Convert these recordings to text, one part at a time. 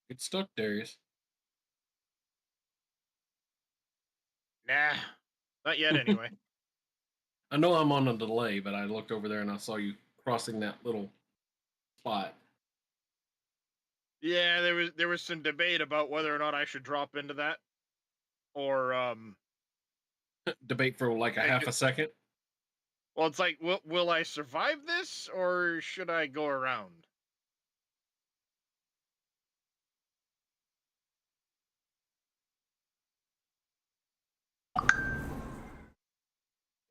Get stuck, Darius. Nah, not yet anyway. I know I'm on a delay, but I looked over there and I saw you crossing that little spot. Yeah, there was some debate about whether or not I should drop into that or Debate for like a make half it. a second. Well, it's like, will I survive this or should I go around?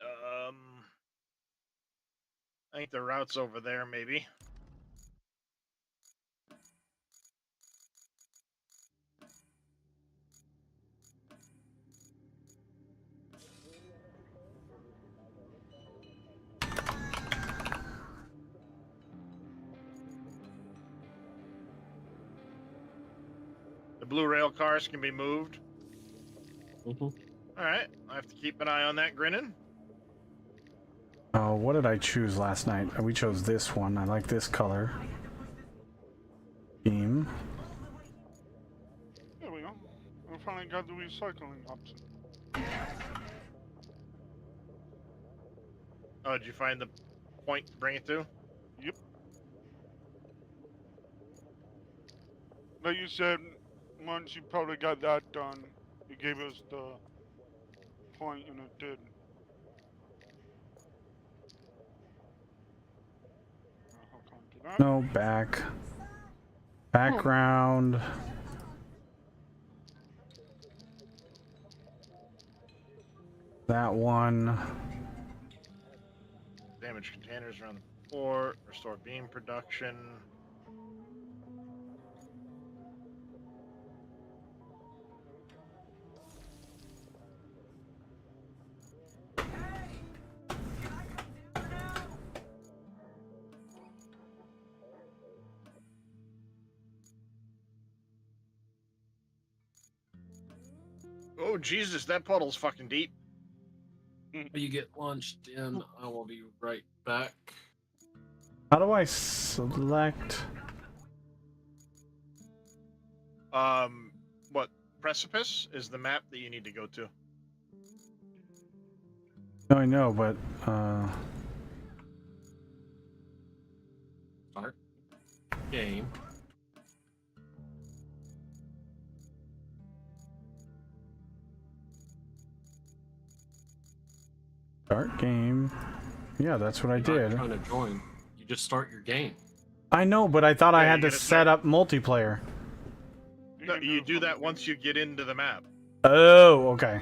Um, I think the route's over there, maybe. The blue rail cars can be moved. Hmm. All right, I have to keep an eye on that grinning. Oh, what did I choose last night? We chose this one. I like this color. Beam. There we go. We finally got the recycling option. Oh, did you find the point to bring it to? Yep. Like you said, once you probably got that done, it gave us the point, and it did. Hook onto that. No, back. Background. That one. Damage containers around the port. Restore beam production. Oh Jesus, that puddle's fucking deep. You get launched in. I will be right back. How do I select? What precipice is the map that you need to go to? No, I know, but Start game. start game. Yeah, that's what I You're did. not trying to join. You just start your game. I know, but I thought I Yeah, had you to gotta set start. up multiplayer. No, can you it do from the that once you beginning. get into the map. Oh, okay.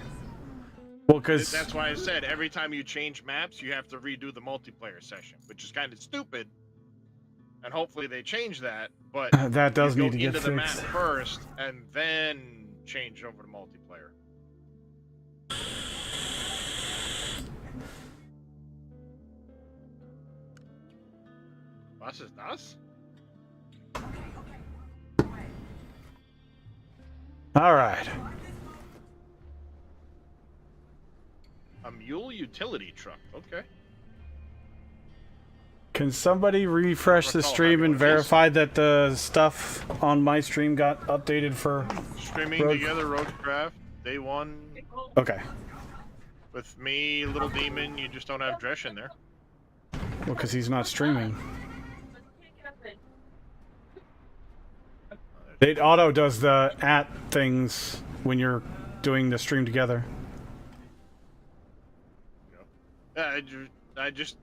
Well, because That's why I said every time you change maps, you have to redo the multiplayer session, which is kind of stupid. And hopefully they change that. But that you does go need to get into the map fixed. first and then change over to multiplayer. Was ist das? All right. A mule utility truck. Okay. Can somebody refresh the Recall stream having and one of these. verify that the stuff on my stream got updated for? Streaming Road- together, Roadcraft, day one. Okay. With me, Little Demon, you just don't have Dresh in there. Well, because he's not streaming. It auto does the at things when you're doing the stream together. I just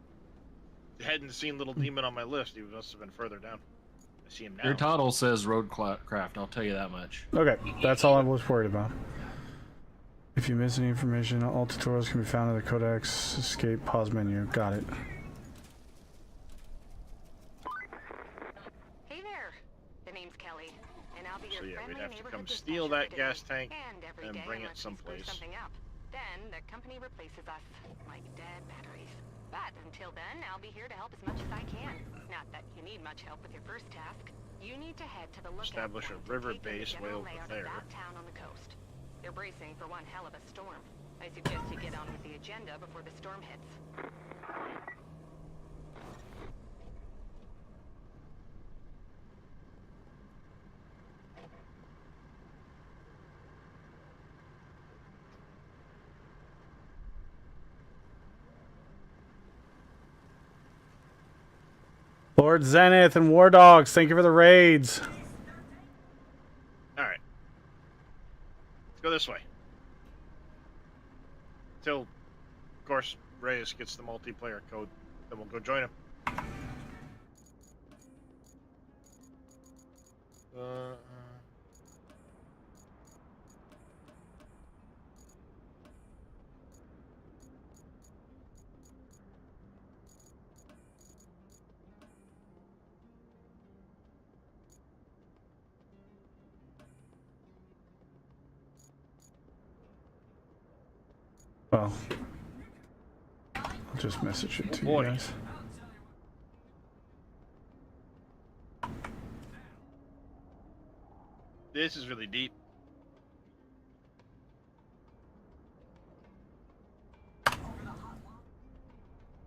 hadn't seen Little Demon on my list. He must have been further down. I see him now. Your title says Roadcraft. I'll tell you that much. Okay, that's all I was worried about. If you miss any information, all tutorials can be found in the Codex Escape Pause menu. Got it. Hey there, the name's Kelly, and I'll be your So yeah, we'd friendly have to neighborhood come steal dispatcher that today, gas tank every and day bring it unless we screw someplace. something up. Then the company replaces us, like dead batteries. But until then, I'll be here to help as much as I can. Not that you need much help with your first task. You need to head to the lookout Establish a point river and take in the base way general over layout there. of that town on the coast. They're bracing for one hell of a storm. I suggest you get on with the agenda before the storm hits. Lord Zenith and War Dogs, thank you for the raids. All right. Let's go this way. Till, of course, Reyes gets the multiplayer code. Then we'll go join him. Well, I'll just message it to you boy. guys. This is really deep.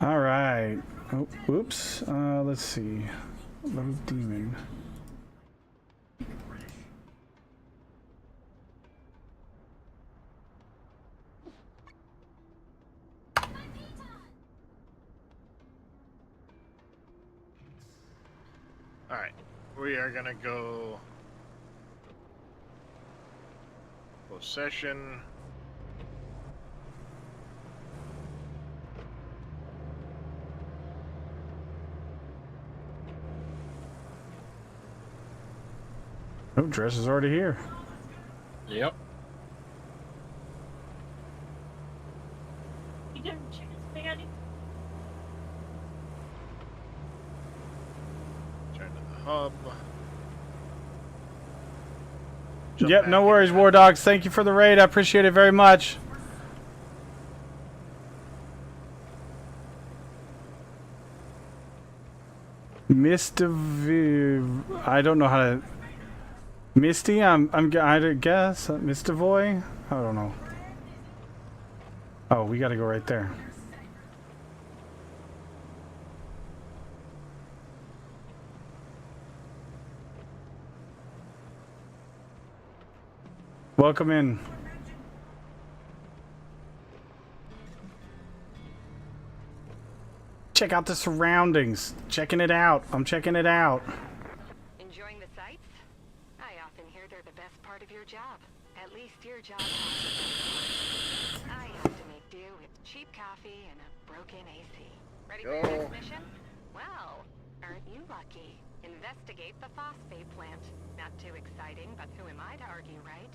All right. Oh, oops. Let's see. Load demon. All right. We are going to go session. Oh, dress is already here. Yep. You doing chicken spaghetti? Turn to the hub. Jump Yep, back no in. worries, War Dogs. Thank you for the raid. I appreciate it very much. I don't know how to. Misty, I guess Mistivoy. I don't know. Oh, we got to go right there. Welcome in. Check out the surroundings. Checking it out. I'm checking it out. Enjoying the sights? I often hear they're the best part of your job. At least your job. I have to make do with cheap coffee and a broken AC. Ready for your Go. next mission? Well, aren't you lucky? Investigate the phosphate plant. Not too exciting, but who am I to argue, right?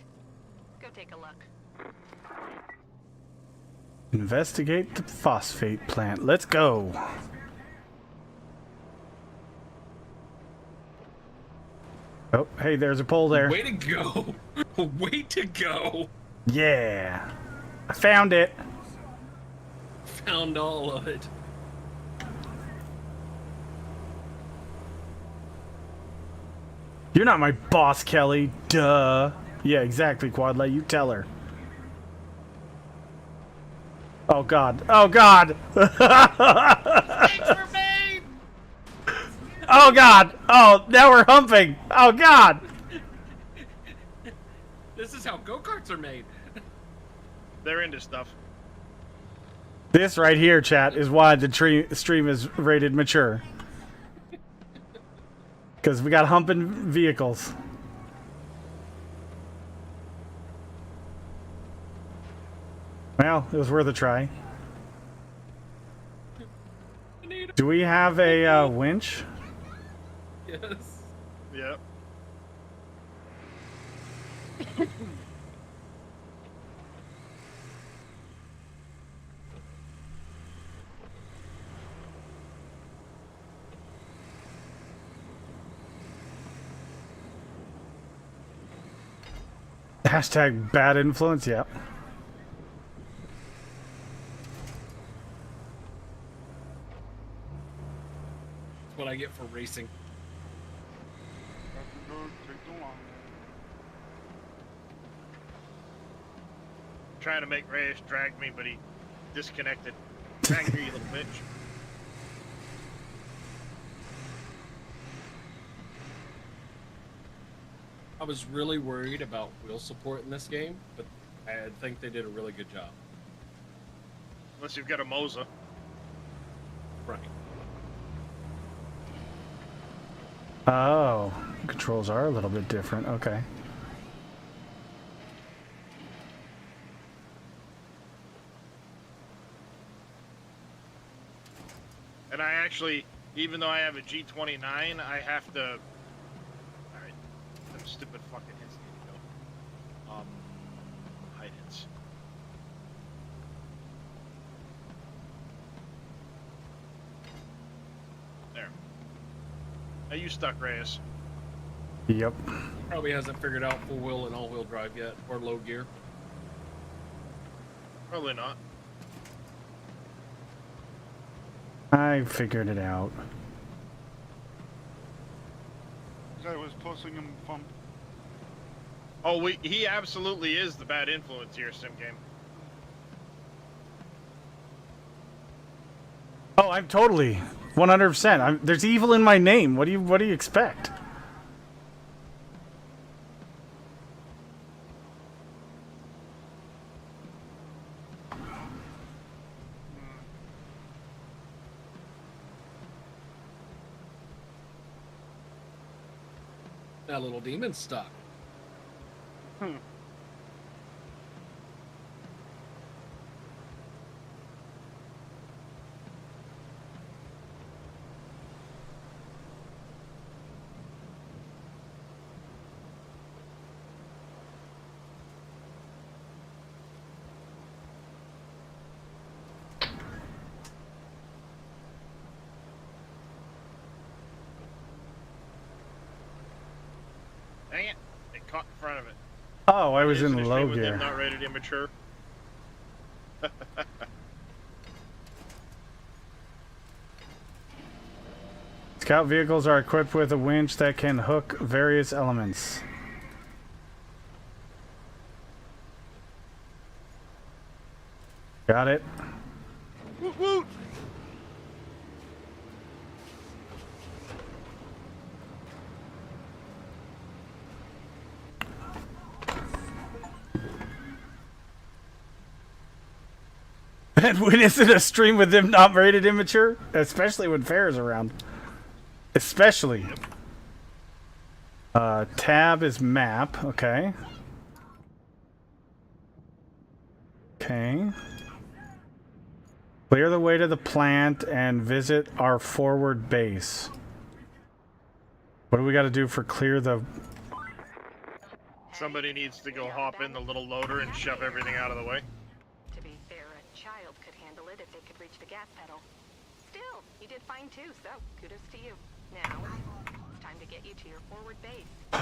Go take a look. Investigate the phosphate plant. Let's go. Oh, hey, there's a pole there. Way to go. Way to go. Yeah. I found it. Found all of it. You're not my boss, Kelly. Duh. Yeah, exactly, Quadlight. You tell her. Oh, God. Oh, God. Oh, God. Oh, now we're humping. Oh, God. This is how go-karts are made. They're into stuff. This right here, chat, is why the stream is rated mature. Because we got humping vehicles. Well, it was worth a try. Do we have a winch? Yes. Yep. Hashtag bad influence, yeah. That's what I get for racing. Trying to make Reyes drag me, but he disconnected. Drag me, you little bitch. I was really worried about wheel support in this game, but I think they did a really good job. Unless you've got a Moza. Right. Oh, controls are a little bit different. Okay. And I actually, even though I have a G29, I have to. Alright. Them stupid fucking hits need to go. Hide hits. There. Are you stuck, Reyes? Yep. Probably hasn't figured out full wheel and all wheel drive yet, or low gear. Probably not. I figured it out. I was posting him from. Oh, he absolutely is the bad influence here, Sim Game. Oh, I'm totally 100%. There's evil in my name. What do you expect? That little demon's stuck. Dang it! It caught in front of it. Oh, I was Isn't in it a low shame with gear. them not rated immature. Scout vehicles are equipped with a winch that can hook various elements. Got it. Woot woot! And when is it a stream with them not rated immature? Especially when Fair's around. Especially. Tab is map. Okay. Okay. Clear the way to the plant and visit our forward base. What do we got to do for clear the... Somebody needs to go hop in the little loader and shove everything out of the way. To be fair, a child could handle it if they could reach the gas pedal. Still, you did fine too, so kudos to you. Now, it's time to get you to your forward base. The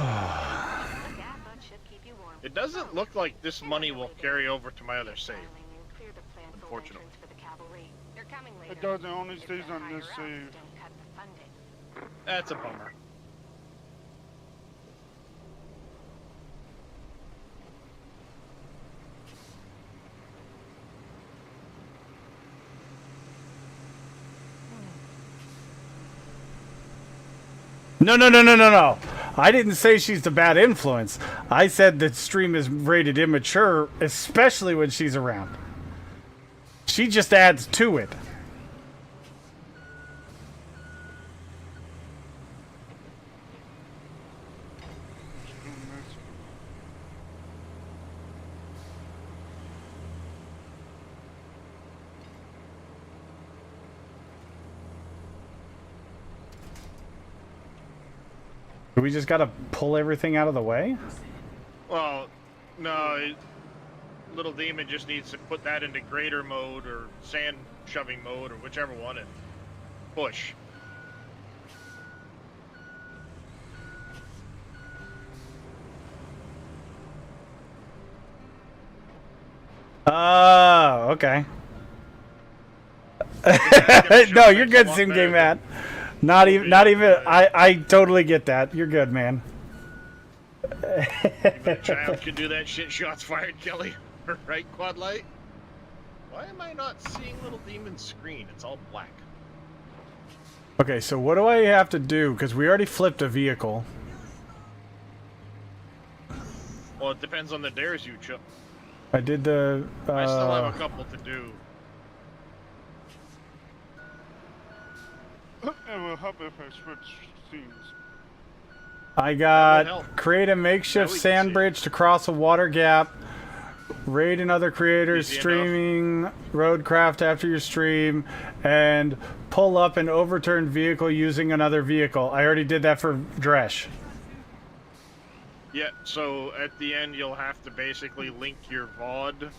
gas bud should keep you warm. It doesn't look like this money will carry over to my other save. Clear the plant's old Unfortunately. entrance for the cavalry. They're coming later. It doesn't, only If stays they're on this higher save. up, don't cut the funding. That's a bummer. No. I didn't say she's the bad influence. I said that stream is rated immature, especially when she's around. She just adds to it. Do we just gotta pull everything out of the way? Well, no. Little Demon just needs to put that into grader mode or sand shoving mode or whichever one and push. Oh, okay. No, you're good, Sim Game Matt. Not even. I totally get that. You're good, man. Even a child can do that shit. Shots fired, Kelly. Right, Quad Light? Why am I not seeing Little Demon's screen? It's all black. Okay, so what do I have to do? Because we already flipped a vehicle. Well, it depends on the dares you took. I did the. I still have a couple to do. It will help if I switch scenes. I help. got create a makeshift Now we can sand see. bridge to cross a water gap. Raid another creators, Easy enough. streaming roadcraft after your stream, and pull up an overturned vehicle using another vehicle. I already did that for Dresh. Yeah, so at the end you'll have to basically link your VOD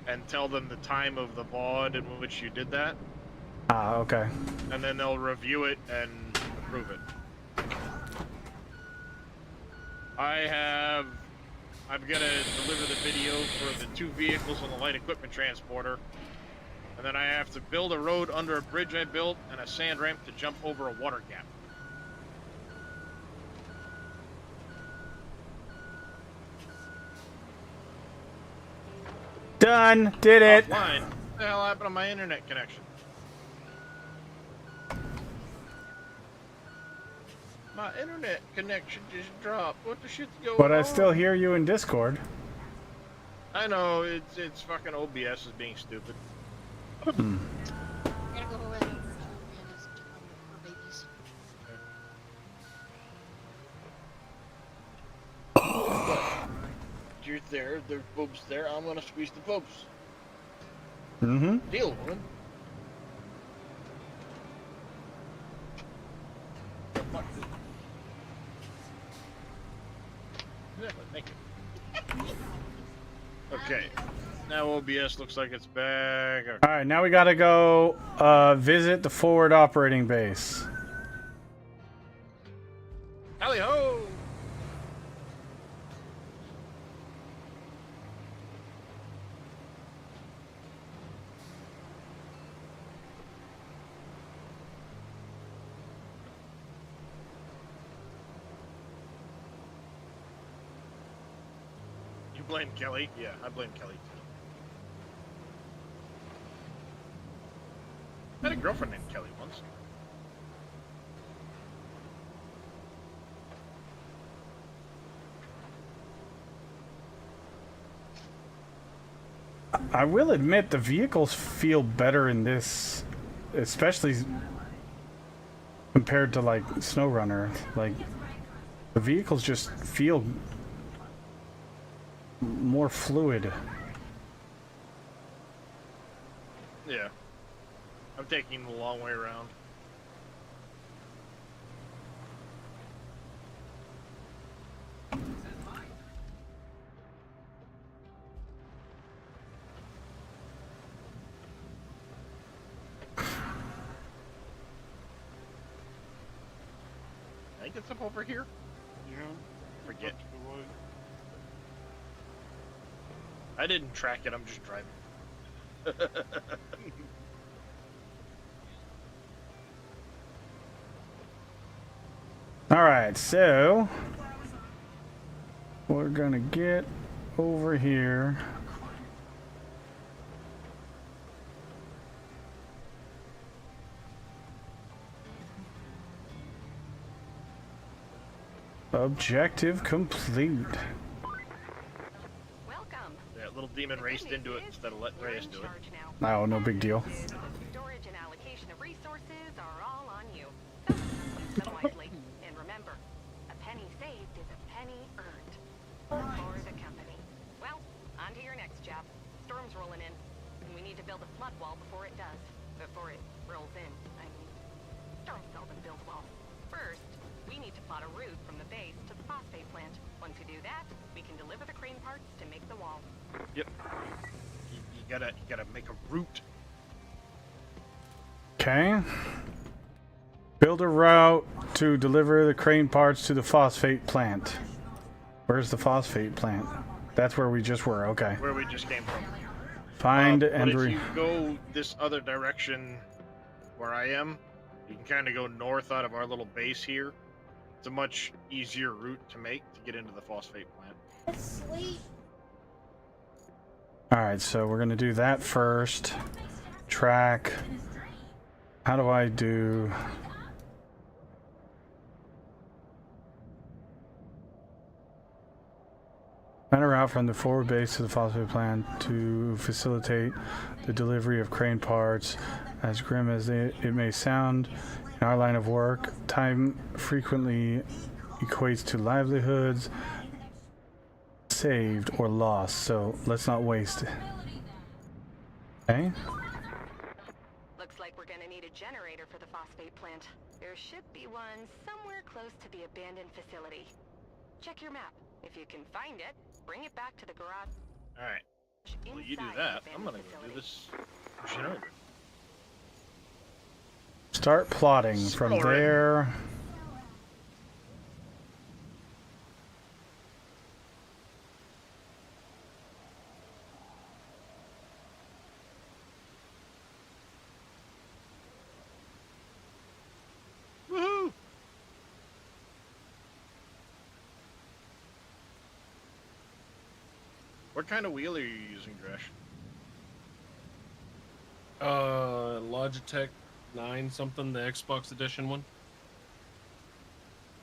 and tell them the time of the VOD in which you did that, Ah, okay. and then they'll review it and approve it. I'm gonna deliver the video for the 2 vehicles on the light equipment transporter, and then I have to build a road under a bridge I built and a sand ramp to jump over a water gap. Done. Did it. Offline. What the hell happened to my internet connection? My internet connection just dropped. What the shit's going on? But I still hear you in Discord. I know, it's fucking OBS is being stupid. I'm gonna go over to Hannah's for babies. You're there, there's boobs there, I'm gonna squeeze the boobs. Mm-hmm. Deal, woman. The fuck is- Yeah, but thank you. Okay, now OBS looks like it's back. Okay. All right, now we gotta go visit the forward operating base. Hally ho! You blame Kelly? Yeah, I blame Kelly too. I had a girlfriend named Kelly once. I will admit the vehicles feel better in this, especially compared to like SnowRunner. Like the vehicles just feel more fluid. Yeah. I'm taking the long way around. Can I get some over here? Yeah. Forget. Up to the right. I didn't track it, I'm just driving. All right, so we're gonna get over here. Objective complete. Welcome. That little demon raced into it instead of letting You're Reyes in do it. charge now. Oh, no big deal. Storage and allocation of resources are all on you. So, use them wisely. And remember, a penny saved is a penny earned. For the company. Well, on to your next job. Storm's rolling in. And we need to build a flood wall before it does. Before it rolls in, I mean. Storm seldom builds walls. First, we need to plot a route from the base to the phosphate plant. Once we do that, we can deliver the crane parts to make the wall. Yep. You gotta make a route. Okay. Build a route to deliver the crane parts to the phosphate plant. Where's the phosphate plant? That's where we just were. Okay. Where we just came from. Find But and if you go this other direction where I am, you can kind of go north out of our little base here. It's a much easier route to make to get into the phosphate plant. Sleep. All right, so we're gonna do that first. Track. How do I do? Find a route from the forward base to the phosphate plant to facilitate the delivery of crane parts. As grim as it may sound, in our line of work, time frequently equates to livelihoods saved or lost, so let's not waste it. Okay. Looks like we're gonna need a generator for the phosphate plant. There should be one somewhere close to the abandoned facility. Check your map. If you can find it, bring it back to the garage. Alright. Well, you do inside that. the I'm gonna abandoned go do facility. this generator. Start plotting from Alright. there. Woohoo! What kind of wheel are you using, Dresh? Logitech 9 something, the Xbox edition one.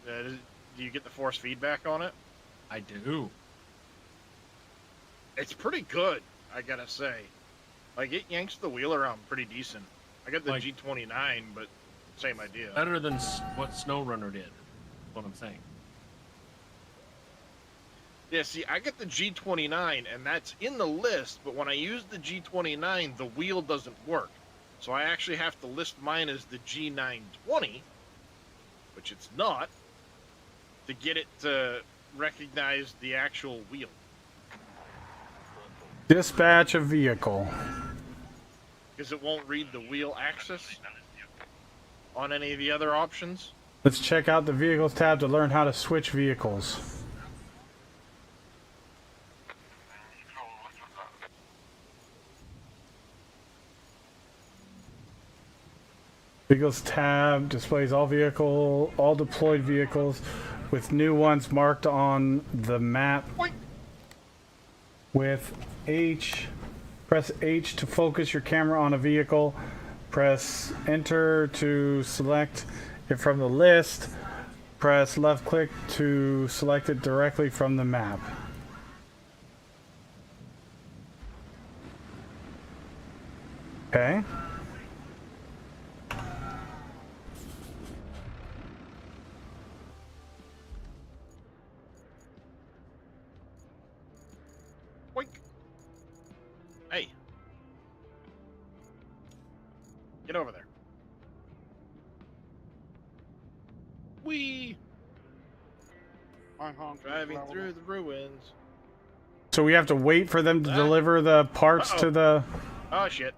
Do you get the force feedback on it? I do. It's pretty good, I gotta say. Like, it yanks the wheel around pretty decent. I got the Like- G29, but same idea. Better than what SnowRunner did. That's what I'm saying. Yeah, see, I got the G29, and that's in the list, but when I use the G29, the wheel doesn't work. So I actually have to list mine as the G920, which it's not, to get it to recognize the actual wheel. Dispatch a vehicle. Because it won't read the wheel axis on any of the other options. Let's check out the vehicles tab to learn how to switch vehicles. Vehicles tab displays all deployed vehicles with new ones marked on the map. Boink. With H, press H to focus your camera on a vehicle. Press enter to select it from the list. Press left click to select it directly from the map. Okay. Boink. Hey. Get over there. Whee! I honked. Driving through the ruins. So we have to wait for them to Ah. deliver the parts to the... Oh, shit.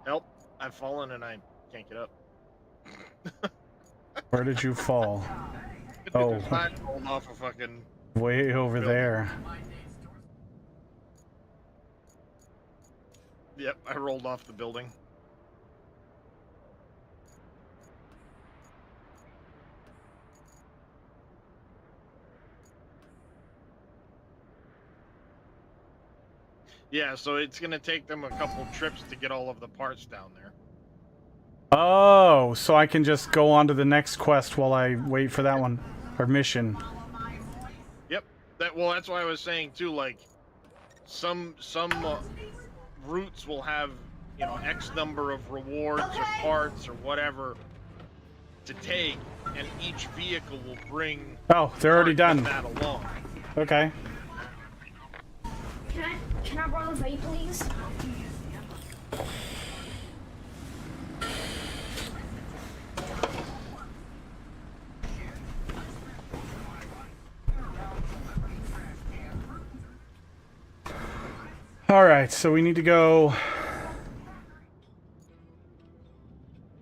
Help. I've fallen and I can't get up. Where did you fall? Oh. I rolled off a fucking... Way over there. Yep, I rolled off the building. Yeah, so it's gonna take them a couple trips to get all of the parts down there. Oh, so I can just go on to the next quest while I wait for that one. Or mission. Yep. Well, that's why I was saying too. Like, some routes will have, you know, X number of rewards or parts or whatever to take, and each vehicle will bring. Oh, they're already parts done. of that along. Okay. Can I borrow the vape, please? Alright, so we need to go...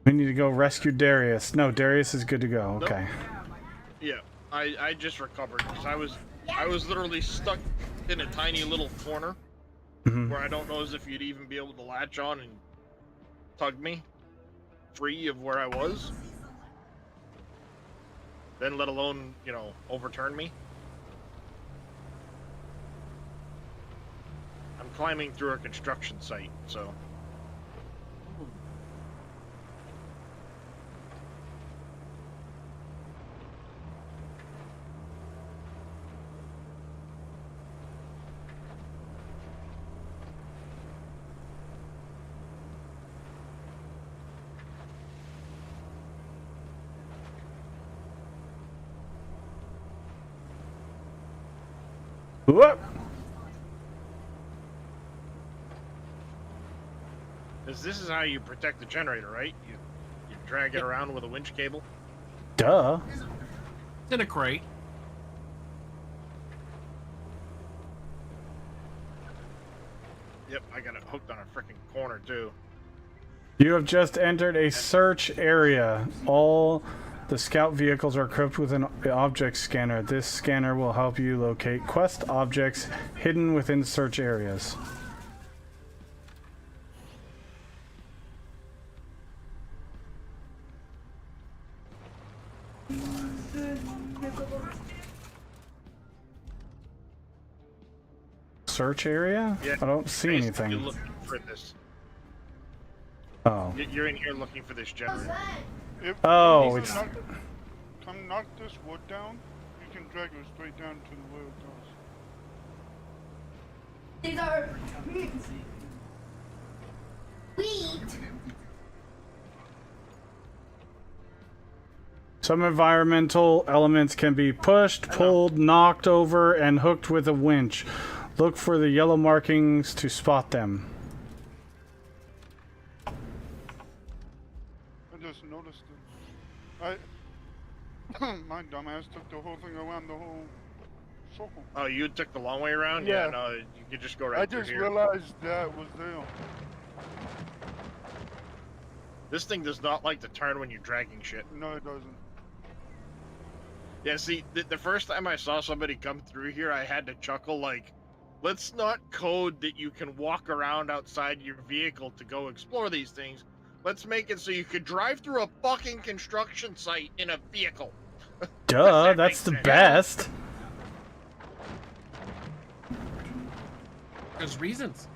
We need to go rescue Darius. No, Darius is good to go. Okay. Yeah, I just recovered because I was literally stuck in a tiny little corner Mhm. where I don't know as if you'd even be able to latch on and tug me free of where I was. Then let alone, you know, overturn me. I'm climbing through a construction site, so. Whoop. This is how you protect the generator, right? You drag it around with a winch cable. Duh. It's in a crate. Yep, I got it hooked on a freaking corner too. You have just entered a search area. All the scout vehicles are equipped with an object scanner. This scanner will help you locate quest objects hidden within search areas. Search area? Yeah, I don't see basically anything. looking for this. Oh. You're in here looking for this generator. If Oh, you it's- come knock this wood down, you can drag it straight down to the where it goes. These are wheat. Some environmental elements can be pushed, pulled, knocked over, and hooked with a winch. Look for the yellow markings to spot them. I just noticed it. My dumbass took the whole thing around the whole circle. Oh, you took the long way around? Yeah. No, you could just go right I through just here. realized that was there. This thing does not like to turn when you're dragging shit. No, it doesn't. Yeah, see, the first time I saw somebody come through here, I had to chuckle like, let's not code that you can walk around outside your vehicle to go explore these things. Let's make it so you could drive through a fucking construction site in a vehicle. Duh, that that's the makes sense. best. There's reasons.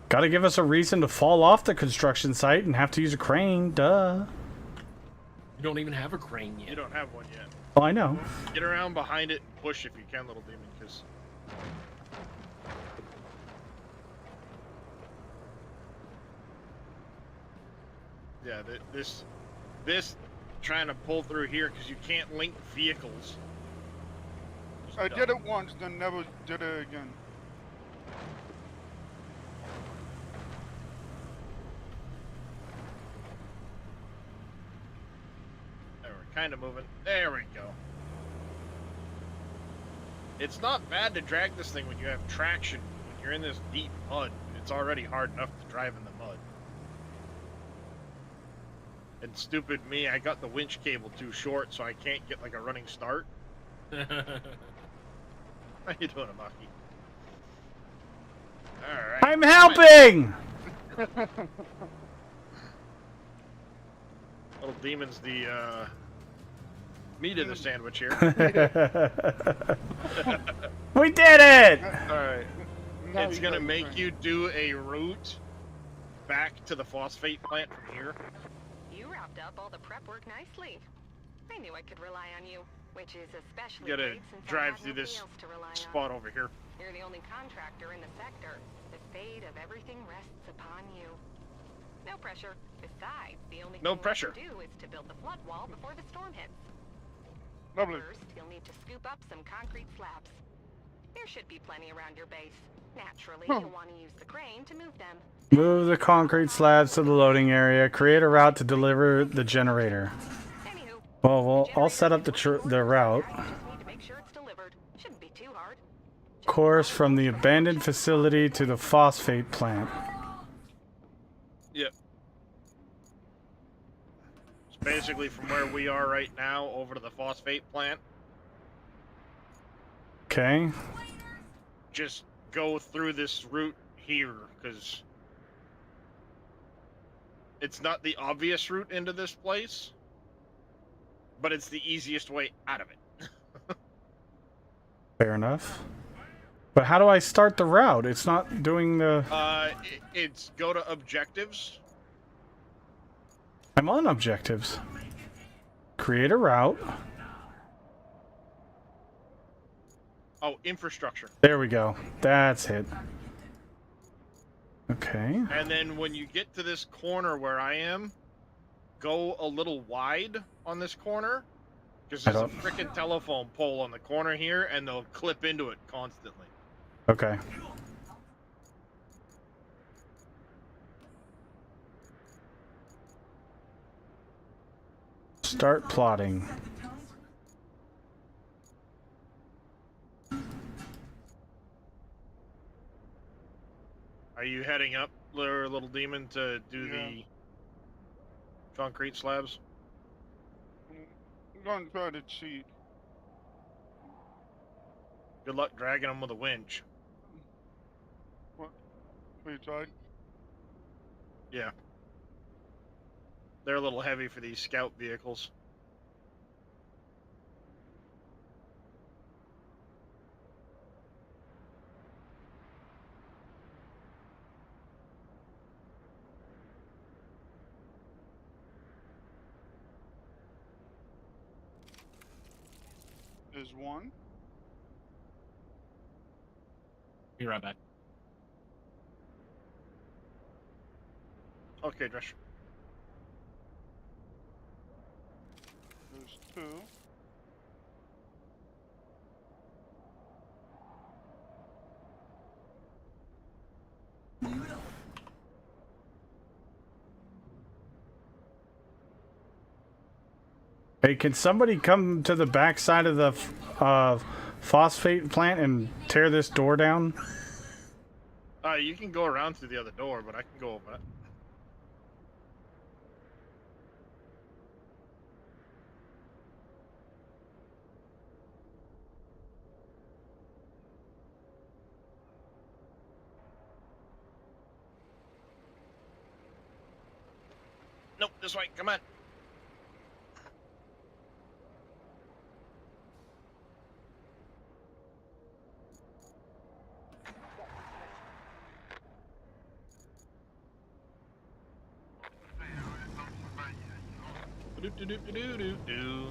Gotta give us a reason to fall off the construction site and have to use a crane, duh. You don't even have a crane yet. You don't have one yet. Oh, I know. Get around behind it and push if you can, little demon, because... Yeah, this trying to pull through here because you can't link vehicles. Just I dumb. did it once, then never did it again. There, we're kind of moving. There we go. It's not bad to drag this thing when you have traction. When you're in this deep mud, it's already hard enough to drive in the mud. And stupid me, I got the winch cable too short, so I can't get like a running start. How you doing, Amaki? Alright. I'm helping! Little demon's the meat of the sandwich here. We did it! Alright. Now It's you gonna got the make crane. you do a route back to the phosphate plant from here. You wrapped up all the prep work nicely. I knew I could rely on you, which is especially You gotta great since I drive had through nobody this else to rely on. spot over here. You're the only contractor in the sector. The fate of everything rests upon you. No pressure. Besides, the only No thing pressure. left to do is to build the flood wall before the storm hits. Lovely. First, you'll need to scoop up some concrete slabs. There should be plenty around your base. Naturally, you'll want to use the crane to move them. Move the concrete slabs to the loading area. Create a route to deliver the generator. Anywho, Well, I'll set up the route. you just need to make sure it's delivered. Shouldn't be too hard. Course from the abandoned facility to the phosphate plant. Yep. It's basically from where we are right now over to the phosphate plant. Okay. Just go through this route here, because it's not the obvious route into this place, but it's the easiest way out of it. Fair enough. But how do I start the route? It's not doing the... It's go to objectives. I'm on objectives. Create a route. Oh, infrastructure. There we go. That's it. Okay. And then when you get to this corner where I am, go a little wide on this corner, because I there's a don't- freaking telephone pole on the corner here, and they'll clip into it constantly. Okay. Start plotting. Are you heading up, little demon, to do the concrete slabs? I'm going to try to cheat. Good luck dragging them with a winch. What? We tried? Yeah. They're a little heavy for these scout vehicles. There's one. Be right back. Okay, Dresh. There's two. Hey, can somebody come to the back side of the phosphate plant and tear this door down? You can go around through the other door, but I can go over it. Nope, this way. Come on. Do.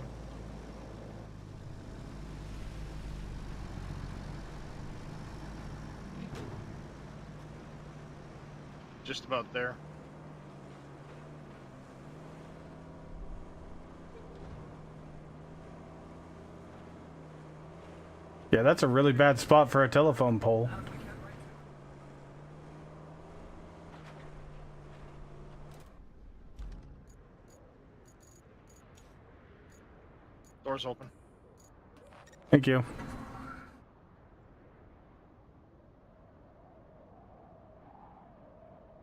Just about there. Yeah, that's a really bad spot for a telephone pole. Door's open. Thank you.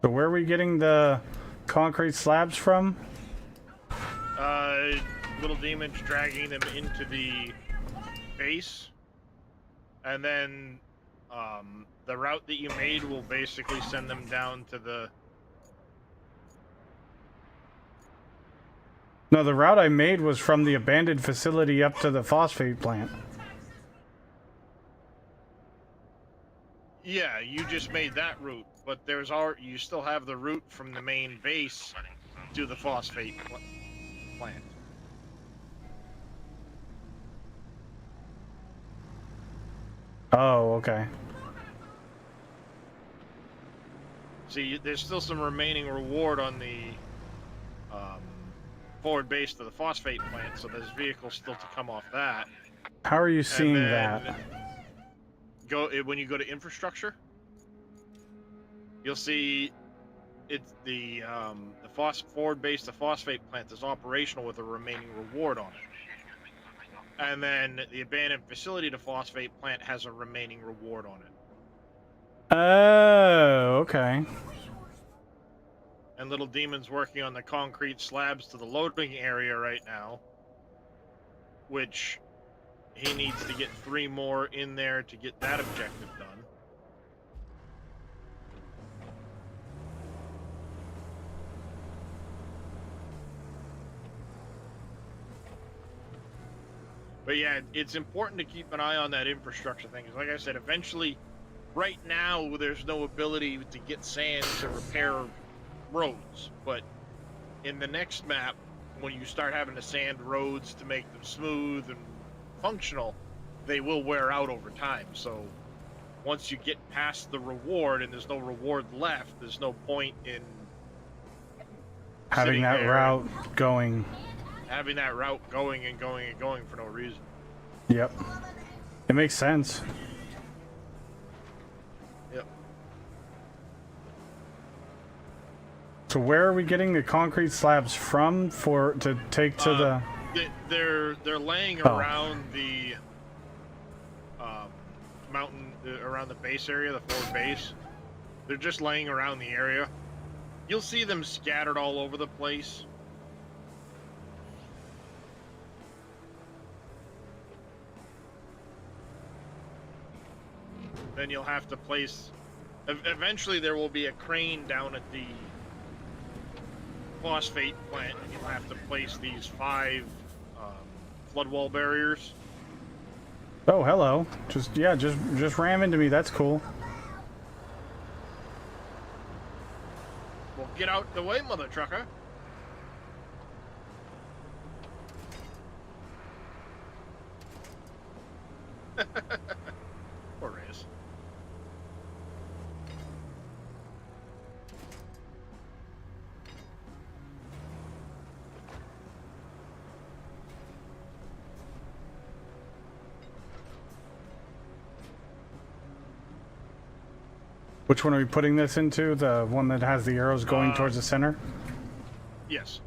So where are we getting the concrete slabs from? Little demons dragging them into the base, and then the route that you made will basically send them down to the. No, the route I made was from the abandoned facility up to the phosphate plant. Yeah, you just made that route, but you still have the route from the main base to the phosphate plant. Oh, okay. See, there's still some remaining reward on the forward base to the phosphate plant, so there's vehicles still to come off that. How are you seeing And that? then when you go to infrastructure, you'll see it's the forward base to phosphate plant is operational with a remaining reward on it. And then the abandoned facility to phosphate plant has a remaining reward on it. Oh, okay. And Little Demon's working on the concrete slabs to the loading area right now, which he needs to get 3 more in there to get that objective done. But yeah, it's important to keep an eye on that infrastructure thing. Because like I said, eventually, right now, there's no ability to get sand to repair roads. But in the next map, when you start having to sand roads to make them smooth and functional, they will wear out over time. So once you get past the reward and there's no reward left, there's no point in Having sitting that there route going. having that route going and going and going for no reason. Yep. It makes sense. Yep. So where are we getting the concrete slabs from to take to the... They're laying Oh. around the mountain, around the base area, the forward base. They're just laying around the area. You'll see them scattered all over the place. Then you'll have to place... Eventually there will be a crane down at the phosphate plant, and you'll have to place these 5 flood wall barriers. Oh, hello. Just ram into me. That's cool. Well, get out the way, mother trucker. Poor Reyes. Which one are we putting this into? The one that has the arrows going towards the center? Yes.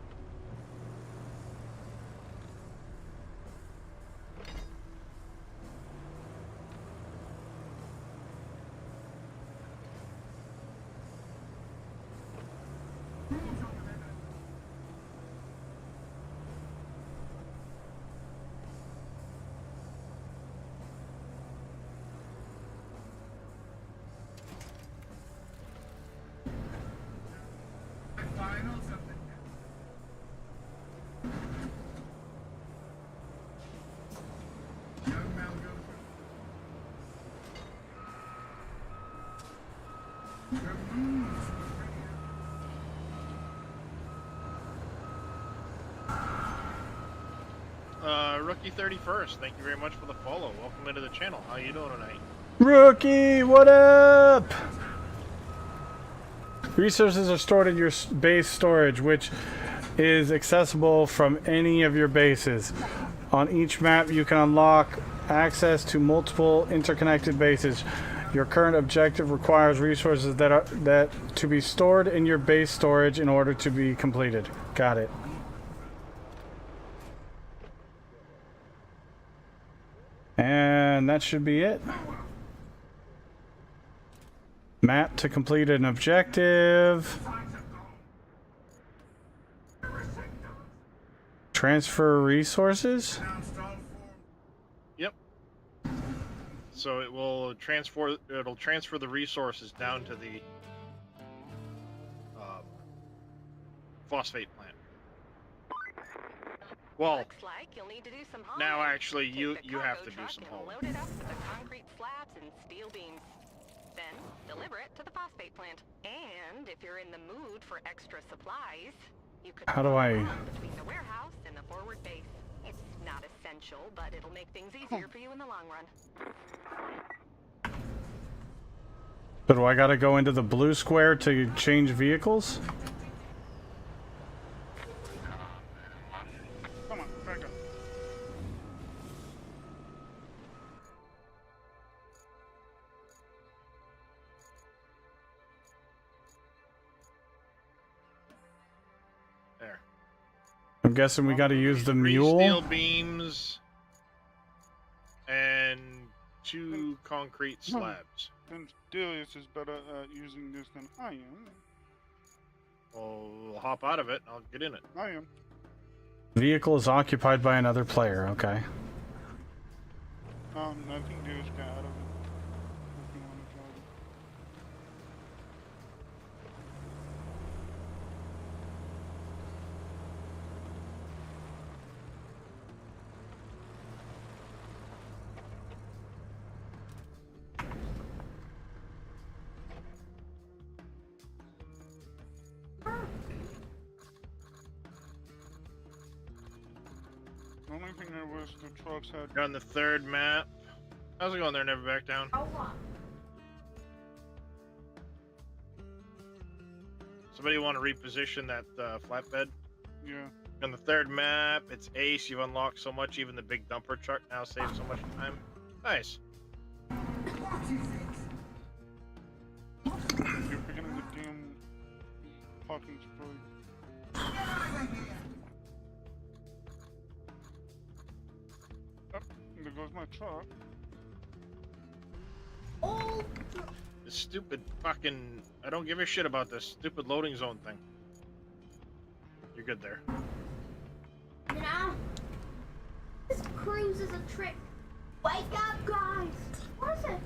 Rookie 31st, thank you very much for the follow. Welcome into the channel. How you doing tonight? Rookie, what up? Resources are stored in your base storage, which is accessible from any of your bases. On each map, you can unlock access to multiple interconnected bases. Your current objective requires resources that to be stored in your base storage in order to be completed. Got it. And that should be it. Map to complete an objective. Transfer resources? Yep. So it'll transfer the resources down to the phosphate plant. Well, Looks like you'll need to do some hauling. now actually Take you the have cargo to do truck some and hauling. Load it up with the concrete slabs and steel beams. Then deliver it to the phosphate plant. And if you're in the mood for extra supplies, you could How do walk I- around between the warehouse and the forward base. It's not essential, but it'll make things easier for you in the long run. So do I gotta go into the blue square to change vehicles? Come on, back up. There. I'm guessing we gotta use the 3 mule. steel beams and 2 concrete slabs. Since Delius is better at using this than I am. We'll hop out of it and I'll get in it. I am. Vehicle is occupied by another player. Okay. I think Delius got out of it. If you want to try it. The only thing that was the trucks had. You're on the 3rd map. How's it going there, Never Back Down? Somebody want to reposition that flatbed? Yeah. On the third map, it's ace. You've unlocked so much, even the big dumper truck now saves so much time. Nice. You're picking up the damn parking spray. Oh, there goes my truck. Oh, This stupid fucking... I don't give a shit about this stupid loading zone thing. You're good there. you know, this cruise is a trick. Wake up, guys. What is it?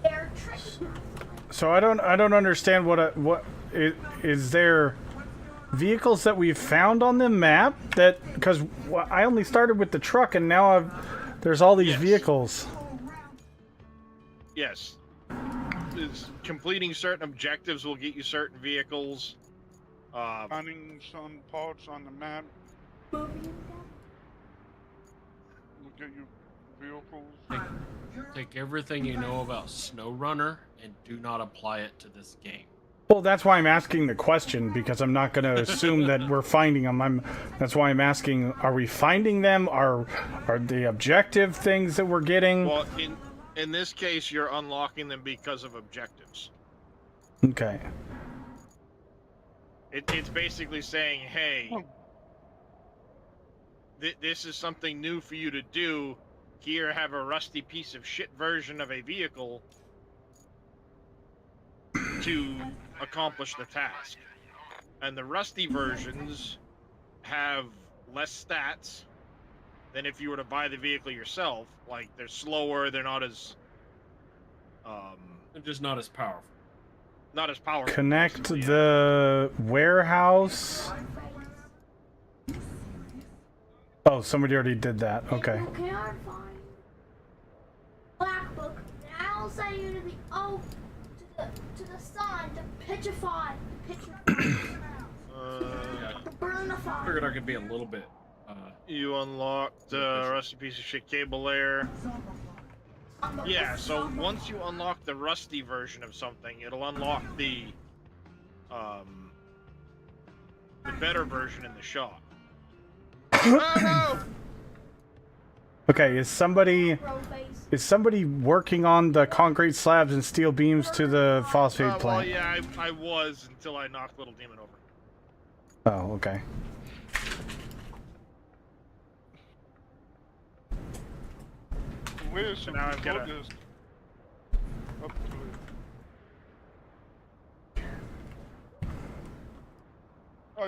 They're tricking us. So I don't understand what is there vehicles that we've found on the map that because I only started with the truck and now there's all these Yes. vehicles. Yes. Completing certain objectives will get you certain vehicles. Finding some parts on the map. Look at your vehicles. Take everything you know about SnowRunner and do not apply it to this game. Well, that's why I'm asking the question because I'm not going to assume that we're finding them. That's why I'm asking: are we finding them? Are the objective things that we're getting? Well, in this case, you're unlocking them because of objectives. Okay. It's basically saying, hey, this is something new for you to do. Here, have a rusty piece of shit version of a vehicle to accomplish the task. And the rusty versions have less stats than if you were to buy the vehicle yourself. Like, they're slower, they're not as... They're just not as powerful. not as powerful. Connect basically, yeah. the warehouse. Oh, somebody already did that. Okay. You can't find Black Book. And I'll send you to the sun to pitchify. Yeah. Burnify. Figured I could be a little bit. You unlocked rusty piece of shit cable layer. Yeah, so once you unlock the rusty version of something, it'll unlock the better version in the shop. Oh no! Okay, is somebody working on the concrete slabs and steel beams to the phosphate Well, plant? yeah, I was until I knocked Little Demon over. Oh, okay. Where's some now I've got a- soldiers up to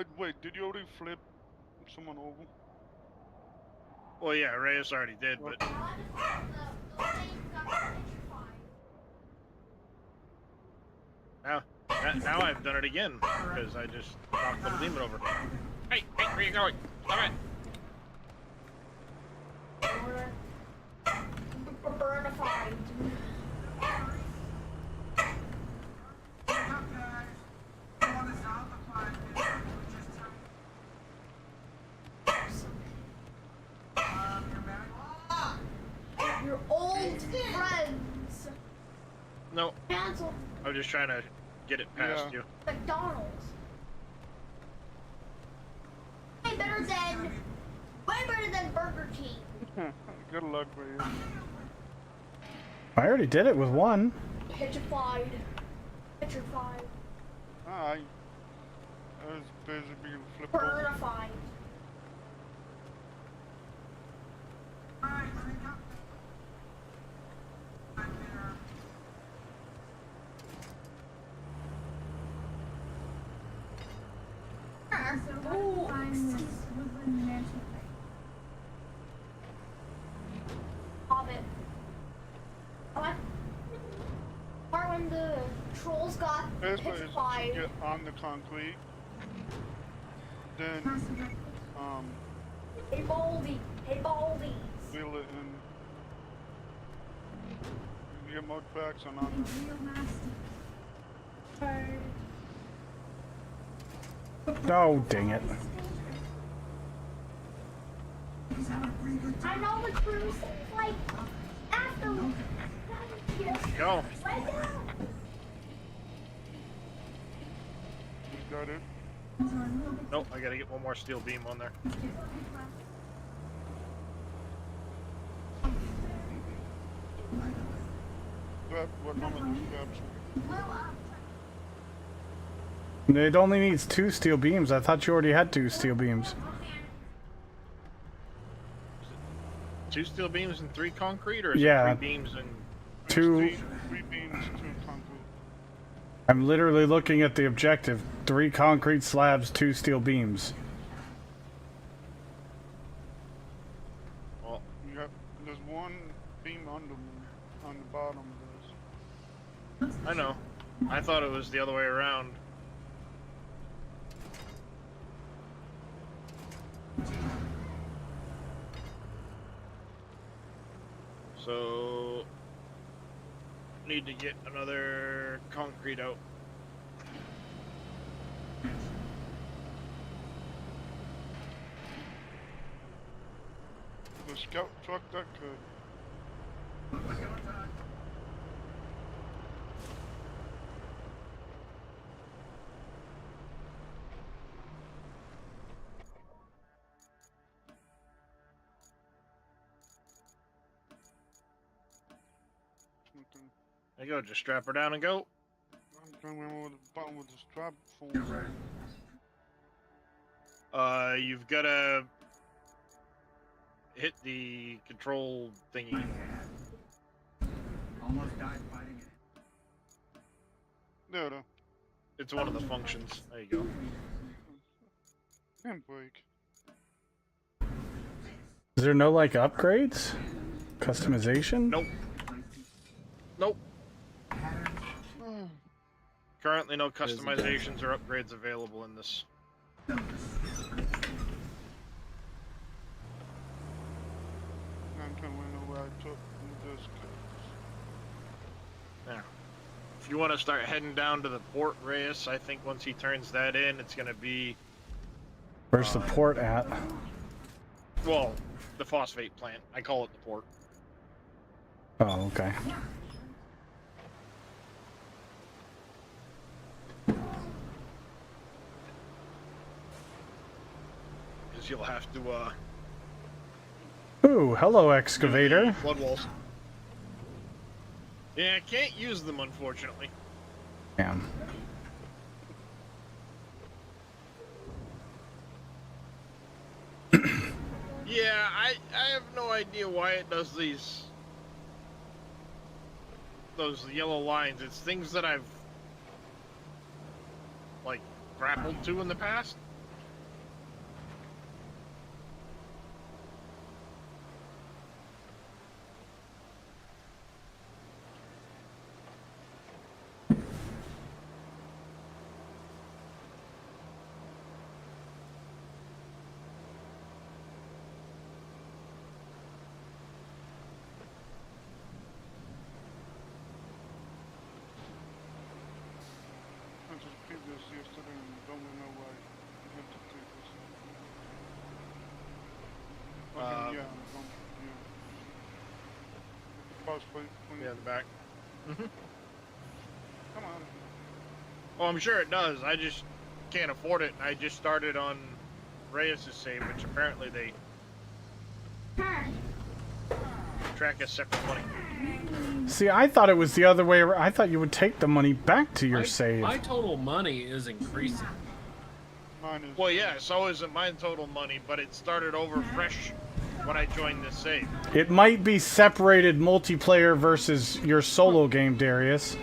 it? Wait, did you already flip someone over? Well, yeah, Reyes already did, but now I've done it again because I just knocked Little Demon over. Hey, where you going? Stop it! Burnified. Your old friends. No, Cancel I was just trying to get it past Yeah. you. McDonald's. Way better than Burger King. Good luck for you. I already did it with one. Petrified. Petrified. I was busy being flipped over. Burnified. Ooh, Hobbit. What? Or when the trolls got First place is petrified. get on the concrete. Then, Hey Baldy. Hey Baldies. wheel it in. You get more tracks on Oh, dang it. I know the cruise like after Go. right now. got it. Nope, I gotta get one more steel beam on there. What number the straps? It only needs 2 steel beams. I thought you already had 2 steel beams. 2 steel beams and 3 concrete, or is Yeah. it 3 beams and... Two. Three beams, 2 concrete. I'm literally looking at the objective. 3 concrete slabs, 2 steel beams. Well, Yep. There's 1 beam on the bottom of this. I know. I thought it was the other way around. So... need to get another concrete out. The scout truck that could. There you go, just strap her down and go. I'm trying to remember what the bottom with the strap for. You've gotta hit the control thingy. Almost died fighting it. There, though. It's one of the functions. There you go. And break. Is there no, like, upgrades? Customization? Nope. Nope. Currently no customizations or upgrades available in this. I'm trying to remember where I took this. Now, if you want to start heading down to the port, Reyes, I think once he turns that in, it's going to be... Where's the port at? Well, the phosphate plant. I call it the port. Oh, okay. Because you'll have to, Ooh, hello, excavator. flood walls. Yeah, I can't use them, unfortunately. Damn. Yeah, I have no idea why it does those yellow lines. It's things that I've like grappled to in the past. I just did this yesterday and don't really know why I had to take this. Okay, yeah, yeah. Phosphate plant. Yeah, in the back. Come on. Oh, I'm sure it does. I just can't afford it. I just started on Reyes' save, which apparently they track as separate money. See, I thought it was the other way around. I thought you would take the money back to your save. My total money is increasing. Mine is. Well, yeah, so isn't mine total money, but it started over fresh when I joined this save. It might be separated multiplayer versus your solo game, Darius.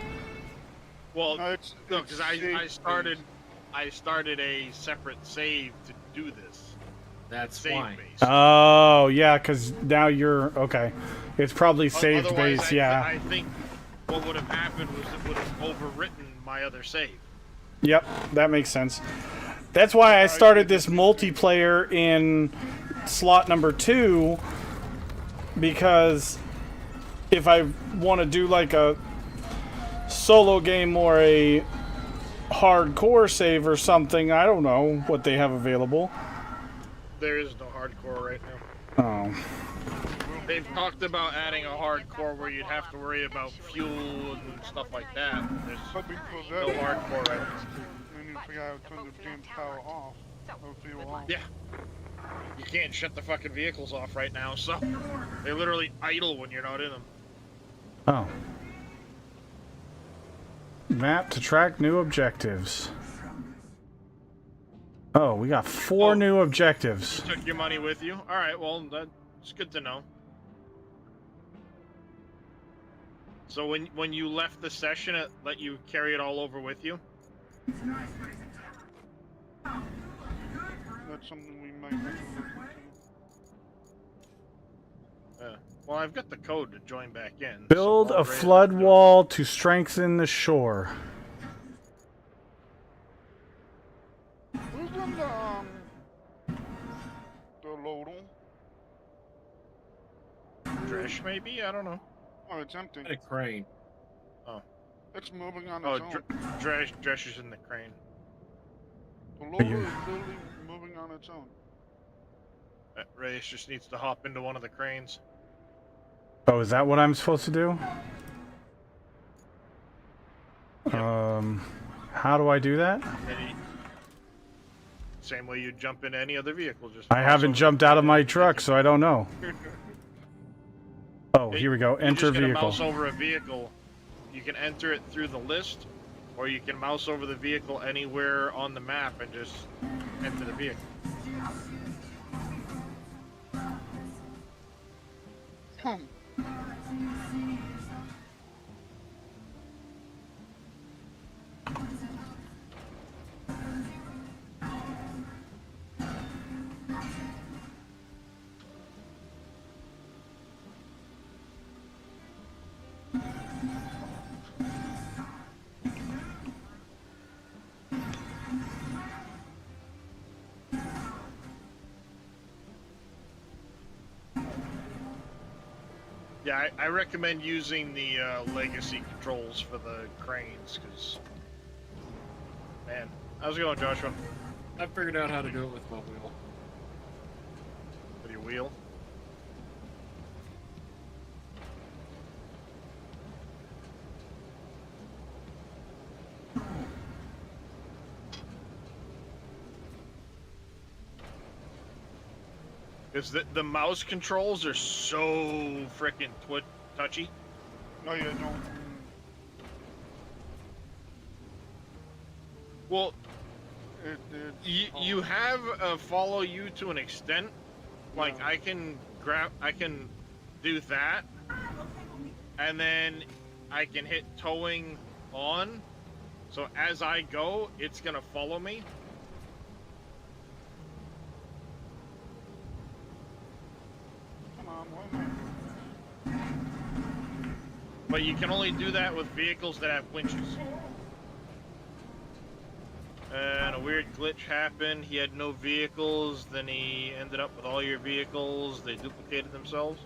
Well, No, no, because I saved started a separate save to do this. That's Save why. base. Oh, yeah, because now you're... Okay. It's probably saved Otherwise, base, yeah. I think what would have happened was it would have overwritten my other save. Yep, that makes sense. That's why I started this multiplayer in slot number 2, because if I want to do like a solo game or a hardcore save or something, I don't know what they have available. There is no hardcore right now. Oh. They've talked about adding a hardcore where you'd have to worry about fuel and stuff like that. There's But because no that, hardcore right now. and you But forgot the to turn folks the in damn that town power aren't. off. So, Or fuel good off. luck. Yeah. You can't shut the fucking vehicles off right now, so they literally idle when you're not in them. Oh. Map to track new objectives. Oh, we got 4 new objectives. You took your money with you? Alright, well, that's good to know. So when you left the session, it let you carry it all over with you? That's something we might have to look into. Yeah. Well, I've got the code to join back in. Build so a I'll raise flood it. wall to strengthen the shore. Who's in the loading? Dresh, maybe? I don't know. Oh, it's empty. A crane. It's moving on Oh, its own. Dresh is in the crane. The loader is literally moving on its own. Reyes just needs to hop into one of the cranes. Oh, is that what I'm supposed to do? Yep. How do I do that? Same way you jump into any other vehicle. Just I haven't jumped out of my truck, so I don't know. Oh, here we go. Enter You're just vehicle. gonna mouse over a vehicle. You can enter it through the list, or you can mouse over the vehicle anywhere on the map and just enter the vehicle. Yeah, I recommend using the legacy controls for the cranes, because, man, how's it going, Joshua? I figured out how to do it with my wheel. With your wheel? Because the mouse controls are so freaking touchy. No, you don't. Well, It's you have follow you to an extent. Like Yeah. I can do that, and then I can hit towing on. So as I go, it's gonna follow me. Come on, why not? But you can only do that with vehicles that have winches. And a weird glitch happened. He had no vehicles, then he ended up with all your vehicles. They duplicated themselves.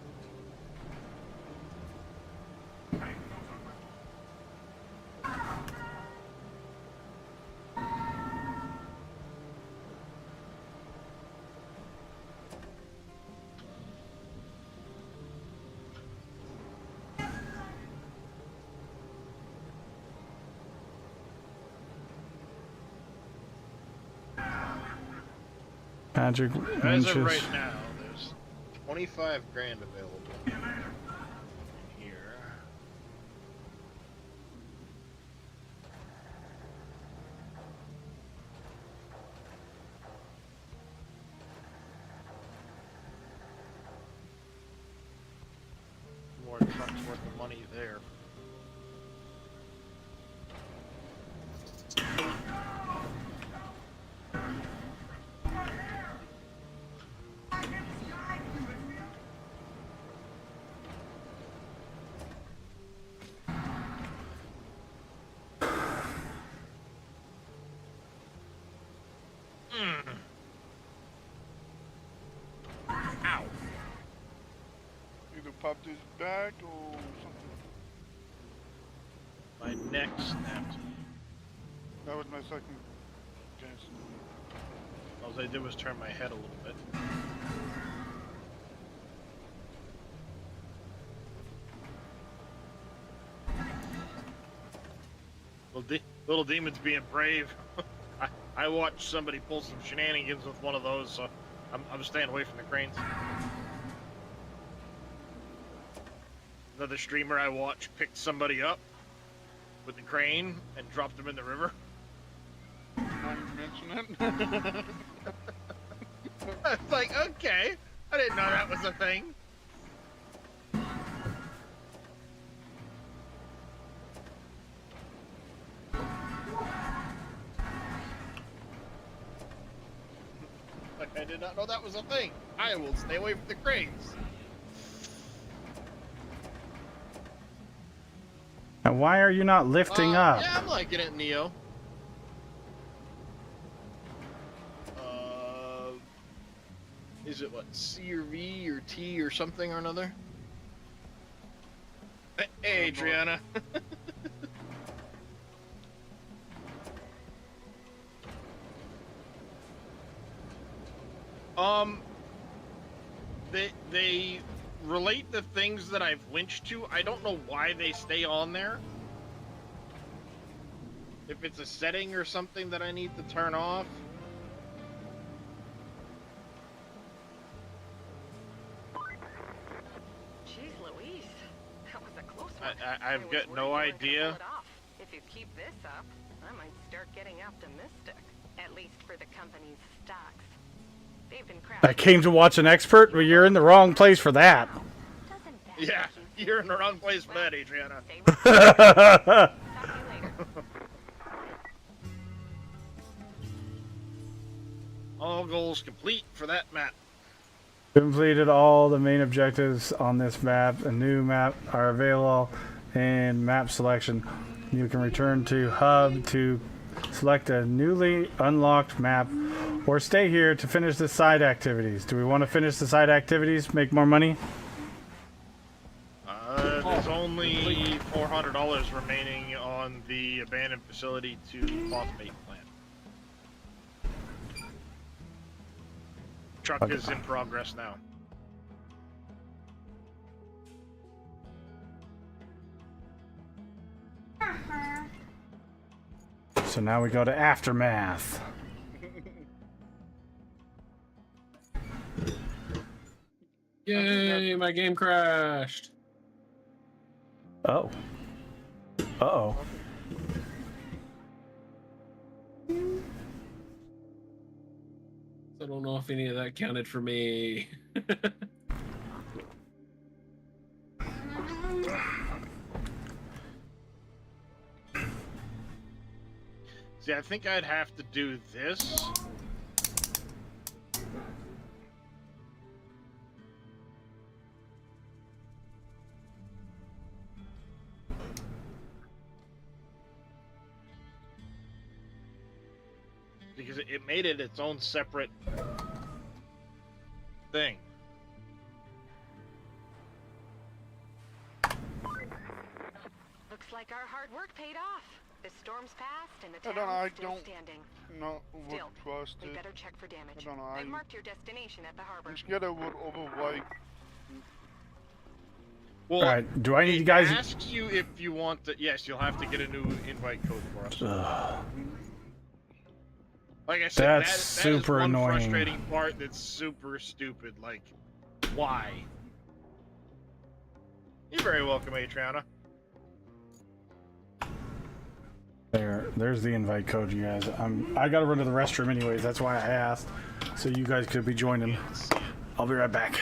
Magic As of winches. right now, there's 25 grand available in here. More trucks worth of money there. Ow. Either pop this back or something. My neck snapped. That was my second guess. All I did was turn my head a little bit. Little demon's being brave. I watched somebody pull some shenanigans with one of those, so I'm staying away from the cranes. Another streamer I watched picked somebody up with the crane and dropped them in the river. Not mention it. It's like, okay, I didn't know that was a thing. Like, I did not know that was a thing. I will stay away from the cranes. And why are you not lifting up? Yeah, I'm liking it, Neo. Is it what, C or V or T or something or another? Hey, Adriana. They relate the things that I've winched to. I don't know why they stay on there. If it's a setting or something that I need to turn off. Jeez Louise, that was a close one. I've was got worried no you weren't gonna idea. pull it off. If you keep this up, I might start getting optimistic. At least for the company's stocks. They've been crashing. I came to watch an expert, but you're in the wrong place for that. Doesn't that Yeah, make you you're in the wrong place for that, Adriana. stay with me? Talk to you later. All goals complete for that map. Completed all the main objectives on this map. A new map are available in map selection. You can return to hub to select a newly unlocked map or stay here to finish the side activities. Do we want to finish the side activities, make more money? There's only $400 remaining on the abandoned facility to phosphate plant. Truck Okay. is in progress now. So now we go to Aftermath. Yay, my game crashed. Oh. Uh-oh. I don't know if any of that counted for me. See, I think I'd have to do this. Because it made it its own separate thing. Looks like our hard work paid off. The storm's passed and the I don't know, town's I still don't- standing. No, would Still, trust we it. better check for damage. I don't know, I've I- marked your destination at the harbor. I'm scared I would overwrite. Well, Alright, do I need it you guys... asks you if you want to. Yes, you'll have to get a new invite code for us. Like I said, That's that super is one annoying. frustrating part that's super stupid. Like, why? You're very welcome, Adriana. There's the invite code, you guys. I gotta run to the restroom anyways, that's why I asked. So you guys could be joining. I'll be right back.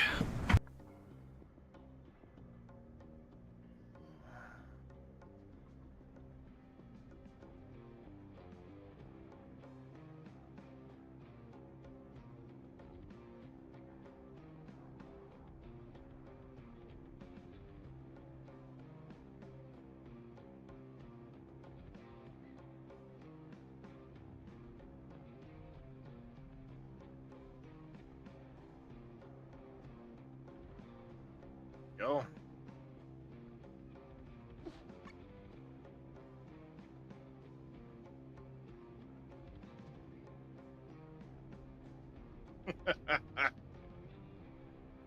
Go.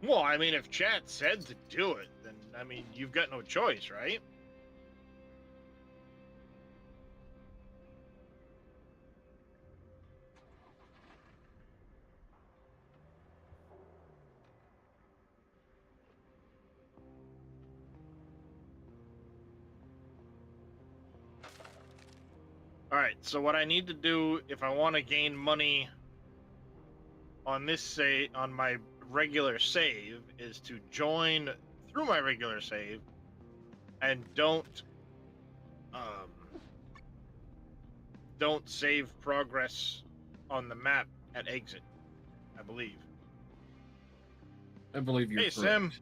Well, I mean, if chat said to do it, then, I mean, you've got no choice, right? All right. So what I need to do if I want to gain money on this on my regular save is to join through my regular save and don't save progress on the map at exit, I believe. I believe you're Hey, correct. Sim.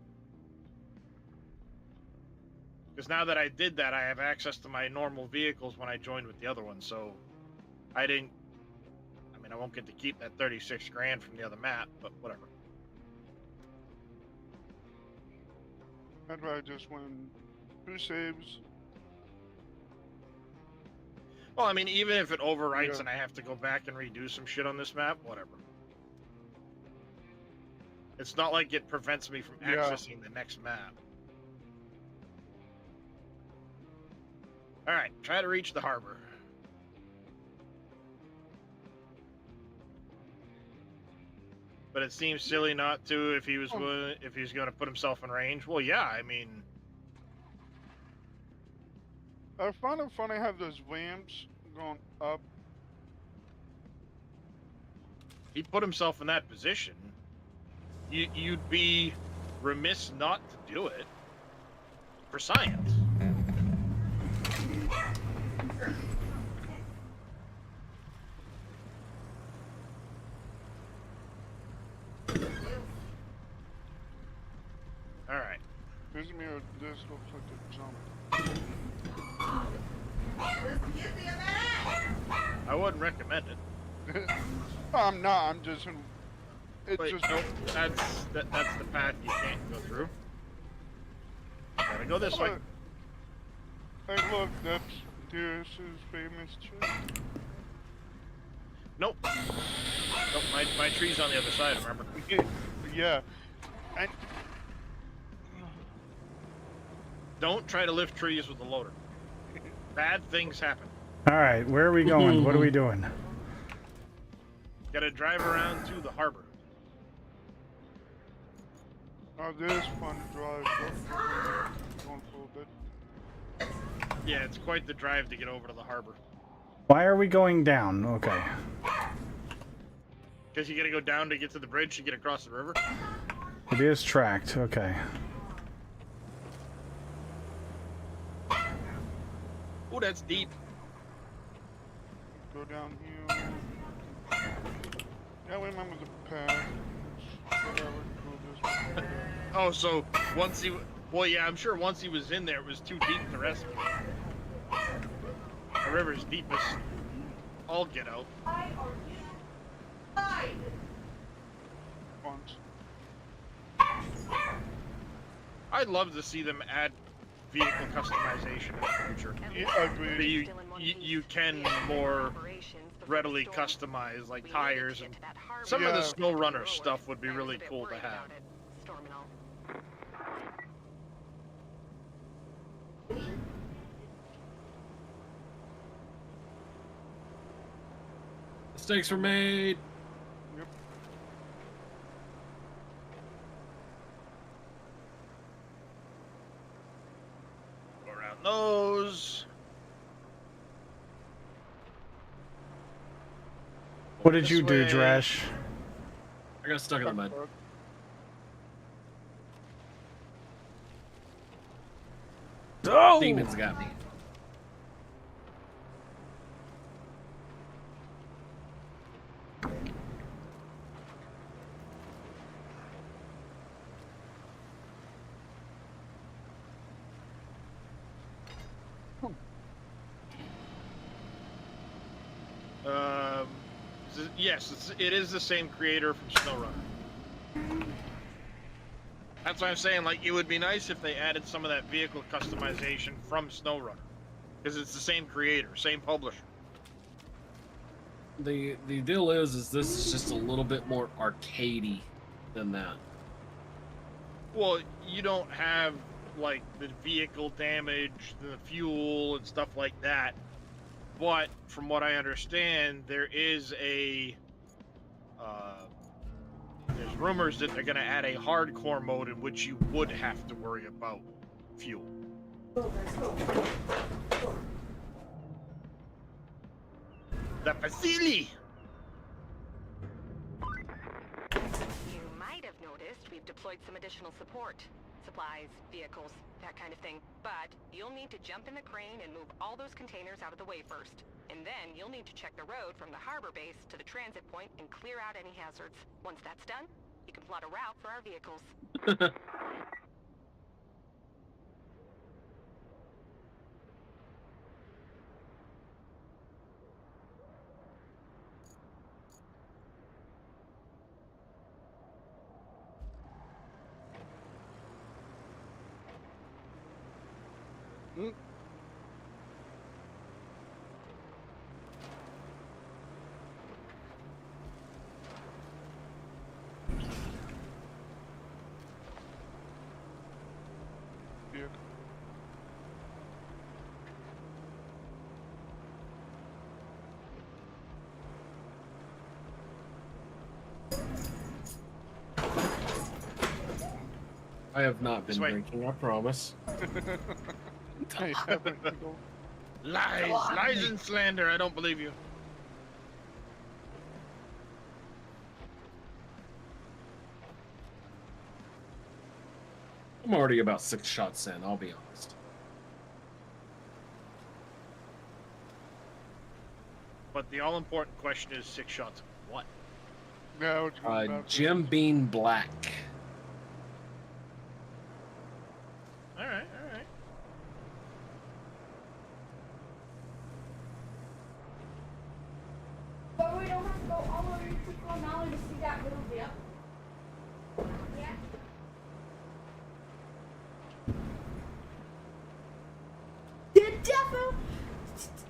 Because now that I did that, I have access to my normal vehicles when I joined with the other one, so I mean, I won't get to keep that 36 grand from the other map, but whatever. I'd rather just win 2 saves. Well, I mean, even if it overwrites Yeah. and I have to go back and redo some shit on this map, whatever. It's not like it prevents me from Yeah. accessing the next map. All right, try to reach the harbor. But it seems silly not to if he was going to put himself in range. Well, yeah, I mean, I find it funny how those ramps going up. he put himself in that position. You'd be remiss not to do it for science. All right. This mirror, this looks like a jump. I wouldn't recommend it. I'm not. I'm just. It's But just. nope, that's the path you can't go through. Gotta go this way. Hey, look, that's this is famous tree. Nope. Nope. My tree's on the other side. Remember? Yeah. And Don't try to lift trees with the loader. Bad things happen. All right, where are we going? What are we doing? Gotta drive around to the harbor. oh, this is fun to drive. Going for a bit. Yeah, it's quite the drive to get over to the harbor. Why are we going down? Okay. Because you gotta go down to get to the bridge to get across the river. It is tracked. Okay. Oh, that's deep. Go down here. Yeah, we remember the path. Yeah, we go this way. Oh, so once he... Well, yeah, I'm sure once he was in there, it was too deep to rescue. The river's deepest. I'll get out. Once. I'd love to see them add vehicle customization in the future. Yeah, agreed. But you can more readily customize, like tires and some of the Yeah. snow runner stuff would be really cool to have. Mistakes were made. Yep. Go around those. What did you This do, way. Dresh? I got stuck in the mud. Oh! Demons got me. Yes, it is the same creator from SnowRunner. That's why I'm saying, like, it would be nice if they added some of that vehicle customization from SnowRunner, because it's the same creator, same publisher. The deal is this is just a little bit more arcadey than that. Well, you don't have like the vehicle damage, the fuel, and stuff like that. But from what I understand, there is there's rumors that they're going to add a hardcore mode in which you would have to worry about fuel. The facility. You might have noticed we've deployed some additional support. Supplies, vehicles, that kind of thing. But you'll need to jump in the crane and move all those containers out of the way first. And then you'll need to check the road from the harbor base to the transit point and clear out any hazards. Once that's done, you can plot a route for our vehicles. Yeah. I have not been This way. drinking, I promise. Hey, haven't you go- Lies and slander. I don't believe you. I'm already about 6 shots in, I'll be honest. But the all-important question is 6 shots of what? Yeah, what's going back to- Jim Bean Black. All right, all right. But we don't have to go all the way to Cornell to see that movie. Yep. Yeah.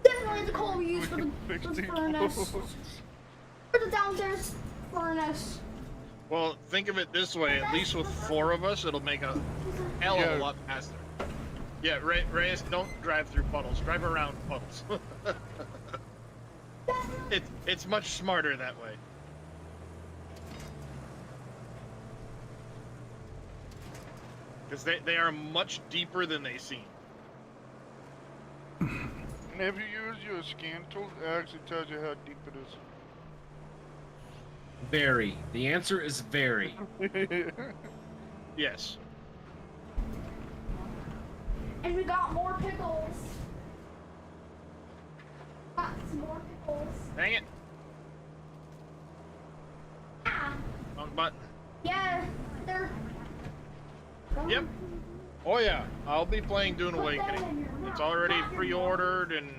Definitely the coal we use for the furnace. For the downstairs furnace. Well, think of it this way. At least with 4 of us, it'll make a hell of Yeah. a lot faster. Yeah, Reyes, don't drive through puddles. Drive around puddles. It's much smarter that way. Because they are much deeper than they seem. And if you use your scan tool, it actually tells you how deep Very. The answer is very. it is. Yes. And we got more pickles. Got some more pickles. Dang it. Ah, Wrong button. yeah, they're. Yep. Oh yeah, I'll be playing Dune Awakening. It's already pre-ordered and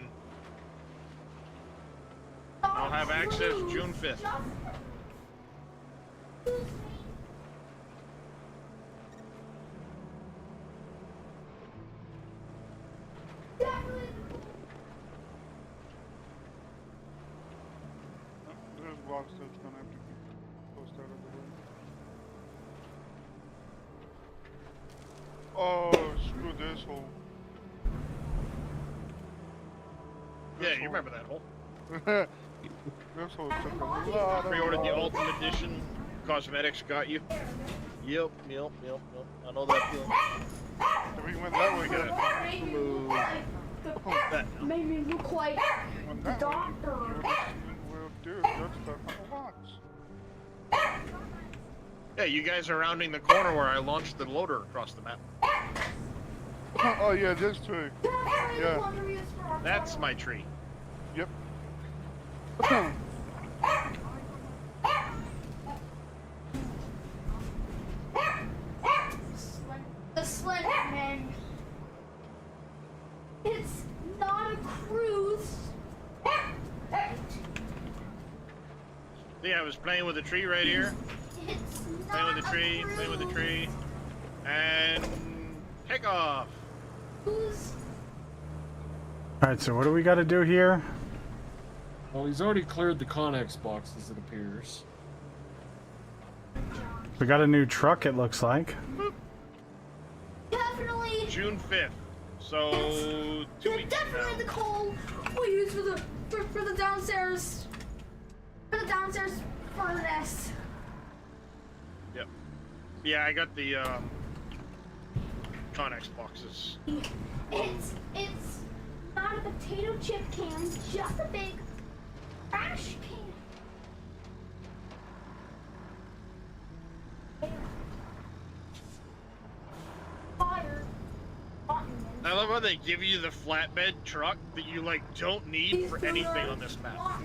I'll have access June 5th. There's blocks that's gonna have to be pushed out of the way. Oh, screw this hole. Yeah, you remember that hole. This hole took a lot of Pre-ordered the love. Ultimate Edition. Cosmetics got you. Yep. I know that feeling. If we went that way, get it. Made me look like That. made me look like Went the that way, doctor. well, dude, that's 500 watts. Yeah, you guys are rounding the corner where I launched the loader across the map. Oh yeah, this tree. Yeah. That's my tree. Yep. The Slender Man. It's not a cruise. See, I was playing with the tree right here. It's Playing not with the tree, a playing with the cruise. tree. And take off. Cruise. Alright, so what do we got to do here? Well, he's already cleared the Connex boxes, it appears. We got a new truck, it looks like. Definitely. June 5th. So 2 weeks from Definitely now. the coal we use for the downstairs. For the downstairs furnace. Yep. Yeah, I got the Connex boxes. It's not a potato chip can, just a big trash can. Fire. I love how they give you the flatbed truck that you like don't need for anything on this map.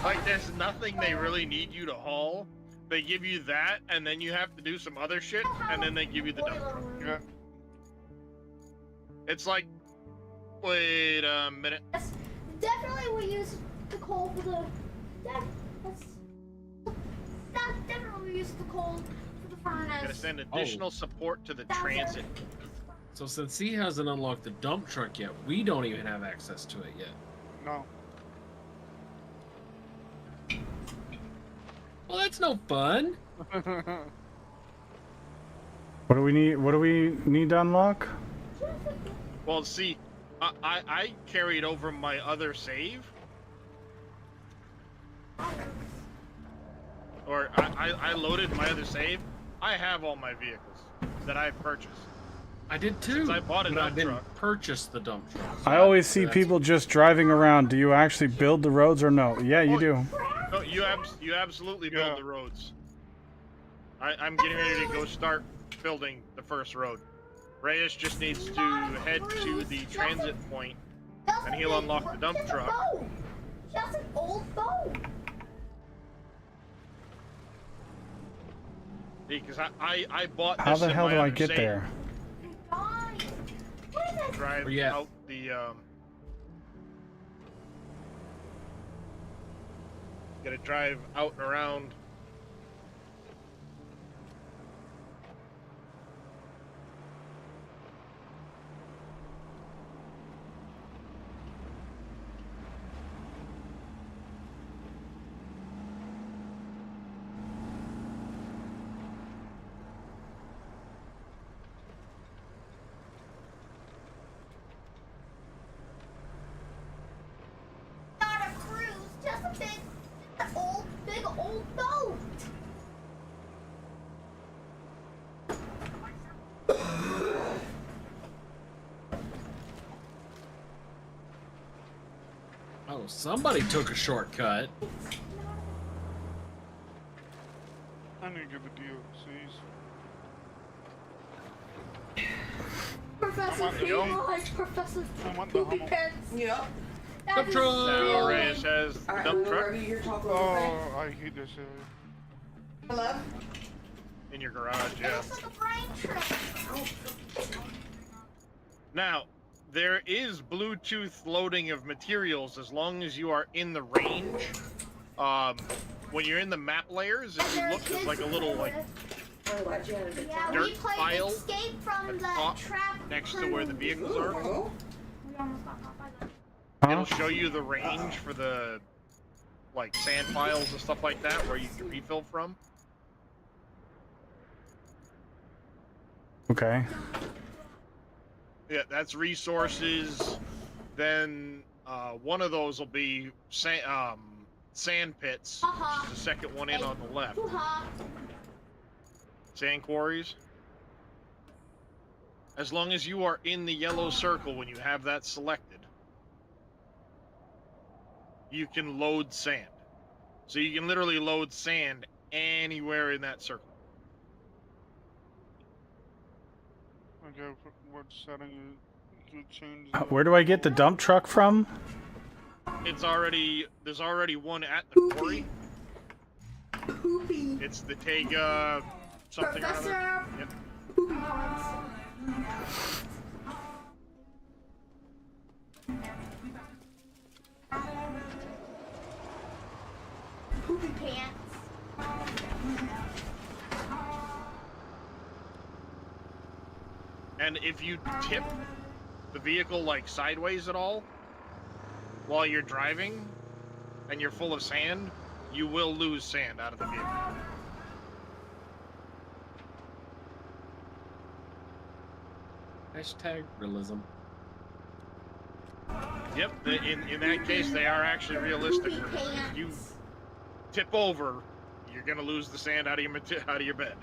Like there's nothing they really need you to haul. They give you that, and then you have to do some other shit, and then they give you the dump truck. Yeah. It's like, wait a minute. Yes, definitely we use the coal for the. Definitely we use the coal for the furnace. Gotta send additional support to the transit. So since he hasn't unlocked the dump truck yet, we don't even have access to it yet. No. Well, that's no fun. What do we need? What do we need to unlock? Well, see, I carried over my other save. Or I loaded my other save. I have all my vehicles that I've purchased. I did too. Since I bought a but I dump didn't truck. purchase the dump truck. I always see That's- people just driving around. Do you actually build the roads or no? Yeah, you do. No, you absolutely build Yeah. the roads. I'm getting ready to go start building the first road. Reyes just needs to head to the transit point, and he'll unlock the dump truck. Just an old boat. Because I bought this How the in hell my do I other get save. there? Guys, what is it? Drive Where you at? out the Gotta drive out and around. Not a cruise, just a big old boat. Oh, somebody took a shortcut. I need to give a DLCs. Professor want the People likes Professor I want the Poopy Hummel. Pants. Yep. That Dump is truck. Now really- Reyes has the Alright, dump we know truck wherever you're talking about. Oh, I hate this area. Hello? in your garage. Yeah. This is a brain trick. Now, there is Bluetooth loading of materials as long as you are in the range. When you're in the map layers, if you look, there's like a little like I'm glad you had a good Yeah, time. we dirt played pile Escape from at the the top trap next to where the vehicles are. Oh, We almost got caught by that. It'll Huh? show you the range for the like sand piles and stuff like that where you can refill from. Okay. Yeah, that's resources. Then one of those will be sand pits, which is the second one in on the left. Hoo-ha. Sand quarries. As long as you are in the yellow circle when you have that selected, you can load sand. So you can literally load sand anywhere in that circle. Okay, what setting you change? Where do I get the dump truck from? There's already one at the quarry. Poopy. It's the Tega something or other. Professor Yep. Poopy Pants. Poopy Pants. And if you tip the vehicle like sideways at all while you're driving and you're full of sand, you will lose sand out of the vehicle. Hashtag realism. Yep, in that case, they are actually realistic. Poopy If you Pants. tip over, you're gonna lose the sand out of your bed.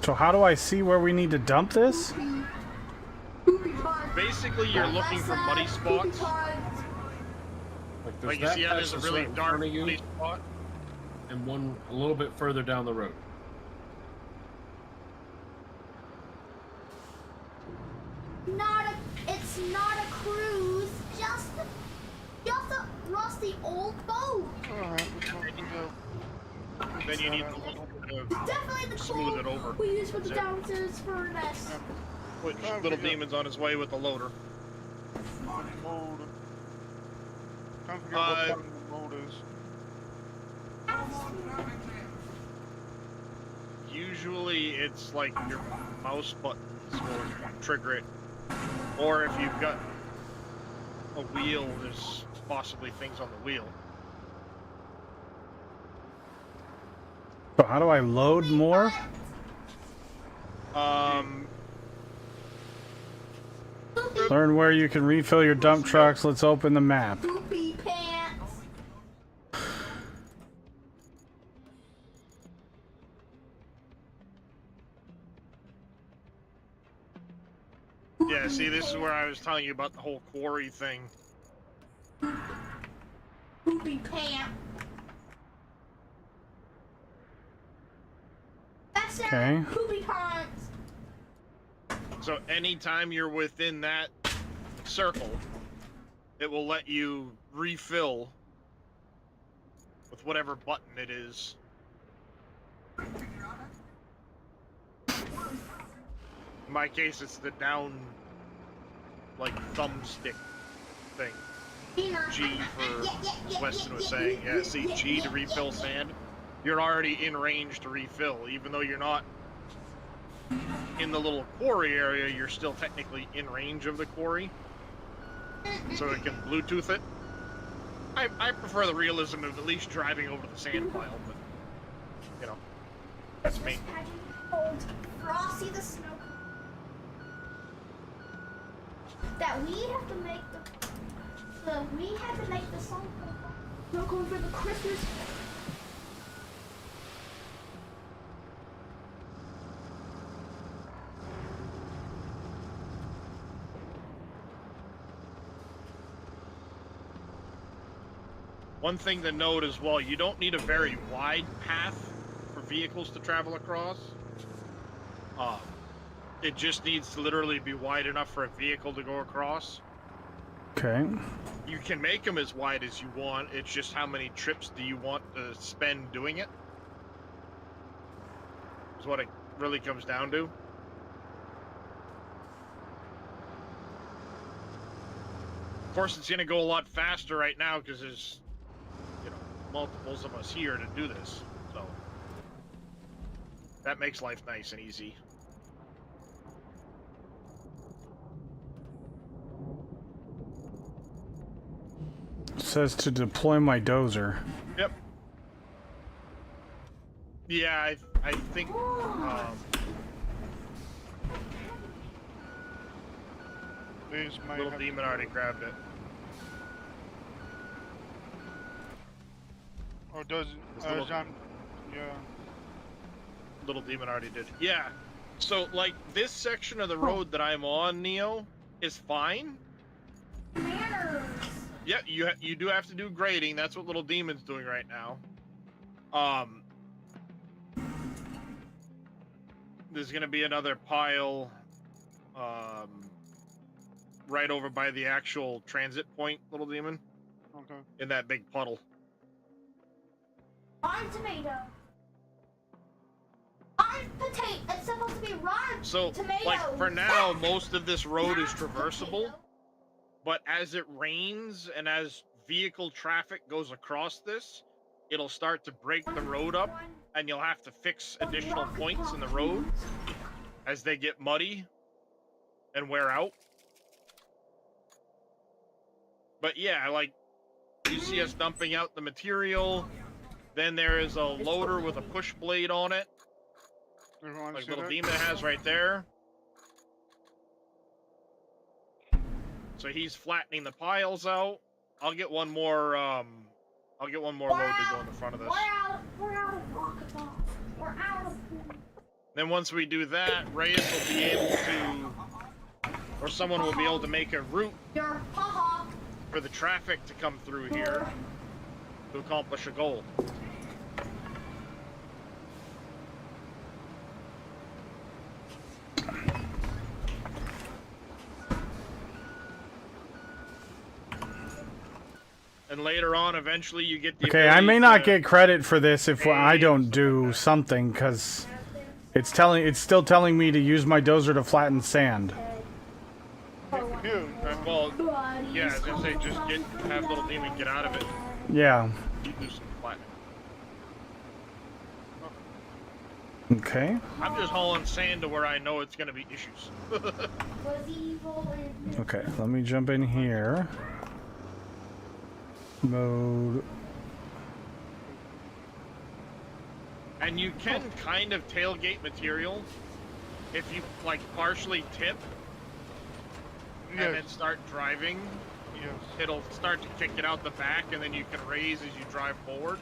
So how do I see where we need to dump this? Basically, you're looking for muddy spots. Like, there's Like you that see how there's a patch really right in dark front of you, muddy spot? and one a little bit further down the road. It's not a cruise, just a rusty old boat. Alright, which one to go? Then you need the little bit of Definitely the smooth it coal over. we use for the downstairs furnace. Which little demon's on his way with the loader. Mode. Can't forget what button the mode is. Usually it's like your mouse buttons will trigger it. Or if you've got a wheel, there's possibly things on the wheel. So how do I load more? Learn where you can refill your dump trucks. Let's open the map. Poopy pants. Yeah, see, this is where I was telling you about the whole quarry thing. Poopy pants. That's Okay. Poopy pants. So anytime you're within that circle, it will let you refill with whatever button it is. In my case, it's the down, like, thumbstick thing. G for, as Weston was saying. Yeah, see, G to refill sand. You're already in range to refill. Even though you're not in the little quarry area, you're still technically in range of the quarry. So it can Bluetooth it. I prefer the realism of at least driving over the sand pile, but, you know, that's me. Old Frosty the Snow. That we have to make the song snow cone for the Christmas. One thing to note as well, you don't need a very wide path for vehicles to travel across. It just needs to literally be wide enough for a vehicle to go across. Okay. You can make them as wide as you want, it's just how many trips do you want to spend doing it? Is what it really comes down to. Of course, it's going to go a lot faster right now because there's, you know, multiples of us here to do this. So that makes life nice and easy. It says to deploy my dozer. Yep. Yeah, I think These might little have demon already grabbed it. or does This little- John? Yeah. Little demon already did. Yeah. So, like, this section of the road that I'm on, Neo, is fine. Manners. Yeah, you do have to do grading. That's what little demon's doing right now. There's gonna be another pile, right over by the actual transit point, little demon, Okay. in that big puddle. On tomato. On potato. It's supposed to be raw So, tomatoes. like, for now, most of this road is traversable, but as it rains and as vehicle traffic goes across this, it'll start to break the road up, and you'll have to fix additional points in the road as they get muddy and wear out. But yeah, like, you see us dumping out the material, then there is a loader with a push blade on it, Everyone like see little that? demon has right there. So he's flattening the piles out. I'll get one more load to go in the front of this. We're out of rocket bombs. We're out of food. Then once we do that, Reyes will be able to, or someone will be able to make a route Your haha. for the traffic to come through here to accomplish a goal. And later on, eventually, you get the Okay, I may not to- get credit for this if I don't do something, because it's still telling me to use my dozer to flatten sand. Here, Well, yeah, I was gonna say, just have little demon get out of it. Yeah. You do some flattening. Okay. I'm just hauling sand to where I know it's gonna be issues. Was evil and Okay, let me jump in here. Mode. And you can kind of tailgate material if you like partially tip and then yes, start driving. yes. It'll start to kick it out the back, and then you can raise as you drive forward.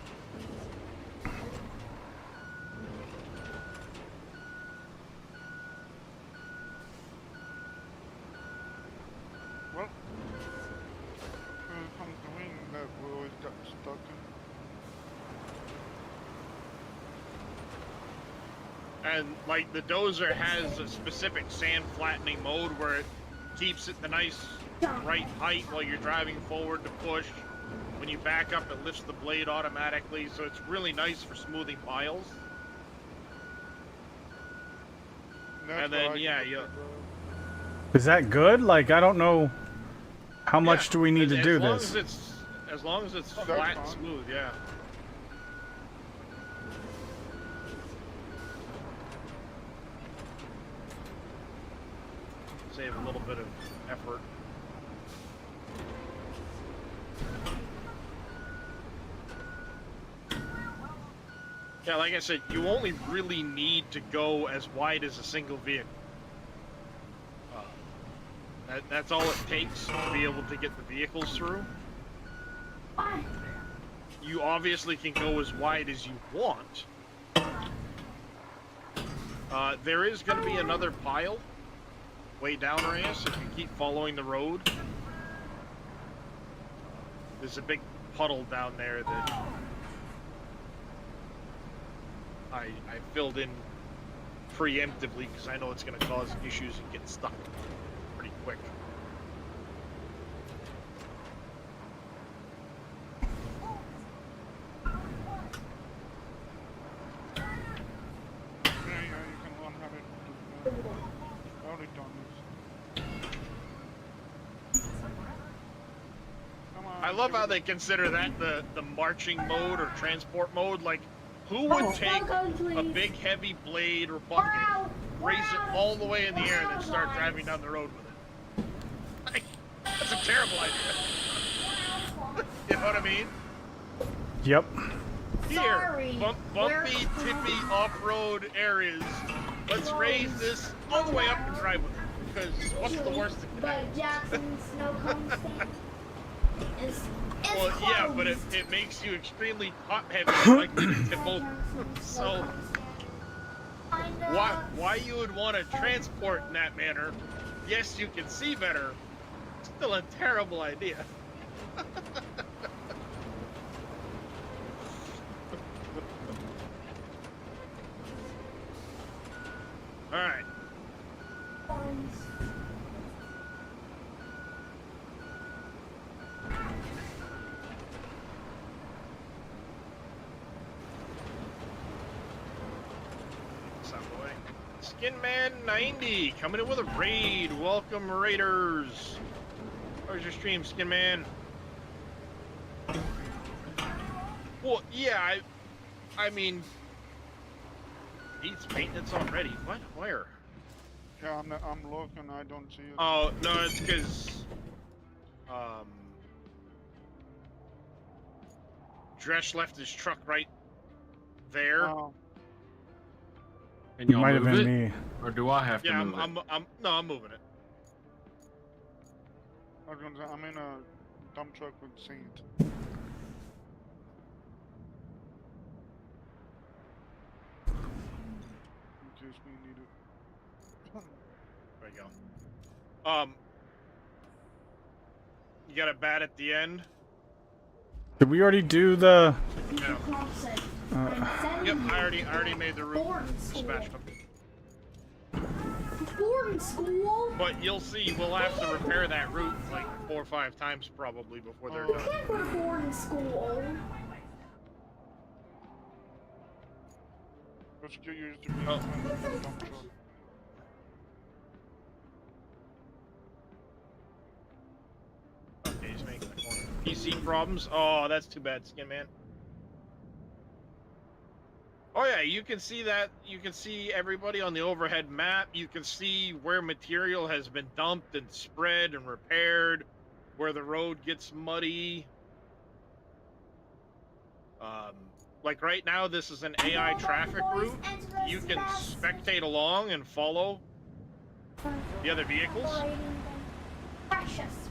Well, from doing that, we always got stuck in. And like the dozer has a specific sand flattening mode where it keeps it the nice right height while you're driving forward to push. When you back up, it lifts the blade automatically, so it's really nice for smoothing piles. That's And then, what I yeah, get you- with Is that good? Like, I don't know. How much do we need to do this? As long as it's That's flat and fine. smooth, yeah. Save a little bit of effort. Yeah, like I said, you only really need to go as wide as a single vehicle. That's all it takes to be able to get the vehicles through. You obviously can go as wide as you want. There is going to be another pile way down, Reyes, if you keep following the road. There's a big puddle down there that I filled in preemptively because I know it's going to cause issues and get stuck pretty quick. Yeah, you can learn how to do that. I already done this. Come on. I love give how it they consider that the marching mode or transport mode. Like, who would take a big heavy blade or bucket, raise it all the way in the air, and then start driving down the road with it? Like, that's a terrible idea. You know what I mean? Yep. Here, Sorry, bumpy, tippy off-road areas. Let's raise this all the way up and drive with it. Because what's the worst that can but happen? Jackson snow cone stand is Well, yeah, but it makes you extremely top-heavy, like to both. So, why you would want to transport in that manner? Yes, you can see better. Still a terrible idea. All right. Skinman90 coming in with a raid. Welcome, Raiders. How's your stream, Skinman? Well, yeah, I mean, needs maintenance already. What? Where? Yeah, I'm looking. I don't see it. Oh no, it's because Dresh left his truck right there. Oh, And It y'all might have move been it? me. Or do I have to Yeah, move it? I'm moving it. I was gonna say, I'm in a dump truck with sand. being needed. There you go. You got a bat at the end. Did we already do the? No. Yep, I already made the route. Dispatched them. Boarding school. But you'll see, we'll have to repair that route like 4 or 5 times probably before they're You done. can't go to boarding school. Let's get used to being Oh. on the dump truck. Okay, he's making the corner. PC problems? Oh, that's too bad, Skin Man. Oh yeah, you can see that. You can see everybody on the overhead map. You can see where material has been dumped and spread and repaired, where the road gets muddy. Like right now, this is an AI traffic route. You can spectate along and follow the other vehicles. Precious.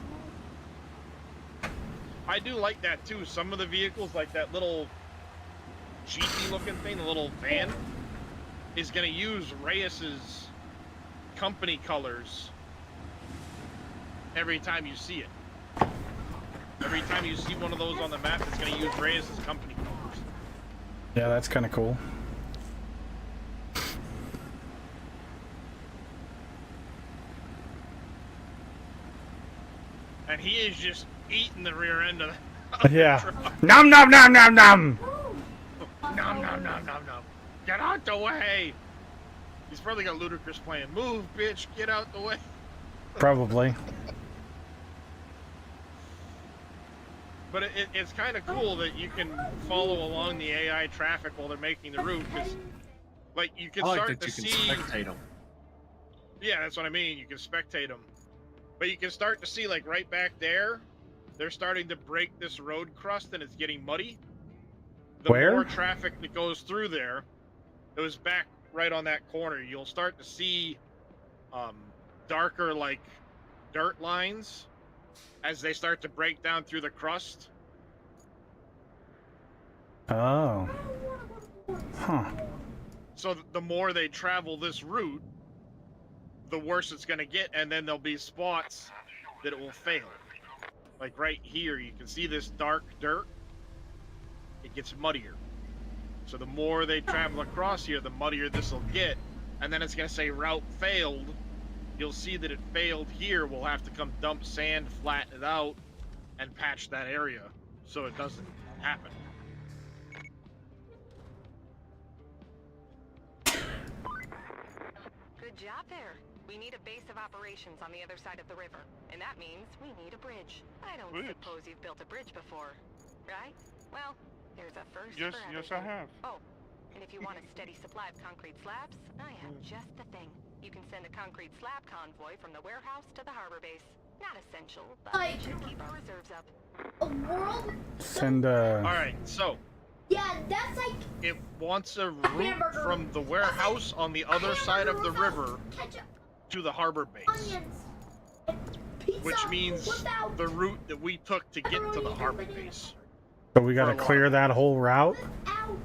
I do like that too. Some of the vehicles, like that little Jeepy looking thing, the little van, is going to use Reyes's company colors every time you see it. Every time you see one of those on the map, it's going to use Reyes's company colors. Yeah, that's kind of cool. And he is just eating the rear end of the Yeah. truck. Nom nom nom nom nom. Nom, nom, nom, nom, nom. Get out the way! He's probably got Ludacris playing. Move, bitch, get out the way. Probably. But it's kind of cool that you can follow along the AI traffic while they're making the route, because, like, you can I like start that to you see. can spectate them. Yeah, that's what I mean. You can spectate them, but you can start to see, like, right back there, they're starting to break this road crust, and it's getting muddy. The Where? more traffic that goes through there, it was back right on that corner. You'll start to see darker, like, dirt lines as they start to break down through the crust. Oh. Huh. So the more they travel this route, the worse it's going to get, and then there'll be spots that it will fail. Like right here, you can see this dark dirt. It gets muddier. So the more they travel across here, the muddier this will get. And then it's going to say route failed. You'll see that it failed here. We'll have to come dump sand, flatten it out, and patch that area so it doesn't happen. Good job there. We need a base of operations on the other side of the river, and that means we need a bridge. I don't Bridge? suppose you've built a bridge before, right? Well, there's a first Yes, for yes, I everything. have. Oh, and if you want a steady supply of concrete slabs, I have just the thing. You can send a concrete slab convoy from the warehouse to the harbor base. Not essential, but Like- it should keep our reserves up. A world? Send All right, so Yeah, that's like it wants a route hamburger. from the warehouse on the other side of the hamburger river without ketchup, to the harbor base, onions, and pizza which means without, the route that we took to get to the harbor base. So we gotta For a lot clear of it. that whole route. without,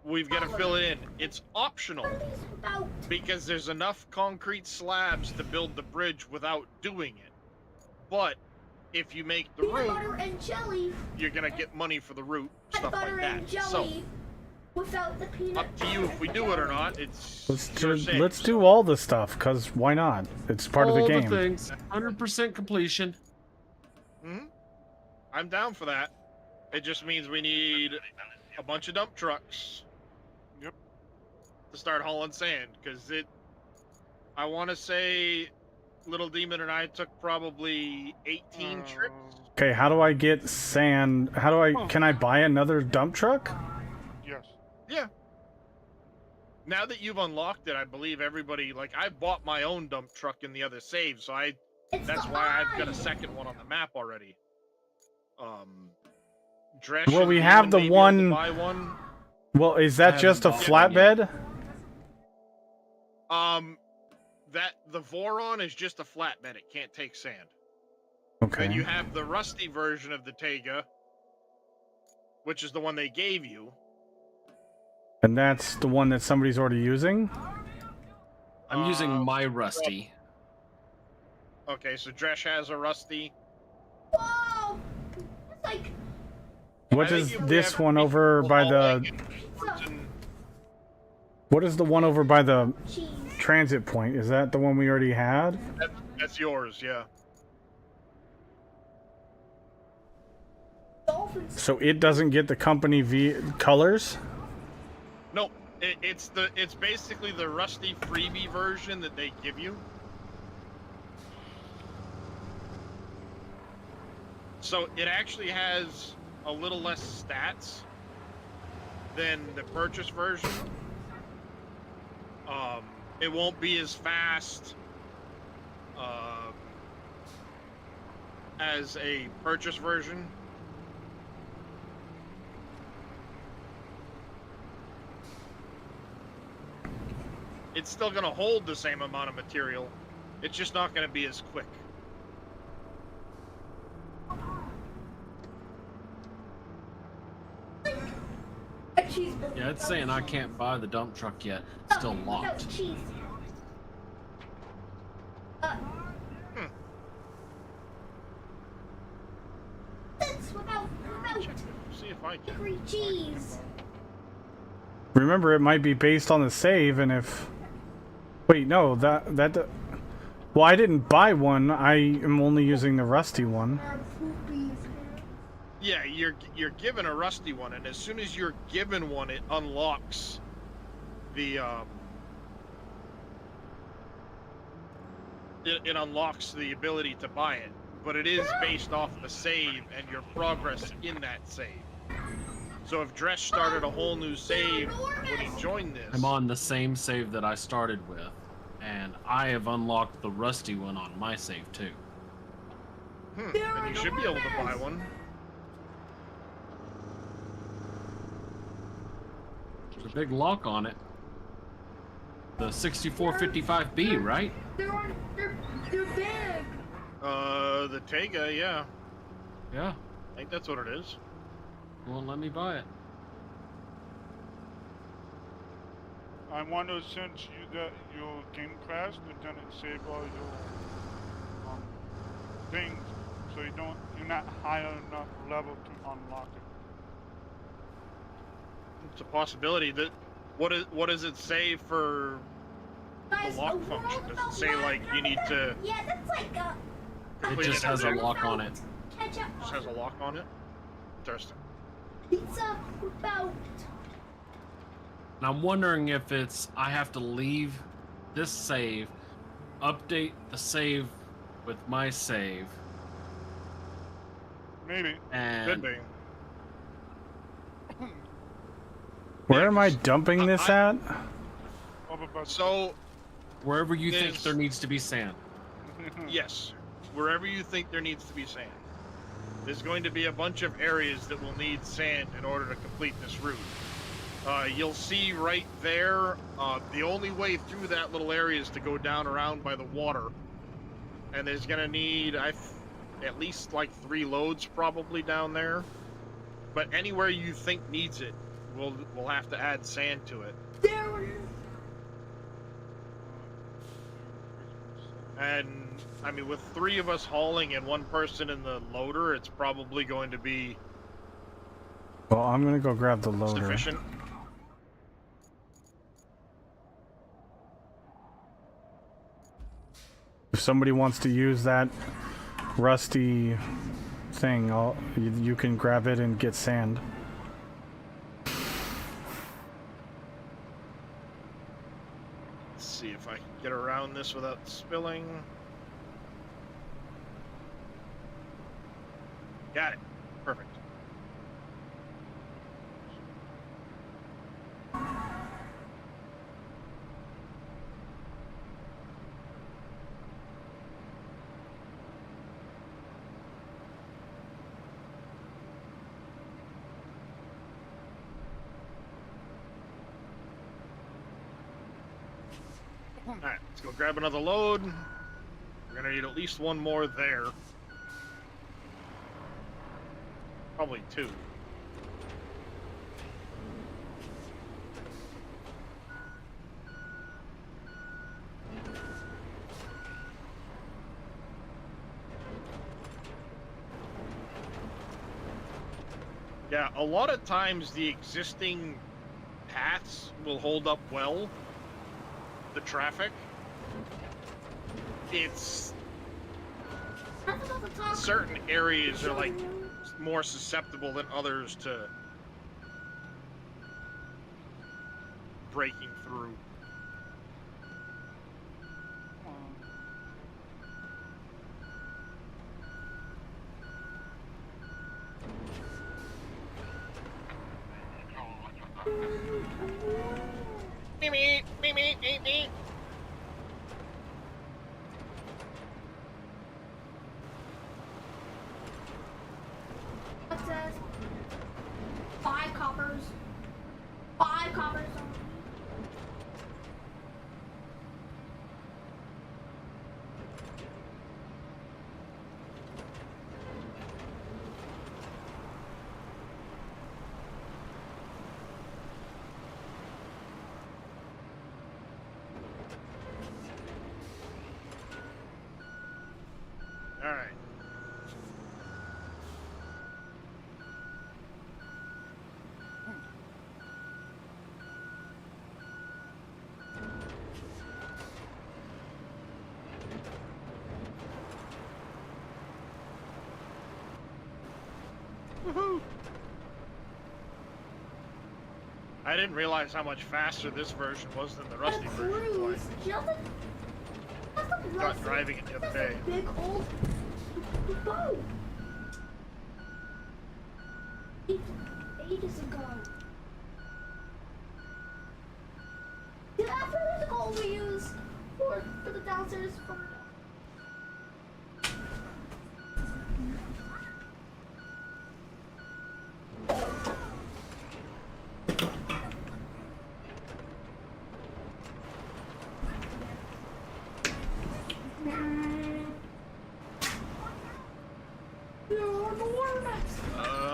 We've got to fill it in. It's optional without. because there's enough concrete slabs to build the bridge without doing it. But if you make the Peanut route, butter and jelly. you're gonna get money for the route, Peanut stuff butter like and that. jelly. So Without the peanut. up to you if we do it or not. It's Let's your do, say. let's do all the stuff, cause why not? It's part of the All game. things. 100% completion. Mhm. I'm down for that. It just means we need a bunch of dump trucks. Yep. To start hauling sand, because I want to say Little Demon and I took probably 18 trips. Okay, how do I get sand? How do I? Can I buy another dump truck? Yes. Yeah. Now that you've unlocked it, I believe everybody, like, I bought my own dump truck in the other save, so It's that's the why I've got eye. a second one on the map already. Dresh Well, and we Demon have the may be able to one- buy one. Well, is I that just a haven't bought one yet. flatbed? That the Voron is just a flatbed. It can't take sand. Okay. Then you have the rusty version of the Tega, which is the one they gave you. And that's the one that somebody's already using? I'm using my rusty. Okay, so Dresh has a rusty. Whoa! It's like What I think is if we this have one people over by the? hauling and person- What is the one over by the cheese. transit point? Is that the one we already had? That's yours, yeah. Dolphins. So it doesn't get the company colors? Nope. It's basically the rusty freebie version that they give you. So it actually has a little less stats than the purchase version. It won't be as fast as a purchase version. It's still going to hold the same amount of material. It's just not going to be as quick. A cheese. Yeah, it's saying I can't buy the dump truck yet. It's still locked. Cheese. That's without See if I can. hickory cheese. Remember, it might be based on the save, and if... Wait, no, that... Well, I didn't buy one. I am only using the rusty one. Yeah, you're given a rusty one, and as soon as you're given one, it unlocks the it unlocks the ability to buy it. But it is based off the save and your progress in that save. So if Dresh started a whole new save when he joined this, I'm on the same save that I started with, and I have unlocked the rusty one on my save too. then you should be able to buy one. There's a big lock on it. The 6455B, right? They're big. The Tega, yeah. Yeah. I think that's what it is. Won't let me buy it. I wonder, since you got your game crashed, it didn't save all your things, so you're not high enough level to unlock it. It's a possibility. That what does it say for Guys, the lock a world function? Does it without say like you need to Yeah, that's like a. It complete just it has a every- lock on it. Catch up. Just has a lock on it? Interesting. Pizza without. And I'm wondering if it's I have to leave this save, update the save with my save, Maybe. Could and be. Where am I dumping this at? Over by the So, wherever you think There's- there needs to be sand. yes, wherever you think there needs to be sand. There's going to be a bunch of areas that will need sand in order to complete this route. You'll see right there, the only way through that little area is to go down around by the water. And there's going to need at least like 3 loads probably down there. But anywhere you think needs it, we'll have to add sand to it. There it is. And I mean, with 3 of us hauling and 1 person in the loader, it's probably going to be Well, I'm gonna go grab the loader. sufficient. If somebody wants to use that rusty thing, you can grab it and get sand. Let's see if I can get around this without spilling. Got it. Perfect. Alright, let's go grab another load. We're gonna need at least 1 more there. Probably 2. Yeah, a lot of times the existing paths will hold up well. The traffic. It's certain areas are like more susceptible than others to breaking through. Me. It says 5 coppers. 5 coppers. All right. Woohoo! I didn't realize how much faster this version was than the Rusty version. Cruise. Got driving it the other day. Big old boat. Ages ago. Yeah, that's the goal we use for the downstairs for.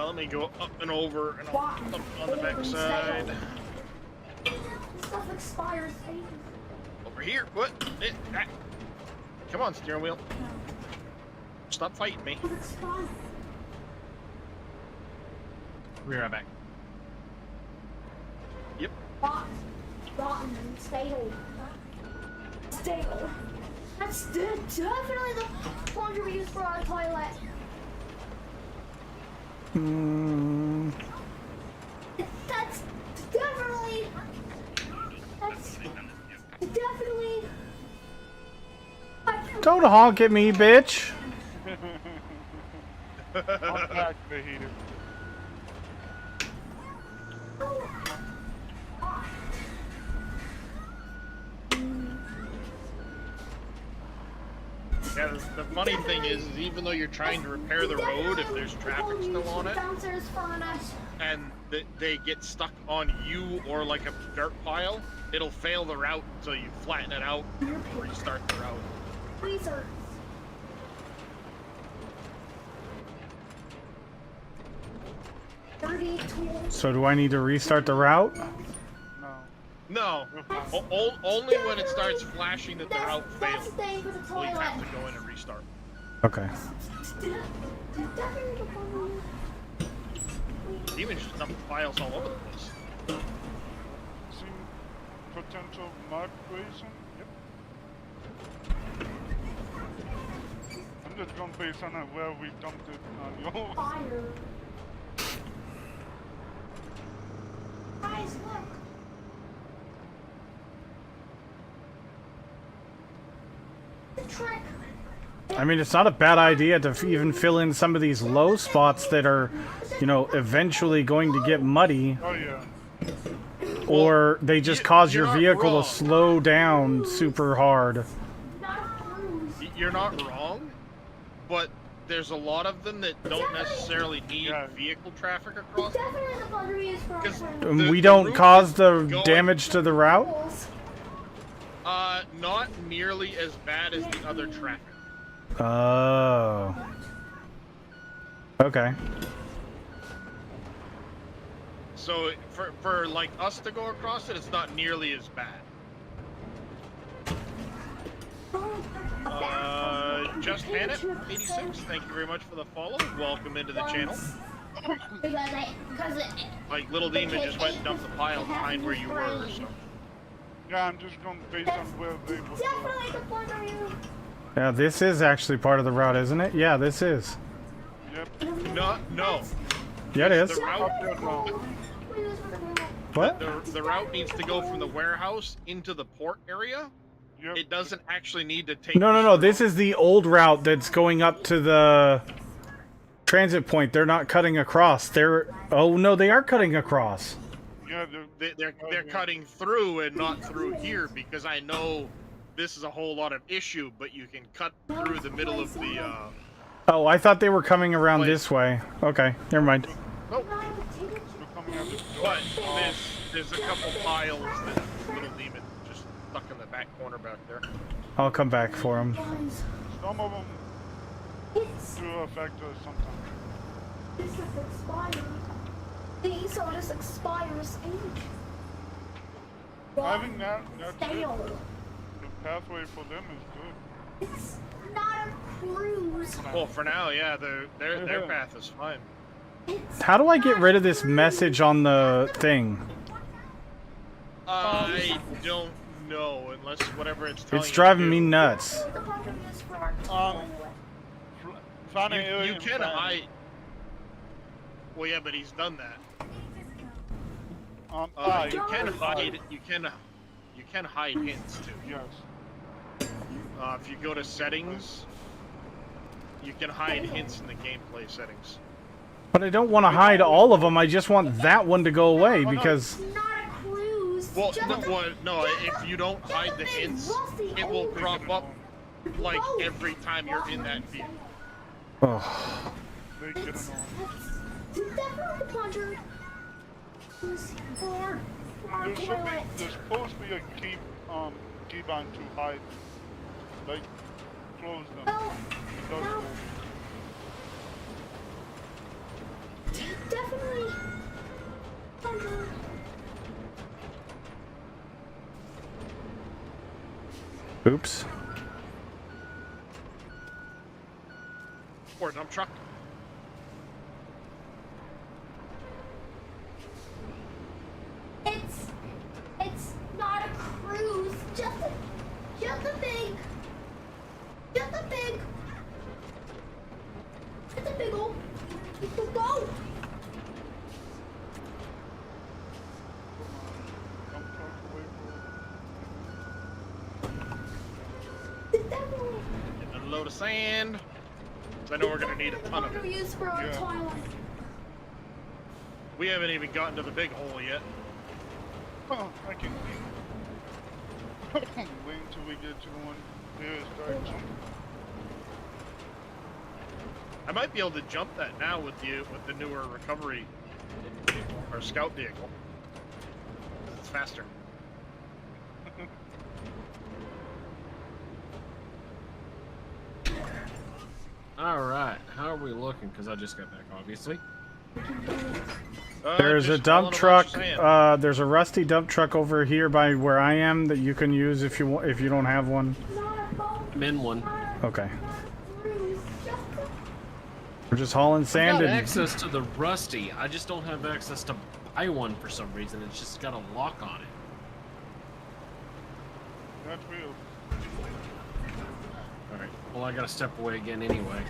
Let me go up and over and up on the back side. Stuff expires. Over here. What? Come on, steering wheel. Stop fighting me. Be right back. Yep. Rotten and stale. Stale. That's definitely the plunger we use for our toilet. That's definitely. Don't honk at me, bitch. I'm back, Fajita. Yeah, the funny thing is even though you're trying to repair the road, if there's traffic still on it, and they get stuck on you or like a dirt pile, it'll fail the route until you flatten it out and restart the route. Freezers. So do I need to restart the route? No, only when it starts flashing that the route failed will you have to go in and restart. Okay. Even just dump files all over the place. See potential mud racing? Yep. I'm just going based on where we dumped it on yours. Fire. Guys, look. The trick. I mean, it's not a bad idea to even fill in some of these low spots that are, you know, eventually going to get muddy, Oh yeah. or they just cause your you're not vehicle wrong. to slow down super hard. Not a cruise. You're not wrong, but there's a lot of them that don't necessarily need Yeah. vehicle traffic across. Definitely the plunger we use for our 'Cause toilet. We the don't route cause is the going- damage to the route? Not nearly as bad as the other traffic. Oh. Okay. So for like us to go across it, it's not nearly as bad. Just Hannah, 86. Thank you very much for the follow. Welcome into the channel. because it. Like Little Demon just went and dumped the pile behind where you were. So. Yeah, I'm just going based on where they were. Definitely the point of view. Yeah, this is actually part of the route, isn't it? Yeah, this is. Yep. No. Yeah, it is. The route, What? the route needs to go from the warehouse into the port area. Yep. It doesn't actually need to take. No. This is the old route that's going up to the transit point. They're not cutting across. Oh no, they are cutting across. Yeah, They're cutting through and not through here because I know this is a whole lot of issue, but you can cut through the middle of the. Oh, I thought they were coming around this way. Okay, never mind. Nope. They're coming out the door. But there's a couple piles that Little Demon just stuck in the back corner back there. I'll come back for him. Some of them do affect us sometimes. This is expired. These are just expires age. I think that's it. Stale. The pathway for them is good. It's not a cruise. Well, for now, yeah, their path is fine. It's How do I get rid of this message on the thing? I don't know unless whatever it's telling It's driving me you to do. nuts. the point of view is for our Find an area You and can find- hide. Well, yeah, but he's done that. You can hide. You can hide hints too. Yes. If you go to settings, you can hide hints in the gameplay settings. But I don't want to hide all of them. I just want that one to go away because. It's not a cruise. Well, just no, if you don't hide the hints, it will crop up like every time you're in that vehicle. Oh. They get It's annoying. definitely the plunger. For our There's toilet. supposed to be a key on to hide. Like, close them. No, It does no. work. Definitely. Plunger. Oops. Or dump truck. It's not a cruise. Just a big old boat. Don't talk away It's definitely Getting a load of sand. 'Cause I know we're gonna need a ton of it. use for our Yeah. toilet. We haven't even gotten to the big hole yet. Oh, I can wait until we get to the one here and start jumping. I might be able to jump that now with the newer recovery vehicle, or scout vehicle. It's faster. All right, how are we looking? Because I just got back, obviously. There's a Just dump hauling bunch truck. of sand. There's a rusty dump truck over here by where I am that you can use if you don't have one. Not a boat. I'm in one. Okay. Not a cruise. Just We're just hauling I've sand got and access to the Rusty. I just don't have access to buy one for some reason. It's just got a lock on it. That's real. All right. Well, I gotta step away again anyway.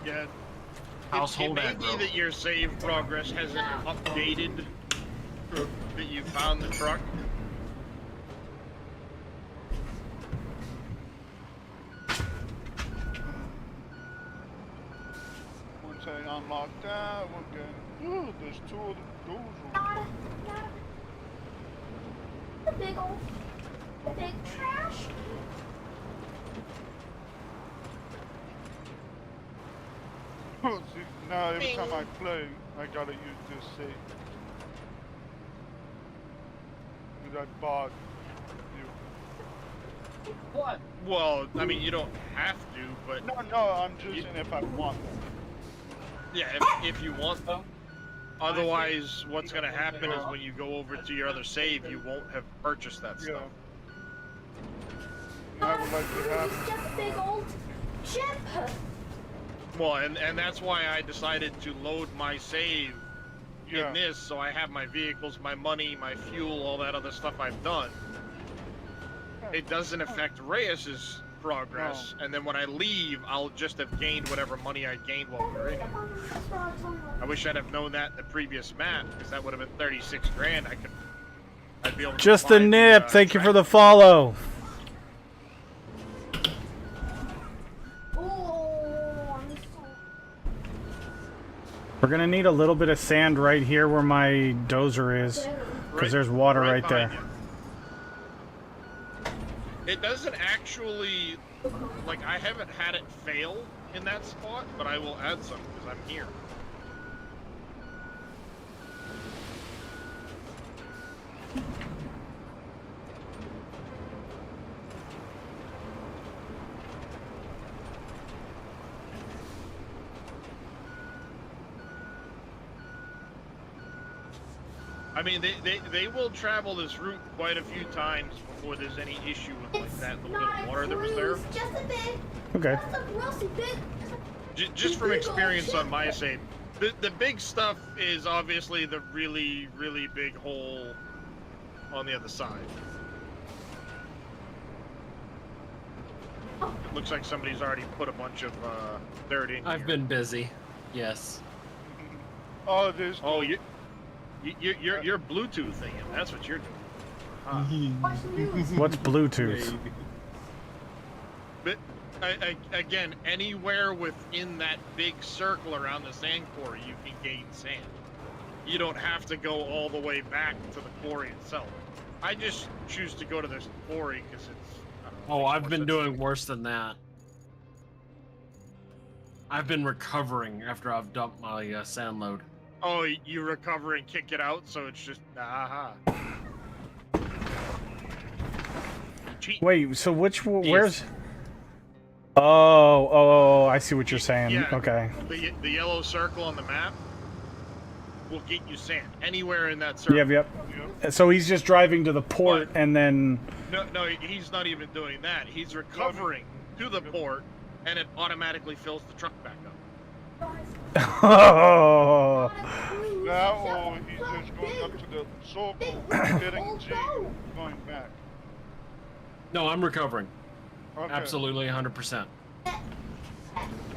Yeah. Household it may aggro. be that your save progress hasn't updated that you found the truck. Once I unlock that, we're good. Ooh, there's two of those. not a big trash. See, now every time I play, I gotta use this save. With that bot. What? Well, I mean, you don't have to, but No, I'm just saying if I want them. yeah, if you want them. Otherwise, what's going to happen is when you go over to your other save, you won't have purchased that Yeah. stuff. I would like to have It's just a big old ship. Well, and that's why I decided to load my save in this, so I have my vehicles, my money, my fuel, all that other stuff I've done. It doesn't affect Reyes's progress, and then when I leave, I'll just have gained whatever money I gained while we were in here. I wish I'd have known that in the previous map, because that would have been 36 grand. I'd be able to Just buy a nip. Thank you for the tractor. follow. Oh, I'm so... We're gonna need a little bit of sand right here where my dozer is, because there's water right there. behind you. It doesn't actually, like, I haven't had it fail in that spot, but I will add some because I'm here. I mean, they will travel this route quite a few times before there's any issue with like that little bit of water that was there. Just a bit. Okay. Just a grossy bit. Just from experience on my save, the big stuff is obviously the really, really big hole on the other side. It looks like somebody's already put a bunch of dirt in I've here. been busy. Yes. Oh, there's. Oh, you're Bluetoothing him. That's what you're doing. Huh. Watch the news. What's Bluetooth? But again, anywhere within that big circle around the sand quarry, you can gain sand. You don't have to go all the way back to the quarry itself. I just choose to go to this quarry because it's. I don't know, Oh, makes I've more been sense. doing worse than that. I've been recovering after I've dumped my sand load. Oh, you recover and kick it out, so it's just aha. Cheat. Wait, so where's? Oh, I see what you're saying. Yeah. Okay. The yellow circle on the map will get you sand anywhere in that circle. Yep. So he's just driving to the port and then. No, he's not even doing that. He's recovering to the port, and it automatically fills the truck back up. Oh. Now, or he's just going up to the circle, getting G, going back. No, I'm recovering. Okay. Absolutely 100%.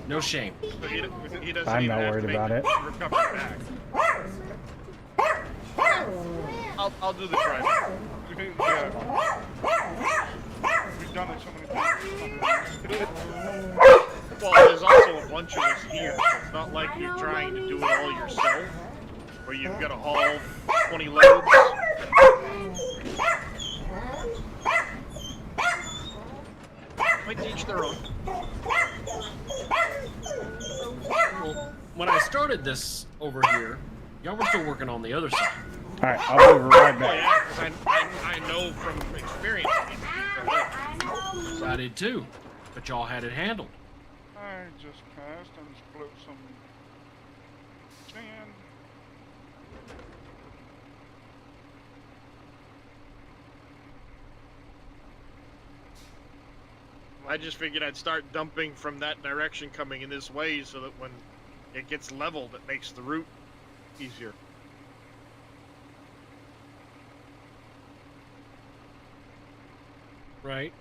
No shame. So he doesn't I'm even not have worried to make about the it. recovery back. I'll do the drive. Yeah. We've done it so many times. Well, there's also a bunch of us here, so it's not like you're trying to do it all yourself, where you've got to haul 20 loads. Might teach their own. Well, when I started this over here, y'all were still working on the other side. All right, I'll be right Oh back. yeah, because I know from experience. I did too, but y'all had it handled. I just passed and split some sand. I just figured I'd start dumping from that direction coming in this way so that when it gets leveled, it makes the route easier. Right.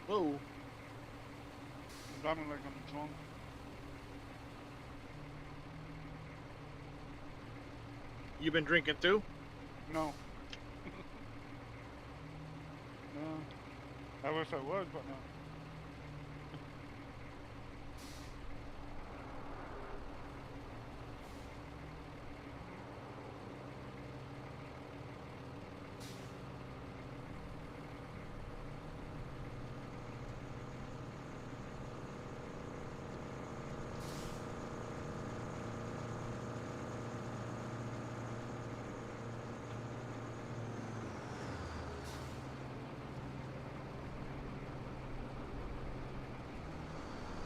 Whoa. I'm driving like I'm drunk. You been drinking too? No. No. I wish I was, but no.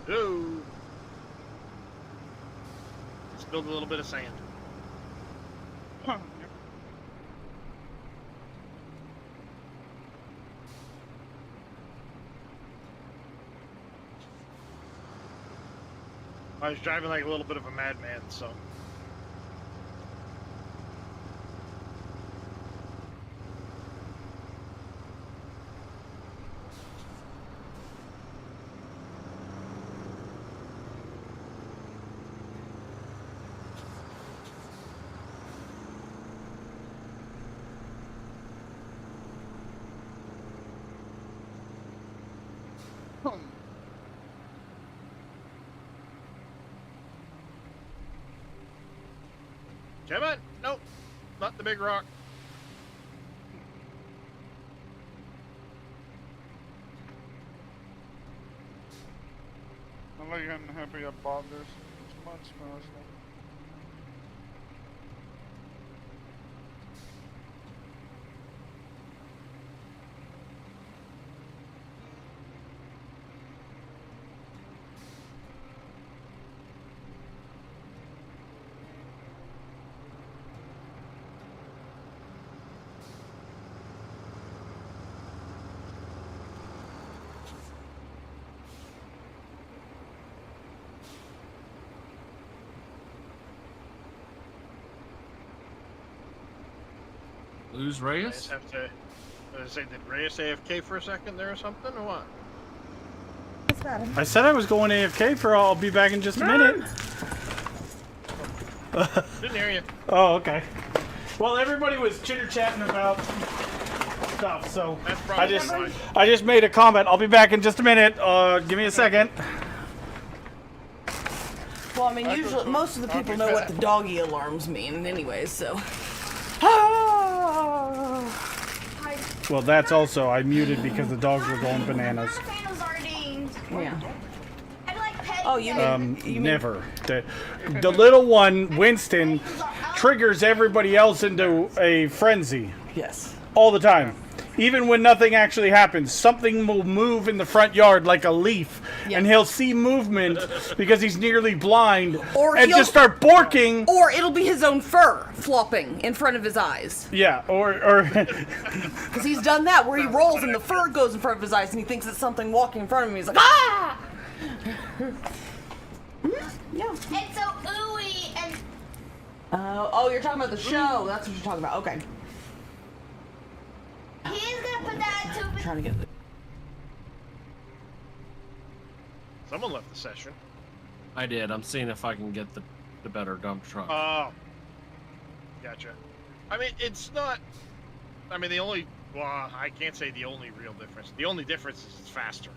Oh. build a little bit of sand. Yep. I was driving like a little bit of a madman, so. Come on. Nope. Not the big rock. I'm like unhappy about this. It's much faster. Lose I Reyes? just have to. Say, did Reyes AFK for a second there or something, or what? What's that? I said I was going AFK for I'll be back in just a minute. Didn't hear you. Oh, okay. Well, everybody was chitter-chatting about stuff, so That's probably why. I just made a comment. I'll be back in just a minute. Give me a second. Well, I mean, usually most of the people know what the doggy alarms mean, anyways. So. Well, that's also I muted because the dogs were going bananas. Nathaniel's already. Yeah. I'd like petting Oh, you them. mean? You mean Never. The little one, Winston, triggers everybody else into a frenzy Yes. all the time. Even when nothing actually happens, something will move in the front yard like a leaf, Yeah. and he'll see movement because he's nearly blind, Or and he'll- just start barking. Or it'll be his own fur flopping in front of his eyes. Yeah, or Because he's done that where he rolls and the fur goes in front of his eyes and he thinks it's something walking in front of him. He's like, ah! Yeah. It's so ooey and Oh, you're talking about the show. That's what you're talking about. Okay. he's gonna put that into I'm trying to get it. Someone left the session. I did. I'm seeing if I can get the better dump truck. Oh. Gotcha. I mean, it's not. I mean, the only. Well, I can't say the only real difference. The only difference is it's faster.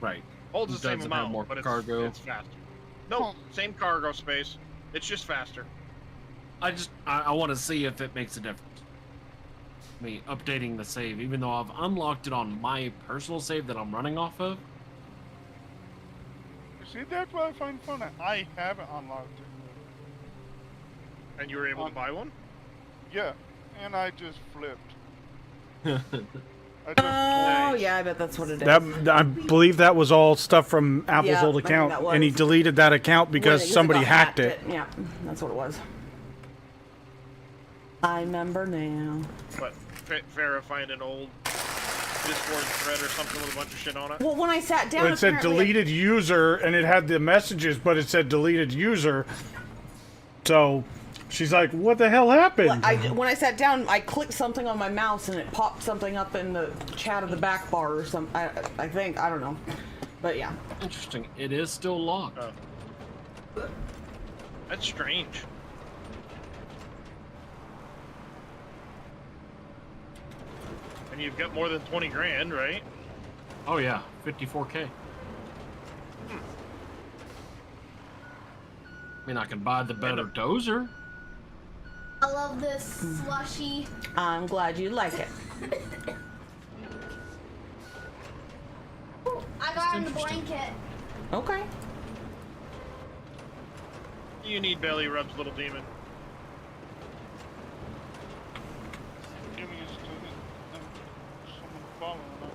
Right. Holds the same Doesn't have amount, more but cargo. it's faster. No, same cargo space. It's just faster. I want to see if it makes a difference. Me updating the save, even though I've unlocked it on my personal save that I'm running off of. You see, that's what I find funny. I haven't unlocked it. And you were able to buy one? Yeah, and I just flipped. I just Oh, yeah, I bet that's what it is. that I believe that was all stuff from Apple's Yeah, old I think account, that was. and he deleted that account because It somebody got hacked it. Yeah, that's what it was. I remember now. But verifying an old Discord thread or something with a bunch of shit on it? Well, when I sat down, It said apparently deleted user, and it had the messages, but it said deleted user. So she's like, "What the hell happened?" when I sat down, I clicked something on my mouse and it popped something up in the chat of the back bar or something. I think, I don't know. But yeah. Interesting. It is still locked. Oh. That's strange. And you've got more than 20 grand, right? Oh yeah, 54K. I mean, I can buy the better dozer. I love this slushy. I'm glad you like it. I got in the blanket. Okay. You need belly rubs, little demon. give me a student and someone following up.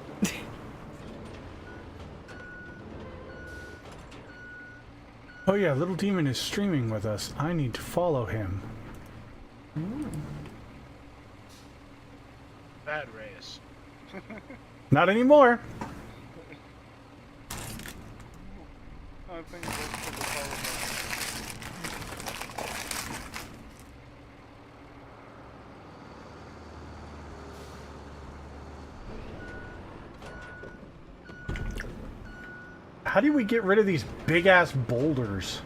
Oh yeah, Little Demon is streaming with us. I need to follow him. Bad Reyes. Not anymore. I think that's for the power button. How do we get rid of these big ass boulders?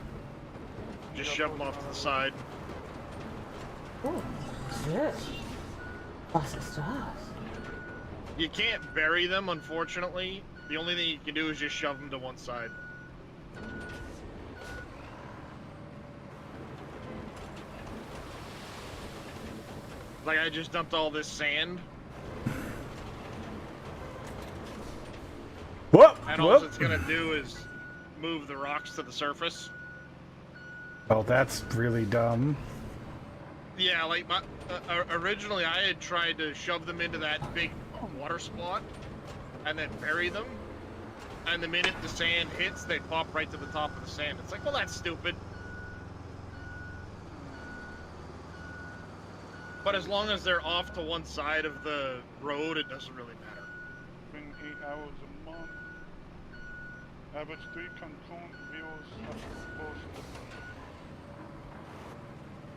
Just shove them off to the side. Oh, shit. Lots of stuff. You can't bury them, unfortunately. The only thing you can do is just shove them to one side. Like, I just dumped all this sand, Whoop! and all Whoop! it's gonna do is move the rocks to the surface. Oh, that's really dumb. Yeah, like, originally I had tried to shove them into that big water spot, and then bury them, and the minute the sand hits, they pop right to the top of the sand. It's like, well, that's stupid. But as long as they're off to one side of the road, it doesn't really matter. Been 8 hours a month. Average 3 Cancun views.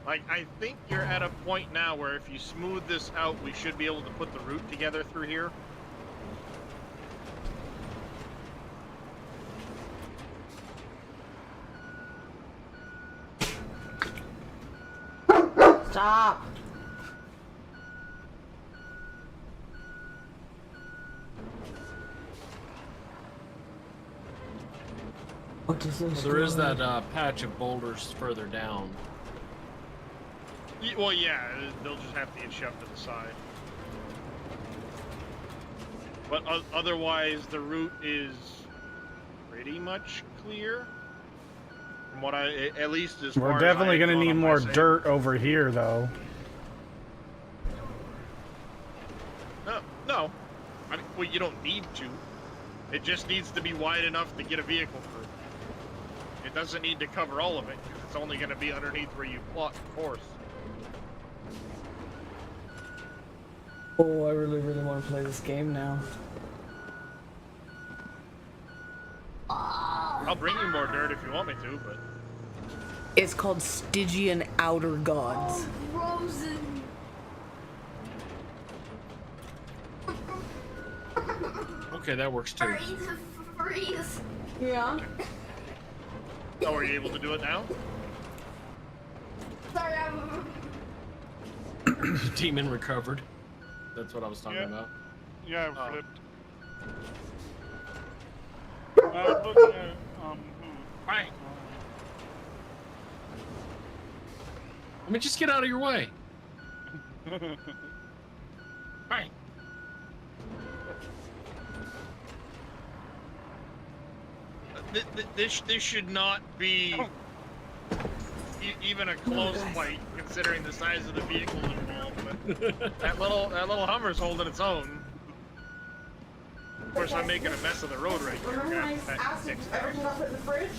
Like, I think you're at a point now where if you smooth this out, we should be able to put the route together through here. Stop. What does this There is do? that patch of boulders further down. Well, yeah, they'll just have to get shoved to the side. But otherwise, the route is pretty much clear. From what at least as far We're as definitely I have gonna gone need on my more save. dirt over here, though. No. I mean, well, you don't need to. It just needs to be wide enough to get a vehicle through. It doesn't need to cover all of it, 'cause it's only going to be underneath where you plot the course. Oh, I really, really want to play this game now. I'll bring you more dirt if you want me to, but... It's called Stygian Outer Gods. Rosen. Okay, that works too. Freeze. Yeah. Oh, are you able to do it now? Sorry, I'm... Demon recovered. That's what I was talking Yeah. about. Yeah, I Oh. flipped. I was looking at, Bang! I mean, just get out of your way. Bang! This should not be even a close fight, considering the size of the vehicles involved. But that little Hummer's holding its own. Of course, I'm making a mess of the road right here. Remember when I That asked if sticks everything out. got put in the fridge?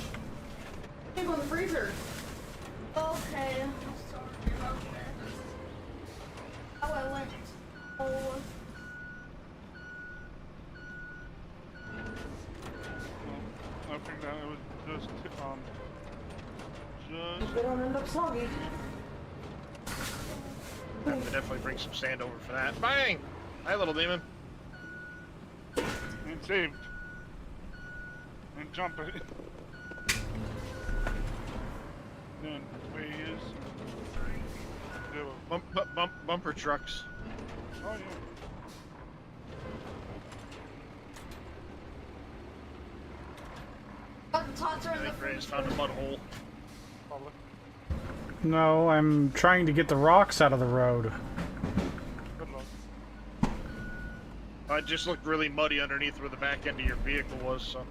Came on the freezer. Okay. I'm sorry about that. Oh, I went. Oh. I think that it was just, They don't end up soggy. I have to definitely bring some sand over for that. Bang! Hi, little demon. and saved. And jump it. Then where he is. There were- Bumper trucks. Oh yeah. Oh, the tots are I in the think Ray's freezer. found a mud hole. Probably. No, I'm trying to get the rocks out of the road. Good luck. It just looked really muddy underneath where the back end of your vehicle was, so.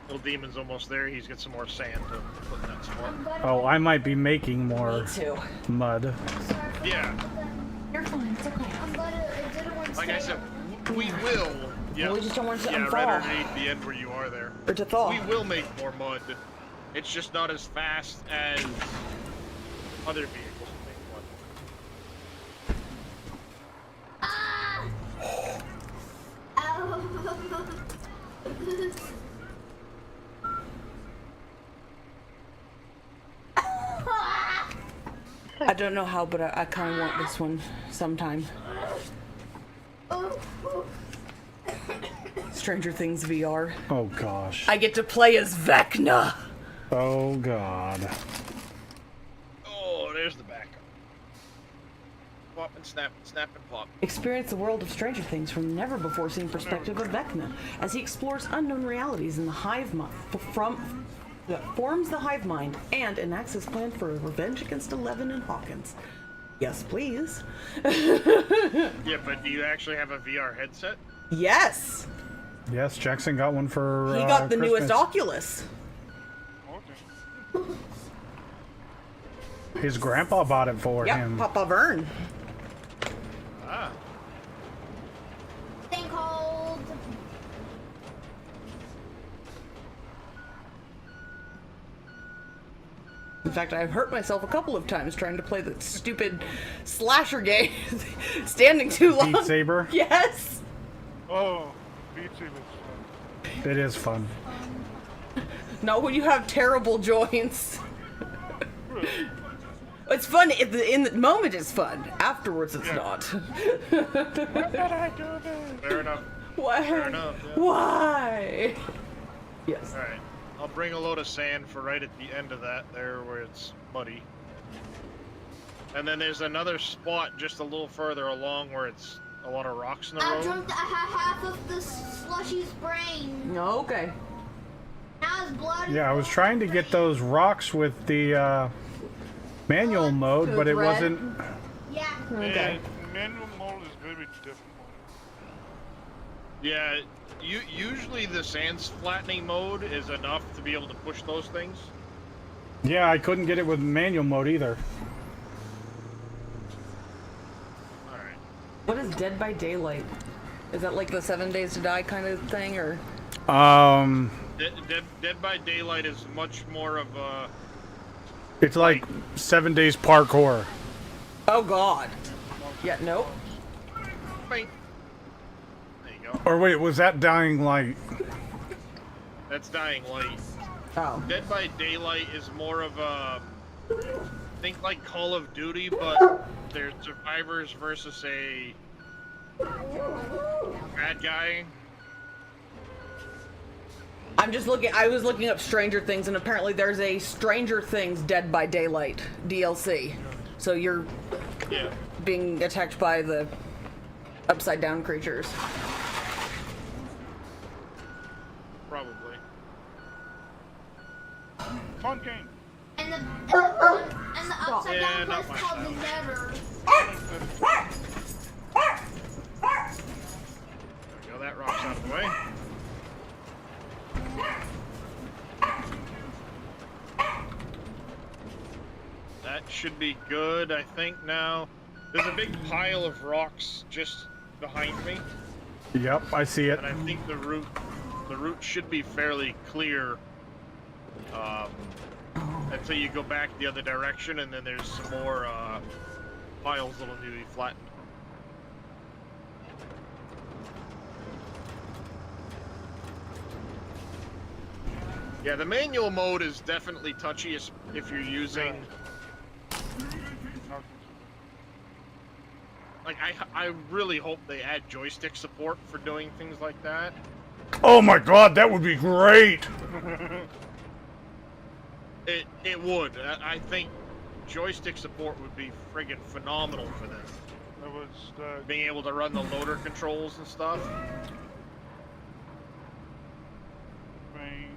Little demon's almost there. He's got some more sand to put in that spot. I'm glad Oh, I might be making more Me too. mud. sorry for Yeah. that, but then You're fine. It's okay. I'm glad it didn't want to Like I stay said, up. we will. Yeah, We just don't want it to yeah, unfall. right underneath the end where you are there. Or to thaw. We will make more mud. It's just not as fast as other vehicles. Ah! Oh. I don't know how, but I kind of want this one sometime. Stranger Things VR. Oh gosh. I get to play as Vecna. Oh god. Oh, there's the backup. Pop and snap, snap and pop. Experience the world of Stranger Things from the never-before-seen perspective of Vecna as he explores unknown realities in the hive mind that forms the hive mind and enacts his plan for revenge against Eleven and Hawkins. Yes, please. Yeah, but do you actually have a VR headset? Yes. Yes, Jackson got one for He got the Christmas. newest Oculus. Okay. His grandpa bought it for Yep, him. Papa Vern. Ah. Thing called. In fact, I've hurt myself a couple of times trying to play the stupid slasher game, standing too long. Beat Saber? Yes. Oh, Beat Saber's fun. It is fun. Not when you have terrible joints. It's fun in the moment. It's fun. Afterwards, it's not. Fair enough. Why? Fair enough. Yeah. Why? Yes. All right. I'll bring a load of sand for right at the end of that there where it's muddy. And then there's another spot just a little further along where it's a lot of rocks in the I road. drunk half of the slushy's brain. Okay. Now it's blood. Yeah, I was trying to get those rocks with the manual mode, but it Red. wasn't. Yeah. Okay. Manual mode is very difficult. Yeah, usually the sand flattening mode is enough to be able to push those things. Yeah, I couldn't get it with manual mode either. Alright. What is Dead by Daylight? Is that like the 7 Days to Die kind of thing, or? Dead by Daylight is much more of a... It's like 7 days parkour. Oh God. Yeah. Nope. Bing. There you go. Or wait, was that Dying Light? That's Dying Light. Oh. Dead by Daylight is more of a... Think like Call of Duty, but there's survivors versus a... bad guy. I'm just looking. I was looking up Stranger Things, and apparently there's a Stranger Things Dead by Daylight DLC. So you're Yeah. being attacked by the upside down creatures. Probably. Fun game. And the upside Yeah, down not place my called the style. Nether. There we go, that rock's out of the way. That should be good, I think, now. There's a big pile of rocks just behind me, Yep, I see it. and I think the route should be fairly clear until you go back the other direction, and then there's some more piles that'll need to be flattened. Yeah, the manual mode is definitely touchy if you're using... Like, I really hope they add joystick support for doing things like that. Oh my god, that would be great! It would. I think joystick support would be friggin' phenomenal for this. That was Being able to run the loader controls and stuff. brains.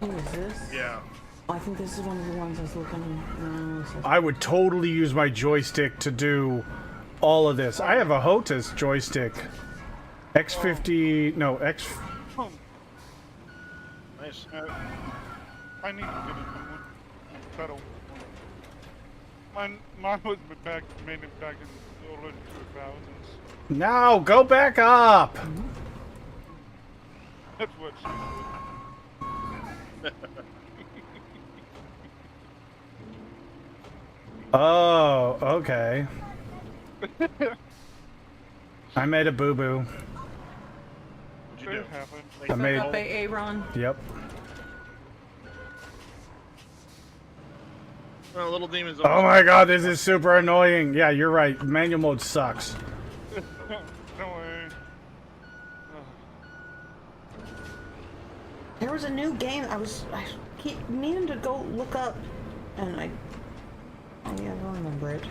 Who is this? Yeah. Oh, I think this is one of the ones I was looking at. No, this is- I would totally use my joystick to do all of this. I have a HOTAS joystick. X50, no, X... Nice. I need to get a new one. Pedal. Mine was made it back in the early 2000s. No, go back up! That's what she said. Oh, okay. I made a boo-boo. What'd you do? It happened. Like, I made- Up Aaron. Yep. well, little demons. Oh my god, this is super annoying. Yeah, you're right. Manual mode sucks. No way. There was a new game I keep meaning to go look up, and I don't remember it.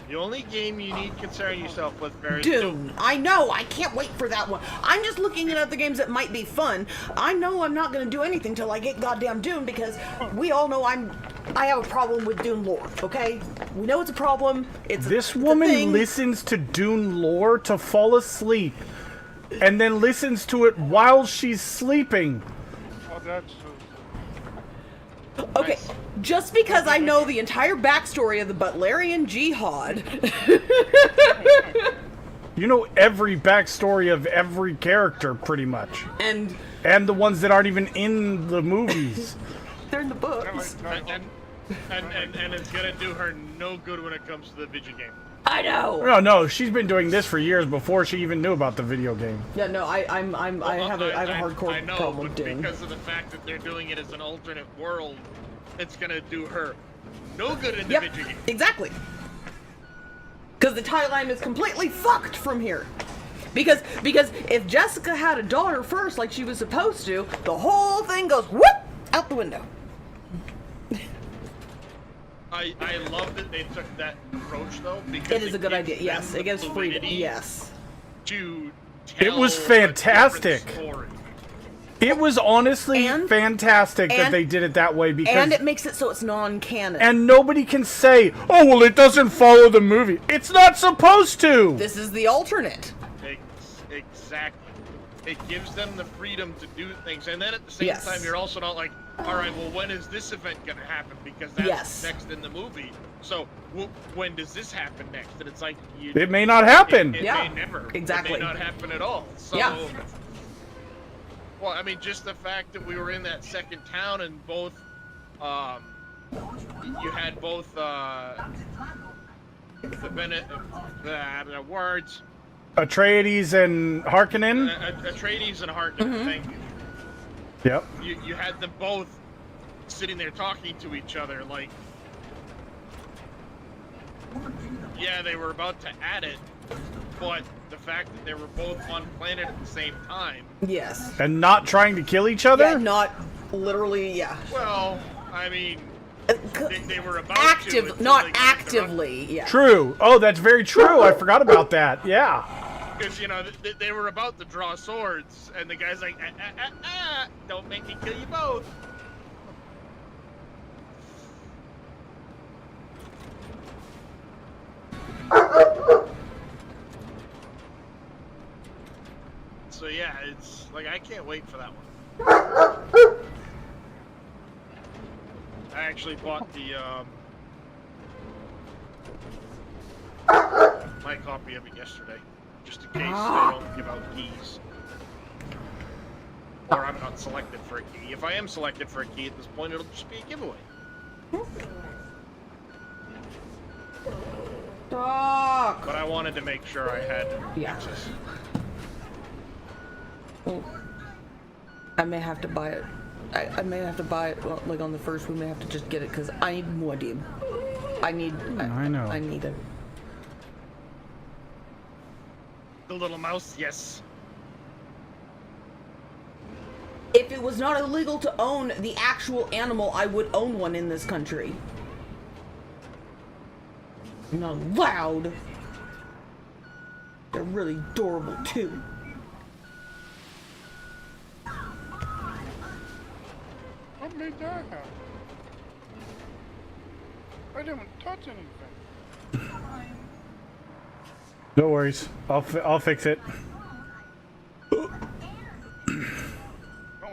The only game you need concern yourself with, very Dune. I know. I can't wait for that one. I'm just looking at other games that might be fun. I know I'm not going to do anything till I get goddamn Dune because we all know I have a problem with Dune lore. Okay, we know it's a problem. This it's a woman thing. listens to Dune lore to fall asleep, and then listens to it while she's sleeping. Oh, that's so. Okay, Nice. just because I know the entire backstory of the Butlerian Jihad. You know every backstory of every character, pretty much. And And the ones that aren't even in the movies. they're in the books. and it's gonna do her no good when it comes to the video game. I know. No, she's been doing this for years before she even knew about the video game. Yeah, no, I have a hardcore I know, problem but with Dune. because of the fact that they're doing it as an alternate world, it's gonna do her no good in the Yep, video game. exactly. Because the timeline is completely fucked from here. Because if Jessica had a daughter first, like she was supposed to, the whole thing goes whoop out the window. I love that they took that approach though, because It is a good gives idea. Yes, them it gives the freedom. validity Yes. To It was tell a different fantastic. story. It was honestly And- fantastic that and- they did it that way because And it makes it so it's non-canon. and nobody can say, "Oh, well, it doesn't follow the movie." It's not supposed to. This is the alternate. Exactly. It gives them the freedom to do things, and then at the same Yes. time, you're also not like, all right, well, when is this event going to happen? Because that's Yes. next in the movie. So when does this happen next? And it's like It may not happen. It Yeah, may never. exactly. It may not happen at all. So. Yeah. Well, I mean, just the fact that we were in that second town and both, you had both the Bennett, words. Atreides and Harkonnen. Atreides and Harkonnen, thank you. Yep. You had them both sitting there talking to each other, like, yeah, they were about to add it, but the fact that they were both on planet at the same time. Yes. And not trying to kill each other. Yeah, not literally. Yeah. Well, I mean, they were about to. until Not they got actively. Yeah. True. Oh, that's very true. I forgot about that. Yeah. Because, you know, they were about to draw swords, and the guy's like, don't make me kill you both. So, yeah, it's like, I can't wait for that one. I actually bought the, my copy of it yesterday. Just in case they don't give out keys. Or I'm not selected for a key. If I am selected for a key at this point, it'll just be a giveaway. Doc. But I wanted to make sure I had Yeah. access. I may have to buy it. I may have to buy it like on the first. We may have to just get it because I need Muad'Dib. I know. I need it. The little mouse, yes. If it was not illegal to own the actual animal, I would own one in this country. Not allowed. They're really adorable too. What made that happen? I didn't touch anything. No worries. I'll fix it. Oh,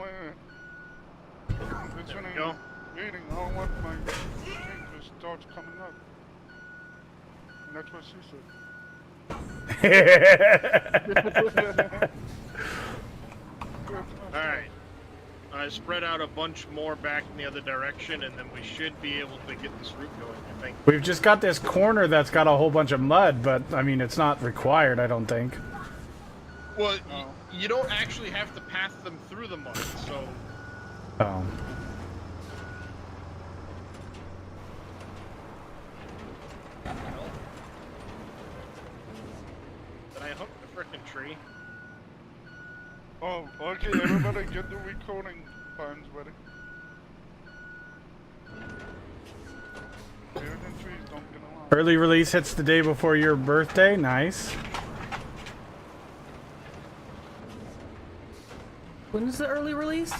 wait. It's when go. I'm reading, I don't want my thing to start coming up. And that's what she said. Alright. I spread out a bunch more back in the other direction, and then we should be able to get this route going, I think. We've just got this corner that's got a whole bunch of mud, but I mean, it's not required, I don't think. Well, you don't actually have to path them through the mud, so... Oh. Did I hook the frickin' tree? Oh, okay, everybody get the recording buttons ready. Bears and trees don't get along. Early release hits the day before your birthday. Nice. When is the early release?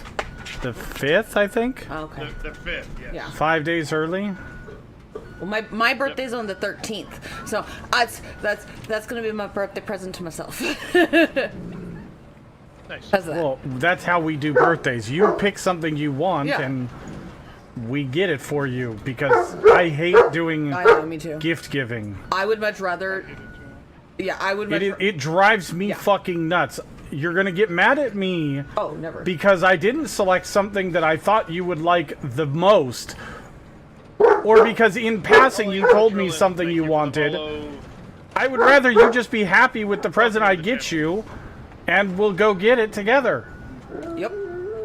The 5th, I think. Oh, okay. The 5th, yes. Yeah. 5 days early. Well, my birthday's on the 13th, so that's gonna be my birthday present to myself. Nice. How's that? Well, that's how we do birthdays. You pick something you want, Yeah. and we get it for you, because I hate doing I know, me too. gift giving. I would much rather. Yeah, I would much. It drives me Yeah. fucking nuts. You're gonna get mad at me Oh, never. because I didn't select something that I thought you would like the most, or because in passing you told me something you wanted. I would rather you just be happy with the present I get you, and we'll go get it together. Yep.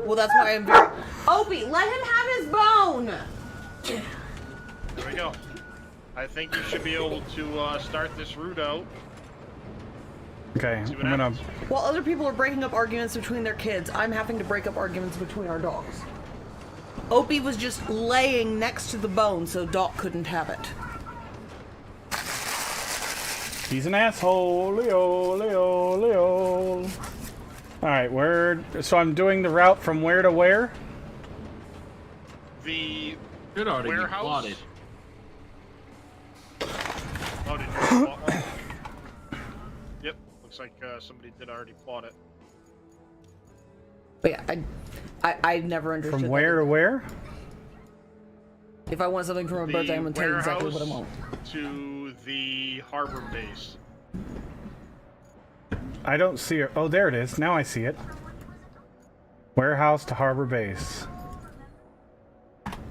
Well, that's why I'm very. Opie, let him have his bone. There we go. I think you should be able to start this route out. Okay, See what I'm gonna. happens. While other people are breaking up arguments between their kids, I'm having to break up arguments between our dogs. Opie was just laying next to the bone, so Doc couldn't have it. He's an asshole. Leo, Leo, Leo. All right, where? So I'm doing the route from where to where? The Should already be warehouse. plotted. Oh, did you plot one? Yep, looks like somebody did already plot it. But yeah, I never understood. From where that. to where? If I want something for my The birthday, I'm gonna tell you exactly what I warehouse want. to the harbor base. I don't see it. Oh, there it is. Now I see it. Warehouse to harbor base.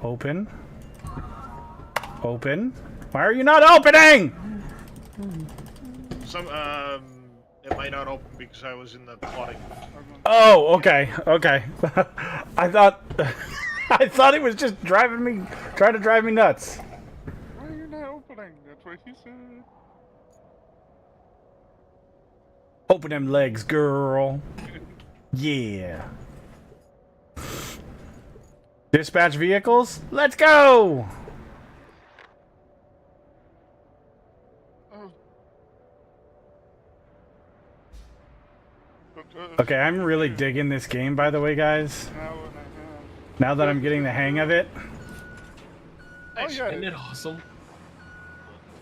Open. Open. Why are you not opening? It might not open because I was in the plotting. Oh, okay, okay. I thought, I thought it was just trying to drive me nuts. Why are you not opening? That's what he said. Open them legs, girl. Yeah. Dispatch vehicles. Let's go. Okay, I'm really digging this game, by the way, guys. Now that I'm getting the hang of it. Nice. yeah. Isn't it awesome?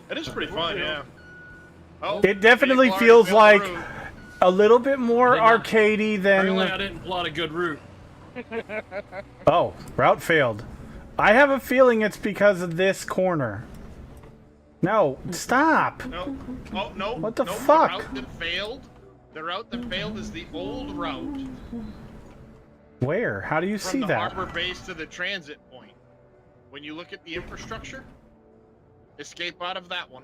It is pretty fun, yeah. Oh, It definitely vehicle feels already like failed a little bit more I did not- arcadey Apparently, I than... didn't plot a good route. Oh, route failed. I have a feeling it's because of this corner. No, stop. the route. No. Oh, no. What the no, fuck? The route that failed is the old route Where? How do you from see the that? harbor base to the transit point. When you look at the infrastructure, escape out of that one.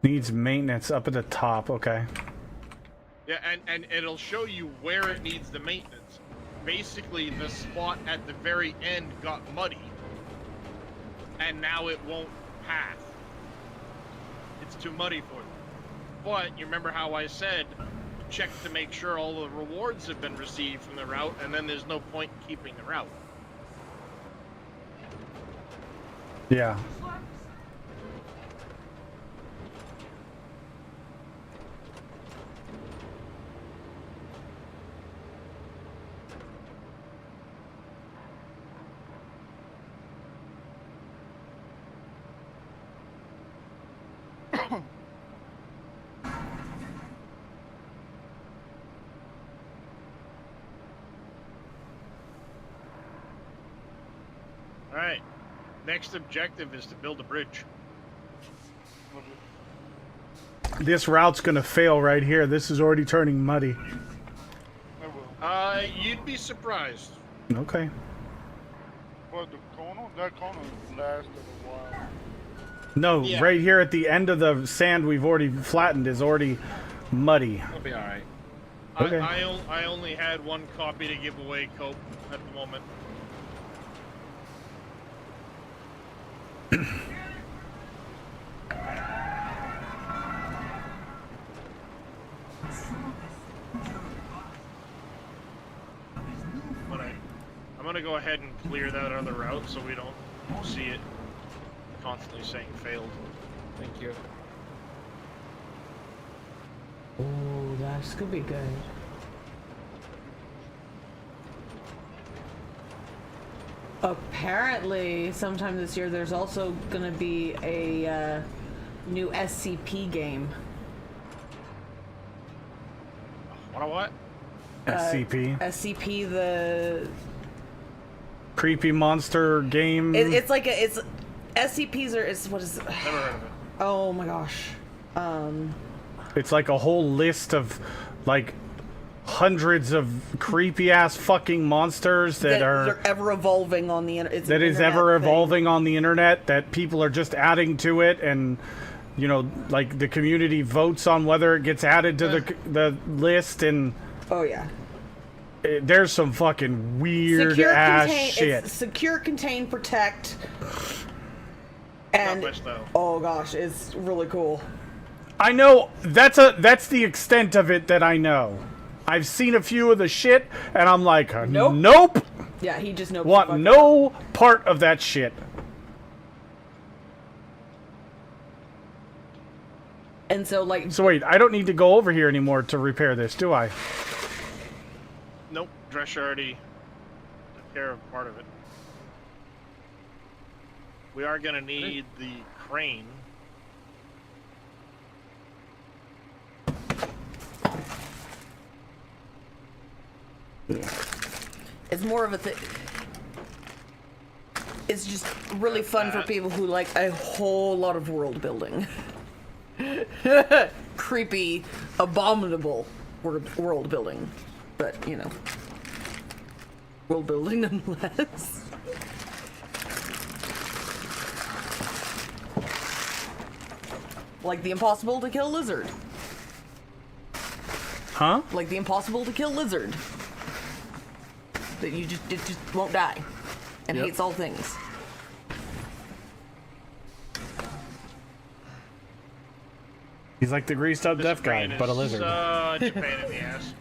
Needs maintenance up at the top. Okay. Yeah, and it'll show you where it needs the maintenance. Basically, the spot at the very end got muddy, and now it won't pass. It's too muddy for it. But you remember how I said, check to make sure all the rewards have been received from the route, and then there's no point in keeping the route. Yeah. All right. Next objective is to build a bridge. This route's gonna fail right here. This is already turning muddy. You'd be surprised. Okay. But the Kono, that Kono lasted a while. No, Yeah. right here at the end of the sand we've already flattened is already muddy. It'll be all right. Okay. I only had one copy to give away, Cope, at the moment. I'm gonna go ahead and clear that other route so we don't see it constantly saying failed. Thank you. Oh, that's gonna be good. Apparently, sometime this year, there's also gonna be a new SCP game. What? SCP. SCP, the Creepy monster game. it's like it's SCPs are what is it? Never heard of it. Oh my gosh. It's like a whole list of like hundreds of creepy ass fucking monsters that are they're ever evolving on the internet. that is ever evolving on the internet that people are just adding to it, and you know, like the community votes on whether it gets added to the list, and Oh yeah. there's some fucking weird ass shit. It's secure, contain, protect. And Not my style. oh gosh, it's really cool. I know that's the extent of it that I know. I've seen a few of the shit, and I'm like, nope. Yeah, he just knows. Want no part of that shit. And so like So wait, I don't need to go over here anymore to repair this, do I? Nope, Drescher already took care of part of it. We are gonna need the crane. it's more of a thing. It's just really fun for people who like a whole lot of world building. Creepy, abominable world building, but you know, world building nonetheless. Like the impossible to kill lizard. Huh? Like the impossible to kill lizard. That it just won't die, and Yep. hates all things. He's like the greased up This deaf guy, crane but a is lizard. Such a pain in the ass.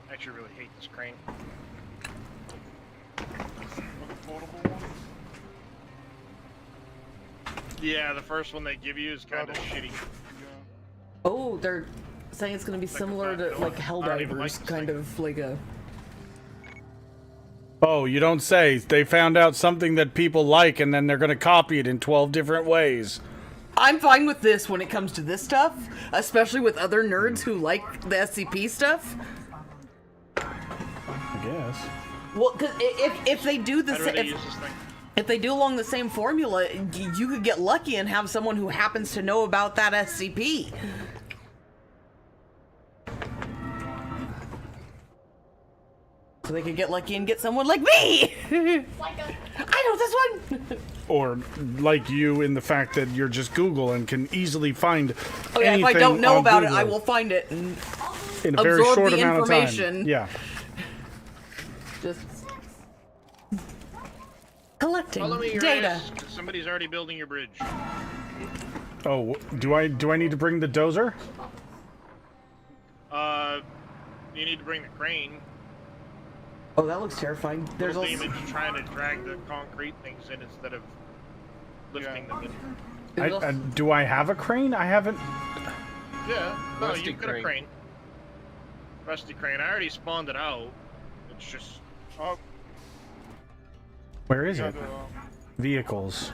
I actually really hate this crane. The portable one? Yeah, the first one they give you is kind of That'll- shitty. Yeah. Oh, they're saying it's going to be similar to flat like door. I don't even like Helldivers, this kind thing. of like a. Oh, you don't say. They found out something that people like, and then they're going to copy it in 12 different ways. I'm fine with this when it comes to this stuff, especially with other nerds who like the SCP stuff. I guess. Well, because if they do the How do they same, use this thing? if they do along the same formula, you could get lucky and have someone who happens to know about that SCP. So they could get lucky and get someone like me. I know this one. Or like you in the fact that you're just Google and can easily find Oh yeah, if I anything don't know on about it, Google I will find it and in a very absorb short the amount of time. information. Yeah. just collecting Follow me, your data. ass. Somebody's already building your bridge. Oh, do I need to bring the dozer? You need to bring the crane. Oh, that looks terrifying. There's Little also damage trying to drag the concrete things in instead of lifting them in. there's also- Do I have a crane? I haven't. Yeah, no, Rusty you've got a crane. crane. Rusty crane. I already spawned it out. It's just Oh, Where is yeah, it? the, Vehicles.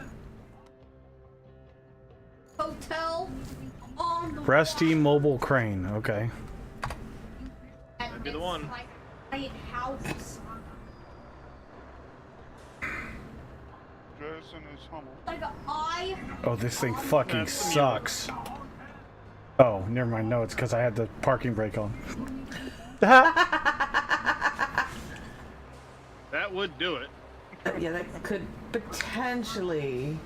Hotel on the Rusty mobile crane. Okay. That'd be the one. Like giant houses. dress and his Hummel. Like I Oh, this thing fucking That's the mule. sucks. Oh, never mind. No, it's because I had the parking brake on. That would do it. Yeah, that could potentially.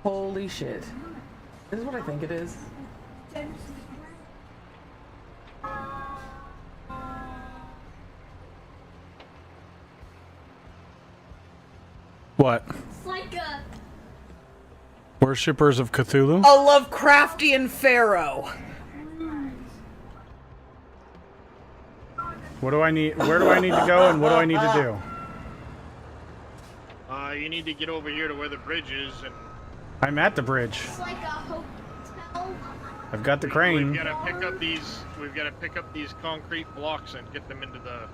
Holy shit. This is what I think it is. What? It's like a. Worshippers of Cthulhu? A Lovecraftian pharaoh. What do I need? Where do I need to go, and what do I need to do? You need to get over here to where the bridge is, and I'm at the bridge. It's like a hotel. I've got the crane. we've got to pick up these. We've got to pick up these concrete blocks and get them into the.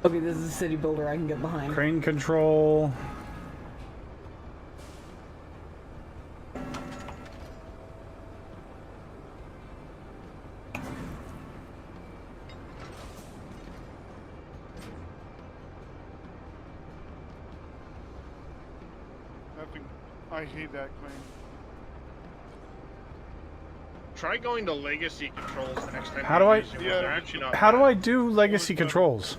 Okay, this is a city builder I can get behind. Crane control. I hate that crane. Try going to legacy controls the next time. How do I- They're actually not How do bad. I do legacy controls?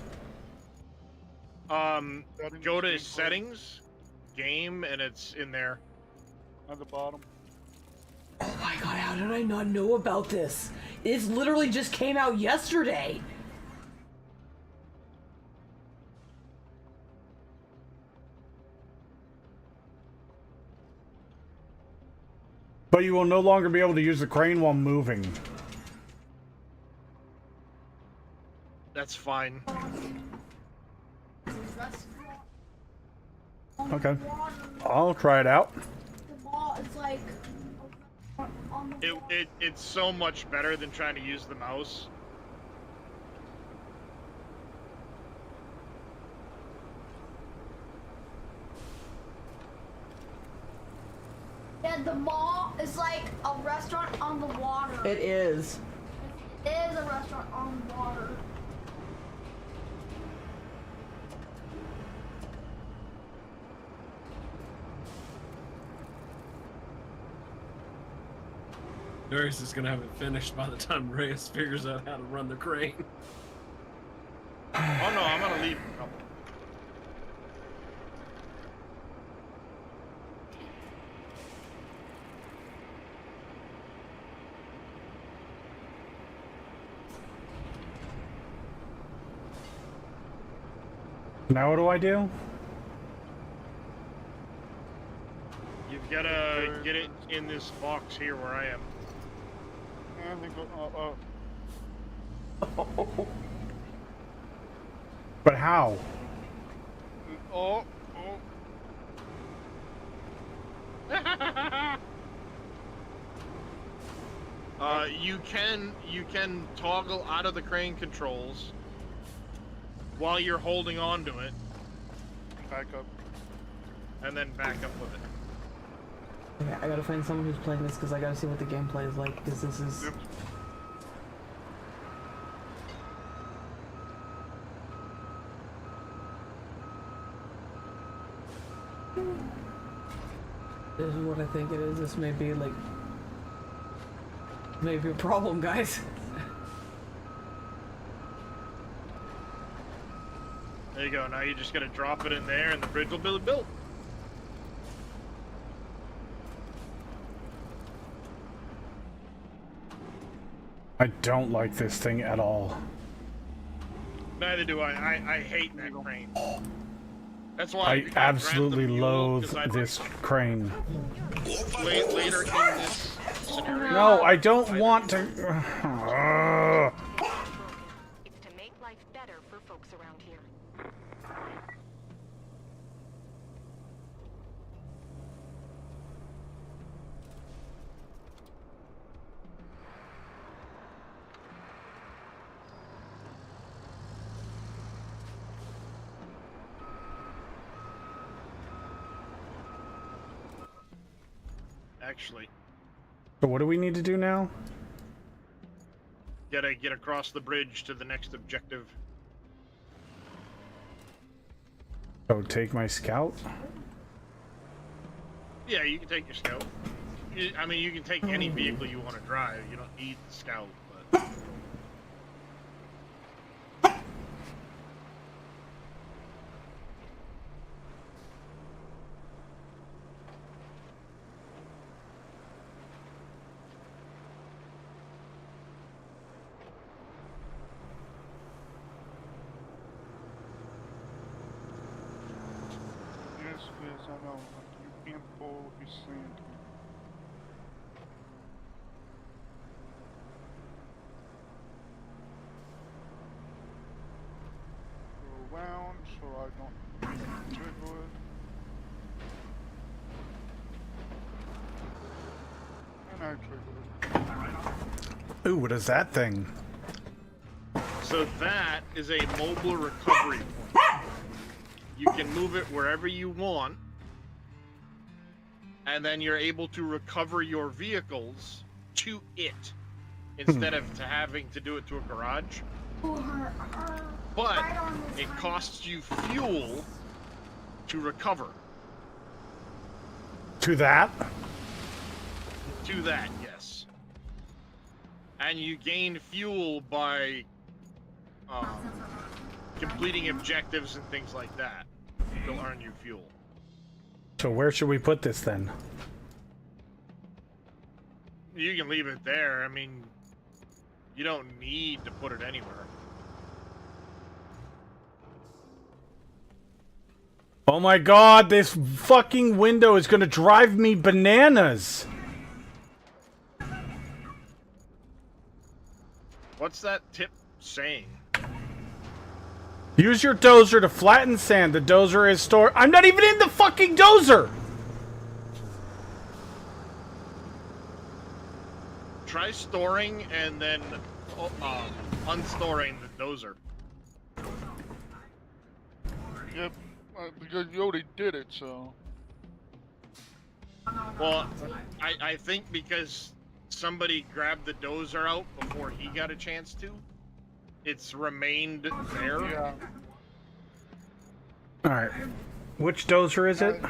Go to settings, game, and it's in there. At the bottom. Oh my god, how did I not know about this? It literally just came out yesterday. But you will no longer be able to use the crane while moving. That's fine. Okay. I'll try it out. The ball is like on the It's so much better than trying to use the mouse. Yeah, the mall is like a restaurant on the water. It is. It is a restaurant on the water. Darius is gonna have it finished by the time Reyes figures out how to run the crane. Oh no, I'm gonna leave. Oh. Now what do I do? You've gotta get it in this box here where I am. I think. But how? Oh. You can toggle out of the crane controls while you're holding on to it, Back up. and then back up with it. Okay, I gotta find someone who's playing this because I gotta see what the gameplay is like because this is. Yep. This is what I think it is. This may be like. Maybe a problem, guys. There you go. Now you just gotta drop it in there, and the bridge will be built. I don't like this thing at all. Neither do I. I hate that crane. That's why I grabbed absolutely the mule, loathe 'cause I- this crane. Later in this scenario. No, I don't want to. It's to make life better for folks around here. Actually, So what do we need to do now? Gotta get across the bridge to the next objective. Oh, take my scout? Yeah, you can take your scout. I mean, you can take any vehicle you want to drive. You don't need the scout, but... Yes, yes, I know. You can't pull his sand. Go around so I don't trigger it. And I trigger it. Ooh, what is that thing? So that is a mobile recovery point. You can move it wherever you want, and then you're able to recover your vehicles to it instead of having to do it to a garage. But it costs you fuel to recover. To that? To that, yes. And you gain fuel by completing objectives and things like that. They'll earn you fuel. So where should we put this then? You can leave it there. I mean, you don't need to put it anywhere. Oh my god, this fucking window is gonna drive me bananas! What's that tip saying? Use your dozer to flatten sand. The dozer is stored. I'm not even in the fucking dozer! Try storing and then unstoring the dozer. Yep, because you already did it, so... Well, I think because somebody grabbed the dozer out before he got a chance to, it's remained there. Yeah. Alright. Which dozer is it?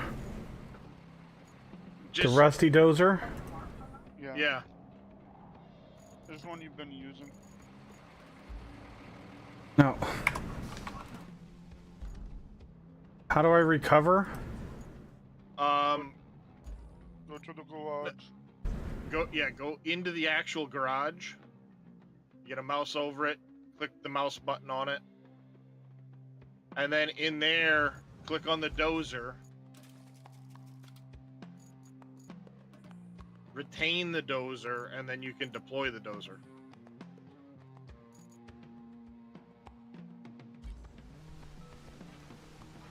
Just, The rusty dozer? Yeah. Yeah. This one you've been using. No. How do I recover? Go to the garage. Go into the actual garage. Get a mouse over it. Click the mouse button on it. And then in there, click on the dozer. Retain the dozer, and then you can deploy the dozer.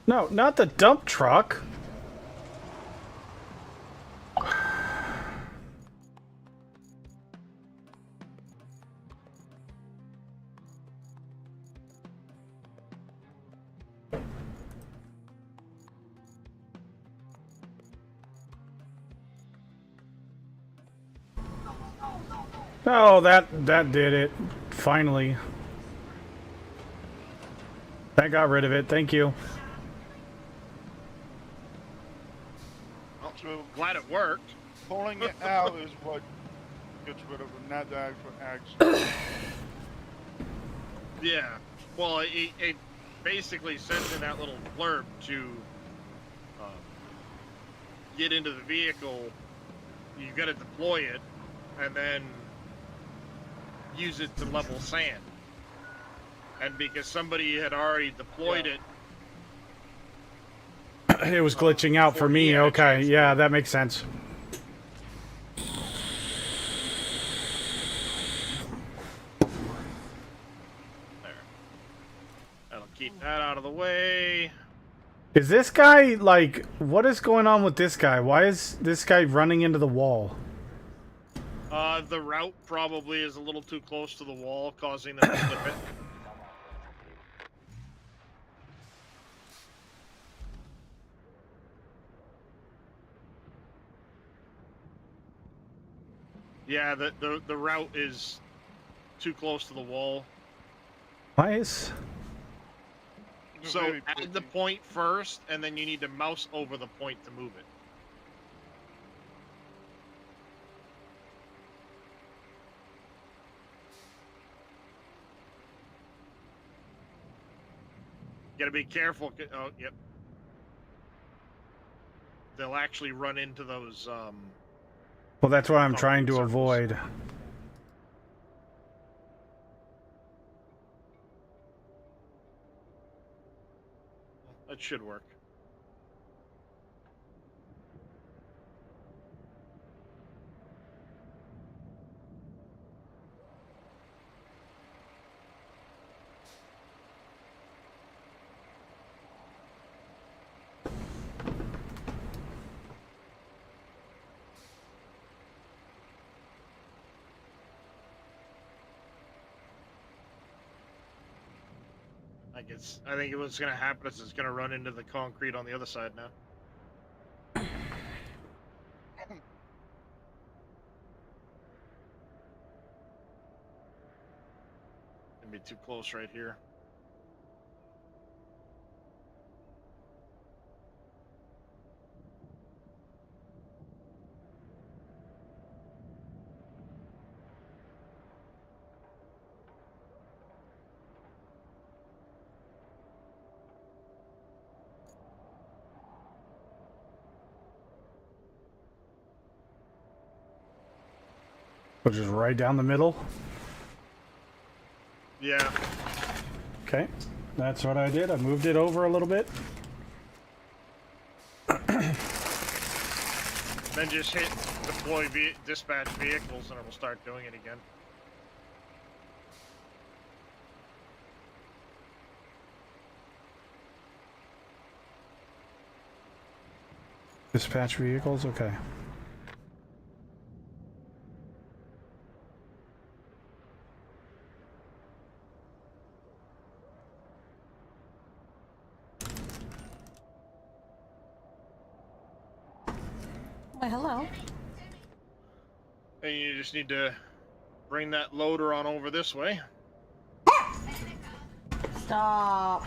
No, not the dump truck. Oh, that did it. Finally. That got rid of it. Thank you. So Glad it worked. pulling it out is what gets rid of it, not the actual action. Yeah. Well, it basically sends in that little blurb to get into the vehicle. You got to deploy it, and then use it to level sand. And because somebody had already deployed it, It was glitching out for me. Okay, yeah, that makes sense. there. That'll keep that out of the way. Is this guy, like, what is going on with this guy? Why is this guy running into the wall? The route probably is a little too close to the wall, causing them to flip it. Yeah, the route is too close to the wall. Nice. They're So very add the pretty. point first, and then you need to mouse over the point to move it. Gotta be careful. Oh, yep. They'll actually run into those. Well, that's what I'm trying to circles. avoid. That should work. I think what's going to happen is it's going to run into the concrete on the other side now. Gonna be too close right here. Which is right down the middle. Yeah. Okay, that's what I did. I moved it over a little bit. Then just hit deploy dispatch vehicles and it will start doing it again. Dispatch vehicles, okay. Why, hello. And you just need to bring that loader on over this way. Stop.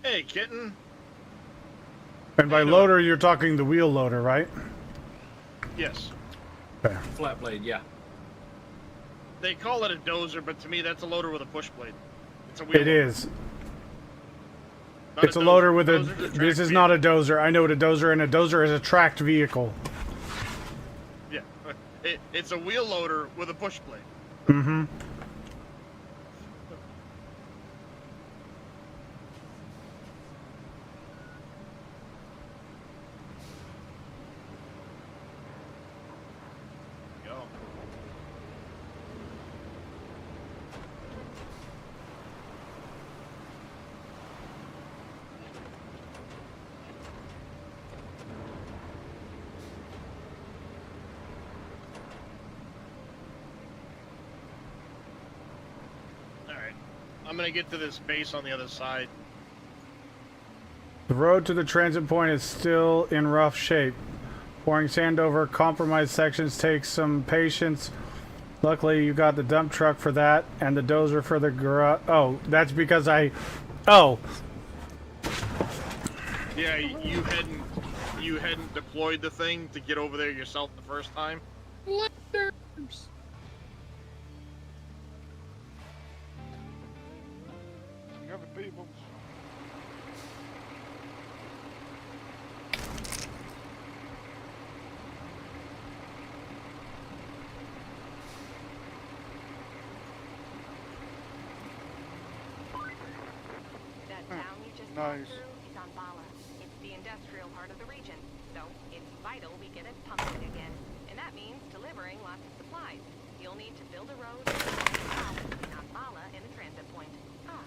Hey, kitten. And by loader, you're talking the wheel loader, right? Yes. Okay. Flat blade, yeah. They call it a dozer, but to me that's a loader with a push blade. It's a wheel It loader. is. Not It's a dozer. loader with a. Dozer's tracked This is vehicle. not a dozer. I know what a dozer, and a dozer is a tracked vehicle. Yeah. It's a wheel loader with a push blade. Mm-hmm. Go. Alright. I'm gonna get to this base on the other side. The road to the transit point is still in rough shape. Pouring sand over compromised sections takes some patience. Luckily, you got the dump truck for that, and the dozer for the garage. Oh, that's because I. Oh, Yeah, you hadn't deployed the thing to get over there yourself the first time. You have the people. That town you just Nice. passed through is on Bala. It's the industrial part of the region, so it's vital we get it pumping again. And that means delivering lots of supplies. You'll need to build a road between Bala and the transit point. Ah,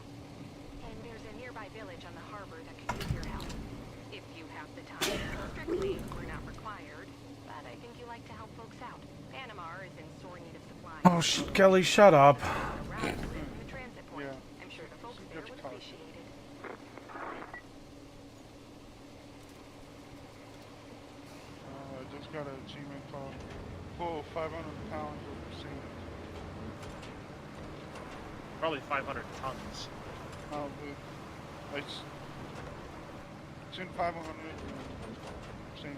and there's a nearby village on the harbor that could use your help. If you have the time. Strictly, we're not required, but I think you like to help folks out. Panama is in sore need of supplies. oh, Kelly, shut up. Around the transit point. Yeah. probably 500 tons. It's in 500 sand.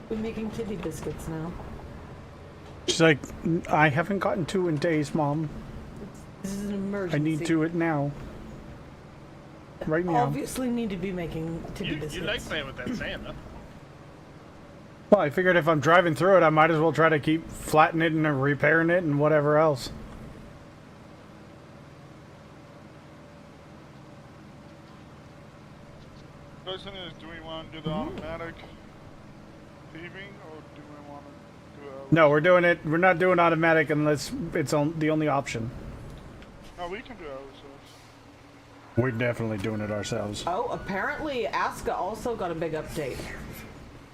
We're making titty biscuits now. She's like, I haven't gotten to in days, Mom. This is an emergency. I need to it now. Right now. Obviously need to be making titty biscuits. You like playing with that sand, huh? Well, I figured if I'm driving through it, I might as well try to keep flattening it and repairing it and whatever else. Question is, do we want to do the automatic paving, or do we want to do it? No, we're doing it. We're not doing automatic unless it's the only option. No, we can do it ourselves. We're definitely doing it ourselves. Oh, apparently Aska also got a big update.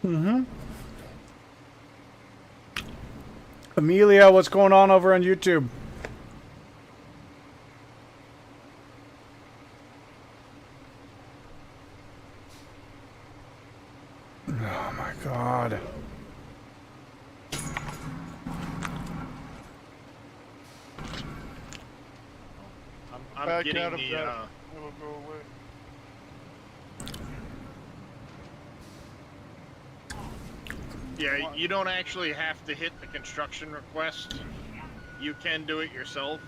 Mm-hmm. Amelia, what's going on over on YouTube? Oh my God. I'm Back getting out of the, that. It will go away. yeah, you don't actually have to hit the construction request. You can do it yourself.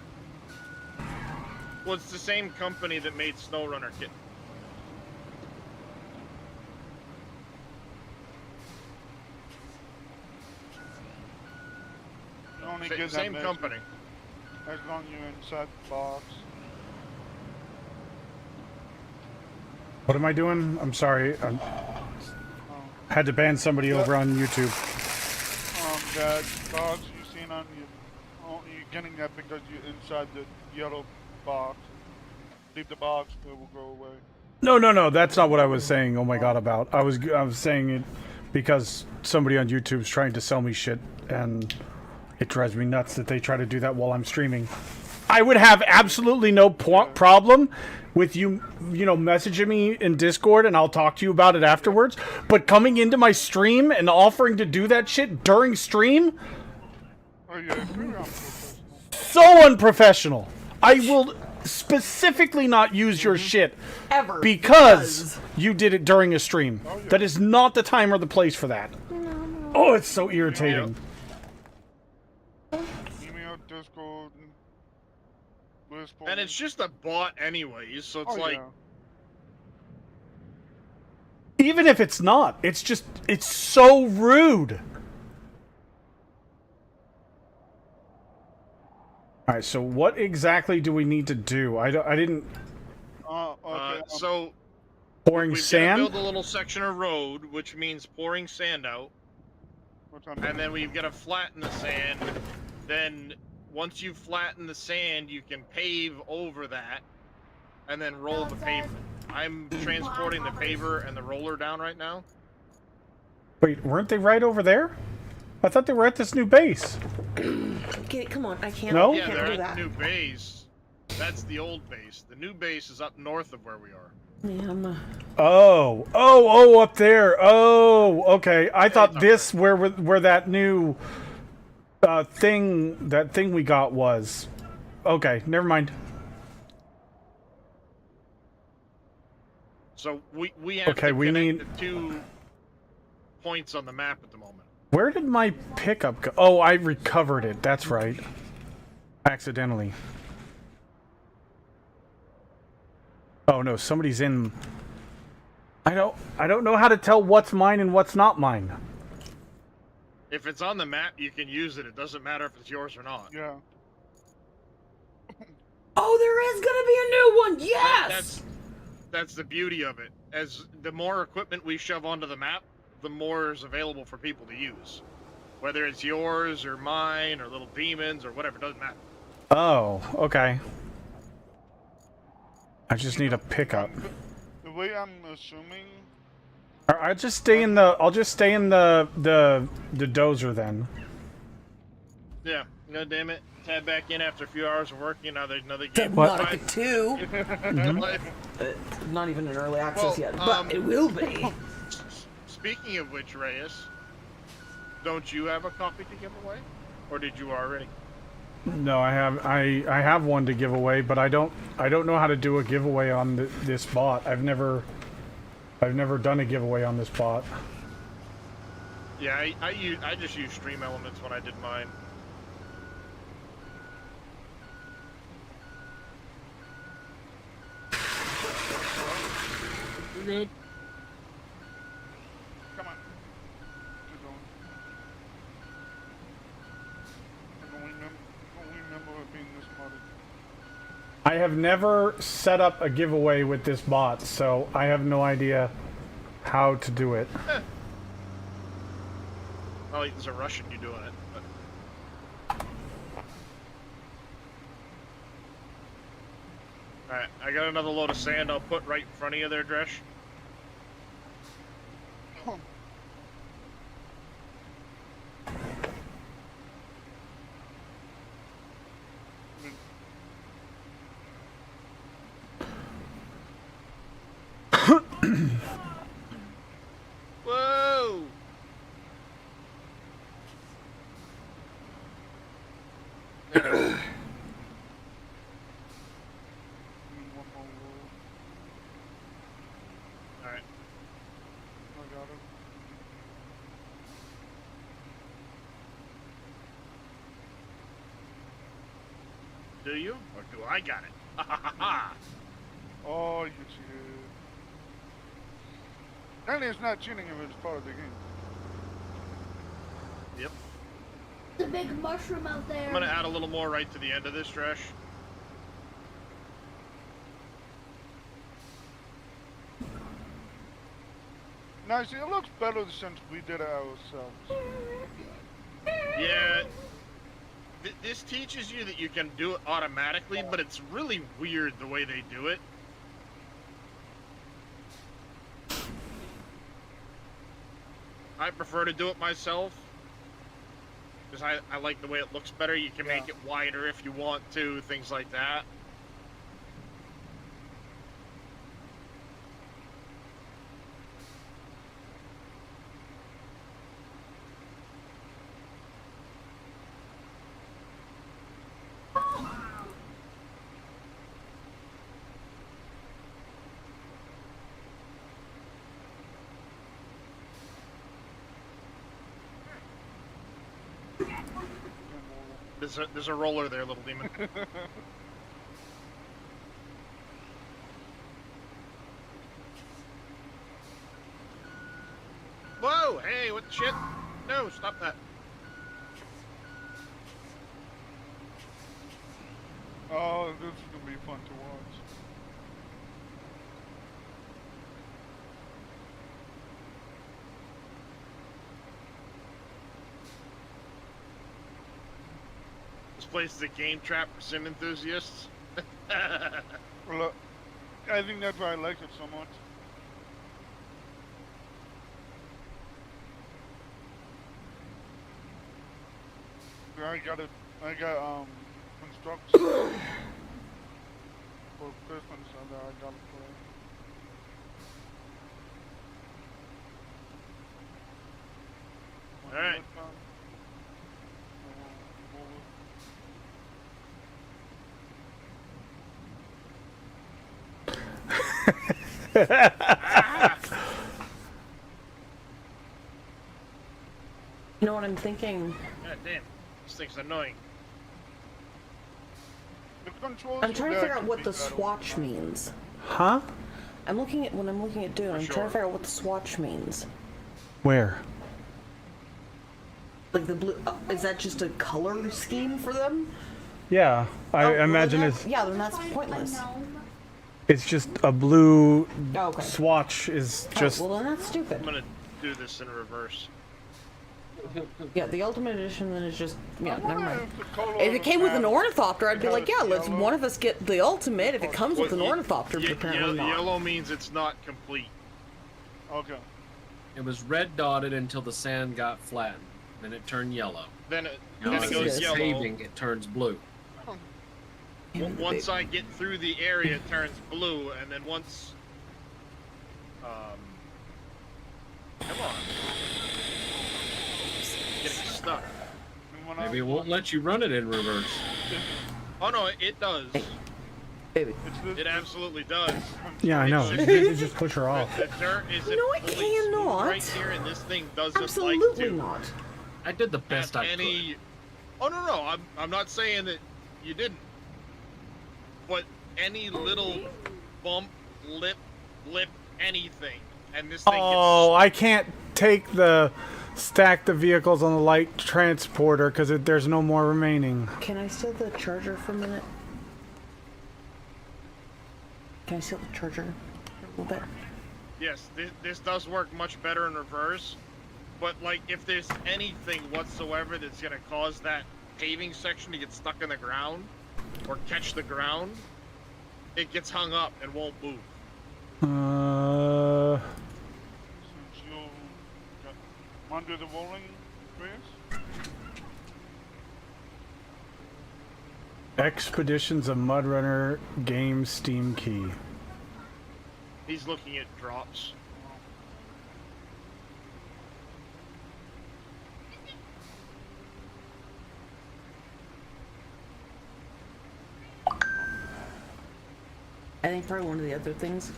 Well, it's the same company that made SnowRunner Kit. You only get that Same measure company. as long as you're inside the box. What am I doing? I'm sorry. I had to ban somebody over on YouTube. That box you seen on your, you're getting that because you're inside the yellow box. Leave the box, it will go away. No. That's not what I was saying. Oh my God, about. I was saying it because somebody on YouTube's trying to sell me shit, and it drives me nuts that they try to do that while I'm streaming. I would have absolutely no problem with you messaging me in Discord, and I'll talk to you about it afterwards. But coming into my stream and offering to do that shit during stream, Oh yeah, pretty unprofessional. so unprofessional. I will specifically not use your shit Ever. because you did it during a stream. That is not the time or the place for that. Oh, it's so irritating. Email, Discord, And it's just a bot anyways, so it's like... Yeah. Even if it's not, it's so rude. Alright, so what exactly do we need to do? I didn't... Okay. So... Pouring we've sand? got to build a little section of road, which means pouring sand out. And then we've got to flatten the sand. Then, once you flatten the sand, you can pave over that. And then roll the pavement. I'm transporting the paver and the roller down right now. Wait, weren't they right over there? I thought they were at this new base. Okay, come on, I can't. No? I Yeah, can't they're do at that. the new base. That's the old base. The new base is up north of where we are. Yeah, I'm, Oh, up there. Oh, okay. I thought this where that new thing we got was. Okay, never mind. So we have Okay, to we connect need- the 2 points on the map at the moment. Where did my pickup go? Oh, I recovered it. That's right. Accidentally. Oh no, somebody's in. I don't know how to tell what's mine and what's not mine. If it's on the map, you can use it. It doesn't matter if it's yours or not. Yeah. oh, there is gonna be a new one. Yes. That's the beauty of it. As the more equipment we shove onto the map, the more is available for people to use. Whether it's yours or mine or little demons or whatever, doesn't matter. Oh, okay. I just need a pickup. It way I'm assuming. I'll just stay in the dozer then. Yeah. God damn it. Tab back in after a few hours of work. You know, there's another Dead game. Nautica 2. Not even in early access Well, yet, but it will be. Speaking of which, Reyes, don't you have a copy to give away, or did you already? No, I have one to give away, but I don't know how to do a giveaway on this bot. I've never done a giveaway on this bot. Yeah, I just used Stream Elements when I did mine. We're good. Come on. Keep going. I don't remember it being this modded. I have never set up a giveaway with this bot, so I have no idea how to do it. Oh, there's a Russian you doing it. But... Alright, I got another load of sand I'll put right in front of you there, Dresh. Whoa! Alright. I got it. Do you? Or do I got it? Ha ha ha ha! Oh, you cheated. Apparently it's not cheating if it's part of the game. Yep. There's a big mushroom out there. I'm gonna add a little more right to the end of this, Dresh. Now, see, it looks better since we did it ourselves. Yeah. This teaches you that you can do it automatically, but it's really weird the way they do it. I prefer to do it myself. Because I like the way it looks better. You can make it wider if you want to, things like that. There's a roller there, little demon. Whoa! Hey, what the shit? No, stop that. Oh, this is gonna be fun to watch. This place is a game trap for sim enthusiasts. Well, I think that's why I like it so much. I got construction for Christmas, so that I gotta play. All right. You know what I'm thinking? God damn, this thing's annoying. The controls I'm trying to for figure that out could what be the better. swatch means. Huh? When I'm looking at Dune, I'm trying sure. to figure out what the swatch means. Where? Like the blue, is that just a color scheme for them? Yeah, I Oh, well, imagine then it's that- yeah, then that's pointless. it's just a blue Oh, okay. swatch is just Oh, well, then that's stupid. I'm gonna do this in reverse. Yeah, the Ultimate Edition then is just yeah. I Never wonder mind. if the color If it came with an matters. ornithopter, I'd be like, yeah, Because let's yellow- one of us get the Ultimate. If it comes with an Well, ornithopter, but apparently not. Yellow means it's not complete. Okay. It was red dotted until the sand got flattened. Then it turned yellow. Then it, Now then as it Yes, goes yes. yellow. saving, it turns blue. Once I get through the area, it turns blue, and then once, come on, getting stuck. And when Maybe I- it won't let you run it in reverse. Oh no, it does. Baby. It's this, It absolutely does. Yeah, I know. You just push her off. The dirt isn't No, it fully smooth cannot. right here, and this thing doesn't Absolutely like to. not. I did the best at I any. Oh no, I'm not saying that you didn't. But any little bump, lip, anything, and this thing Oh, I can't stack the vehicles on the light transporter because there's no more remaining. Can I steal the charger for a minute? Can I steal the charger for a little bit? Yes, this does work much better in reverse. But like, if there's anything whatsoever that's gonna cause that paving section to get stuck in the ground or catch the ground, it gets hung up and won't move. since you got under the rolling grass. Expeditions of Mudrunner game Steam key. He's looking at drops. I think probably one of the other things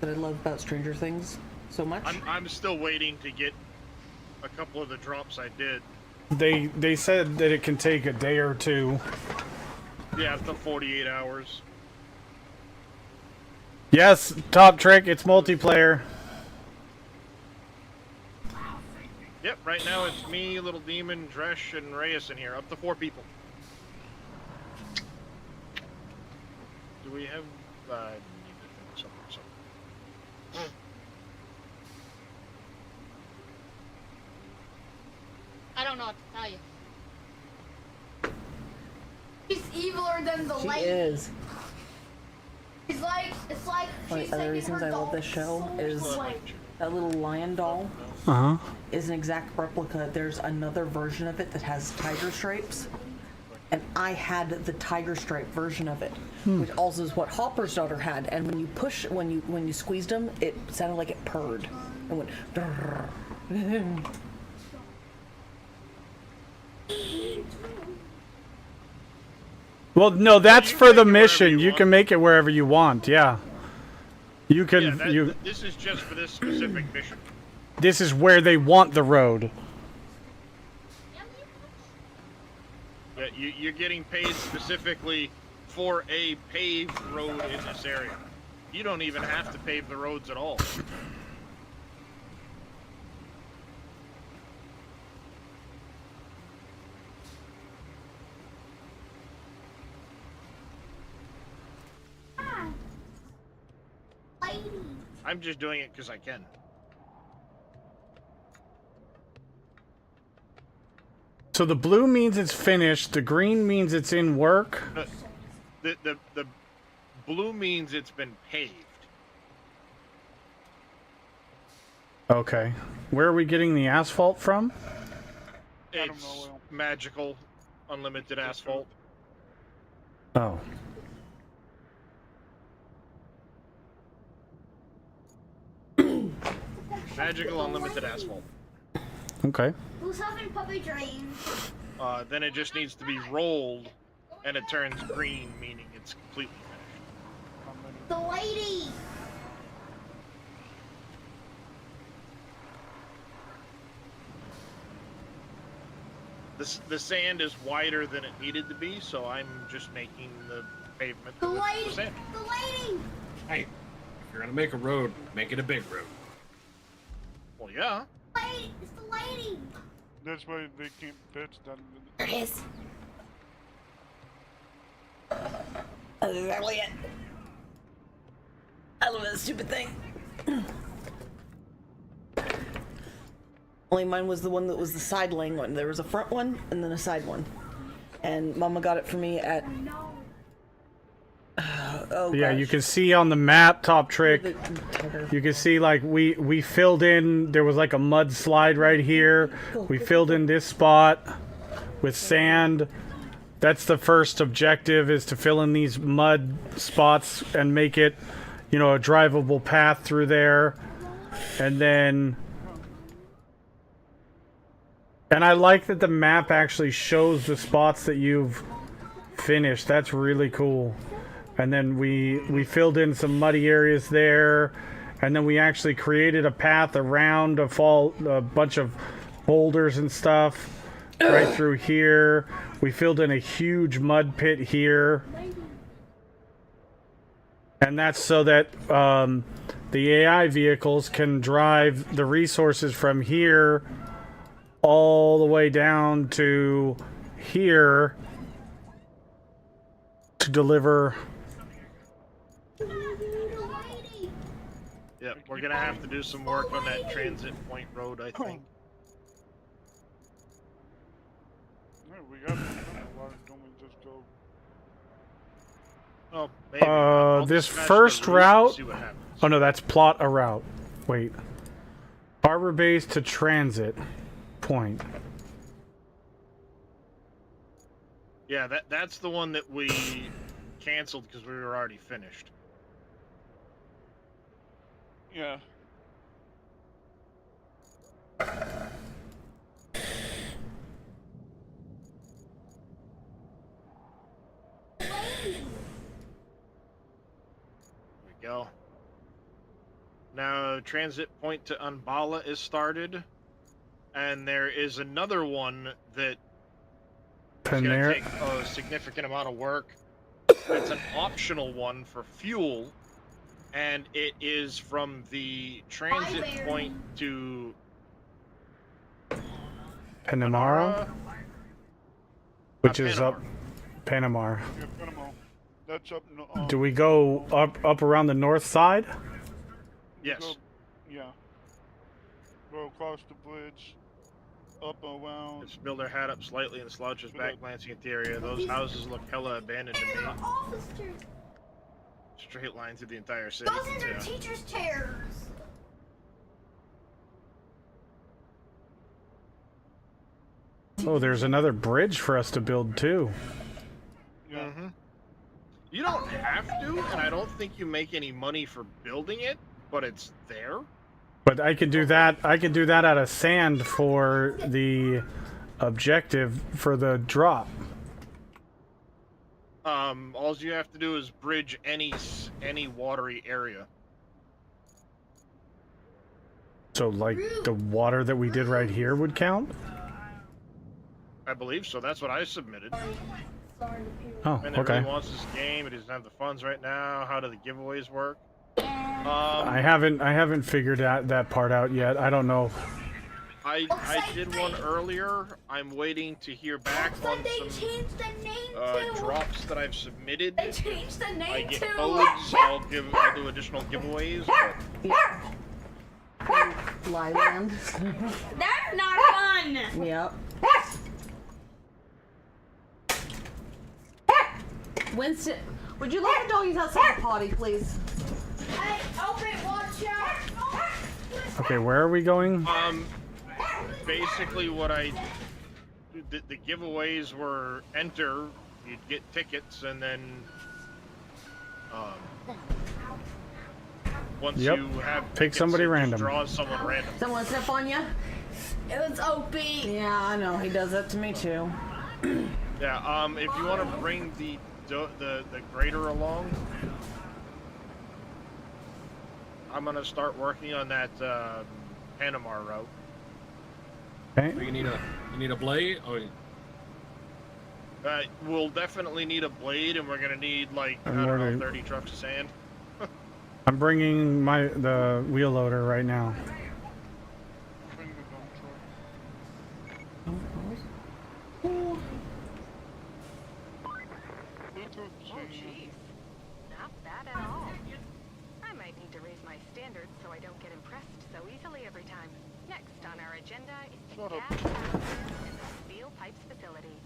that I love about Stranger Things so much. I'm still waiting to get a couple of the drops I did. They said that it can take a day or two. Yeah, up to 48 hours. Yes, top trick, it's multiplayer. Yep, right now it's me, Little Demon, Dresh, and Reyes in here. Up to 4 people. Do we have... something. I don't know what to tell you. She's eviler than the She lady. is. She's like, it's like One of she's the other taking reasons her I love doll this show so is away. that little lion doll Uh huh. is an exact replica. There's another version of it that has tiger stripes. And I had the tiger stripe version of it, which also is what Hopper's daughter had. And when you squeezed them, it sounded like it purred. It went. Drrrr. Well, no, that's You for can the make it wherever mission. you You want. can make it wherever you want. Yeah. You can. Yeah, this is just for this specific mission. This is where they want the road. Yeah, you're getting paid specifically for a paved road in this area. You don't even have to pave the roads at all. Lady. I'm just doing it because I can. So the blue means it's finished. The green means it's in work. The blue means it's been paved. Okay. Where are we getting the asphalt from? don't know, It's Will. magical, unlimited asphalt. Oh. Magical, unlimited asphalt. Okay. Who's having puppy dreams? Then it just needs to be rolled, and it turns green, meaning it's completely finished. The lady. The sand is wider than it needed to be, so I'm just making the pavement The with lady. sand. The lady. Hey, if you're gonna make a road, make it a big road. Well, yeah. Lady. It's the lady. That's why they can't pitch that. There it is. That's exactly it. I love that stupid thing. Only mine was the one that was the side lane one. There was a front one and then a side one. And Mama got it for me at... oh, Yeah, gosh. you can see on the map, Top Trick, you can see like we filled in, there was like a mud slide right here. We filled in this spot with sand. That's the first objective, is to fill in these mud spots and make it, you know, a drivable path through there. And then... And I like that the map actually shows the spots that you've finished. That's really cool. And then we filled in some muddy areas there, and then we actually created a path around a bunch of boulders and stuff right through here. We filled in a huge mud pit here, and that's so that the AI vehicles can drive the resources from here all the way down to here to deliver. Yep, we're gonna have to do some work on that transit point road, I think. Yeah, we got it. Why don't we just go? Oh, maybe. I'll This dispatch first the route and route. see what happens. Oh no, that's plot a route. Wait. Harbor base to transit point. Yeah, that's the one that we canceled because we were already finished. Yeah. There we go. Now, transit point to Umbala is started, and there is another one that is going to take a significant amount of work. It's an optional one for fuel, and it is from the transit point to Panamara, which is up Panamar. Yeah, Panama. That's up. No, Do we go up around the north side? Yes. Go, yeah. Go across the bridge, up around. Its builder hat up slightly and slouches back, glancing at the area. Those houses look hella abandoned to me. Straight line through the entire city. Those are teachers' chairs. Oh, there's another bridge for us to build too. Yeah. Mm-hmm. You don't have to, and I don't think you make any money for building it, but it's there. But I can do that. I can do that out of sand for the objective for the drop. All you have to do is bridge any watery area. So, like, the water that we did right here would count? I believe so. That's what I submitted. Oh, And okay. everyone wants this game. It doesn't have the funds right now. How do the giveaways work? I haven't figured that part out yet. I don't know. I did one earlier. I'm waiting to hear back on some drops that I've submitted. They changed the name I get to. codes. I'll do additional giveaways. Lyland. That's not fun. Yep. Winston, would you let the doggies outside the potty, please? Hey, open it, watch out. Okay, where are we going? Basically what the giveaways were enter, you'd get tickets, and then once Yep. you have Pick tickets, somebody it just random. draws someone random. Someone step on you? It was OP. Yeah, I know. He does that to me too. Yeah, if you want to bring the grader along, I'm gonna start working on that Panama route. Okay. You need a blade? Oh, We'll definitely need a blade, and we're gonna need like I And don't what know, are- 30 trucks of sand. I'm bringing the wheel loader right now. Bring the dump truck. Oh, jeez. Not bad at all. I might need to raise my standards so I don't get impressed so easily every time. Next on our agenda is the Shut up. gas access in the steel pipes facility.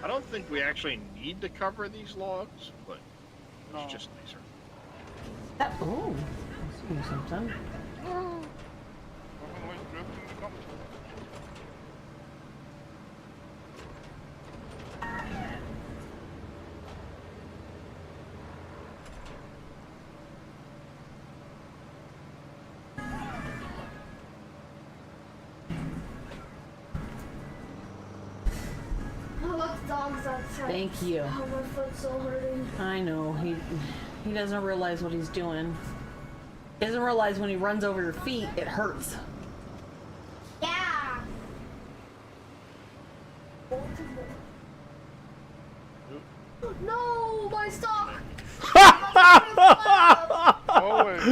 I don't think we actually need to cover these logs, but No. it's just nicer. That, oh, I see something. Nothing like drifting the company. Oh, look, the dog's outside. Thank you. Oh, my foot's so hurting. I know, he doesn't realize what he's doing. He doesn't realize when he runs over your feet, it hurts. Yeah. No, my sock. Always.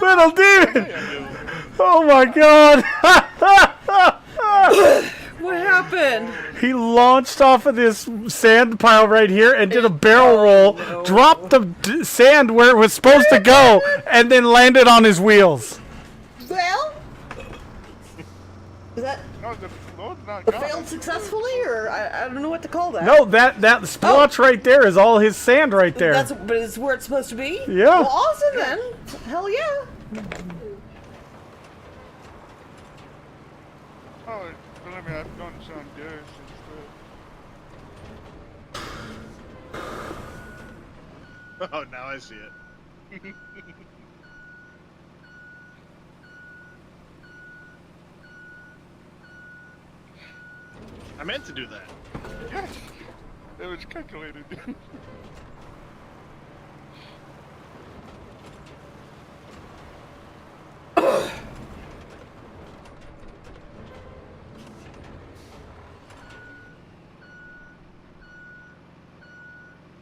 Little demon! Oh my god! What happened? He launched off of this sand pile right here and did a barrel roll, no. dropped the sand where it was supposed to go, and then landed on his wheels. Well, is that No, the road's not failed gone. successfly, or I don't know what to call that. No, that splotch right there is all his sand right there. But it's where it's supposed to be. Yeah. Well, awesome then. Hell yeah. Oh, believe me, I've done some good since Oh, now I see it. I meant to do that. Yes, it was calculated.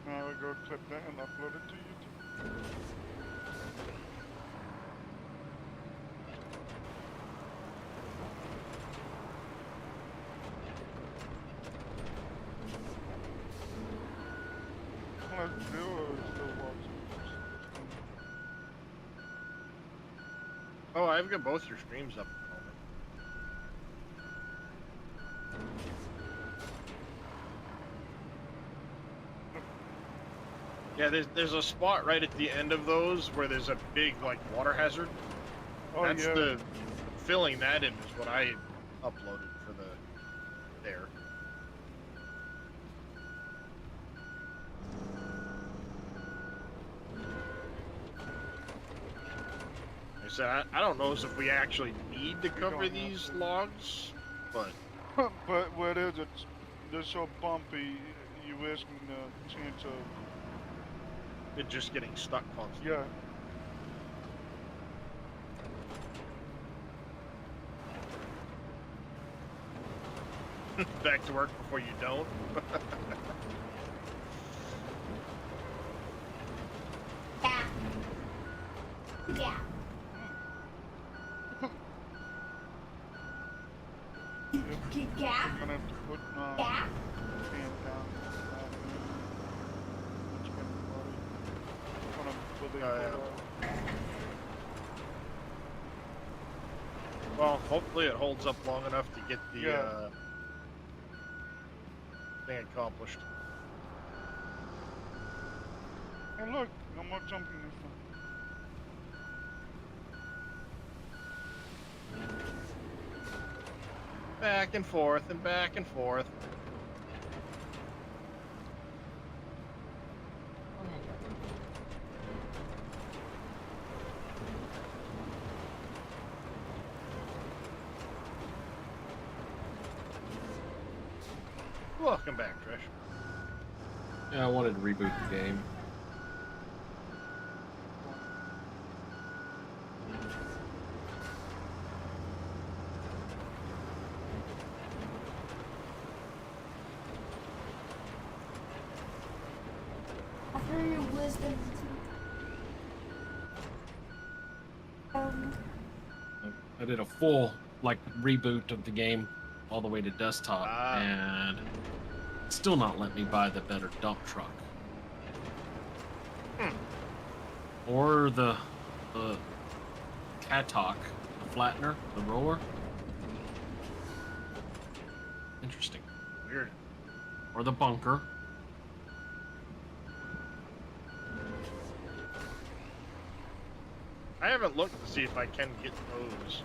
Now I'll go clip that and upload it to YouTube. Let's do it. Still watching. Oh, I've got both your streams up at the moment. Yeah, there's a spot right at the end of those where there's a big like water hazard. Oh That's yeah. the filling that in is what I uploaded for the there. Like I said, I don't know if we actually need to cover don't have these to. logs, but But what is it? They're so bumpy, you risking the chance of it just getting stuck constantly. yeah. Back to work before you don't. Yeah. Yeah. Gap. I'm gonna have to put Gap. hand down. It's getting bloody. Put yeah. out. Well, hopefully it holds up long enough to get the Yeah. thing accomplished. And look, no more jumping this time. Back and forth and back and forth. Welcome back, Trish. Yeah, I wanted to reboot the game. After your wisdom. I did a full like reboot of the game. all the way to desktop, Ah. and still not let me buy the better dump truck. Or the Catok, the flattener, the roller. Interesting. Weird. Or the bunker. I haven't looked to see if I can get those.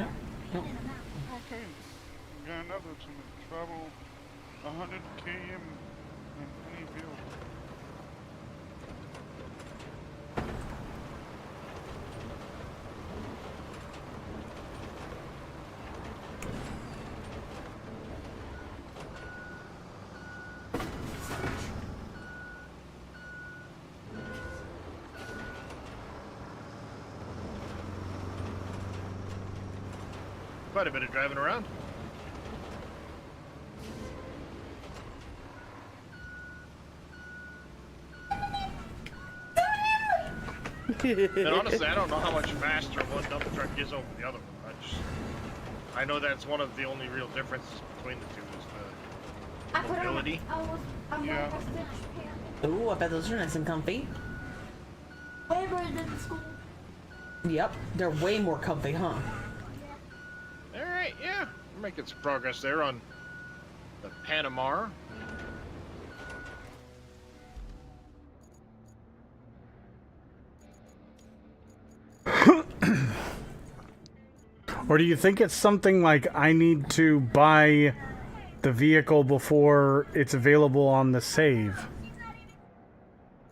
Okay. We got another to travel 100 km in any vehicle. Quite a bit of driving around. And honestly, I don't know how much faster one dump truck is over the other one. I know that's one of the only real differences between the two is the mobility. Yeah. Ooh, I bet those are nice and comfy. Way better than school. Yep, they're way more comfy, huh? Alright, yeah. We're making some progress there on the Panamar. Or do you think it's something like I need to buy the vehicle before it's available on the save?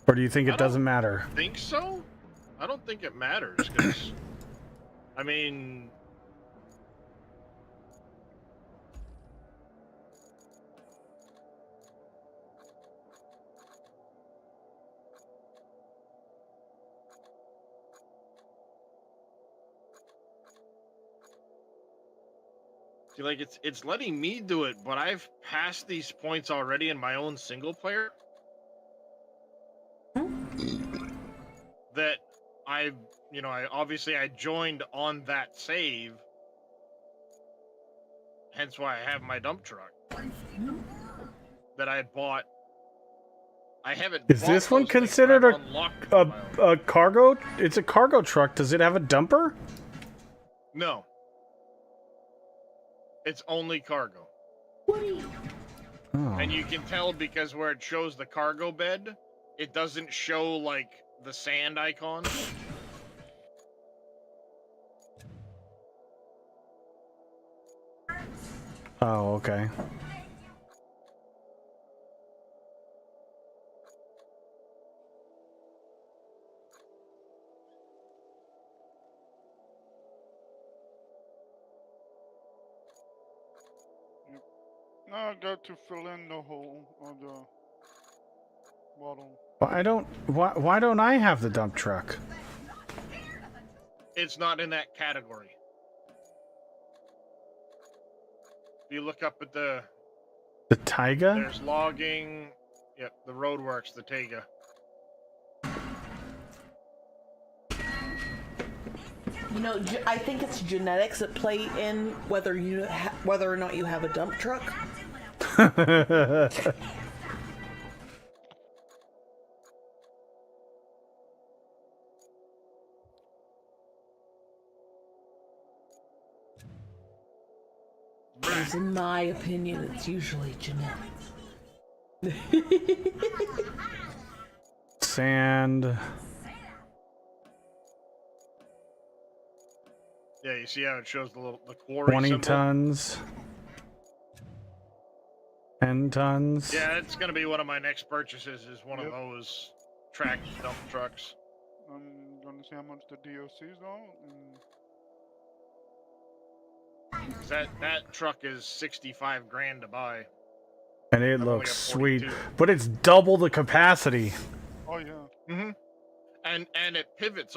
Or do you think it doesn't matter? Think so? I don't think it matters because, I mean, see, like it's letting me do it, but I've passed these points already in my own single player. That I obviously I joined on that save, hence why I have my dump truck that I bought. I haven't. Is bought this one those things, but considered I've unlocked them on my own. a cargo? It's a cargo truck. Does it have a dumper? No. It's only cargo. Oh. And you can tell because where it shows the cargo bed, it doesn't show like the sand icon. Oh, okay. Now I got to fill in the hole on the bottle. Why don't I have the dump truck? It's not in that category. If you look up at the Taiga? there's logging, yep, the roadworks, the Taiga. You know, I think it's genetics that play in whether or not you have a dump truck. Whereas in my opinion, it's usually genetics. Sand. Yeah, you see how it shows the quarry 20 symbol? tons. 10 tons. Yeah, it's gonna be one of my next purchases. Is one Yep. of those tracked dump trucks. I'm gonna see how much the DLC's on. And 'Cause that truck is 65 grand to buy. And it I've only looks got sweet. 42. But it's double the capacity. oh yeah, Mm-hmm. And it pivots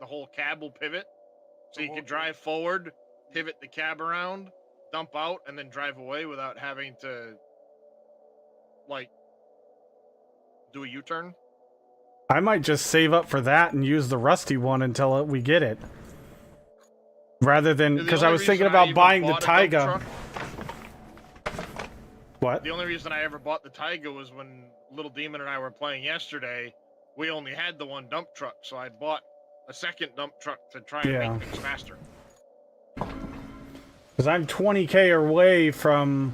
the whole cab will pivot, so you can drive forward, pivot the cab around, dump out, and then drive away without having to like do a U-turn. I might just save up for that and use the rusty one until we get it. Rather than, because I was thinking about buying the Taiga. What? The only reason I ever bought the Taiga was when Little Demon and I were playing yesterday. We only had the one dump truck, so I bought a second dump truck to try and make things faster. Because I'm 20k away from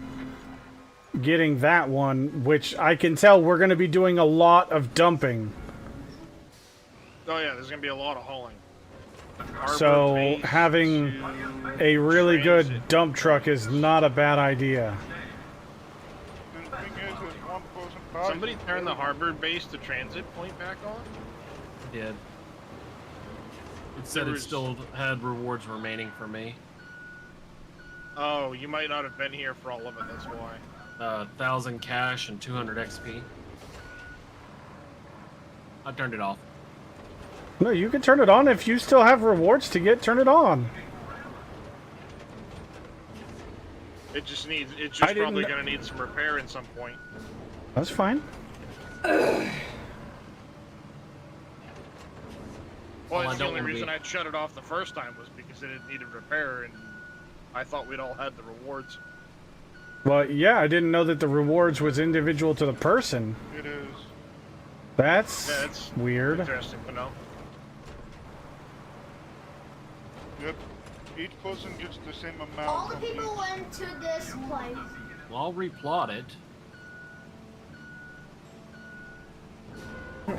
getting that one, which I can tell we're going to be doing a lot of dumping. Oh yeah, there's going to be a lot of hauling. So Base having to a really good transit. dump truck is not a bad idea. and the thing is one person buys Somebody it. turn the harbor base to transit point back on? Did. It said There it was- still had rewards remaining for me. Oh, you might not have been here for all of it, that's why. 1,000 cash and 200 XP. I turned it off. No, you can turn it on if you still have rewards to get. Turn it on. It's I just didn't probably kn- going to need some repair at some point. That's fine. Well, Well, I that's the don't only wanna reason be- I'd shut it off the first time was because it needed repair, and I thought we'd all had the rewards. Well, yeah, I didn't know that the rewards was individual to the person. It is. That's Yeah, it's weird. interesting to know. Yep. Each person gets the same amount. All the from people each. went to this place. Well, I'll replot it.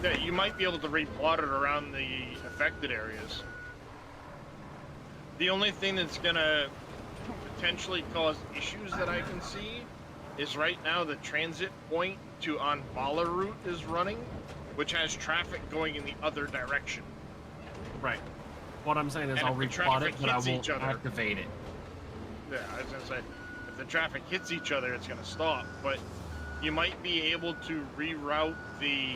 Yeah, you might be able to replot it around the affected areas. The only thing that's gonna potentially cause issues that I can see is right now the transit point to Anbala route is running, which has traffic going in the other direction. Right. What I'm saying is And I'll if the replot traffic it, but I hits won't each other- activate it. Yeah, I was gonna say, if the traffic hits each other, it's gonna stop. But you might be able to reroute the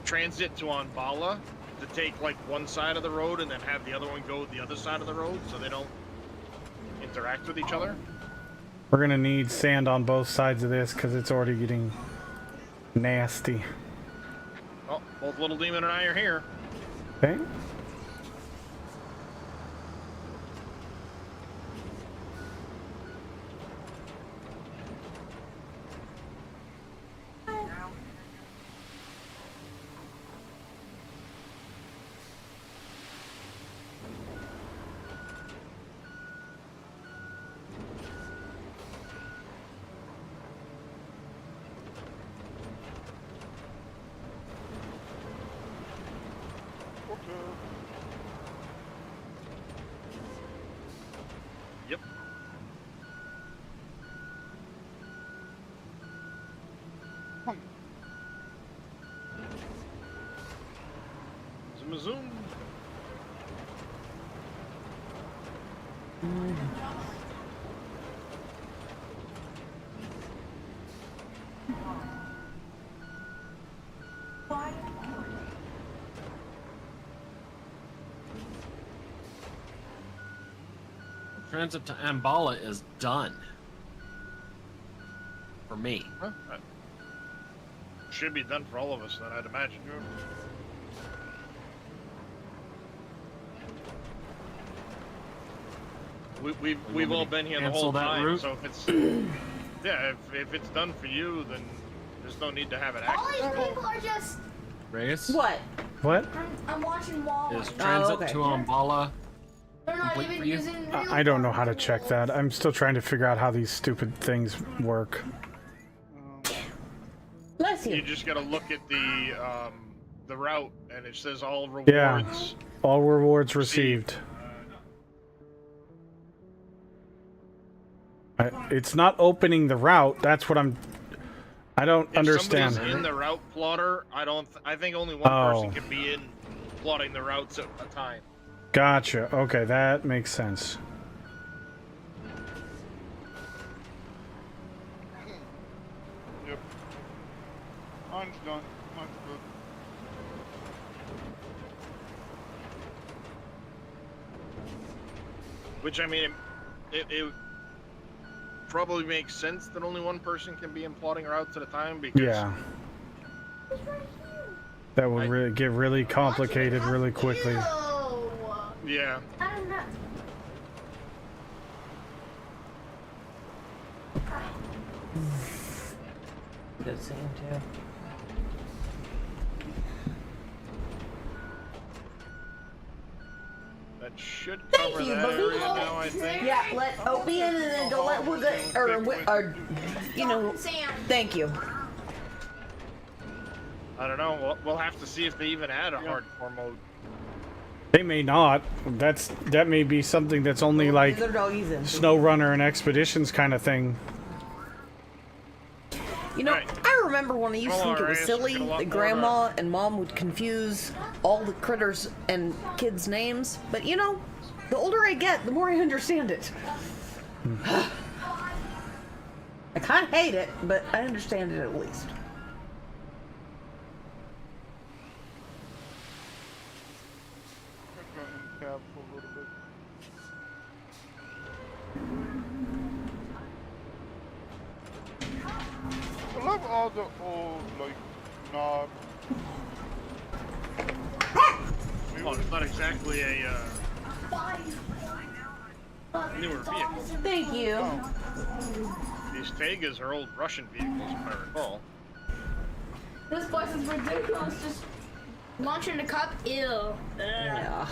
transit to Anbala to take like one side of the road and then have the other one go the other side of the road, so they don't interact with each other. We're gonna need sand on both sides of this because it's already getting nasty. Oh, both Little Demon and I are here. Okay. Okay. Yep. Zoom zoom. Transit to Ambala is done. For me. Huh? That should be done for all of us then, I'd imagine. We've all been here the Cancel whole that time, route? so if it's yeah, if it's done for you, then there's no need to have it All active. these people are just. Reyes? What? What? I'm watching Wall. Is transit okay. to Ambala? They're not complete even for you? using. Real I don't know how to cars check that. I'm still trying to figure out how these stupid things work. Bless You you. just gotta look at the route, and it says all rewards. Yeah. All rewards received. It's not opening the route. That's what I don't If understand. somebody's in the route plotter, I think only one person can be in plotting the routes at a time. Gotcha. Okay, that makes sense. Yep. Mine's done. Mine's good. Which, I mean, it probably makes sense that only one person can be in plotting routes at a time because Yeah. That would really get really complicated really quickly. yeah. I don't know. Good seeing too. That should cover you, that Bobby. area now, I think. Yeah, let Opie in and then don't let you know. Sam. Thank you. I don't know. We'll have to see if they even add a hardcore mode. They may not. That may be something that's only like These are doggies in. Snow Runner and Expeditions kind of thing. You know, Right. I remember when I used to Well, think it was Arias, silly we get a lot that more, Grandma and Mom would confuse all the critters and kids' names. But you know, the older I get, the more I understand it. I kind of hate it, but I understand it at least. I've gotten in cab for a little bit. I love all the old, like, knob. Well, it's not exactly a newer vehicle. Thank you. These Tegas are old Russian vehicles, if I recall. This place is ridiculous. Just launching the cup. Ew. Ugh. Yeah.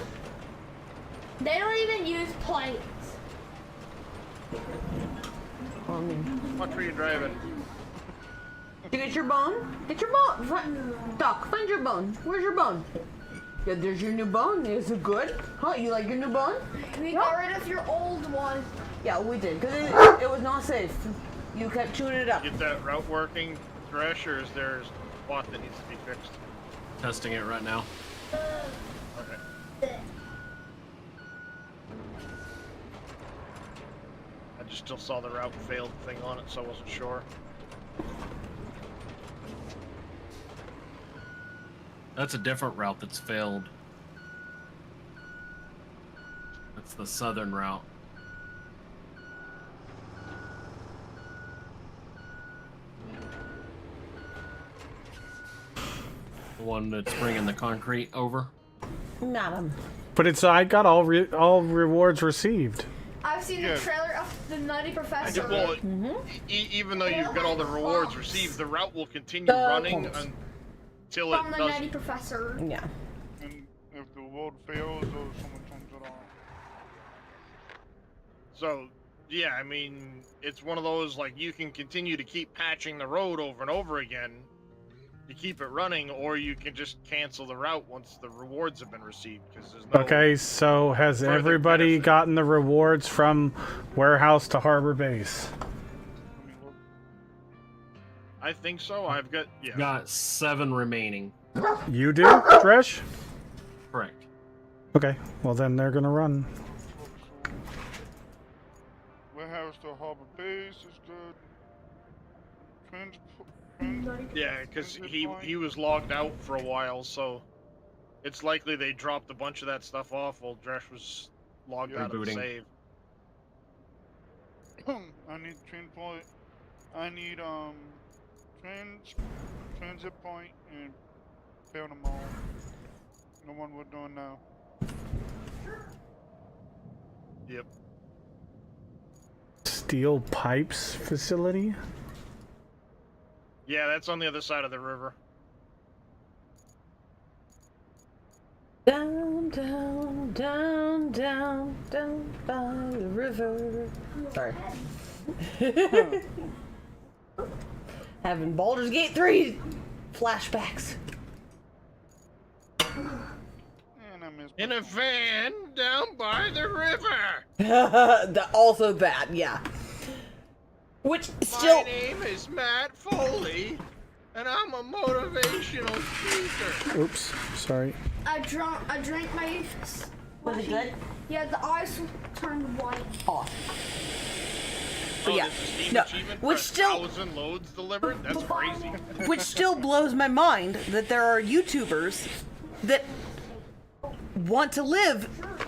They don't even use plates. What were you driving? You get your bone? Get your bone. Doc, find your bone. Where's your bone? Yeah, there's your new bone. Is it good? Huh? You like your new bone? We got rid of your old one. Yeah, we did. Because it was not safe. You kept chewing it up. Get that route working, Thresh, or is there a spot that needs to be fixed? Testing it right now. Okay. I just still saw the route failed thing on it, so I wasn't sure. That's a different route that's failed. That's the southern route. The one that's bringing the concrete over. Madam. But it's I got all rewards received. I've seen Yeah. the trailer of the Nutty Professor. Well, even though you've got all the rewards received, the route will continue running until it From the doesn't. Nutty Professor. Yeah. And if the world fails or someone turns it on. So, yeah, I mean, it's one of those, like, you can continue to keep patching the road over and over again to keep it running, or you can just cancel the route once the rewards have been received, because there's no... Okay, so has further everybody benefit. gotten the rewards from warehouse to harbor base? Let me look. I think so. I've got... Yeah. Got 7 remaining. You do, Dresh? Correct. Okay, well then they're gonna run. Warehouse to harbor base is good. Yeah, because he was logged out for a while, so it's likely they dropped a bunch of that stuff off while Dresh was logged out of the Rebooting. save. I need train point. I need transit point and fail them all. The one we're doing now. Yep. Steel pipes facility? Yeah, that's on the other side of the river. Down, down, down, down, down by the river. Sorry. Having Baldur's Gate 3 flashbacks. And I missed In a van down by the river. Also that, yeah. Which still. My name is Matt Foley, and I'm a motivational speaker. Oops, sorry. I drank my. Was it good? Yeah, the ice turned white. Off. But Oh, yeah, there's a Steam no, achievement which for still, 1,000 loads delivered? That's crazy. which still blows my mind that there are YouTubers that want to live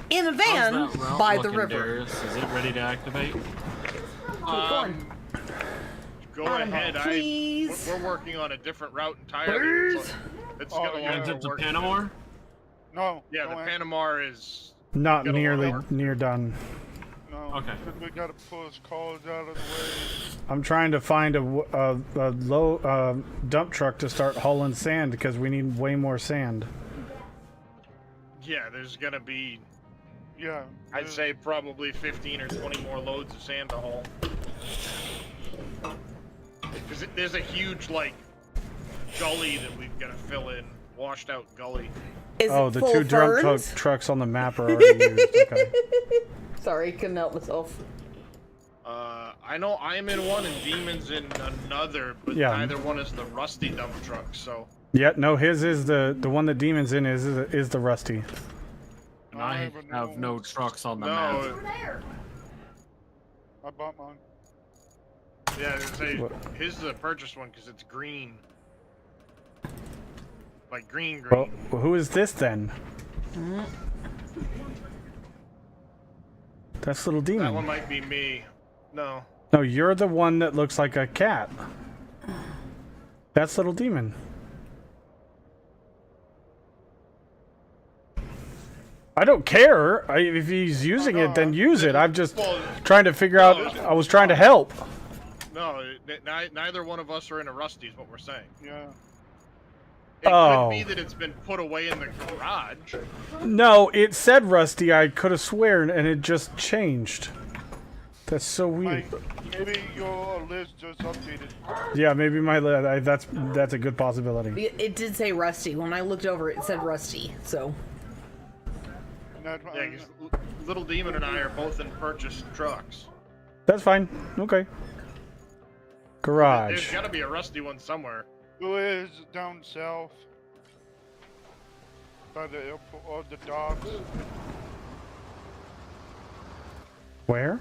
in a van How's that route by the looking, river. Darius? Is it ready to activate? Keep going. Go Adam, ahead. please. We're working on a different route entirely. Please. It's Oh, got a yeah. lot Is of it to work. Panama? No. Yeah, no the answer. Panama is. Not Got a lot of nearly work. near done. No. Okay. Because we gotta pull his calls out of the way. I'm trying to find a low dump truck to start hauling sand because we need way more sand. Yeah, there's gonna be. Yeah. I'd say probably 15 or 20 more loads of sand to haul. Because there's a huge gully that we've got to fill in, washed out gully. Is Oh, it the full two of dump ferns? trucks on the map are already used. Okay. Sorry, couldn't help myself. I know I'm in one and Demon's in another, but Yeah. neither one is the rusty dump truck. So Yeah, no, his is the one that Demon's in is the Rusty. And I have no trucks on the map. no, Over there. I bought mine. yeah, say What? his is a purchased one because it's green, like green. Well, who is this then? That's little That one Demon. might be me. No, No, you're the one that looks like a cat. That's little Demon. I don't care. If he's using it, then use it. I'm just well, trying to figure out. I was trying to help. no, neither one of us are in a rusty. Is what we're saying. Yeah. It Oh. could be that it's been put away in the garage. No, it said Rusty. I could have sworn, and it just changed. That's so weird. Maybe your list just updated. Yeah, maybe that's a good possibility. It did say Rusty. When I looked over, it said Rusty. So And that's why Yeah, because Little Demon and I are both in purchased trucks. That's fine. Okay. There's Garage. got to be a rusty one somewhere. who is down south by the airport or the docks. Where?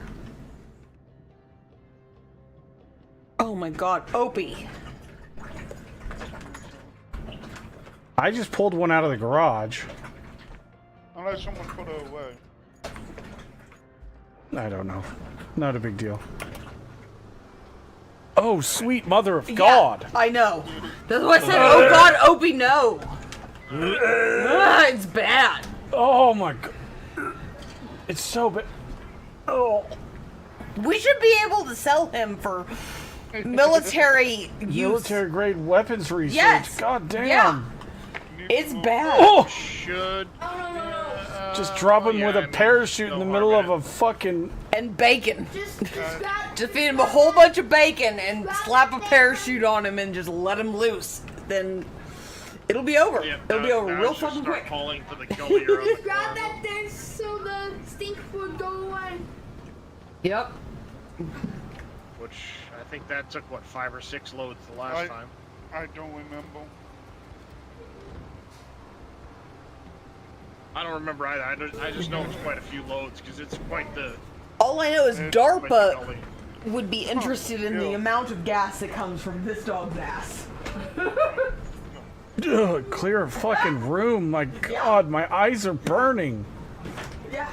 oh my God, Opie. I just pulled one out of the garage. Unless someone put it away. I don't know. Not a big deal. Oh, sweet mother of God. Yeah, I know. That's why I said, oh God, Opie, no. It's bad. Oh my God. It's so bad. Oh. We should be able to sell him for military use. Military grade weapons research. Yes. God damn. Yeah. It's bad. Oh. Should. Just drop him yeah, with I a mean, parachute in no the middle of harm a fucking. And bacon. Just grab. Just feed him a whole bunch of bacon and slap a parachute on him and just let him loose. Then it'll be over. Yeah, It'll be over now real it's just fucking start quick. Hauling to the gully around the Grab corner. that thing so the stink would go away. Yep. Which I think that took what 5 or 6 loads the last time. I don't remember. I don't remember either. I just know it's quite a few loads because it's quite the. All I know is It's quite the DARPA gully. would be interested in the yeah. amount of gas that comes from this dog's ass. Ugh, clear a fucking room. My God, my eyes are burning. Yeah.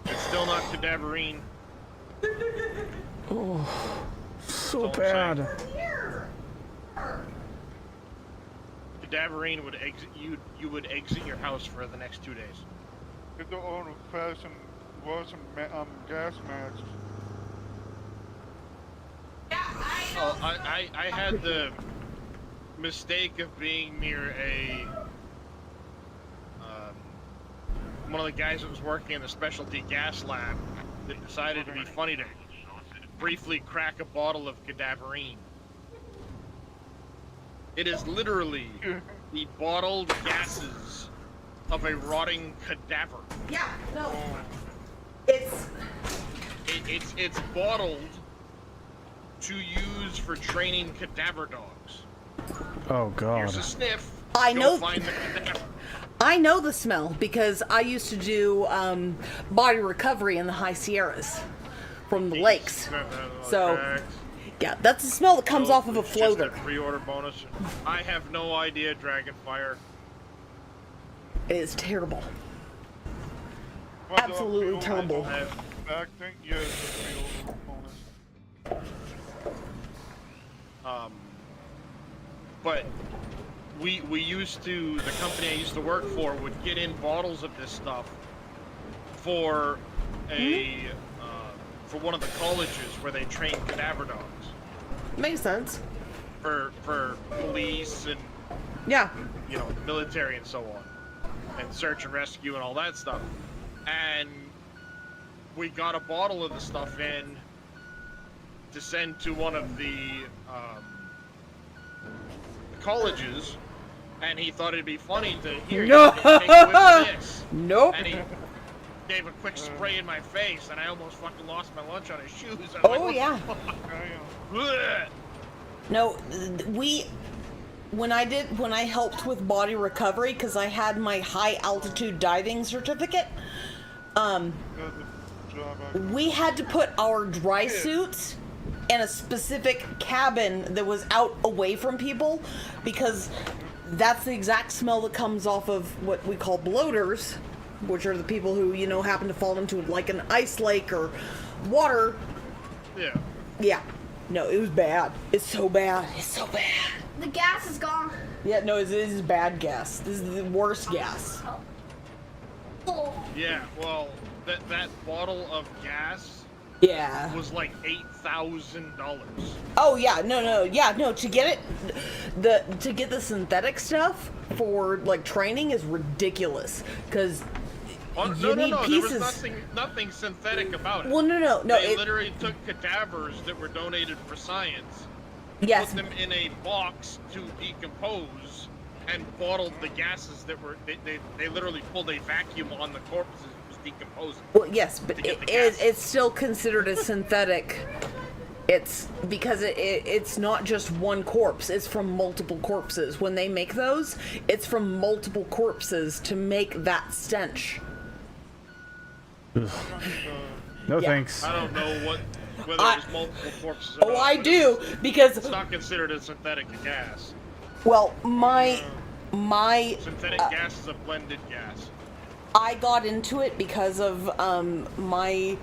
It's still not cadaverine. So all I'm bad. Cadaverine would exit you would exit your house for the next 2 days. Get the old fashioned Wilson gas masks. Oh, I had the mistake of being near a one of the guys that was working in the specialty gas lab that decided to be funny to briefly crack a bottle of cadaverine. It is literally the bottled gases of a rotting cadaver. Yeah. No. It's It's bottled to use for training cadaver dogs. Oh God. Here's a sniff. I Go know. Find the cadaver. I know the smell because I used to do body recovery in the high Sierras from the lakes. So, yeah, that's the smell that comes off of a It's just floater. pre-order bonus. I have no idea, Dragonfire. It is terrible. But the Absolutely fuel terrible. Back thing, yeah, it's a fuel bonus. But we used to, the company I used to work for would get in bottles of this stuff for for one of the colleges where they train cadaver dogs Makes sense. for police and Yeah. military and so on, and search and rescue and all that stuff. And we got a bottle of the stuff in to send to one of the colleges, and he thought it'd be funny to hear No. take a whiff of this. Nope. And he gave a quick spray in my face, and I almost fucking lost my lunch on his shoes. I was Oh like, what yeah. the fuck? Damn. Blech. No, when I helped with body recovery because I had my high altitude diving certificate, That's the job I got. we had to put our dry suits in a specific cabin that was out away from people because that's the exact smell that comes off of what we call bloaters, which are the people who happen to fall into like an ice lake or water. Yeah. Yeah. No, it was bad. It's so bad. It's so bad. The gas is gone. Yeah, no, this is bad gas. This is the worst gas. Oh. Yeah, well, that bottle of gas Yeah. was like $8,000. Oh yeah, no. To get it, to get the synthetic stuff for like training is ridiculous because Oh, you need no, pieces. there was nothing synthetic about it. Well, no. They It, literally took cadavers that were donated for science, yes, put them in a box to decompose, and bottled the gases that were. They literally pulled a vacuum on the corpses that was decomposing. well, yes, but to get the it, gas. it's still considered a synthetic. It's because it's not just one corpse. It's from multiple corpses. When they make those, it's from multiple corpses to make that stench. No Yeah. thanks. I don't know whether I- it was multiple corpses. Or Oh, not, I but do because It's not considered a synthetic gas. well, my Synthetic gas is a blended gas. I got into it because of my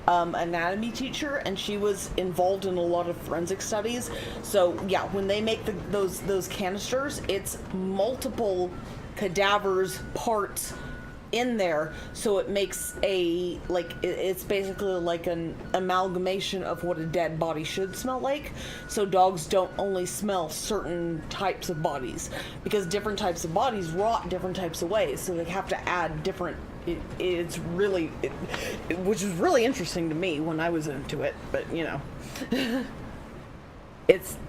anatomy teacher, and she was involved in a lot of forensic studies. So yeah, when they make those canisters, it's multiple cadavers parts in there, so it makes it's basically like an amalgamation of what a dead body should smell like, so dogs don't only smell certain types of bodies because different types of bodies rot different types of ways, so they have to add different which was really interesting to me when I was into it, but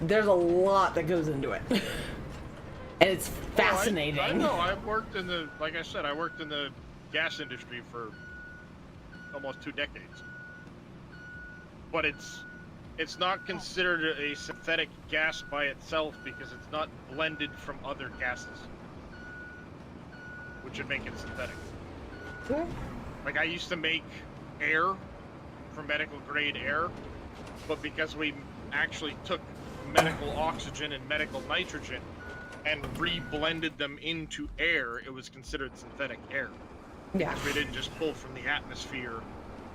there's a lot that goes into it. And it's fascinating. I know. I've worked in the, like I said, I worked in the gas industry for almost 2 decades. But it's not considered a synthetic gas by itself because it's not blended from other gases, which would make it synthetic. Like I used to make air from medical grade air, but because we actually took medical oxygen and medical nitrogen and re-blended them into air, it was considered synthetic air. Yeah. Because we didn't just pull from the atmosphere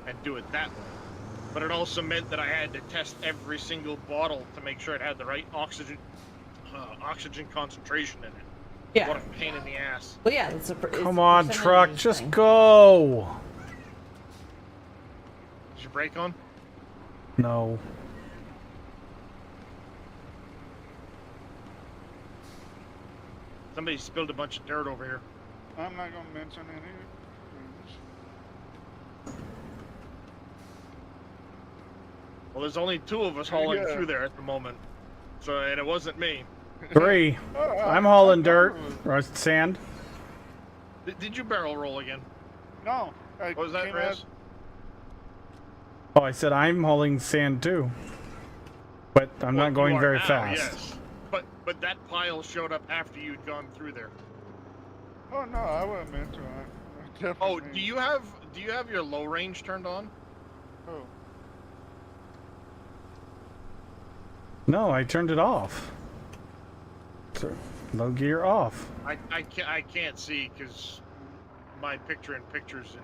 and do it that way. But it also meant that I had to test every single bottle to make sure it had the right oxygen concentration in it. Yeah. What a pain in the ass. Well, yeah, it's Come on, percentage truck, just thing. go. Is your brake on? No. Somebody spilled a bunch of dirt over here. I'm not gonna mention it here. Well, there's only 2 of us hauling Yeah. through there at the moment. So, and it wasn't me. 3. I'm hauling dirt or sand. Did you barrel roll again? No. I What was that, came Chris? Oh, I said I'm hauling sand too. But I'm Well, not going you are very now, fast. Yes. But that pile showed up after you'd gone through there. Oh no, I wasn't meant to. Oh, do you have your low range turned on? Oh, No, I turned it off. So, low gear off. I can't see because my picture in pictures and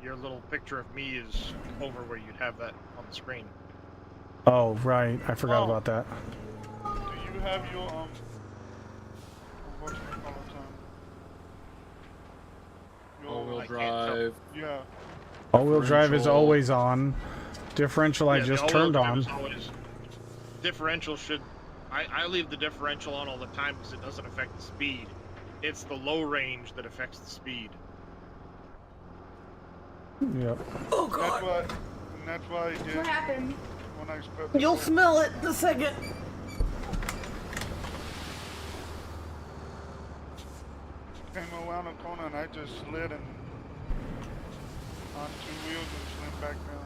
your little picture of me is over where you'd have that on the screen. Oh, right. I forgot about that. do you have your what's it called? All-wheel I can't tell. drive. Yeah. All-wheel drive is Differential. always on. Differential I Yeah, the just all-wheel turned drive on. is always- Differential should. I leave the differential on all the time because it doesn't affect the speed. It's the low range that affects the speed. Yep. That's why I did What happened? when I spent. You'll smell it in a second. Came around the corner and I just slid and on 2 wheels and slid back down.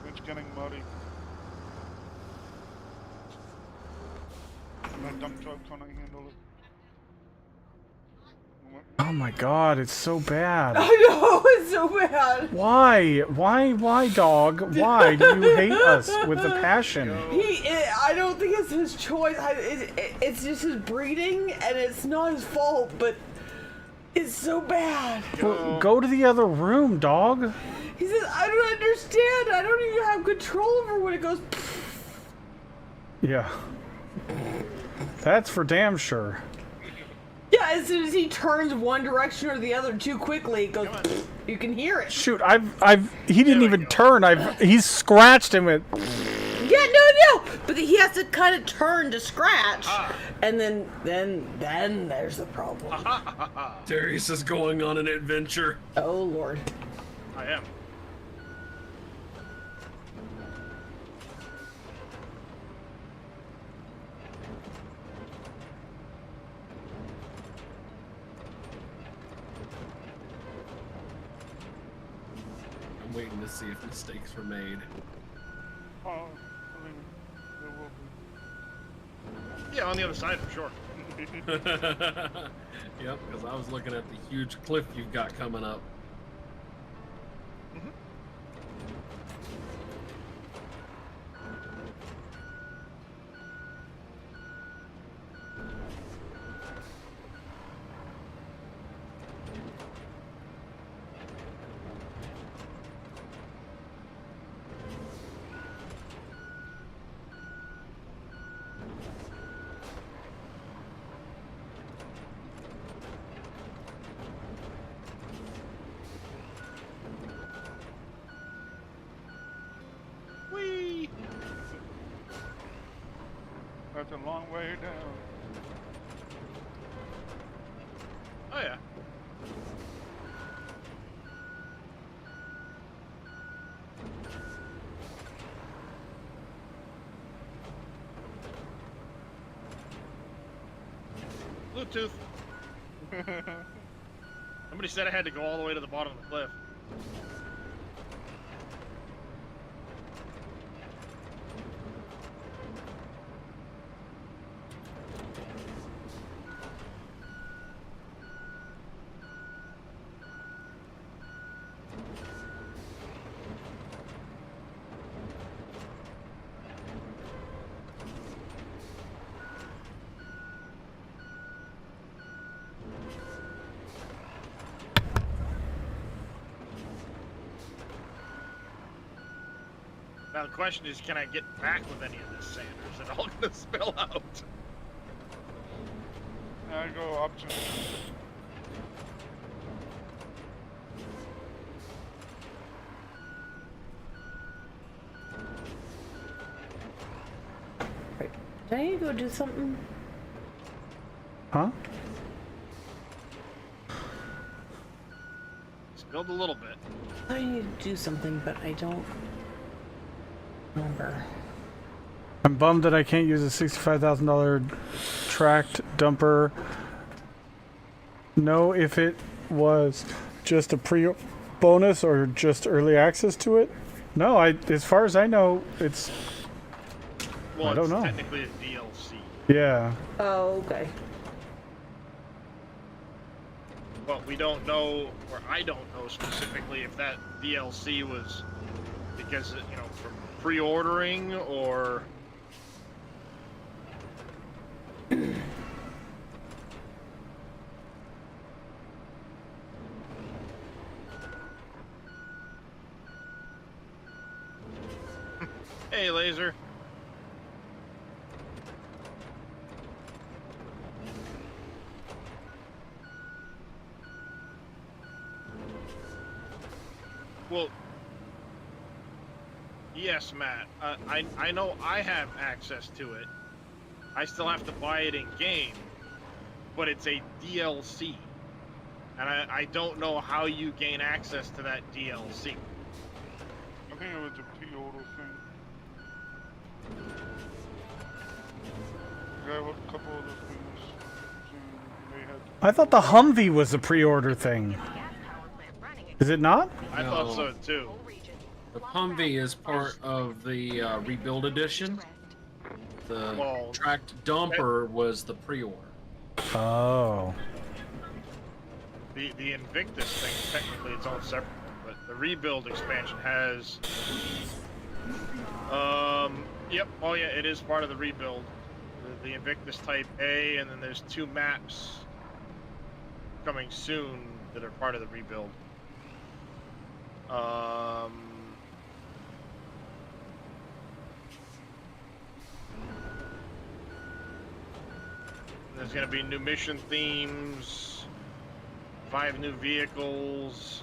It's getting muddy. My dump truck can't handle it. Oh my god, it's so bad. I know, it's so bad. Why? Why, dog? Why do you hate us with a passion? I don't think it's his choice. It's just his breeding, and it's not his fault, but it's so bad. Well, go to the other room, dog. He says, I don't understand. I don't even have control over when it goes. Yeah. That's for damn sure. Yeah, as soon as he turns one direction or the other too quickly, it goes. You can hear it. Shoot, he didn't even turn. He's scratched him with. Yeah, no. But he has to kind of turn to scratch, and then there's the problem. Darius is going on an adventure. Oh Lord. I am. I'm waiting to see if mistakes were made. Oh, I mean, there will be. Yeah, on the other side for sure. Yep, because I was looking at the huge cliff you've got coming up. Whee! That's a long way down. Oh yeah. Bluetooth. Somebody said I had to go all the way to the bottom of the cliff. Now the question is, can I get back with any of this sand, or is it all gonna spill out? Now I go up to. Right. Did I need to go do something? Huh? Spilled a little bit. I need to do something, but I don't remember. I'm bummed that I can't use a $65,000 tracked dumper. No, if it was just a pre-bonus or just early access to it? No, as far as I know, it's... Well, I don't it's know. technically a DLC. Yeah. Oh, okay. But we don't know, or I don't know specifically if that DLC was because, you know, from pre-ordering or... Hey, Laser. Well, yes, Matt. I know I have access to it. I still have to buy it in game, but it's a DLC, and I don't know how you gain access to that DLC. I think it was a pre-order thing. There were a couple other things. They had. I thought the Humvee was a pre-order thing. Is it not? I thought so too. The Humvee is part of the rebuild edition. The Well, tracked dumper was the pre-order. Oh. The Invictus thing, technically its own separate one, but the rebuild expansion has... Yep, oh yeah, it is part of the rebuild. The Invictus Type A, and then there's 2 maps coming soon that are part of the rebuild. There's going to be new mission themes, 5 new vehicles.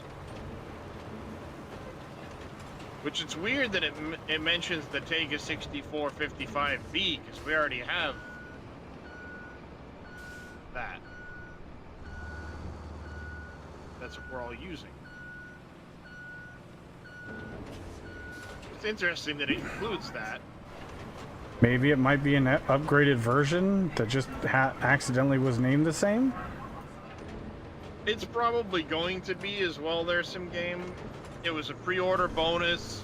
Which it's weird that it mentions the Tega 6455B, because we already have that. That's what we're all using. It's interesting that it includes that. Maybe it might be an upgraded version that just accidentally was named the same? It's probably going to be as well. There's some game. It was a pre-order bonus,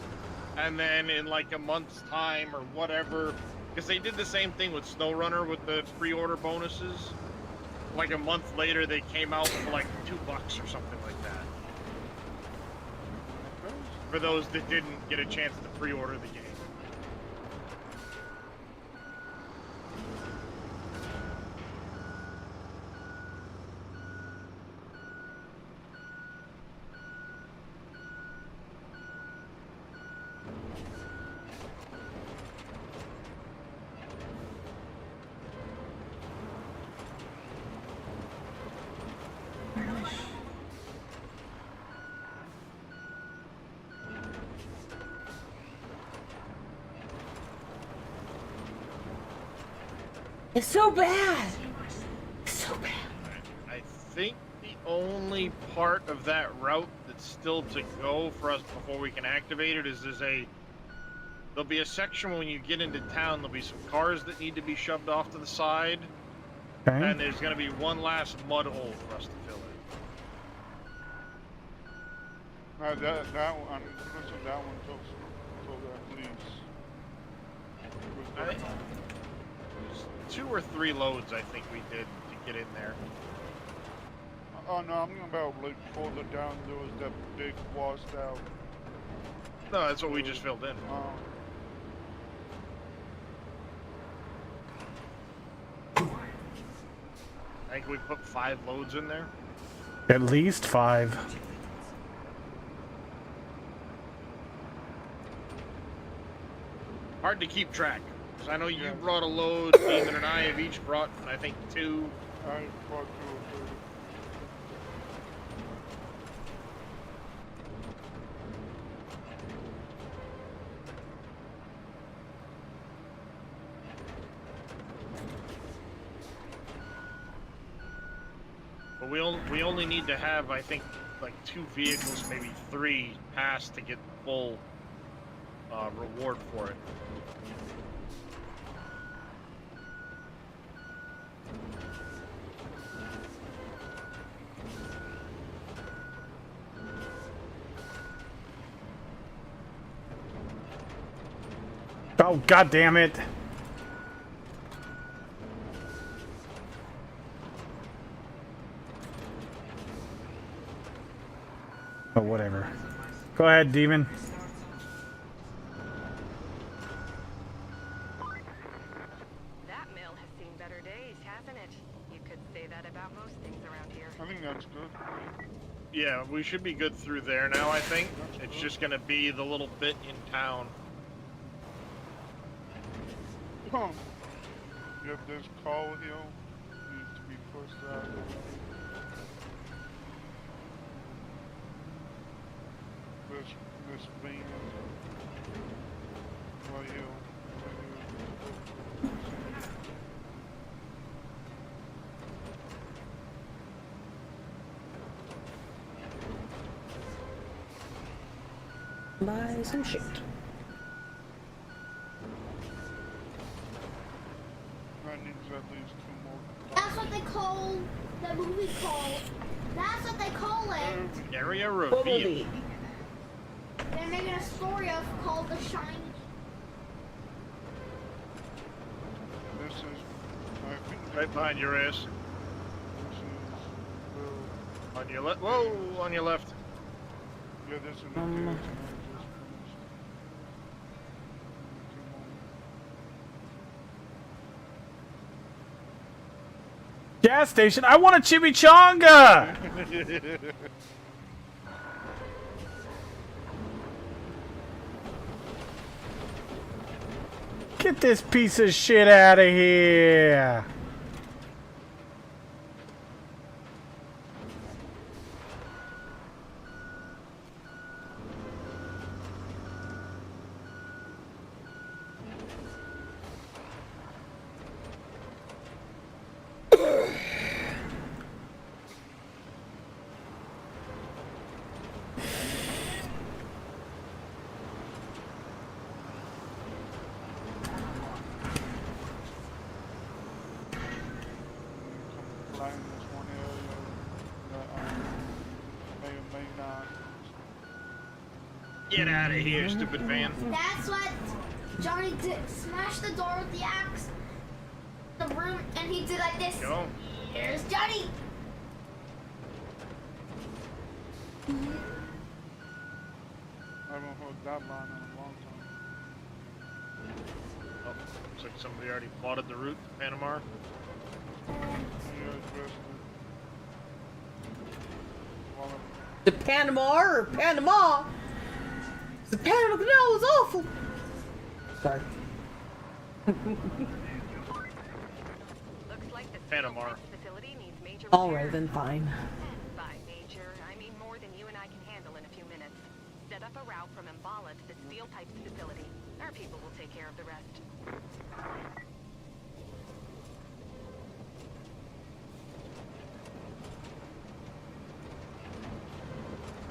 and then in like a month's time or whatever, because they did the same thing with SnowRunner with the pre-order bonuses. Like a month later, they came out for like $2 or something like that. For those that didn't get a chance to pre-order the game. It's so bad. It's so bad. I think the only part of that route that's still to go for us before we can activate it is there'll be a section when you get into town, there'll be some cars that need to be shoved off to the side. Okay. And there's going to be one last mud hole for us to fill in. That one, that one till that leaves. There's 2 or 3 loads I think we did to get in there. Oh no, I'm talking about like further down there was that big washed out. No, that's what we just filled in. I think we put 5 loads in there. At least 5. Hard to keep track. Because I know you brought a load, Demon and I have each brought, I think, 2. I brought 2 or 3. But we only need to have, I think, like 2 vehicles, maybe 3 pass to get the full reward for it. Oh, god damn it. Oh, whatever. Go ahead, demon. That mill has seen better days, hasn't it? You could say that about most things around here. I think that's good. Yeah, we should be good through there now, I think. It's just gonna be the little bit in town. Huh. You have this coal hill. Needs to be pushed out. This vein. Well, you. Buy some shit. That needs at least 2 more. That's what they call the movie called. That's what they call it. Area Bumblebee. reveal. They're making a story of called The Shining. This is, I think, Right behind your ass. this is, On your left. Whoa, on your left. yeah, this is the deal tonight. Just finished. Gas station. I want a chimichanga. Get this piece of shit out of here. Fly in this one area that may or may not. Get out of here, stupid van. That's what Johnny did. Smashed the door with the axe. The room, and he did like this. Go. Here's Johnny. I haven't heard that line in a long time. Oh, looks like somebody already plotted the route to Panama. Yeah, addressed it. Well, The Panama or Panama? The Panama Canal was awful. Sorry. Looks like the Panama. steel pipes facility needs major All repair. right, then fine. By major, I mean more than you and I can handle in a few minutes. Set up a route from Mbala to the steel pipes facility. Our people will take care of the rest.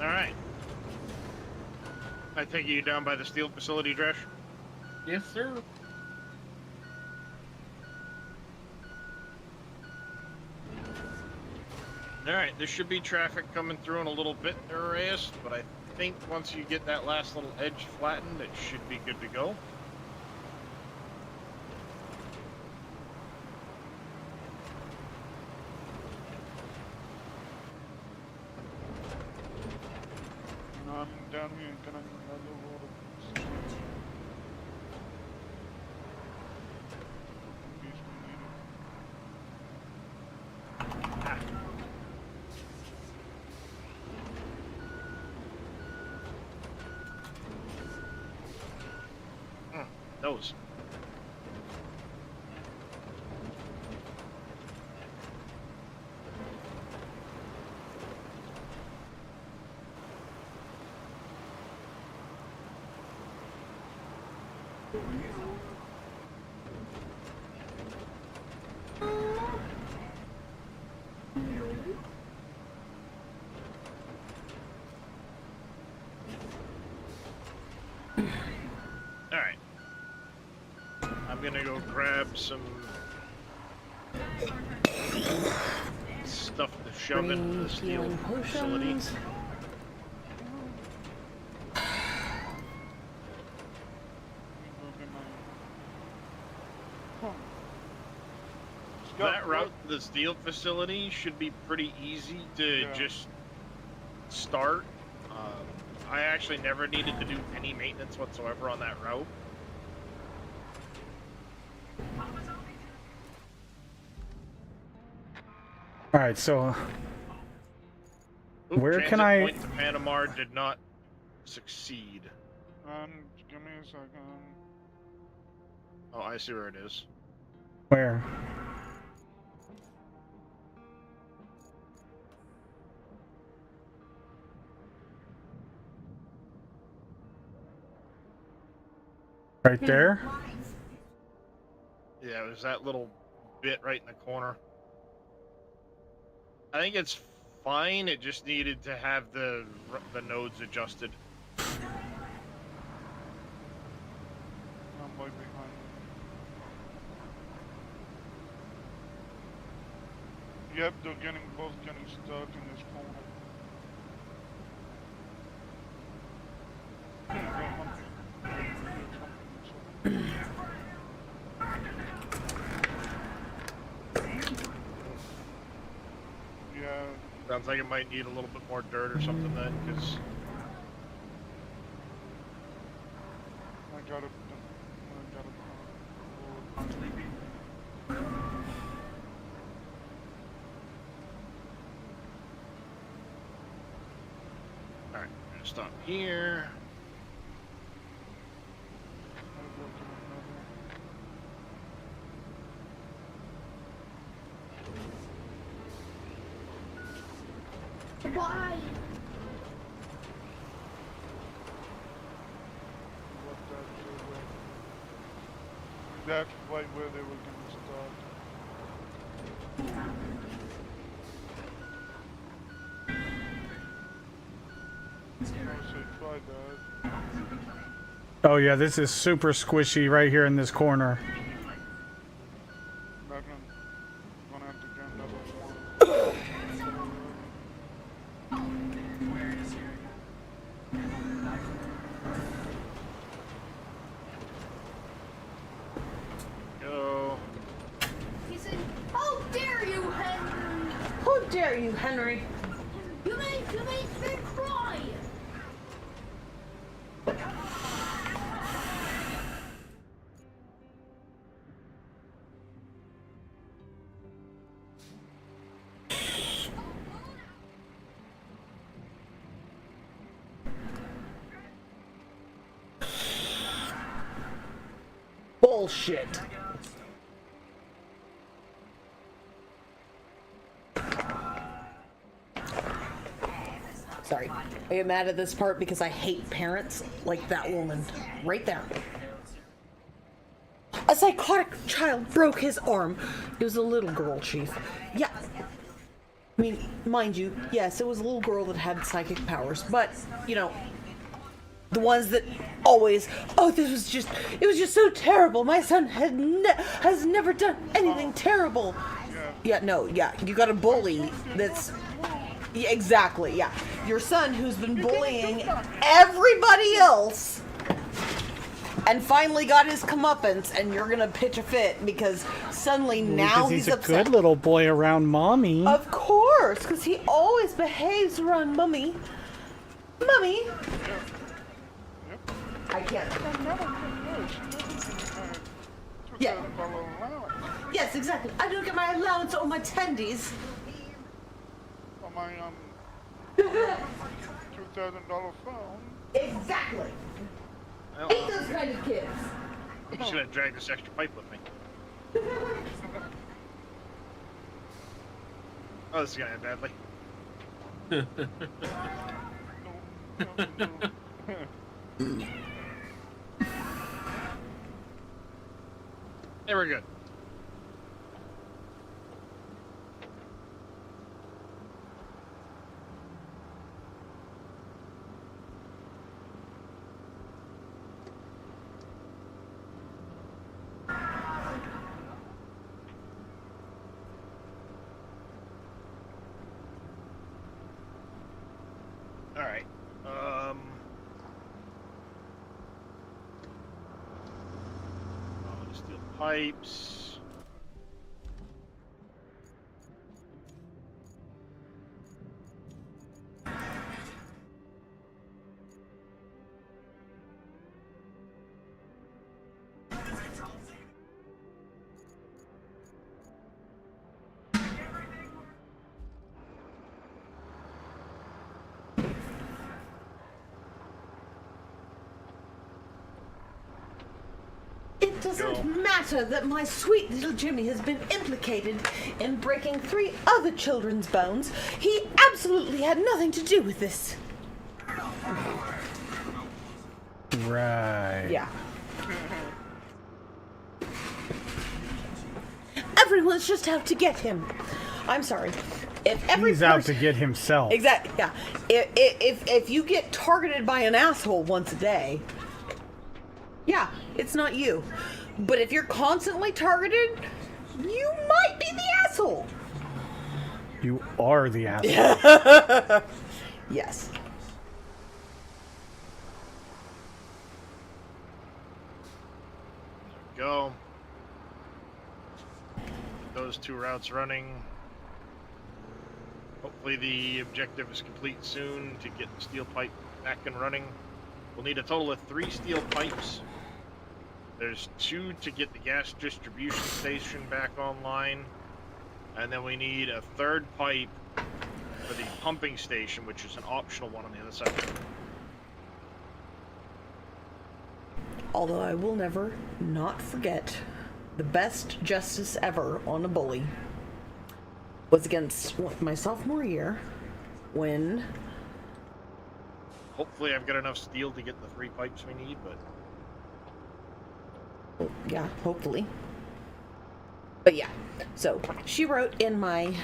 All right. I take you down by the steel facility, Dresh. Yes, sir. All right, there should be traffic coming through in a little bit, Arias, but I think once you get that last little edge flattened, it should be good to go. and I'm down here and connecting another road. In case we need it. Those. All right. I'm gonna go grab some stuff to shove into the steel Healing facility. potions. Look at my route to the steel facility should be pretty easy to just start. I actually never needed to do any maintenance whatsoever on that route. All right, so Oop, where can transit I? point to Panama did not succeed. Give me a second. Oh, I see where it is. Where? Right there? Yeah, it was that little bit right in the corner. I think it's fine. It just needed to have the nodes adjusted. I'm way behind. Yep, they're both getting stuck in this corner. Yeah. Sounds like it might need a little bit more dirt or something then, because I got it. alright, I'm gonna stop here. Why? That's right where they were gonna start. Try that. Oh yeah, this is super squishy right here in this corner. Gonna have to get another one. Go. He said, "How dare you, Henry? How dare you, Henry? You made me cry." Bullshit. Sorry. I get mad at this part because I hate parents like that woman. Right there. A psychotic child broke his arm. It was a little girl, Chief. Yeah. I mean, mind you, yes, it was a little girl that had psychic powers, but, you know, the ones that always, oh, it was just so terrible. My son has never done anything terrible. Yeah, no, yeah, you got a bully that's, yeah, exactly, yeah. Your son who's been bullying everybody else and finally got his comeuppance, and you're gonna pitch a fit because suddenly now he's he's a upset. good little boy around mommy. Of course, because he always behaves around Mummy. Mummy! I can't. Yeah. Yes, exactly. I don't get my allowance or my tendies. On my $2,000 phone. Exactly. Well, Hate those kind of kids. I'm just gonna drag this extra pipe with me. Oh, this is gonna end badly. Yeah, we're good. All right. Steel pipes. It doesn't matter that my sweet little Jimmy has been implicated in breaking 3 other children's bones. He absolutely had nothing to do with this. Right. Yeah. Everyone's just out to get him. I'm sorry. If every He's out to get himself. Exactly. Yeah. If you get targeted by an asshole once a day, yeah, it's not you. But if you're constantly targeted, you might be the asshole. You are the asshole. Yes. Go. Those 2 routes running. Hopefully the objective is complete soon to get the steel pipe back and running. We'll need a total of 3 steel pipes. There's 2 to get the gas distribution station back online. And then we need a 3rd pipe for the pumping station, which is an optional one on the other side. Although I will never not forget the best justice ever on a bully was against my sophomore year when... Hopefully I've got enough steel to get the 3 pipes we need, but... Yeah, hopefully. But yeah, so she wrote in my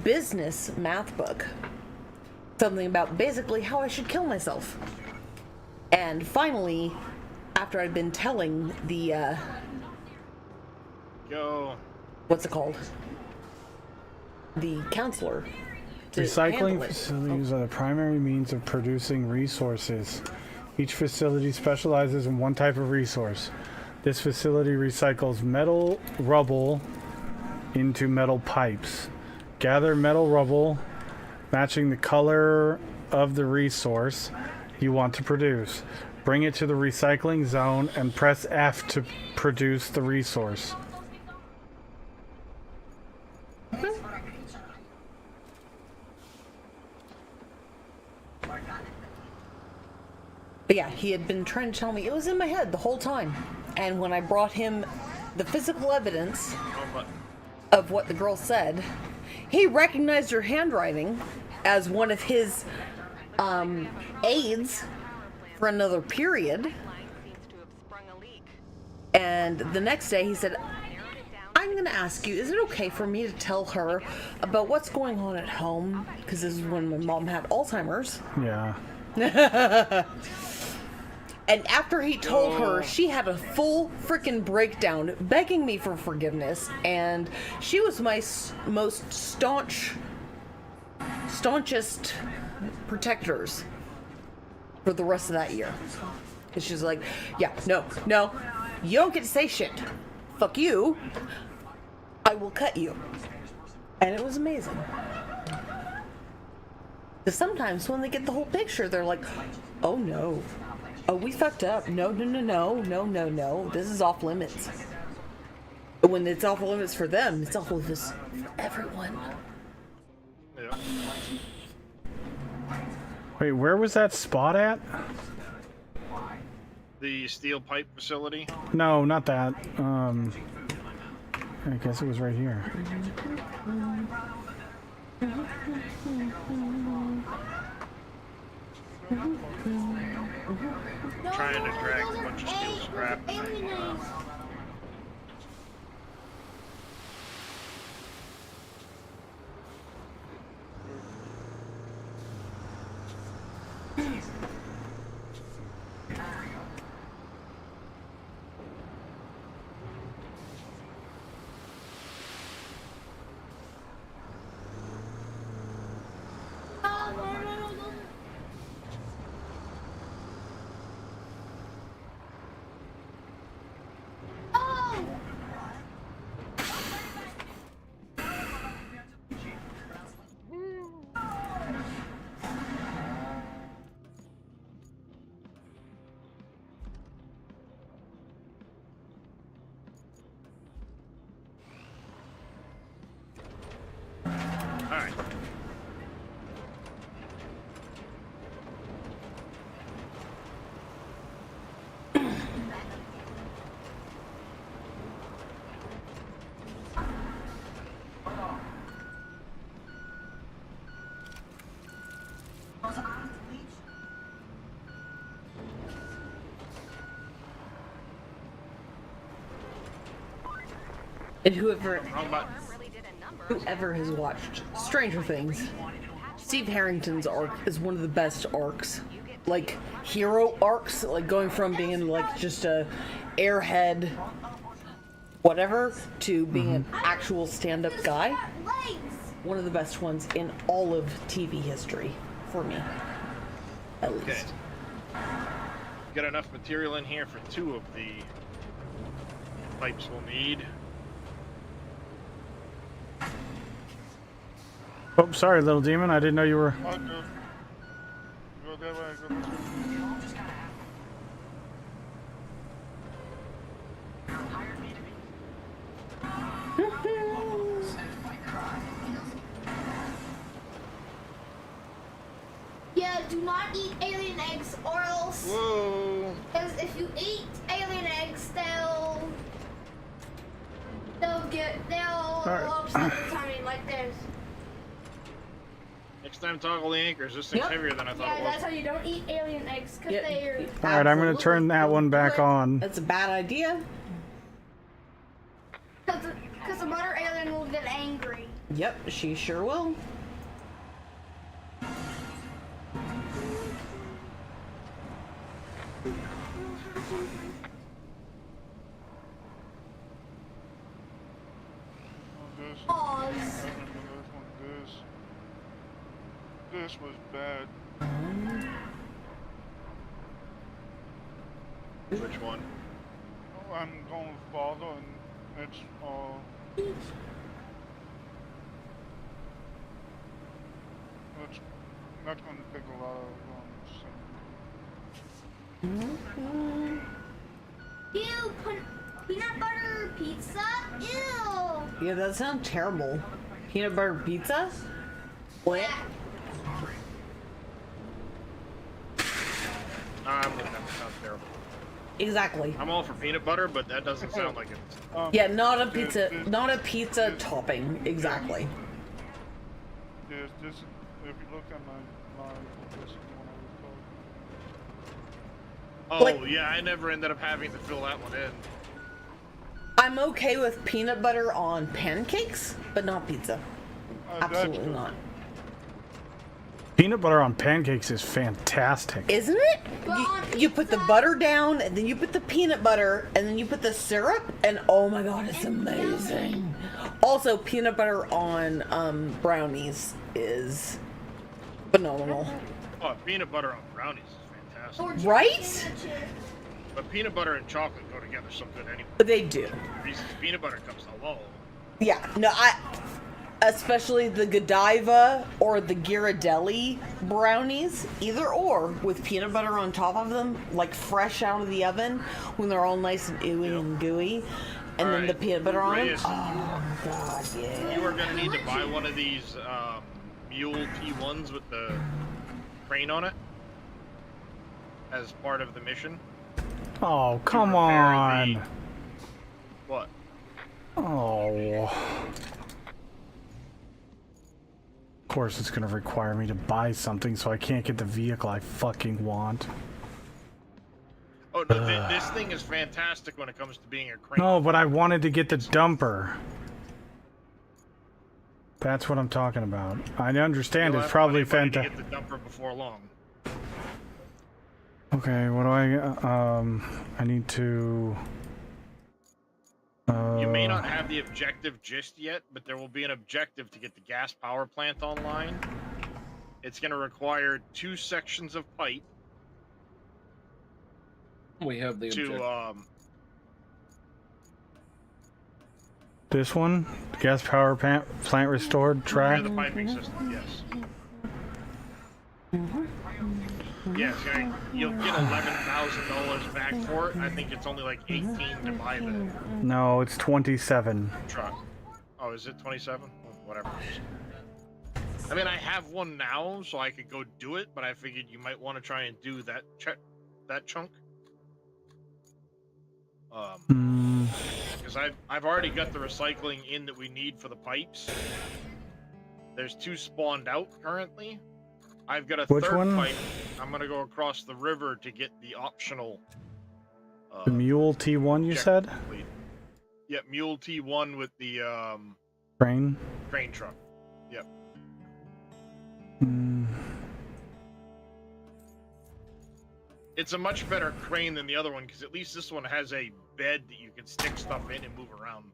business math book something about basically how I should kill myself. And finally, after I'd been telling the, Go. what's it called? The counselor. to Recycling handle it. facilities are the primary means of producing resources. Each facility specializes in one type of resource. This facility recycles metal rubble into metal pipes. Gather metal rubble matching the color of the resource you want to produce. Bring it to the recycling zone and press F to produce the resource. But yeah, he had been trying to tell me, it was in my head the whole time. And when I brought him the physical evidence of what the girl said, he recognized her handwriting as one of his aides for another period. And the next day he said, I'm going to ask you, is it okay for me to tell her about what's going on at home? Because this is when my mom had Alzheimer's. Yeah. And after he told her, she had a full freaking breakdown, begging me for forgiveness, and she was my most staunchest protectors for the rest of that year. Because she's like, yeah, no, you don't get to say shit. Fuck you. I will cut you. And it was amazing. Because sometimes when they get the whole picture, they're like, oh no. Oh, we fucked up. No. This is off limits. But when it's off limits for them, it's off limits for everyone. Yeah. Wait, where was that spot at? The steel pipe facility. No, not that. I guess it was right here. Trying to drag a bunch of steel scrap. And whoever Wrong button. Really did a number. whoever has watched Stranger Things, Steve Harrington's arc is one of the best arcs. Like hero arcs, like going from being like just a airhead whatever to being an actual stand-up guy. Legs. One of the best ones in all of TV history for me. At Okay. least. Got enough material in here for 2 of the pipes we'll need. Oh, sorry, little demon. I didn't know you were. Oh, good. Go that way, go this way. Yeah, do not eat alien eggs or else. Whoa! Because if you eat alien eggs, they'll Alright. upset the timing like this. Next time, toggle the anchors. This thing's Yep. heavier than I thought Yeah, it that's was. how you don't eat alien eggs, because Yep. they're... All right, I'm gonna turn that one back on. That's a bad idea. Because the mother alien will get angry. Yep, she sure will. This. Pause. I remember this one. This was bad. Which one? Oh, I'm going with father, and it's it's not going to take a lot of Ew, peanut butter pizza? Ew. Yeah, that sounds terrible. Peanut butter pizza? What? I'm with that. Sounds terrible. Exactly. I'm all for peanut butter, but that doesn't sound like it. Yeah, not a pizza, not a pizza topping. Exactly. There's this. If you look at my this is the one I was Oh, Like- yeah, I never ended up having to fill that one in. I'm okay with peanut butter on pancakes, but not pizza. told. Absolutely not. Peanut butter on pancakes is fantastic. Isn't it? But on You put the pizza- butter down, and then you put the peanut butter, and then you put the syrup, and oh my god, it's amazing. Also, peanut butter on brownies is phenomenal. Oh, peanut butter on brownies is fantastic. Or Right? sandwiches. But peanut butter and chocolate go together so good anyway. But they do. Reese's peanut butter comes hello. Yeah, no, especially the Godiva or the Ghirardelli brownies, either or, with peanut butter on top of them, like fresh out of the oven, when they're all nice and ooey and gooey, and then the Alright, peanut butter on them. Reyes, Oh my god, yeah. You are going to need to buy one of these Mule T1s with the crane on it as part of the mission. Oh, come repair on. What? Oh. Of course, it's gonna require me to buy something, so I can't get the vehicle I fucking want. Oh, no, this thing is fantastic when it comes to being a crane. No, but I wanted to get the dumper. That's what I'm talking about. I understand You'll it's have probably plenty of money fantastic. to get the dumper before long. Okay, what do I need to... You may not have the objective just yet, but there will be an objective to get the gas power plant online. It's going to require 2 sections of pipe We have the objective. to This one? Gas power plant restored track? the piping system. Yes. Yes, you'll get $11,000 back for it. I think it's only like 18 to buy the No, it's 27. truck. Oh, is it 27? Whatever. I mean, I have one now, so I could go do it, but I figured you might want to try and do that chunk. Because I've already got the recycling in that we need for the pipes. There's 2 spawned out currently. I've got a Which third one? fight. I'm gonna go across the river to get the optional. The Mule T1, you said? Complete. Yeah, Mule T1 with the Train? train truck. Yep. Mm, It's a much better crane than the other one because at least this one has a bed that you can stick stuff in and move around.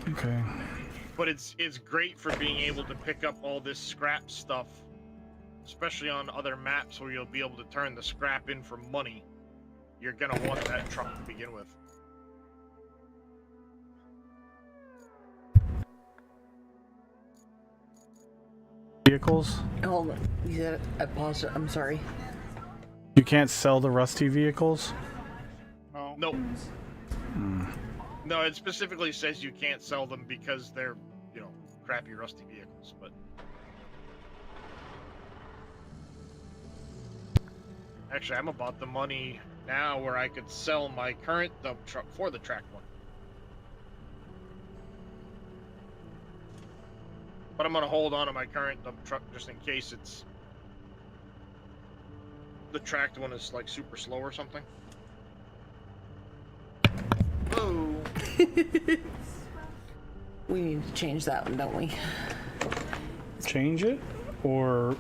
okay. But it's great for being able to pick up all this scrap stuff, especially on other maps where you'll be able to turn the scrap in for money. You're gonna want that truck to begin with. Vehicles? Hold on. You said it. I paused it. I'm sorry. You can't sell the rusty vehicles? No. Nope. No, it specifically says you can't sell them because they're, you know, crappy, rusty vehicles. But actually, I'm about the money now where I could sell my current dump truck for the track one. But I'm gonna hold on to my current dump truck just in case it's the tracked one is like super slow or something. Whoa. We need to change that one, don't we? Change it? Or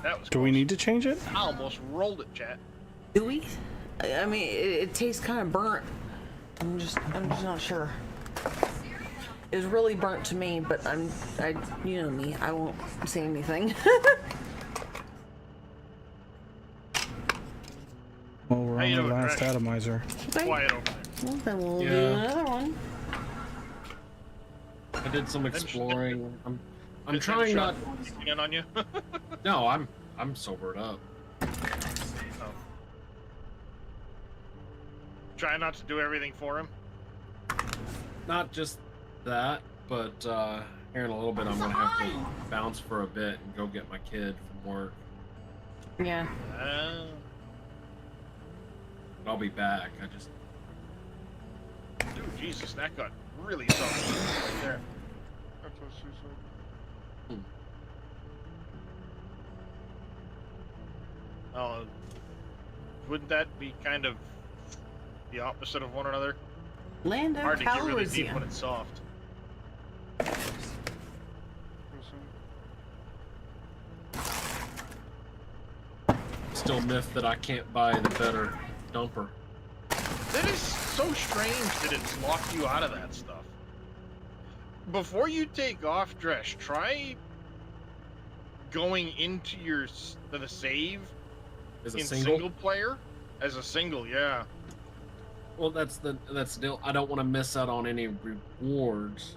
That was do we close. need to change it? I almost rolled it, chat. Do we? I mean, it tastes kind of burnt. I'm just not sure. It was really burnt to me, but you know me, I won't say anything. Well, we're How on you the doing, last Crash? atomizer. Quiet over there. Well, then we'll do Yeah. another one. I did some exploring. I'm Just trying have not. a shot kicking in on you. No, I'm sobered up. Oh. Try not to do everything for him. Not just that, but here in a little bit I'm gonna have to bounce for a bit and go get my kid from work. Yeah. But I'll be back. I just Dude, Jesus, that got really soft right there. That's what she said. Oh, wouldn't that be kind of the opposite of one another? Land of Hard to get really deep Calrissian. when it's soft. still miffed that I can't buy the better dumper. That is so strange that it's locked you out of that stuff. Before you take off, Dresh, try going into the save Is a in single? single player as a single, yeah. Well, that's the deal. I don't want to miss out on any rewards.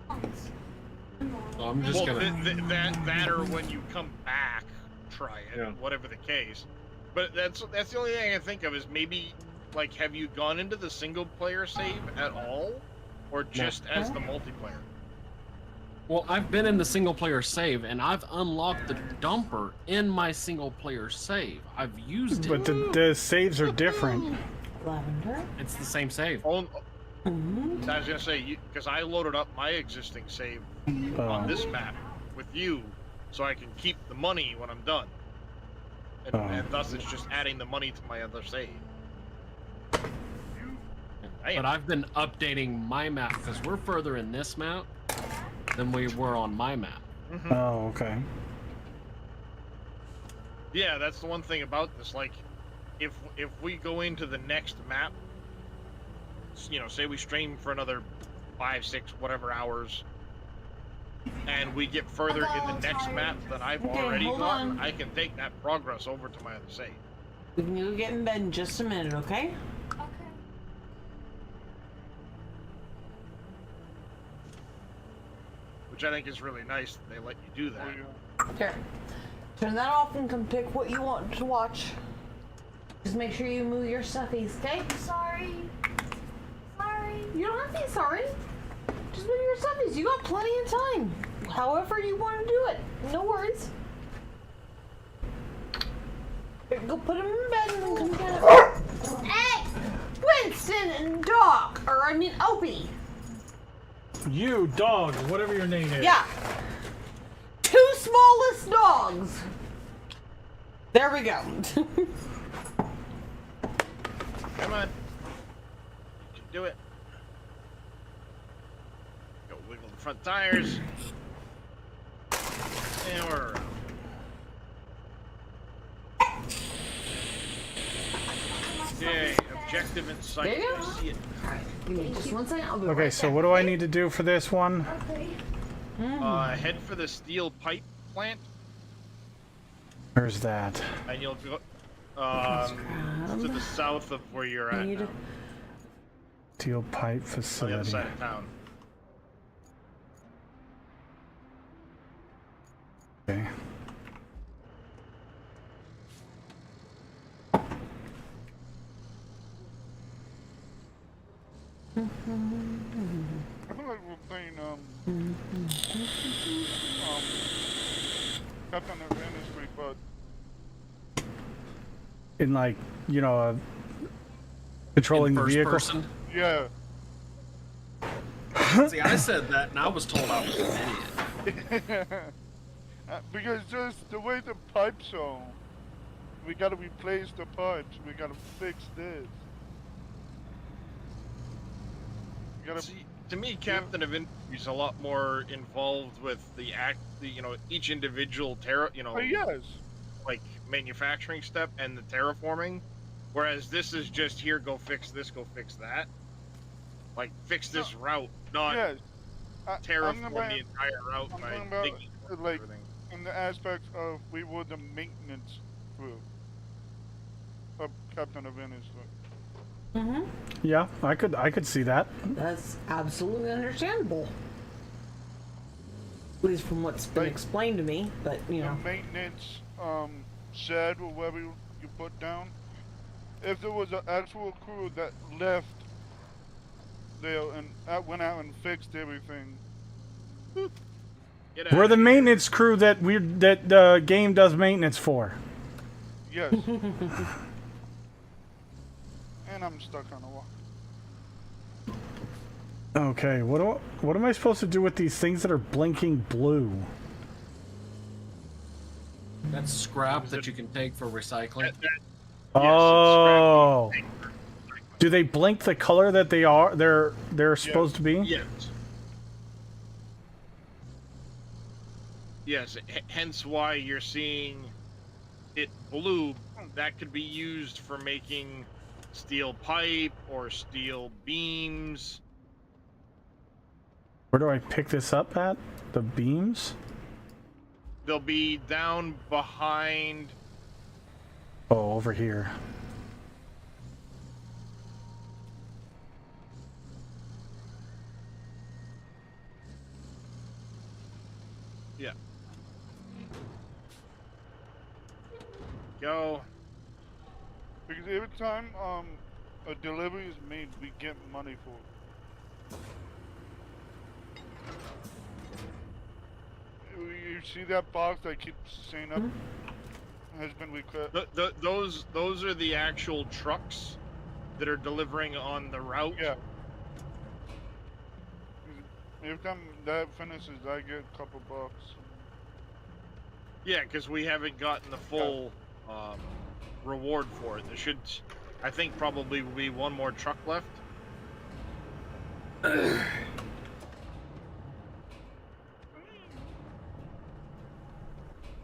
So I'm just Well, gonna. that or when you come back, try it, Yeah. whatever the case. But that's the only thing I can think of is maybe, like, have you gone into the single player save at all, or just as the multiplayer? Well, I've been in the single player save, and I've unlocked the dumper in my single player save. I've used it. But the saves are different. Lavender. It's the same save. I was gonna say, because I loaded up my existing save on this map with you, so I can keep the money when I'm done. And thus it's just adding the money to my other save. But I've been updating my map because we're further in this map than we were on my map. Oh, okay. Yeah, that's the one thing about this. Like, if we go into the next map, you know, say we stream for another 5, 6, whatever hours, and we get further in the next map than I've Okay, already hold gotten, on. I can take that progress over to my other save. We can go get in bed in just a minute, okay? Okay. Which I think is really nice that they let you do that. Oh, yeah. Here. Turn that off and come pick what you want to watch. Just make sure you move your stuffies, okay? Sorry. Sorry. You don't have to be sorry. Just move your stuffies. You got plenty of time. However you want to do it. No worries. Here, go put them in bed and then come get them. Hey! Winston and Doc! Or I mean Opie. You, dog, whatever your name is. Yeah. smallest dogs. There we go. Come on. You can do it. Go wiggle the front tires. And we're around. Okay, objective in sight. There you go. See it. Alright, give me just one second. I'll be Okay, right so back. what do I need to do for this one? Head for the steel pipe plant, Where's that? and you'll go to the south of where you're at Need- now, Steel pipe on the other facility. side of town. Okay. I feel like we're playing Captain of Industry, but In like, you know, controlling In the first vehicle. person. yeah. See, I said that, and I was told I was an idiot. Because just the way the pipes are, we gotta replace the pipes. We gotta fix this. We gotta. See, to me, Captain of Industry is a lot more involved with the each individual Yes. like manufacturing step and the terraforming, whereas this is just here, go fix this, go fix that. Like fix this route, not Yes. terraform I'm the about- entire route I'm by talking about, digging like, everything. in the aspect of we were the maintenance crew of Captain of Industry. Yeah, I could see that. That's absolutely understandable. At least from what's been Like- explained to me, but you The know. maintenance shed or whatever you put down. If there was an actual crew that left there and went out and fixed everything, Get We're outta the here. maintenance crew that the game does maintenance for. yes. And I'm stuck on a wall. Okay, what am I supposed to do with these things that are blinking blue? That's scrap that you can take for recycling. Oh, do they blink the color that they're supposed to be? Yes. Yes, hence why you're seeing it blue. That could be used for making steel pipe or steel beams. Where do I pick this up at? The beams? They'll be down behind. Oh, over here. Yeah. Go. Because every time a delivery is made, we get money for it. You see that box that keeps saying up has been requested. Those are the actual trucks that are delivering on the route. Yeah. Every time that finishes, I get a couple bucks. Yeah, because we haven't gotten the full reward for it. There should, I think, probably will be one more truck left.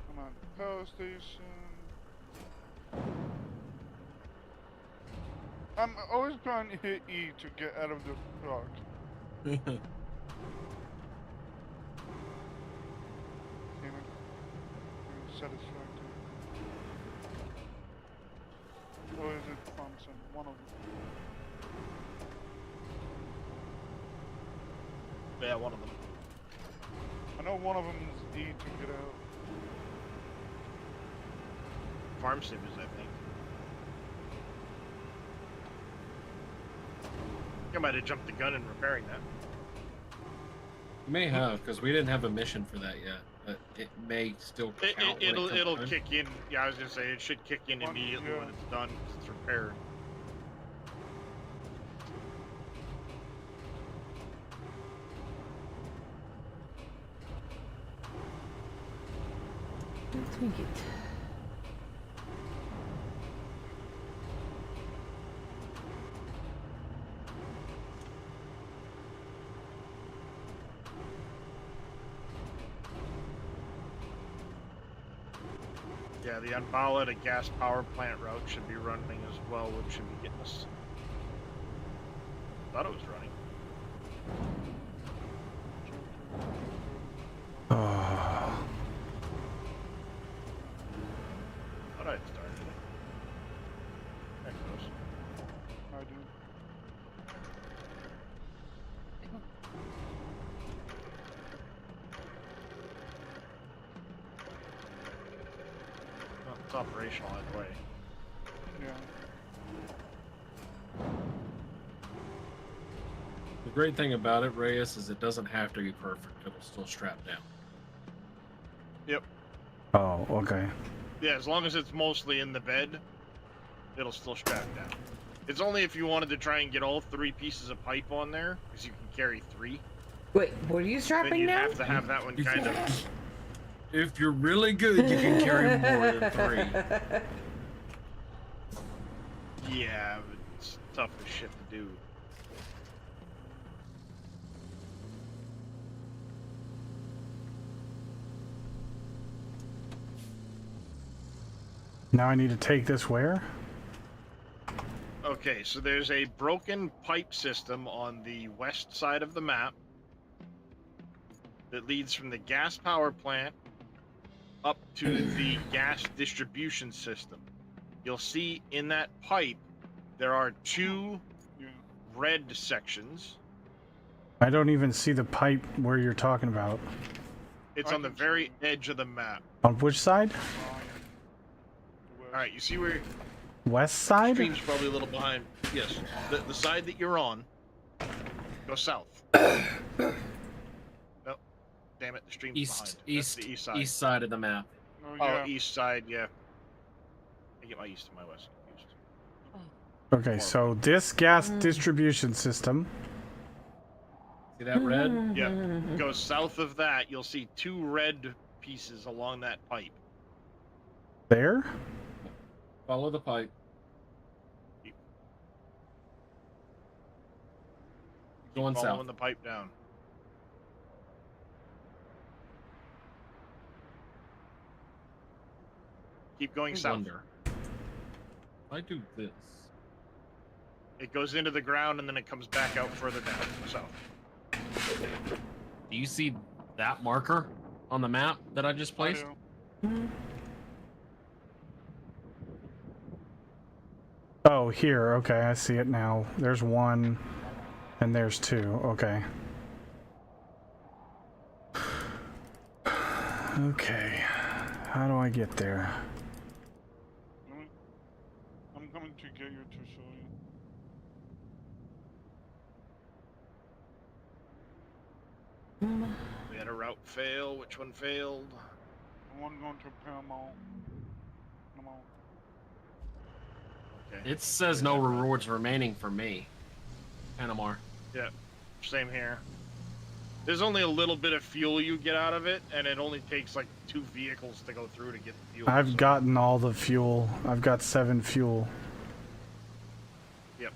Come on, power station. I'm always trying to hit E to get out of the truck. Damn it. Satisfactory. Or is it Thompson? One of them. Yeah, one of them. I know one of them is E to get out. Farm Sims, I think. I might have jumped the gun in repairing that. You may have, because we didn't have a mission for that yet. But it may still count. when it comes It'll time. kick in. Yeah, I was gonna say it should kick in immediately when it's done. 'Cause it's repaired. Let's make it. Yeah, the Unbala to gas power plant route should be running as well, which should be getting us. Thought it was running. Oh. Thought I'd started it. There it goes. I do. Well, it's operational either way. Yeah. The great thing about it, Reyes, is it doesn't have to be perfect. It'll still strap down. Yep. Oh, okay. Yeah, as long as it's mostly in the bed, it'll still strap down. It's only if you wanted to try and get all 3 pieces of pipe on there, because you can carry 3. Wait, what are you Then strapping you'd now? have to have that one kind of. If you're really good, you can carry more than 3. Yeah, but it's tough as shit to do. Now I need to take this where? Okay, so there's a broken pipe system on the west side of the map that leads from the gas power plant up to the gas distribution system. You'll see in that pipe there are 2 Yeah. red sections. I don't even see the pipe where you're talking about. It's on the very edge of the map. On which side? All right, you see where West side? stream's probably a little behind. Yes, the side that you're on. Go south. Nope. Damn it, the stream's behind. That's the east side. East side of the map. Oh, Oh, yeah. east side, yeah. I get my east and my west confused. Okay, so this gas distribution system. See that red? Yeah, go south of that. You'll see 2 red pieces along that pipe. There? Follow the pipe. Going Following south. the pipe down. Keep going I south. wonder. If I do this. It goes into the ground and then it comes back out further down south. Do you see that marker on the map that I just I placed? do. Oh, here. Okay, I see it now. There's 1, and there's 2. Okay. Okay. How do I get there? I'm coming to get you to show you. We had a route fail. Which one failed? The one going to Paramount. Come on. Okay. It says no rewards remaining for me. Panamar. Yeah, same here. There's only a little bit of fuel you get out of it, and it only takes like 2 vehicles to go through to get the fuel. I've gotten all the fuel. I've got 7 fuel. Yep.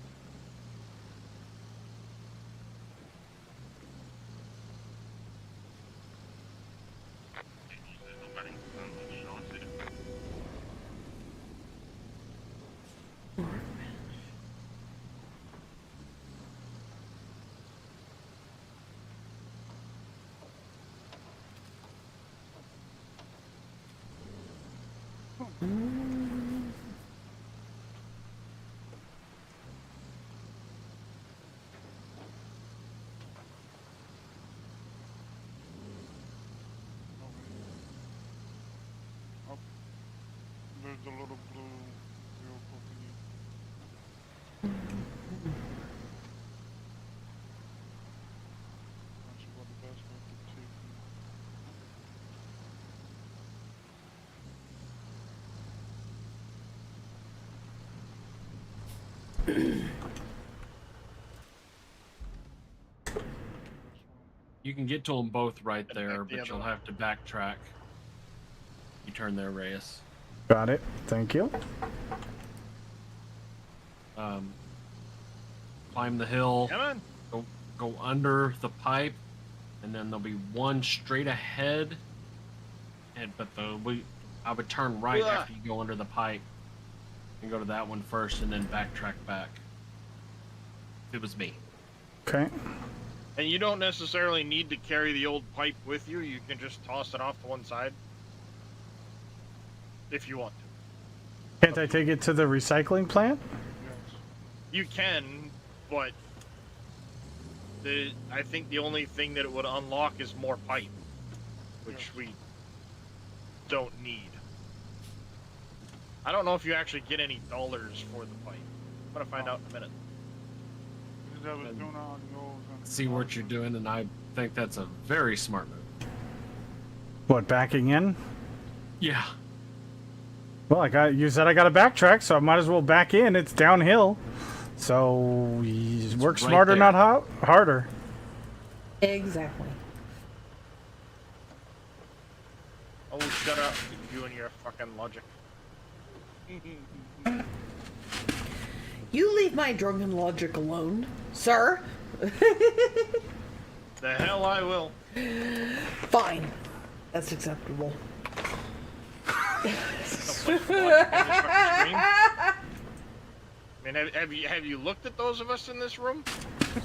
There's a little blue vehicle for you. Not sure what the best way to take you. You can get to them both right And there, back the but other you'll way. have to backtrack. turn there, Reyes. Got it. Thank you. Climb the hill. Come on. Go under the pipe, and then there'll be one straight ahead. I would turn right after you go under the pipe, and go to that one first, and then backtrack back. If it was me. Okay. And you don't necessarily need to carry the old pipe with you. You can just toss it off to one side. If you want to. Can't I take it to the recycling plant? You can, but I think the only thing that it would unlock is more pipe, which we don't need. I don't know if you actually get any dollars for the pipe. I'm gonna find out in a minute. Because I was doing on yours. See what you're doing, and I think that's a very smart move. What, backing in? Yeah. Well, you said I got to backtrack, so I might as well back in. It's downhill. So you work right smarter, there. not harder. Exactly. Oh, shut up, you and your fucking logic. You leave my drunken logic alone, sir. The hell I will. Fine. That's acceptable. I mean, have you looked at those of us in this room?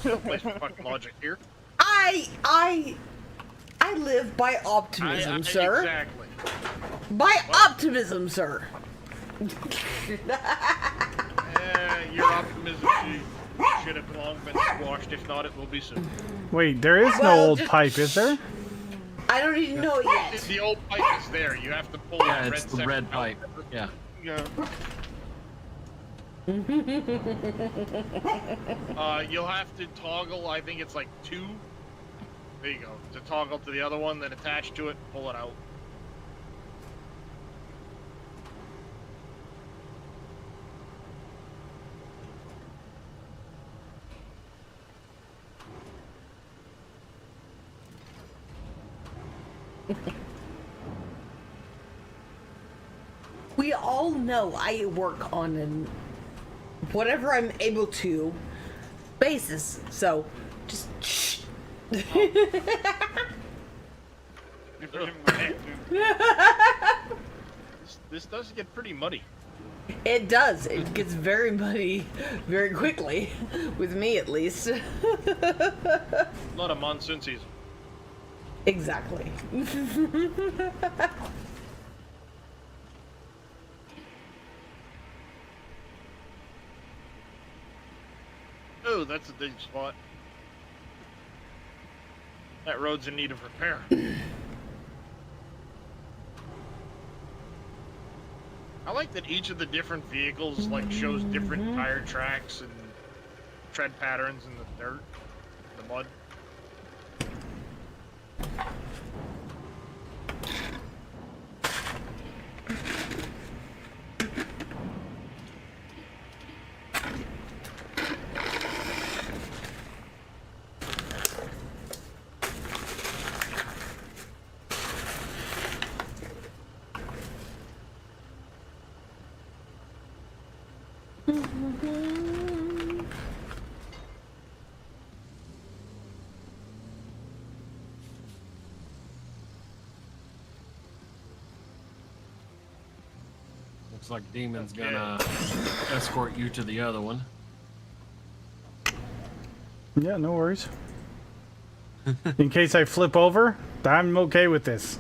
No place for fucking logic here. I live by optimism, sir. Exactly. By optimism, sir. Your optimism should have long been squashed. If not, it will be soon. Wait, there is no Well, old just- pipe, is there? I don't even know it yet. The old pipe is there. You have to pull Yeah, the it's red the section red out. pipe. Yeah. Yeah. You'll have to toggle. I think it's like 2. There you go. To toggle to the other one, then attach to it, pull it out. We all know I work on an whatever I'm able to basis, so just shh. This does get pretty muddy. It does. It gets very muddy very quickly, with me at least. Not a monsoon season. Exactly. Oh, that's a deep spot. That road's in need of repair. I like that each of the different vehicles shows different tire tracks and tread patterns in the dirt, the mud. Looks like Demon's gonna escort you to the other one. Yeah, no worries. In case I flip over, I'm okay with this.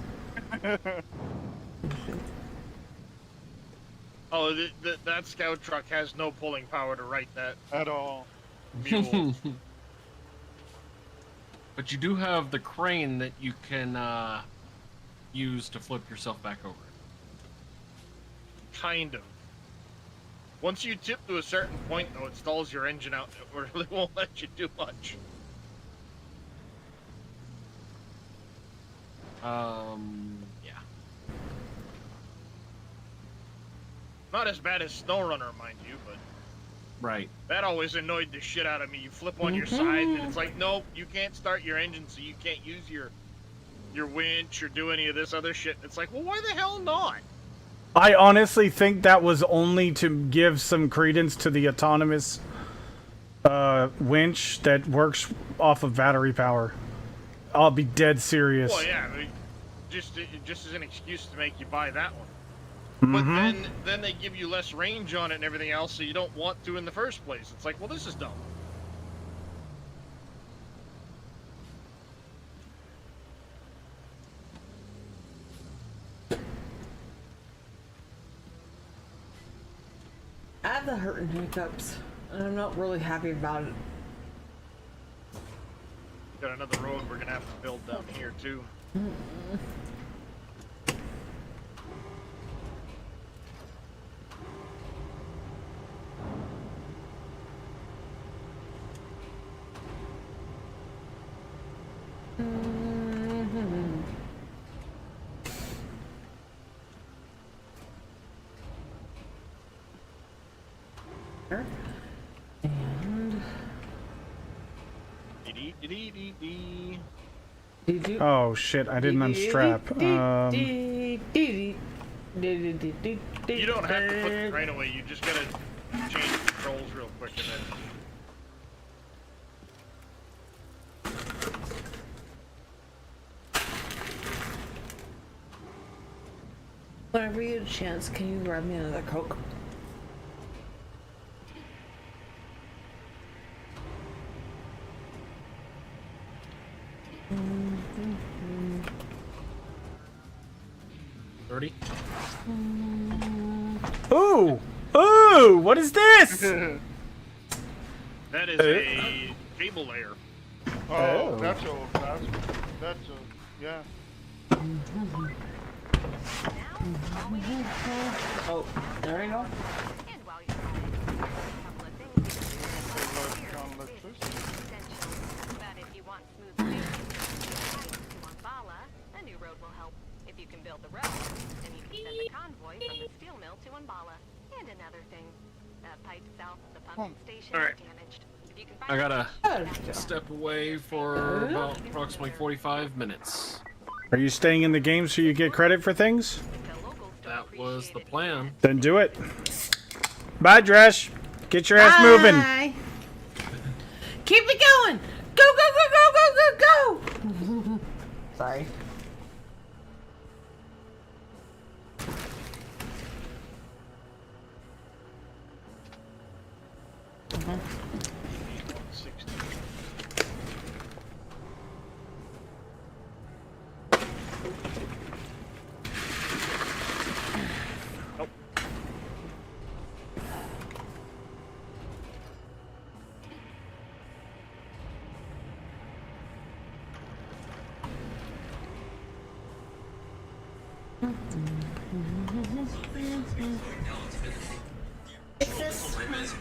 Oh, that scout truck has no pulling power to right that At all. mule. But you do have the crane that you can use to flip yourself back over. Kind of. Once you tip to a certain point, though, it stalls your engine out. It really won't let you do much. Yeah. Not as bad as SnowRunner, mind you, but Right. that always annoyed the shit out of me. You flip on your side, and it's like, nope, you can't start your engine, so you can't use your your winch or do any of this other shit. It's like, well, why the hell not? I honestly think that was only to give some credence to the autonomous winch that works off of battery power. I'll be dead serious. Well, yeah, I mean, just as an excuse to make you buy that one. But then they give you less range on it and everything else, so you don't want to in the first place. It's like, well, this is dumb. I have the hurt and hiccups, and I'm not really happy about it. Got another road we're gonna have to build down here too. And Oh shit, I didn't unstrap. You don't have to put the crane away, you just gotta change the controls real quick and then... whenever you get a chance, can you grab me another Coke? Ooh! Ooh! What is this? That is a cable layer. Oh, that's yeah. Oh, there you go. And while you're at it, a couple of things you can do here. But if you want smooth sailing to Umbala, a new road will help. If you can build the road, then you can send the convoy from the steel mill to Umbala. And another thing, that pipe south of the pumping station is damaged. If you can find I gotta step away for about approximately 45 minutes. Are you staying in the game so you get credit for things? That was the plan. Then do it. Bye, Dresh. Get your ass moving. Keep it going. Go, go, go, go, go, go, go. Sorry.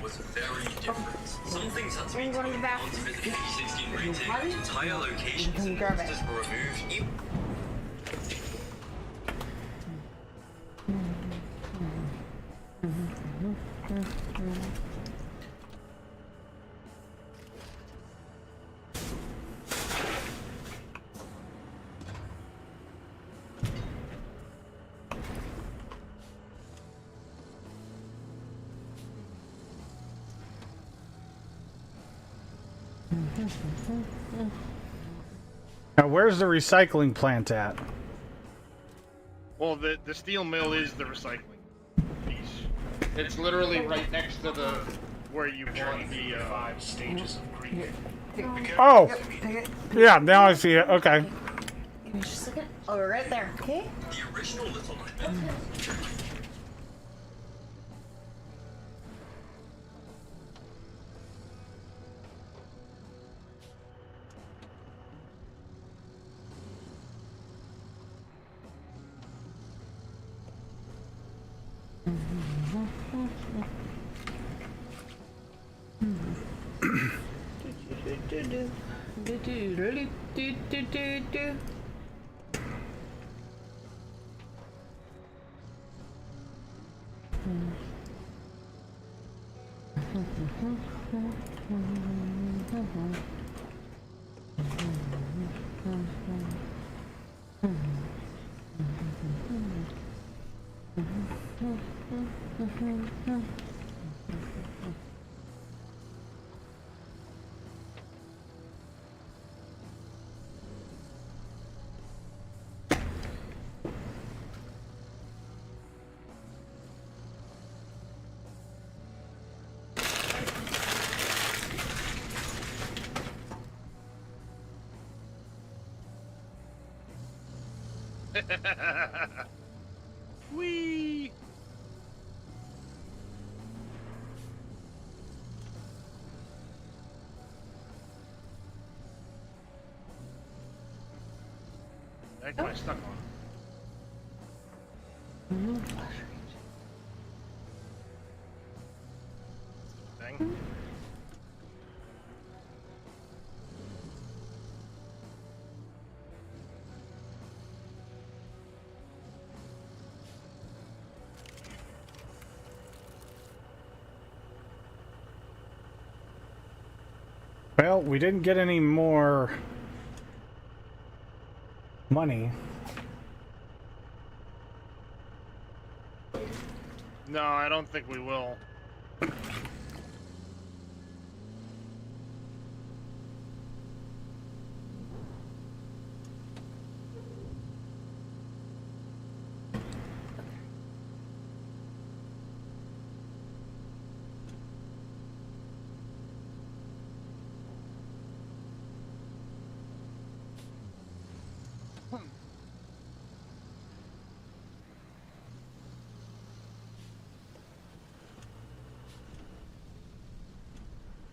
Was very different. Some things had to be taken down to fit the P16 rating. Entire locations and monsters were removed. Now, where's the recycling plant at? Well, the steel mill is the recycling piece. It's literally right next to the where you want the 5 stages of grief. Oh! Yeah, now I see it. Okay. Give me just a second. Oh, we're right there. Okay. The original Little Nightmare. Whee! Heck am I stuck on? Thing. Well, we didn't get any more money. No, I don't think we will.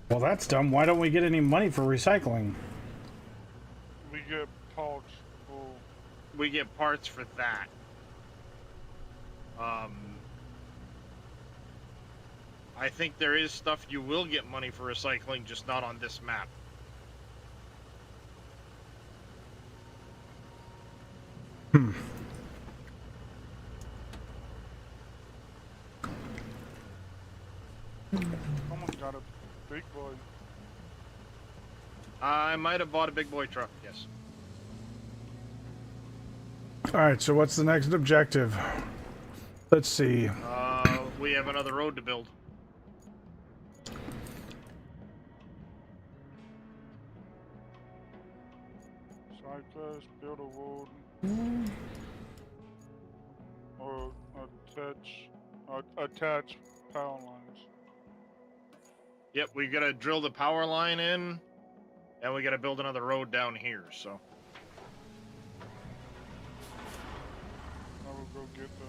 Well, that's dumb. Why don't we get any money for recycling? We get parts for. We get parts for that. I think there is stuff you will get money for recycling, just not on this map. Someone got a big boy. I might have bought a big boy truck, yes. Alright, so what's the next objective? Let's see. We have another road to build. Cyclist, build a road. Or attach power lines. Yep, we gotta drill the power line in, and we gotta build another road down here, so. I will go get the.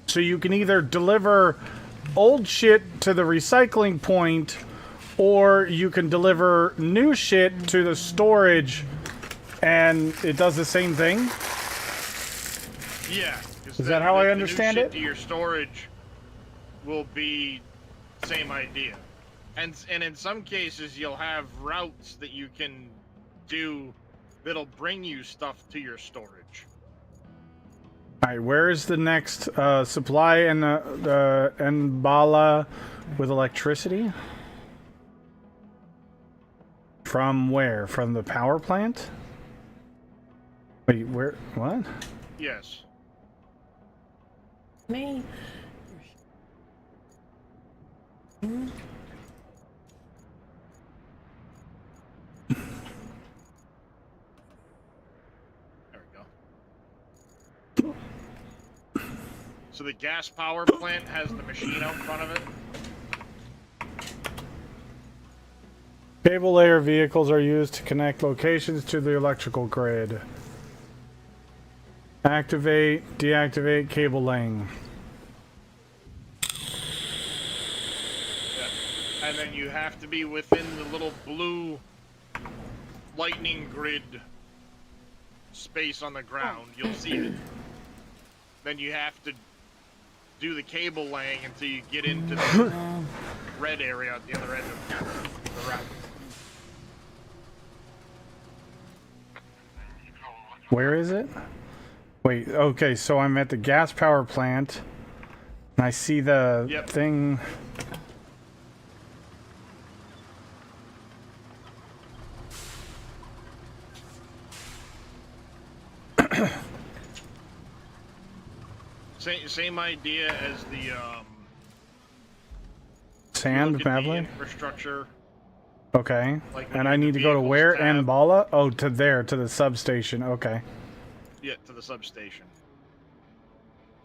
So you can either deliver old shit to the recycling point, or you can deliver new shit to the storage, and it does the same thing? Yeah. Is that how I understand it? To your storage will be same idea. And in some cases, you'll have routes that you can do that'll bring you stuff to your storage. Alright, where is the next supply and the Mbala with electricity? From where? From the power plant? Wait, where? What? Yes. Me. There we go. So the gas power plant has the machine out in front of it. Cable layer vehicles are used to connect locations to the electrical grid. Activate, deactivate cable laying. Yeah. And then you have to be within the little blue lightning grid space on the ground. You'll see it. Then you have to do the cable laying until you get into the red area at the other end of the route. Where is it? Wait, okay, so I'm at the gas power plant, and I see the Yep. thing. Same idea as the Sand look at the Maverick? infrastructure. Okay. Like And I need to go to vehicles where? tab. And Bala? Oh, to there, to the substation. Okay. Yeah, to the substation.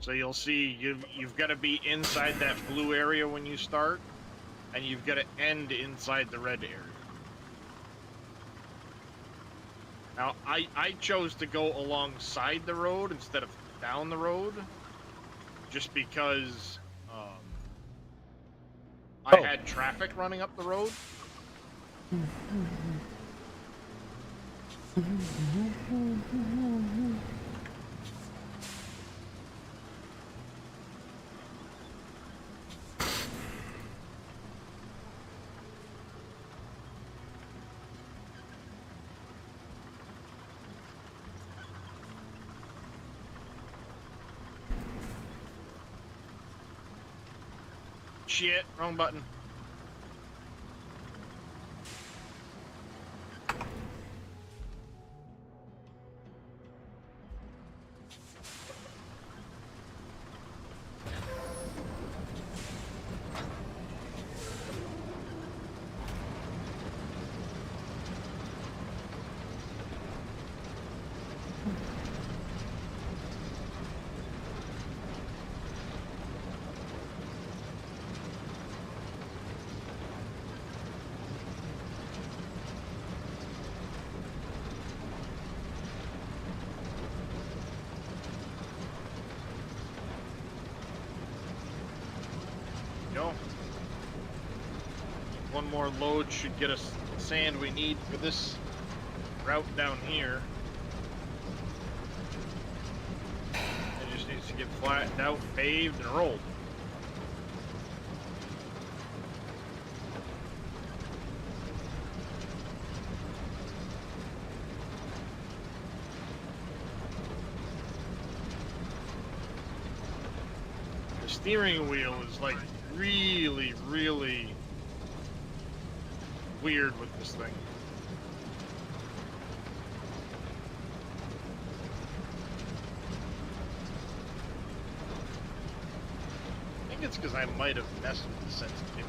So you'll see you've got to be inside that blue area when you start, and you've got to end inside the red area. Now, I chose to go alongside the road instead of down the road, just because I had traffic running up the road. Shit, wrong button. Go. One more load should get us the sand we need for this route down here. It just needs to get flattened out, paved, and rolled. The steering wheel is like really, really weird with this thing. I think it's because I might have messed with the sensitivity.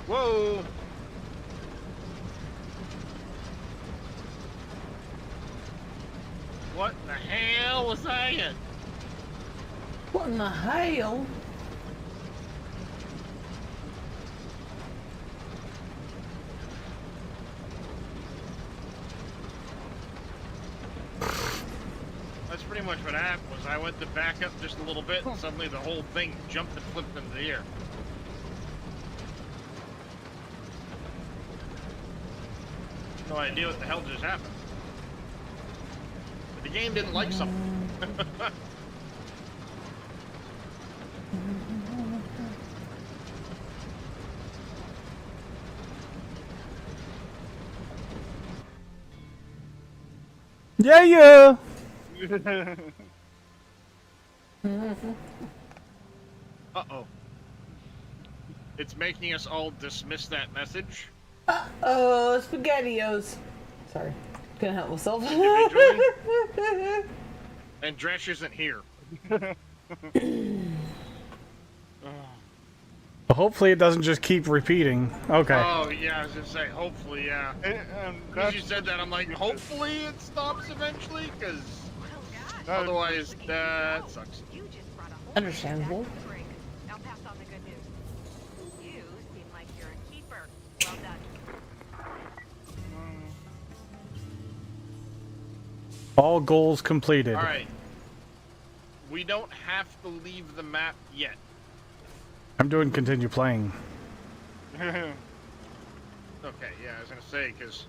Whoa! What the hell was that? What in the hell? That's pretty much what happened. Was I went to back up just a little bit, and suddenly the whole thing jumped and flipped into the air. No idea what the hell just happened. But the game didn't like something. Yeah, yeah. Uh-oh. It's making us all dismiss that message. Oh, SpaghettiOs. Sorry, couldn't help myself. Individually. And Dresh isn't here. Hopefully it doesn't just keep repeating. Okay. Oh, yeah, I was gonna say, hopefully, yeah. Because you said that, I'm like, hopefully it stops eventually, because Otherwise, that sucks. You just brought a whole Understandable. stack of drink. I'll pass on the good news. You seem like you're a keeper. Well done. All goals completed. All right. We don't have to leave the map yet. I'm doing continue playing. Okay, yeah, I was gonna say, because...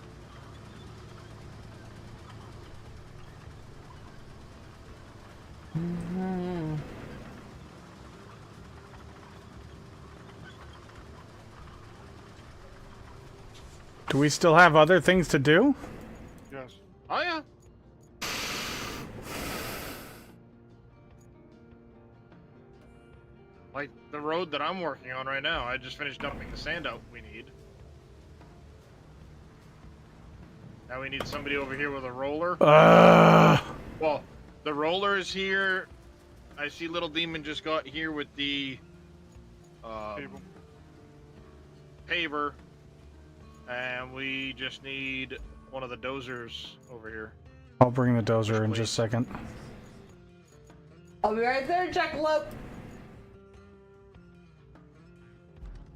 Do we still have other things to do? Yes. Oh, yeah. Like the road that I'm working on right now. I just finished dumping the sand out we need. Now we need somebody over here with a roller. Well, the roller is here. I see Little Demon just got here with the paver. And we just need one of the dozers over here. I'll bring the dozer in just a second. I'll be right there, Jackalope.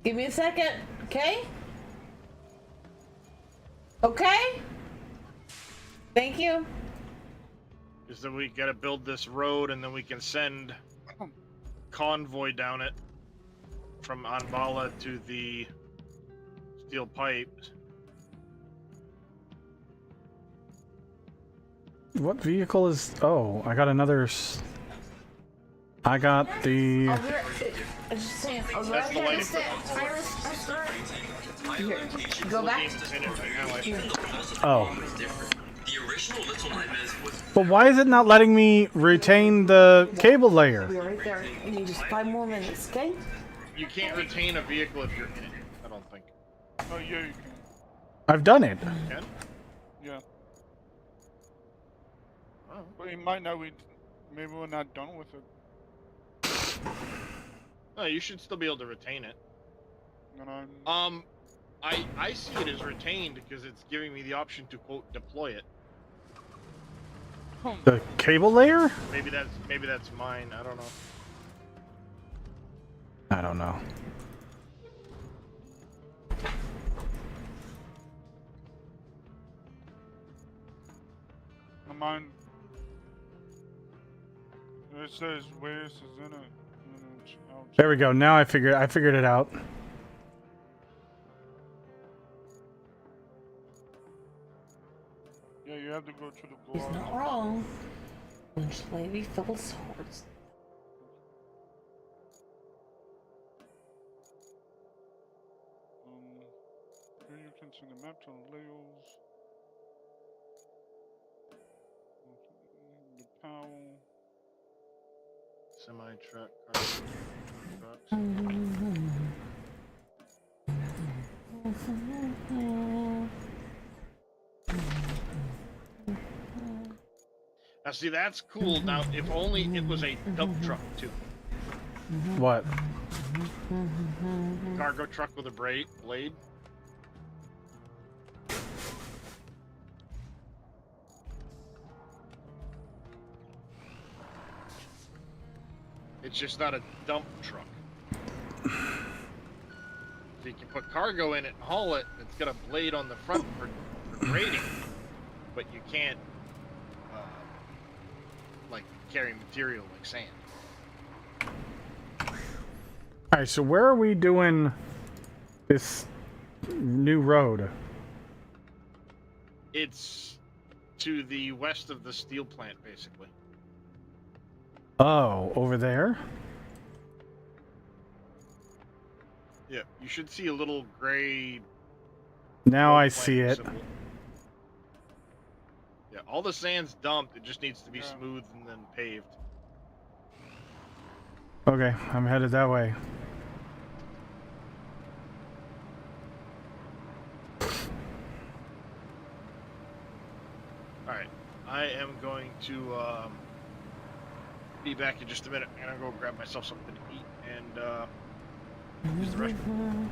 Give me a second, okay? Okay? Thank you. Is that we gotta build this road and then we can send convoy down it from Anvala to the steel pipes. What vehicle is... Oh, I got another... I got the... I'm just saying, I'll be That's right the there. lighting Just Here, go back. Oh. The original Little Nightmares was But why is it not letting me retain the cable layer? I'll be right there. You need just 5 more minutes, okay? You can't retain a vehicle if you're in it, I don't think. Oh, yeah, you can. I've done it. You can? Yeah. Oh. But it might not be. Maybe we're not done with it. No, you should still be able to retain it. And I'm... I see it as retained because it's giving me the option to quote deploy it. The cable layer? Maybe that's mine. I don't know. I don't know. Mine. It says where is in it. There we go. Now I figured it out. Yeah, you have to go to the He's guard. not wrong. Lynch lady filled swords. Here you can see the map to Leo's. The Powell. Semi-truck, trucks. Now see, that's cool. Now, if only it was a dump truck too. What? Cargo truck with a blade. It's just not a dump truck. So you can put cargo in it and haul it. It's got a blade on the front for grading, but you can't like carry material like sand. All right, so where are we doing this new road? It's to the west of the steel plant, basically. Oh, over there? Yeah, you should see a little gray. Now I plant see it. symbol. Yeah, all the sand's dumped. It just needs to be smoothed and then paved. Okay, I'm headed that way. Alright, I am going to be back in just a minute. I'm gonna go grab myself something to eat and use the restroom.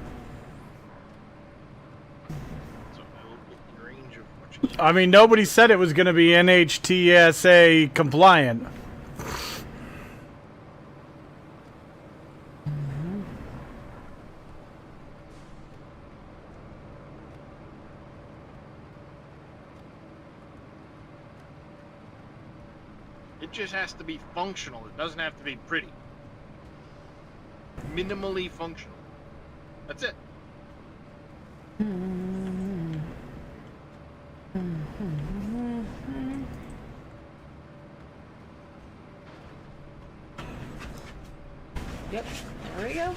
So I will get in range of what I mean, nobody said it was going to be NHTSA compliant. It just has to be functional. It doesn't have to be pretty. Minimally functional. That's it. Yep, there we go.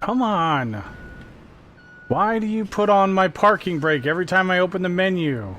Come on. Why do you put on my parking brake every time I open the menu?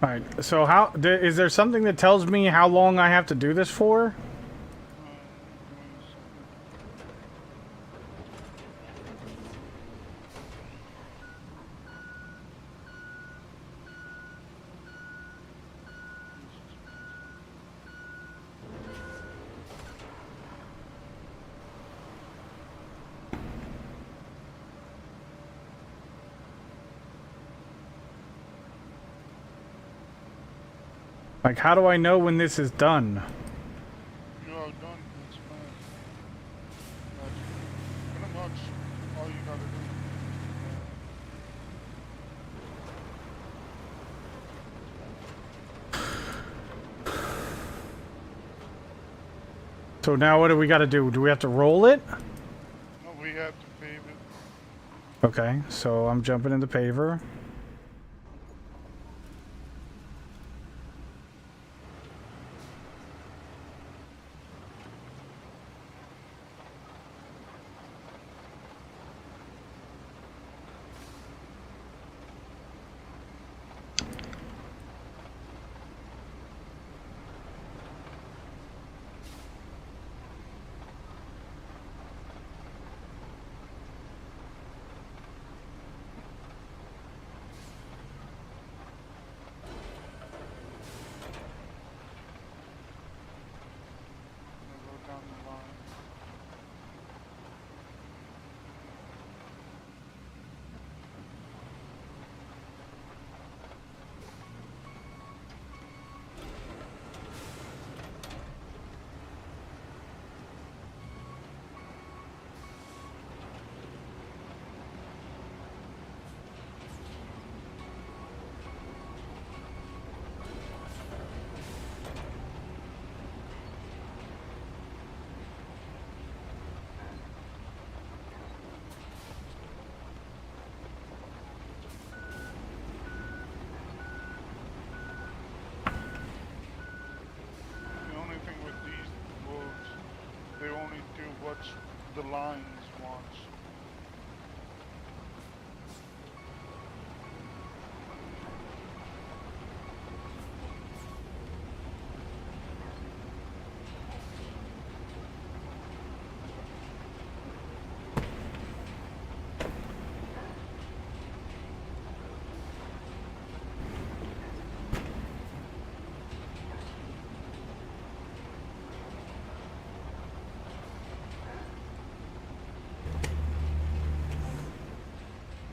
All right. So is there something that tells me how long I have to do this for? Like, how do I know when this is done? You are done. It's fine. That's pretty much all you gotta do. So now what do we got to do? Do we have to roll it? No, we have to pave it. Okay, so I'm jumping in the paver. Go down the line. The only thing with these roads, they only do what the lines want.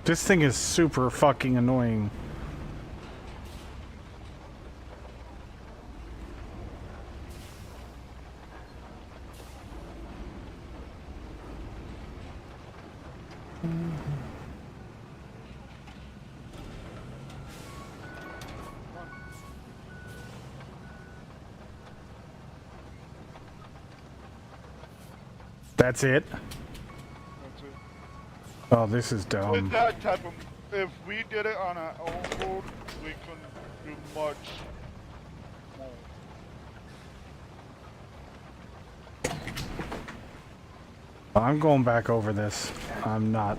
This thing is super fucking annoying. That's it? That's it. Oh, this is With dumb. that type of, if we did it on our own road, we couldn't do much more. I'm going back over this. I'm not.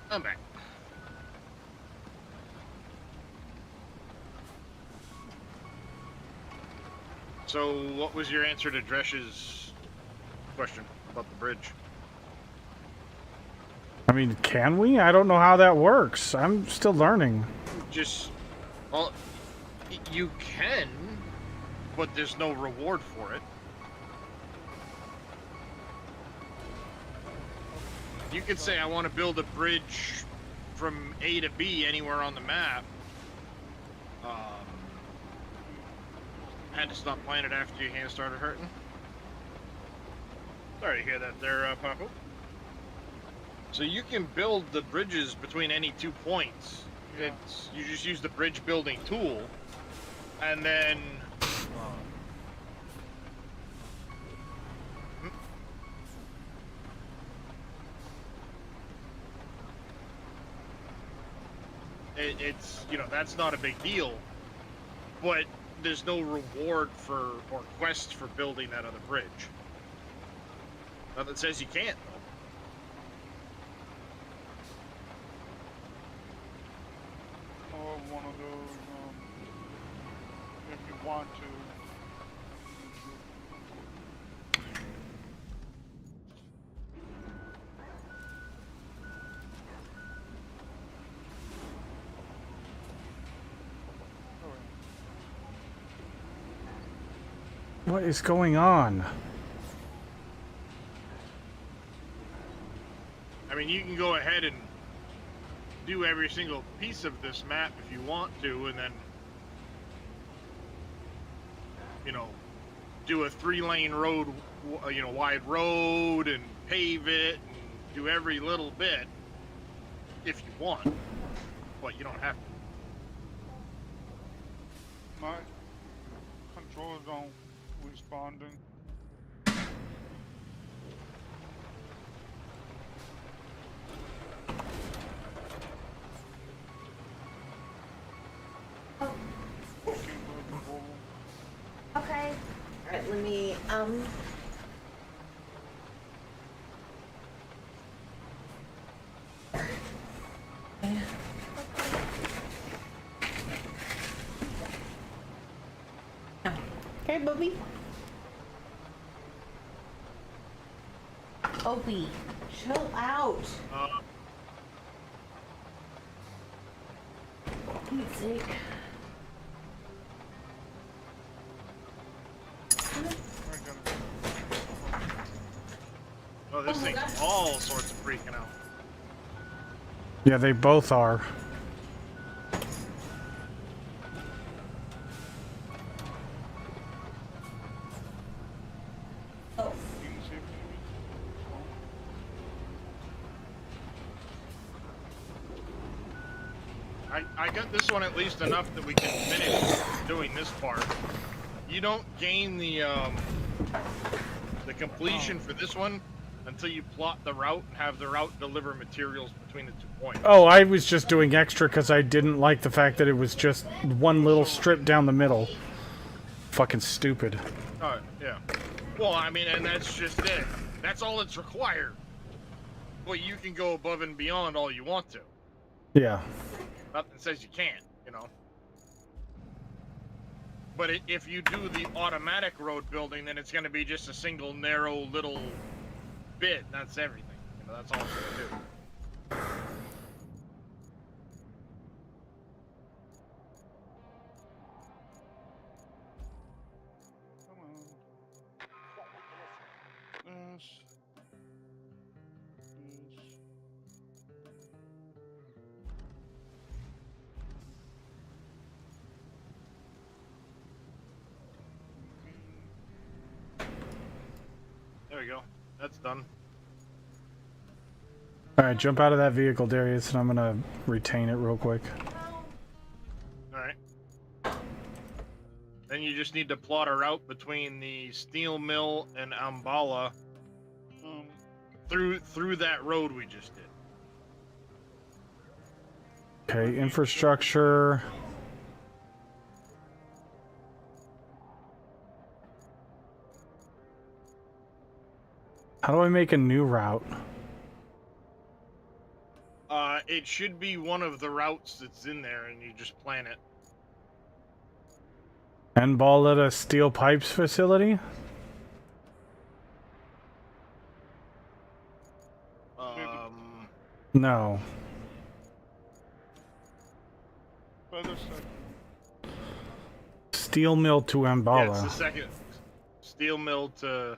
I'm back. So, what was your answer to Dresh's question about the bridge? I mean, can we? I don't know how that works. I'm still learning. Just, well, you can, but there's no reward for it. You could say, I want to build a bridge from A to B anywhere on the map. Had to stop playing it after your hand started hurting. Sorry to hear that there, Paco. So you can build the bridges between any 2 points. Yeah. You just use the bridge building tool, and then it's, you know, that's not a big deal. But there's no reward for, or quest for building that other bridge. Nothing says you can't, though. Or one of those, if you want to. What is going on? I mean, you can go ahead and do every single piece of this map if you want to, and then, you know, do a 3-lane road, you know, wide road, and pave it, and do every little bit if you want, but you don't have to. My controllers aren't responding. Okay. Alright, let me, Okay, Bobby. Opie, chill out. Pete's sake. Oh, this thing's all sorts of freaking out. Yeah, they both are. Oh, I got this one at least enough that we can finish doing this part. You don't gain the completion for this one until you plot the route and have the route deliver materials between the 2 points. Oh, I was just doing extra because I didn't like the fact that it was just one little strip down the middle. Fucking stupid. Oh, yeah. Well, I mean, and that's just it. That's all that's required. But you can go above and beyond all you want to. Yeah. Nothing says you can't, you know. But if you do the automatic road building, then it's going to be just a single narrow little bit. That's everything. You know, that's all it's going to do. Come on. Yes. Yes. There we go. That's done. Alright, jump out of that vehicle, Darius, and I'm gonna retain it real quick. Alright. Then you just need to plot a route between the steel mill and Ambala through that road we just did. Okay, infrastructure. How do I make a new route? It should be one of the routes that's in there, and you just plan it. And ball at a steel pipes facility? No. Further second. Steel mill to Yeah, Ambala. it's the second. Steel mill to...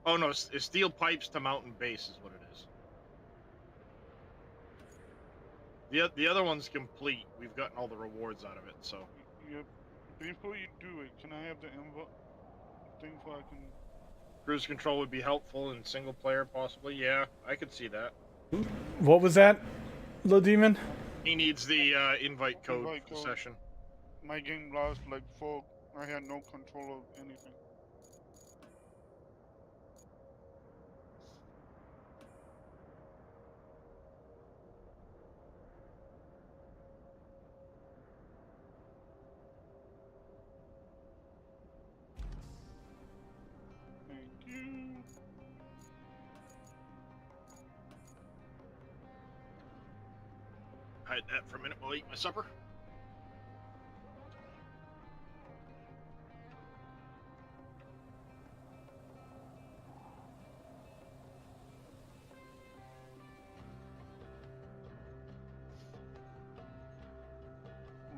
Oh, no, it's steel pipes to Mountain Base is what it is. The other one's complete. We've gotten all the rewards out of it, so... Yep. Before you do it, can I have the thing so I can... Cruise control would be helpful in single player, possibly. Yeah, I could see that. What was that, little demon? He needs the invite code Invite for the code. session. My game lost like full. I had no control of anything. Hide that for a minute while I eat my supper.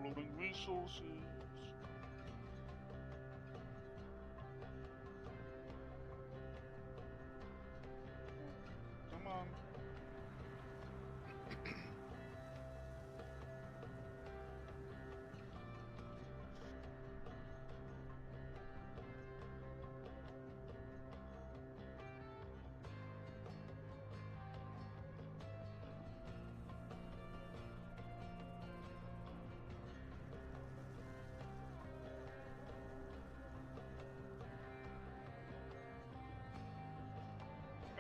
Loading resources. Come on.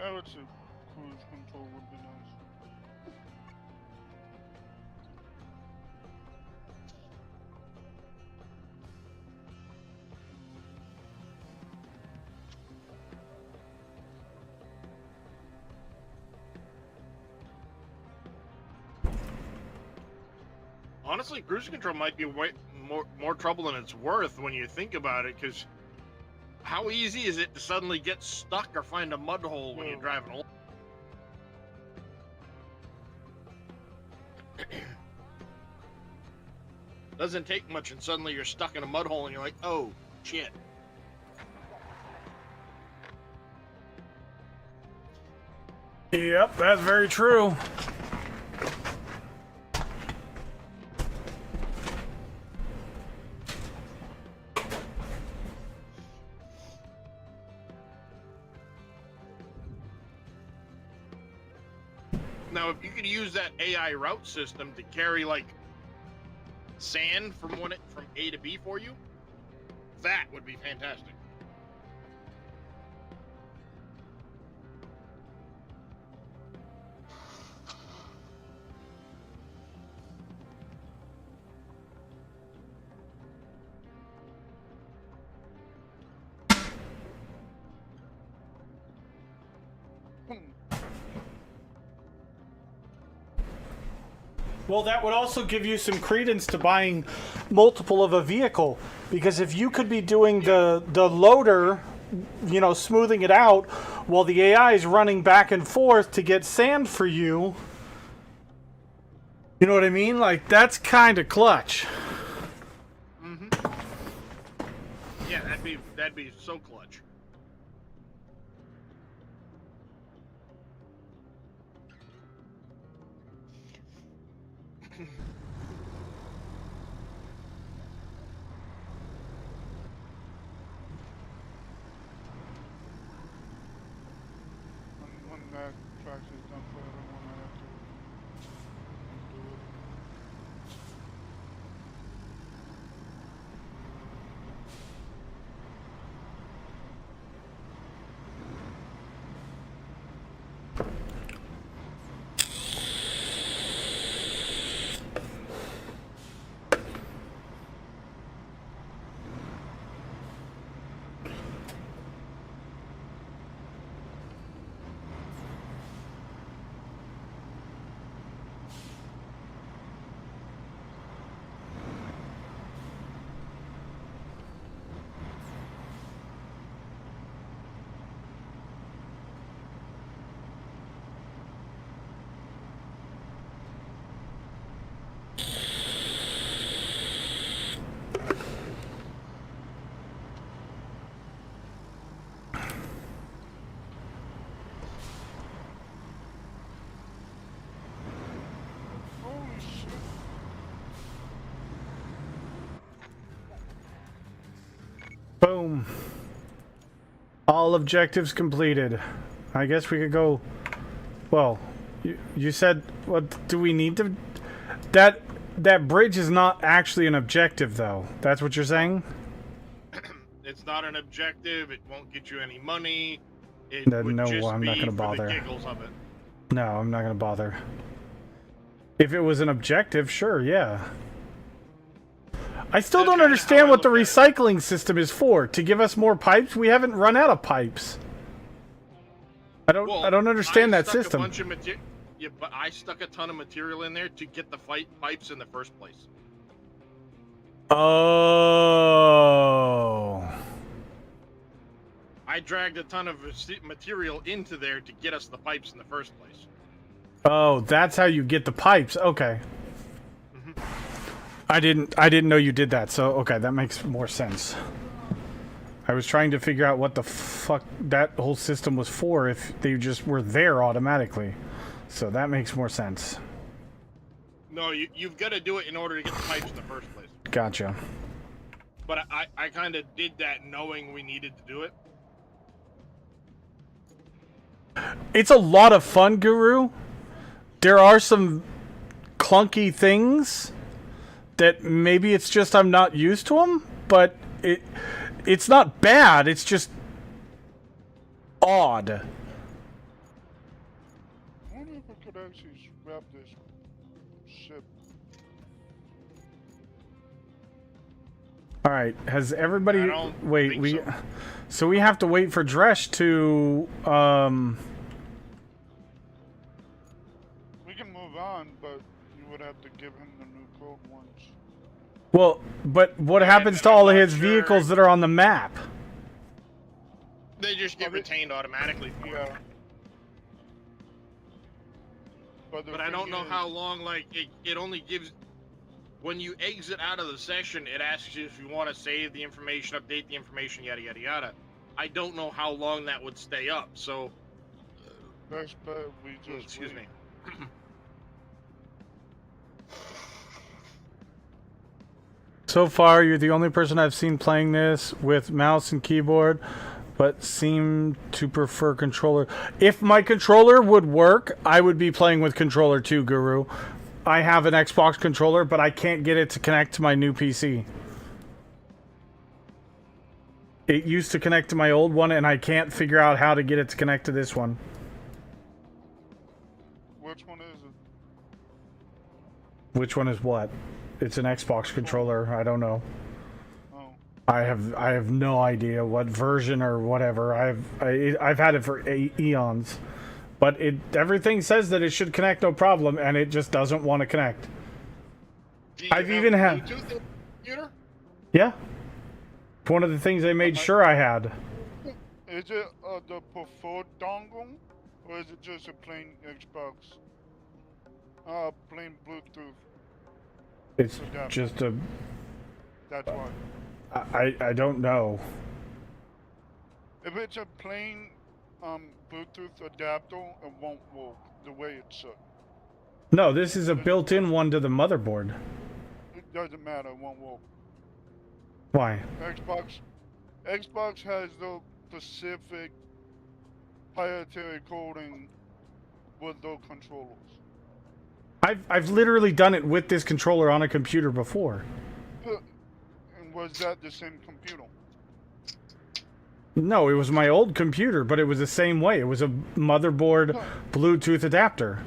I would say cruise control would be nice. Honestly, cruise control might be way more trouble than it's worth when you think about it, because how easy is it to suddenly get stuck or find a mud hole when you're driving along? Doesn't take much, and suddenly you're stuck in a mud hole, and you're like, "Oh shit!" Yep, that's very true. Now, if you could use that AI route system to carry like sand from A to B for you, that would be fantastic. Well, that would also give you some credence to buying multiple of a vehicle, because if you could be doing the loader, you know, smoothing it out, while the AI is running back and forth to get sand for you, you know what I mean? Like, that's kind of clutch. Mm-hmm. Yeah, that'd be so clutch. When that track is done for everyone, I have to do it. Holy shit. Boom. All objectives completed. I guess we could go. Well, you said, what do we need to? That bridge is not actually an objective, though. That's what you're saying? It's not an objective. It won't get you any money. It No, would just I'm not be gonna for bother. the giggles of it. No, I'm not gonna bother. If it was an objective, sure, yeah. I still That's don't kinda understand how I what the look at it. recycling system is for. To give us more pipes? We haven't run out of pipes. I don't Well, understand I that stuck a system. bunch of Yeah, but I stuck a ton of material in there to get the pipes in the first place. Oh. I dragged a ton of material into there to get us the pipes in the first place. Oh, that's how you get the pipes. Okay. Mm-hmm. I didn't know you did that. So, okay, that makes more sense. I was trying to figure out what the fuck that whole system was for if they just were there automatically. So that makes more sense. No, you've got to do it in order to get the pipes in the first place. Gotcha. But I kind of did that knowing we needed to do it. It's a lot of fun, Guru. There are some clunky things that maybe it's just I'm not used to them, but it's not bad. It's just odd. I wonder if I could actually scrap this ship. All right, has everybody I don't wait, think we so. So we have to wait for Dresh to We can move on, but you would have to give him the new code once. well, but what Yeah, happens and to all I'm of not his sure. vehicles that are on the map? They just get retained automatically. Yeah. But I don't know how long, like, it only gives... When you exit out of the session, it asks you if you want to save the information, update the information, yada, yada, yada. I don't know how long that would stay up, so... Best bet we just Excuse wait. me. So far, you're the only person I've seen playing this with mouse and keyboard, but seem to prefer controller. If my controller would work, I would be playing with controller too, Guru. I have an Xbox controller, but I can't get it to connect to my new PC. It used to connect to my old one, and I can't figure out how to get it to connect to this one. Which one is it? Which one is what? It's an Xbox controller. I don't know. Oh. I have no idea what version or whatever. I've had it for eons, but everything says that it should connect no problem, and it just doesn't want to connect. Do you I've have even had- Bluetooth in the computer? Yeah, it's one of the things they made sure I had. Is it the preferred dongle, or is it just a plain Xbox? Plain Bluetooth. It's So that- just a. That's why. I don't know. If it's a plain Bluetooth adapter, it won't work the way it should. No, this is a built-in one to the motherboard. It doesn't matter, it won't work. Why? Xbox has the specific proprietary coding with their controllers. I've literally done it with this controller on a computer before. And was that the same computer? No, it was my old computer, but it was the same way. It was a motherboard Bluetooth adapter.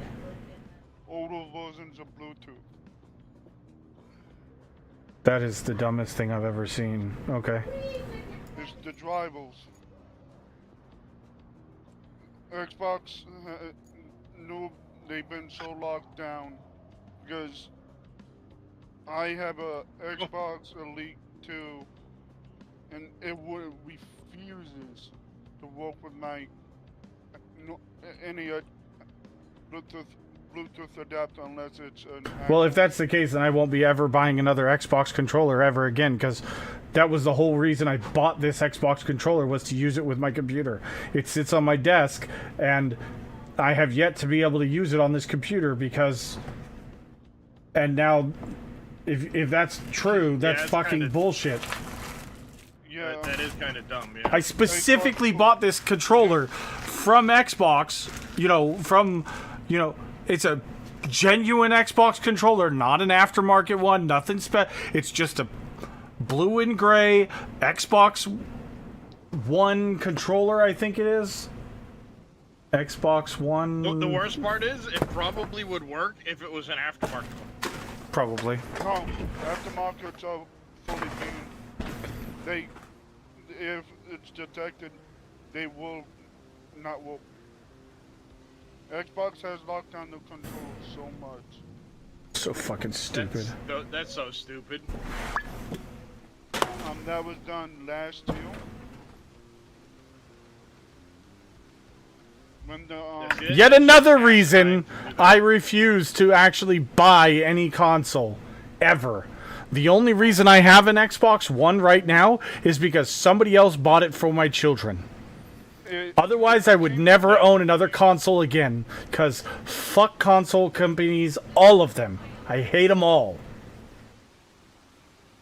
Older versions of Bluetooth. That is the dumbest thing I've ever seen. Okay. It's the drivers. Xbox knew they've been so locked down because I have a Xbox Elite 2 and it refuses to work with my any Bluetooth adapter unless it's an Well, if that's the case, then I won't be ever buying another Xbox controller ever again, because that was the whole reason I bought this Xbox controller, was to use it with my computer. It sits on my desk, and I have yet to be able to use it on this computer because... And now, if that's true, that's it's fucking kinda- bullshit. Yeah. That is kind of dumb, yeah. I specifically bought this controller from Xbox, it's a genuine Xbox controller, not an aftermarket one, nothing it's just a blue and gray Xbox One controller, I think it is. Xbox One. The worst part is, it probably would work if it was an aftermarket one. Probably. No, aftermarkets are fully banned. If it's detected, they will not work. Xbox has locked down the controls so much. So fucking stupid. That's so stupid. That was done last year. When the Yet another reason I refuse to actually buy any console. Ever. The only reason I have an Xbox One right now is because somebody else bought it for my children. Otherwise, I would never own another console again. Because fuck console companies, all of them. I hate them all.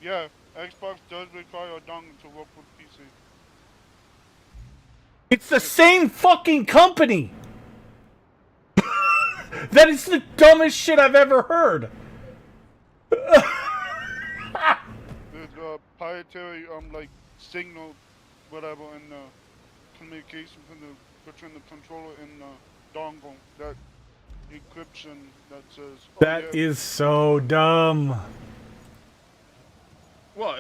Yeah, Xbox does require a dongle to work with PC. It's the same fucking company! That is the dumbest shit I've ever heard. There's a proprietary like signal, whatever, in the communication between the controller and the dongle. That encryption that says. That is so dumb. Well,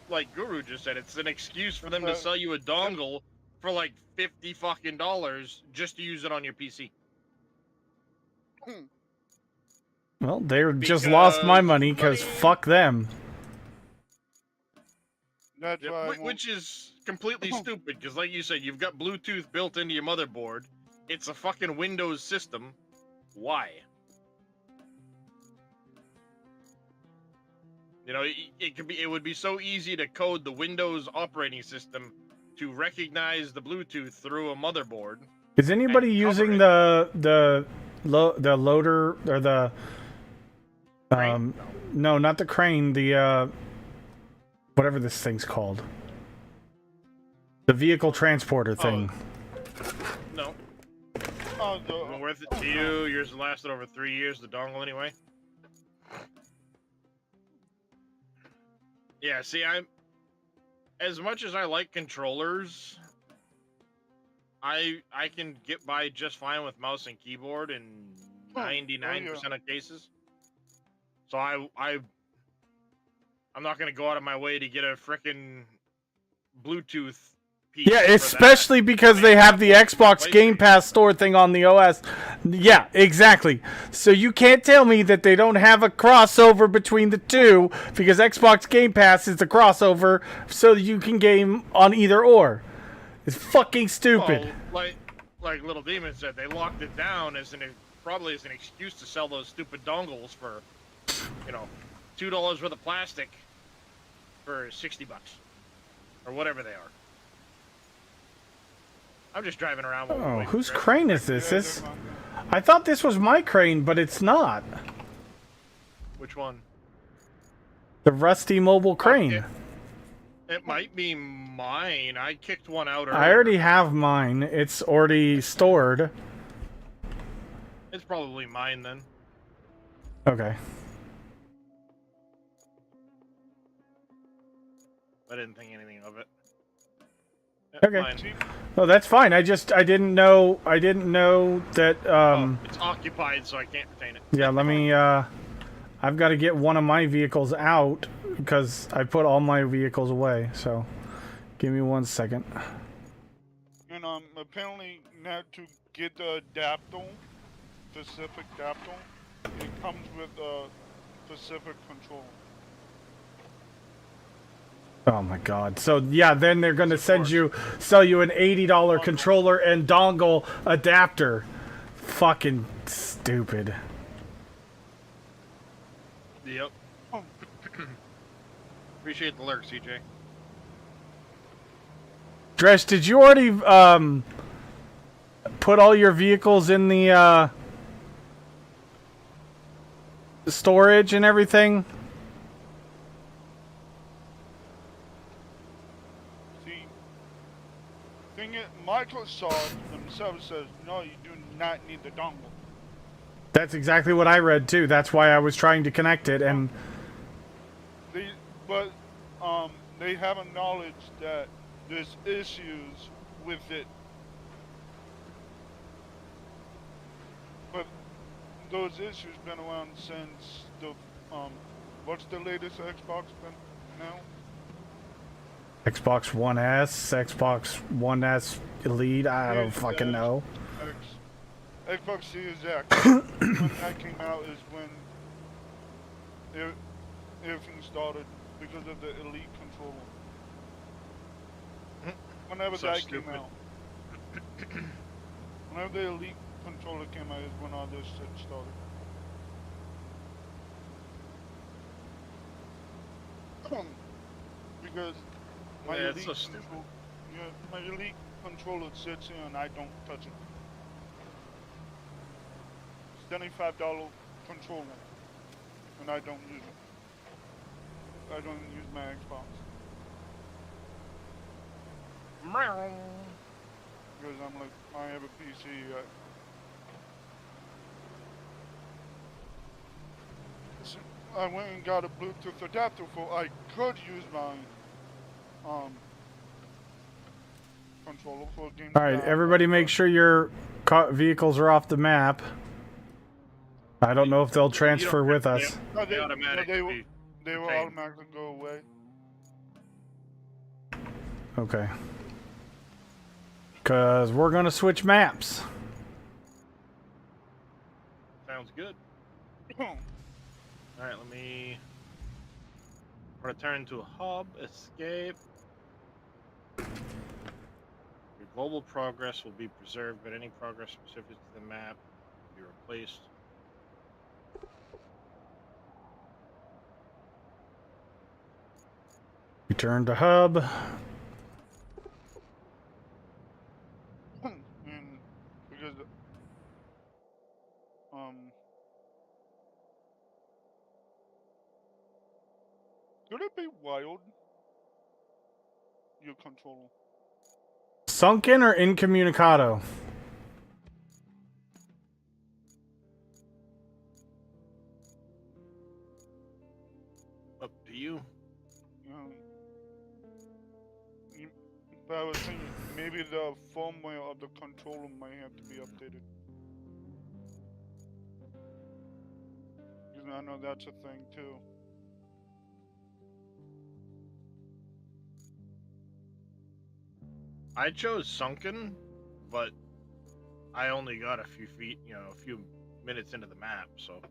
like Guru just said, it's an excuse for them to sell you a dongle for like $50 fucking just to use it on your PC. Well, they just lost my money because fuck them. That's why Which is completely stupid, because like you said, you've got Bluetooth built into your motherboard. It's a fucking Windows system. Why? You know, it would be so easy to code the Windows operating system to recognize the Bluetooth through a motherboard. Is anybody using the loader or the Crane? no, not the crane, the whatever this thing's called. The vehicle transporter thing. No. Oh, Isn't worth it to you. Yours lasted over 3 years, the dongle anyway. Yeah, see, as much as I like controllers, I can get by just fine with mouse and keyboard in 99% of cases. So I'm not gonna go out of my way to get a frickin' Bluetooth piece. Yeah, for especially that. because they have the Xbox Game Pass store thing on the OS. Yeah, exactly. So you can't tell me that they don't have a crossover between the two, because Xbox Game Pass is the crossover so you can game on either or. It's fucking stupid. Well, like Little Demon said, they locked it down probably as an excuse to sell those stupid dongles for, $2 worth of plastic for $60 or whatever they are. I'm just driving around. Oh, whose crane is this? I thought this was my crane, but it's not. Which one? The rusty mobile crane. It might be mine. I kicked one out earlier. I already have mine. It's already stored. It's probably mine then. Okay. I didn't think anything of it. Okay. Mine. Oh, that's fine. I didn't know that It's occupied, so I can't retain it. Yeah, let me I've got to get one of my vehicles out because I put all my vehicles away. So, give me 1 second. And apparently now to get the adapter, specific adapter, it comes with a specific control. Oh my god. So, yeah, then they're going to sell you an $80 controller and dongle adapter. Fucking stupid. Yep. Appreciate the lurk, CJ. Dresh, did you already put all your vehicles in the storage and everything? Microsoft themselves says, no, you do not need the dongle. That's exactly what I read too. That's why I was trying to connect it, and they have acknowledged that there's issues with it. But those issues been around since the what's the latest Xbox been now? Xbox One S, Xbox One S Elite, I don't fucking know. Xbox Series X, when that came out is when everything started because of the Elite controller. Whenever So that stupid. came out. Whenever the Elite controller came out is when all this shit started. Because my Yeah, it's Elite so stupid. my Elite controller sits here and I don't touch it. $75 controller, and I don't use it. I don't use my Xbox because I'm like, I have a PC. So I went and got a Bluetooth adapter for I could use my controller for a game. All right, everybody, make sure your vehicles are off the map. I don't know if they'll transfer with us. No, They automatically they will retain. automatically go away. Okay. Because we're going to switch maps. Sounds good. Alright, let me return to hub, escape. Your global progress will be preserved, but any progress specific to the map will be replaced. Return to hub. And because could it be wild? Your controller. Sunken or incommunicado? Up to you. But I was thinking maybe the firmware of the controller might have to be updated. Because I know that's a thing too. I chose sunken, but I only got a few feet, a few minutes into the map, so.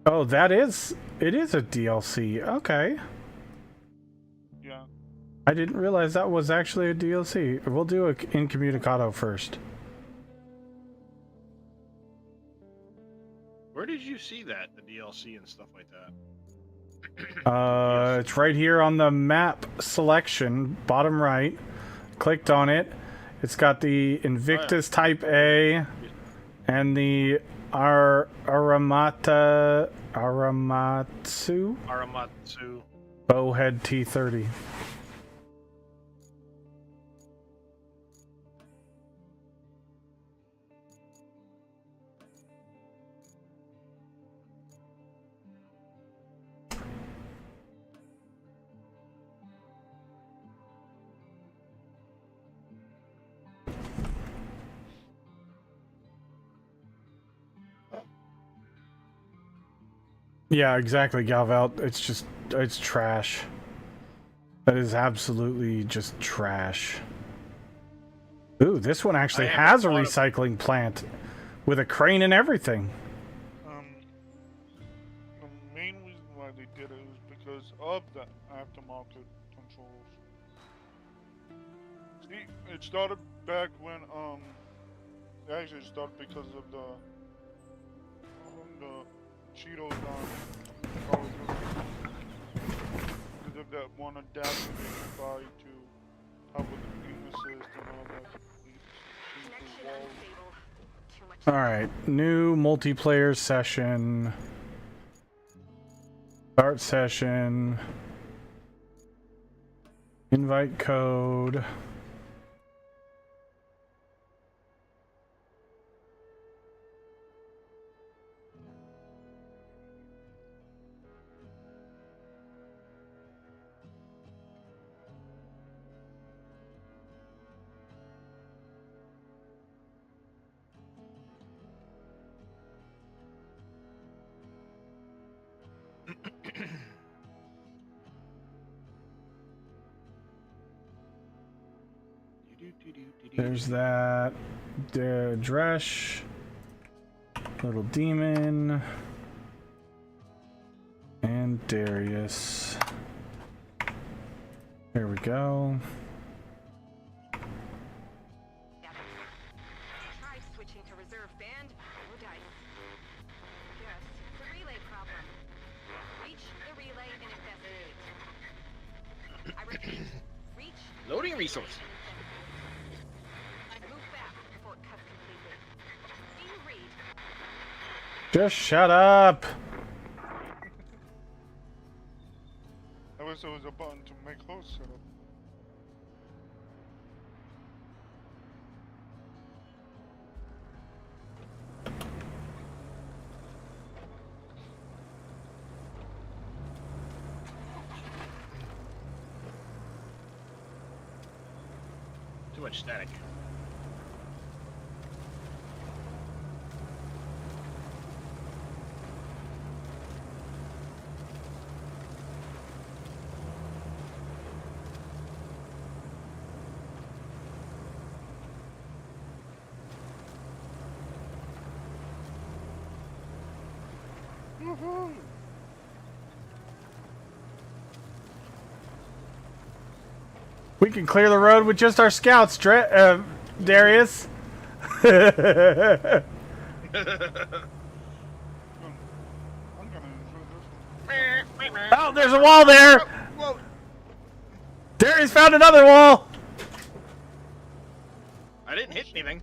Oh, it is a DLC. Okay. Yeah. I didn't realize that was actually a DLC. We'll do it incommunicado first. Where did you see that, the DLC and stuff like that? It's right here on the map selection, bottom right. Clicked on it. It's got the Invictus Type A and the Aramatsu Bowhead T30. Yeah, exactly, Galval. It's trash. That is absolutely just trash. Ooh, this one actually has a recycling plant with a crane and everything. The main reason why they did it is because of the aftermarket controls. See, it started back when actually it started because of the Cheetos Call of Duty. Because of that one adapter they could buy to help with the aim assist and all that. Alright, new multiplayer session. Start session. Invite code. There's that. Dresh. Little Demon. And Darius. There we go. Try switching to reserve band. No dice. Yes, the relay problem. Reach the relay and investigate. I repeat, reach. Loading resource. Move fast before it cuts completely. Do you read? Just shut up. I wish there was a button to make host set up. Too much static. We can clear the road with just our scouts, Darius. I'm gonna enjoy this one. Oh, there's a wall there. Whoa. Darius found another wall. I didn't hit anything.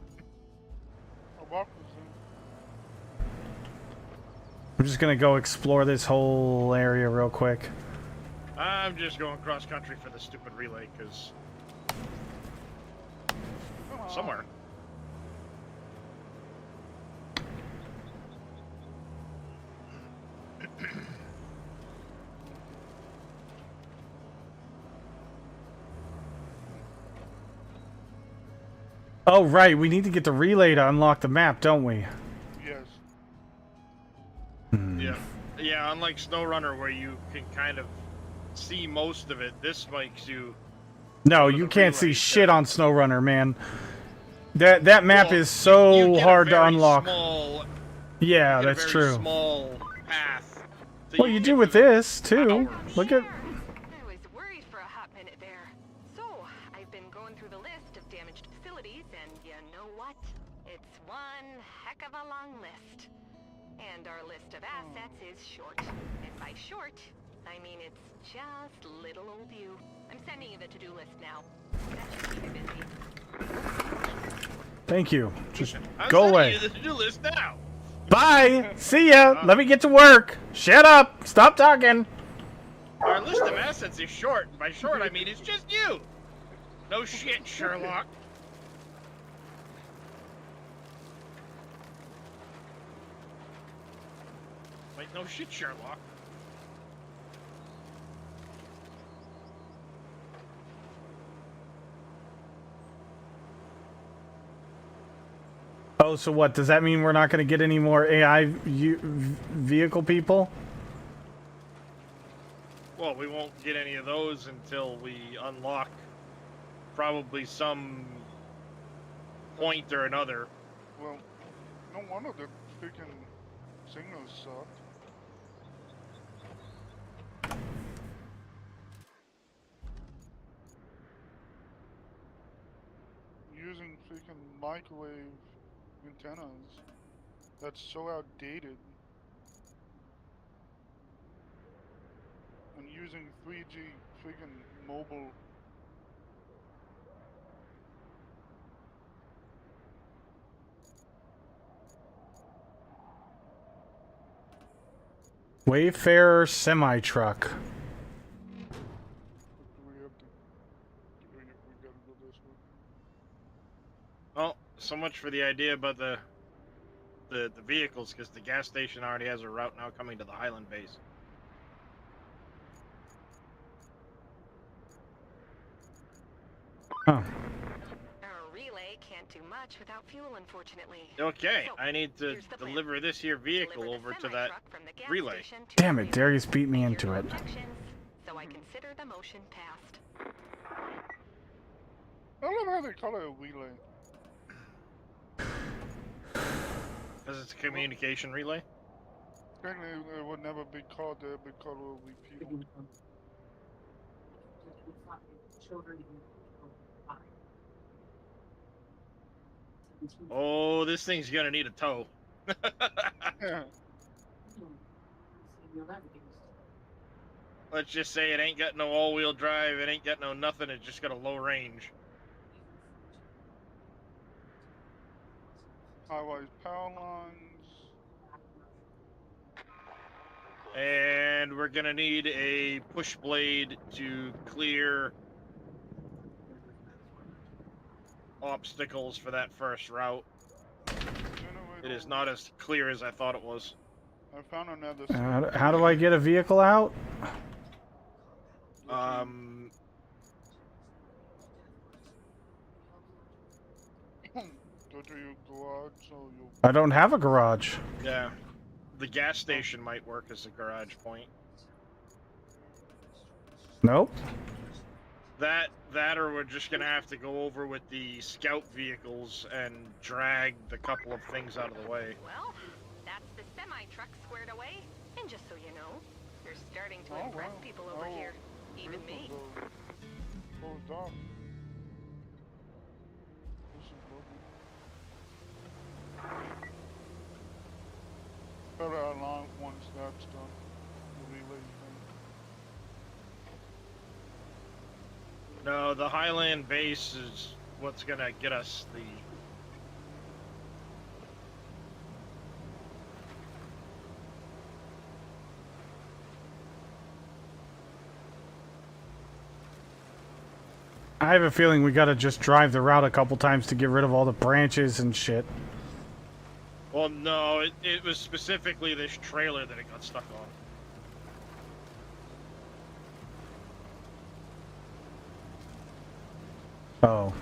A walk was in. I'm just gonna go explore this whole area real quick. I'm just going cross country for the stupid relay, because somewhere. Oh, right. We need to get the relay to unlock the map, don't we? Yes. Yeah. Yeah, unlike SnowRunner where you can kind of see most of it, this makes you... No, go to you the can't see relay shit to- on SnowRunner, man. That map Well, is so you get a hard to very unlock. Small, Yeah, you get a that's very true. small path. So Well, you get do with to the this too. towers. Look at. I was worried for a hot minute there. So, I've been going through the list of damaged facilities, and you know what? It's one heck of a long list. And our list of assets is short. And by short, I mean it's just little old you. I'm sending you the to-do list now. That should keep you busy. Thank you. Just I'm go sending away. you the to-do list now. Bye. See ya. Let me get to work. Shut up. Stop talking. Our list of assets is short, and by short I mean it's just you. No shit, Sherlock. Like, no shit, Sherlock. Oh, so what? Does that mean we're not going to get any more AI vehicle people? Well, we won't get any of those until we unlock probably some point or another. Well, no wonder the freaking signals suck. Using freaking microwave antennas. That's so outdated. And using 3G freaking mobile. Wayfarer semi-truck. Do we have to? We gotta go this way. Well, so much for the idea about the vehicles, because the gas station already has a route now coming to the Highland base. Huh. Our relay can't do much without fuel, unfortunately. Okay, So, I need to here's the plan. deliver this here vehicle Deliver the over to that semi-truck from the gas relay. station to Damn the it, relay. Darius beat me I hear into no it. objections, so I consider the motion passed. don't know how they call it a relay. Because it's a communication relay. Technically, it would never be called that. It would be called a repeater. Oh, this thing's gonna need a tow. Yeah. Let's just say it ain't got no all-wheel drive, it ain't got no nothing, it's just got a low range. Highways, power lines. And we're gonna need a push blade to clear obstacles for that first route. It is not as clear as I thought it was. I found another. How do I get a vehicle out? Go to your garage, so you'll. I don't have a garage. Yeah. The gas station might work as a garage point. Nope. That, or we're just gonna have to go over with the scout vehicles and drag the couple of things out of the way. Well, that's the semi-truck squared away. And just so you know, you're starting to Oh, impress wow. people over Oh, here. Even me. Oh, dog. This is lovely. Better alarm once that's done. The relay thing. No, the Highland base is what's gonna get us the... I have a feeling we gotta just drive the route a couple times to get rid of all the branches and shit. Well, no, it was specifically this trailer that it got stuck on. Oh.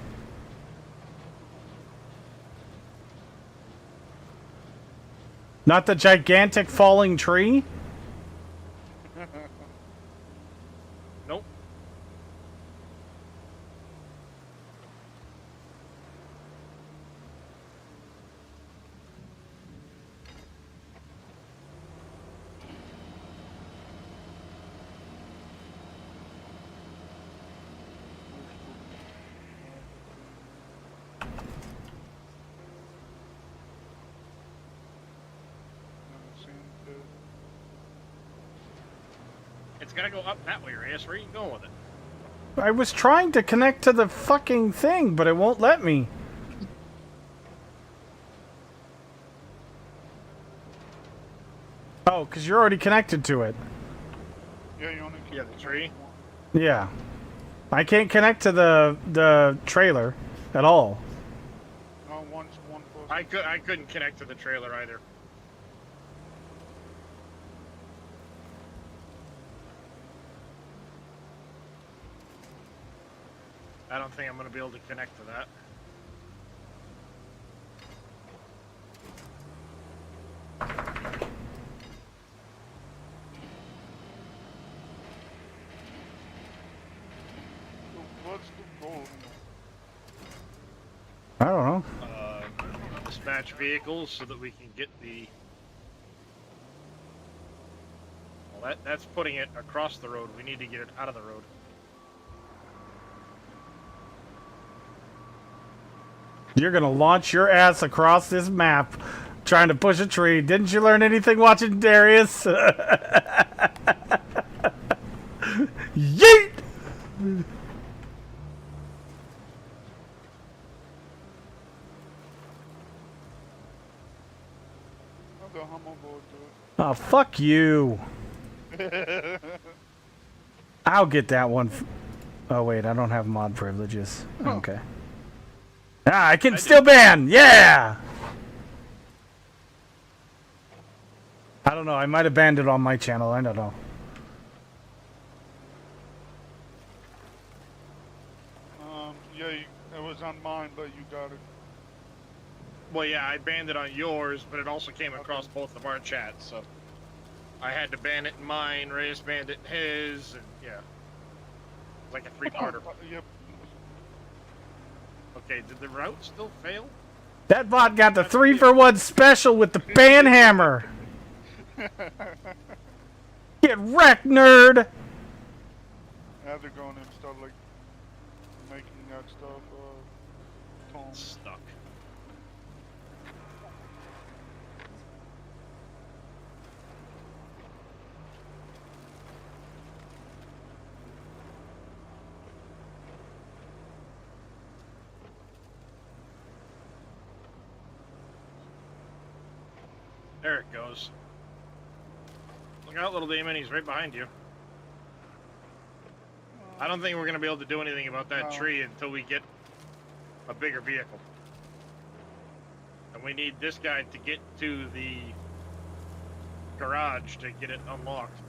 Not the gigantic falling tree? Nope. It's gotta go up that way, Reyes. Where are you going with it? I was trying to connect to the fucking thing, but it won't let me. Oh, because you're already connected to it. Yeah, you only can Yeah, the tree. Yeah. I can't connect to the trailer at all. No, one person. I couldn't connect to the trailer either. I don't think I'm gonna be able to connect to that. What's the goal? I don't know. Dispatch vehicles so that we can get the... Well, that's putting it across the road. We need to get it out of the road. You're gonna launch your ass across this map trying to push a tree. Didn't you learn anything watching Darius? Yeet! I'll go humble board do Oh, fuck you. it. I'll get that one. Oh, wait, I don't have mod privileges. Okay. Ah, I can still ban! Yeah! I don't know, I might have banned it on my channel, I don't know. Yeah, it was on mine, but you got it. Well, yeah, I banned it on yours, but it also came across both of our chats, so... I had to ban it in mine, Reyes banned it in his, and yeah. Like a three-parter. Yep. Okay, did the route still fail? That bot got the 3-for-1 special with the ban hammer. Get wrecked, nerd. I have to go in and start like making that stuff. Tom. Stuck. There it goes. Look out, little demon, he's right behind you. I don't think we're going to be able to do anything about that tree until we get a bigger vehicle. And we need this guy to get to the garage to get it unlocked.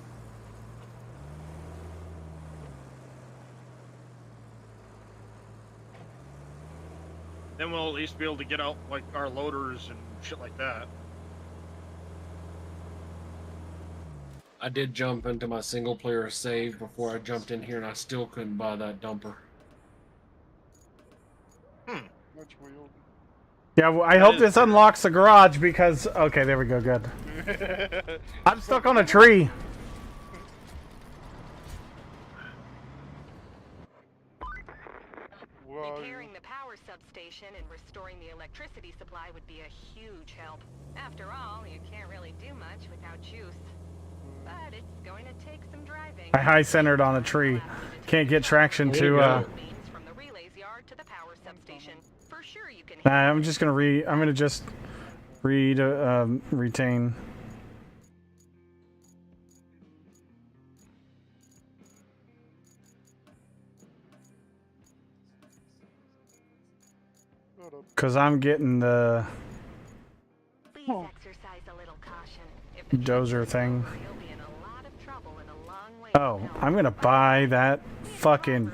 Then we'll at least be able to get out like our loaders and shit like that. I did jump into my single player save before I jumped in here, and I still couldn't buy that dumper. That's weird. Yeah, well, I hope this unlocks the garage because... Okay, there we go, good. I'm stuck on a tree. Repairing the power substation and restoring the electricity supply would be a huge help. After all, you can't really do much without juice. But it's going to take some driving. I high-centered on a tree. Can't get traction to... From the relays yard to the power substation. For sure you can. I'm just gonna retain. Cause I'm getting the Please exercise a little caution. If the dozer thing. you'll be in a lot of trouble and a long way. Oh, I'm gonna buy that fucking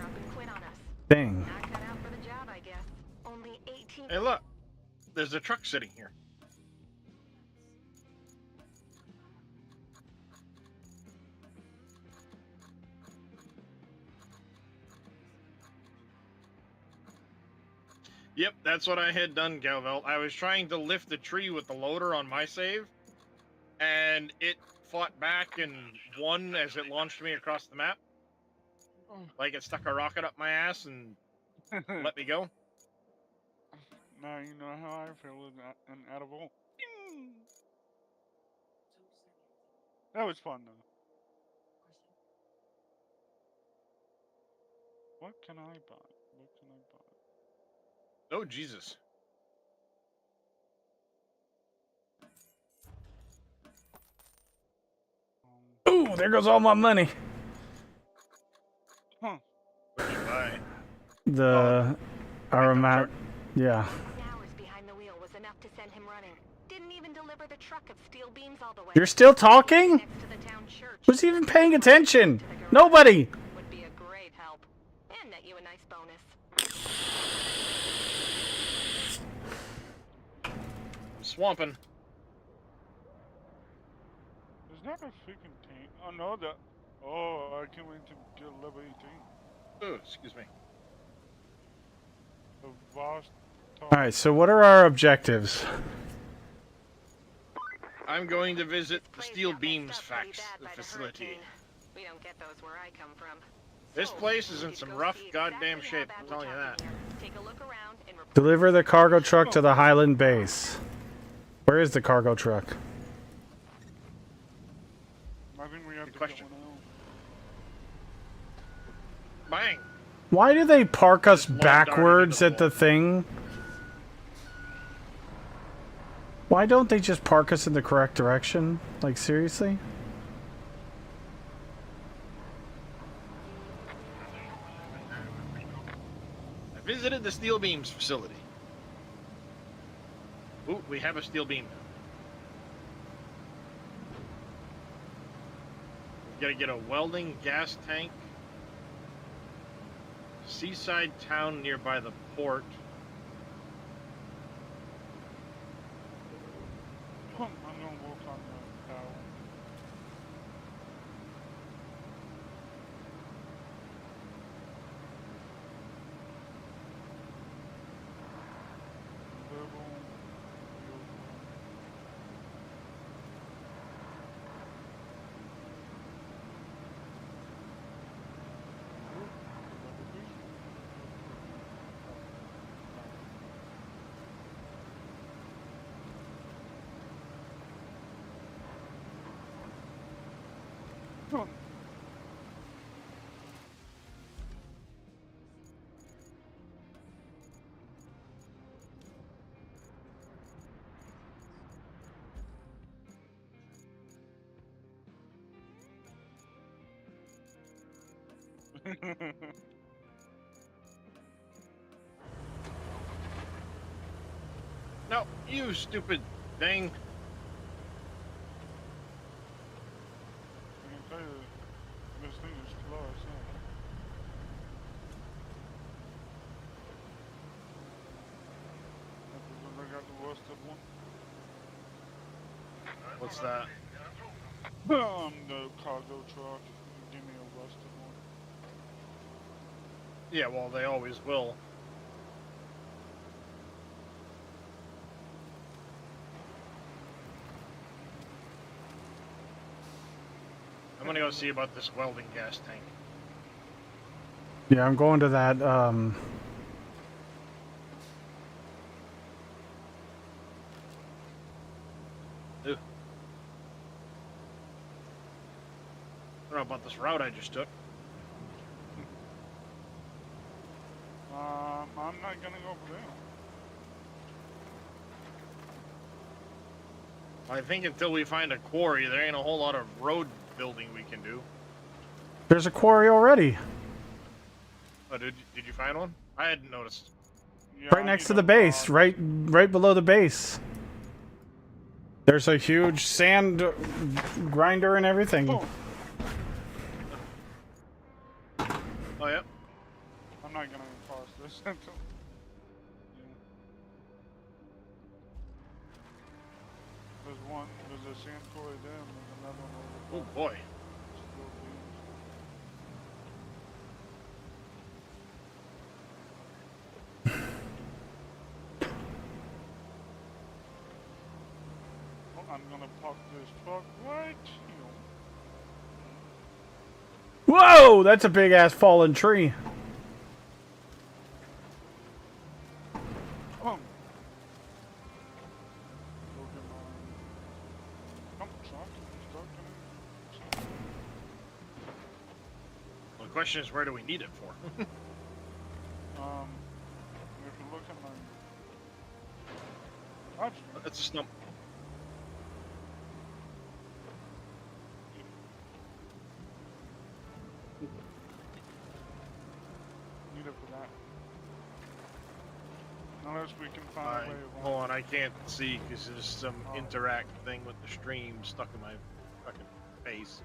thing. Not cut out for the job, I guess. Only 18. Hey, look, there's a truck sitting here. Yep, that's what I had done, Galvelt. I was trying to lift the tree with the loader on my save, and it fought back and won as it launched me across the map. Like it stuck a rocket up my ass and let me go. Now you know how I feel with an edible. That was fun though. What can I buy? What can I buy? Oh, Jesus. Ooh, there goes all my money. Huh. What did you buy? The aromatic, yeah. Hours behind the wheel was enough to send him running. Didn't even deliver the truck of steel beams all the way. You're still talking? Next to the town church. Who's even paying attention? Nobody. Would be a great help. And net you a nice bonus. I'm swamping. Is that a freaking tank? Oh no, that. Oh, I can't wait to get level 18. Oh, excuse me. The vast. All right, so what are our objectives? I'm going to visit the Place steel got beams messed up pretty fax bad by the facility. hurricane. We don't get those where I come from. This So, place is in you some go rough see goddamn exactly how shape, bad I'm we're telling you that. talking here. Take a look around and report. Deliver the cargo truck to the Highland base. Where is the cargo truck? I think we have Good to question. get one out. Bang! Why do they park us Just long darted backwards into at the the thing? Why don't they just park us in the correct direction? Like, seriously? I visited the steel beams facility. Ooh, we have a steel beam. We gotta get a welding gas tank. Seaside town nearby the port. I'm gonna work on the power. No, you stupid thing. I can tell you, this thing is slow as hell. I got the rusted one. What's that? The cargo truck. Give me a rusted one. Yeah, well, they always will. I'm gonna go see about this welding gas tank. Yeah, I'm going to that. Ew. I don't know about this route I just took. I'm not gonna go over there. I think until we find a quarry, there ain't a whole lot of road building we can do. There's a quarry already, Oh, did you find one? I hadn't noticed. Yeah, right I next need to the a base, rod. right below the base. There's a huge sand grinder and everything. Oh, Oh, yeah. I'm not gonna pass this until. There's a sand quarry there, and there's another one over Oh boy. Well, I'm gonna park this truck right here. Whoa, that's a big ass fallen tree. Come. Go get my dump truck. Start getting. Well, the question is, where do we need it for? If you look at my. Actually, That's a stump. need it for that. Unless we can find Alright, a way around. hold on, I can't see because there's some interact thing with the stream stuck in my fucking face.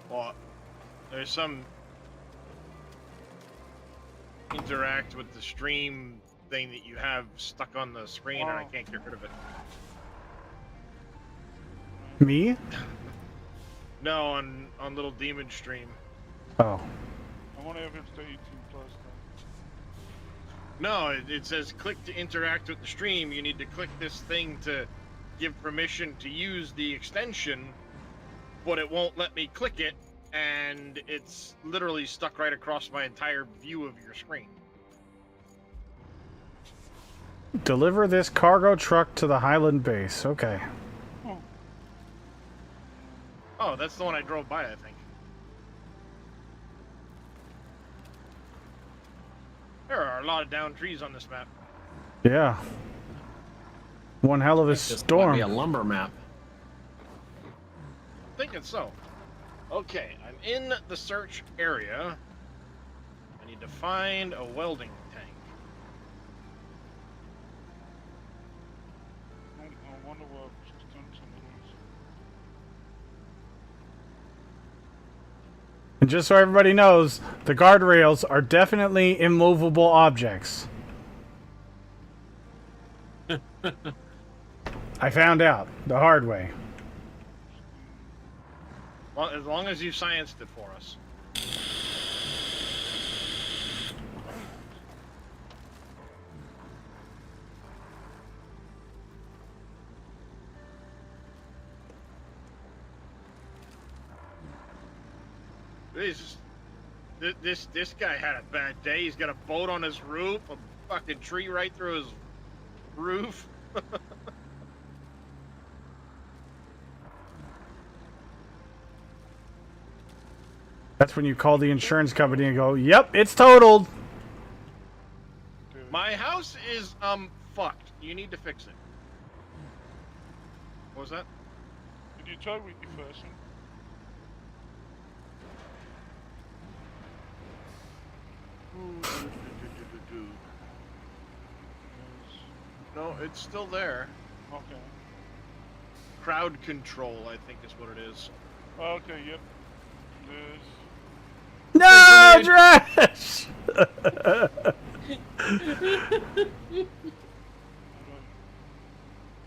Well, there's some interact with the stream thing that you have stuck on the screen, and I can't get rid of it. Me? No, on little demon stream. Oh. I wonder if it's the 18 plus though. No, it says click to interact with the stream. You need to click this thing to give permission to use the extension, but it won't let me click it, and it's literally stuck right across my entire view of your screen. Deliver this cargo truck to the Highland base. Okay. Oh, that's the one I drove by, I think. There are a lot of downed trees on this map. Yeah. One hell of a This might storm. be a lumber map. Thinking so. Okay, I'm in the search area. I need to find a welding tank. I wonder what extension it is. And just so everybody knows, the guardrails are definitely immovable objects. I found out the hard way. Well, as long as you scienced it for us. This guy had a bad day. He's got a boat on his roof, a fucking tree right through his roof. That's when you call the insurance company and go, "Yep, it's totaled." My house is fucked. You need to fix it. What was that? Did you try refreshing? No, it's still there. Okay. Crowd control, I think is what it is. Okay, yep. There's... No, trash.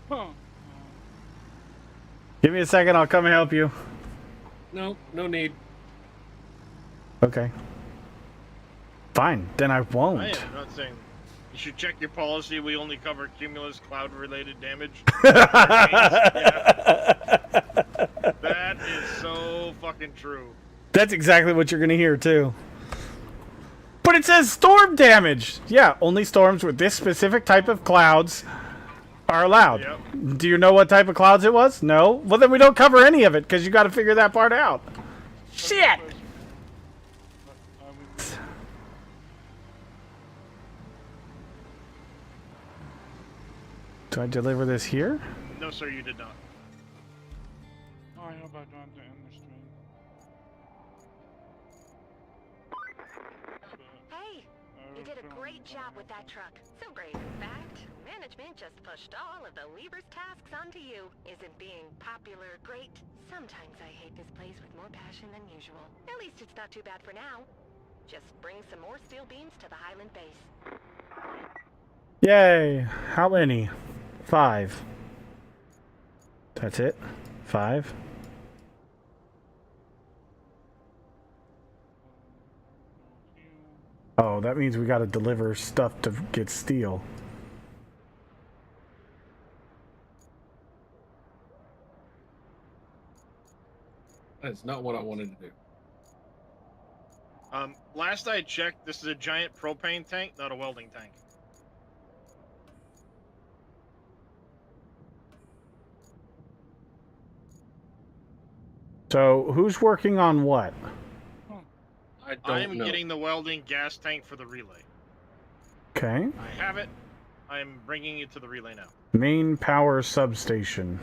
Huh. Give me a second. I'll come and help you. No, no need. Okay. Fine. Then I won't. I am not saying. You should check your policy. We only cover cumulus cloud-related damage. That is so fucking true. That's exactly what you're gonna hear too. But it says storm damage. Yeah, only storms with this specific type of clouds are allowed. Yep. Do you know what type of clouds it was? No? Well, then we don't cover any of it because you got to figure that part out. Shit! Do I deliver this here? No, sir, you did not. I hope I don't have to end the stream. Hey, you did a great job with that truck. So great, in fact, management just pushed all of the Lieber's tasks onto you. Isn't being popular great? Sometimes I hate this place with more passion than usual. At least it's not too bad for now. Just bring some more steel beams to the Highland base. Yay! How many? 5. That's it? 5? Oh, that means we gotta deliver stuff to get steel. That's not what I wanted to do. Last I checked, this is a giant propane tank, not a welding tank. So, who's working on what? I don't I'm know. getting the welding gas tank for the relay. Okay. I have it. I'm bringing it to the relay now. Main power substation.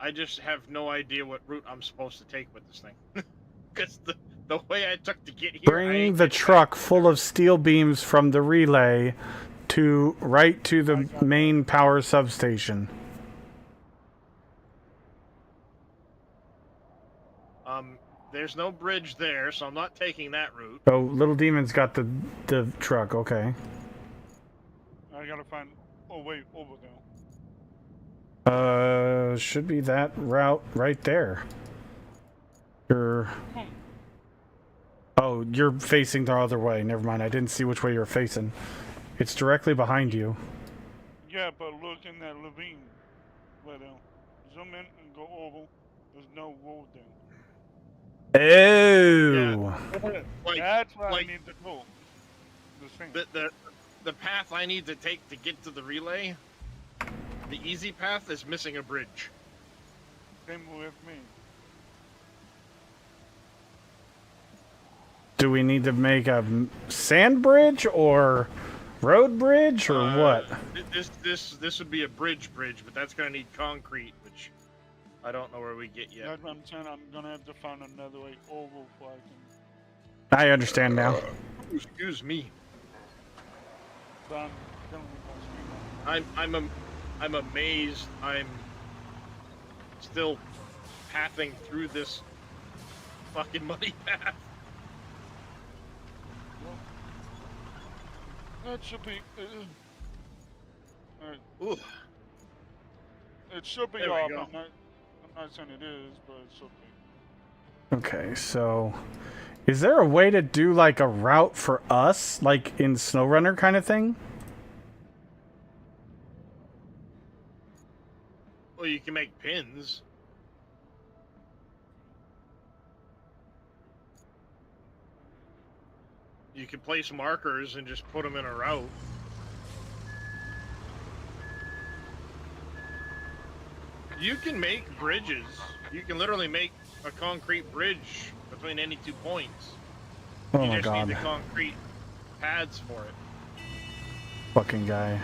I just have no idea what route I'm supposed to take with this thing. Because the way I took to get here... Bring the truck full of steel beams from the relay to right to the main power substation. There's no bridge there, so I'm not taking that route. Oh, Little Demon's got the truck, okay. I gotta find a way over there. Should be that route right there. You're... Oh, you're facing the other way. Never mind, I didn't see which way you're facing. It's directly behind you. Yeah, but look in that ravine. Right there. Zoom in and go over. There's no road there. Oh! Yeah. Like, That's where like I need to go. the path I need to take to get to the relay, the easy path is missing a bridge. Same with me. Do we need to make a sand bridge or road bridge or what? This would be a bridge, but that's gonna need concrete, which I don't know where we get yet. That's what I'm saying. I'm gonna have to find another way over before I can. I understand now. Excuse me. But I'm gonna be I'm amazed. I'm still pathing through this fucking muddy path. That should be. Ooh. It should be There we off. go. I'm not saying it is, but it should be. Okay, so is there a way to do like a route for us, like in SnowRunner kind of thing? Well, you can make pins. You can place markers and just put them in a route. You can make bridges. You can literally make a concrete bridge between any 2 points. Oh You my just god. need the concrete pads for it. Fucking guy.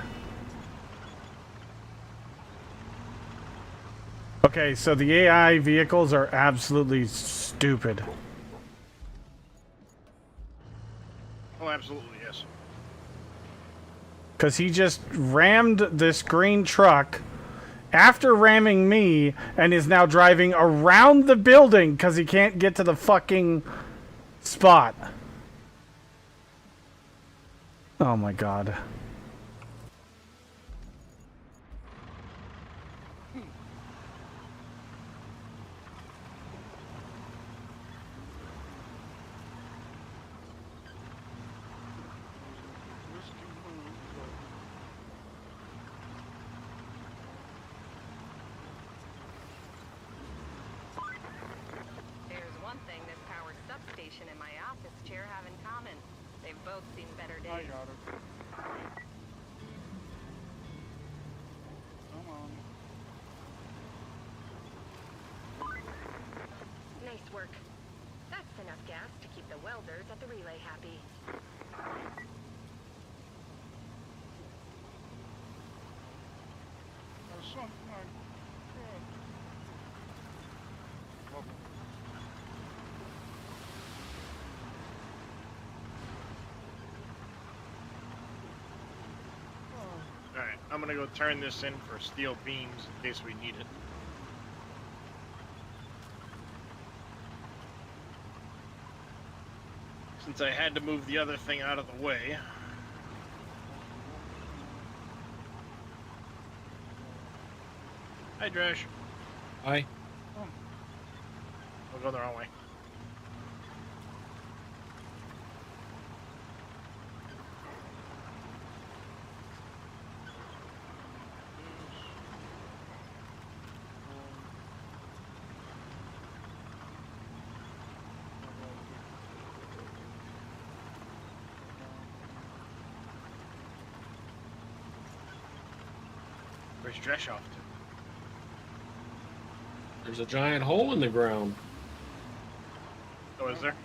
Okay, so the AI vehicles are absolutely stupid. Oh, absolutely, yes. Because he just rammed this green truck after ramming me and is now driving around the building because he can't get to the fucking spot. Oh my god. There's one thing this power substation and my office chair have in common. They've both seen better I days. got it. Come on. Nice work. That's enough gas to keep the welders at the relay happy. There's something like that. Alright, I'm gonna go turn this in for steel beams in case we need it. Since I had to move the other thing out of the way. Hi, Dresh. Hi. We're going the wrong way. Where's Dresh off to? There's a giant hole in the ground. Oh, is there?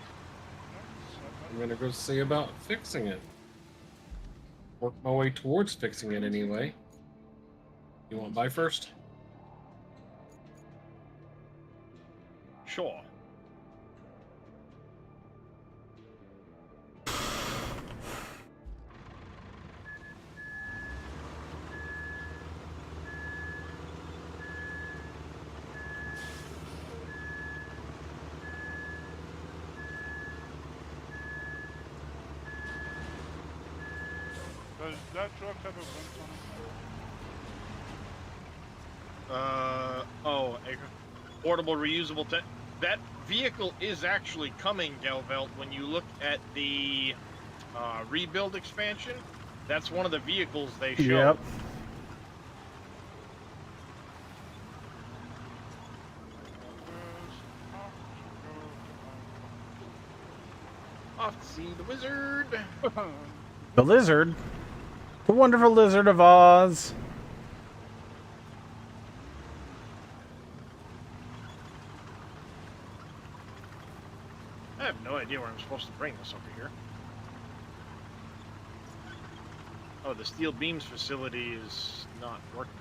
I'm gonna go see about fixing it. Work my way towards fixing it anyway. You want by first? Sure. Does that truck have a vent on it? Oh, a portable reusable that vehicle is actually coming, Galvelt. When you look at the rebuild expansion, that's one of the vehicles they show. Yep. Off to see the wizard. The lizard. The wonderful Lizard of Oz. I have no idea where I'm supposed to bring this over here. Oh, the steel beams facility is not working.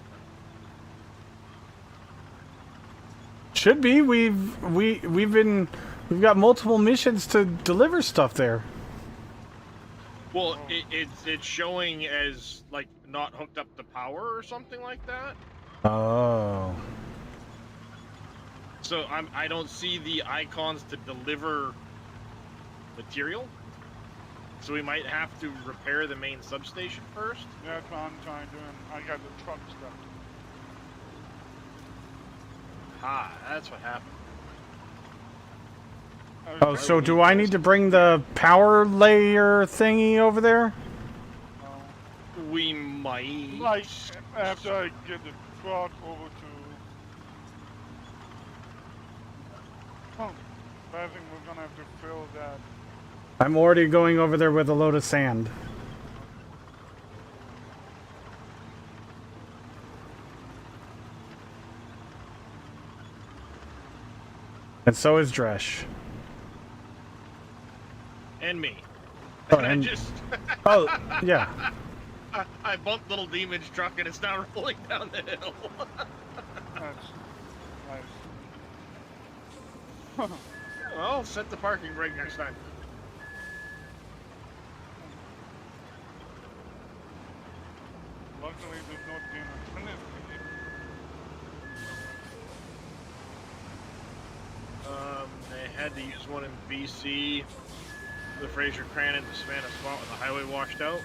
Should be. We've got multiple missions to deliver stuff there. Well, it's showing as like not hooked up to power or something like that. Oh. So I don't see the icons to deliver material. So we might have to repair the main substation first. Yeah, that's what I'm trying to do. And I got the truck stuck. Ah, that's what happened. Oh, so do I need to bring the power layer thingy over there? We might. Like, after I get the truck over to... I think we're gonna have to fill that. I'm already going over there with a load of sand. And so is Dresh. And me. Oh, And and- I just... Oh, yeah. I bumped Little Demon's truck and it's now rolling down the hill. That's nice. Well, set the parking brake next time. Luckily, there's no demon in it. They had to use one in BC, the Fraser Cranon to Savannah spot when the highway washed out.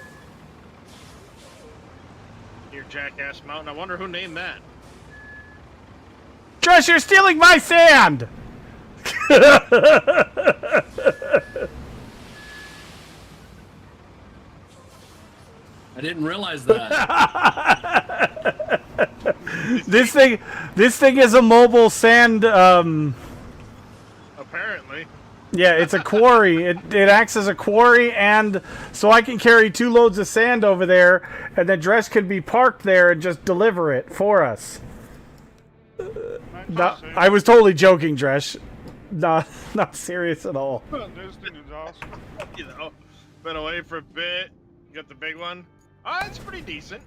Near Jackass Mountain. I wonder who named that. Dresh, you're stealing my sand! I didn't realize that. This thing is a mobile sand, Apparently. yeah, it's a quarry. It acts as a quarry, and so I can carry 2 loads of sand over there, and the Dresh can be parked there and just deliver it for us. No, I was totally joking, Dresh. Not serious at all. This thing is awesome. You know, been away for a bit. You got the big one. Oh, it's pretty decent.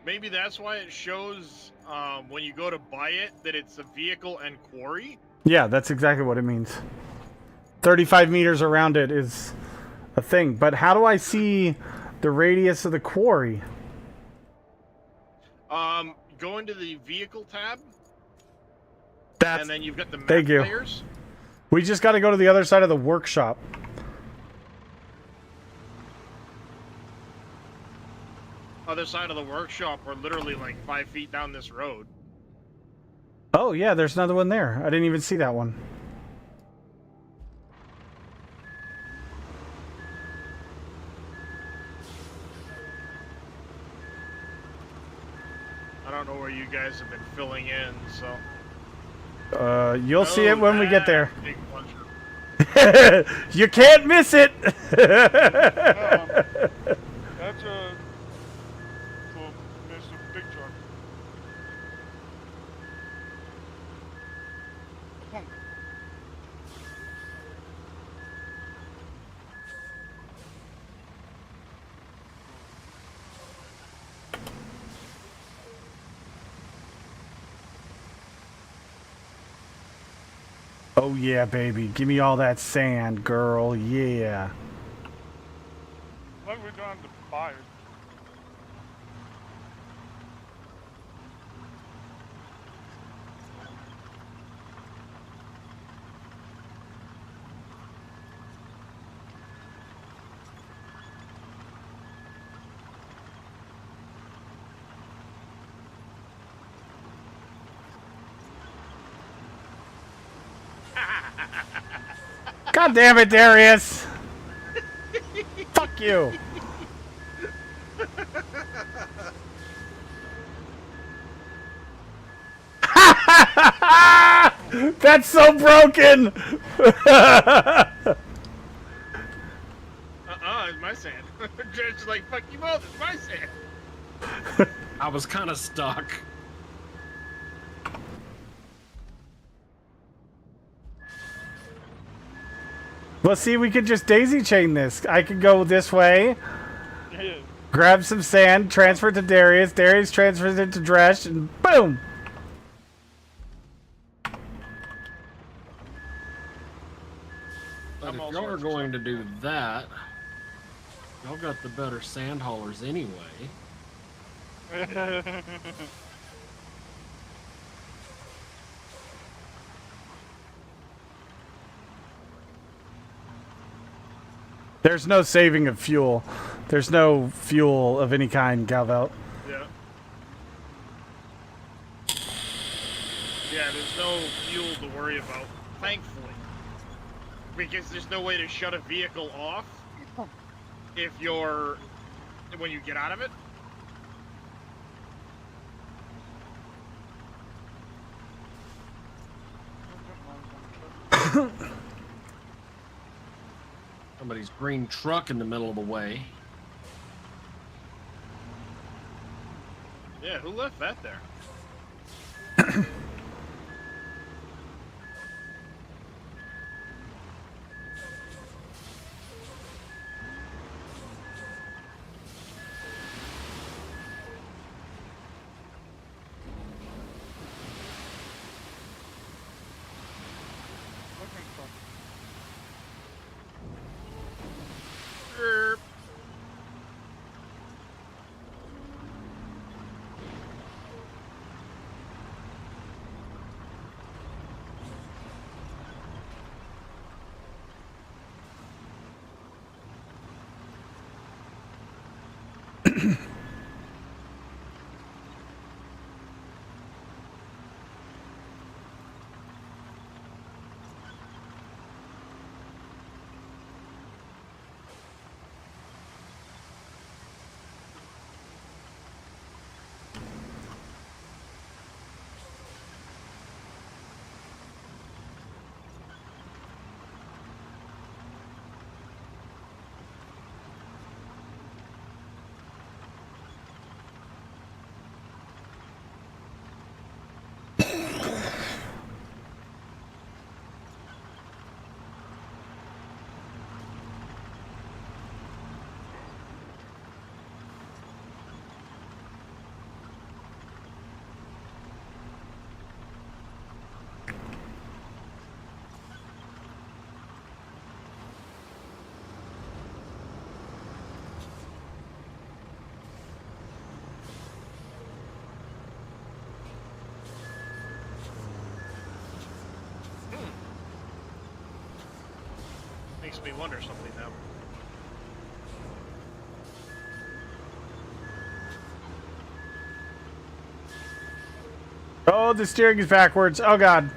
Maybe that's why it shows when you go to buy it that it's a vehicle and quarry. Yeah, that's exactly what it means. 35 meters around it is a thing. But how do I see the radius of the quarry? Go into the vehicle tab, That's, and then you've got the map thank you. layers. We just got to go to the other side of the workshop. Other side of the workshop, we're literally like 5 feet down this road. Oh, yeah, there's another one there. I didn't even see that one. I don't know where you guys have been filling in, so. You'll see it when we get there. Big puncher. You can't miss it. That's a cool Mr. Big Truck. Oh yeah, baby. Give me all that sand, girl. Yeah. Like we don't have to buy it. God damn it, Darius. Fuck you. That's so broken. It's my sand. Just like, fuck you both, it's my sand. I was kind of stuck. Well, see, we could just daisy chain this. I could go this way, grab some sand, transfer it to Darius. Darius transfers it to Dresh, and boom. But if y'all are going to do that, y'all got the better sand haulers anyway. There's no saving of fuel. There's no fuel of any kind, Galvelt. Yeah. Yeah, there's no fuel to worry about, thankfully. Because there's no way to shut a vehicle off when you get out of it. Somebody's green truck in the middle of the way. Yeah, who left that there? Looking for. Erp. Makes me wonder something now. Oh, the steering is backwards. Oh, God.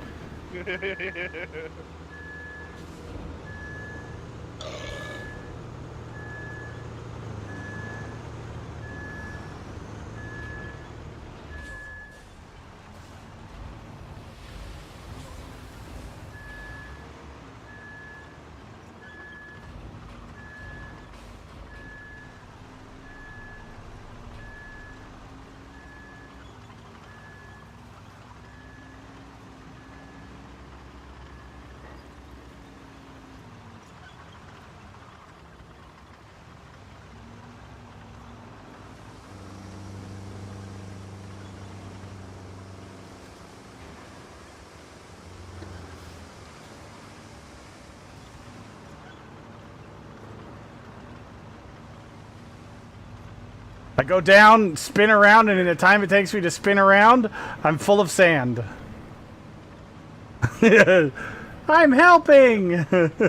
I go down, spin around, and in the time it takes me to spin around, I'm full of sand. I'm helping! That's that.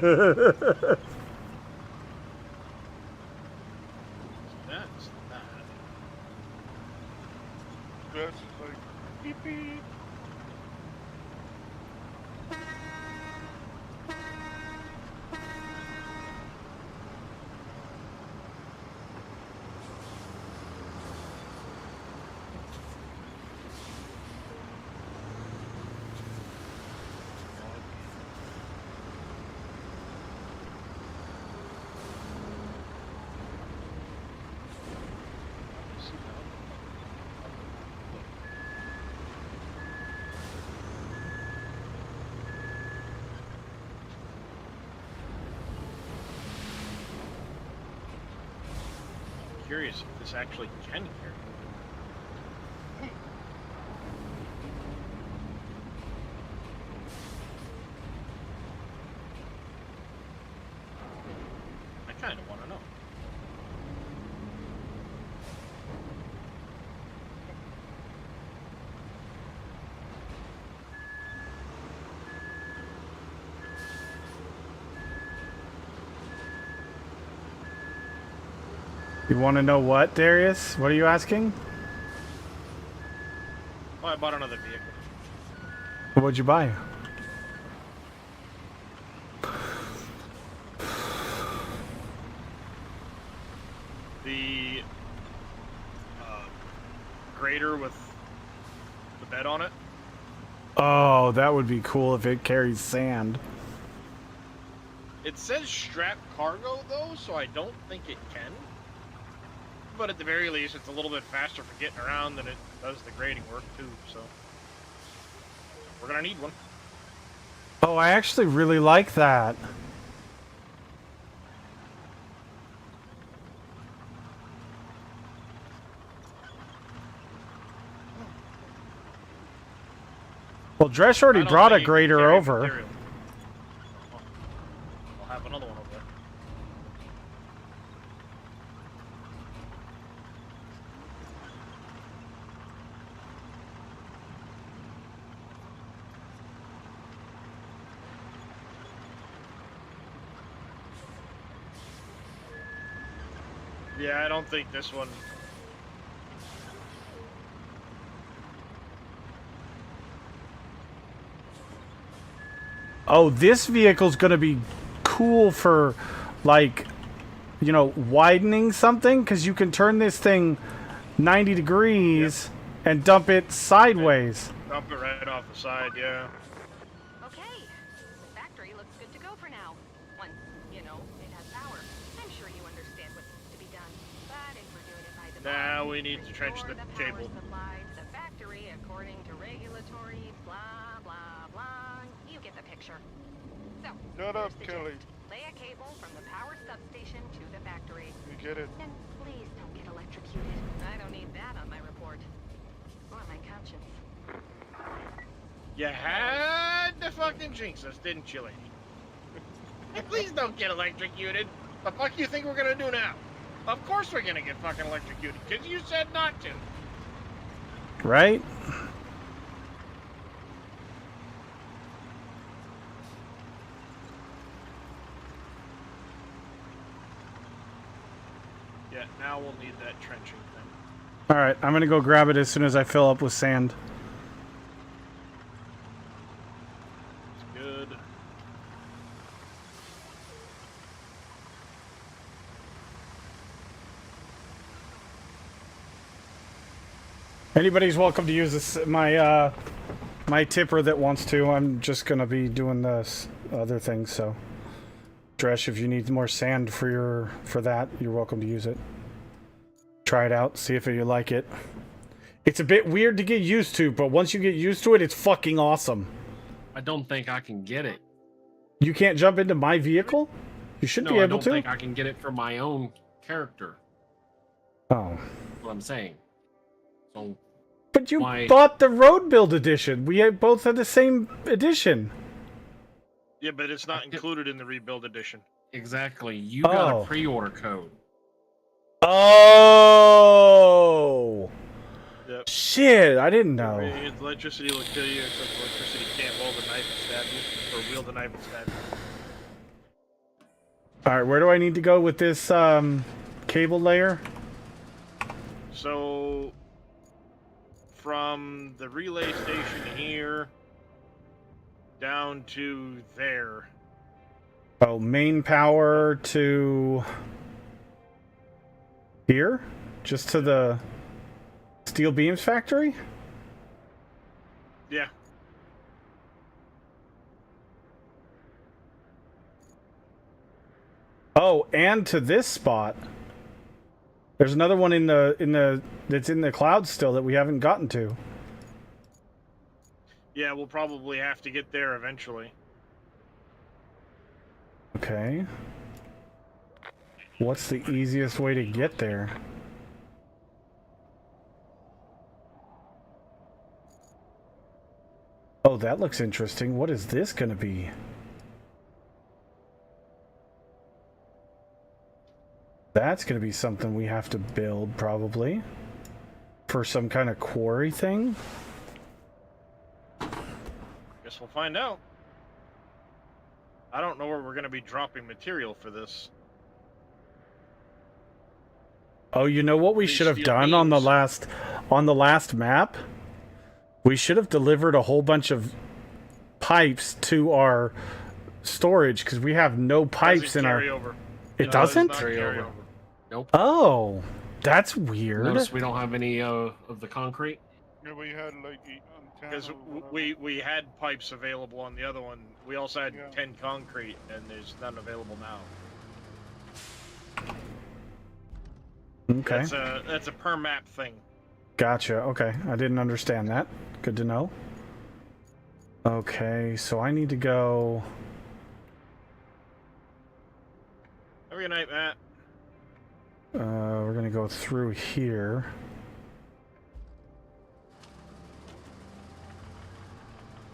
That's like beep beep. Curious if this actually can carry. I kind of want to know. You want to know what, Darius? What are you asking? Oh, I bought another vehicle. What'd you buy? The grader with the bed on it. Oh, that would be cool if it carries sand. It says strap cargo though, so I don't think it can. but at the very least, it's a little bit faster for getting around than it does the grading work, too, so... We're gonna need one. Oh, I actually really like that. Well, Dresh already I don't brought a think you can grader carry over. material. I'll have another one over there. Yeah, I don't think this one... Oh, this vehicle's gonna be cool for, like, you know, widening something, because you can turn this thing 90 degrees and dump it sideways. Dump it right off the side, yeah. Okay, the factory looks good to go for now. Once, you know, it has power. I'm sure you understand what's to be done. But if we're doing it by the Now book, we need to trench the power cable. supply to the factory according to regulatory blah blah blah. You get the picture. So, Shut up, here's the Kelly. gist. Lay a cable from the power substation to the factory. You get it. And please don't get electrocuted. I don't need that on my report. Or my conscience. You had to fucking jinx us, didn't you, lady? And please don't get electrocuted. The fuck you think we're gonna do now? Of course we're gonna get fucking electrocuted, because you said not to. Right? Yeah, now we'll need that trenching thing. Alright, I'm gonna go grab it as soon as I fill up with sand. It's good. Anybody's welcome to use this, my my tipper that wants to. I'm just gonna be doing this other thing, so Dresh, if you need more sand for that, you're welcome to use it. Try it out, see if you like it. It's a bit weird to get used to, but once you get used to it, it's fucking awesome. I don't think I can get it. You can't jump into my vehicle? You should be I able don't to. think I can get it for my own character. Oh. That's what I'm saying. So, But you my- bought the road build edition. We both had the same edition. Yeah, but it's not included in the rebuild edition. exactly. You got Oh. a pre-order code. Oh. Yep. Shit, I didn't know. Electricity will kill you, except electricity can't hold a knife and stab you, or wield a knife and stab you. Alright, where do I need to go with this cable layer? So, from the relay station here down to there. Oh, main power to here? Just to the steel beams factory? Yeah. Oh, and to this spot. There's another one that's in the clouds still that we haven't gotten to. Yeah, we'll probably have to get there eventually. Okay. What's the easiest way to get there? Oh, that looks interesting. What is this gonna be? That's gonna be something we have to build, probably. For some kind of quarry thing? Guess we'll find out. I don't know where we're going to be dropping material for this. Oh, you know what we These should have steel done on the last map? We should have delivered a whole bunch of pipes to our storage because we have no pipes in our. Carry over. It No, doesn't? does not carry over. Nope. Oh, that's weird. Notice we don't have any of the concrete. Yeah, we had like 8 Because antennas or whatever. we had pipes available on the other one. We also had Yeah. 10 concrete, and there's none available now. Okay. That's a per map thing. Gotcha. Okay. I didn't understand that. Good to know. Okay, so I need to go... Have a good night, Matt. we're gonna go through here.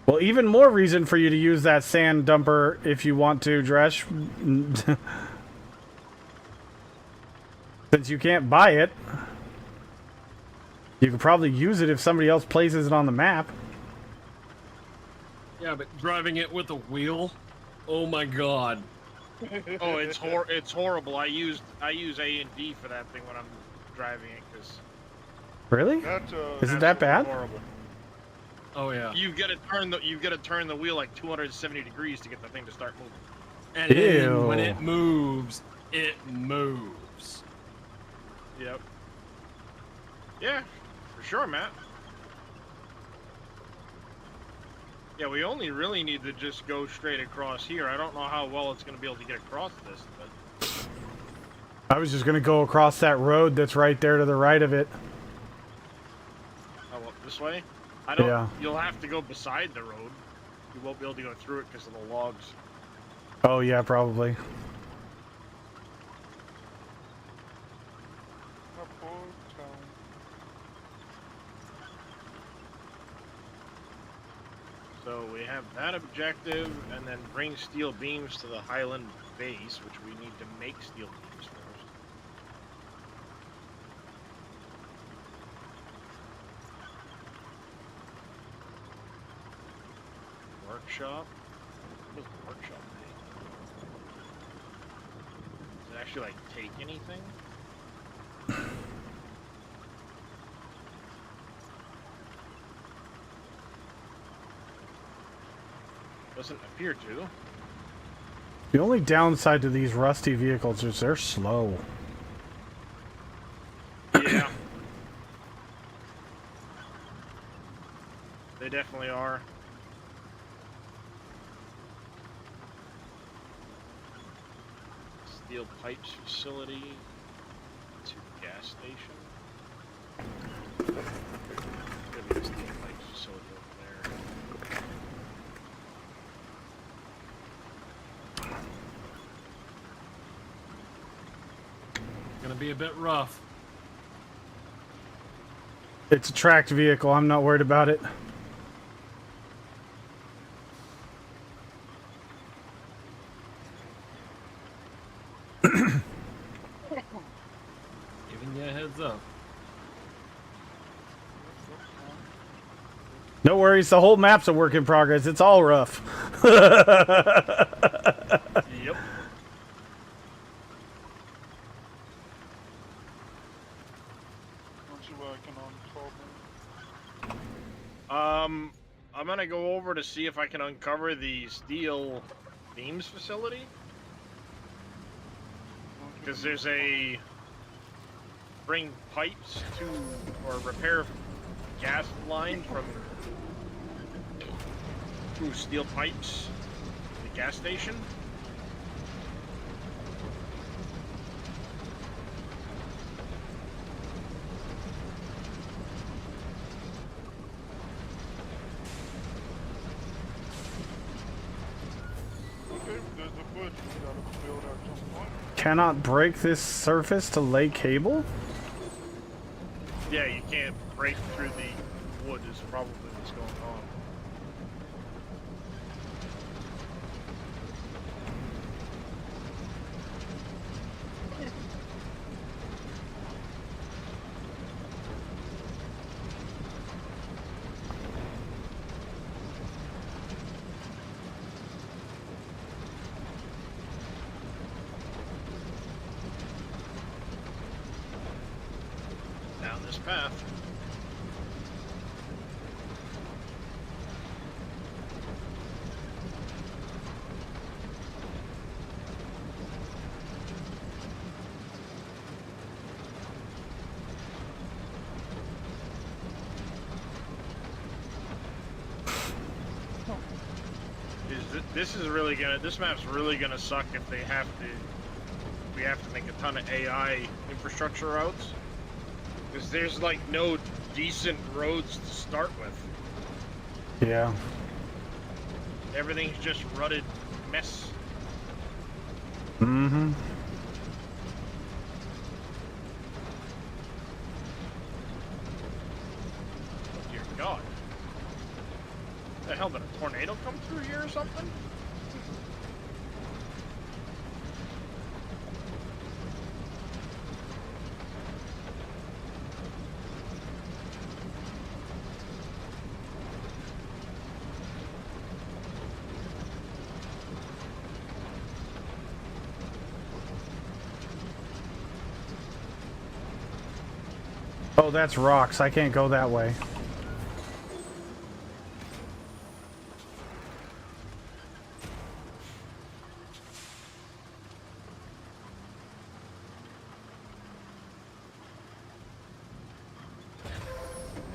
Well, even more reason for you to use that sand dumper if you want to, Dresh. Since you can't buy it, you could probably use it if somebody else places it on the map. Yeah, but driving it with a wheel? Oh my god. Oh, it's horrible. I use A and D for that thing when I'm driving it because Really? That's Is it that bad? horrible. Oh yeah. You've got to turn the wheel like 270 degrees to get the thing to start moving. And then Ew. when it moves, it moves. Yep. Yeah, for sure, Matt. Yeah, we only really need to just go straight across here. I don't know how well it's going to be able to get across this, but... I was just gonna go across that road that's right there to the right of it. Oh, well, this way? I don't... Yeah. You'll have to go beside the road. You won't be able to go through it because of the logs. Oh yeah, probably. So we have that objective, and then bring steel beams to the Highland base, which we need to make steel beams first. Workshop? What does the workshop make? Does it actually, like, take anything? Doesn't appear to. The only downside to these rusty vehicles is they're slow. Yeah. They definitely are. Steel pipes facility to gas station. Could be a steel pipes facility over there. Gonna be a bit rough. It's a tracked vehicle. I'm not worried about it. Giving you a heads up. No worries. The whole map's a work in progress. It's all rough. Yep. I'm gonna go over to see if I can uncover the steel beams facility. Because there's a bring pipes to, or repair gas line from through steel pipes to the gas station. Cannot break this surface to lay cable? Yeah, you can't break through the wood is probably what's going on. Down this path. This map's really gonna suck if they have to we have to make a ton of AI infrastructure routes. Because there's like no decent roads to start with. Yeah. Everything's just rutted mess. Mm-hmm. Oh, dear God. The hell, did a tornado come through here or something? Oh, that's rocks. I can't go that way.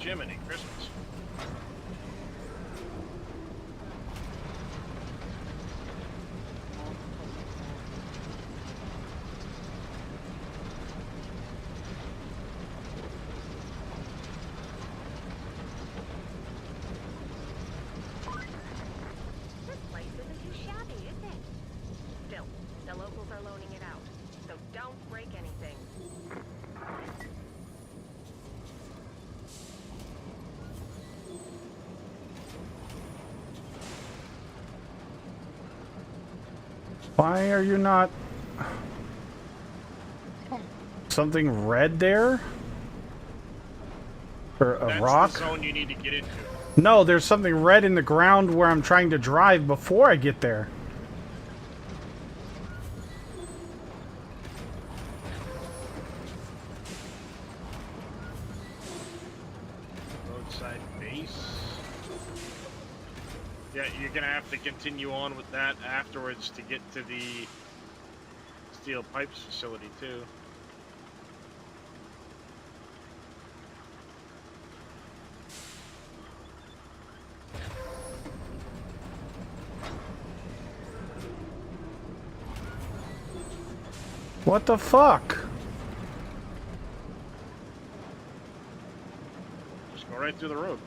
Jiminy Christmas. This place isn't too shabby, is it? Still, the locals are loaning it out, so don't break anything. Why are you not... Something red there? Or a That's rock? the zone you need to get into. No, there's something red in the ground where I'm trying to drive before I get there. Roadside base. Yeah, you're gonna have to continue on with that afterwards to get to the steel pipes facility too. What the fuck? Just go right through the road.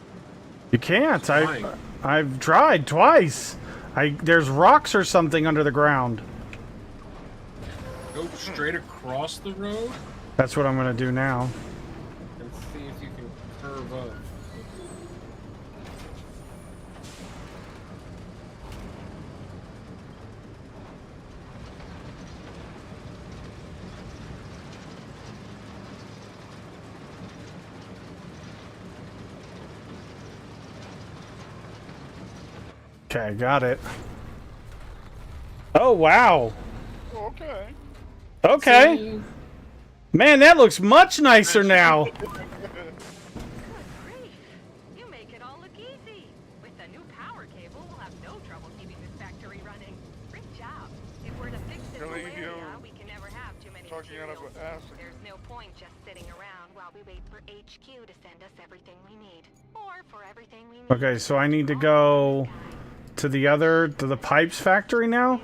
You can't. Fine. I've tried twice. There's rocks or something under the ground. Go straight across the road That's what I'm gonna do now. and see if you can curve up. Okay, got it. Oh, wow. Okay. Okay. Man, that looks much nicer now. Good grief! You make it all look easy. With the new power cable, we'll have no trouble keeping this factory running. Great job. If we're to fix this Really, malaria, you we can never have too many talking out of materials. ass. There's no point just sitting around while we wait for HQ to send us everything we need. Or for everything we need. Okay, so I need to go to the pipes factory now?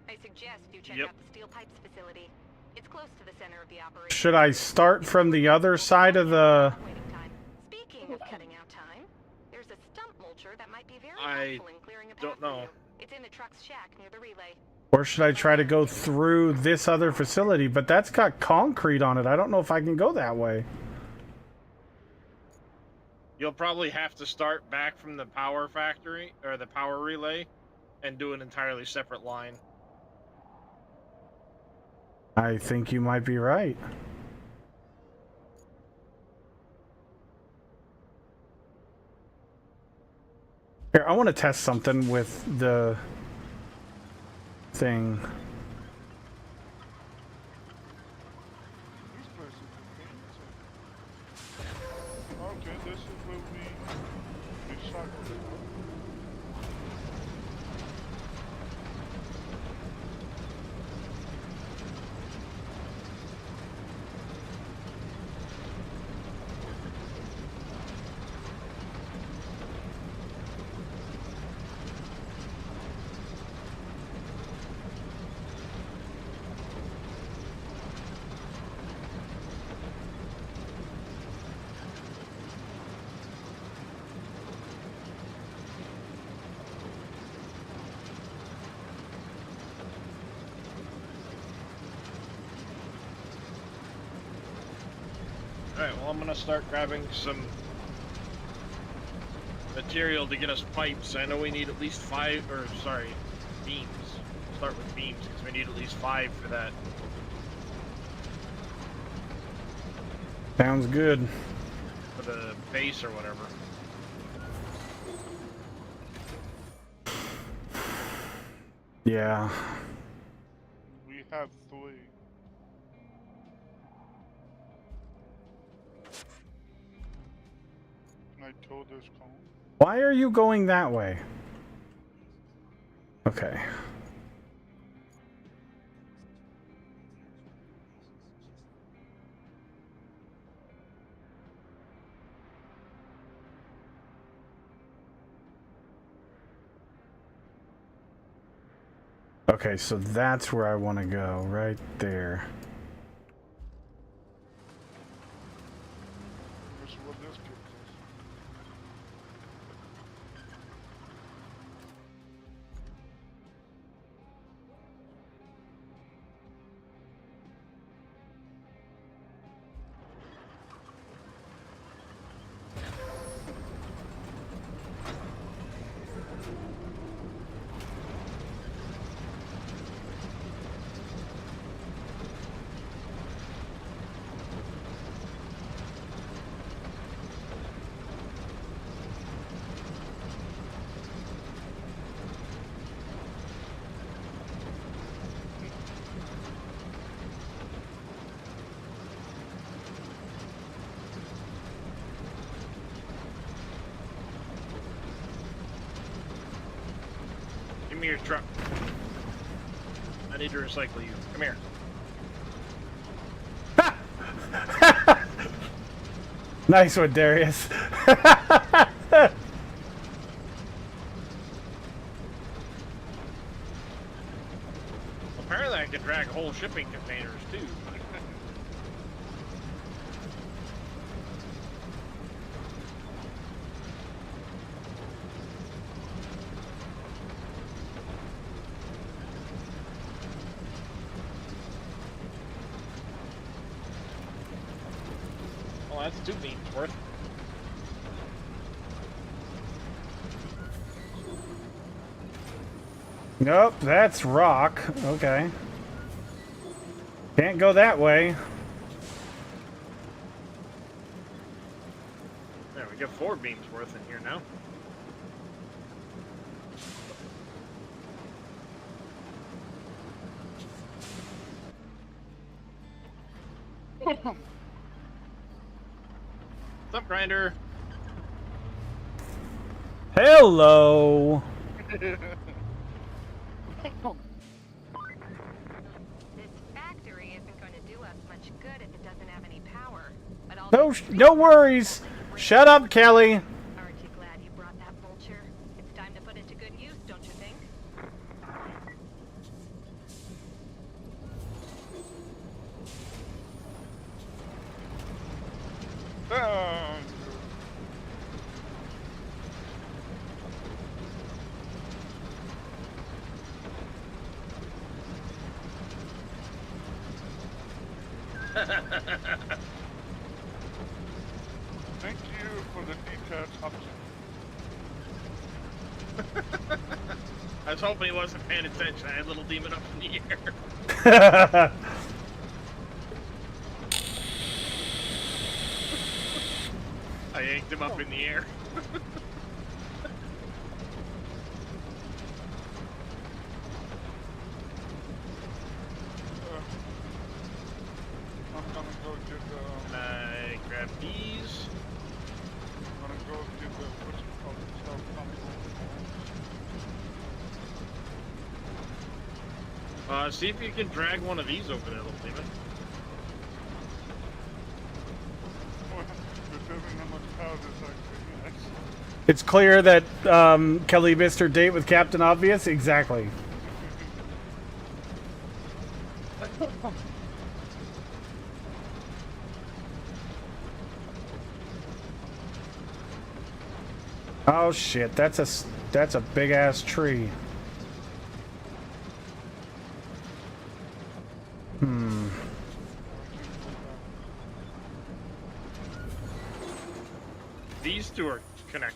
I suggest you check Yep. out the steel pipes facility. It's close to the center of the operation. Should I start from the other side of the... Waiting time. Speaking of cutting out time, there's a stump mulcher that might be very I helpful in clearing a path don't for know. you. It's in the truck's shack near the relay. Or should I try to go through this other facility? But that's got concrete on it. I don't know if I can go that way. You'll probably have to start back from the power factory or the power relay and do an entirely separate line. I think you might be right. Here, I want to test something with the thing. This place is fancy. Okay, this is where we recycle. Alright, well, I'm gonna start grabbing some material to get us pipes. I know we need at least 5, or sorry, beams. Start with beams, because we need at least 5 for that. Sounds good. For the base or whatever. Yeah. We have 3. Can I tow this cone? Why are you going that way? Okay. Okay, so that's where I want to go, right there. This is what this gives us. Give me your truck. I need to recycle you. Come here. Nice one, Darius. Apparently I can drag whole shipping containers too. Well, that's 2 beams worth. Nope, that's rock. Okay. Can't go that way. There, we got 4 beams worth in here now. What's up, Grinder? Hello. This factory isn't going to do us much good if it doesn't have any power. But all No, no worries. Shut up, Kelly. Aren't you glad you brought that vulture? It's time to put it to good use, don't you think? Thank you for the detached option. I was hoping he wasn't paying attention. I had little demon up in the air. I yanked him up in the air. I'm gonna go get the. I grab these. I'm gonna go get the what's it called? Stuff See if you can drag one of these over there, little demon. This isn't that much power. This actually. Yes. It's clear that Kelly missed her date with Captain Obvious. Exactly. Oh shit! That's a big ass tree. These two are connectable.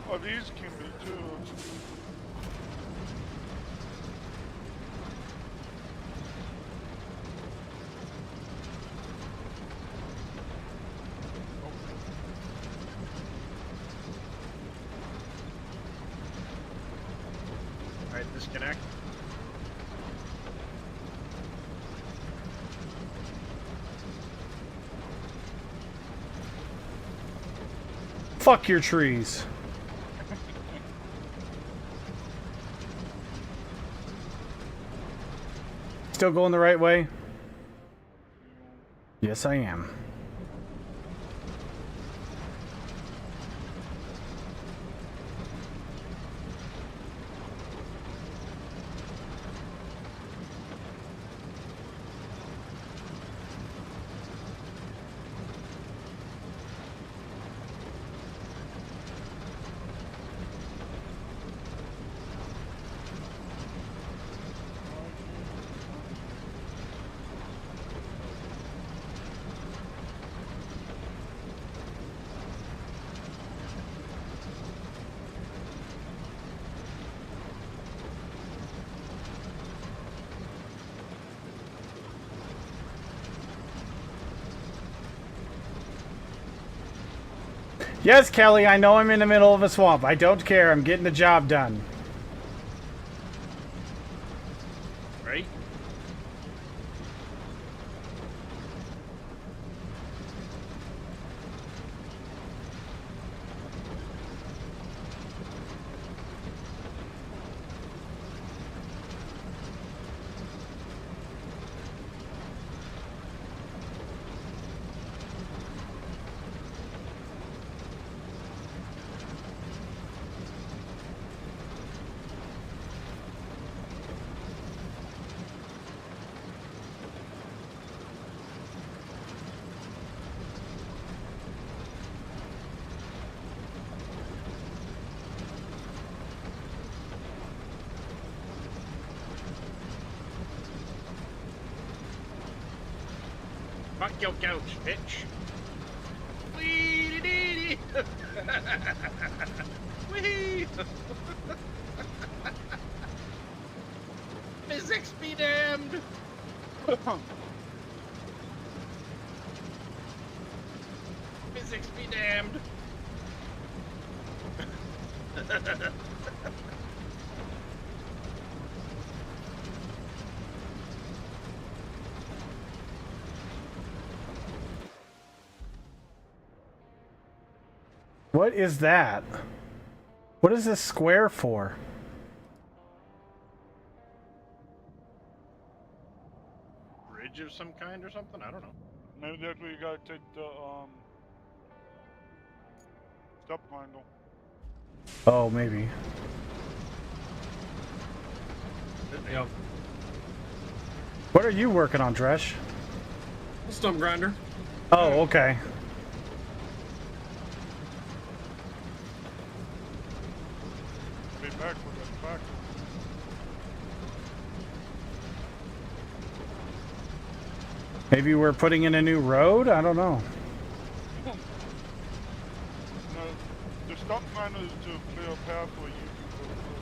Oh, these can be too. Alright, disconnect. Fuck your trees. Still going the right way? Yes, I am. Yes, Kelly, I know I'm in the middle of a swamp. I don't care. I'm getting the job done. Right? Fuck your couch, bitch. Wee-dee-dee-dee. Wee. Physics be damned. Physics be damned. What is that? What is this square for? Bridge of some kind or something? I don't know. Maybe that's where you gotta take the step handle. Oh, maybe. Yep. What are you working on, Dresh? Stump grinder. Oh, okay. Be back with that back. Maybe we're putting in a new road? I don't know. No, the stop handle is to clear a path where you can go through.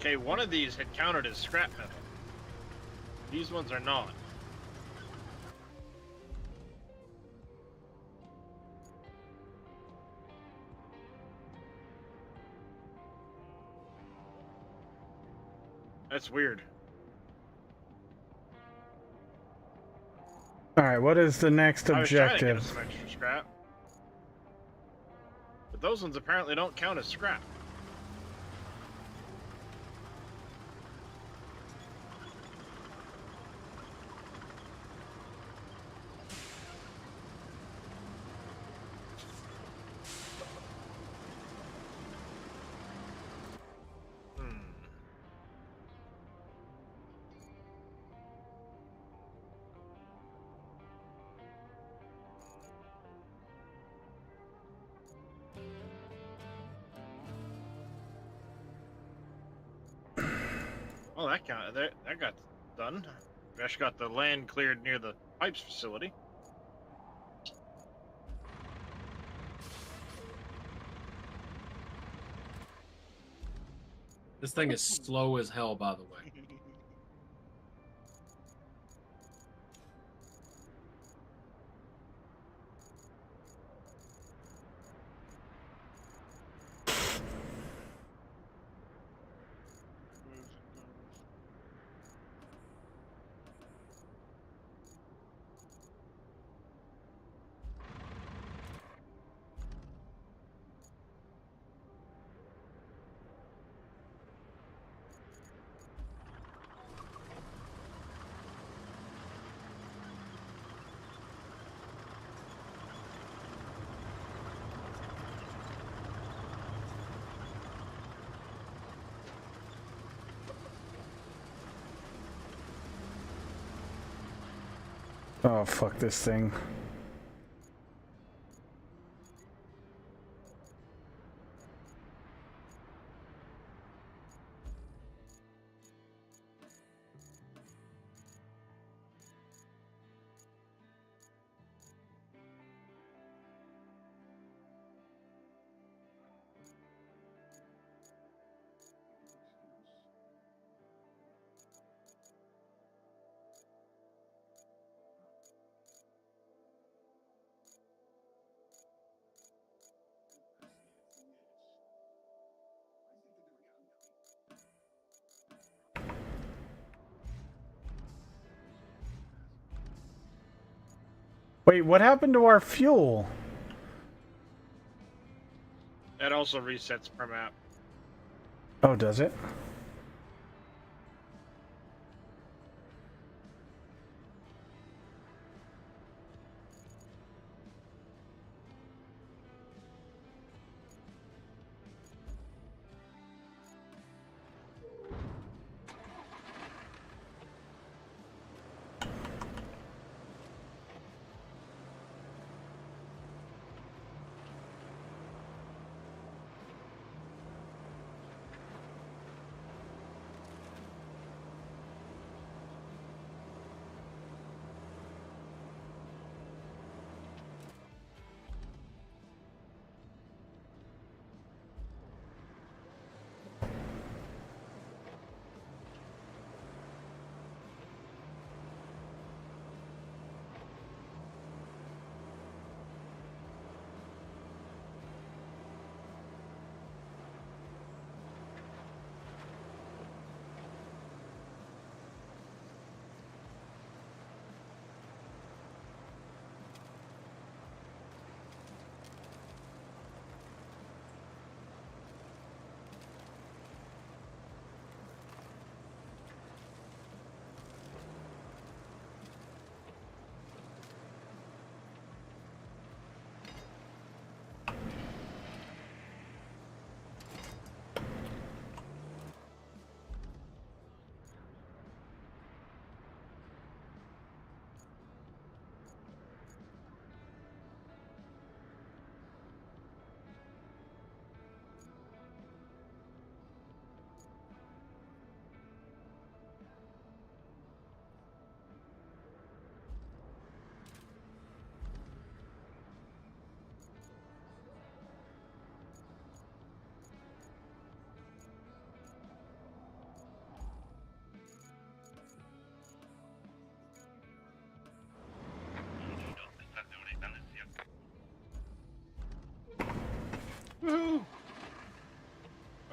Okay, one of these had counted as scrap metal. These ones are not. That's weird. All right, what is the next I was trying to get objective? us some extra scrap. But those ones apparently don't count as scrap. Oh, that got done. We actually got the land cleared near the pipes facility. This thing is slow as hell, by the way. Oh, fuck this thing. Wait, what happened to our fuel? That also resets per map. Oh, does it?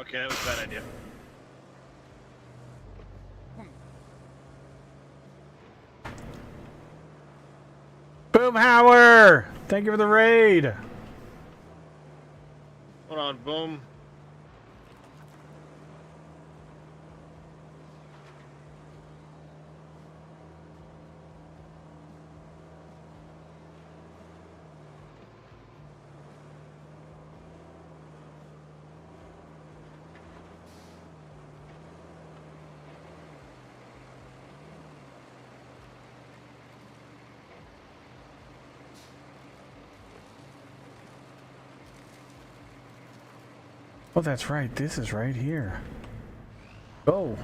Okay, that was a bad idea. Boomhauer! Thank you for the raid. Hold on, boom. Oh, that's right. This is right here. Go.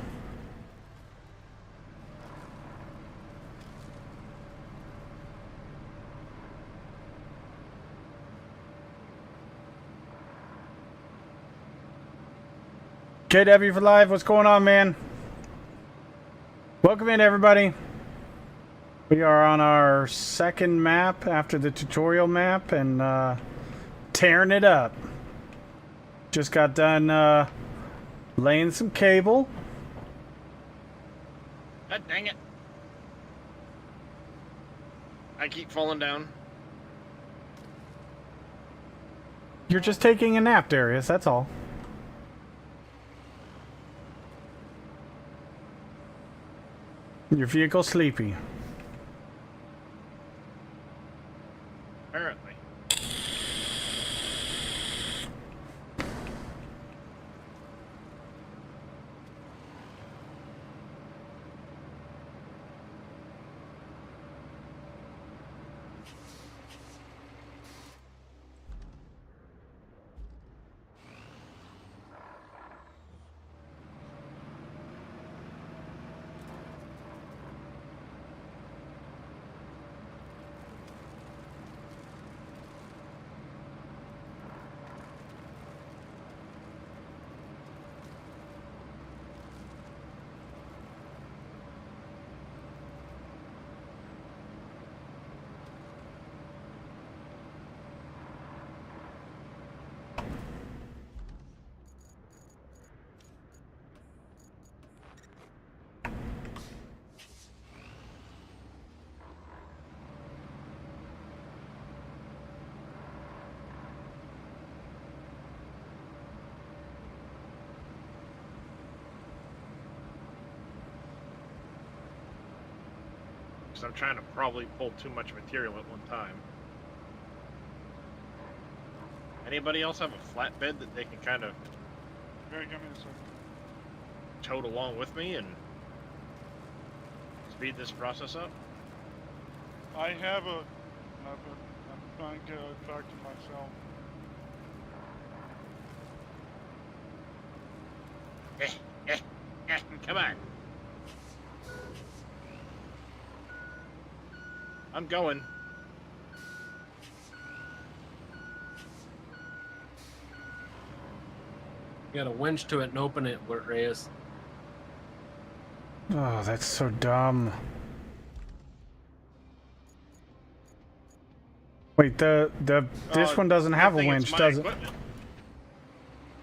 KW for live. What's going on, man? Welcome in, everybody. We are on our second map after the tutorial map and tearing it up. Just got done laying some cable. God dang it. I keep falling down. You're just taking a nap, Darius, that's all. Your vehicle's sleepy. Apparently. Because I'm trying to probably pull too much material at one time. Anybody else have a flatbed that they can kind of Okay, give me a second. tote along with me and speed this process up? I have a method. I'm trying to get it back to myself. Come on. I'm going. You got a winch to it and open it, Reyes. Oh, that's so dumb. Wait, this one doesn't have a Good thing it's winch, my does it? equipment.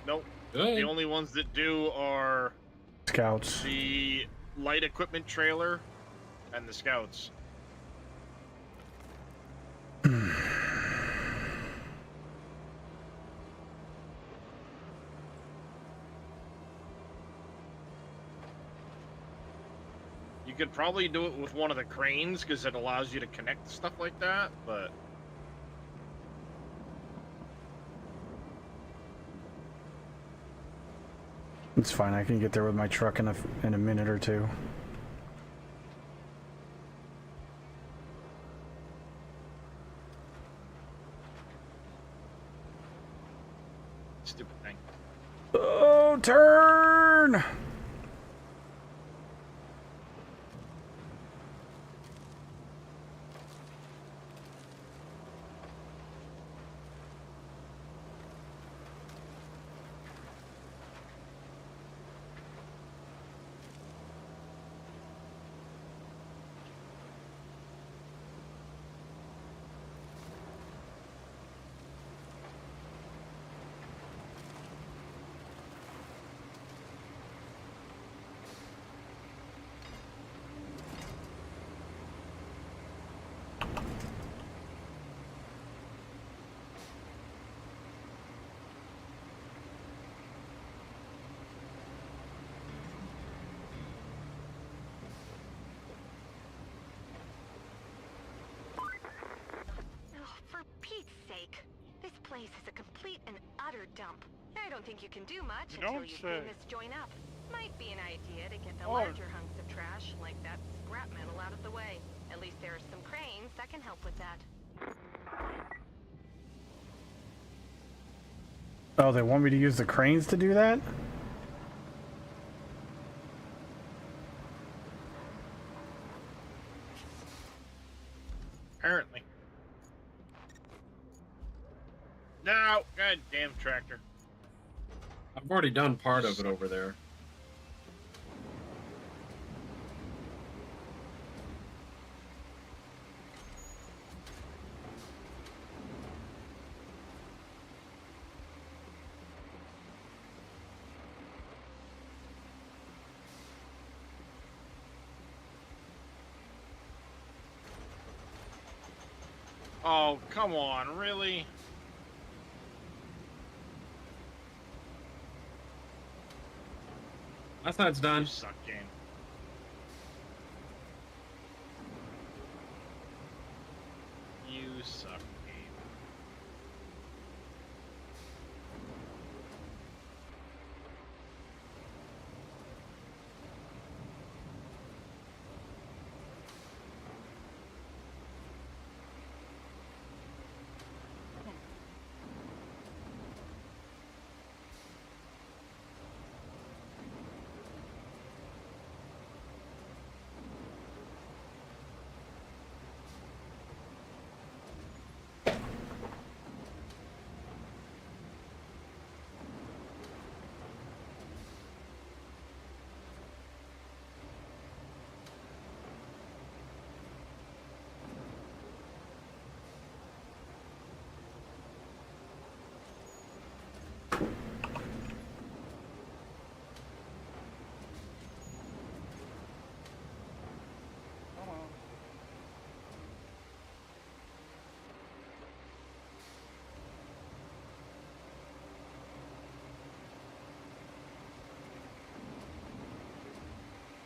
Nope. Good. The only ones that do are Scouts. the light equipment trailer and the scouts. You could probably do it with one of the cranes because it allows you to connect stuff like that, but It's fine. I can get there with my truck in a minute or two. stupid thing. Oh, turn! dump. I don't think you can do much You until don't you say. clean this joint up. Might be an idea to get the Oh. larger hunks of trash, like that scrap metal, out of the way. At least there are some cranes that can help with that. Oh, they want me to use the cranes to do that? Apparently. No, goddamn tractor. I've already done part of it over there. Oh, come on, really? That side's You done. suck, game. You suck, game.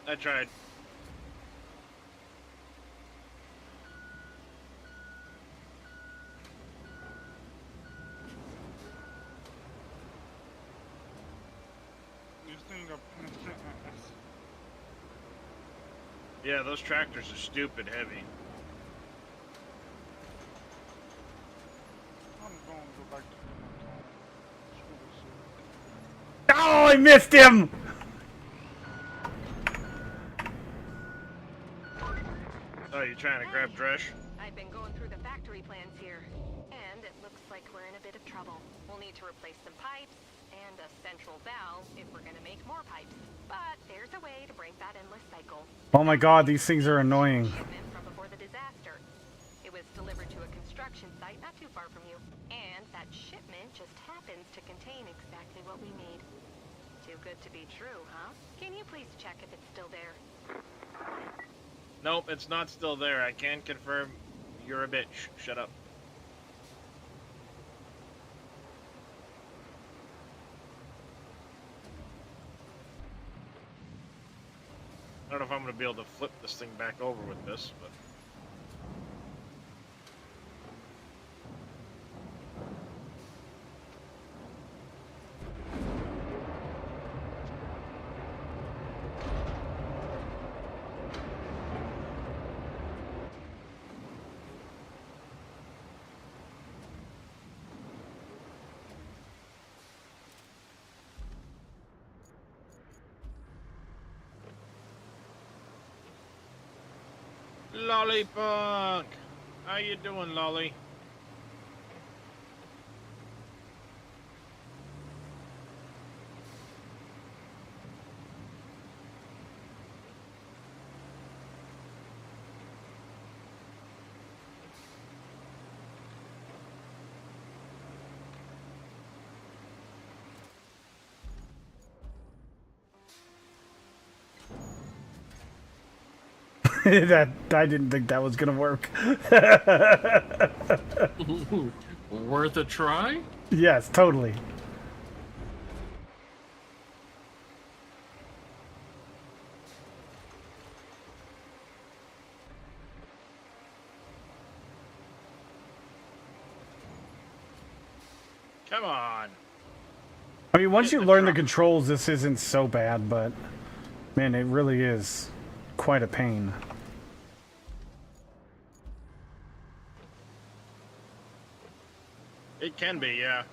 I tried. This thing up. Yeah, those tractors are stupid heavy. I'm going to go back to the school. Oh, I missed him! Oh, you trying to grab Dresh? I've been going through the factory plans here, and it looks like we're in a bit of trouble. We'll need to replace some pipes and a central valve if we're going to make more pipes. But there's a way to break that endless cycle. Oh my god, these things are annoying. Shipment from before the disaster. It was delivered to a construction site not too far from you, and that shipment just happens to contain exactly what we need. Too good to be true, huh? Can you please check if it's still there? Nope, it's not still there. I can confirm you're a bitch. Shut up. I don't know if I'm going to be able to flip this thing back over with this, but... Lollipunk! How you doing, Lolly? That I didn't think that was gonna work. Worth a try? Yes, totally. Come on. I mean, once Get you the learn the truck. controls, this isn't so bad, but man, it really is quite a pain. It can be, yeah.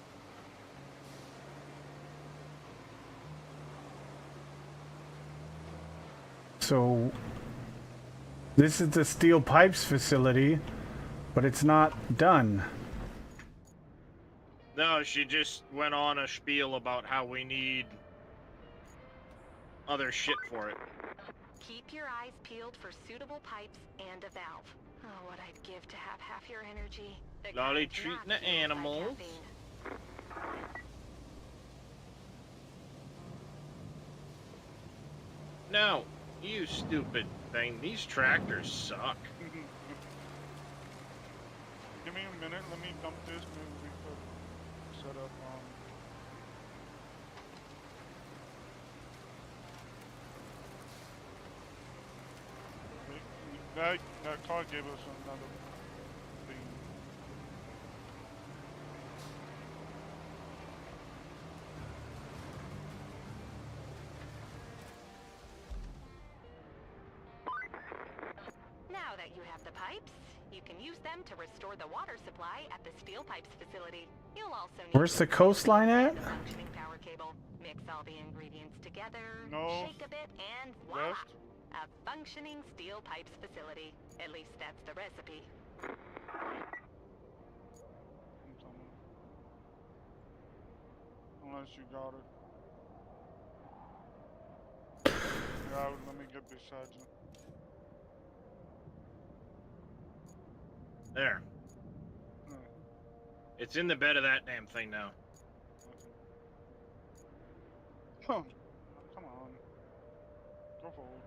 So, this is the steel pipes facility, but it's not done. No, she just went on a spiel about how we need other shit for it. Keep your eyes peeled for suitable pipes and a valve. Oh, what I'd give to have half your energy. The Lolly kind's treating not the fueled by animals. caffeine. No, you stupid thing. These tractors suck. Give me a minute. Let me dump this. Maybe we could set up. That car gave us another thing. Now that you have the pipes, you can use them to restore the water supply at the steel pipes facility. You'll also need Where's the coastline at? a functioning power cable. Mix all the ingredients together, No. shake a bit, and voila! West. A functioning steel pipes facility. At least that's the recipe. Unless you got it. Yeah, let me get beside you. There. It's in the bed of that damn thing now. Come on. Go forward.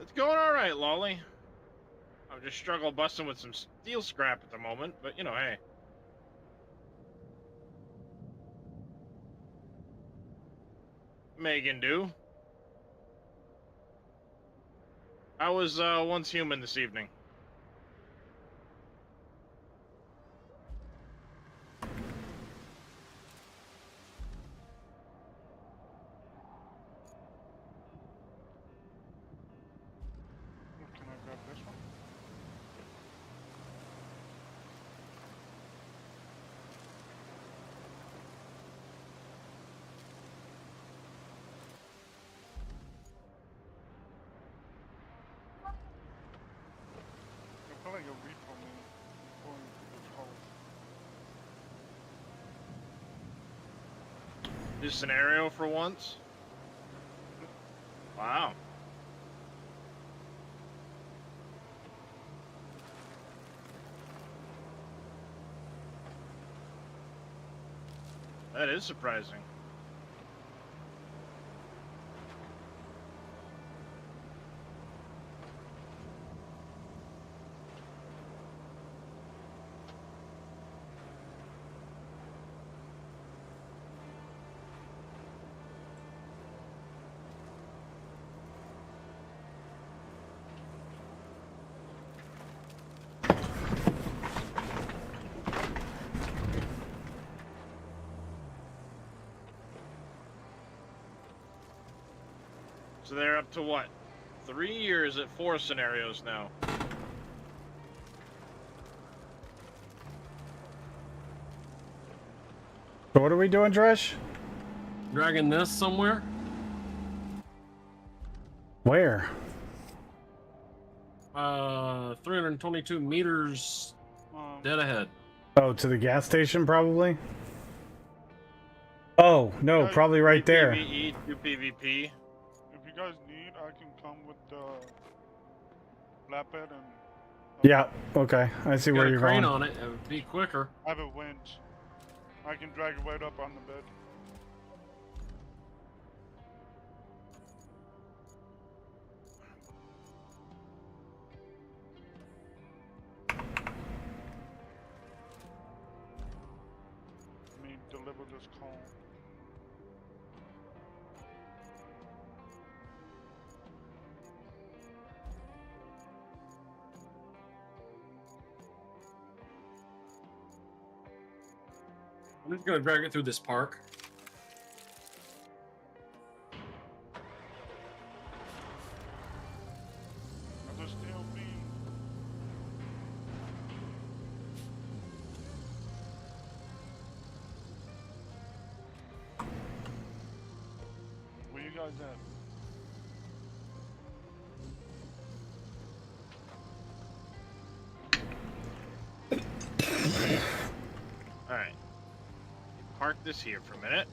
It's going alright, Lolly. I'm just struggle busting with some steel scrap at the moment, but you know, hey. Megan do. I was once human this evening. Can I grab this one? I feel like a repo me going through this hole. This scenario for once. Wow. That is surprising. So they're up to what? 3 years at 4 scenarios now. So what are we doing, Dresh? Dragging this somewhere? Where? 322 meters dead ahead. Oh, to the gas station, probably? Oh, no, Yeah, probably right there. PvE, 2 PvP. If you guys need, I can come with the flatbed and Yeah, okay. I see Got where a you're crane going. on it. It would be quicker. I have a winch. I can drag it right up on the bed. Let me deliver this call. I'm just gonna drag it through this park. Another steel beam. Where you guys at? Alright. Park this here for a minute.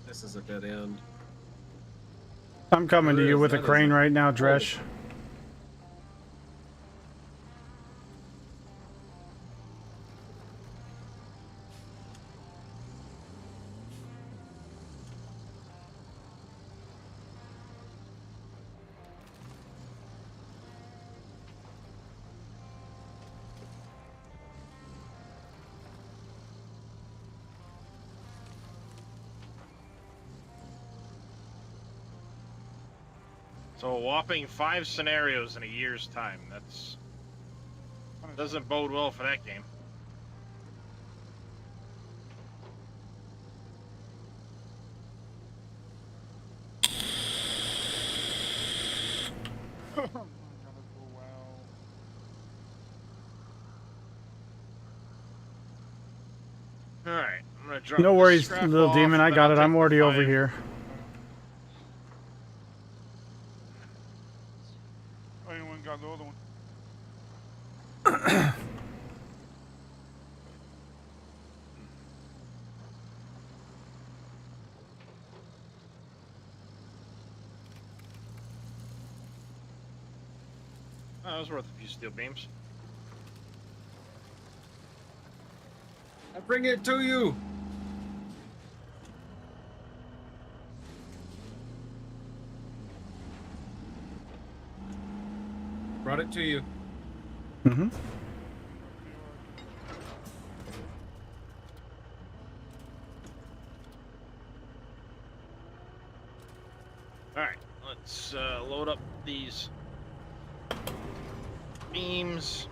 This is a dead end. I'm coming to There you is, with a that crane is a- right now, Dresh. So a whopping 5 scenarios in a year's time. That's doesn't bode well for that game. I'm gonna go well. Alright, I'm gonna drop No this worries, scrap little off, demon. I then got I'll it. I'm take the already over 5. here. Oh, you went and got the other one. Oh, that was worth a few steel beams. I bring it to you. Brought it to you. Mm-hmm. Alright, let's load up these beams.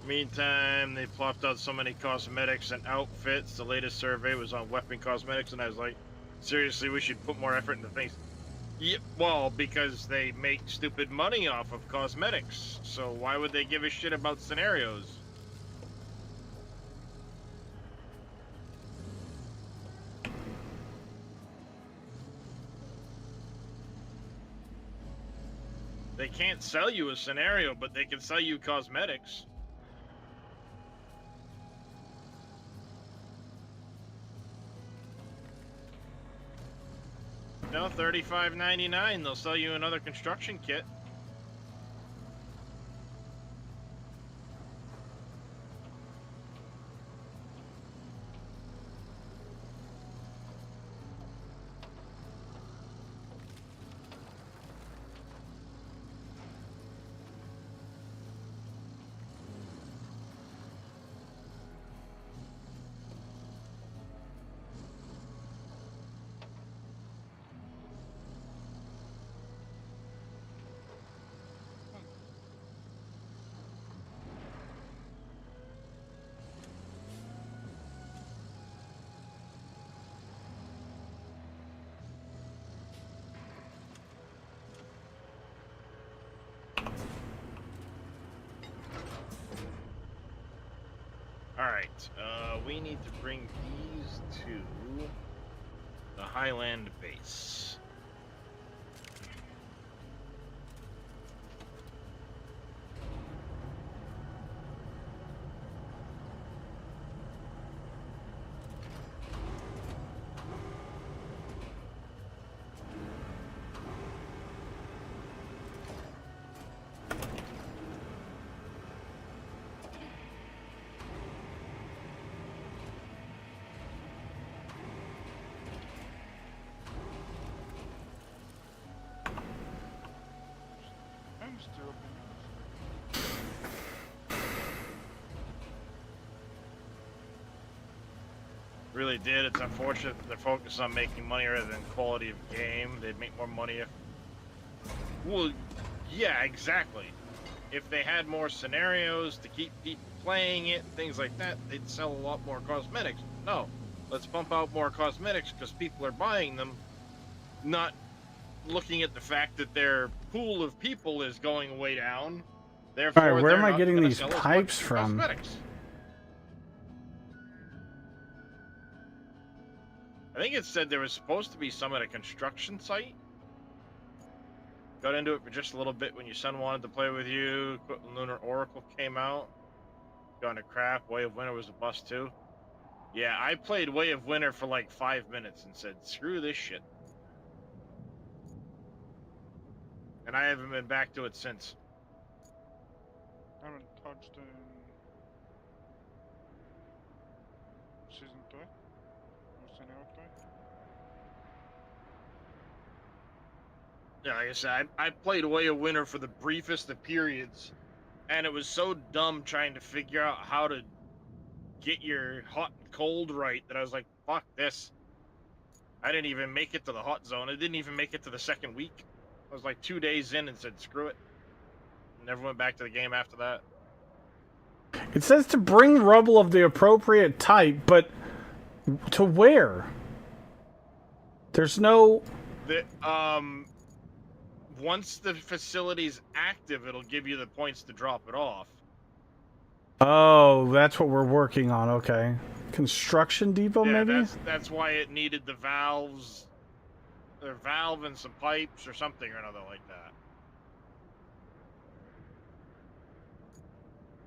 Meantime, they plopped out so many cosmetics and outfits. The latest survey was on weapon cosmetics, and I was like, seriously, we should put more effort into things. Yeah, well, because they make stupid money off of cosmetics. So why would they give a shit about scenarios? They can't sell you a scenario, but they can sell you cosmetics. No, $35.99. They'll sell you another construction kit. Alright, we need to bring these to the Highland base. Really did. It's unfortunate that they're focused on making money rather than quality of game. They'd make more money if... Well, yeah, exactly. If they had more scenarios to keep people playing it, things like that, they'd sell a lot more cosmetics. No, let's pump out more cosmetics because people are buying them, not looking at the fact that their pool of people is going way down. Therefore, All right, where they're am I not getting gonna these sell as much pipes from? cosmetics. I think it said there was supposed to be some at a construction site. Got into it for just a little bit when your son wanted to play with you. Lunar Oracle came out. Got into crap. Way of Winter was a bust too. Yeah, I played Way of Winter for like 5 minutes and said, screw this shit. And I haven't been back to it since. I haven't touched it in season 3 or scenario 3. Yeah, like I said, I played Way of Winter for the briefest of periods, and it was so dumb trying to figure out how to get your hot and cold right that I was like, fuck this. I didn't even make it to the hot zone. I didn't even make it to the second week. I was like 2 days in and said, screw it. Never went back to the game after that. It says to bring rubble of the appropriate type, but to where? There's no... Once the facility's active, it'll give you the points to drop it off. Oh, that's what we're working on. Okay. Construction depot, Yeah, maybe? that's why it needed the valves, or valve and some pipes or something or another like that.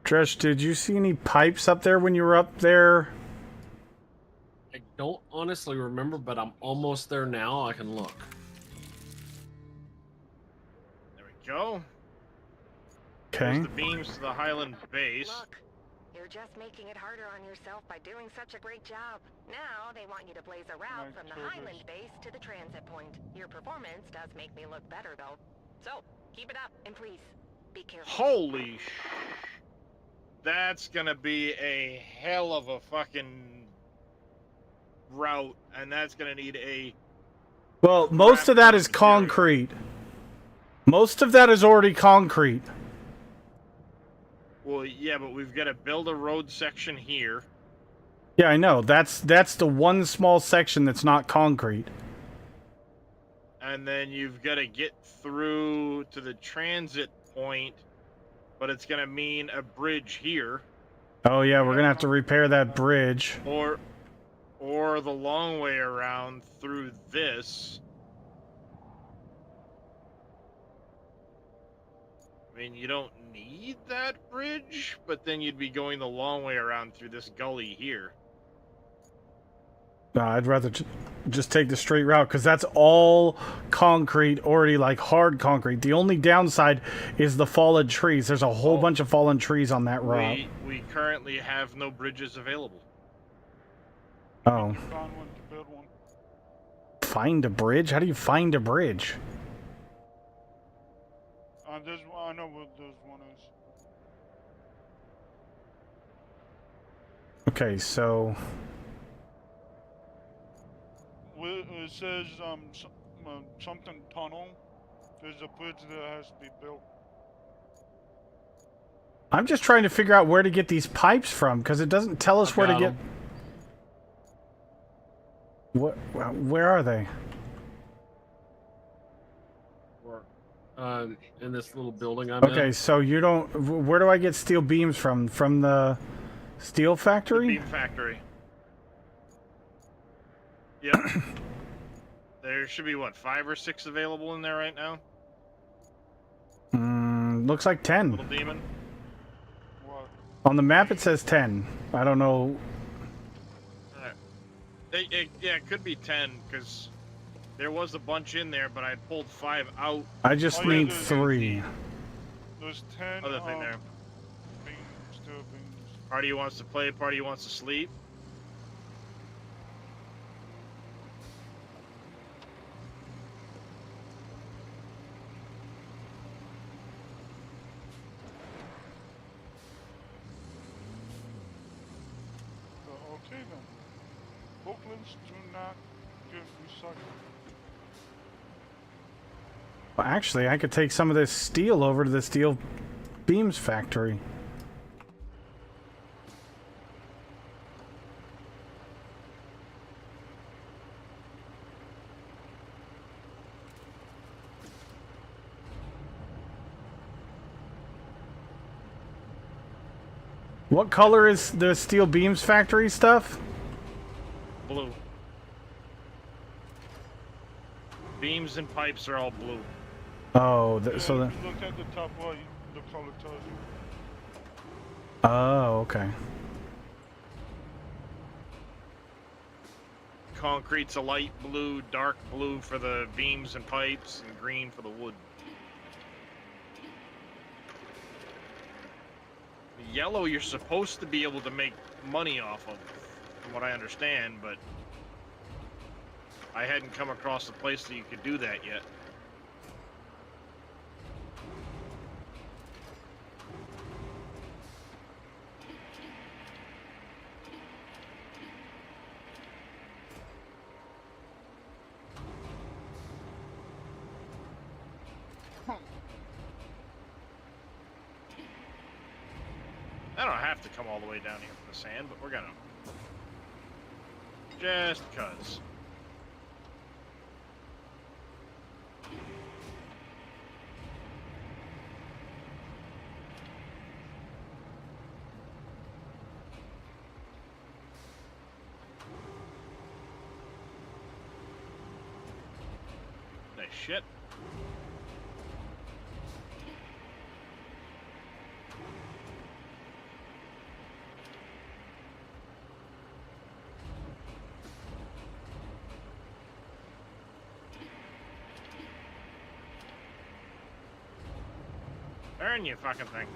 Dresh, did you see any pipes up there when you were up there? I don't honestly remember, but I'm almost there now. I can look. There we go. Okay. There's the beams to the Highland base. Look, you're just making it harder on yourself by doing such a great job. Now they want you to blaze a route from the Highland base to the transit point. Your performance does make me look better, though. So, keep it up, and please, be careful. Holy sh... That's gonna be a hell of a fucking route, and that's gonna need a... Well, most of that is concrete. Most of that is already concrete. Well, yeah, but we've got to build a road section here. Yeah, I know. That's the one small section that's not concrete. And then you've got to get through to the transit point, but it's going to mean a bridge here. Oh yeah, we're gonna have to repair that bridge. Or the long way around through this. I mean, you don't need that bridge, but then you'd be going the long way around through this gully here. No, I'd rather just take the straight route, because that's all concrete, already like hard concrete. The only downside is the fallen trees. There's a whole bunch of fallen trees on that route. We currently have no bridges available. Oh. Found one to build one. Find a bridge? How do you find a bridge? I know what this one is. Okay, so... It says something tunnel. There's a bridge that has to be built. I'm just trying to figure out where to get these pipes from, because it doesn't tell us where to get... What? Where are they? In this little building I'm in. Okay, so you don't... Where do I get steel beams from? From the steel factory? The beam factory. Yep. There should be, what, 5 or 6 available in there right now? Looks like 10. Little demon? What? On the map it says 10. I don't know. Yeah, it could be 10, because there was a bunch in there, but I pulled 5 out. I just need 3. There's 10 Other thing there. beams, steel beams. Party wants to play, party wants to sleep. Okay then. stones do not get recycled. Well, actually, I could take some of this steel over to the steel beams factory. What color is the steel beams factory stuff? Blue. Beams and pipes are all blue. Oh, Yeah, so the... if you look at the top right, the color tells you. Oh, okay. Concrete's a light blue, dark blue for the beams and pipes, and green for the wood. The yellow you're supposed to be able to make money off of, from what I understand, but I hadn't come across a place that you could do that yet. I don't have to come all the way down here for the sand, but we're gonna. Just because. Nice shit. Turn, you fucking thing.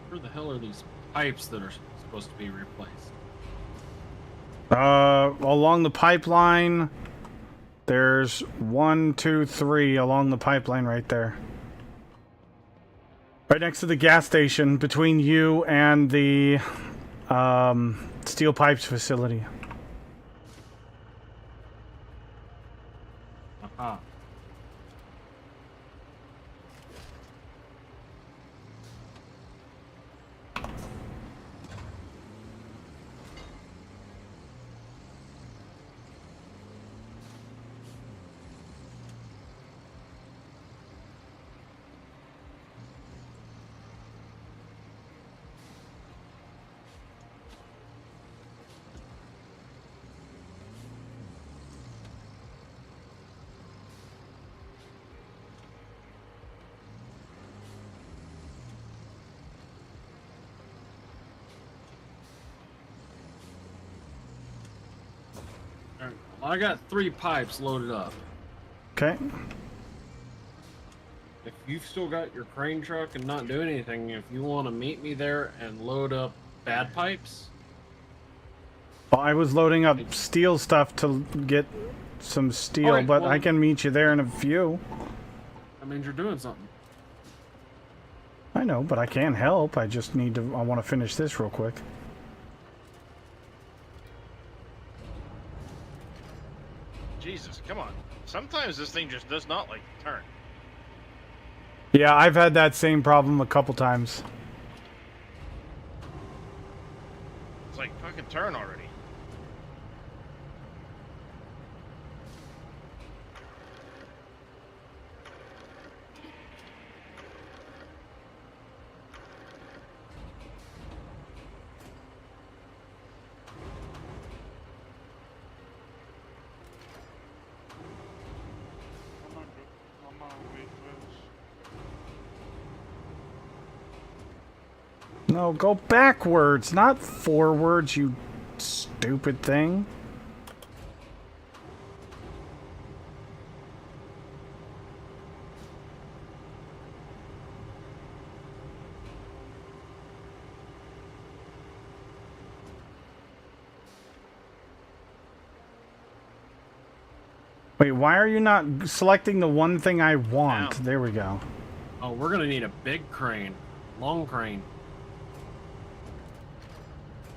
Where the hell are these pipes that are supposed to be replaced? Along the pipeline. There's 1, 2, 3 along the pipeline right there. Right next to the gas station between you and the steel pipes facility. Uh-huh. Alright, well, I got 3 pipes loaded up. Okay. If you've still got your crane truck and not doing anything, if you want to meet me there and load up bad pipes, Well, I was loading up steel stuff to get some steel, Alright, but well- I can meet you there in a few. that means you're doing something. I know, but I can help. I just need to. I want to finish this real quick. Jesus, come on. Sometimes this thing just does not like to turn. Yeah, I've had that same problem a couple times. It's like, fucking turn already. I'm on wait list. No, go backwards, not forwards, you stupid thing. Wait, why are you not selecting the one thing I want? Now. There we go. Oh, we're gonna need a big crane, long crane.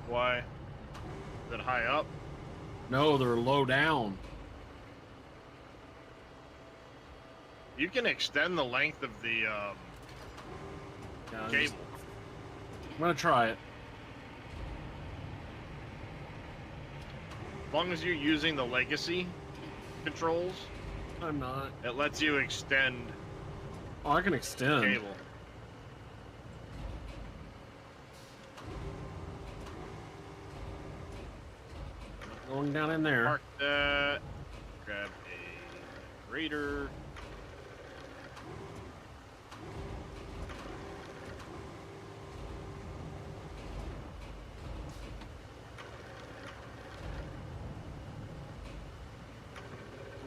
Why? Is it high up? No, they're low down. You can extend the length of the Yeah, cable. I'm gonna try it. As long as you're using the legacy controls, I'm not. it lets you extend Oh, I can extend. cable. Going down in there. Mark that. Grab a grader.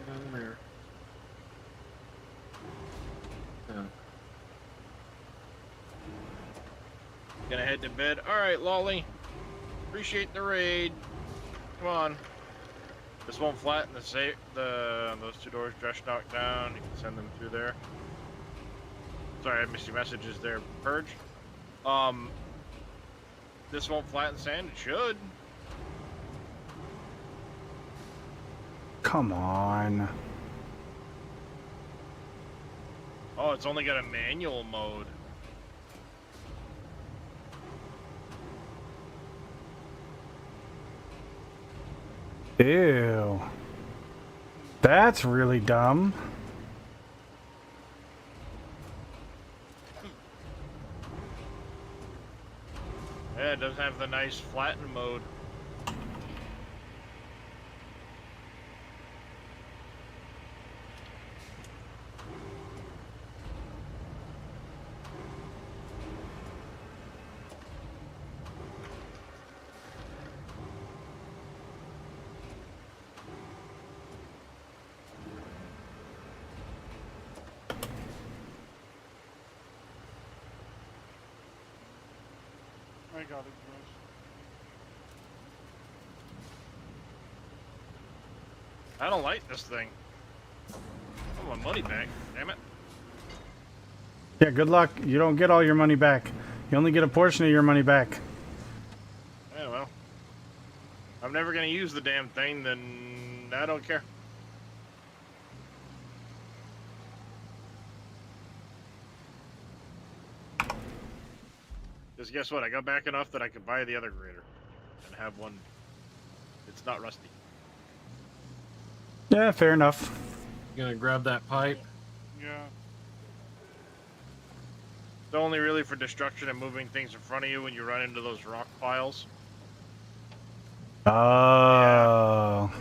Down there. Yeah. Gonna head to bed. All right, Lolly. Appreciate the raid. Come on. This won't flatten those two doors just knocked down. You can send them through there. Sorry, I missed your messages there, Purge. This won't flatten sand. It should. Come on. Oh, it's only got a manual mode. Ew. That's really dumb. Yeah, it doesn't have the nice flatten mode. I got it, Bruce. I don't like this thing. I want my money back. Damn it. Yeah, good luck. You don't get all your money back. You only get a portion of your money back. Yeah, well. I'm never gonna use the damn thing, then I don't care. Just guess what? I got back enough that I could buy the other grader and have one. It's not rusty. Yeah, fair enough. You gonna grab that pipe? Yeah. It's only really for destruction and moving things in front of you when you run into those rock piles. Oh.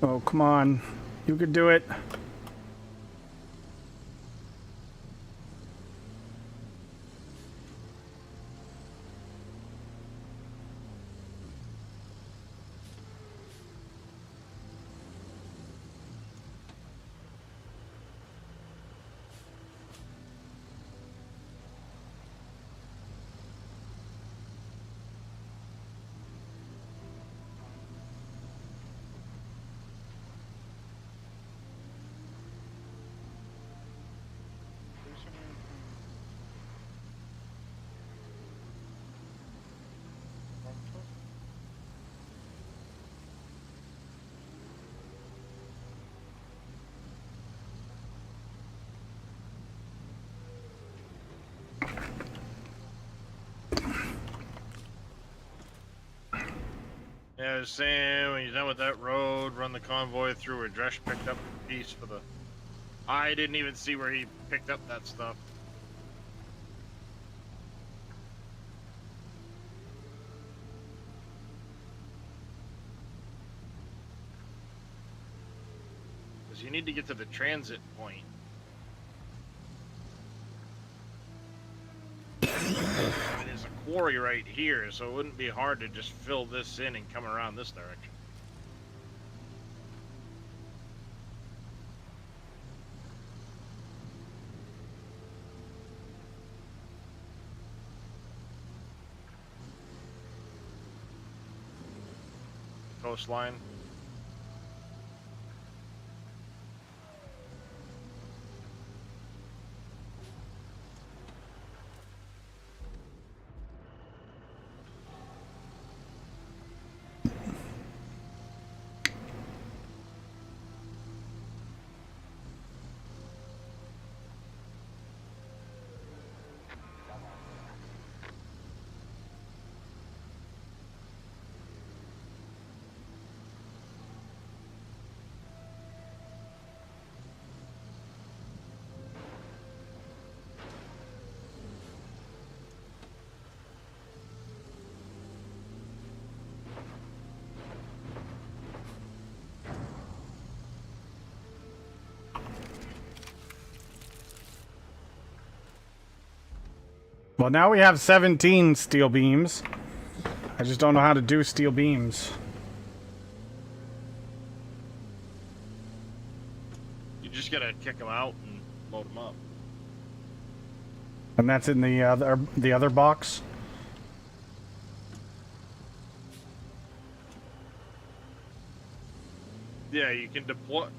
Oh, come on. You could do it. Yeah, I was saying, when you're done with that road, run the convoy through where Dresh picked up the piece for the... I didn't even see where he picked up that stuff. because you need to get to the transit point. I mean, there's a quarry right here, so it wouldn't be hard to just fill this in and come around this direction. Coastline. Well, now we have 17 steel beams. I just don't know how to do steel beams. You just gotta kick them out and load them up. And that's in the other box. Yeah, you can deploy.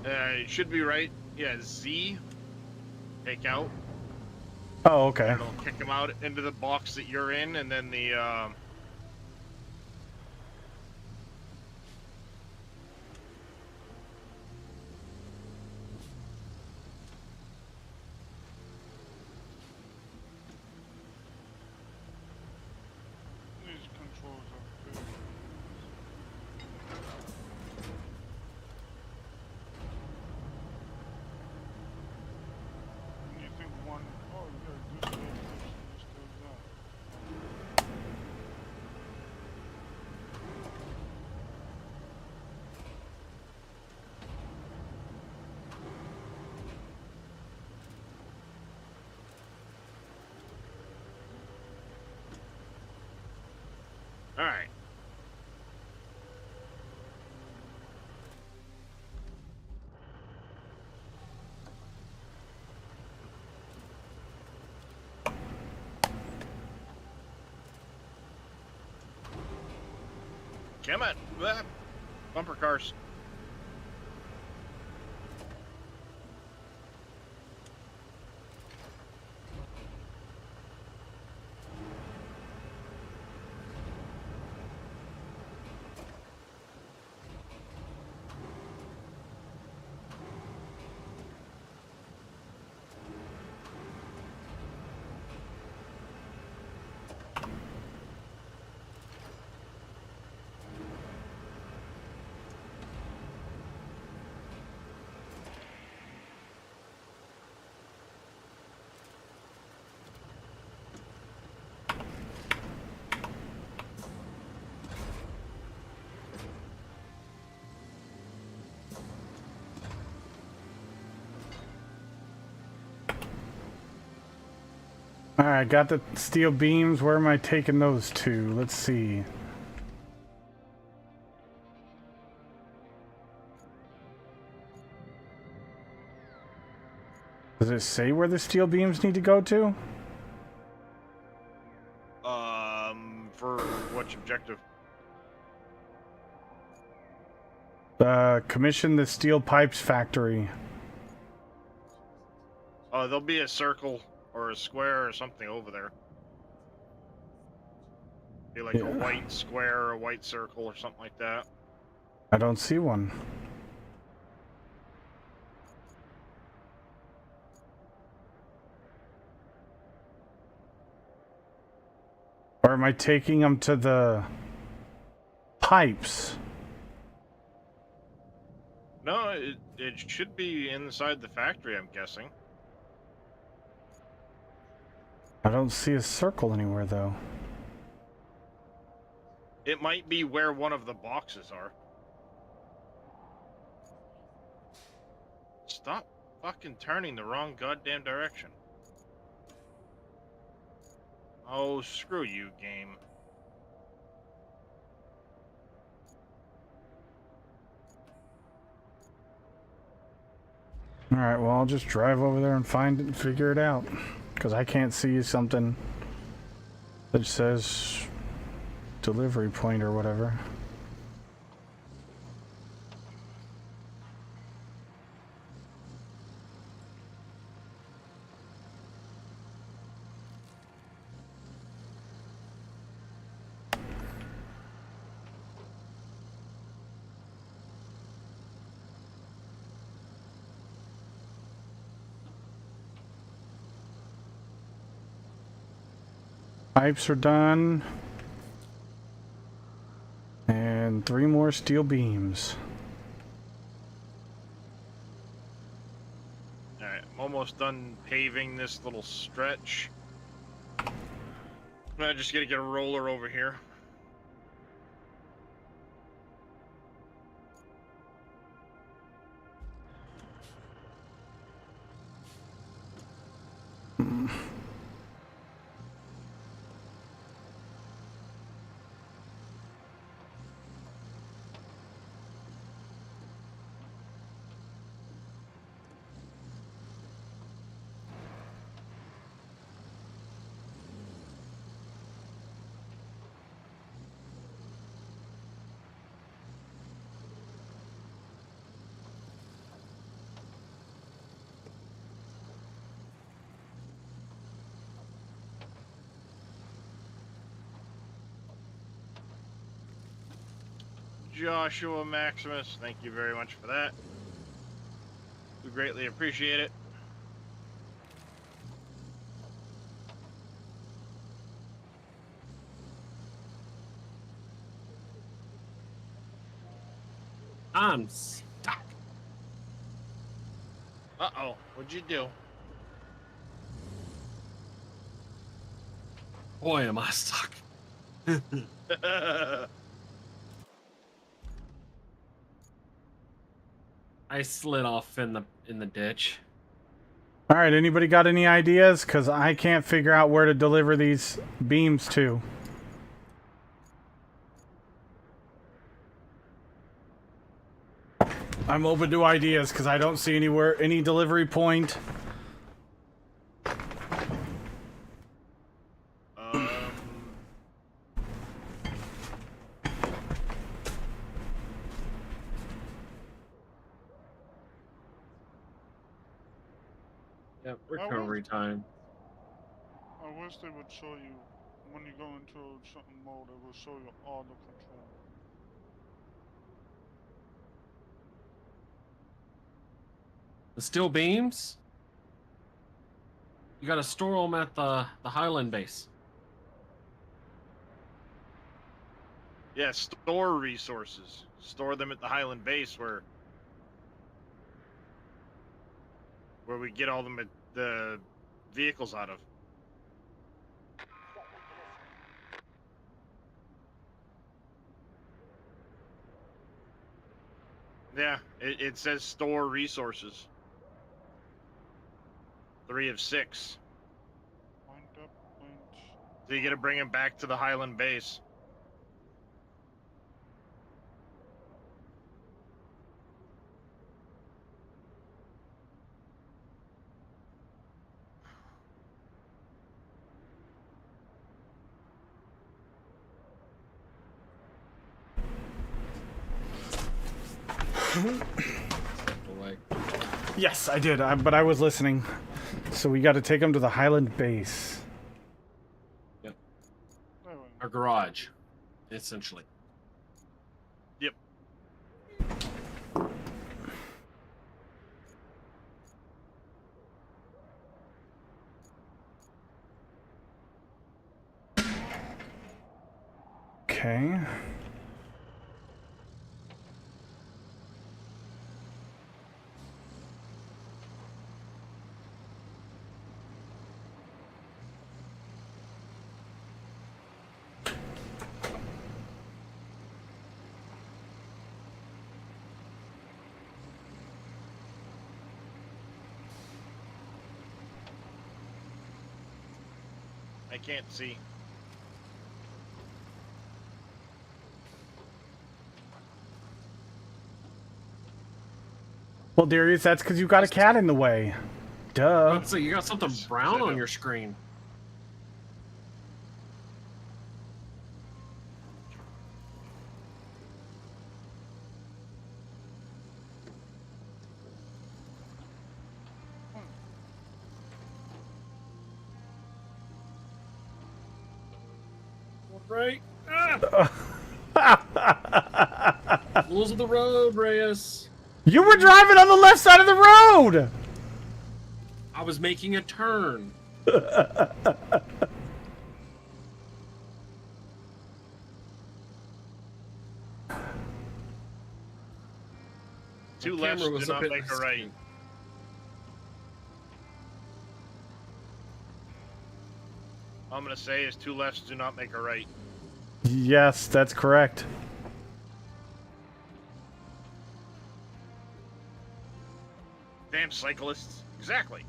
It should be right. Yeah, Z. Take out. Oh, okay. It'll kick them out into the box that you're in, and then the. These controls are good. And you think one, oh yeah, this does that. All right. Come on, bumper cars. Alright, got the steel beams. Where am I taking those to? Let's see. Does it say where the steel beams need to go to? For which objective? Commission the steel pipes factory. Oh, there'll be a circle or a square or something over there. Be like a white square or a white circle or something like that. I don't see one. Or am I taking them to the pipes? No, it should be inside the factory, I'm guessing. I don't see a circle anywhere, though. It might be where one of the boxes are. Stop fucking turning the wrong goddamn direction. Oh, screw you, game. Alright, well, I'll just drive over there and find it and figure it out. Because I can't see something that says delivery point or whatever. Pipes are done. And 3 more steel beams. Alright, I'm almost done paving this little stretch. I just gotta get a roller over here. Joshua Maximus, thank you very much for that. We greatly appreciate it. I'm stuck. Uh-oh, what'd you do? Boy, am I stuck. I slid off in the ditch. Alright, anybody got any ideas? Because I can't figure out where to deliver these beams to. I'm open to ideas because I don't see anywhere any delivery point. Yep, recovery time. I wish they would show you when you go into a certain mode. It will show you all the controls. The steel beams? You gotta store them at the Highland base. Yeah, store resources. Store them at the Highland base where we get all the vehicles out of. Yeah, it says store resources. 3 of 6. Wind up, winch. So you gotta bring them back to the Highland base. Yes, I did, but I was listening. So we got to take them to the Highland base. Yep. There we Our garage, essentially. Yep. Okay. I can't see. Well, Darius, that's because you got a cat in the way. Duh. Let's see, you got something brown on your screen. Right. Ah! Rules of the road, Reyes. You were driving on the left side of the road! I was making a turn. Two The lefts camera do was not up make at a the right. screen. All I'm gonna say is two lefts do not make a right. Yes, that's correct. Damn cyclists. Exactly.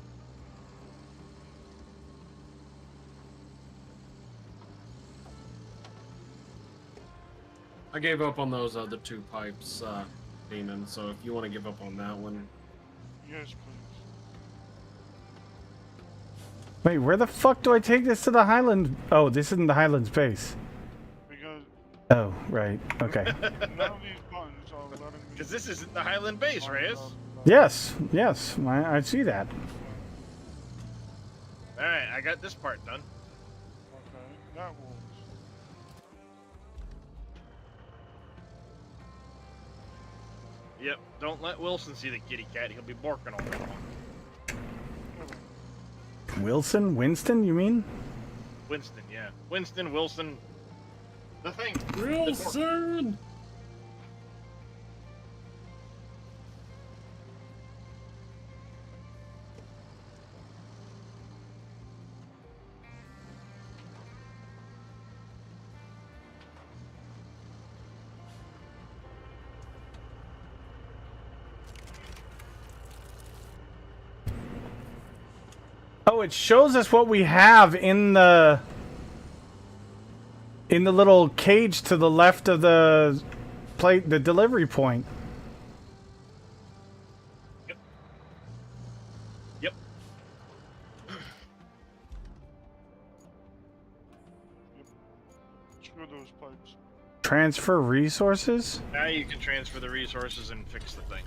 I gave up on those other two pipes, Demon, so if you want to give up on that one. Yes, please. Wait, where the fuck do I take this to the Highland? Oh, this isn't the Highlands base. Because Oh, right. Okay. none of these buttons are letting me. Because this isn't the Highland base, Reyes. Yes, yes, I see that. Alright, I got this part done. Okay, that works. Yep, don't let Wilson see the kitty cat. He'll be barking all day long. Winston, you mean? Winston, yeah. Winston, Wilson. The thing. Wilson! Oh, it shows us what we have in the little cage to the left of the plate, the delivery point. Yep. Yep. Screw those pipes. Transfer resources? Now you can transfer the resources and fix the thing.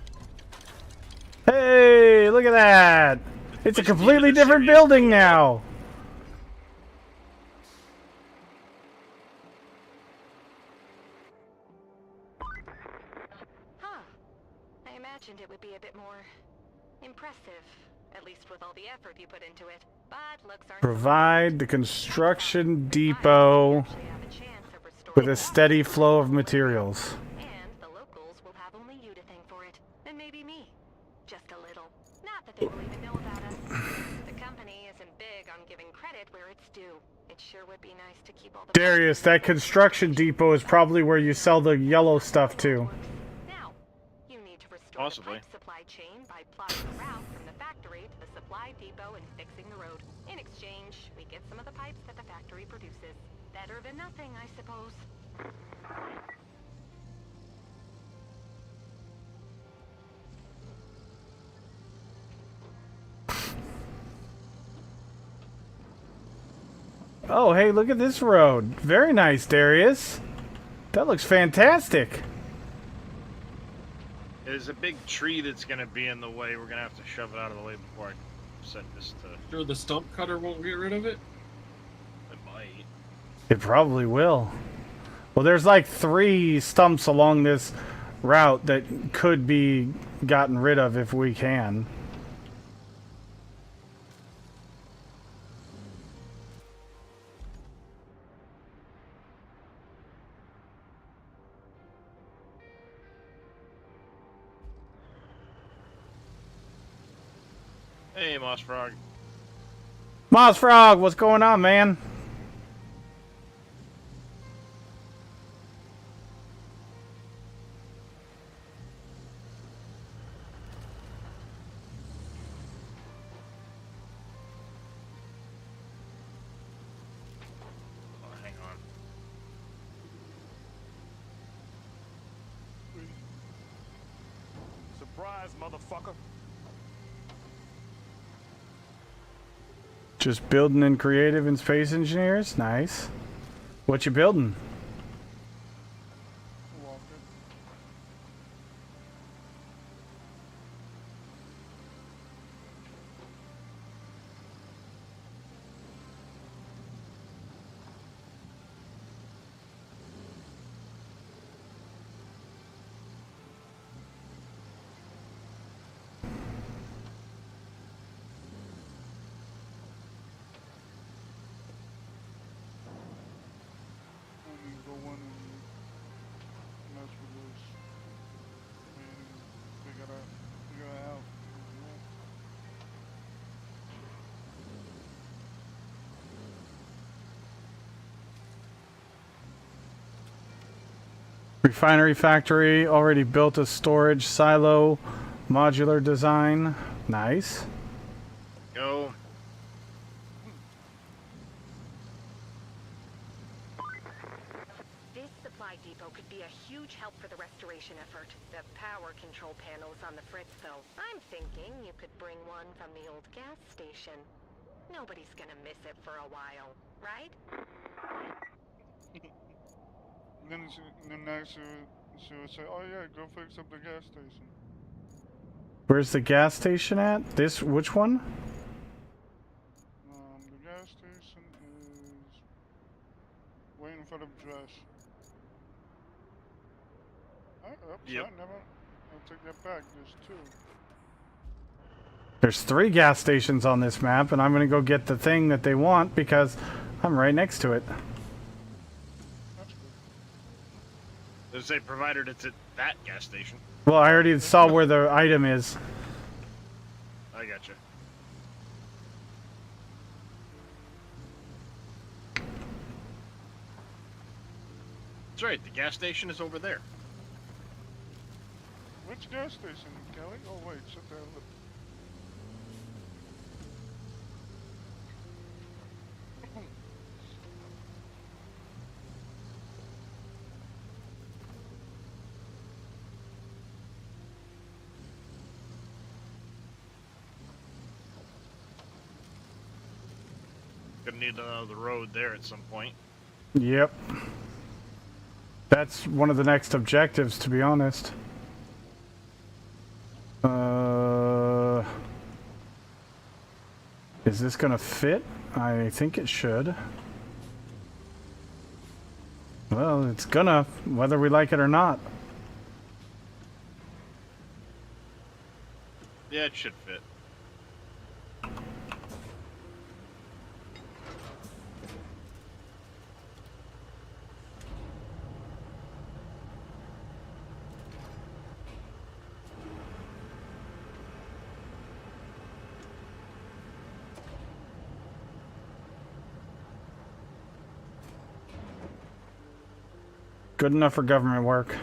Hey, look at that! It's a completely different building now! Huh. I imagined it would be a bit more impressive, at least with all the effort you put into it. But looks aren't Provide the construction depot actually have a chance of restoring with a steady flow of materials. and the locals will have only you to thank for it, and maybe me. Just a little. Not that they will even know about us. The company isn't big on giving credit where it's due. It sure would be nice to keep all the Darius, that construction depot is probably where you sell the yellow stuff too. Now, you need to restore Possibly. the pipe supply chain by plotting a route from the factory to the supply depot and fixing the road. In exchange, we get some of the pipes that the factory produces. Better than nothing, I suppose. Oh, hey, look at this road. Very nice, Darius. That looks fantastic. There's a big tree that's going to be in the way. We're going to have to shove it out of the way before I set this to... Sure the stump cutter won't get rid of it? It might. It probably will. Well, there's like 3 stumps along this route that could be gotten rid of if we can. Hey, Moss Frog. Moss Frog, what's going on, man? Surprise, motherfucker. Just building in creative and space engineers? Nice. What you building? Walker. I need to go in and mess with this. And figure it out. Refinery factory, already built a storage silo, modular design. Nice. Go. This supply depot could be a huge help for the restoration effort. The power control panel's on the fritz, though. I'm thinking you could bring one from the old gas station. Nobody's gonna miss it for a while, right? Then next she would say, "Oh yeah, go fix up the gas station." Where's the gas station at? This, which one? The gas station is waiting for the dress. Yep. I'll take that back. There's two. There's 3 gas stations on this map, and I'm gonna go get the thing that they want because I'm right next to it. That's good. Does it say provided it's at that gas station? Well, I already saw where the item is. I gotcha. That's right, the gas station is over there. Which gas station, Kelly? Oh wait, shut that up. Gonna need the road there at some point. Yep. That's one of the next objectives, to be honest. Is this gonna fit? I think it should. Well, it's gonna, whether we like it or not. Yeah, it should fit. Good enough for government work.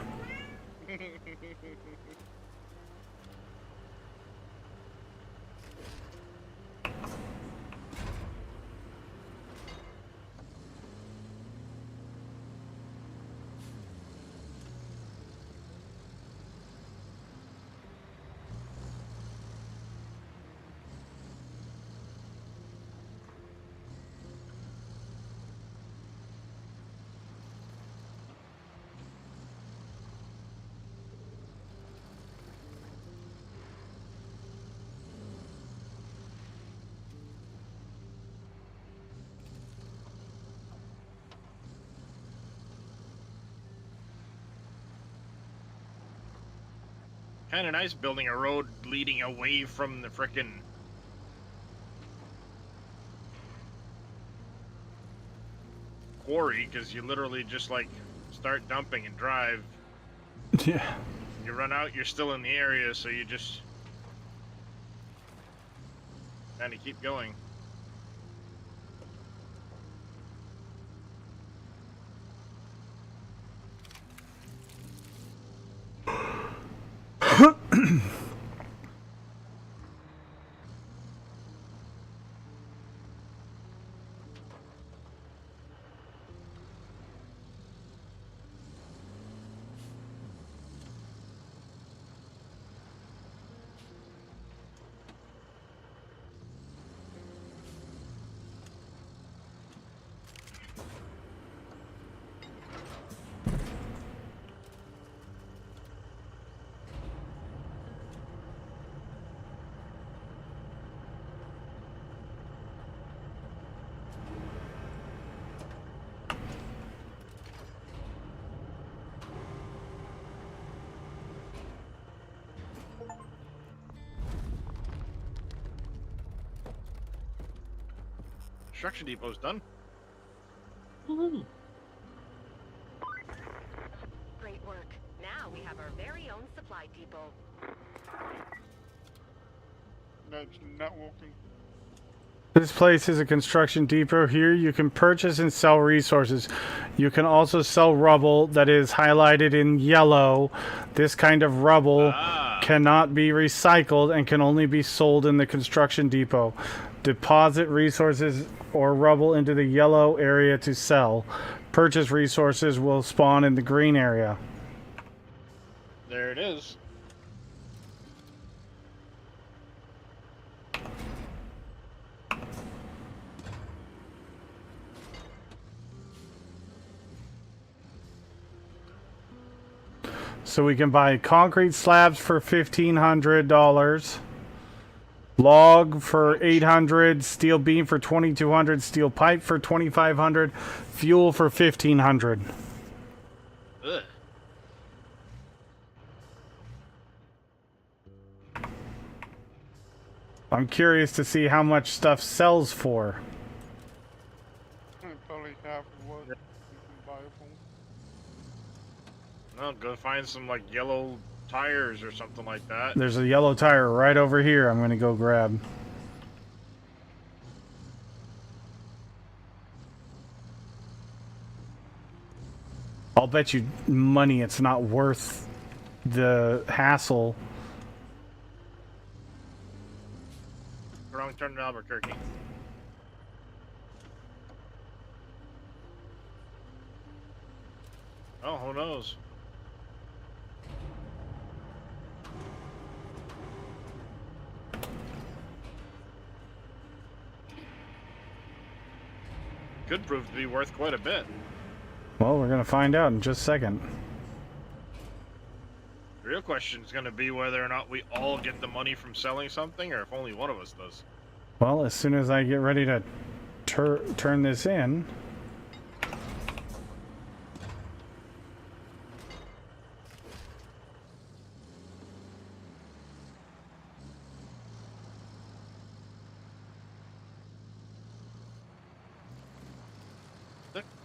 Kind of nice building a road leading away from the frickin' quarry, because you literally just like start dumping and drive. Yeah. You run out, you're still in the area, so you just kind of keep going. construction depot's done. Woohoo. Great work. Now we have our very own supply depot. That's networking. This place is a construction depot. Here you can purchase and sell resources. You can also sell rubble that is highlighted in yellow. This kind of rubble cannot be recycled and can only be sold in the construction depot. Deposit resources or rubble into the yellow area to sell. Purchase resources will spawn in the green area. There it is. So we can buy concrete slabs for $1,500, log for $800, steel beam for $2,200, steel pipe for $2,500, fuel for $1,500. Ugh. I'm curious to see how much stuff sells for. Probably half of what you can buy it for. Well, go find some like yellow tires or something like that. There's a yellow tire right over here I'm going to go grab. I'll bet you money it's not worth the hassle. Wrong turn to Albuquerque. Oh, who knows? Could prove to be worth quite a bit. Well, we're going to find out in just a second. The real question is going to be whether or not we all get the money from selling something, or if only one of us does. Well, as soon as I get ready to turn this in...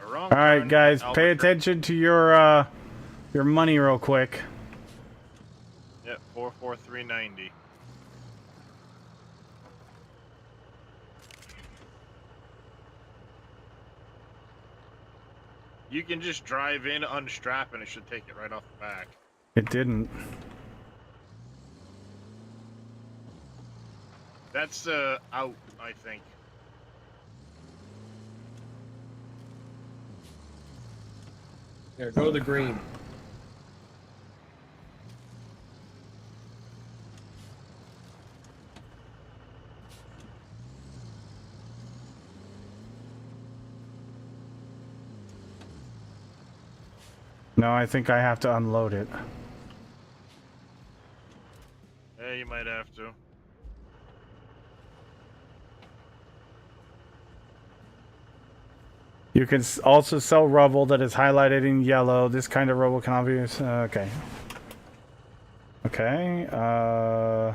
All Alright, guys, pay attention to your money real quick. Yep, 44390. You can just drive in, unstrap, and it should take it right off the back. It didn't. That's out, I think. There, go to the green. No, I think I have to unload it. Yeah, you might have to. You can also sell rubble that is highlighted in yellow. This kind of rubble cannot be used. Okay. Okay. All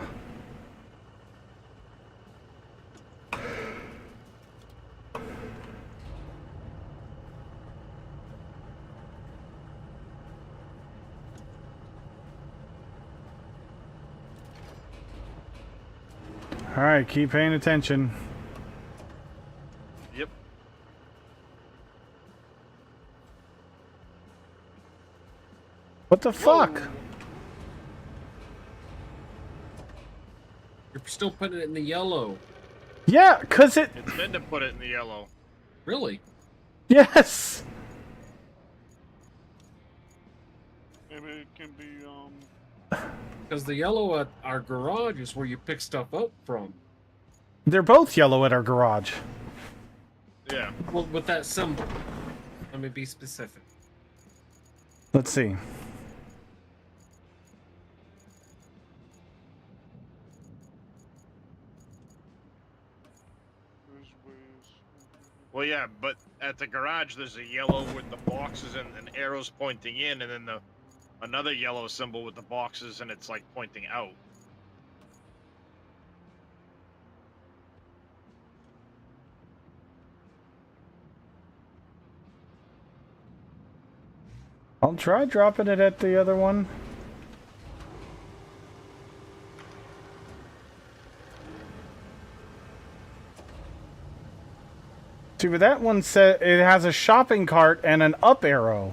right, keep paying attention. Yep. What the fuck? You're still putting it in the yellow. Yeah, cause it. It's meant to put it in the yellow. Really? Yes. Maybe it can be Because the yellow at our garage is where you pick stuff up from. They're both yellow at our garage. Yeah. Well, with that symbol. Let me be specific. Let's see. there's ways. Well, yeah, but at the garage, there's a yellow with the boxes and arrows pointing in, and then another yellow symbol with the boxes, and it's like pointing out. I'll try dropping it at the other one. See, but that one said it has a shopping cart and an up arrow.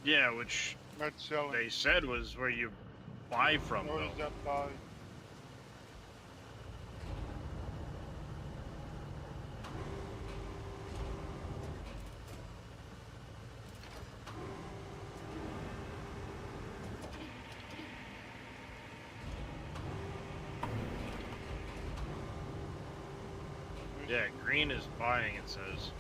Yeah, which That's selling. they said was where you buy from, Or though. is that buy? Yeah, green is buying, it says.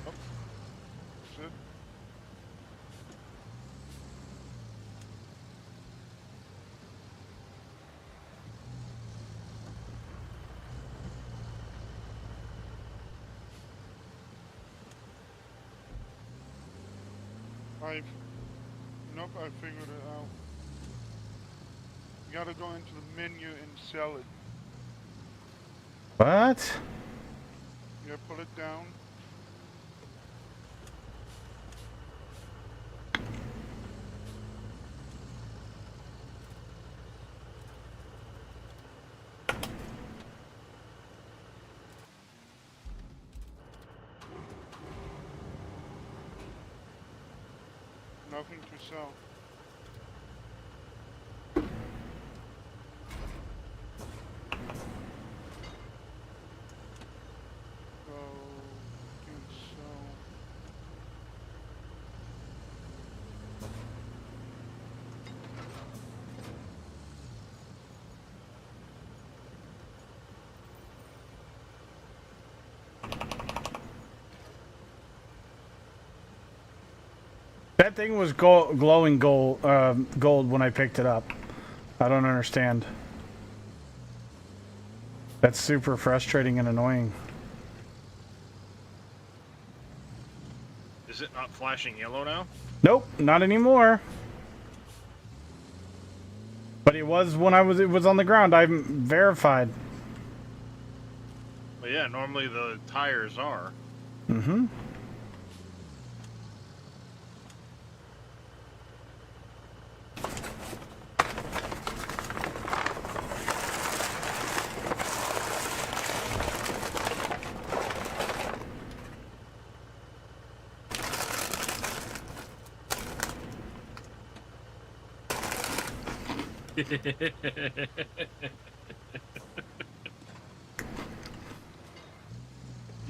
That's it. Nope, I figured it out. You gotta go into the menu and sell it. What? Yeah, pull it down. Nothing to sell. So, can sell. That thing was glowing gold when I picked it up. I don't understand. That's super frustrating and annoying. Is it not flashing yellow now? Nope, not anymore. But it was when it was on the ground. I'm verified. Well, yeah, normally the tires are. Mm-hmm.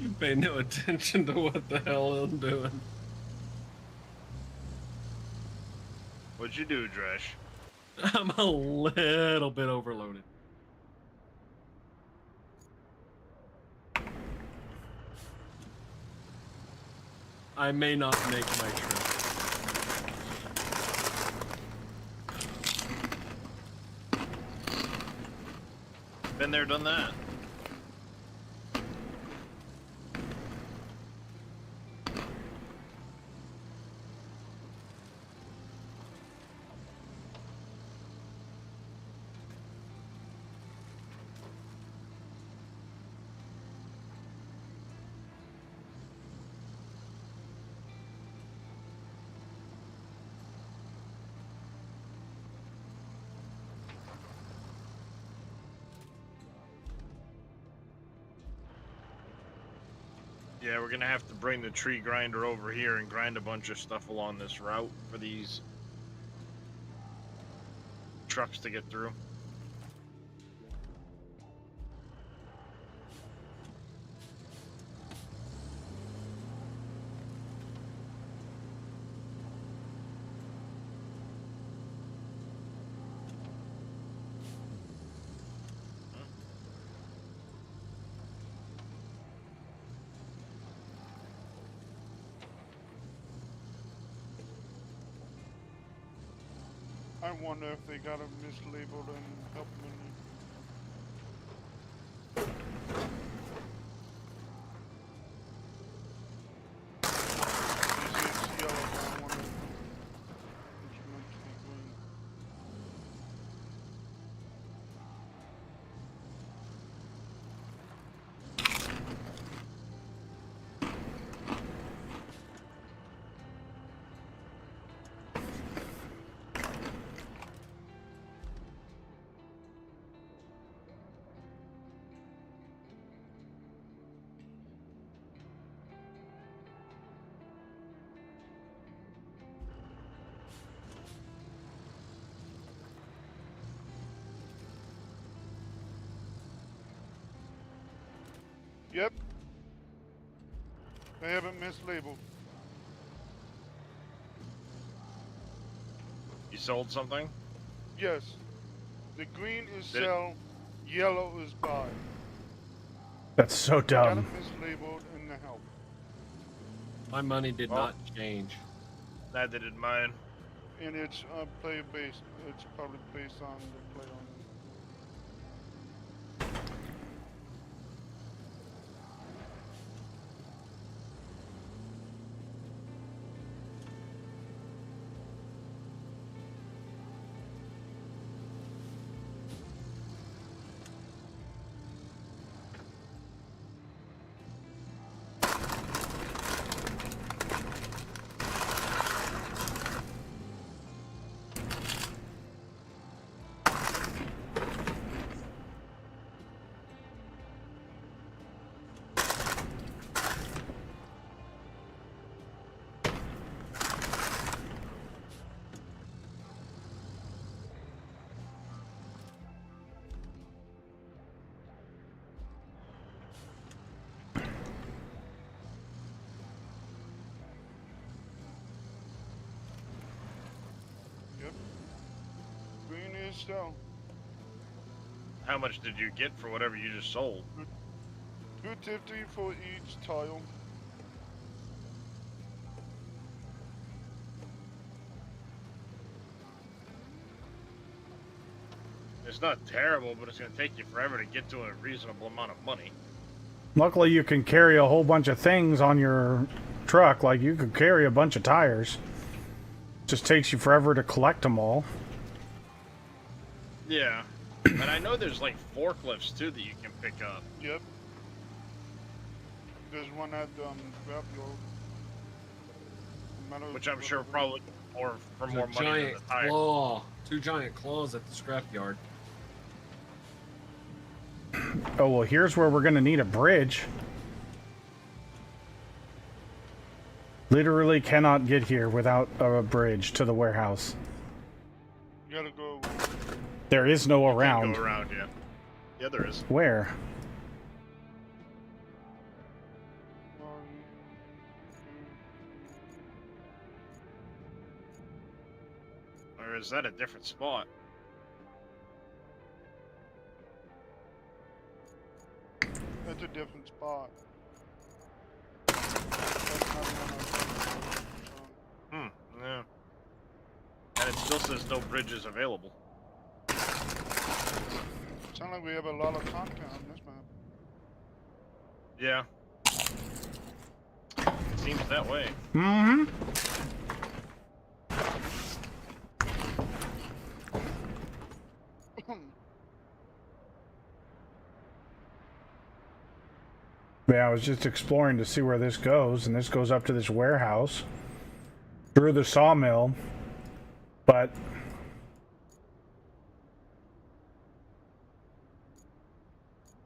You pay no attention to what the hell I'm doing. What'd you do, Dresh? I'm a little bit overloaded. I may not make my trip. Been there, done that. Yeah, we're gonna have to bring the tree grinder over here and grind a bunch of stuff along this route for these trucks to get through. I wonder if they got it mislabeled and help menu. Yep. They haven't mislabeled. You sold something? Yes. The green is Did it- sell, yellow is buy. That's so Got dumb. it mislabeled in the help. My money did Oh. not change. Neither did mine. And it's player based. It's probably based on the play on it. Yep. Green is sell. How much did you get for whatever you just sold? $250 for each tile. It's not terrible, but it's going to take you forever to get to a reasonable amount of money. Luckily, you can carry a whole bunch of things on your truck. Like, you could carry a bunch of tires. Just takes you forever to collect them all. Yeah. And I know there's like forklifts too that you can pick up. Yep. There's one at Scrapyard. Which I'm sure probably more for There's more a money than giant the tire. claw. 2 giant claws at the scrapyard. Oh, well, here's where we're going to need a bridge. Literally cannot get here without a bridge to the warehouse. You gotta go. There is no Can't around. Go around, yeah. Yeah, there is. Where? Or is that a different spot? That's a different spot. That's not one Hmm, yeah. And it still says no bridges available. Sound like we have a lot of content on this map. Yeah. It seems that way. Mm-hmm. Yeah, I was just exploring to see where this goes, and this goes up to this warehouse through the sawmill, but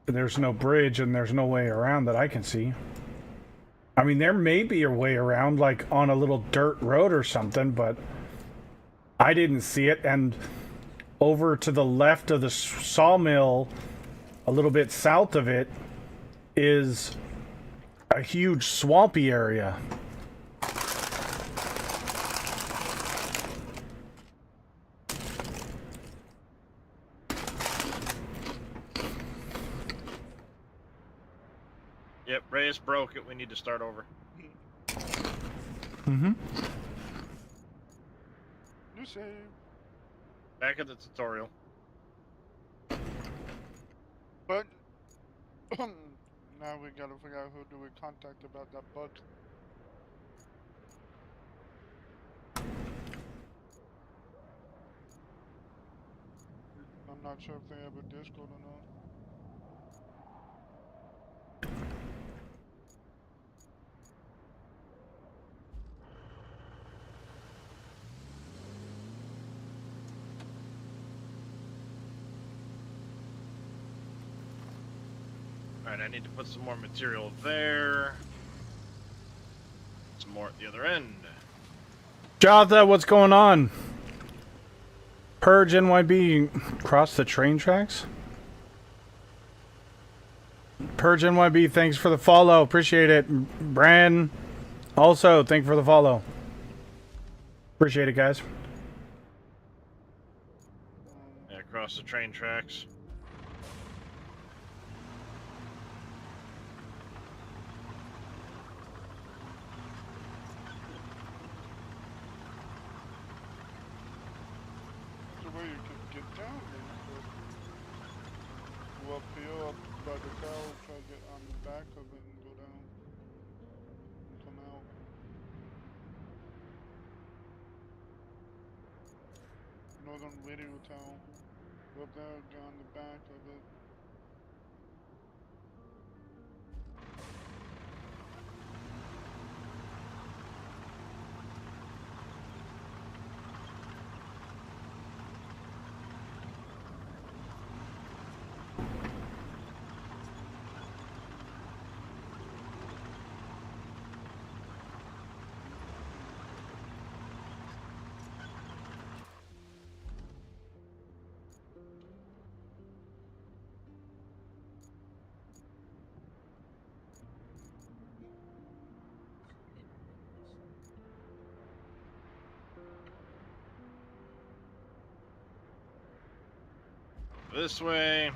there's no bridge and there's no way around that I can see. I mean, there may be a way around, like on a little dirt road or something, but I didn't see it. And over to the left of the sawmill, a little bit south of it, is a huge swampy area. Yep, Reyes broke it. We need to start over. Mm-hmm. You save. Back at the tutorial. But now we gotta figure out who do we contact about that bug. I'm not sure if they have a Discord or not. Alright, I need to put some more material there. Some more at the other end. Jotha, what's going on? Purge NYB cross the train tracks? Purge NYB, thanks for the follow. Appreciate it. Bran, also, thank you for the follow. Appreciate it, guys. Yeah, across the train tracks. The way you could get down there, but go up here, up by the tower, try to get on the back of it and go down and come out. Northern Radio Tower. Go up there, get on the back of it. This way.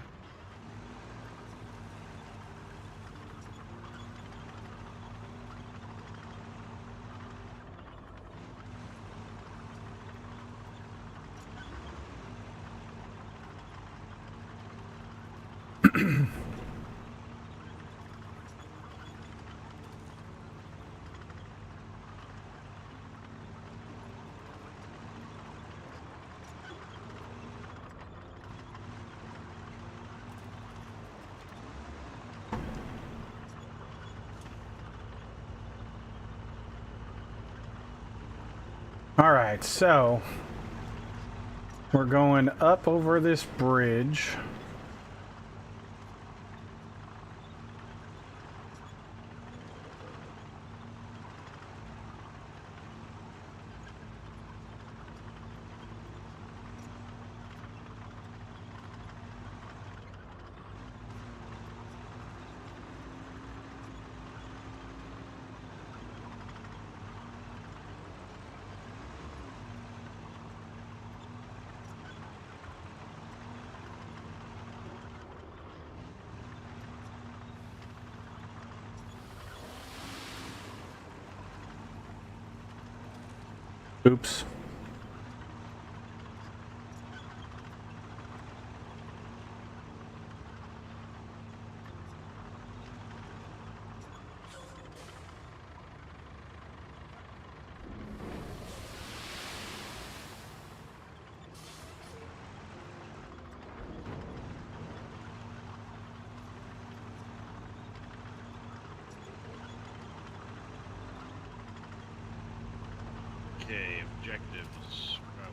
All right, so we're going up over this bridge. Oops. Okay, objectives. Route.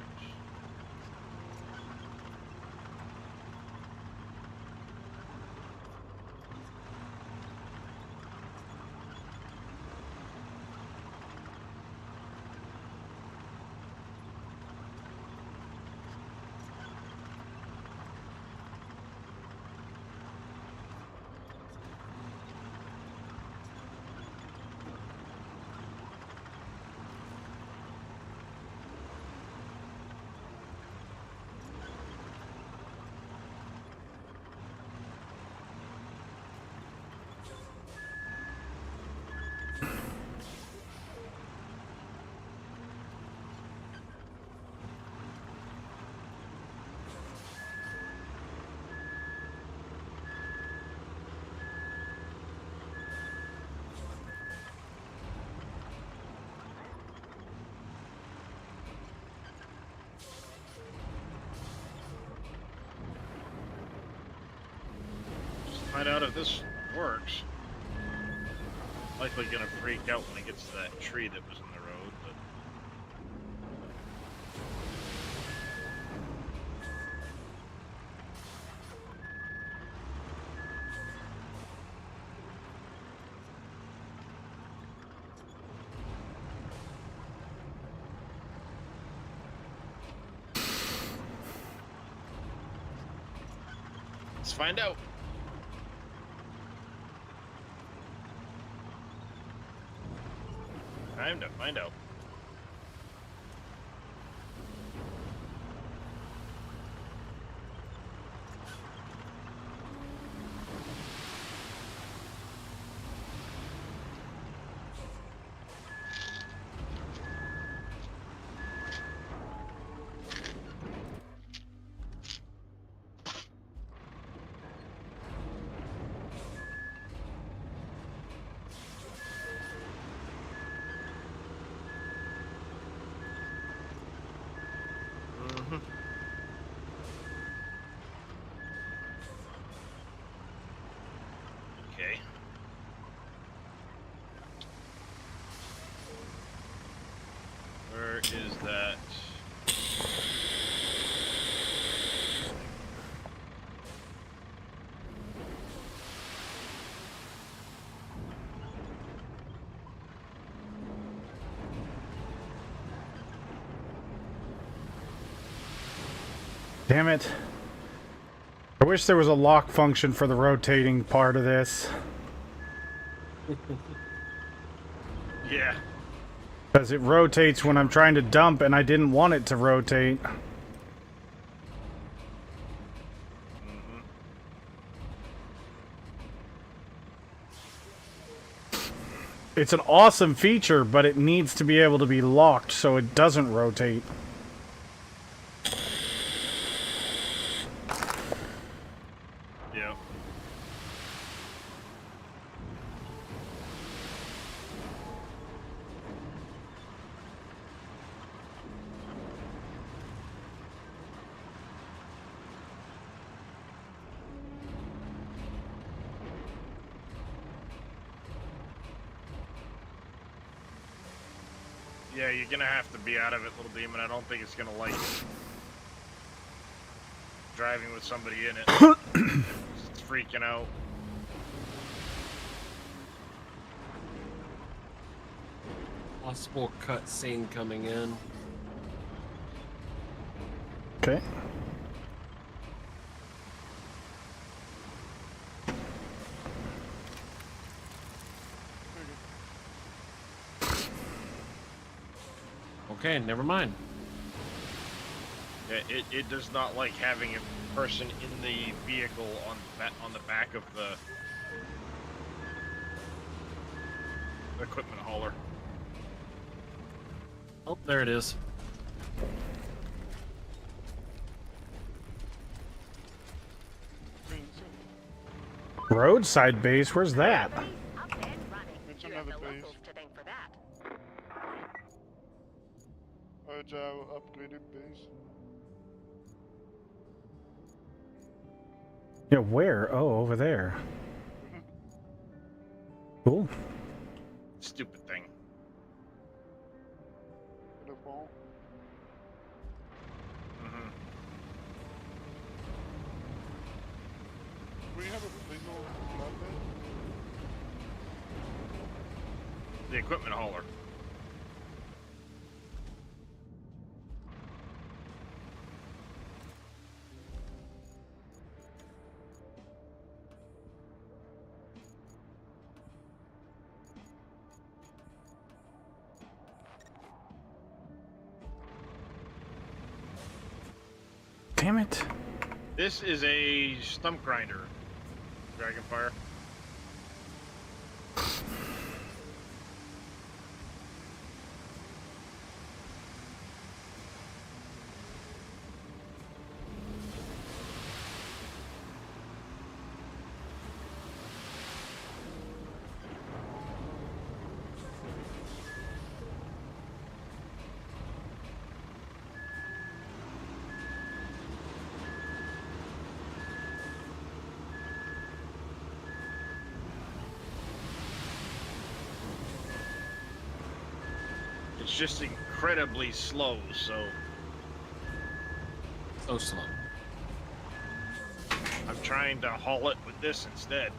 Find out if this works. Likely gonna freak out when he gets to that tree that was in the road, but let's find out. Time to find out. Okay. Where is that? Damn it. I wish there was a lock function for the rotating part of this. Yeah. Because it rotates when I'm trying to dump and I didn't want it to rotate. It's an awesome feature, but it needs to be able to be locked so it doesn't rotate. Yeah. Yeah, you're gonna have to be out of it, little demon. I don't think it's gonna like it. Driving with somebody in it. It's freaking out. Possible cutscene coming in. Okay. Okay, never mind. Yeah, it does not like having a person in the vehicle on the back of the equipment hauler. Oh, there it is. Roadside base? Where's that? Up and running. It's You have another the base. locals to thank for that. It's our upgraded base. Yeah, where? Oh, over there. Cool. Stupid thing. For the fall. Mm-hmm. We have a legal flatbed. The equipment hauler. Damn it. This is a stump grinder. Dragonfire. It's just incredibly slow, so So slow. I'm trying to haul it with this instead.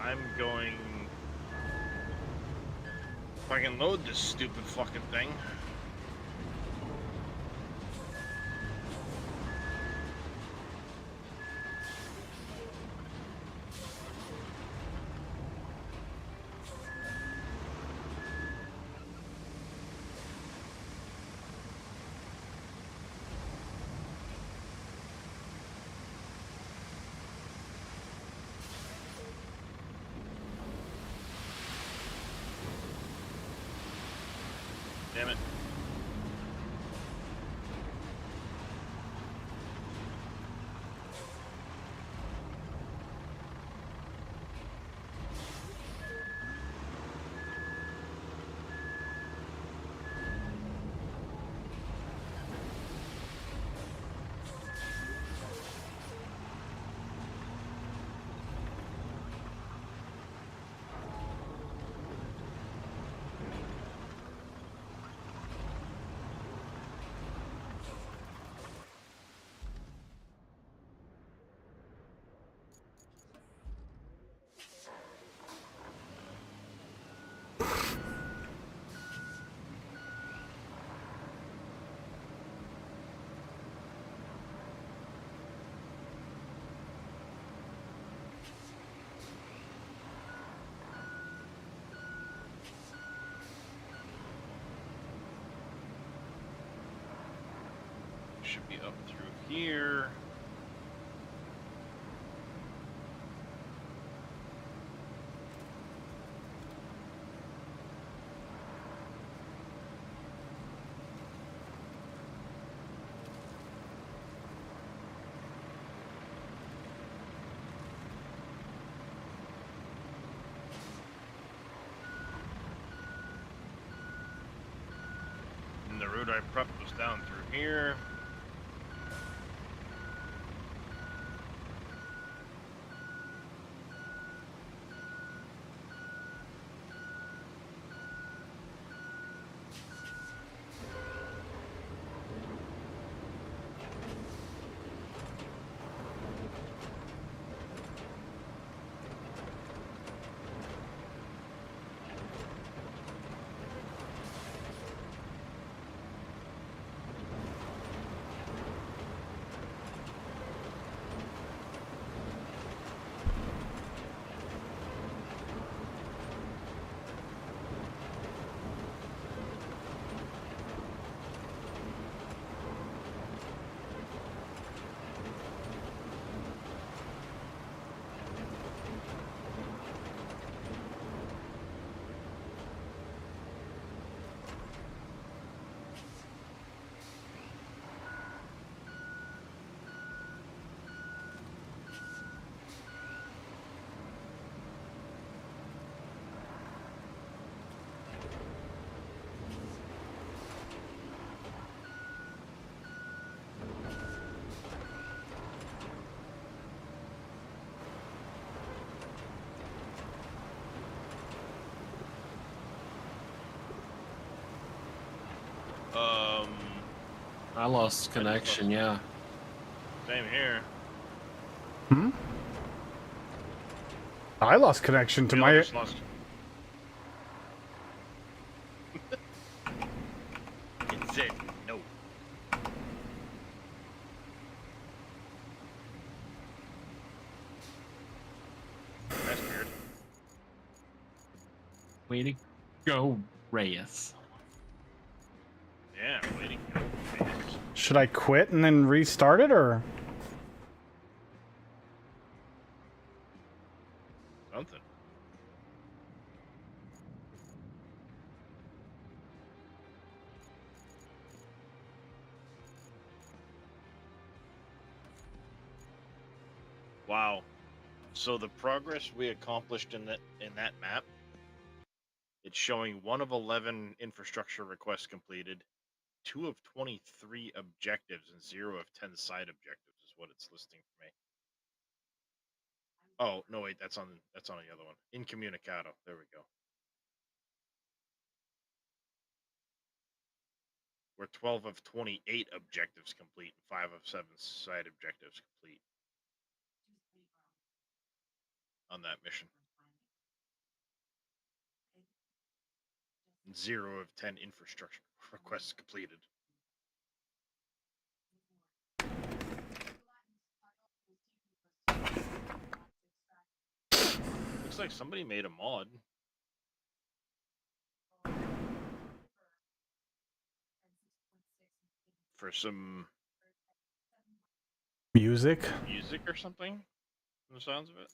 I'm going. If I can load this stupid fucking thing. Damn it. Should be up through here. And the route I prepped was down through here. I lost connection, yeah. Same here. Hmm? I lost connection to We all my... just lost. It said no. That's weird. Way to go, Reyes. Yeah, waiting. Should I quit and then restart it, or... Something. Wow. So the progress we accomplished in that map, it's showing 1 of 11 infrastructure requests completed, 2 of 23 objectives, and 0 of 10 side objectives is what it's listing for me. Oh no, wait, that's on the other one. Incommunicado. There we go. We're 12 of 28 objectives complete, and 5 of 7 side objectives complete on that mission. 0 of 10 infrastructure requests completed. Looks like somebody made a mod. For some Music? music or something, from the sounds of it.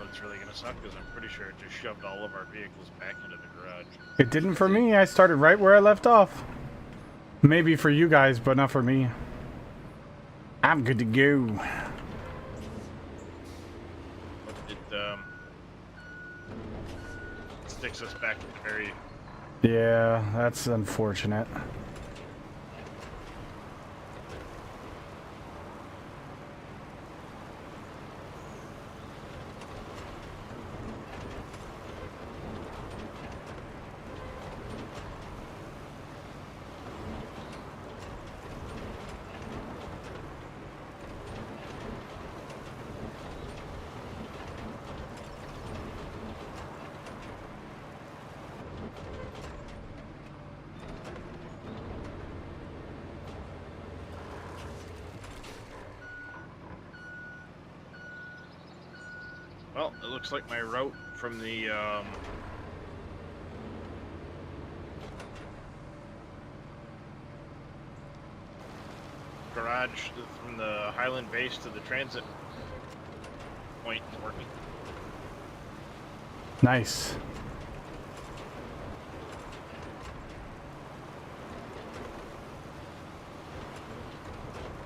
It's really gonna suck because I'm pretty sure it just shoved all of our vehicles back into the garage. It didn't for me. I started right where I left off. Maybe for you guys, but not for me. I'm good to go. It sticks us back to the very... Yeah, that's unfortunate. Well, it looks like my route from the garage, from the Highland base to the transit point is working. Nice.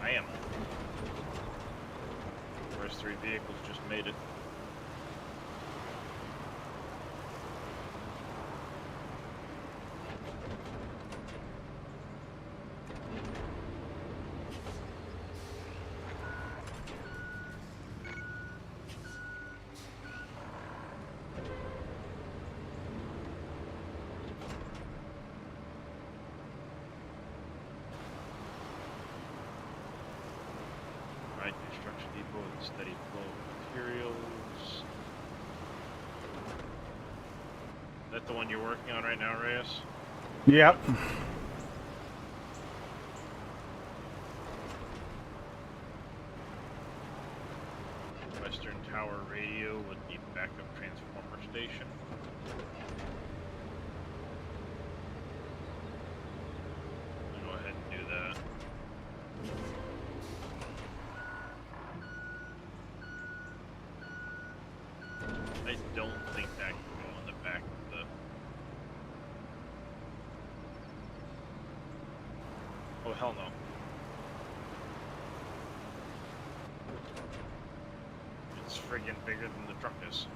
I am. First 3 vehicles just made it. Right, construction depot with steady flow of materials. Is that the one you're working on right now, Reyes? Yep. Western Tower radio with the backup transformer station. I'll go ahead and do that. I don't think that can go on the back of the... Oh, hell no. It's friggin' bigger than the truck is.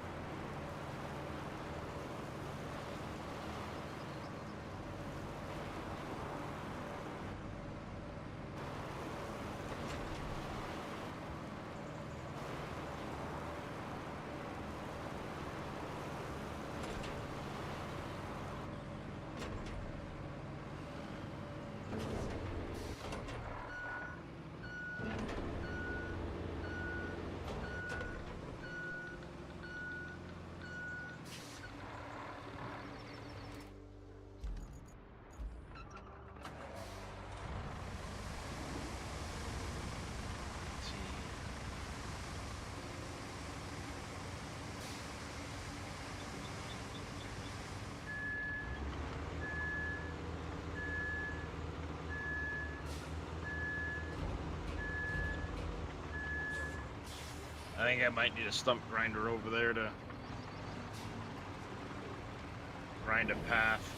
I think I might need a stump grinder over there to grind a path.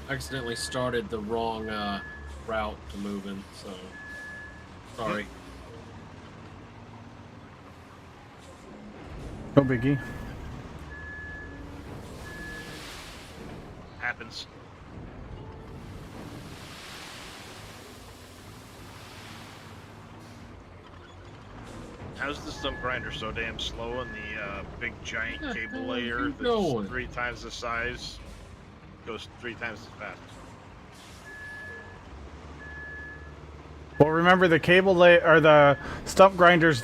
Accidentally started the wrong route to move in, so sorry. No biggie. Happens. How's the stump grinder so damn slow in the big giant Yeah, cable hell layer is he that's going? 3 times the size? Goes 3 times as fast. Well, remember the cable or the stump grinder's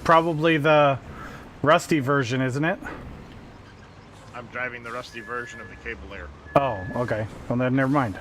probably the rusty version, isn't it? I'm driving the rusty version of the cable layer. Oh, okay. Well, then never mind.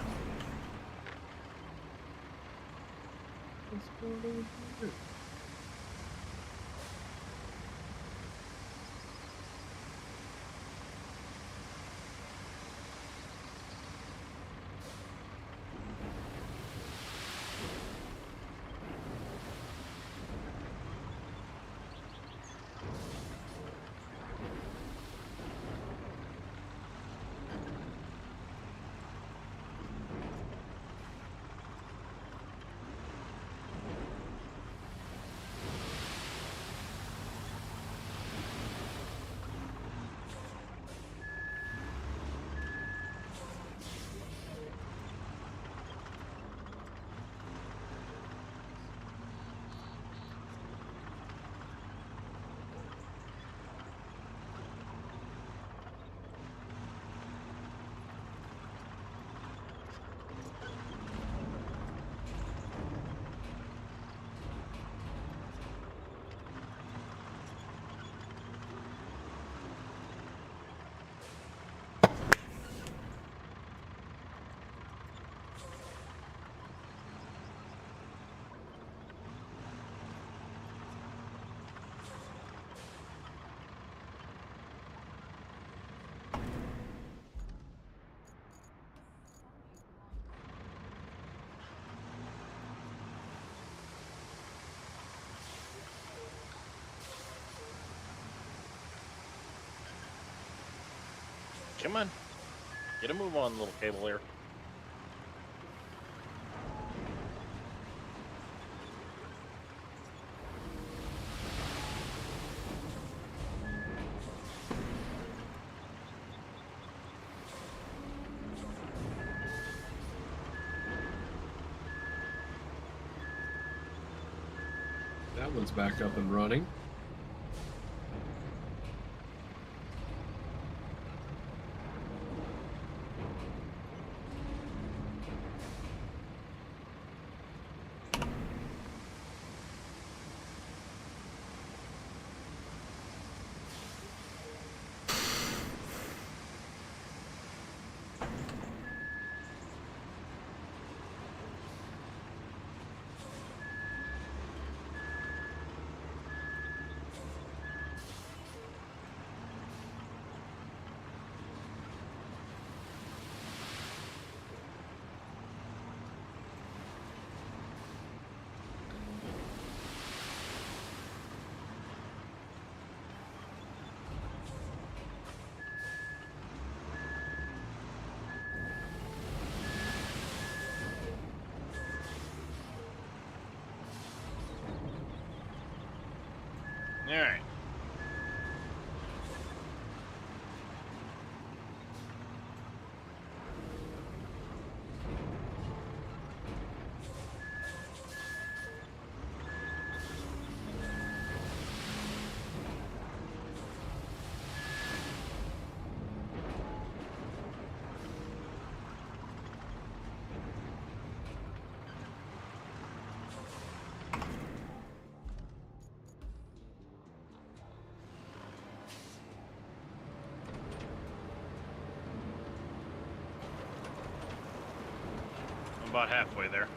Come on. Get a move on, little cable layer. That one's back up and running. All right. about halfway there.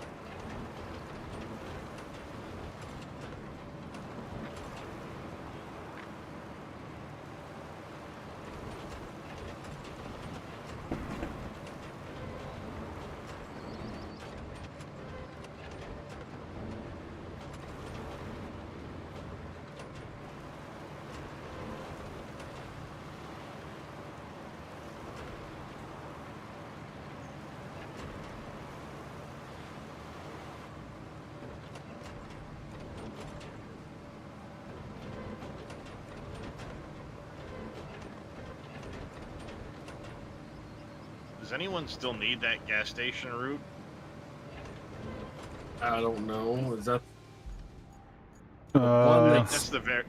Does anyone still need that gas station route? I don't know. Is that the one I think that's that's the very.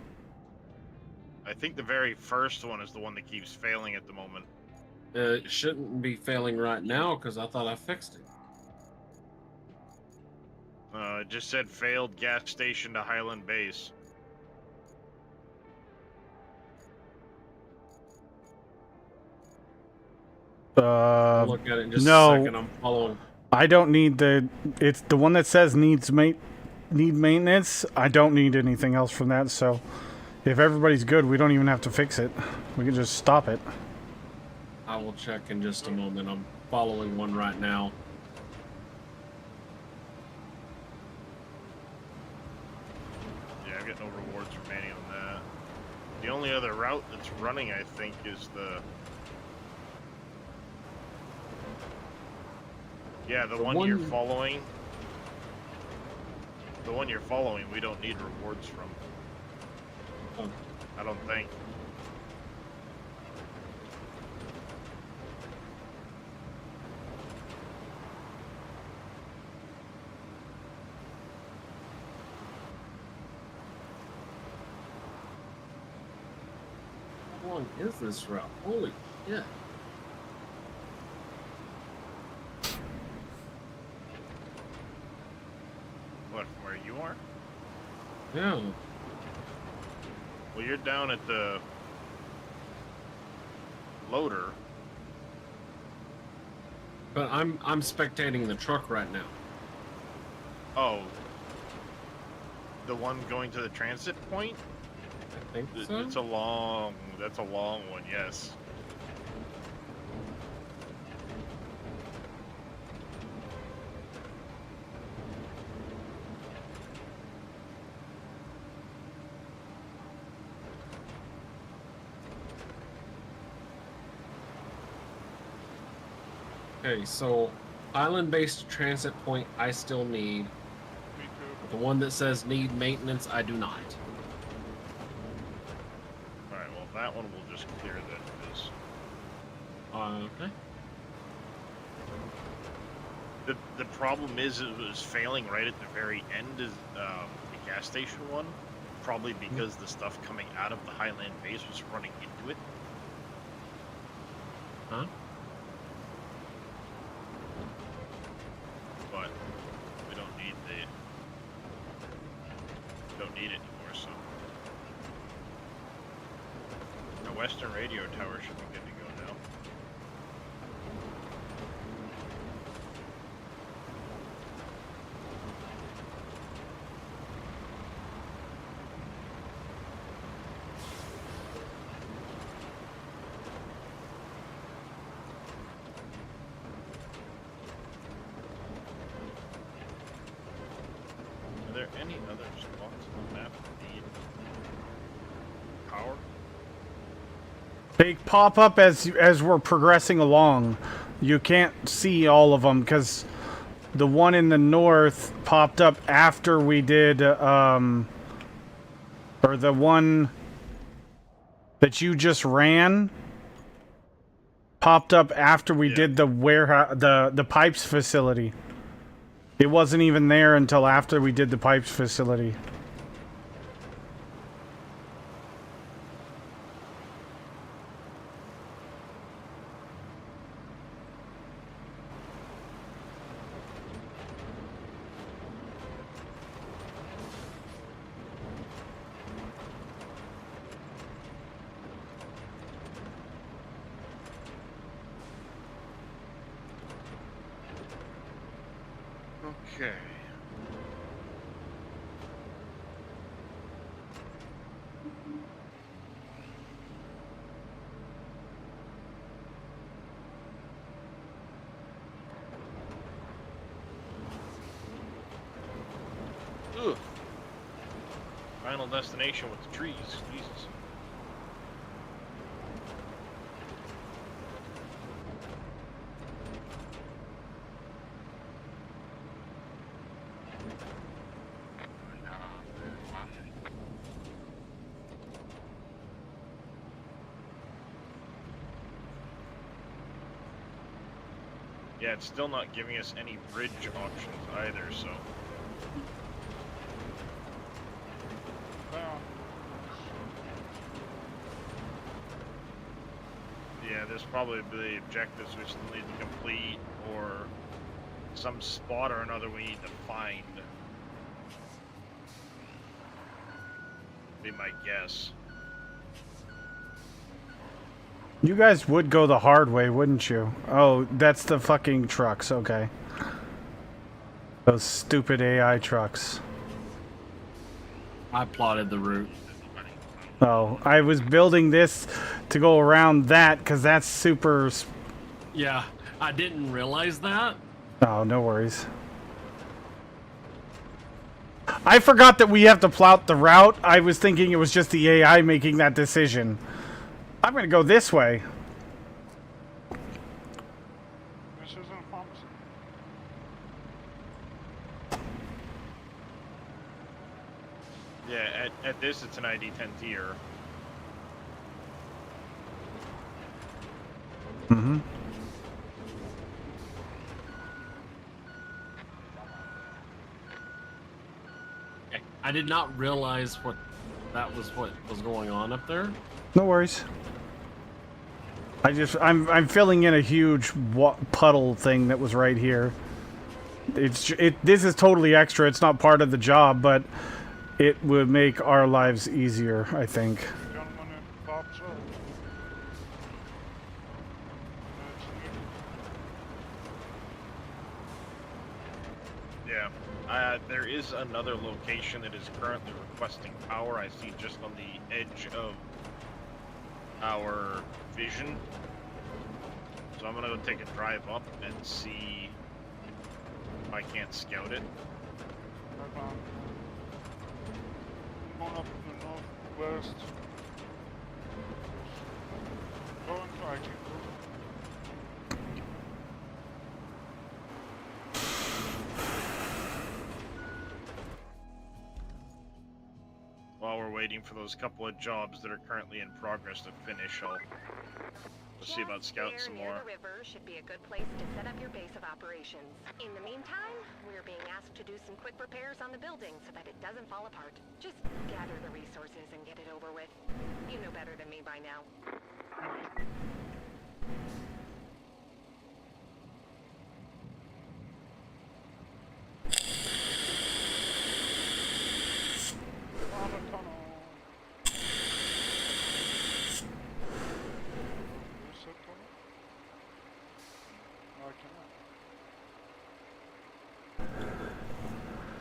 I think the very first one is the one that keeps failing at the moment. it shouldn't be failing right now because I thought I fixed it. It just said failed gas station to Highland Base. I'll look at it in just no. a second. I'm following. I don't need the. It's the one that says need maintenance. I don't need anything else from that. So, if everybody's good, we don't even have to fix it. We can just stop it. I will check in just a moment. I'm following one right now. Yeah, I get no rewards from any on that. The only other route that's running, I think, is the. Yeah, the one you're following. The one you're following, we don't need rewards from. Oh. I don't think. How long is this route? Holy shit. What, from where you are? Yeah. Well, you're down at the loader. But I'm spectating the truck right now. Oh. The one going to the transit point? I think so. That's a long one, yes. Okay, so island-based transit point I still need. Me too. The one that says need maintenance I do not. Alright, well, that one will just clear then, because Okay. the problem is it was failing right at the very end of the gas station one, probably because the stuff coming out of the Highland base was running into it. Huh? But we don't need it anymore, so the Western radio tower should be good to go now. Are there any other spots on the map that need power? They pop up as we're progressing along. You can't see all of them because the one in the north popped up after we did, or the one that you just ran popped up after we did the warehouse, the pipes facility. It wasn't even there until after we did the pipes facility. Okay. Ugh. Final destination with the trees. Jesus. Yeah, it's still not giving us any bridge options either, so. Yeah, there's probably the objectives we still need to complete, or some spot or another we need to find. Be my guess. You guys would go the hard way, wouldn't you? Oh, that's the fucking trucks, okay. Those stupid AI trucks. I plotted the route. Oh, I was building this to go around that, because that's super... Yeah, I didn't realize that. Oh, no worries. I forgot that we have to plot the route. I was thinking it was just the AI making that decision. I'm going to go this way. This isn't a pharmacy. Yeah, at this it's an ID-10 tier. Mm-hmm. I did not realize what was going on up there. No worries. I'm filling in a huge puddle thing that was right here. This is totally extra. It's not part of the job, but it would make our lives easier, I think. Gentleman in Bob's Road. Yeah. There is another location that is currently requesting power. I see just on the edge of our vision. So I'm gonna go take a drive up and see if I can't scout it. I'm going up in the northwest. Going to I can go. While we're waiting for those couple of jobs that are currently in progress to finish, I'll see about scouting some more. Near the river should be a good place to set up your base of operations. In the meantime, we're being asked to do some quick repairs on the building so that it doesn't fall apart. Just gather the resources and get it over with. You know better than me by now.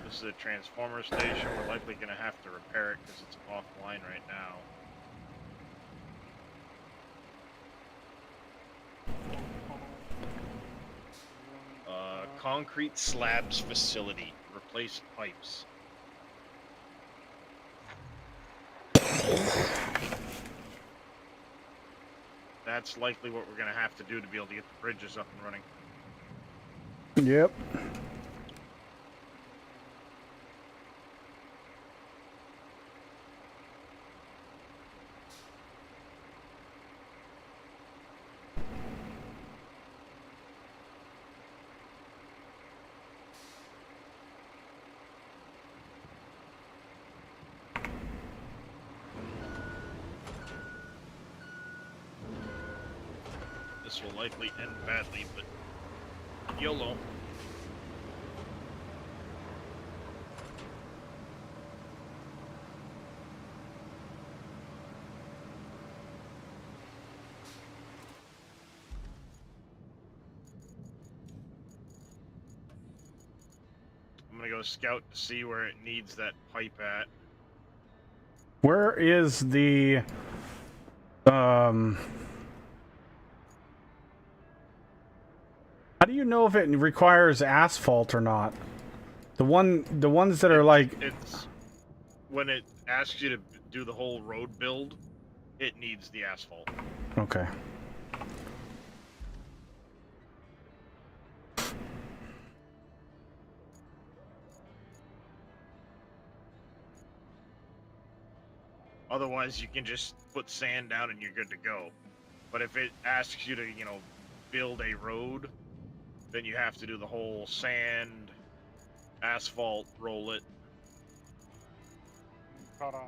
This is a transformer station. We're likely going to have to repair it because it's offline right now. Concrete slabs facility. Replace pipes. That's likely what we're going to have to do to be able to get the bridges up and running. Yep. This will likely end badly, but YOLO. gonna go scout to see where it needs that pipe at. Where is the how do you know if it requires asphalt or not? The ones that are like It's when it asks you to do the whole road build, it needs the asphalt. okay. Otherwise, you can just put sand down and you're good to go. But if it asks you to, build a road, then you have to do the whole sand, asphalt, roll it. Ta-da.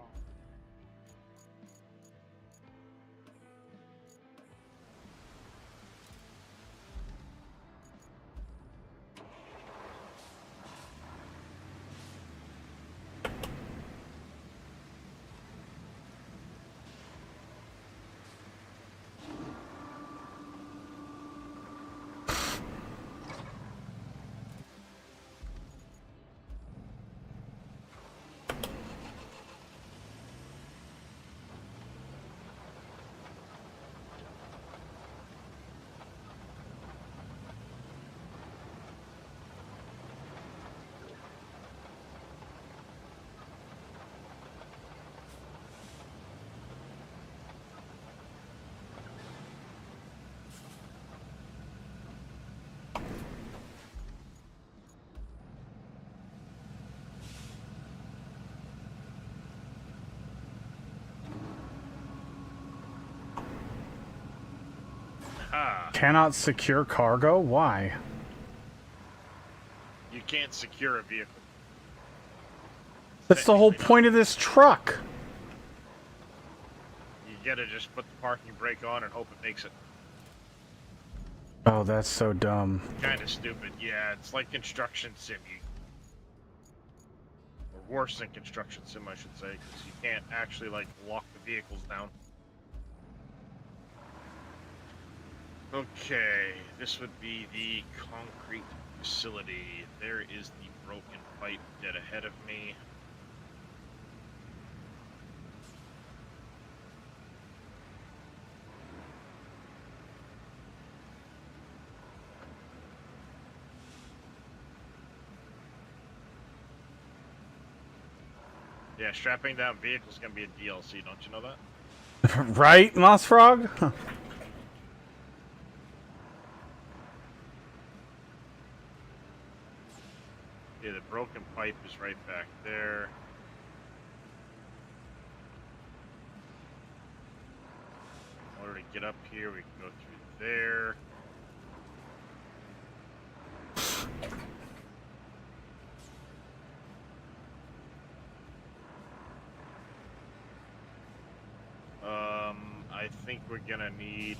Ah, Cannot secure cargo? Why? you can't secure a vehicle. That's the whole Technically not. point of this truck. You gotta just put the parking brake on and hope it makes it. Oh, that's so dumb. Kind of stupid. Yeah, it's like construction sim. Or worse than construction sim, I should say, because you can't actually like lock the vehicles down. Okay, this would be the concrete facility. There is the broken pipe dead ahead of me. Yeah, strapping down vehicles is gonna be a DLC, don't you know that? Right, Moss Frog? Yeah, the broken pipe is right back there. In order to get up here, we can go through there. I think we're gonna need...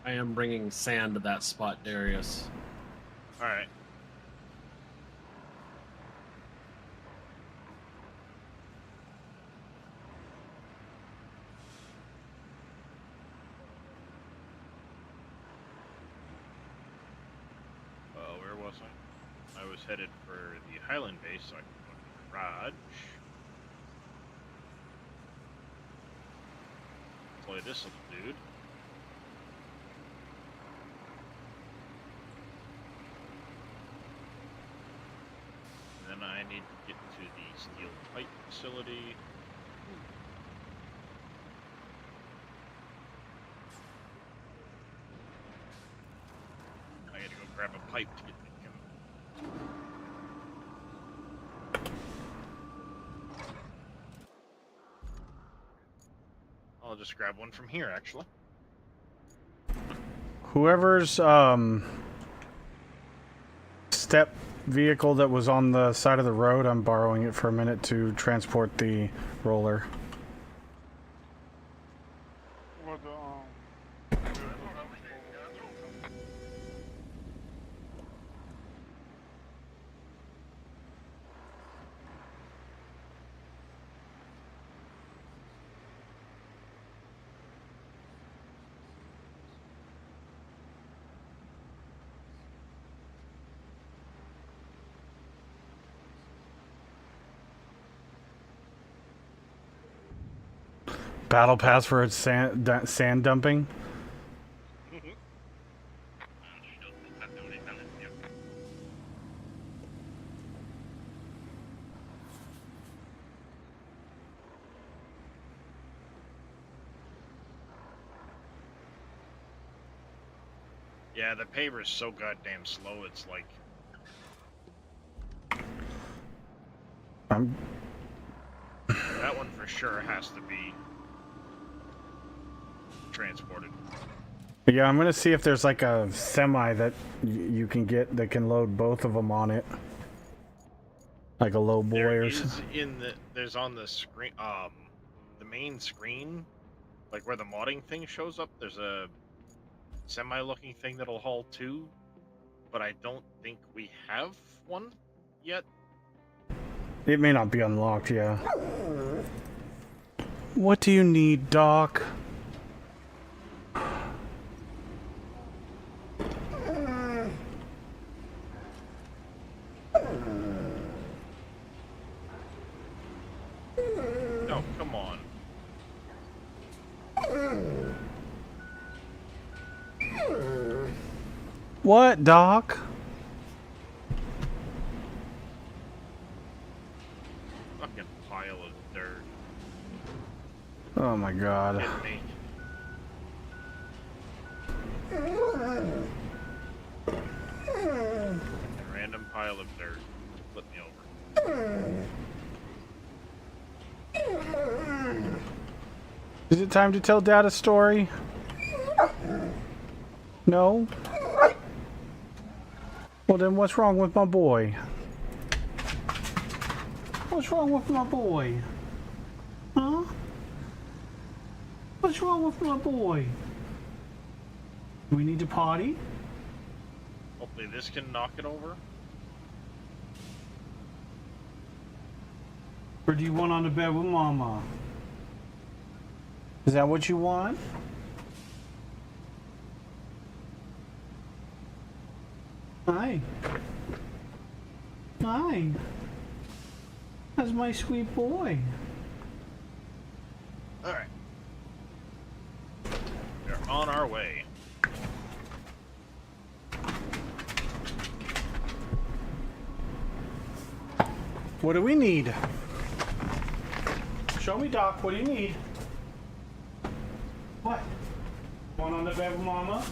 I am bringing sand to that spot, Darius. Alright. Where was I? I was headed for the Highland base, so I can go to the garage. Deploy this little dude. And then I need to get to the steel pipe facility. I gotta go grab a pipe to get me going. I'll just grab one from here, actually. Whoever's step vehicle that was on the side of the road, I'm borrowing it for a minute to transport the roller. Or the Battle pass for its sand dumping. Yeah, the paver is so goddamn slow. It's like that one for sure has to be transported. Yeah, I'm gonna see if there's like a semi that you can get that can load both of them on it, like a low boy There or is something. there's on the screen, the main screen, like where the modding thing shows up. There's a semi-looking thing that'll haul two, but I don't think we have one yet. It may not be unlocked, yeah. What do you need, Doc? Oh, come on. What, Doc? Fucking pile of dirt. Oh my god. Hit me. A random pile of dirt. Flip me over. Is it time to tell Dad a story? No? Well then what's wrong with my boy? What's wrong with my boy? Huh? What's wrong with my boy? Do we need to potty? Hopefully this can knock it over. Or do you want on the bed with Mama? Is that what you want? Hi. Hi. That's my sweet boy. Alright. We're on our way. What do we need? Show me, Doc. What do you need? What? Want on the bed with Mama?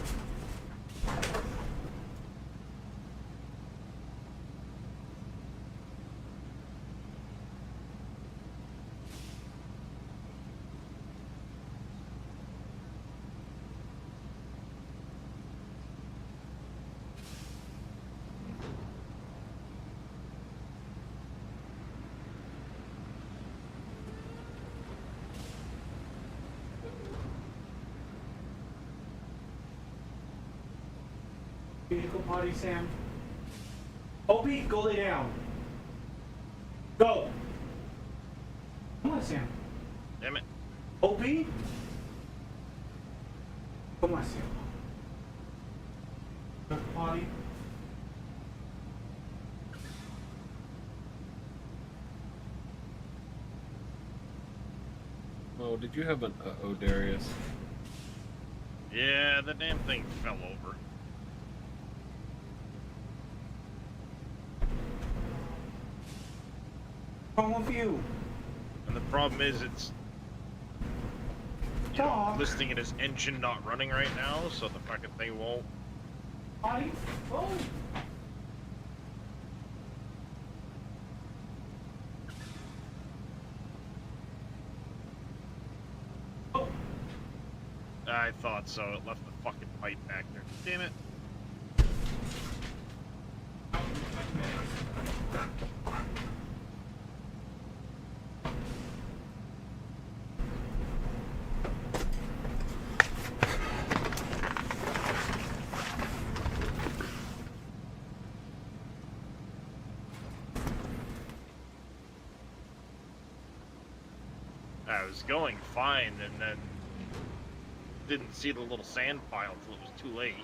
You need to go potty, Sam. Opie, go lay down. Go. Come on, Sam. Damn it. Opie. Come on, Sam. Go potty. Oh, did you have an uh-oh, Darius? Yeah, the damn thing fell over. What's wrong with you? And the problem is it's listing it as engine not running right now, so the fucking thing won't. Potty. Oh. I thought so. It left the fucking pipe back there. Damn it. I was going fine, and then didn't see the little sand pile till it was too late.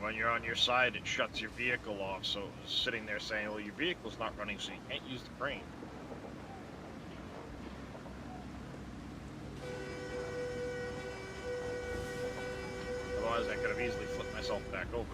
when you're on your side, it shuts your vehicle off. So it's sitting there saying, well, your vehicle's not running, so you can't use the crane. Otherwise, I could have easily flipped myself back over.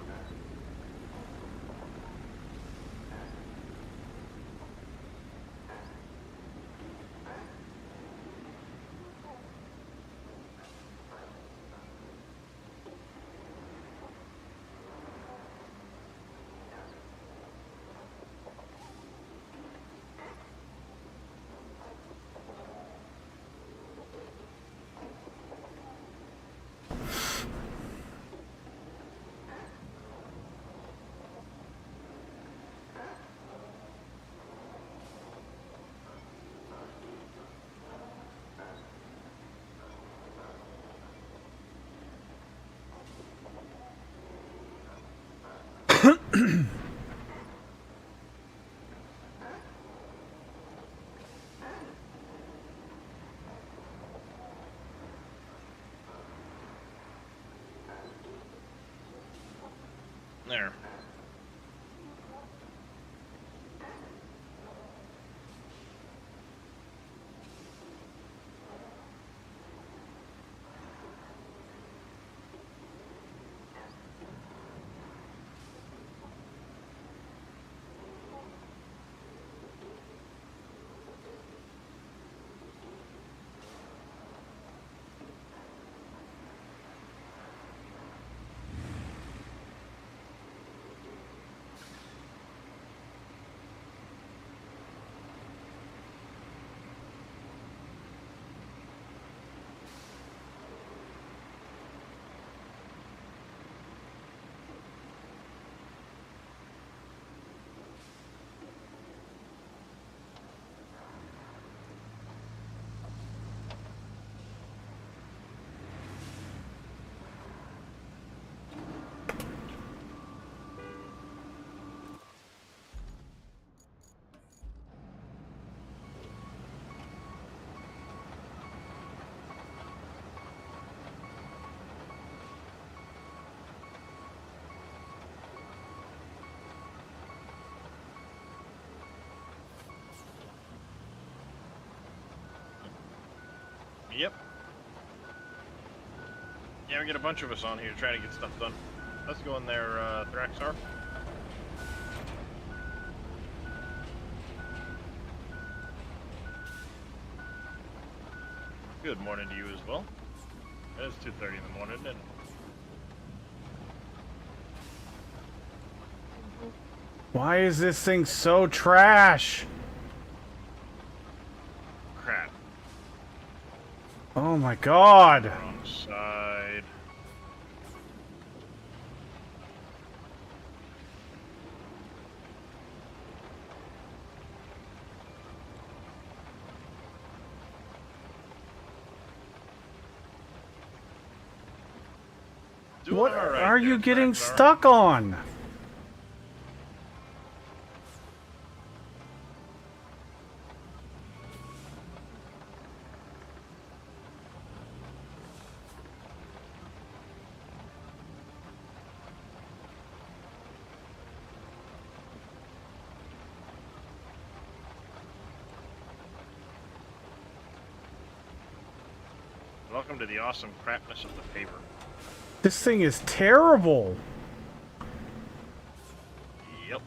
There. Yep. Yeah, we get a bunch of us on here trying to get stuff done. Let's go in there, Thraxar. Good morning to you as well. It is 2:30 in the morning, and Why is this thing so trash? crap. Oh my god. Wrong side. Doing What all right are you there, getting Thraxar. stuck on? Welcome to the awesome crapness of the paver. This thing is terrible. Yep.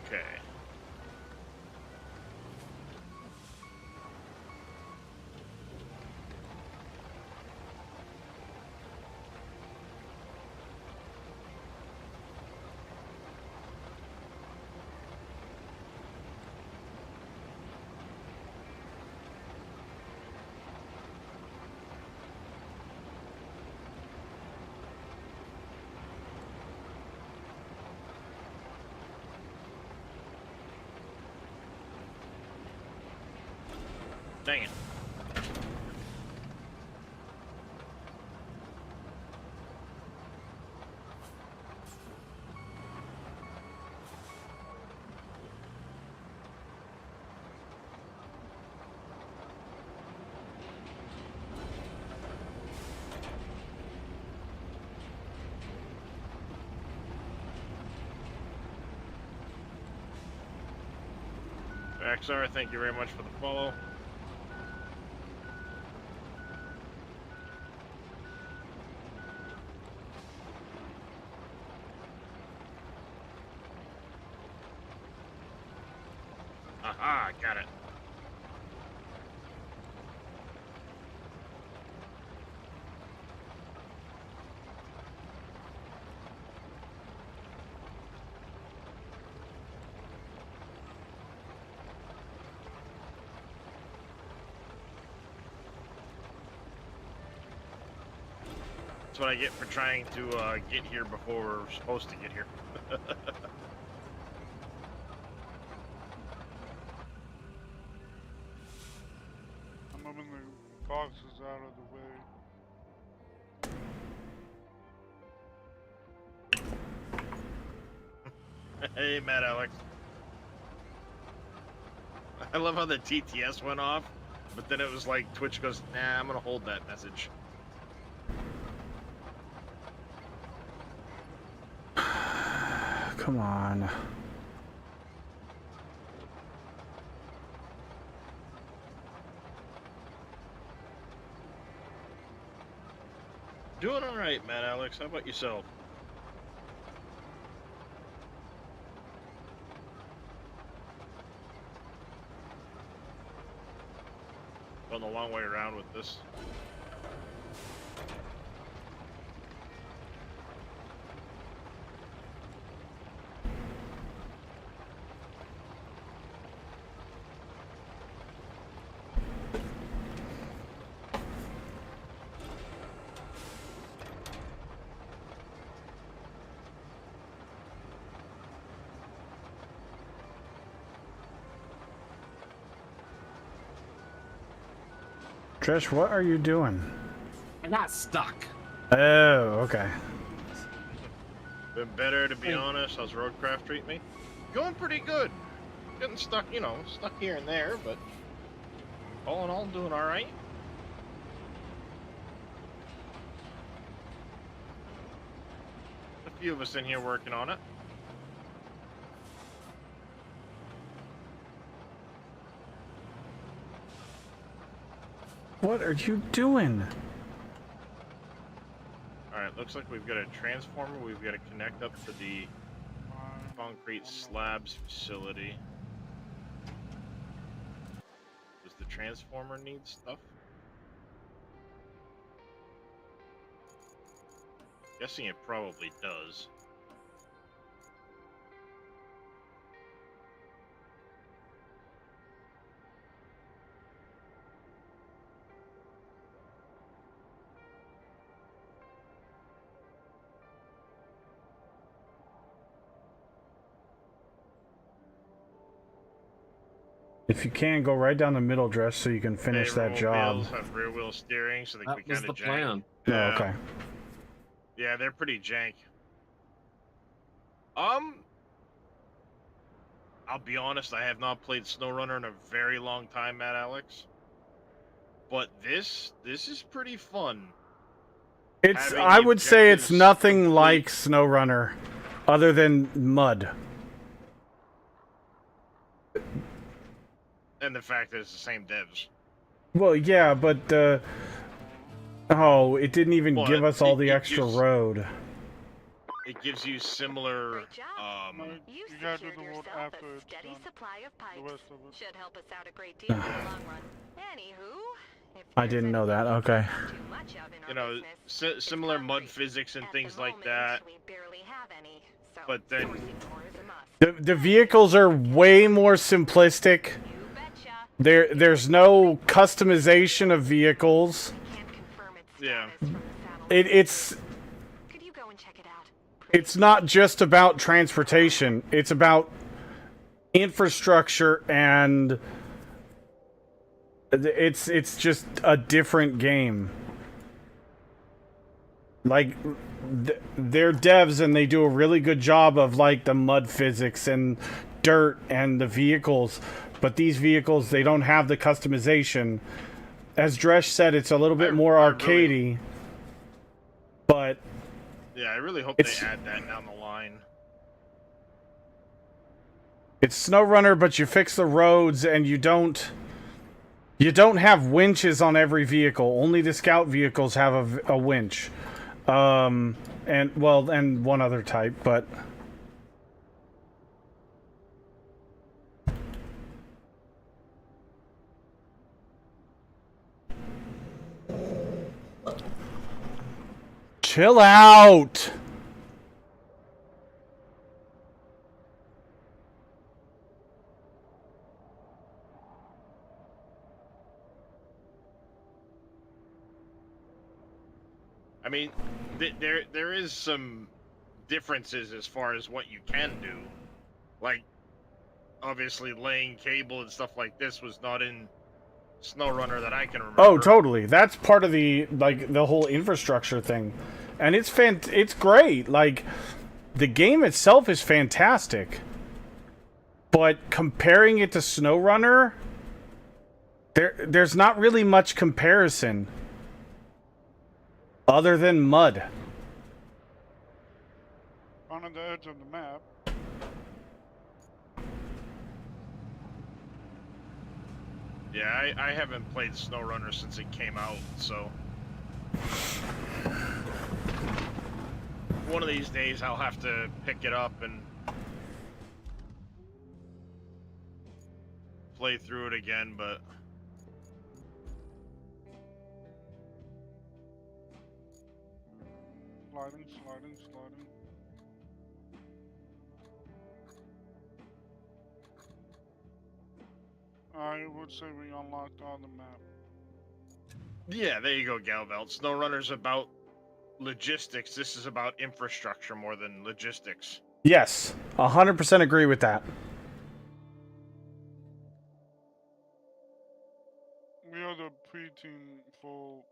Okay. Dang it. XR, thank you very much for the follow. Aha, got it. That's what I get for trying to get here before we're supposed to get here. I'm moving the boxes out of the way. Hey, Matt Alex. I love how the TTS went off, but then it was like Twitch goes, nah, I'm gonna hold that message. Come on. Doing all right, Matt Alex. How about yourself? Gone a long way around with this. Trish, what are you doing? I got stuck. Oh, okay. Been better, to be honest. How's Roadcraft treat me? Going pretty good. Getting stuck, you know, stuck here and there, but all in all, doing all right. A few of us in here working on it. What are you doing? Alright, looks like we've got a transformer we've got to connect up to the concrete slabs facility. Does the transformer need stuff? Guessing it probably does. If you can, go right down the middle, Dress, so you can finish that job. Wheels have rear wheel steering, so they That can be was kind the of jank. plan. Oh, okay. Yeah, they're pretty jank. I'll be honest, I have not played SnowRunner in a very long time, Matt Alex. But this is pretty fun. It's. Having I the would say it's objectives nothing complete. like SnowRunner, other than mud. And the fact that it's the same devs. Well, yeah, but oh, it didn't even Well, give us all the it extra gives- road. It gives you similar, Great job. No, You you gotta do secured the work yourself after a it's steady done. supply of The pipes. rest of it. Should help us out a great deal in the long run. Anywho, if I there's didn't know that. anything Okay. too much of in our you know, business, it's similar mud concrete. physics and At things the like moment, that. we barely have any, so But then- sourcing more is a must. The vehicles are way more simplistic. You betcha. There's no customization of vehicles. Can't confirm its Yeah. status from the satellite. It's Could you go and check it out? it's not just about transportation. It's about infrastructure and It's just a different game. Like, they're devs and they do a really good job of like the mud physics and dirt and the vehicles, but these vehicles, they don't have the customization. As Dresh said, it's a little bit more arcadey, but yeah, I really hope they add that down the line. It's SnowRunner, but you fix the roads and you don't have winches on every vehicle. Only the scout vehicles have a winch. And one other type, but chill out. I mean, there is some differences as far as what you can do. Like, obviously, laying cable and stuff like this was not in SnowRunner that I can remember. Oh, totally. That's part of the whole infrastructure thing, and it's great. Like, the game itself is fantastic, but comparing it to SnowRunner, there's not really much comparison. Other than mud. On the edge of the map. Yeah, I haven't played SnowRunner since it came out, so one of these days I'll have to pick it up and play through it again, but Sliding. I would say we unlocked all the map. yeah, there you go, Galvelt. SnowRunner's about logistics. This is about infrastructure more than logistics. Yes, 100% agree with that. We are the pre-team full.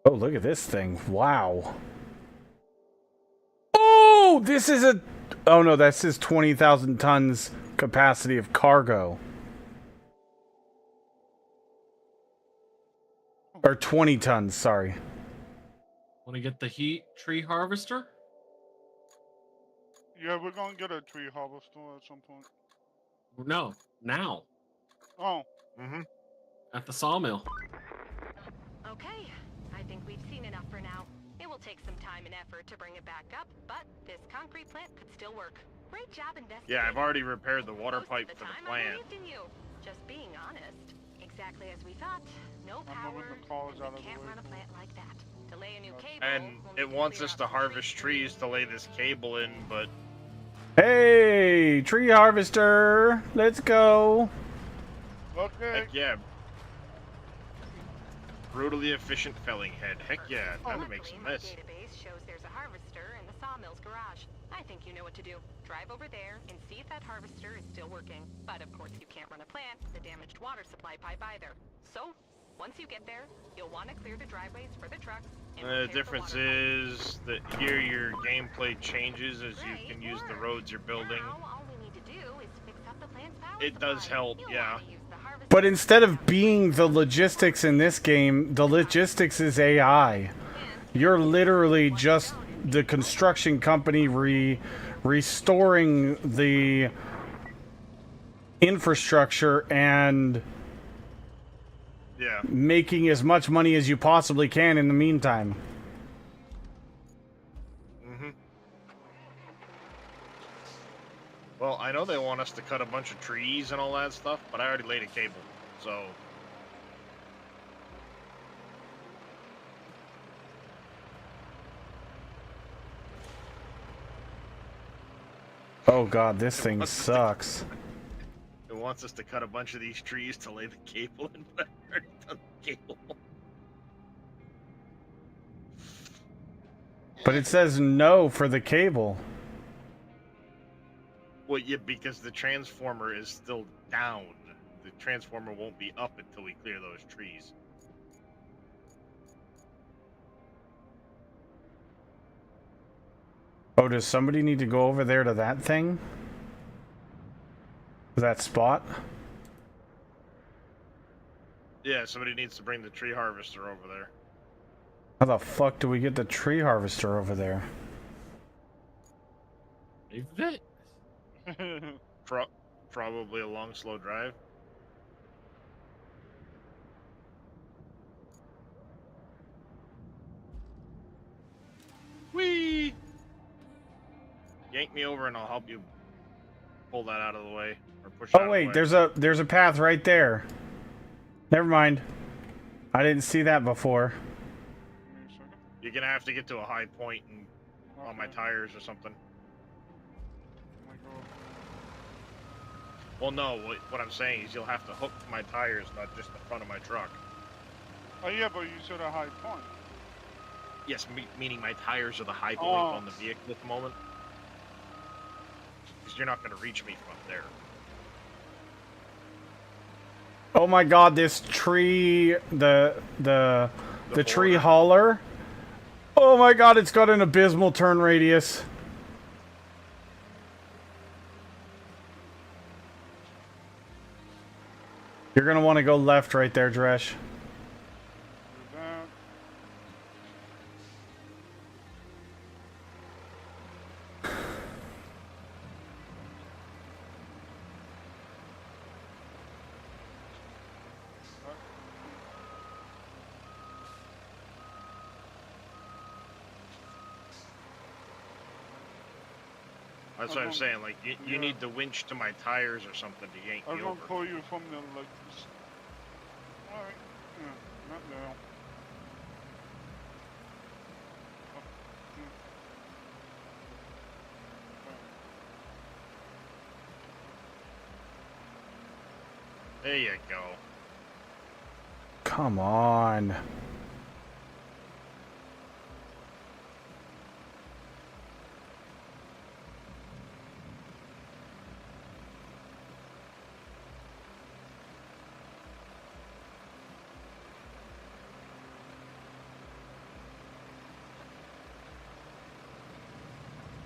Oh, look at this thing. Wow. Oh, this is a... Oh, no, that says 20,000 tons capacity of cargo. Or 20 tons, sorry. Want to get the heat tree harvester? Yeah, we're gonna get a tree harvester at some point. No, now. Oh. Mm-hmm. At the sawmill. Okay, I think we've seen enough for now. It will take some time and effort to bring it back up, but this concrete plant could still work. Great job investigating. Yeah, I've already repaired the water pipe for the plant. I believed in you. Just being honest. Exactly as we thought. No I'm moving power. the cars out of the Can't way. run a plant like that. To lay a new cable. And it wants us to harvest trees to lay this cable in, but Hey, tree harvester. Let's go. Okay. heck yeah. Brutally efficient felling head. Heck yeah, time to make some My mess. database shows there's a harvester in the sawmill's garage. I think you know what to do. Drive over there and see if that harvester is still working. But of course you can't run a plant with a damaged water supply pipe either. So, once you get there, you'll want to clear the driveways for the trucks. And The repair the difference water pipe. is that here your gameplay changes as you can use the roads you're building. Now, all we need to do is fix up the plant's power It does supply. help, You'll yeah. want to use the harvester But instead of being the logistics in this game, the logistics is AI. You're literally just the construction company restoring the infrastructure and Yeah. making as much money as you possibly can in the meantime. Mm-hmm. Well, I know they want us to cut a bunch of trees and all that stuff, but I already laid a cable, so... Oh god, this thing sucks. It wants us to cut a bunch of these trees to lay the cable in, but I've already done the cable. But it says no for the cable. Well, yeah, because the transformer is still down. the transformer won't be up until we clear those trees. Oh, does somebody need to go over there to that thing? That spot? Yeah, somebody needs to bring the tree harvester over there. How the fuck do we get the tree harvester over there? A vet. Probably a long, slow drive. Whee! Yank me over and I'll help you pull that out of the way. Or push it out Oh of the wait, way. there's a path right there. Never mind. I didn't see that before. You're gonna have to get to a high point and on my tires or something. Well, no, what I'm saying is you'll have to hook to my tires, not just the front of my truck. Oh yeah, but you said a high point. Yes, meaning my tires are the high point on the vehicle at the moment. Because you're not going to reach me from up there. Oh my god, this tree, the tree hauler. Oh my god, it's got an abysmal turn radius. You're gonna want to go left right there, Dresh. That's what I'm saying. Like, you need the winch to my tires or something to yank I was me gonna over. pull you from the like. Alright. Yeah, not now. There you go. Come on.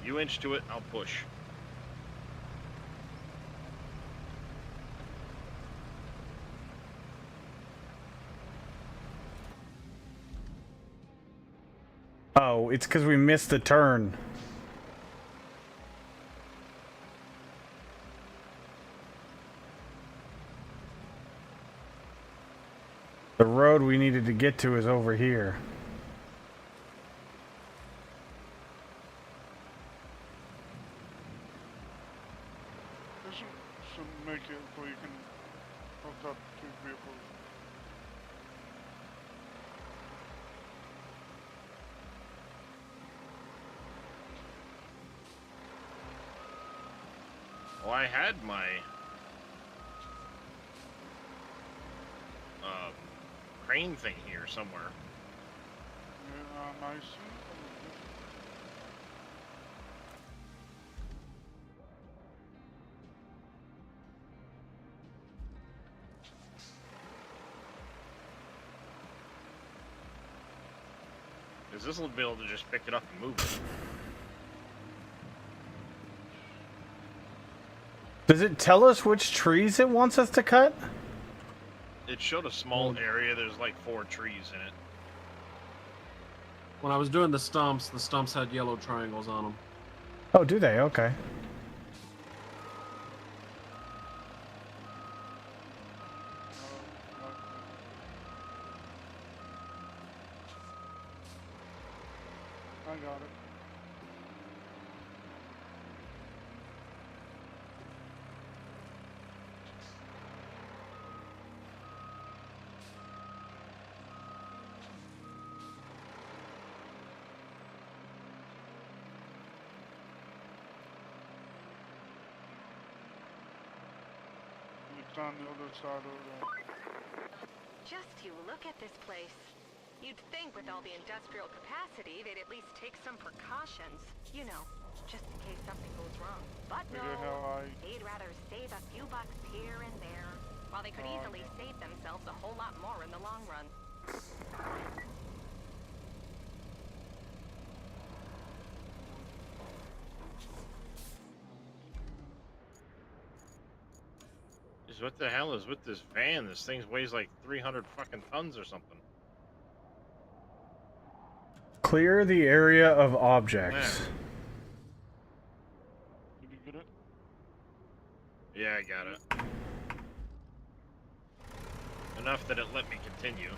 You inch to it, I'll push. Oh, it's because we missed the turn. The road we needed to get to is over here. This should make it so you can hook up two vehicles. Well, I had my crane thing here somewhere. Yeah, I see. Because this will be able to just pick it up and move it. Does it tell us which trees it wants us to cut? It showed a small area. There's like 4 trees in it. When I was doing the stumps had yellow triangles on them. Oh, do they? Okay. I got it. It's on the other side of the... Just you look at this place. You'd think with all the industrial capacity, they'd at least take some precautions. You know, just in case something goes wrong. But no, Figure how they'd rather save a few bucks here and there, while they They could easily save themselves a whole lot more in the long run. Just what the hell is with this van? This thing weighs like 300 fucking tons or something. Clear the area of objects. Man. Did you get it? Yeah, I got it. Enough that it let me continue.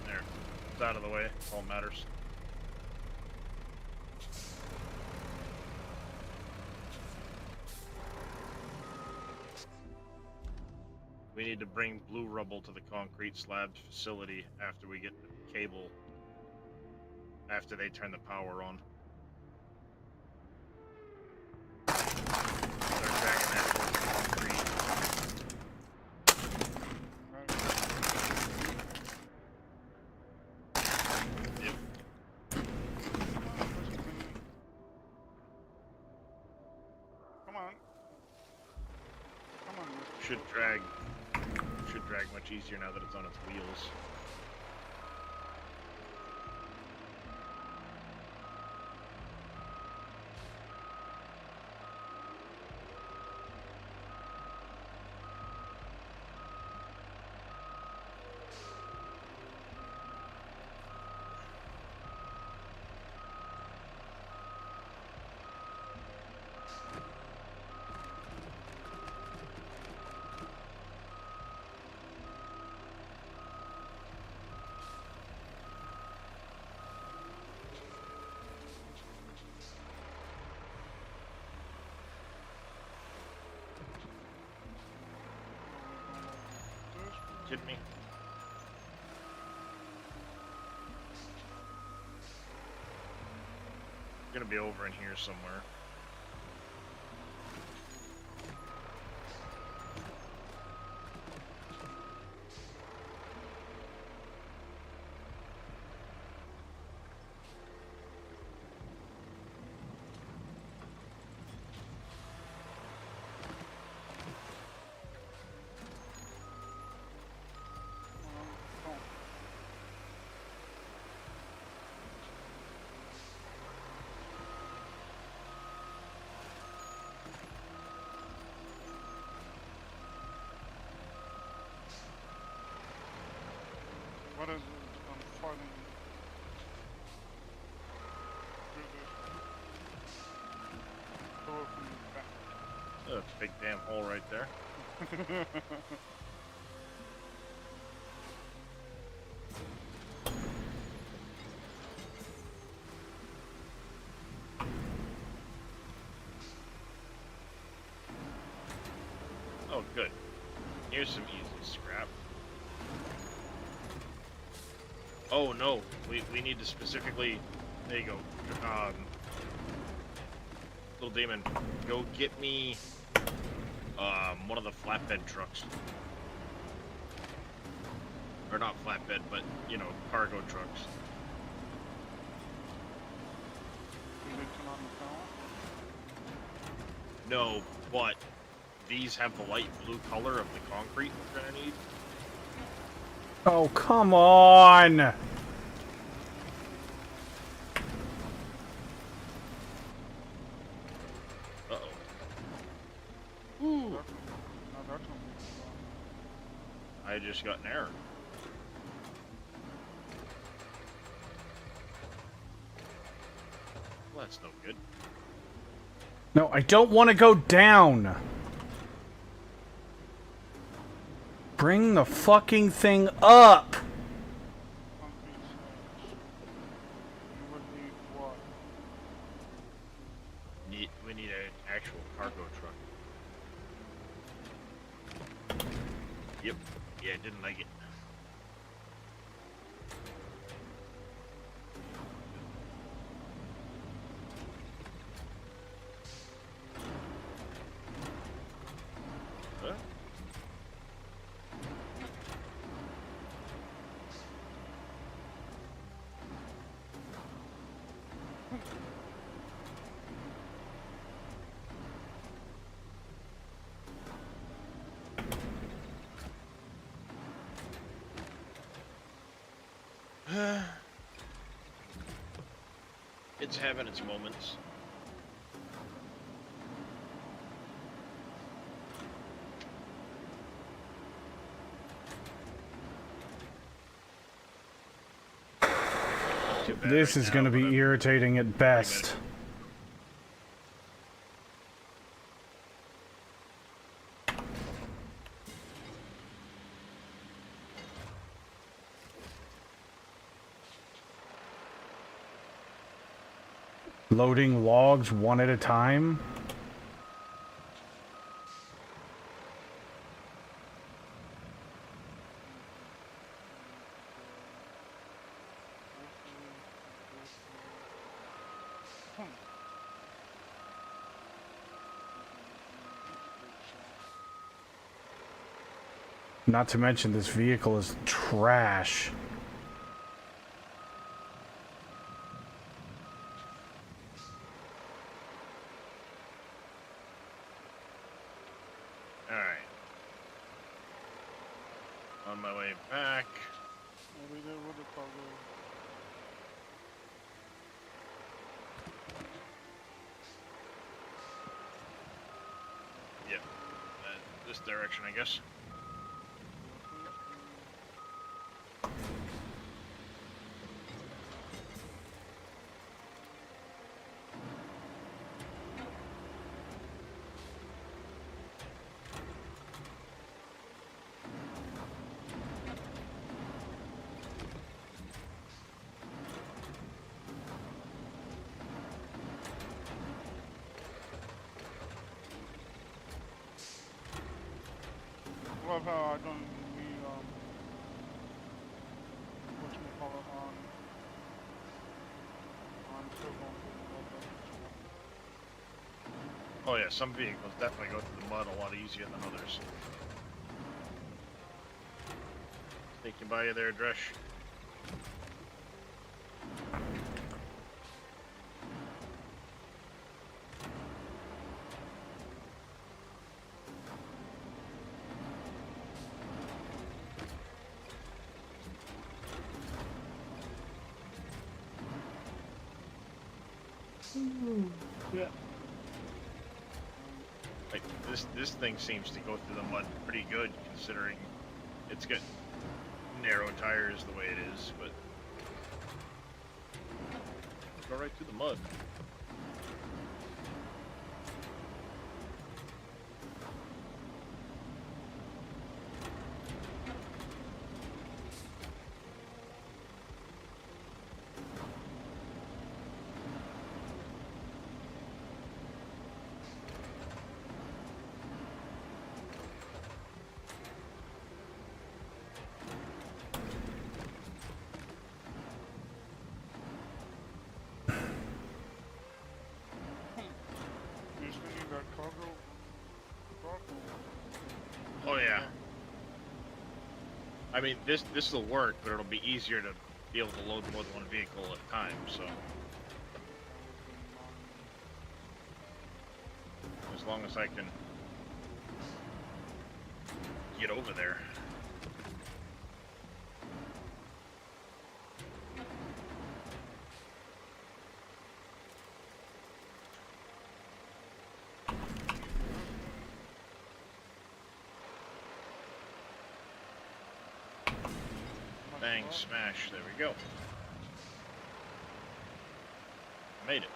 There. It's out of the way. All matters. We need to bring blue rubble to the concrete slabs facility after we get the cable. After they turn the power on. Start dragging that concrete. Yep. Come on. Come on. Should drag much easier now that it's on its wheels. Kidding me? Gonna be over in here somewhere. What is it? I'm falling. Go from the back. That's a big damn hole right there. Oh, good. Here's some easy scrap. Oh no, we need to specifically. There you go. Little demon, go get me one of the flatbed trucks. Or not flatbed, but you know, cargo trucks. Did they turn on the power? No, but these have the light blue color of the concrete we're gonna need. Oh, come on! Uh-oh. No, that's not. I just got an error. Well, that's no good. No, I don't want to go down. Bring the fucking thing up. Concrete slabs. You would need what? We need an actual cargo truck. Yep. Yeah, didn't like it. It's having its moments. Too bad This right is now, going to but be I'm- irritating at best. Loading logs one at a time. Not to mention this vehicle is trash. Alright. On my way back. Over there with the cargo. Yep. This direction, I guess. Love how I don't need whatchamacallit on turbo. Oh yeah, some vehicles definitely go through the mud a lot easier than others. Sneaking by you there, Dresh. Yeah. Like this thing seems to go through the mud pretty good, considering it's got narrow tires the way it is, but go right through the mud. You still need that cargo. Oh yeah. I mean, this will work, but it'll be easier to be able to load more than one vehicle at a time. So as long as I can get over there. Bang, smash, there we go. Made it.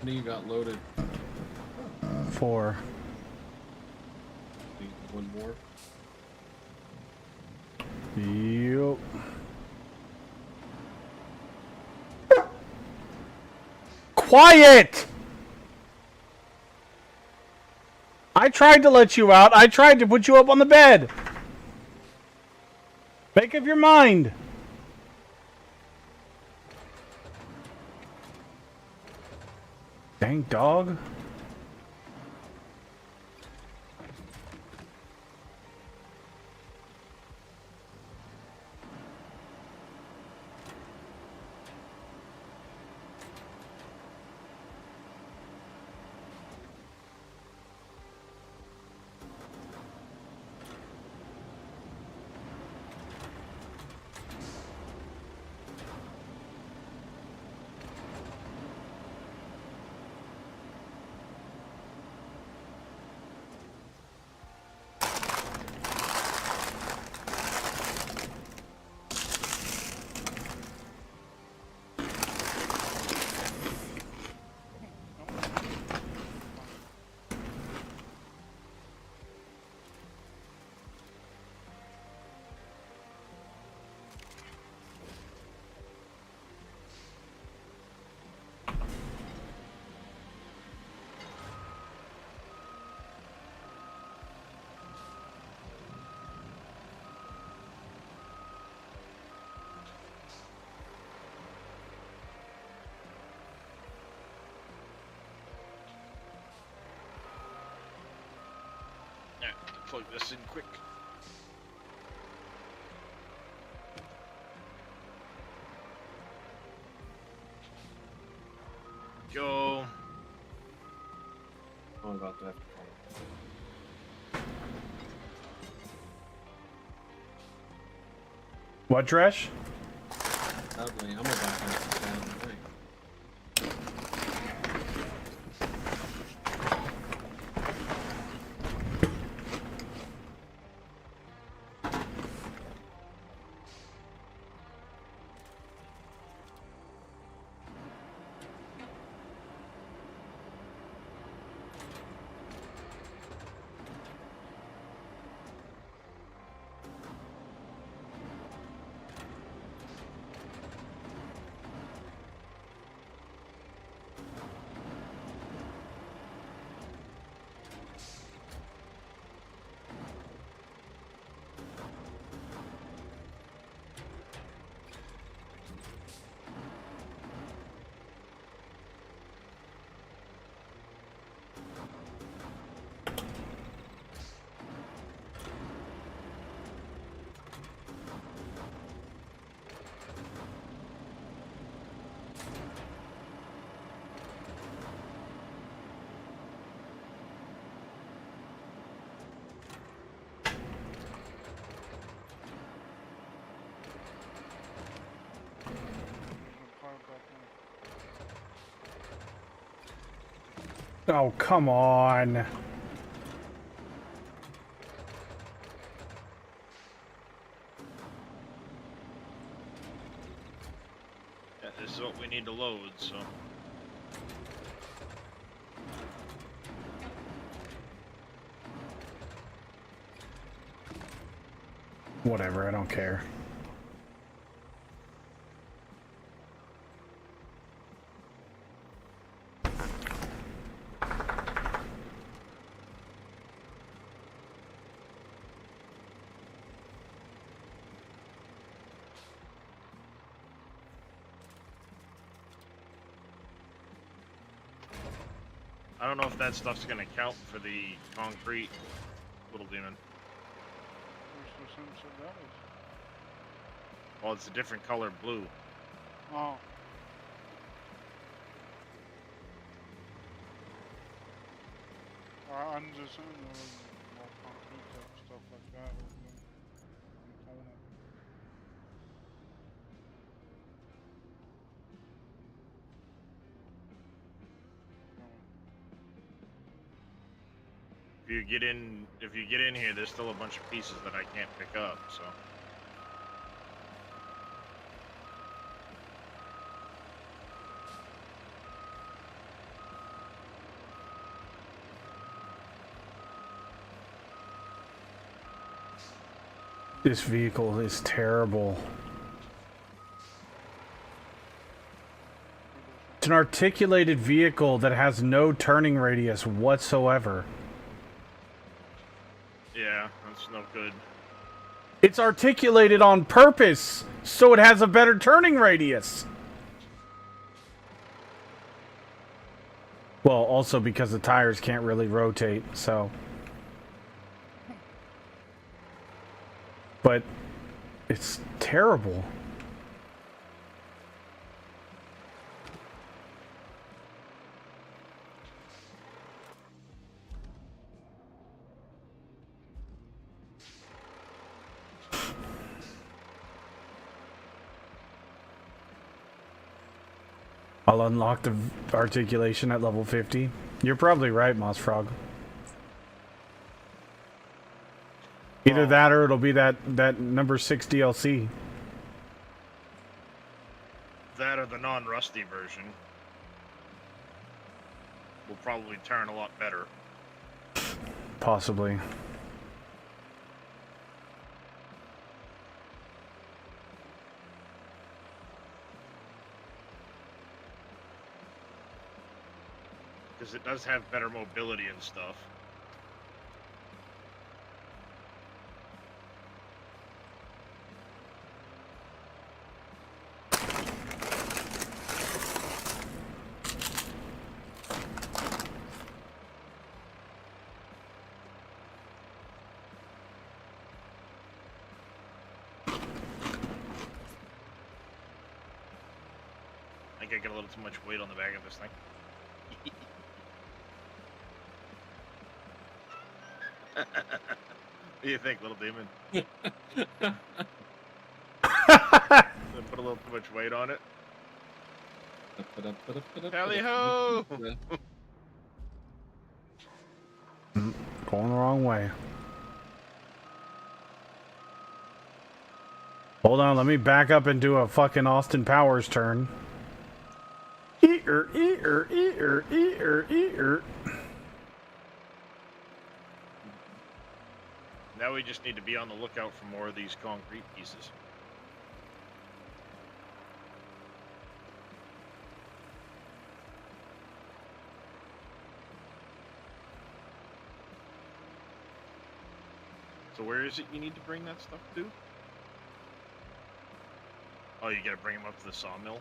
What do you got loaded? 4. One more. Yup. Quiet! I tried to let you out. I tried to put you up on the bed. Make up your mind. Dang dog. Alright, plug this in quick. Go. I'm about to have to call. What, Dresh? Sadly, I'm about to have to down. Oh, come on. Yeah, this is what we need to load, so. Whatever, I don't care. I don't know if that stuff's gonna count for the concrete little demon. Well, it's a different color blue. Oh. I'm just saying there was more concrete type stuff like that. Component. If you get in here, there's still a bunch of pieces that I can't pick up, so. This vehicle is terrible. It's an articulated vehicle that has no turning radius whatsoever. Yeah, that's no good. It's articulated on purpose so it has a better turning radius. Well, also because the tires can't really rotate, so. But it's terrible. I'll unlock the articulation at level 50. You're probably right, Moss Frog. Either that or it'll be that number 6 DLC. That or the non-rusty version will probably turn a lot better. Possibly. Because it does have better mobility and stuff. I think I get a little too much weight on the back of this thing. What do you think, little demon? Put a little too much weight on it. Tally ho! Going the wrong way. Hold on, let me back up and do a fucking Austin Powers turn. Eater, eater, eater, eater, eater. Now we just need to be on the lookout for more of these concrete pieces. So where is it you need to bring that stuff to? Oh, you gotta bring them up to the sawmill?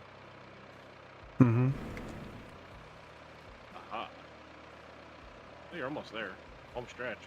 Mm-hmm. Aha. Oh, you're almost there. Home stretch.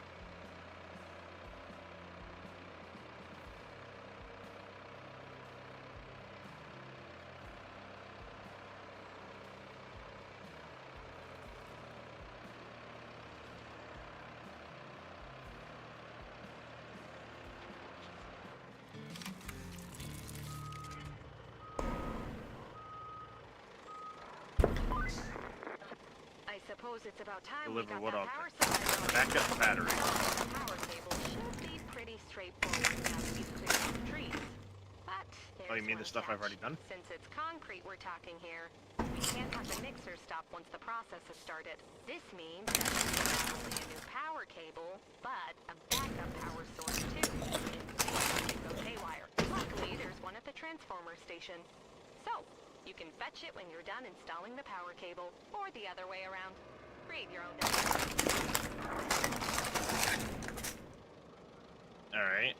I suppose it's about time Deliver we what got that up? power supply. Backup battery. The power cable should be pretty straightforward now that we've cleared the trees. But Oh, you mean the there's stuff one I've already catch. done? Since it's concrete we're talking here, we can't have the mixer stop once the process has started. This means that we need not only a new power cable, but a backup power source too, in case it goes haywire. Luckily, there's one at the transformer station. So, you can fetch it when you're done installing the power cable, or the other way around. Create your own decision. Alright,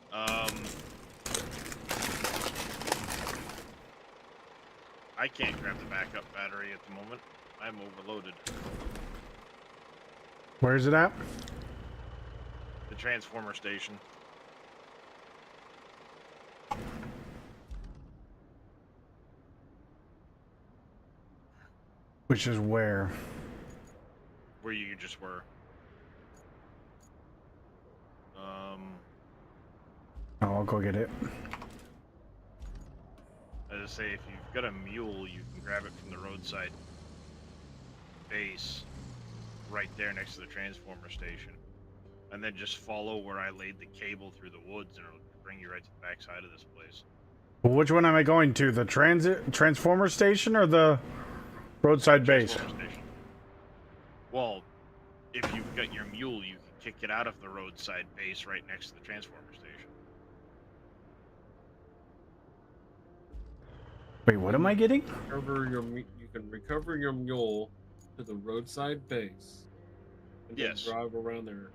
I can't grab the backup battery at the moment. I'm overloaded. Where's it at? The transformer station. Which is where? Where you just were. Oh, I'll go get it. As I say, if you've got a mule, you can grab it from the roadside base right there next to the transformer station. And then just follow where I laid the cable through the woods and it'll bring you right to the back side of this place. Well, which one am I going to? The transformer station or the roadside base? Transformer station. Well, if you've got your mule, you can kick it out of the roadside base right next to the transformer station. Wait, what am I getting? You can recover your mule to the roadside base. And then Yes. drive around there.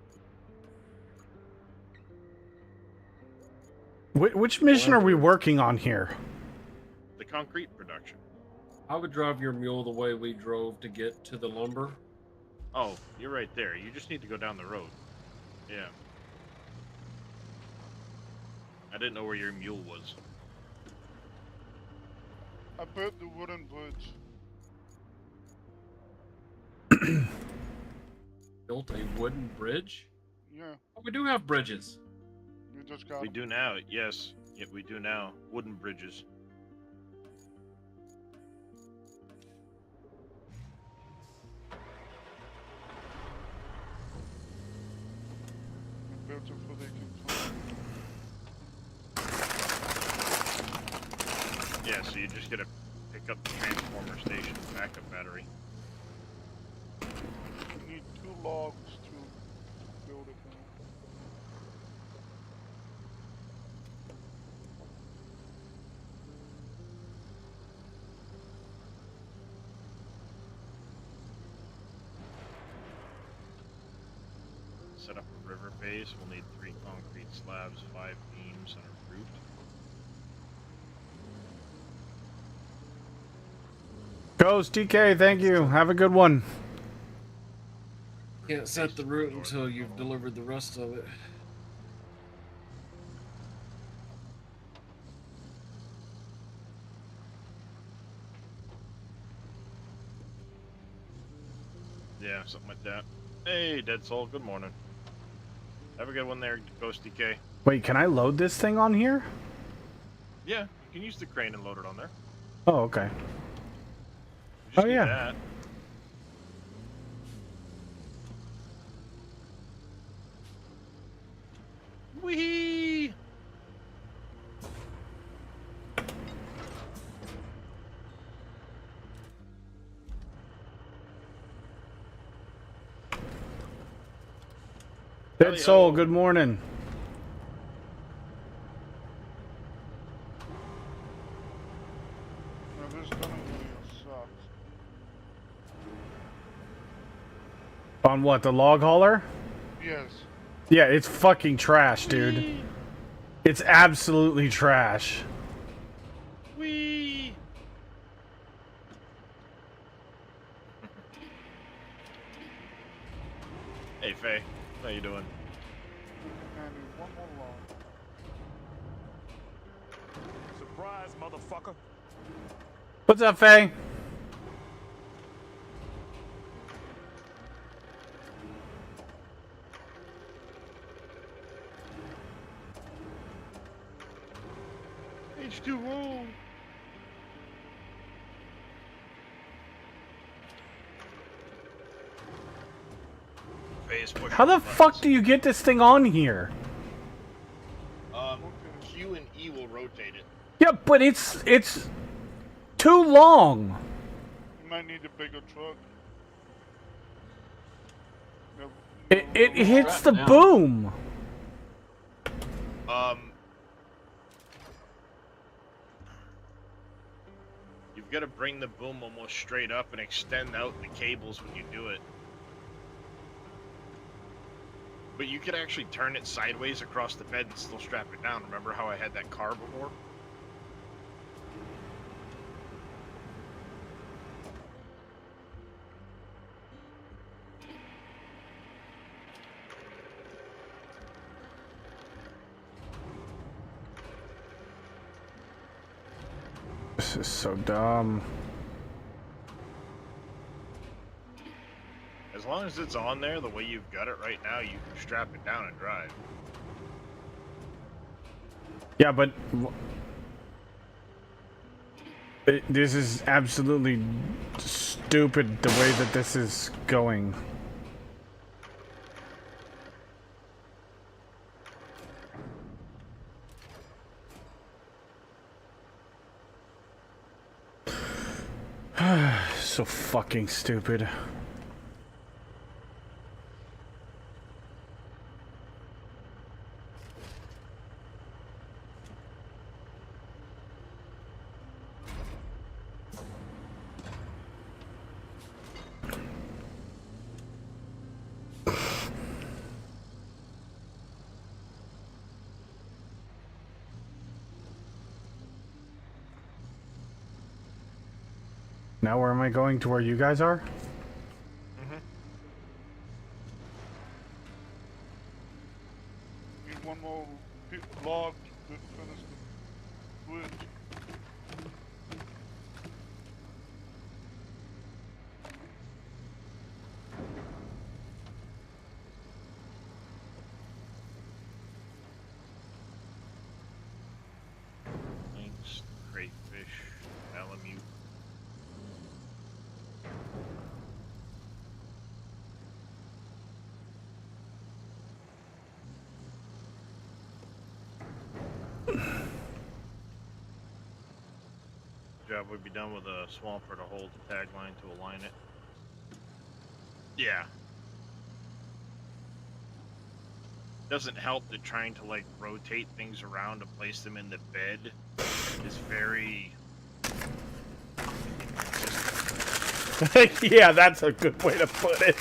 Which mission are we working on here? The concrete production. I would drive your mule the way we drove to get to the lumber. Oh, you're right there. You just need to go down the road. Yeah. I didn't know where your mule was. I built the wooden bridge. Built a wooden bridge? Yeah, Oh, we do have bridges. you just got We 'em. do now, yes. Yep, we do now. Wooden bridges. I built it so they can come. Yeah, so you just gotta pick up the transformer station backup battery. You need 2 logs to build it. Set up a river base. We'll need 3 concrete slabs, 5 beams, and a roof. Ghost DK, thank you. Have a good one. Can't set the route until you've delivered the rest of it. Yeah, something like that. Hey, Dead Soul, good morning. Have a good one there, Ghost DK. Wait, can I load this thing on here? Yeah, you can use the crane and load it on there. Oh, okay. You just Oh, need yeah. that. Whee! Dead Soul, good morning. Now this tunnel really sucks. On what, the log hauler? Yes. Yeah, it's fucking trash, dude. It's absolutely trash. Whee! Hey, Faye. How you doing? I need 1 more log. Surprise, motherfucker. What's up, Faye? H2O! Faye's pushing How the buttons. fuck do you get this thing on here? Q and E will rotate it. Yeah, but it's too long. You might need a bigger truck. No, It hits the Now. boom. You've got to bring the boom almost straight up and extend out the cables when you do it. But you could actually turn it sideways across the bed and still strap it down. Remember how I had that car before? This is so dumb. As long as it's on there the way you've got it right now, you can strap it down and drive. Yeah, but this is absolutely stupid the way that this is going. So fucking stupid. Now where am I going? To where you guys are? Need one more log to finish the bridge. Lynx, crayfish, malamute. Job would be done with a swamper to hold the tagline to align it. Yeah. Doesn't help that trying to like rotate things around to place them in the bed is very. Yeah, that's a good way to put it.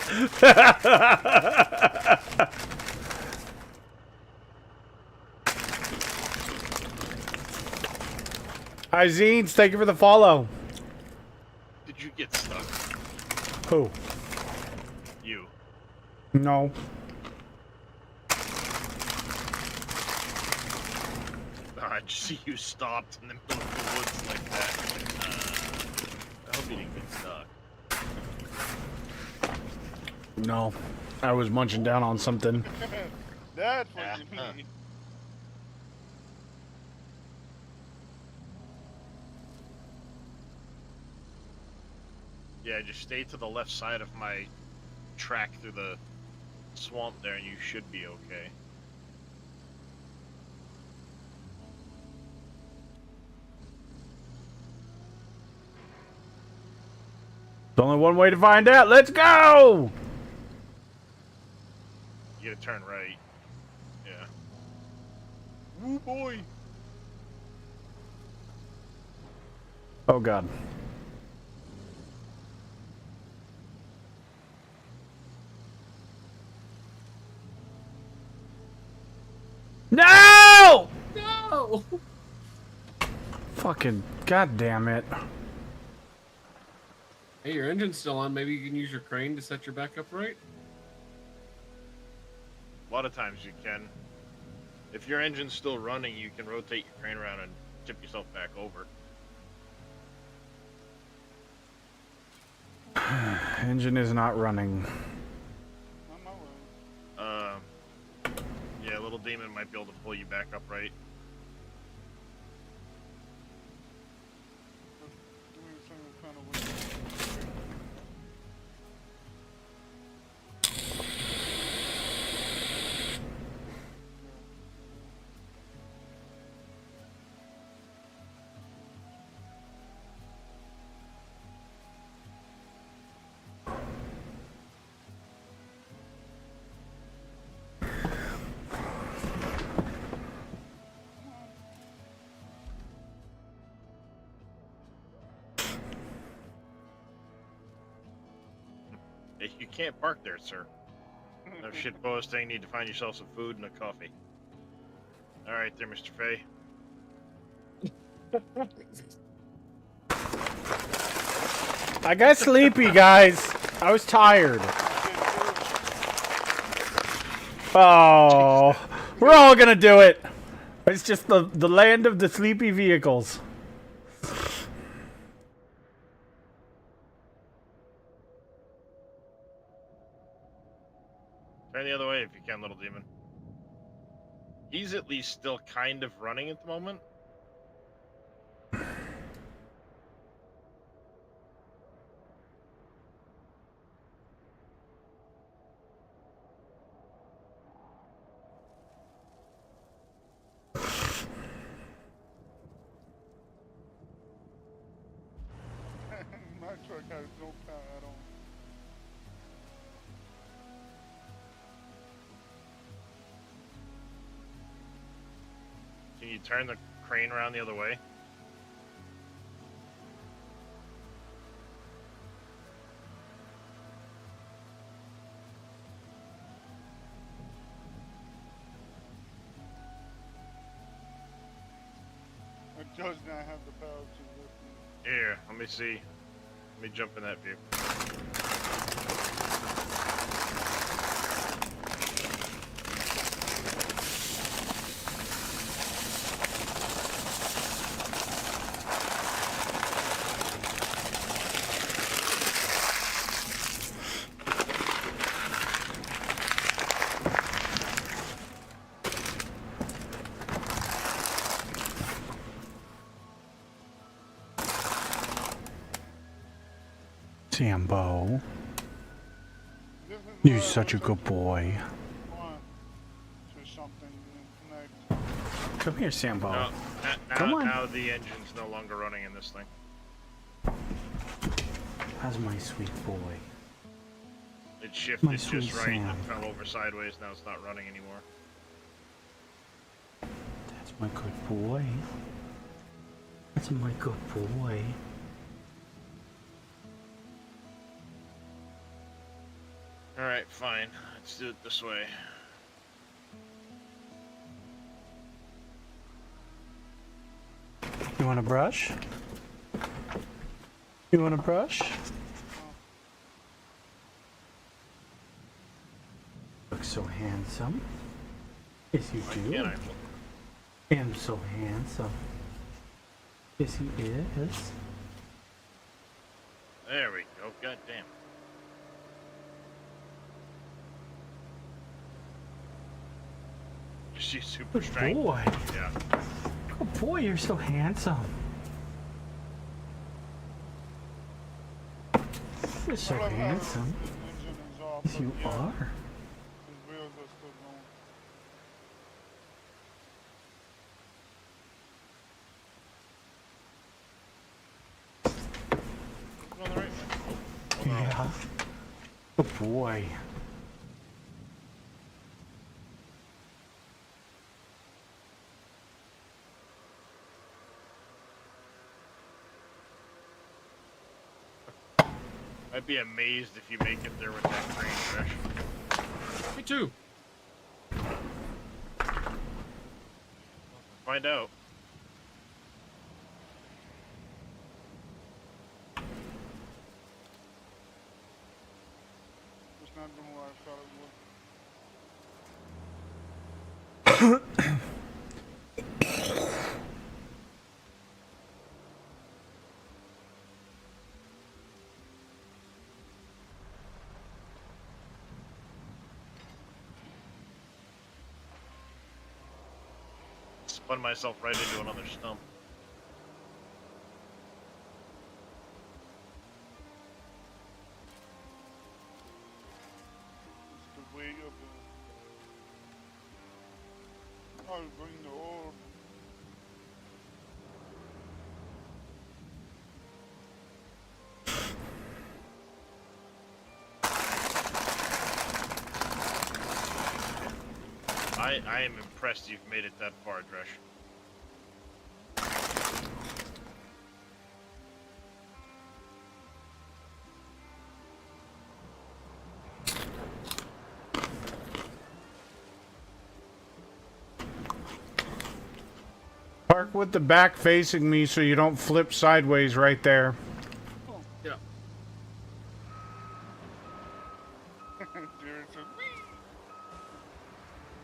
Hi, Zines. Thank you for the follow. Did you get stuck? Who? You. No. I just see you stopped in the middle of the woods like that. I hope you didn't get stuck. No. I was munching down on something. That's what you need. Yeah, just stay to the left side of my track through the swamp there and you should be okay. There's only one way to find out. Let's go! You gotta turn right. Yeah. Woo boy! Oh, God. No! No! Fucking goddamn it. Hey, your engine's still on. Maybe you can use your crane to set your back up right? A lot of times you can. If your engine's still running, you can rotate your crane around and tip yourself back over. Engine is not running. Yeah, little demon might be able to pull you back up right. Hey, you can't park there, sir. No shit posting. Need to find yourself some food and a coffee. All right, there, Mr. Fay. I got sleepy, guys. I was tired. Oh, we're all gonna do it. It's just the land of the sleepy vehicles. Turn the other way if you can, little demon. He's at least still kind of running at the moment. My truck has no power at all. Can you turn the crane around the other way? It does not have the power to lift me. Here, let me see. Let me jump in that view. Sambo, This is you're where such a it good boy. want to something and connect. Come here, Sambo. No, Come on. now the engine's no longer running in this thing. How's my sweet boy? It shifted My just sweet right and Sam. fell over sideways. Now it's not running anymore. That's my good boy. That's my good boy. Alright, fine. Let's do it this way. You want a brush? You want a brush? Look so handsome. Yes, you do. Again, I am so handsome. Yes, he is. there we go. God damn. She's super Good strength. boy. Yeah. Good boy, you're so handsome. You're so I love how handsome. the engine is off, Yes, but you yeah, are. his wheels are still going. We're on the right way. Yeah. Good boy. I'd be amazed if you make it there with that crane crash. Me too. Find out. It's not doing what I thought it would. Spun myself right into another stump. It's the way of the... Oh, you bring the old... I am impressed you've made it that far, Dresh. Park with the back facing me so you don't flip sideways right there. Yeah. There's a...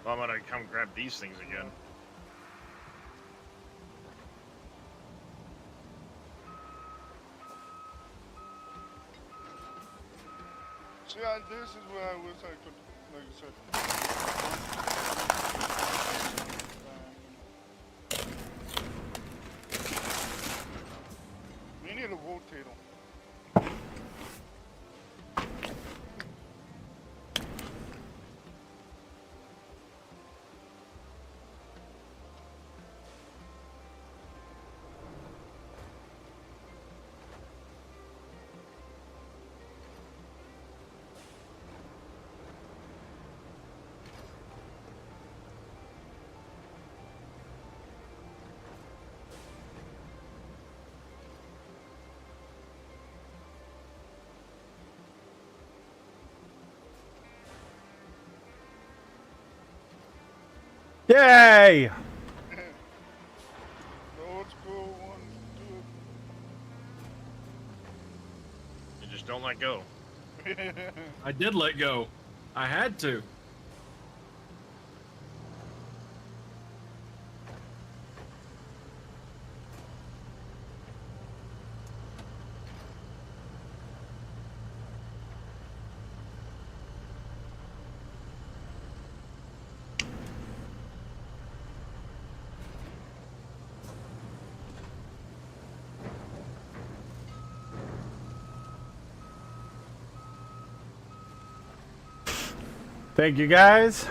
Well, I'm gonna come grab these things again. See, this is where I wish I could, like I said. We need a rotator. Yay! The old school ones do it. Just don't let go. I did let go. I had to. Thank you, guys.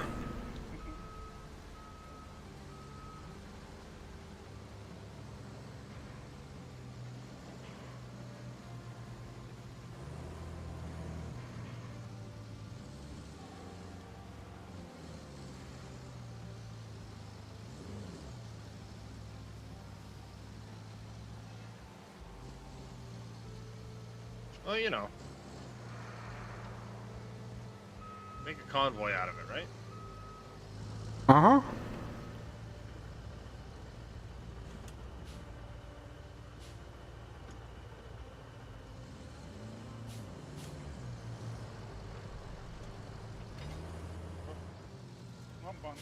Well, you know. Make a convoy out of it, right? Uh-huh. I'm bummed.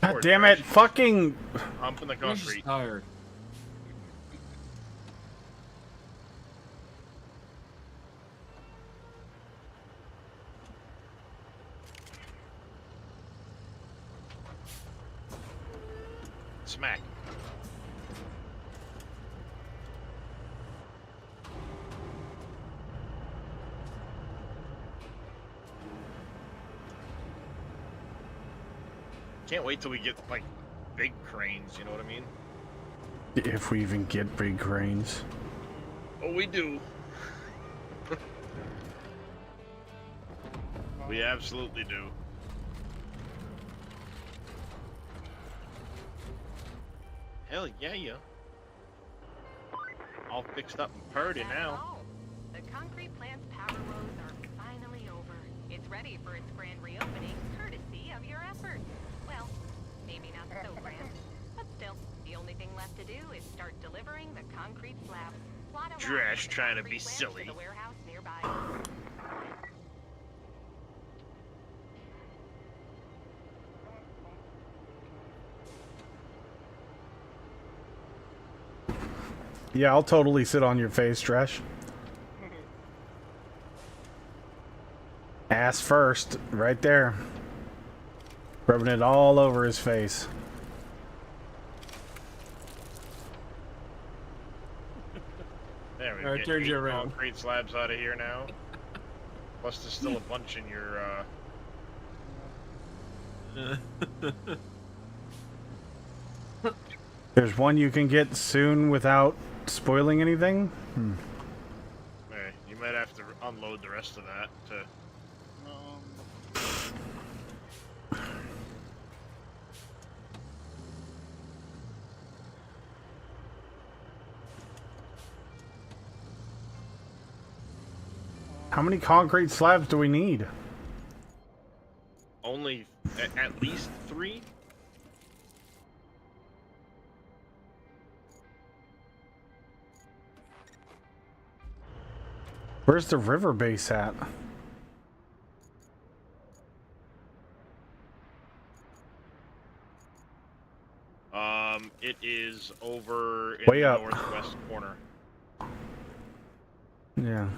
God damn it. Fucking... Hump in the I'm just concrete. tired. Smack. Can't wait till we get, like, big cranes, you know what I mean? If we even get big cranes. Oh, we do. We absolutely do. Hell yeah, yeah. All fixed up and purdy now. The concrete plant's power woes are finally over. It's ready for its grand reopening, courtesy of your efforts. Well, maybe not so grand, but still, the only thing left to do is start delivering the concrete slabs. Plot a route Dresh from the trying to concrete be plant silly. To the warehouse nearby. Yeah, I'll totally sit on your face, Dresh. Ass first, right there. Rubbing it all over his face. There we Alright, get turned 8 you around. concrete slabs out of here now. Plus, there's still a bunch in your. There's one you can get soon without spoiling anything. You might have to unload the rest of that to. How many concrete slabs do we need? Only at least 3. Where's the river base at? It is over in Way the up. northwest corner. Yeah.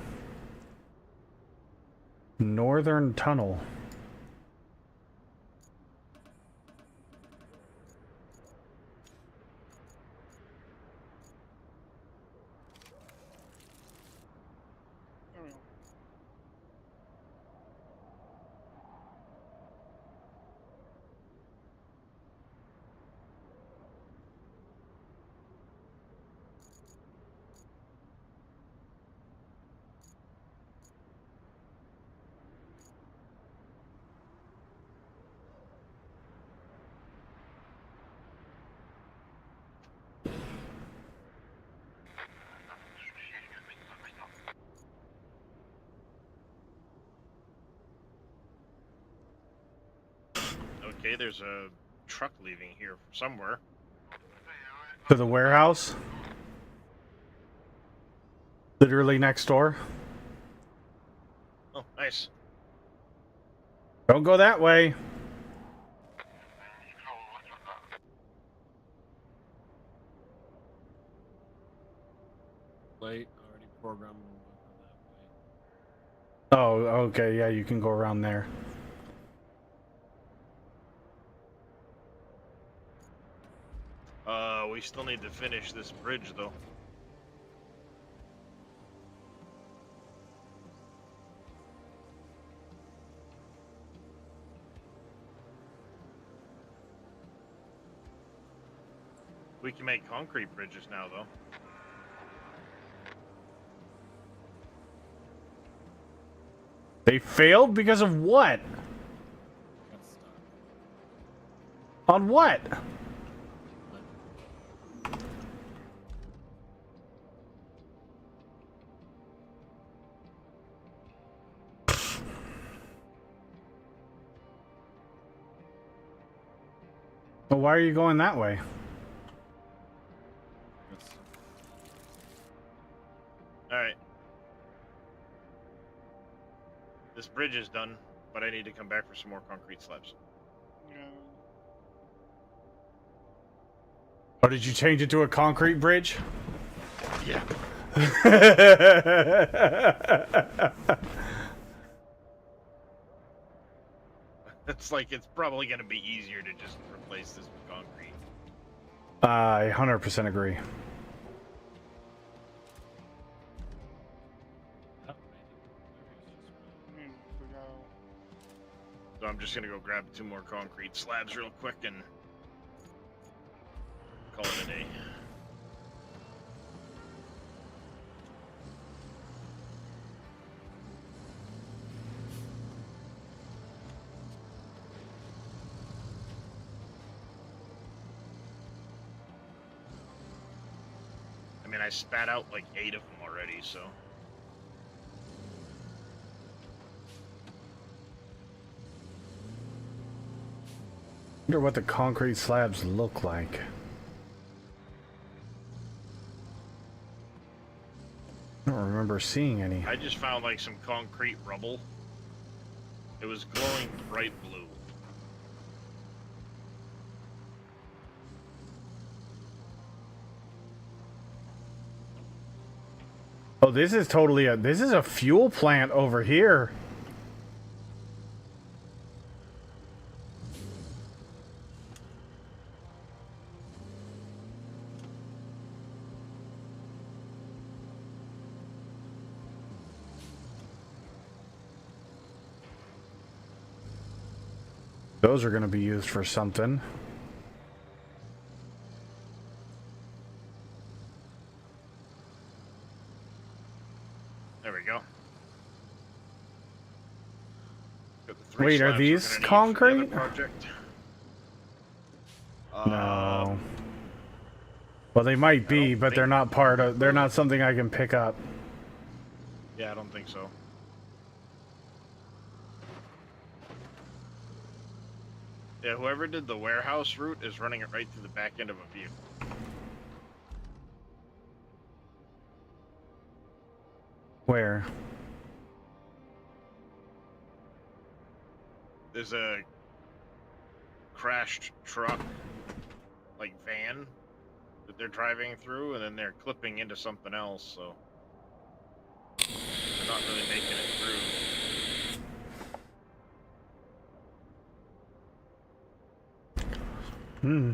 Northern Tunnel. There we go. Okay, there's a truck leaving here from somewhere. To the warehouse. Literally next door. Oh, nice. Don't go that way. Late, already programmed that way. Oh, okay. Yeah, you can go around there. We still need to finish this bridge, though. We can make concrete bridges now, though. They failed because of what? Got stuck. On what? Well, why are you going that way? Alright. This bridge is done, but I need to come back for some more concrete slabs. Yeah. Or did you change it to a concrete bridge? Yeah. It's probably going to be easier to just replace this with concrete. I 100% agree. So I'm just going to go grab 2 more concrete slabs real quick and call it a day. I mean, I spat out like 8 of them already, so. Wonder what the concrete slabs look like. I don't remember seeing any. I just found like some concrete rubble. It was glowing bright blue. Oh, this is totally this is a fuel plant over here. Those are going to be used for something. There we go. Got the 3 Wait, are slabs we're these gonna need for the concrete? other project. No. Well, they might be, but they're not part of. They're not something I can pick up. Yeah, I don't think so. Yeah, whoever did the warehouse route is running it right through the back end of a vehicle. Where? There's a crashed truck, like van, that they're driving through, and then they're clipping into something else, so they're not really making it through. Hmm.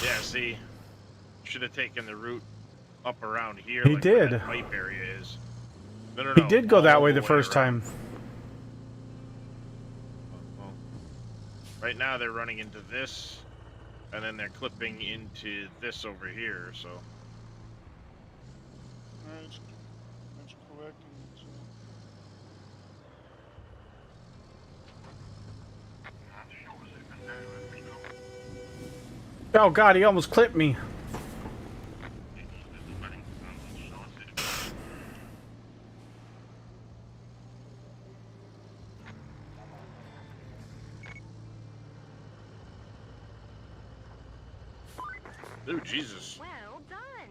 Yeah, see, should have taken the route up around here. He like where did. that pipe area is. No, He did go that all way the first around. time. Well, right now they're running into this, and then they're clipping into this over here. So That's correct. Oh God, he almost clipped me. Ooh, Jesus. Well done.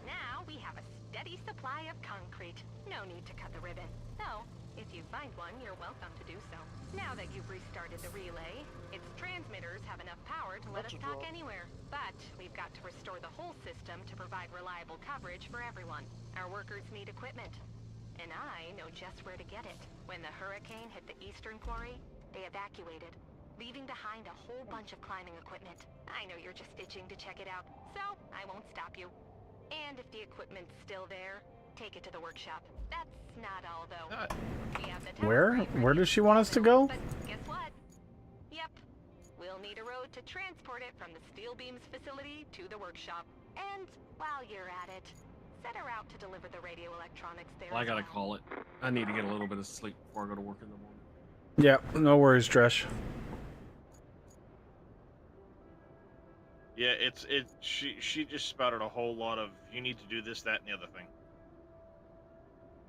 Now we have a steady supply of concrete. No need to cut the ribbon. Though, if you find one, you're welcome to do so. Now that you've restarted the relay, its transmitters have enough power to let us talk anywhere. But we've got to restore the whole system to provide reliable coverage for everyone. Our workers need equipment. And I know just where to get it. When the hurricane hit the eastern quarry, they evacuated, leaving behind a whole bunch of climbing equipment. I know you're just itching to check it out, so I won't stop you. And if the equipment's still there, take it to the workshop. That's not all, though. We have the Where? Where does she want us to go? But guess what? Yep. We'll need a road to transport it from the steel beams facility to the workshop. And while you're at it, set her out to deliver the radio electronics there. Well, I as gotta well. call it. I need to get a little bit of sleep before I go to work in the morning. Yeah, no worries, Dresh. Yeah, she just spouted a whole lot of you need to do this, that, and the other thing.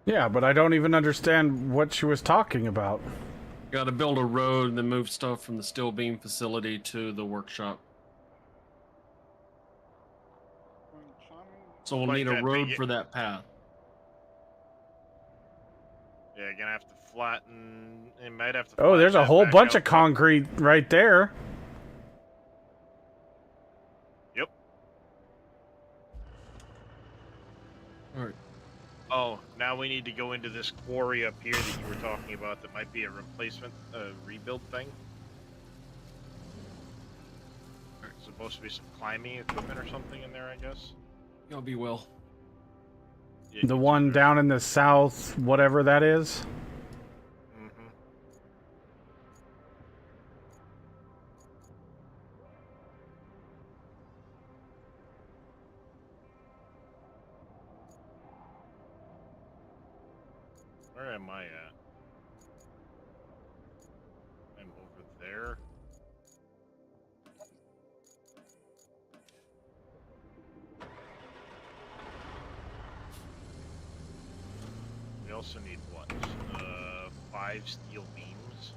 Yeah, but I don't even understand what she was talking about. Gotta build a road and then move stuff from the steel beam facility to the workshop. So we'll Like need a that road big- for that path. Yeah, you're gonna have to flatten. It might have to. Oh, there's a flatten whole that bunch back of out. concrete right there. Yep. All right. Oh, now we need to go into this quarry up here that you were talking about. That might be a replacement, rebuild thing. There's supposed to be some climbing equipment or something in there, I guess. Y'all be well. Yeah, The you one too. down in the south, whatever that is. Mhm. Where am I at? I'm over there. We also need what? 5 steel beams.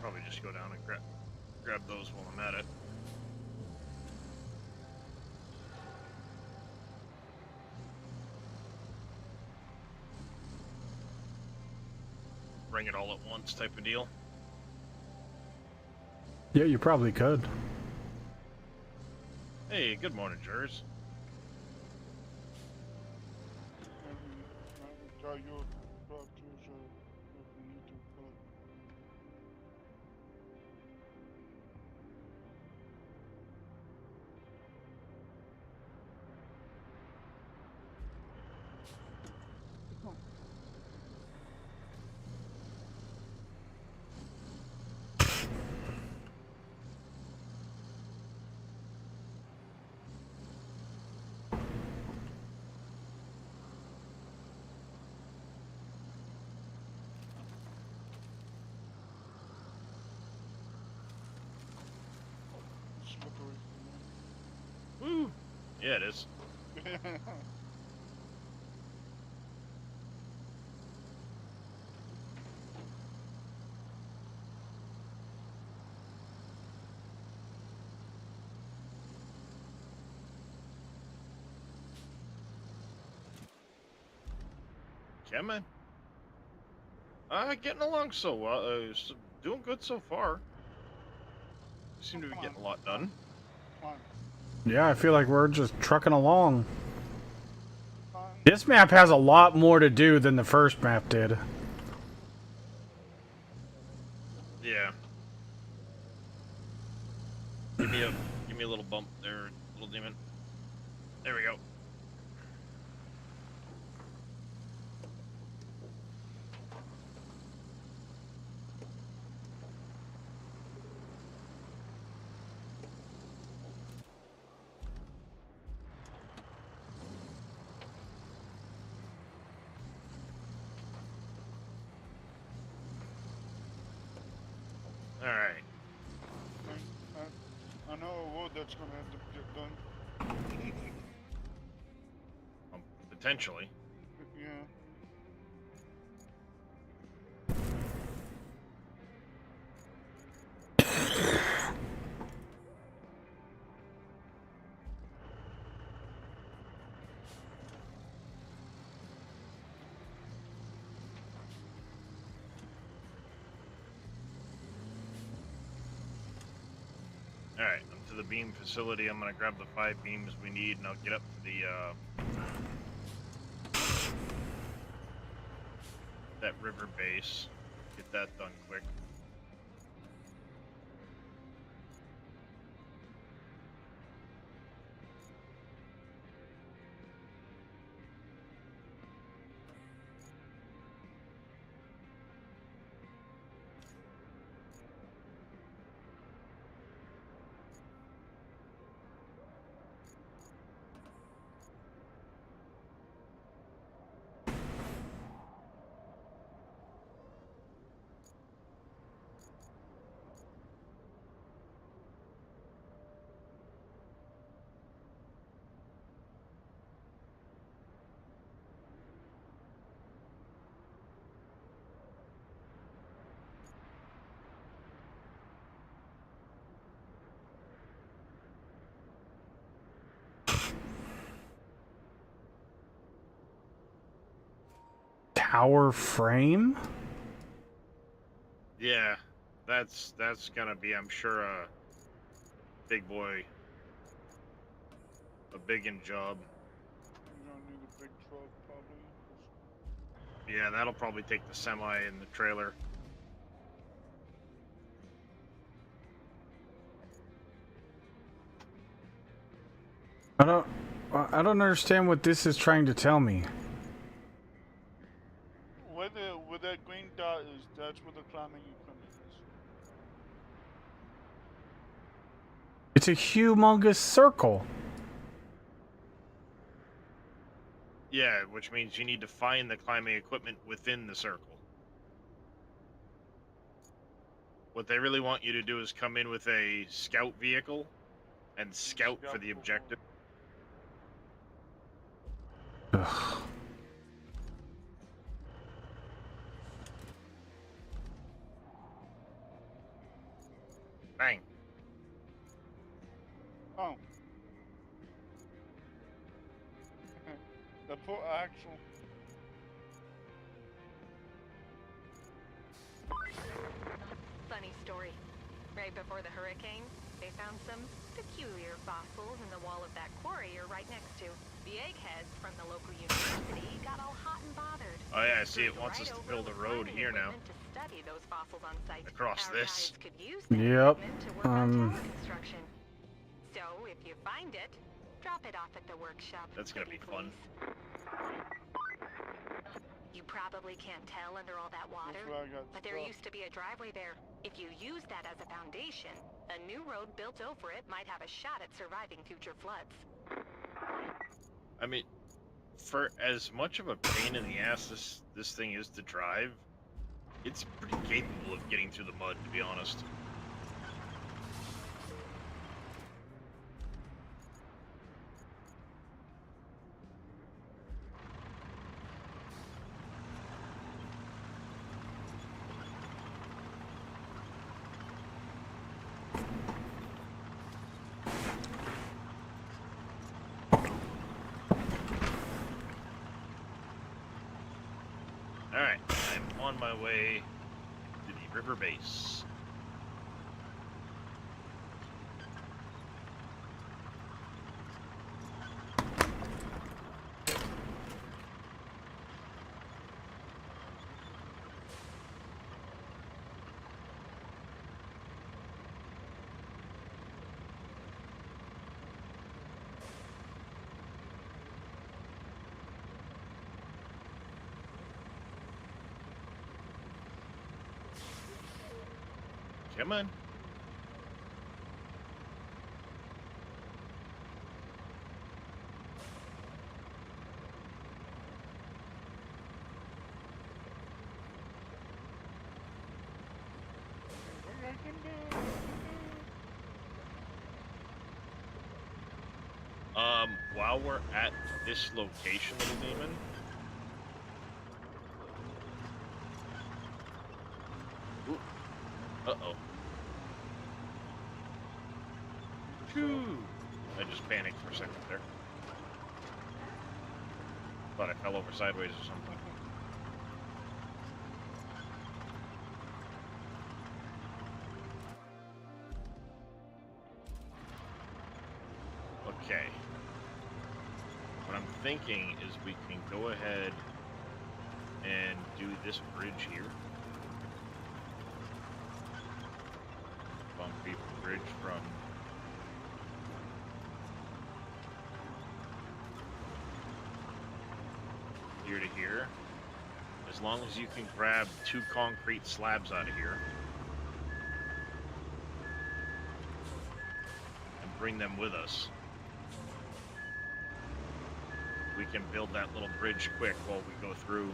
Probably just go down and grab those while I'm at it. Bring it all at once type of deal. Yeah, you probably could. Hey, good morning, Jers. Woo! Yeah, it is. Yeah, man. Getting along so well. Doing good so far. Seem to be getting a lot done. Yeah, I feel like we're just trucking along. This map has a lot more to do than the first map did. Yeah. Give me a little bump there, little demon. There we go. All right. I know a road that's gonna have to get done. Potentially. Yeah. Alright, I'm to the beam facility. I'm gonna grab the 5 beams we need, and I'll get up to the, that river base. Get that done quick. Tower frame? Yeah, that's gonna be, I'm sure, a big boy, a biggin' job. You're gonna need a big truck, probably. Yeah, that'll probably take the semi and the trailer. I don't understand what this is trying to tell me. Where that green dot is, that's where the climbing equipment is. It's a humongous circle. Yeah, which means you need to find the climbing equipment within the circle. What they really want you to do is come in with a scout vehicle and scout for the objective. Ugh. Bang. Oh. The poor axle. Funny story. Right before the hurricane, they found some peculiar fossils in the wall of that quarry you're right next to. The eggheads from the local university got all hot and bothered. Oh yeah, I see it wants us to build a road here now. To study those fossils on site. Across this. Could use that Yep. equipment to work on tower construction. So if you find it, drop it off at the workshop. That's gonna be fun. You probably can't tell under all that water, That's where I got but there stuck. used to be a driveway there. If you use that as a foundation, a new road built over it might have a shot at surviving future floods. I mean, for as much of a pain in the ass this thing is to drive, it's pretty capable of getting through the mud, to be honest. Alright, I'm on my way to the river base. Come on. While we're at this location, little demon, ooh. Uh-oh. Phew. I just panicked for a second there. Thought I fell over sideways or something. Okay. What I'm thinking is we can go ahead and do this bridge here. Concrete bridge from here to here. As long as you can grab 2 concrete slabs out of here and bring them with us, we can build that little bridge quick while we go through.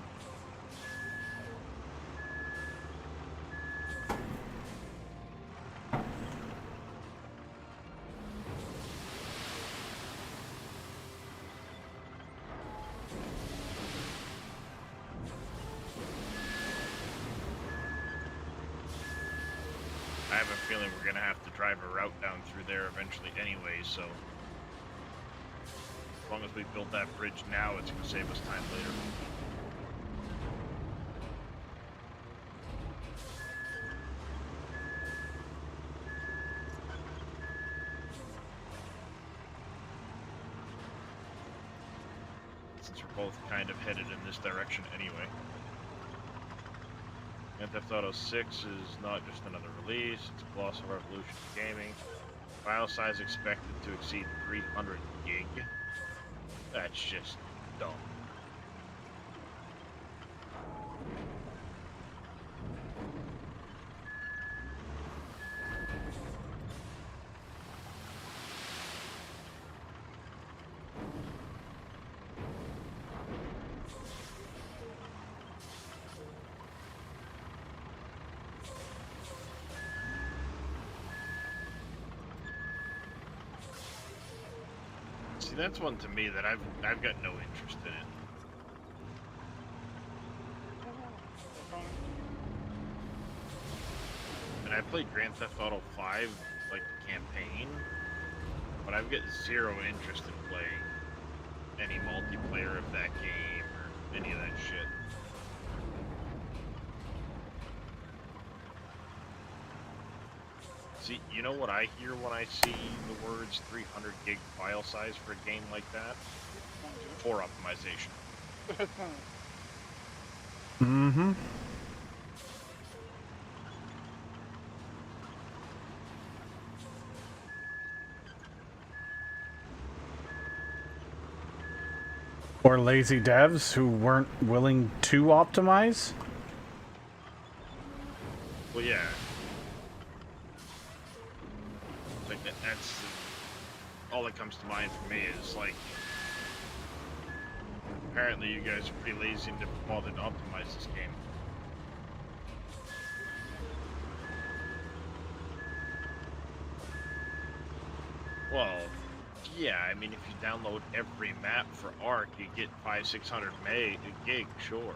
I have a feeling we're gonna have to drive a route down through there eventually anyway, so as long as we build that bridge now, it's gonna save us time later. Since we're both kind of headed in this direction anyway. Grand Theft Auto 6 is not just another release, it's a colossal revolution in gaming. File size expected to exceed 300 gig. That's just dumb. See, that's one to me that I've got no interest in it. And I played Grand Theft Auto 5, like the campaign, but I've got zero interest in playing any multiplayer of that game or any of that shit. See, you know what I hear when I see the words 300 gig file size for a game like that? For optimization. Mm-hmm. Or lazy devs who weren't willing to optimize? Well, yeah. Like that's all that comes to mind for me is like, apparently you guys are pretty lazy and never bothered to optimize this game. Well, yeah, I mean, if you download every map for Ark, you get 500-600 gig, sure.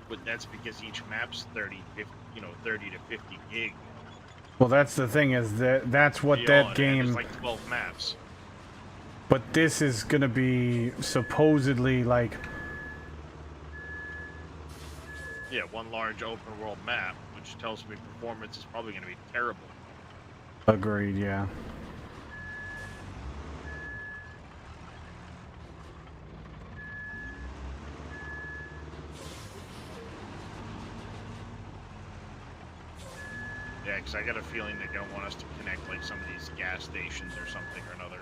But that's because each map's 30 to 50 gig. Well, that's the thing, is that's what that game... There's like 12 maps. But this is gonna be supposedly like... Yeah, one large open world map, which tells me performance is probably gonna be terrible. Agreed, yeah. Yeah, because I got a feeling they're going to want us to connect like some of these gas stations or something or another.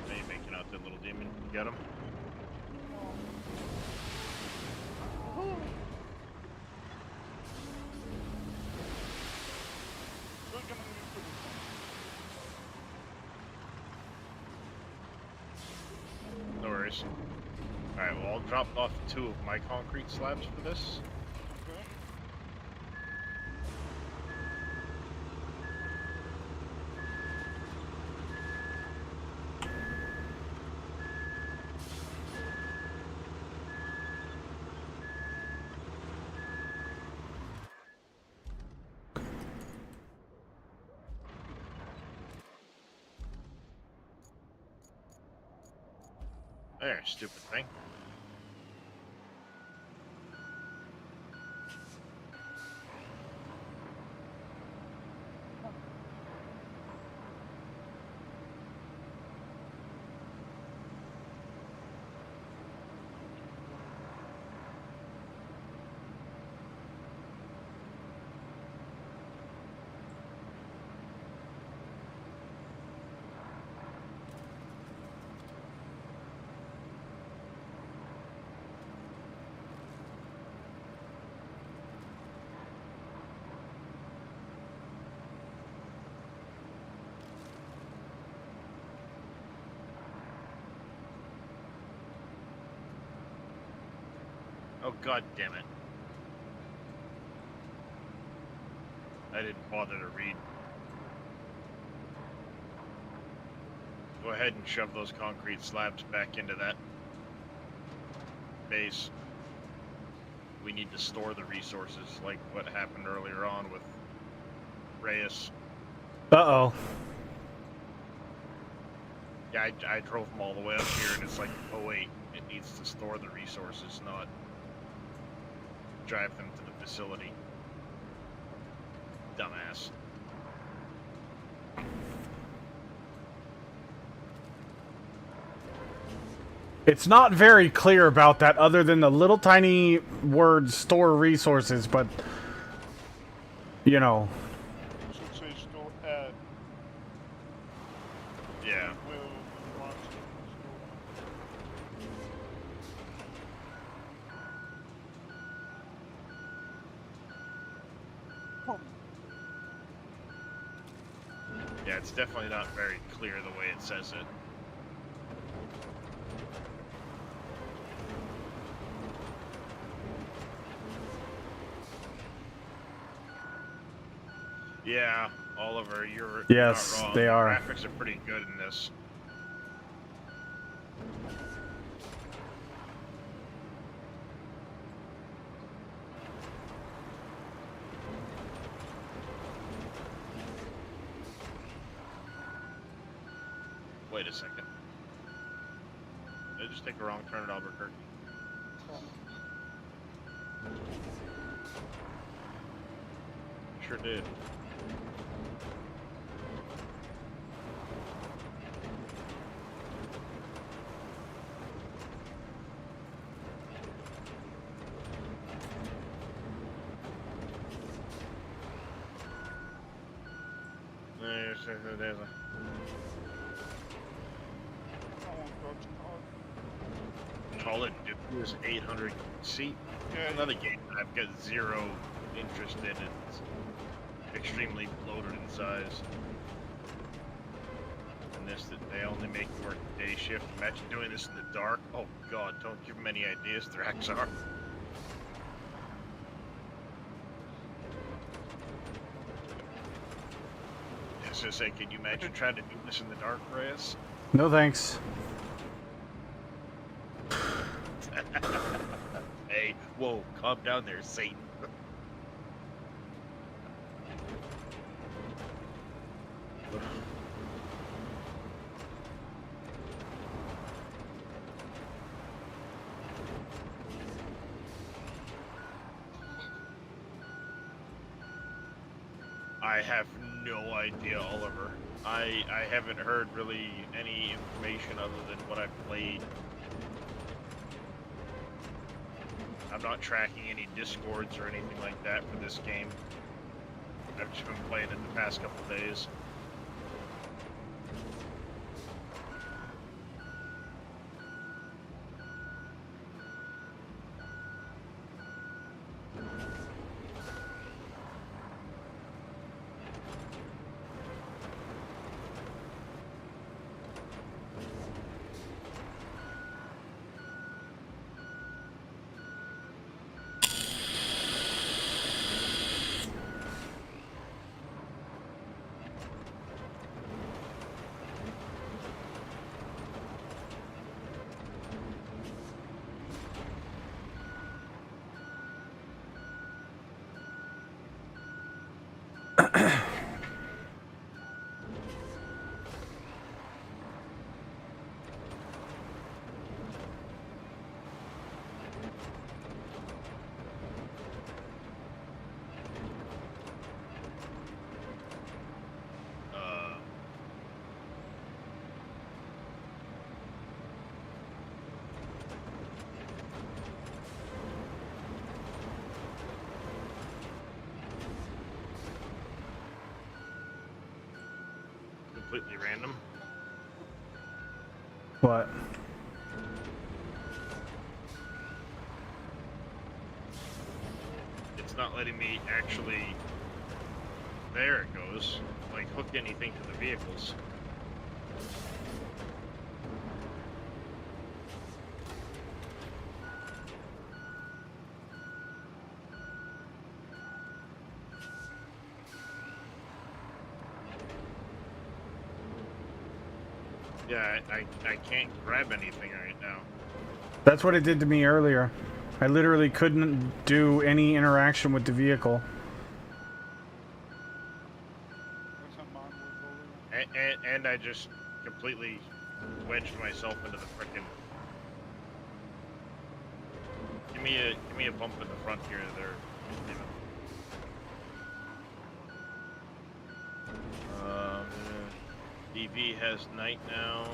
Are you making out that little demon? You got him? No worries. Alright, well, I'll drop off 2 of my concrete slabs for this. There, stupid thing. Oh, god damn it. I didn't bother to read. Go ahead and shove those concrete slabs back into that base. We need to store the resources, like what happened earlier on with Reyes. Uh-oh. Yeah, I drove them all the way up here, and it's like, oh wait, it needs to store the resources, not drive them to the facility. Dumbass. It's not very clear about that other than the little tiny word store resources, but, you know. It should say store ad. Yeah. Will you want to store? Yeah, it's definitely not very clear the way it says it. Yeah, Oliver, you're Yes, not wrong. they are. The graphics are pretty good in this. Wait a second. Did I just take a wrong turn at Albuquerque? Sure did. There's a... Call it Duke 800 seat. Yeah, Another game that I've got zero interest in. It's extremely bloated in size. And this, that they only make you work the day shift. Imagine doing this in the dark. Oh god, don't give them any ideas, Thraxar. I was gonna say, can you imagine trying to do this in the dark, Reyes? No thanks. Hey, whoa, calm down there, Satan. I have no idea, Oliver. I haven't heard really any information other than what I've played. I'm not tracking any discords or anything like that for this game. I've just been playing it the past couple days. Completely random. What? It's not letting me actually... There it goes. Like, hook anything to the vehicles. Yeah, I can't grab anything right now. That's what it did to me earlier. I literally couldn't do any interaction with the vehicle. That's a man with bullet. And I just completely wedged myself into the frickin'. Give me a bump in the front here, there. EV has night now.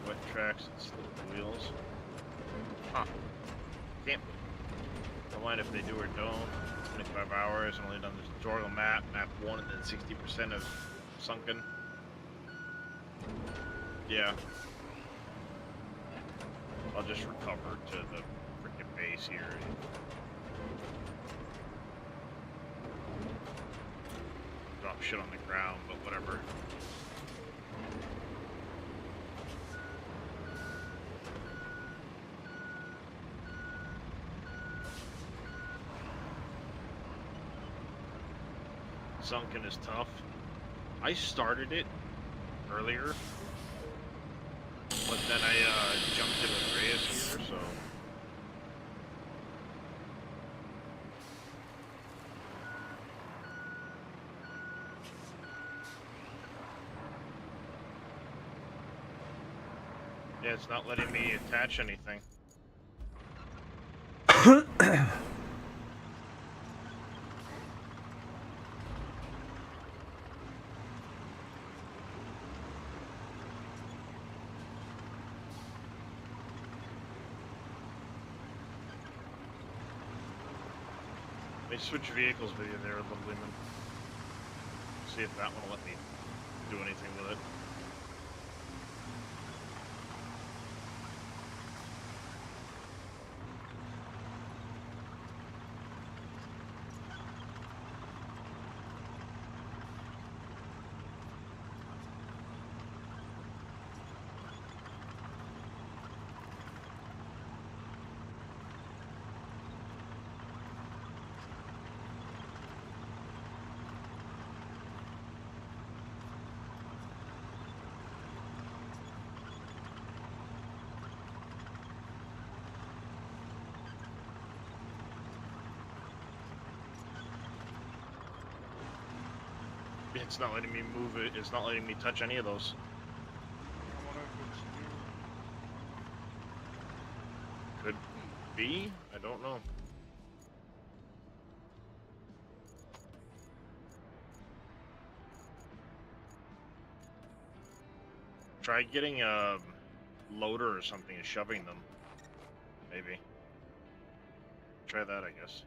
Wet tracks and slip wheels. Huh. Can't. Don't mind if they do or don't. 25 hours, only done the tutorial map, map 1, and then 60% of sunken. Yeah. I'll just recover to the frickin' base here. Drop shit on the ground, but whatever. Sunken is tough. I started it earlier, but then I jumped in with Reyes here, so. Yeah, it's not letting me attach anything. Let me switch vehicles with you there, Lovelyman. See if that one will let me do anything with it. It's not letting me move it. It's not letting me touch any of those. I wonder if it's new. Could be. I don't know. Try getting a loader or something and shoving them. Maybe. Try that, I guess.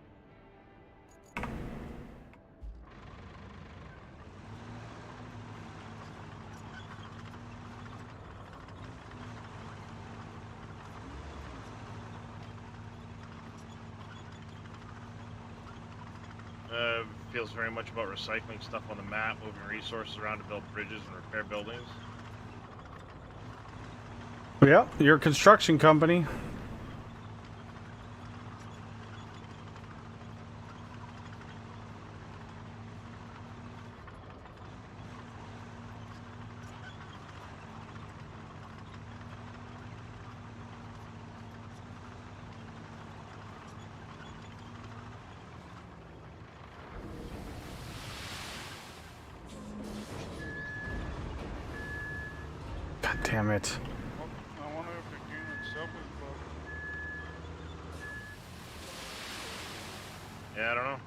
Feels very much about recycling stuff on the map, moving resources around to build bridges and repair buildings. Yeah, you're a construction company. God damn it. I wonder if the game itself is bugged. Yeah, I don't know.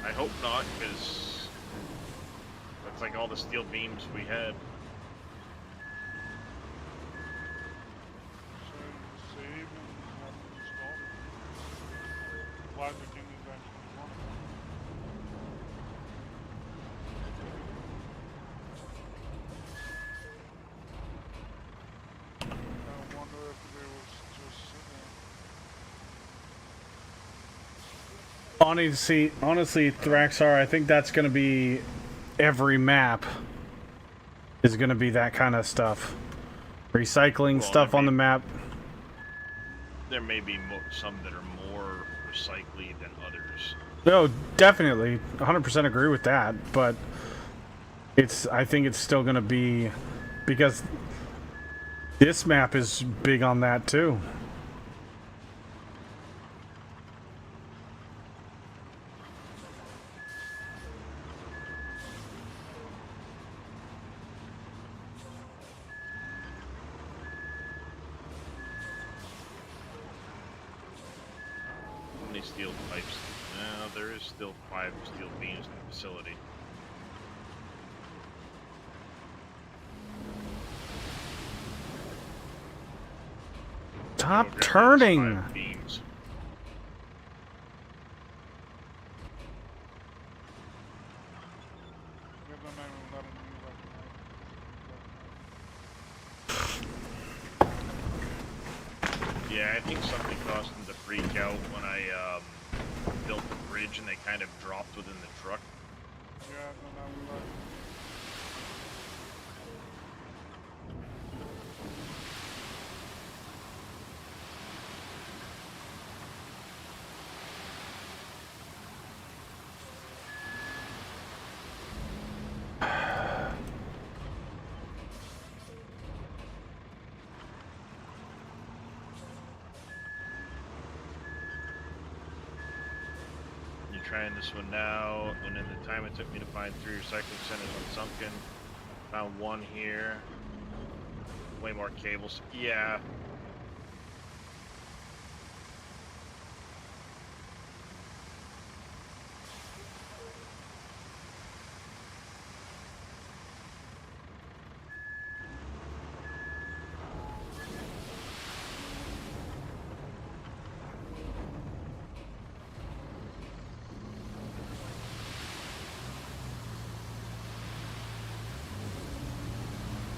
I hope not, because that's like all the steel beams we had. So save and have it installed. Why the game is actually running. I wonder if they was just sitting. Honestly, Thraxar, I think that's going to be every map is going to be that kind of stuff. Recycling stuff on the map. There may be some that are more recycly than others. No, definitely. 100% agree with that, but I think it's still going to be because this map is big on that too. How many steel pipes? No, there is still 5 steel beams in the facility. Stop Go grab these turning. 5 beams. They're not even letting me Yeah, I think something caused them to freak out when I built the bridge and they kind of dropped within the truck. yeah, they're not even letting me. You're trying this one now, and in the time it took me to find 3 recycling centers unsunken, found 1 here. Way more cables. Yeah.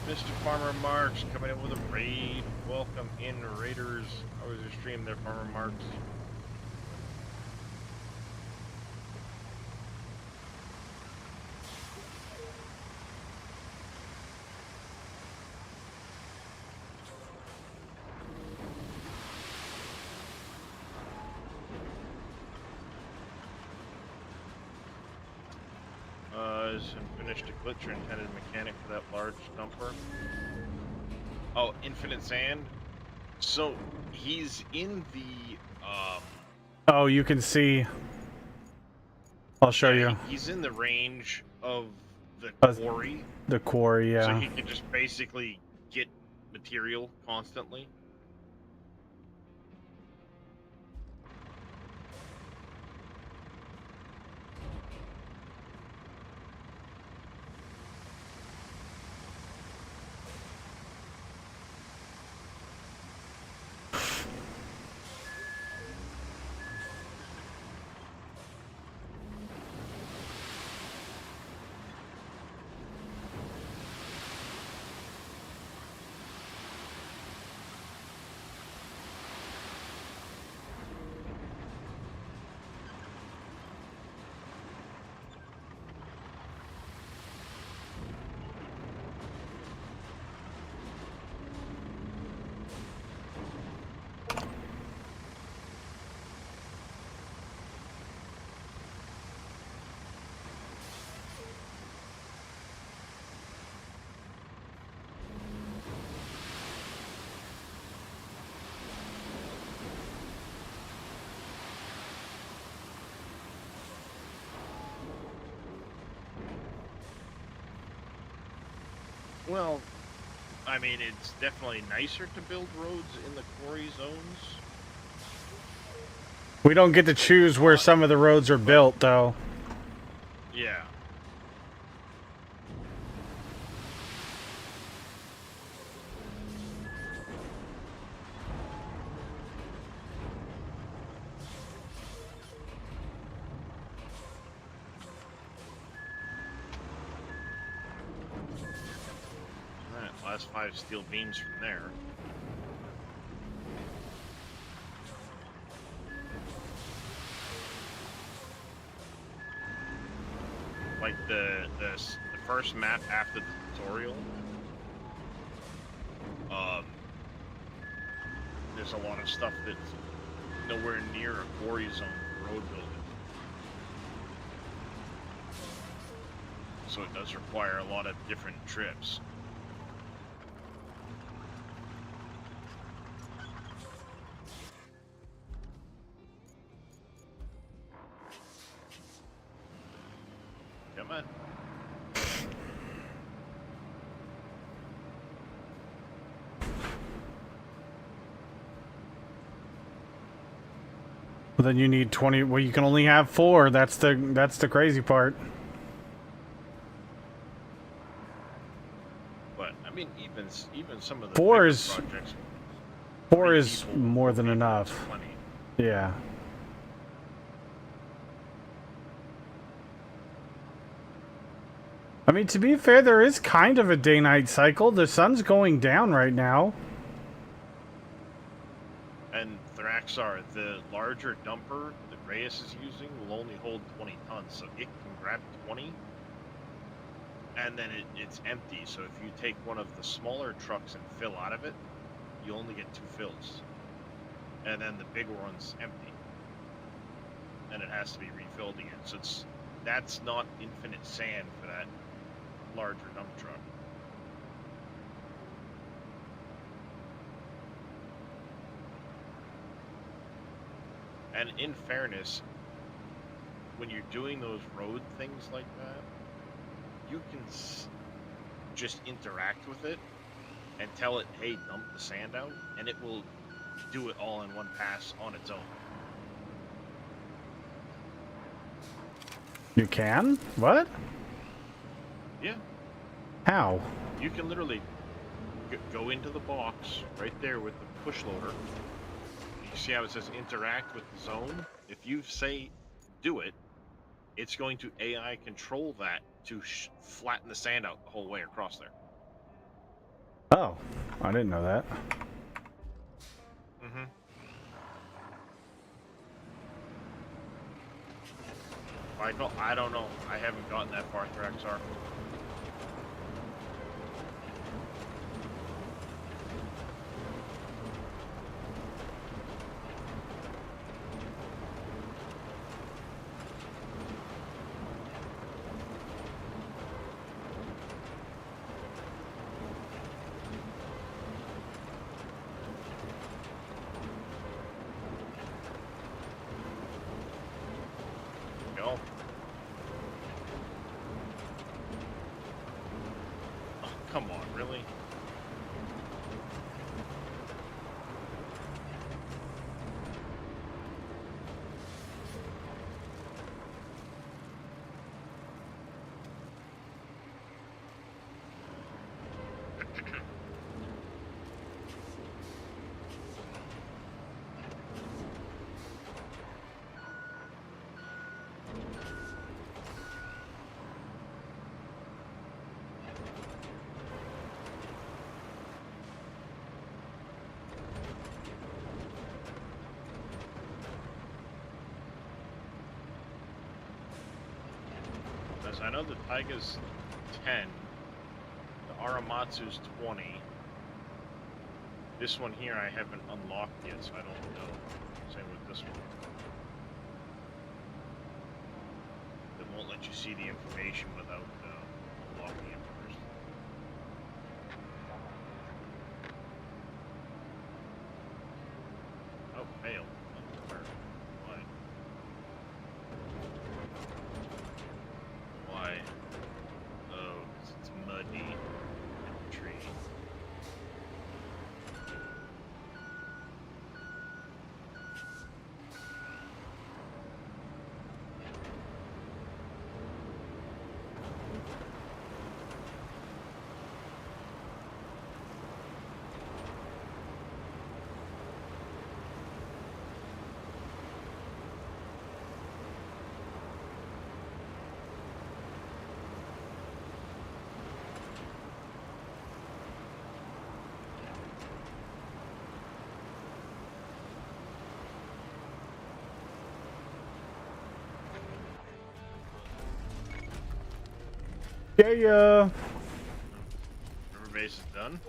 Mr. Farmer Marks coming in with a raid. Welcome in, Raiders. How was your stream there, Farmer Marks? Is finished a glitcher intended mechanic for that large dumper. Oh, Infinite Sand. So he's in the Oh, you can see. I'll show you. He's in the range of the quarry. The quarry, So yeah. he can just basically get material constantly. Well, I mean, it's definitely nicer to build roads in the quarry zones. We don't get to choose where some of the roads are built, though. Yeah. Alright, last 5 steel beams from there. Like the first map after the tutorial, there's a lot of stuff that's nowhere near a quarry zone for road building. So it does require a lot of different trips. Well, then you need 20. Well, you can only have 4. That's the crazy part. But I mean, even some of the 4 bigger is projects, 4 3 is people, more 4 than people is enough. plenty. Yeah. I mean, to be fair, there is kind of a day-night cycle. The sun's going down right now. And Thraxar, the larger dumper that Reyes is using will only hold 20 tons, so it can grab 20, and then it's empty. So if you take one of the smaller trucks and fill out of it, you only get 2 fills, and then the bigger one's empty, and it has to be refilled again. So that's not infinite sand for that larger dump truck. And in fairness, when you're doing those road things like that, you can just interact with it and tell it, hey, dump the sand out, and it will do it all in one pass on its own. You can? What? Yeah. How? You can literally go into the box right there with the push loader. You see how it says interact with the zone? If you say do it, it's going to AI control that to flatten the sand out the whole way across there. Oh, I didn't know that. Mm-hmm. Michael, I don't know. I haven't gotten that far, Thraxar. Go. Oh, come on, really? Because I know the Taiga's 10, the Aramatsu's 20. This one here I haven't unlocked yet, so I don't know. Same with this one. It won't let you see the information without unlocking it first. Oh, failed. Where? Why? Why? Oh, 'cause it's muddy in the tree. Yeah. River base is done.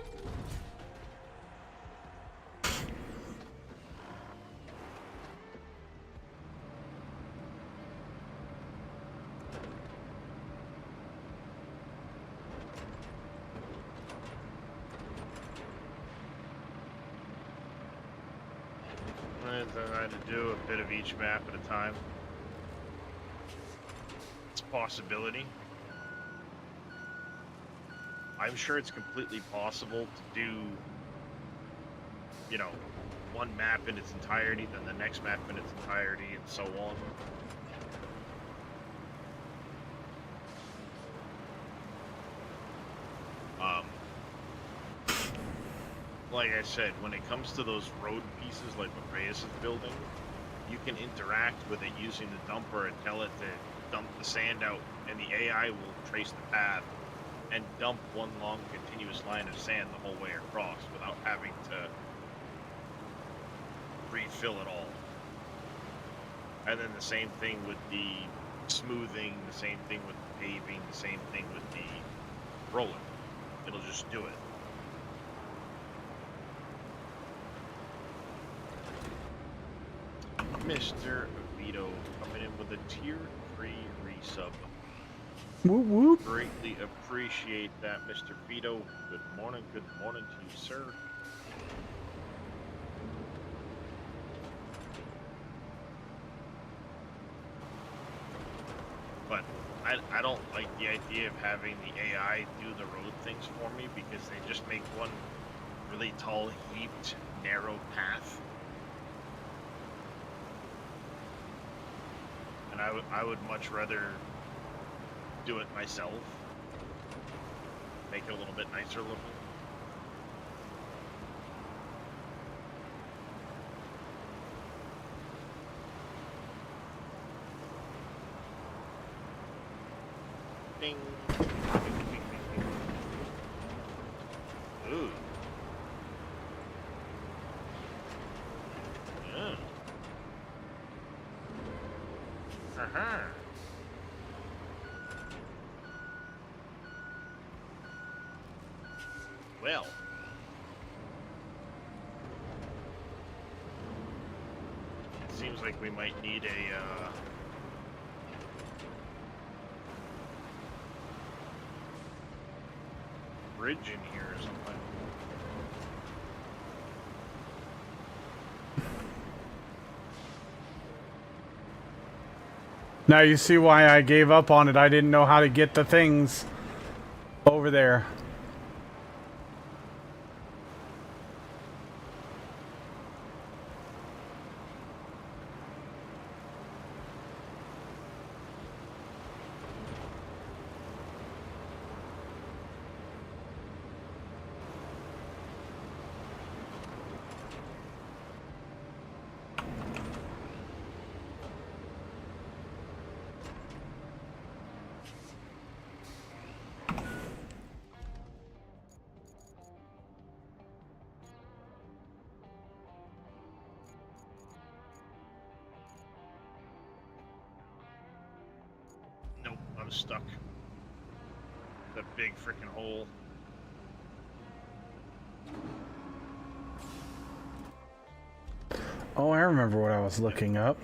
I had to do a bit of each map at a time. It's a possibility. I'm sure it's completely possible to do, you know, one map in its entirety, then the next map in its entirety, and so on. Like I said, when it comes to those road pieces like what Reyes is building, you can interact with it using the dumper and tell it to dump the sand out, and the AI will trace the path and dump one long continuous line of sand the whole way across without having to refill it all. And then the same thing with the smoothing, the same thing with the paving, the same thing with the roller. It'll just do it. Mr. Vito coming in with a tier 3 resub. Whoop whoop. Greatly appreciate that, Mr. Vito. Good morning to you, sir. But I don't like the idea of having the AI do the road things for me because they just make one really tall, heaped, narrow path. And I would much rather do it myself. Make it a little bit nicer looking. Ding. Ooh. Yeah. Uh-huh. Well. It seems like we might need a, bridge in here or something. Now you see why I gave up on it. I didn't know how to get the things over there. Nope, I'm stuck. The big freaking hole. Oh, I remember what I was looking up.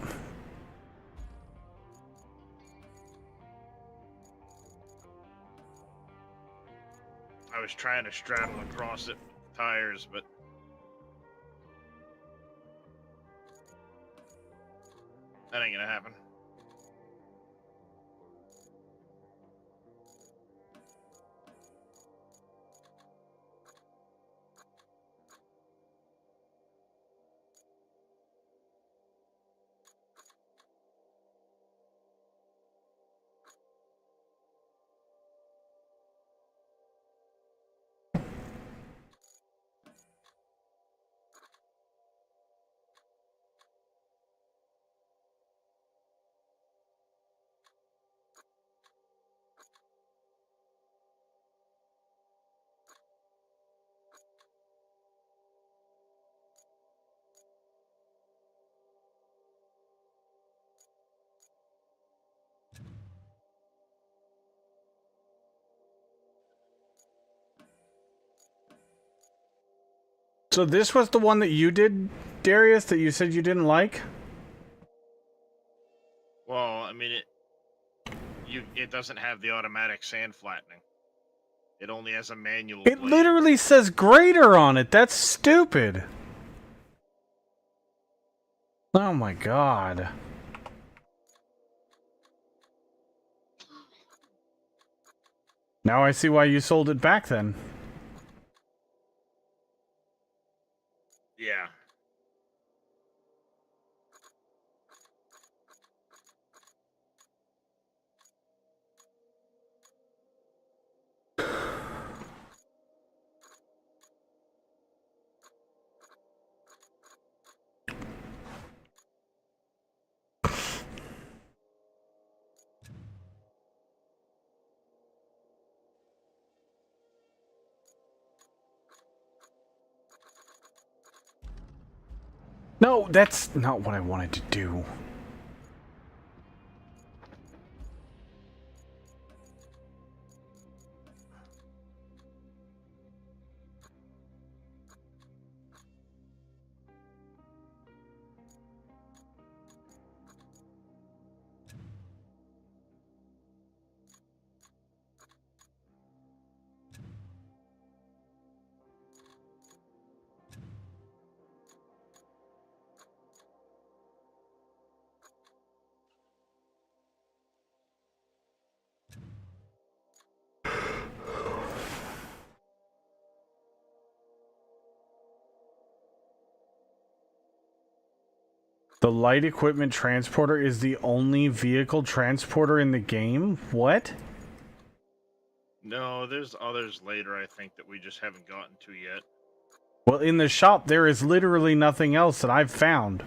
I was trying to straddle across it with tires, but that ain't gonna happen. So this was the one that you did, Darius, that you said you didn't like? Well, I mean, it doesn't have the automatic sand flattening. It only has a manual It blade. literally says grader on it. That's stupid. Oh my god. Now I see why you sold it back then. Yeah. No, that's not what I wanted to do. The light equipment transporter is the only vehicle transporter in the game? What? No, there's others later, I think, that we just haven't gotten to yet. Well, in the shop, there is literally nothing else that I've found.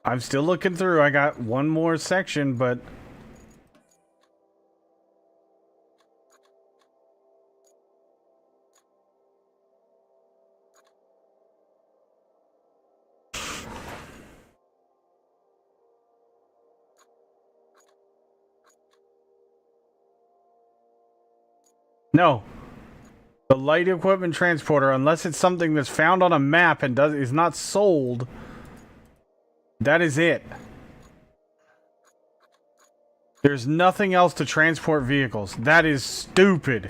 I'm still looking through. I got one more section, but... No. The light equipment transporter, unless it's something that's found on a map and is not sold, that is it. There's nothing else to transport vehicles. That is stupid.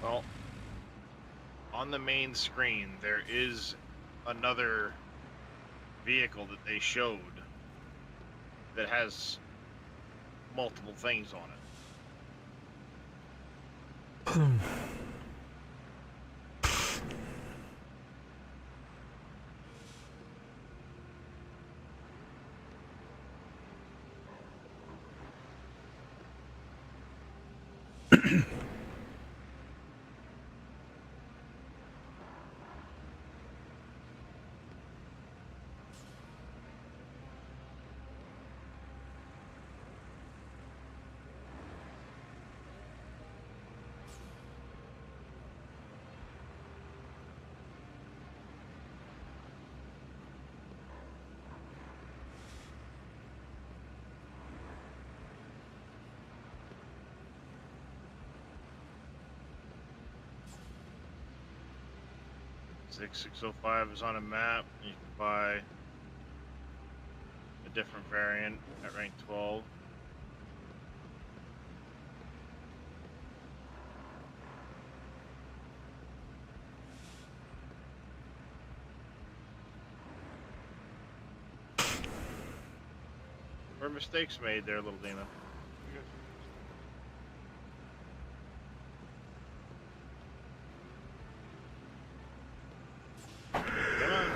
Well, on the main screen, there is another vehicle that they showed that has multiple things on it. Six-605 is on a map. You can buy a different variant at rank 12. Were mistakes made there, little Dina? Come on.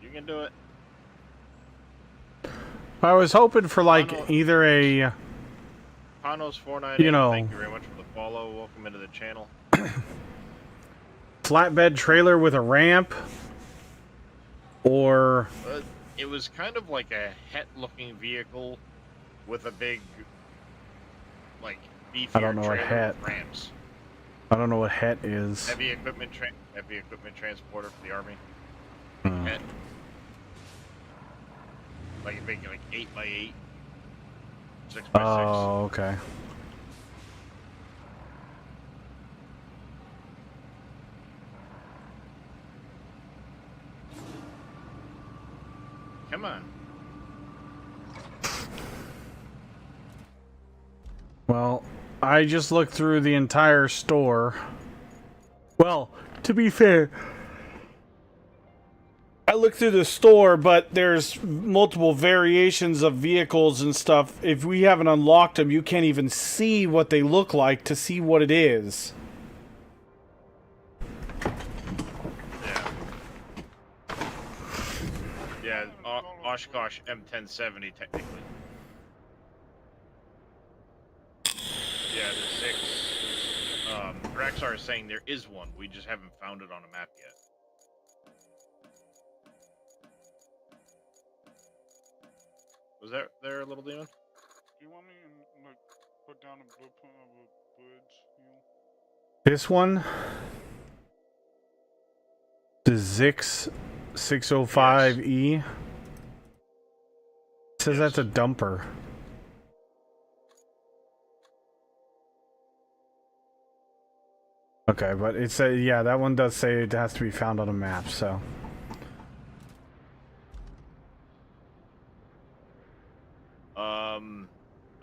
You can do it. I was hoping for like either a, Panos 498, you know, thank you very much for the follow. Welcome into the channel. flatbed trailer with a ramp, or It was kind of like a het-looking vehicle with a big, like, beefier I don't know what trailer het. with ramps. I don't know what het is. Heavy equipment transporter for the army. Hmm. Het. Like a big, like 8x8, 6x6. Oh, okay. Come on. Well, I just looked through the entire store. Well, to be fair, I looked through the store, but there's multiple variations of vehicles and stuff. If we haven't unlocked them, you can't even see what they look like to see what it is. Yeah, Oshkosh M1070 technically. Yeah, the 6. Raxar is saying there is one. We just haven't found it on a map yet. Was that there, little demon? Do you want me to like put down a blueprint of a bridge? This one, the Zix 605E. Says that's a dumper. Okay, but it's a, yeah, that one does say it has to be found on a map, so.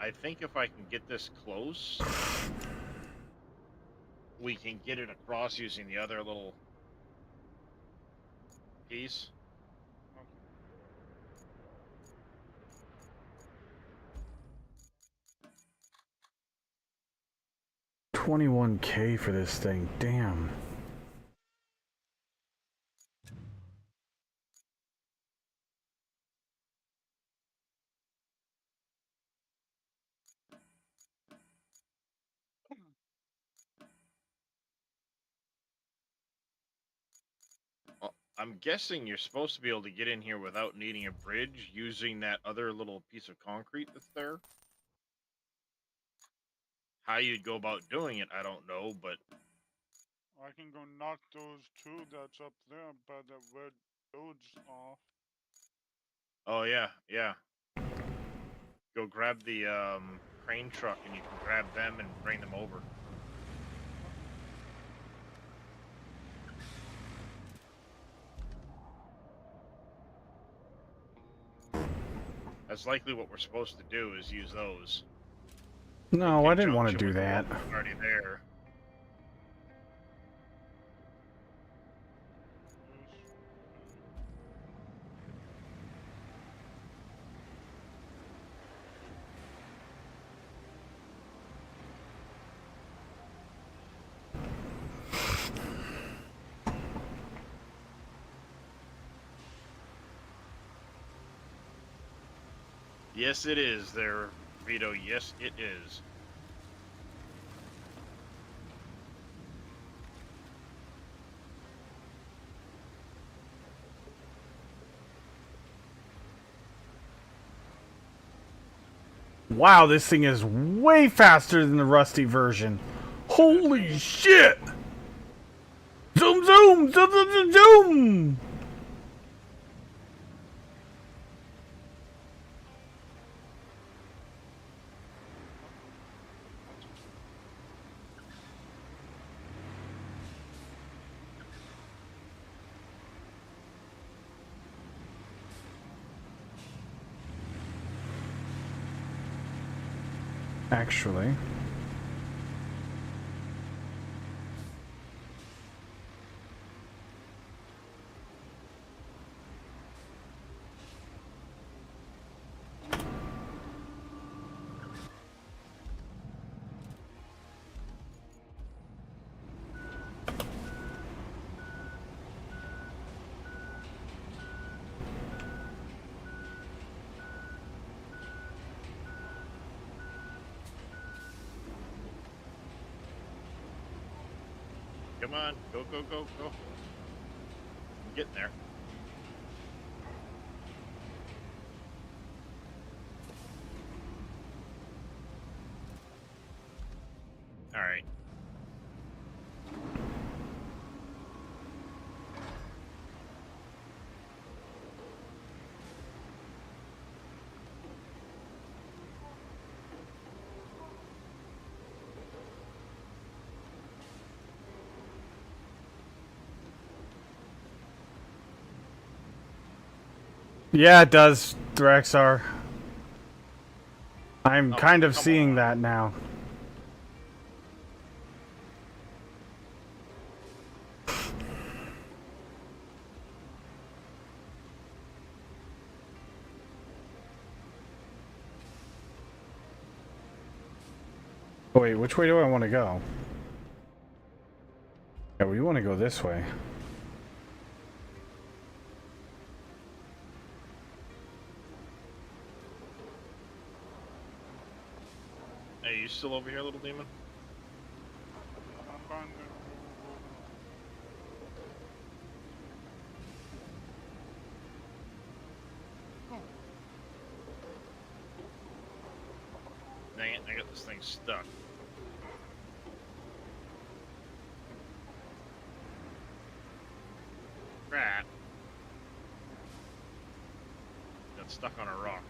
I think if I can get this close, we can get it across using the other little piece. 21K for this thing, damn. Well, I'm guessing you're supposed to be able to get in here without needing a bridge using that other little piece of concrete that's there. How you'd go about doing it, I don't know, but I can go knock those two that's up there by the red roads off. oh yeah, yeah. Go grab the crane truck and you can grab them and bring them over. That's likely what we're supposed to do is use those. No, I didn't want to do that. Already there. Yes, it is there, Vito. Yes, it is. Wow, this thing is way faster than the Rusty version. Holy shit! Zoom, zoom, zoom, zoom, zoom, zoom! Actually, Come on, go, go, go, go. I'm getting there. All right. yeah, it does, Drexar. I'm kind of seeing that now. Oh, wait, which way do I want to go? Yeah, we want to go this way. Hey, you still over here, little demon? I'm going to This thing's stuck. Crap. Got stuck on a rock.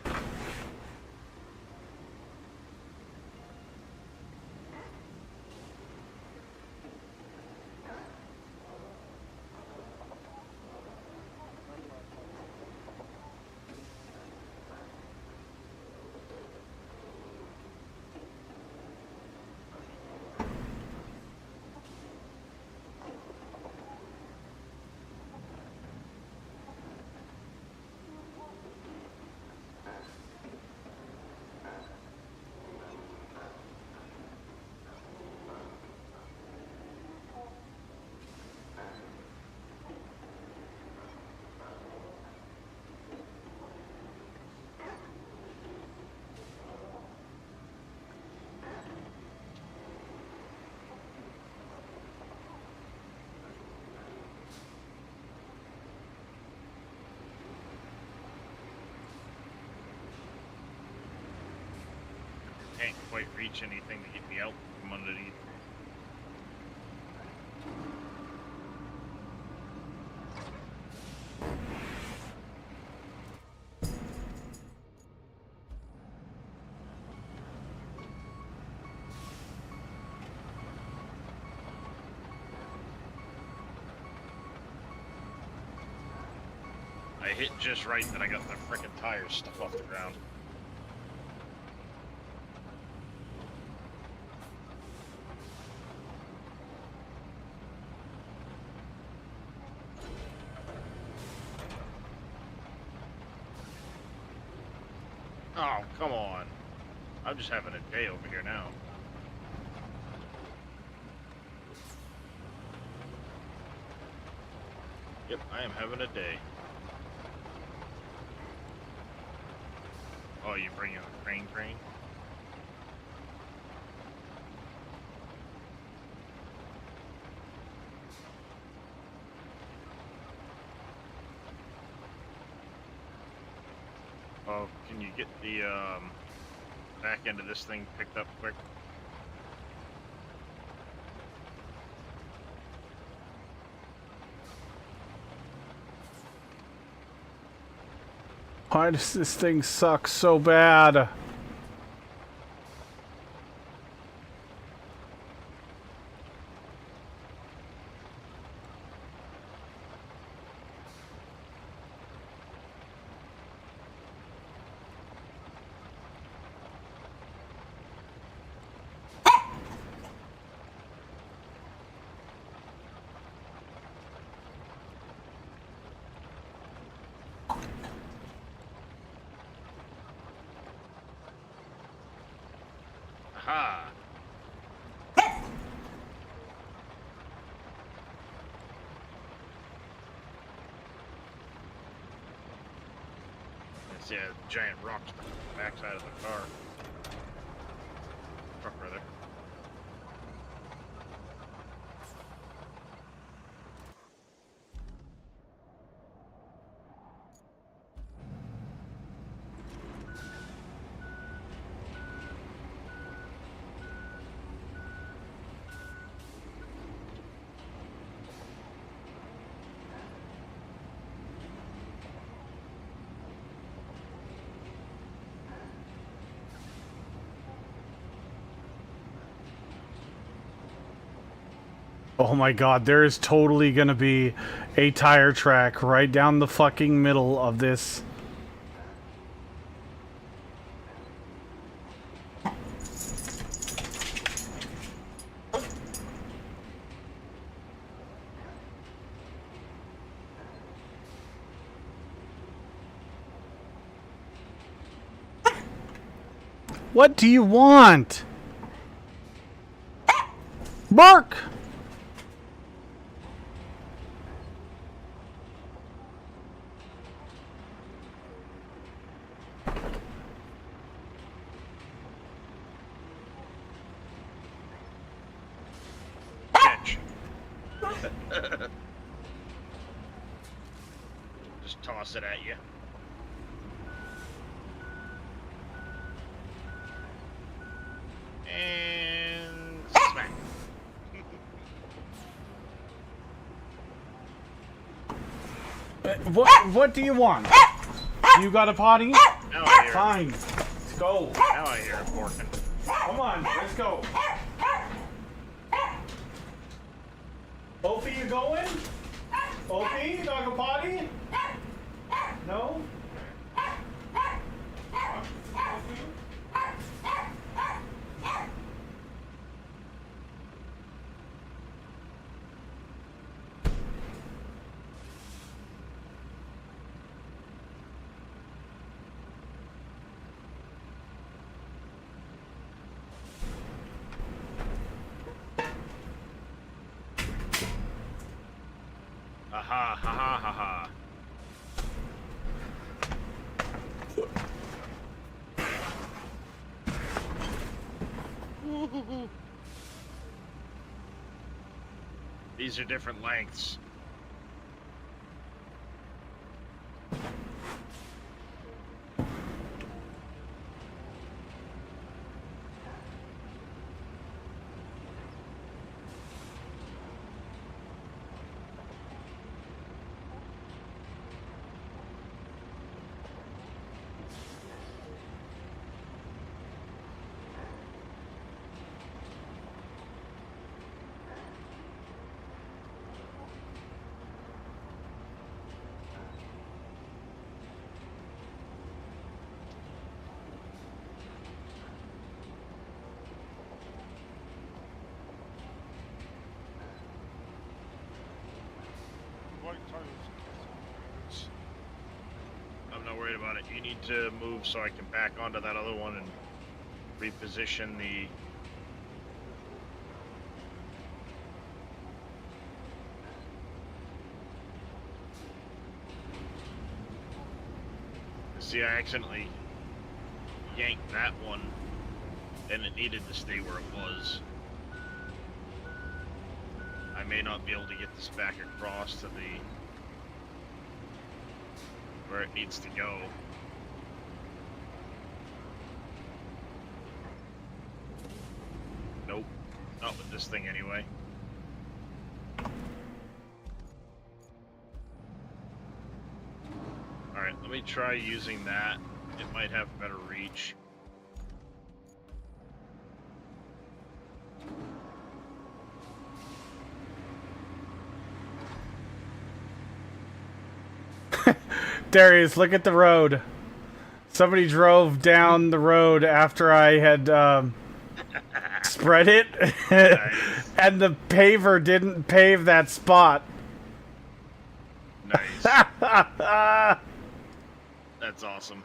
Can't quite reach anything to get me out from underneath. I hit just right that I got the frickin' tires stuck off the ground. Oh, come on. I'm just having a day over here now. Yep, I am having a day. Oh, you bring in a crane? Oh, can you get the back end of this thing picked up quick? Why does this thing suck so bad? Aha! Let's see a giant rock stuck on the backside of the car. Truck, rather. Oh my god, there is totally gonna be a tire track right down the fucking middle of this. What do you want? Bark! Catch. Just toss it at you. What do you want? You got a potty? Now I hear. Fine. Let's go. Now I hear it working. Come on, let's go. Opie, you going? Opie, you got a potty? No? Ha ha ha ha ha. These are different lengths. White tires. I'm not worried about it. You need to move so I can back onto that other one and reposition the... See, I accidentally yanked that one, and it needed to stay where it was. I may not be able to get this back across to the... where it needs to go. Nope. Not with this thing anyway. Alright, let me try using that. It might have better reach. Darius, look at the road. Somebody drove down the road after I had spread it, and the paver didn't pave that spot. Nice. That's awesome.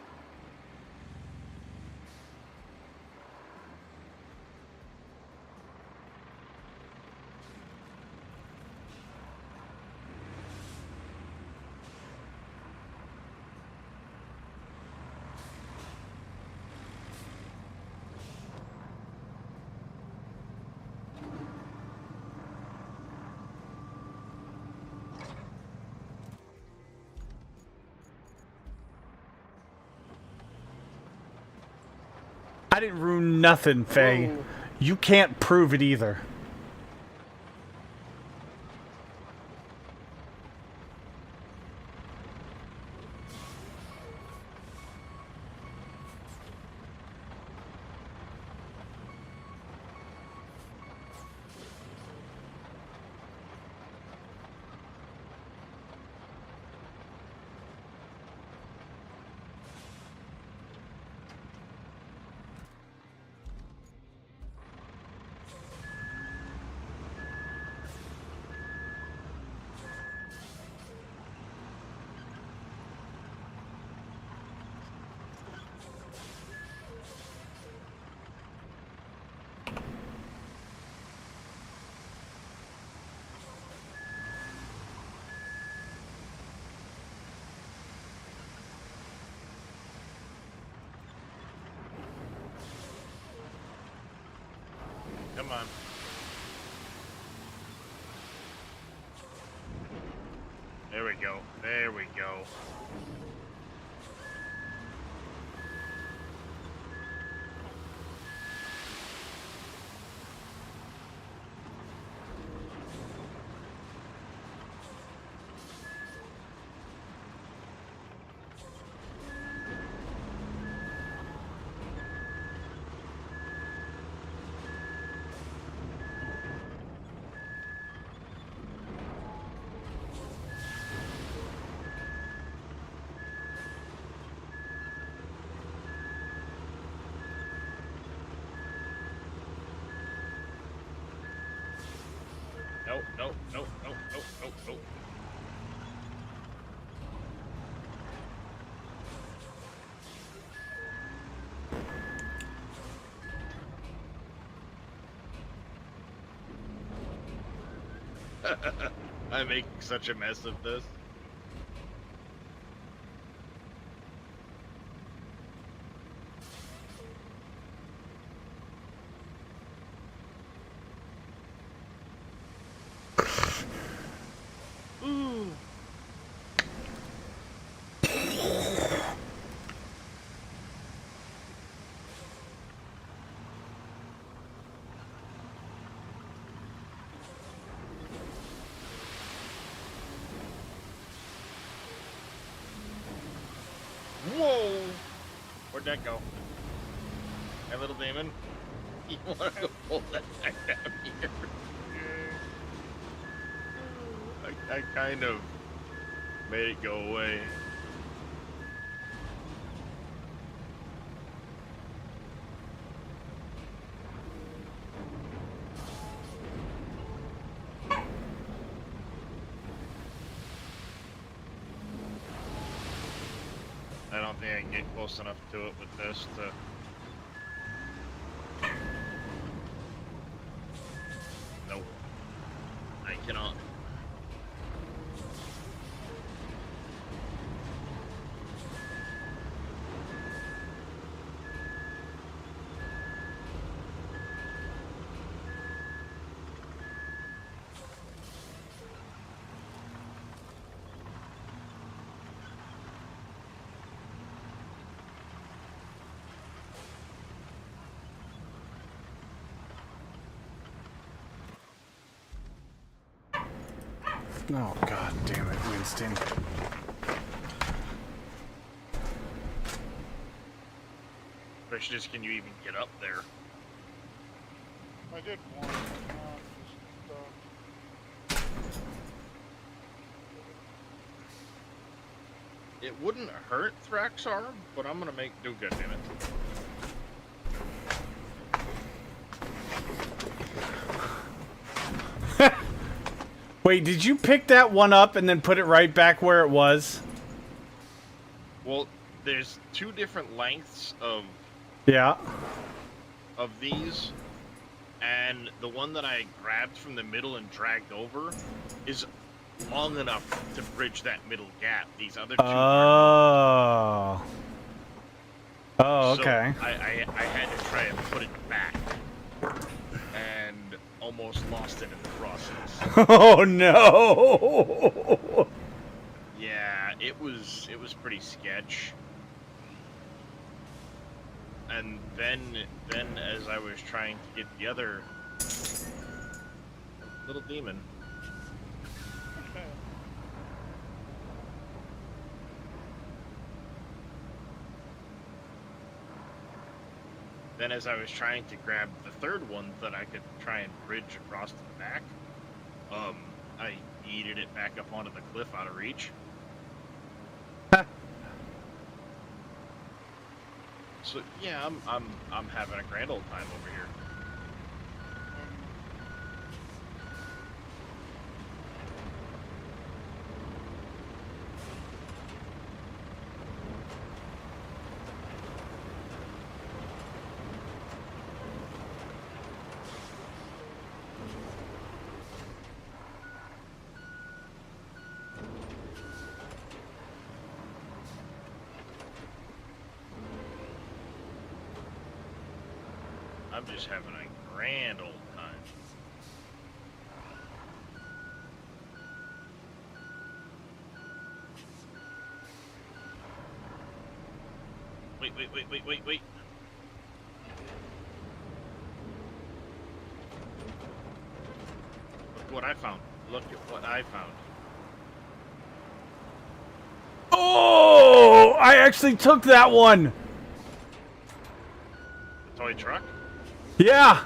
I didn't ruin nothing, Faye. Whoa. You can't prove it either. Come on. There we go. There we go. no, no, no, no, no, no. I'm making such a mess of this. Ooh. Whoa! Where'd that go? Hey, little demon. You wanna go pull that back down here? I kind of made it go away. I don't think I can get close enough to it with this to... Nope. I cannot. Oh, god damn it, Winston. Precious, can you even get up there? I did one. It wouldn't hurt Thraxar, but I'm gonna make do good, damn it. Wait, did you pick that one up and then put it right back where it was? Well, there's two different lengths of these, and the one that I grabbed from the middle and dragged over is long enough to bridge that middle gap. These other two Oh. Oh, so okay. I had to try and put it back, and almost lost it in the process. Oh no! Yeah, it was pretty sketch. And then as I was trying to get the other little demon, then as I was trying to grab the third one that I could try and bridge across to the back, I yeeted it back up onto the cliff out of reach. So yeah, I'm having a grand old time over here. I'm just having a grand old time. Wait. Look what I found. Look at what I found. Oh! I actually took that one! The toy truck? Yeah!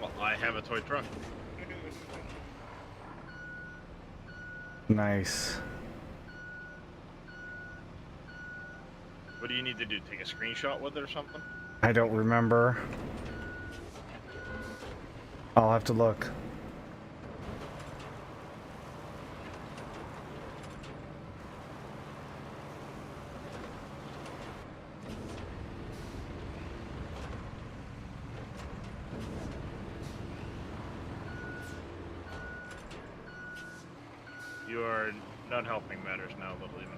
Well, I have a toy truck. Nice. What do you need to do? Take a screenshot with it or something? I don't remember. I'll have to look. You are not helping matters now, Little Even.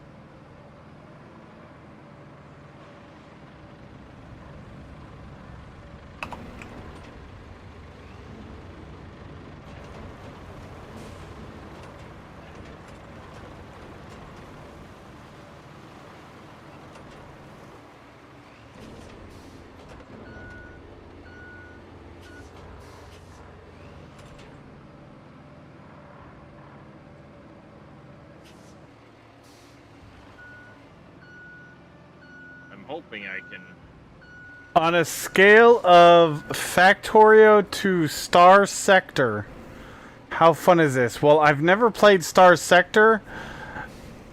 Hoping I can. On a scale of Factorio to Star Sector, how fun is this? Well, I've never played Star Sector,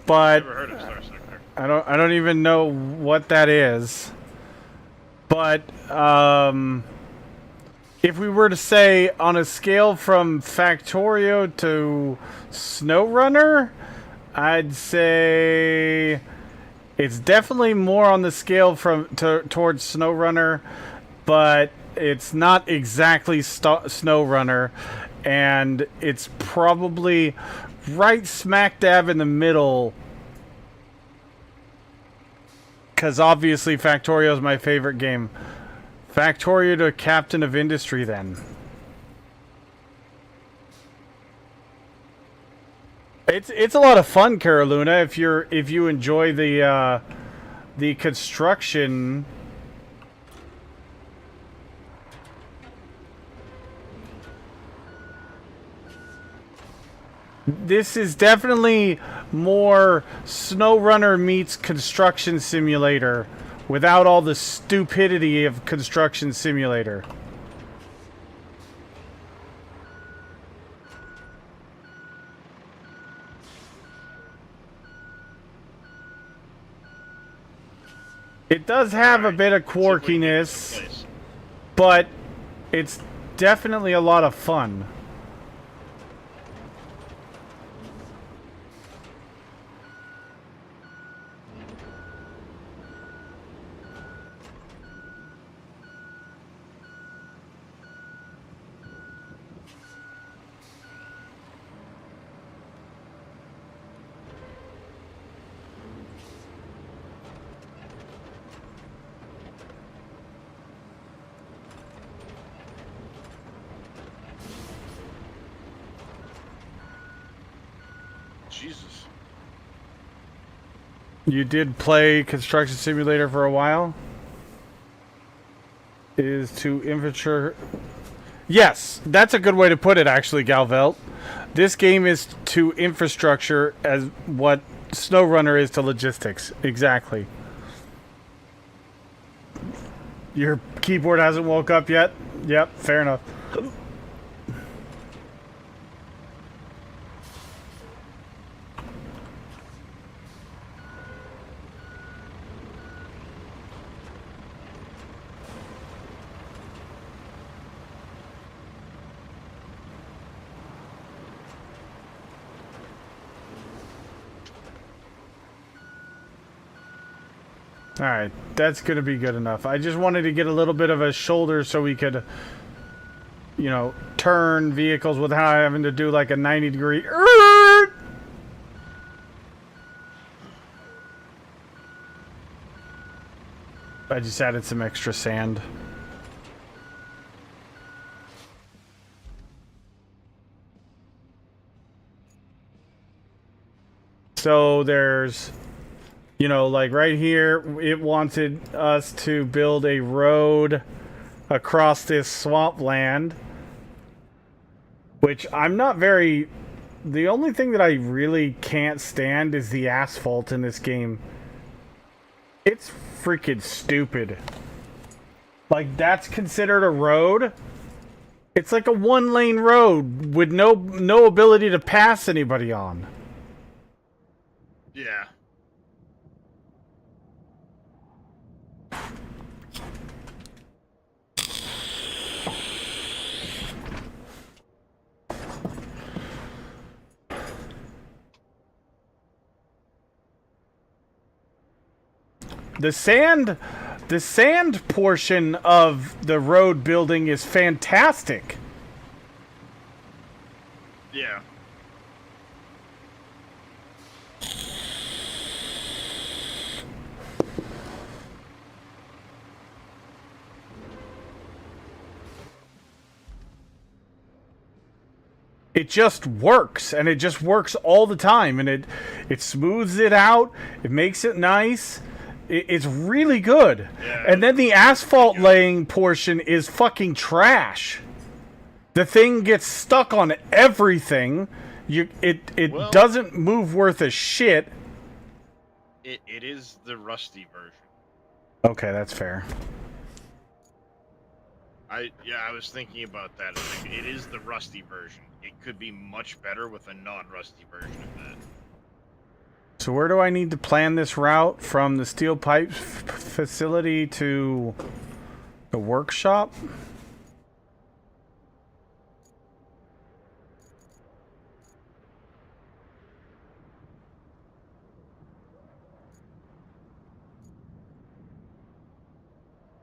but Never heard of Star Sector. I don't even know what that is. But if we were to say on a scale from Factorio to SnowRunner, I'd say it's definitely more on the scale towards SnowRunner, but it's not exactly SnowRunner, and it's probably right smack dab in the middle. Because obviously Factorio is my favorite game. Factorio to Captain of Industry, then. It's a lot of fun, Caroluna, if you enjoy the construction. This is definitely more SnowRunner meets Construction Simulator without all the stupidity of Construction Simulator. It does have a bit of quirkiness, but it's definitely a lot of fun. Jesus. You did play Construction Simulator for a while? Is to infrastructure... Yes, that's a good way to put it, actually, Galvelt. This game is to infrastructure as what SnowRunner is to logistics. Exactly. Your keyboard hasn't woke up yet? Yep, fair enough. Alright, that's going to be good enough. I just wanted to get a little bit of a shoulder so we could, you know, turn vehicles without having to do like a 90-degree... I just added some extra sand. So there's... You know, like right here, it wanted us to build a road across this swampland, which I'm not very... The only thing that I really can't stand is the asphalt in this game. It's freaking stupid. Like, that's considered a road? It's like a one-lane road with no ability to pass anybody on. Yeah. The sand portion of the road building is fantastic. Yeah. It just works, and it just works all the time, and it smooths it out, it makes it nice. It's really good. Yeah. And then the asphalt laying portion is fucking trash. The thing gets stuck on everything. It Well, doesn't move worth a shit. It is the rusty version. Okay, that's fair. I was thinking about that. Like, it is the rusty version. It could be much better with a non-rusty version of that. So where do I need to plan this route from the steel pipe facility to the workshop?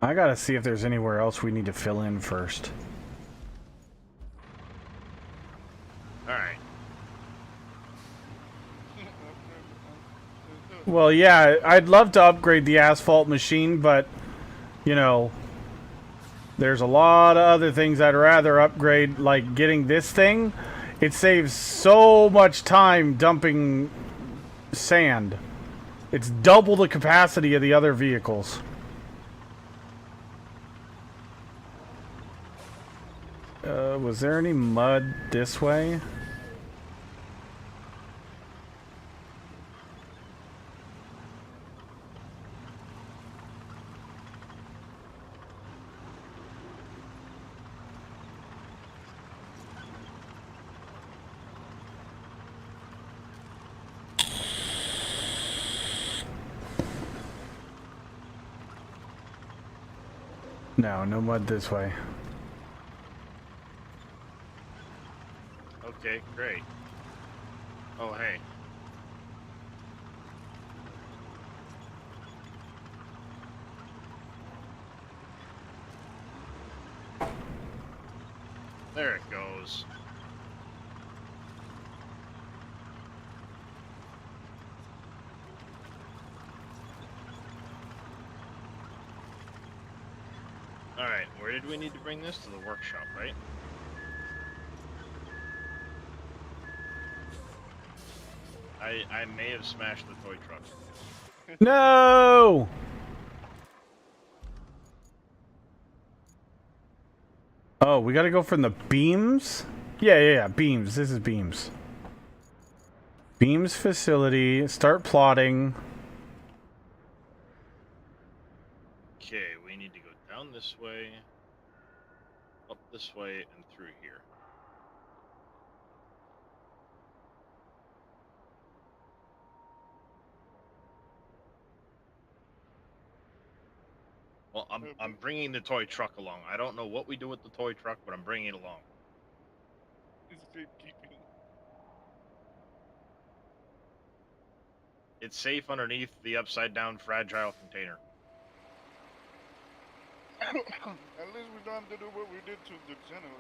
I gotta see if there's anywhere else we need to fill in first. Alright. Well, yeah, I'd love to upgrade the asphalt machine, but, you know, there's a lot of other things I'd rather upgrade, like getting this thing. It saves so much time dumping sand. It's double the capacity of the other vehicles. Was there any mud this way? No, no mud this way. Okay, great. Oh, hey. There it goes. Alright, where did we need to bring this? To the workshop, right? I may have smashed the toy truck. No! Oh, we gotta go from the beams? Yeah, beams. This is beams. Beams facility. Start plotting. Okay, we need to go down this way, up this way, and through here. Well, I'm bringing the toy truck along. I don't know what we do with the toy truck, but I'm bringing it along. It's safe underneath the upside-down fragile container. At least we don't have to do what we did to the generator.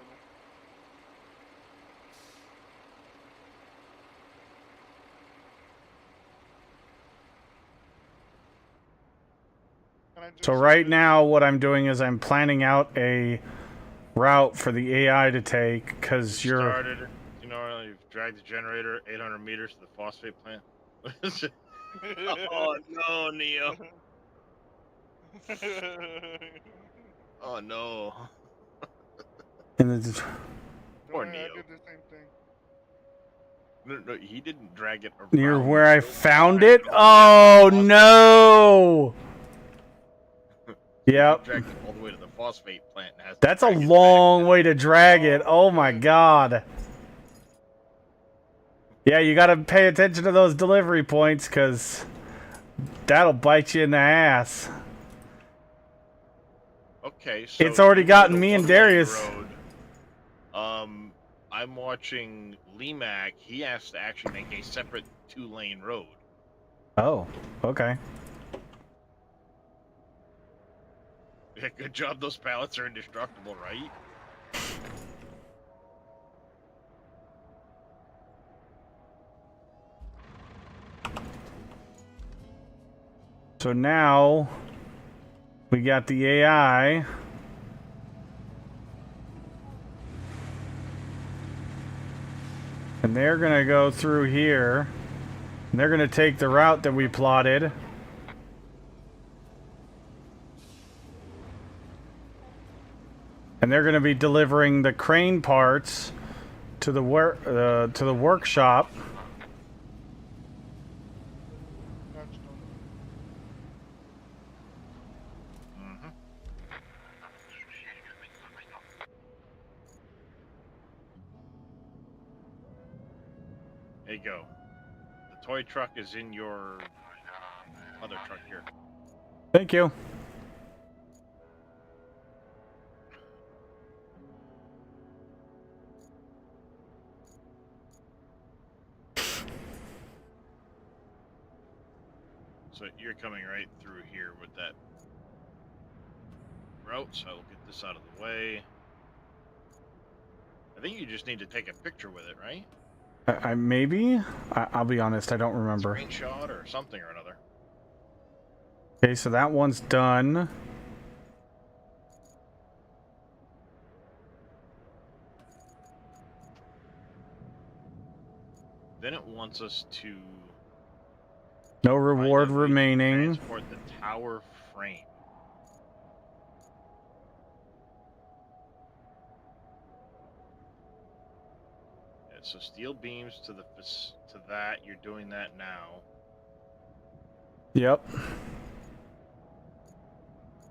So right now, what I'm doing is I'm planning out a route for the AI to take, because you're... Started, you know, you've dragged the generator 800 meters to the phosphate plant. Oh, no, Neo. Oh, no. And the, Poor I Neo. did the same thing. No, he didn't drag it around. near where I found it? Oh, no! Yep. Dragged it all the way to the phosphate plant. And has to That's a drag it long way to drag it. Oh my god. Yeah, you gotta pay attention to those delivery points, because that'll bite you in the ass. back. Okay, so It's already you gotten did a me and one-lane Darius. road. I'm watching Mac. He has to actually make a separate 2-lane road. Oh, okay. Yeah, good job. Those pallets are indestructible, right? So now we got the AI. And they're gonna go through here. And they're gonna take the route that we plotted. And they're gonna be delivering the crane parts to the workshop. That's done. Mm-hmm. There you go. The toy truck is in your other truck here. Thank you. So you're coming right through here with that route, so I'll get this out of the way. I think you just need to take a picture with it, right? Maybe? I'll be honest, I don't remember. Screenshot or something or another. Okay, so that one's done. Then it wants us to No reward find a way to remaining. transport the tower frame. Yeah, so steel beams to that. You're doing that now. Yep.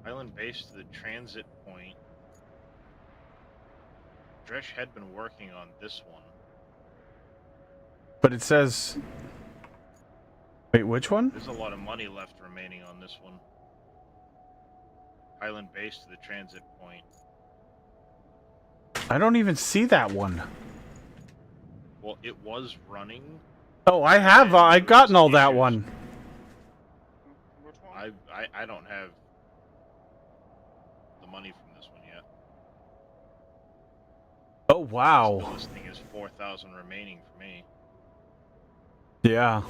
Island base to the transit point. Dresh had been working on this one. But it says... Wait, which one? There's a lot of money left remaining on this one. Island base to the transit point. I don't even see that one. Well, it was running. Oh, I have. I've gotten all that one. Which one? I don't have the money from this one yet. Oh, wow. Still, this thing is 4,000 remaining for me. Yeah.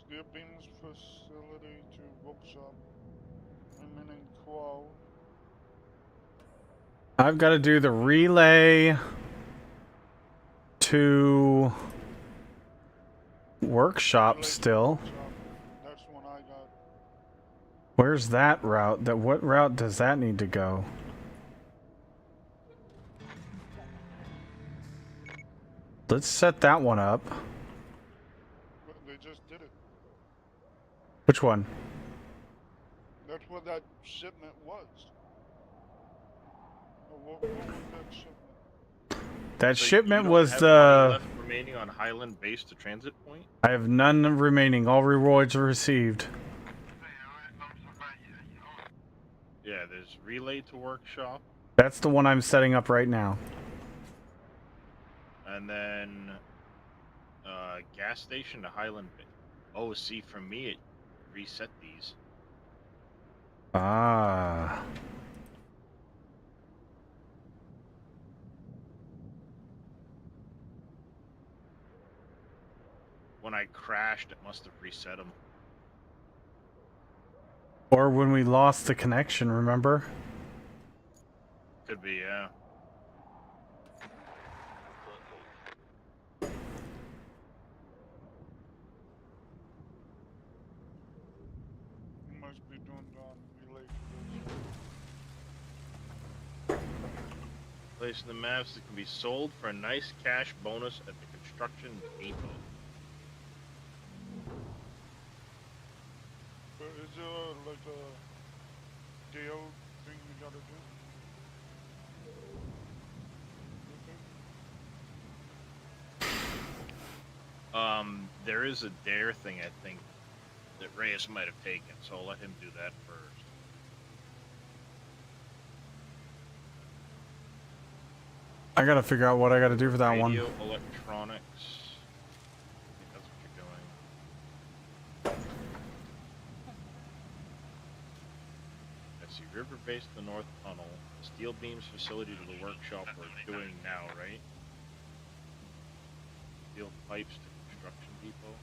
Steel beams facility to workshop. Remaining quo. I've got to do the relay to workshop still. That's one I got. Where's that route? What route does that need to go? Let's set that one up. But they just did it. Which one? That's what that shipment was. What was that shipment? That So you shipment don't was have the... money left remaining on Highland base to transit point. I have none remaining. All rewards are received. Yeah, there's relay to workshop, That's the one I'm setting up right now. and then gas station to Highland base. Oh, see, for me it reset these. Ah. When I crashed, it must have reset them. Or when we lost the connection, remember? Could be, yeah. You must be doing relay Placing the maps that can be sold for a nice cash bonus at the construction depot. But is there like jail thing we gotta do? There is a dare thing I think that Reyes might have taken, so I'll let him do that first. I gotta figure out what I gotta do for that Radio, one. electronics. I think that's what you're doing. Let's see, river base to the north tunnel. Steel beams facility to the workshop we're doing now, right? Steel pipes to construction depot.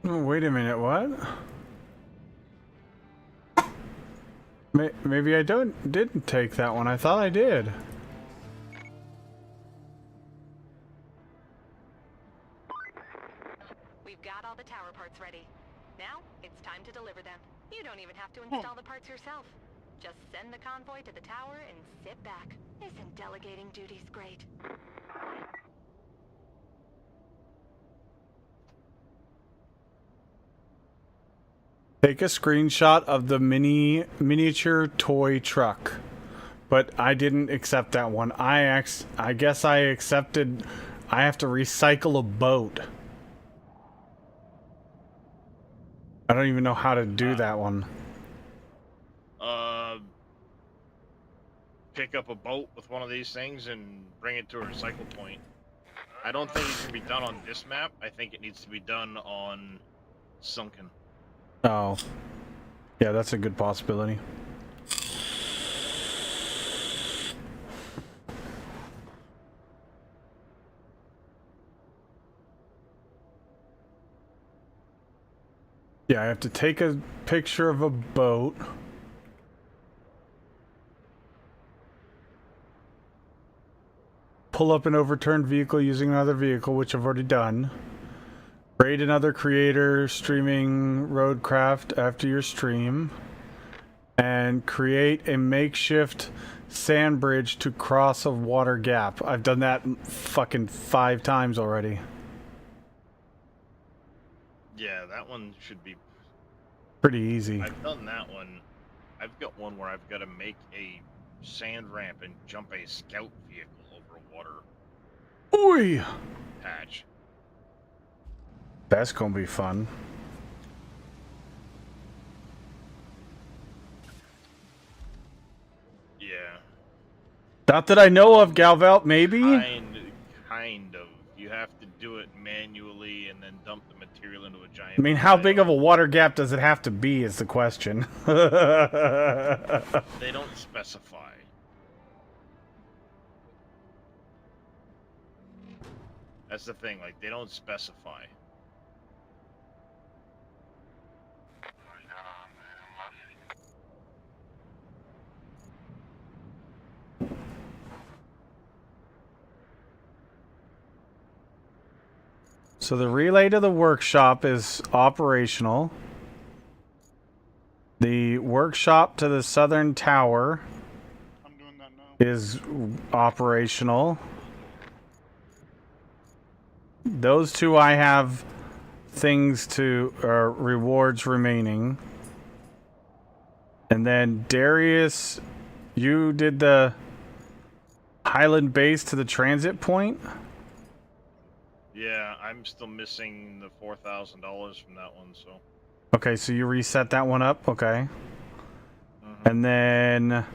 Oh, wait a minute, what? Maybe I didn't take that one. I thought I did. We've got all the tower parts ready. Now, it's time to deliver them. You don't even have to install the parts yourself. Just send the convoy to the tower and sit back. Isn't delegating duties great? Take a screenshot of the miniature toy truck. But I didn't accept that one. I guess I accepted I have to recycle a boat. I don't even know how to do that one. Pick up a boat with one of these things and bring it to a recycle point. I don't think it can be done on this map. I think it needs to be done on Sunken. Oh. Yeah, that's a good possibility. Yeah, I have to take a picture of a boat. Pull up an overturned vehicle using another vehicle, which I've already done. Raid another creator streaming roadcraft after your stream. And create a makeshift sand bridge to cross a water gap. I've done that fucking 5 times already. Yeah, that one should be pretty easy. I've done that one. I've got one where I've got to make a sand ramp and jump a scout vehicle over a water Oi! patch. That's gonna be fun. Yeah. Not that I know of, Galvelt, maybe? Kind of. You have to do it manually and then dump the material into a giant... I mean, how big of a water gap does it have to be is the question. They don't specify. That's the thing, like, they don't specify. So the relay to the workshop is operational. The workshop to the southern tower is operational. Those two I have things to, rewards remaining. And then Darius, you did the Highland base to the transit point? Yeah, I'm still missing the $4,000 from that one, so... Okay, so you reset that one up? Okay. And then...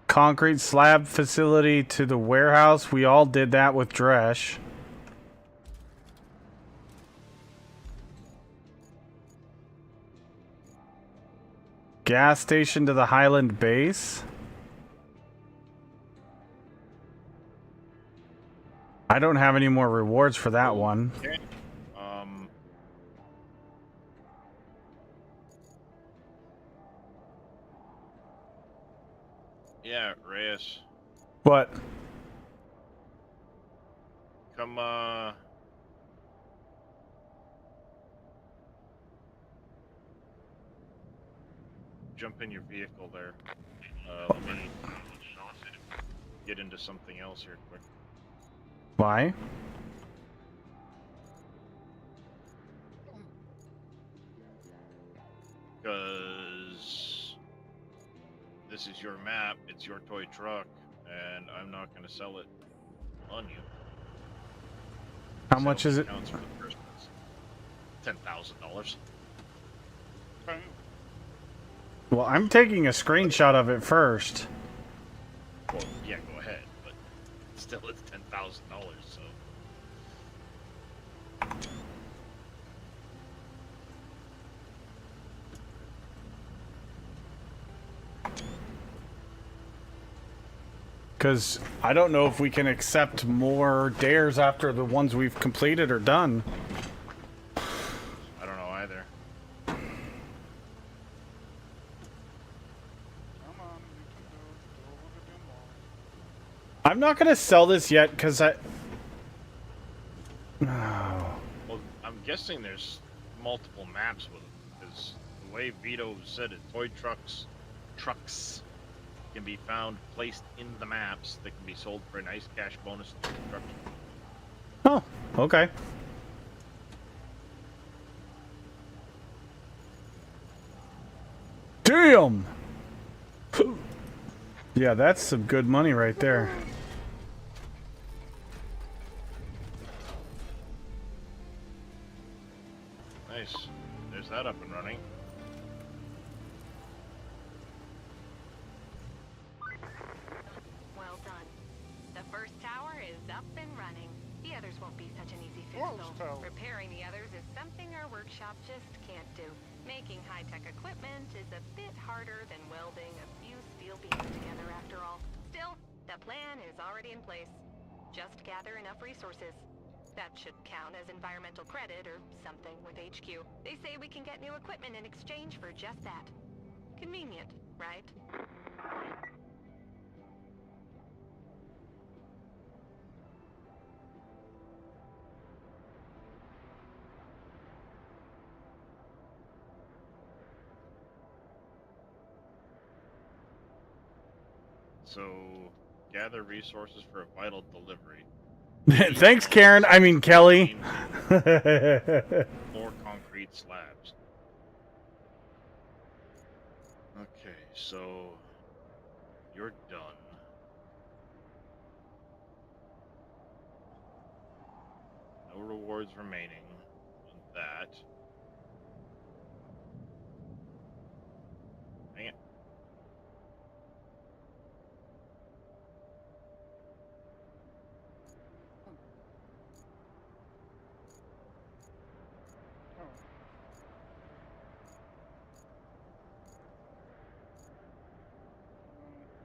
concrete slab facility to the warehouse. We all did that with Dresh. Gas station to the Highland base. I don't have any more rewards for that one. Okay. Yeah, Reyes. What? Come, jump in your vehicle there. Let me get into something else here quick. Why? Because this is your map, it's your toy truck, and I'm not going to sell it on you. How much is it? Counts for the first $10,000. Okay. Well, I'm taking a screenshot of it first. Well, yeah, go ahead, but still, it's $10,000. So. Because I don't know if we can accept more dares after the ones we've completed are done. I don't know either. Come on, you can do it. Go over the demo. I'm not going to sell this yet because I... No. Well, I'm guessing there's multiple maps with them, because the way Vito said it, toy trucks can be found placed in the maps that can be sold for a nice cash bonus to the construction. Oh, okay. Damn! Yeah, that's some good money right there. Nice. There's that up and running. Well done. The first tower is up and running. The others won't be such an easy fix, Close though. tower. Repairing the others is something our workshop just can't do. Making high-tech equipment is a bit harder than welding a few steel beams together, after all. Still, the plan is already in place. Just gather enough resources. That should count as environmental credit or something with HQ. They say we can get new equipment in exchange for just that. Convenient, right? So, gather resources for a vital delivery. Thanks, Karen. I mean, Kelly. More concrete slabs. Okay, so you're done. No rewards remaining on that. Dang it. Oh.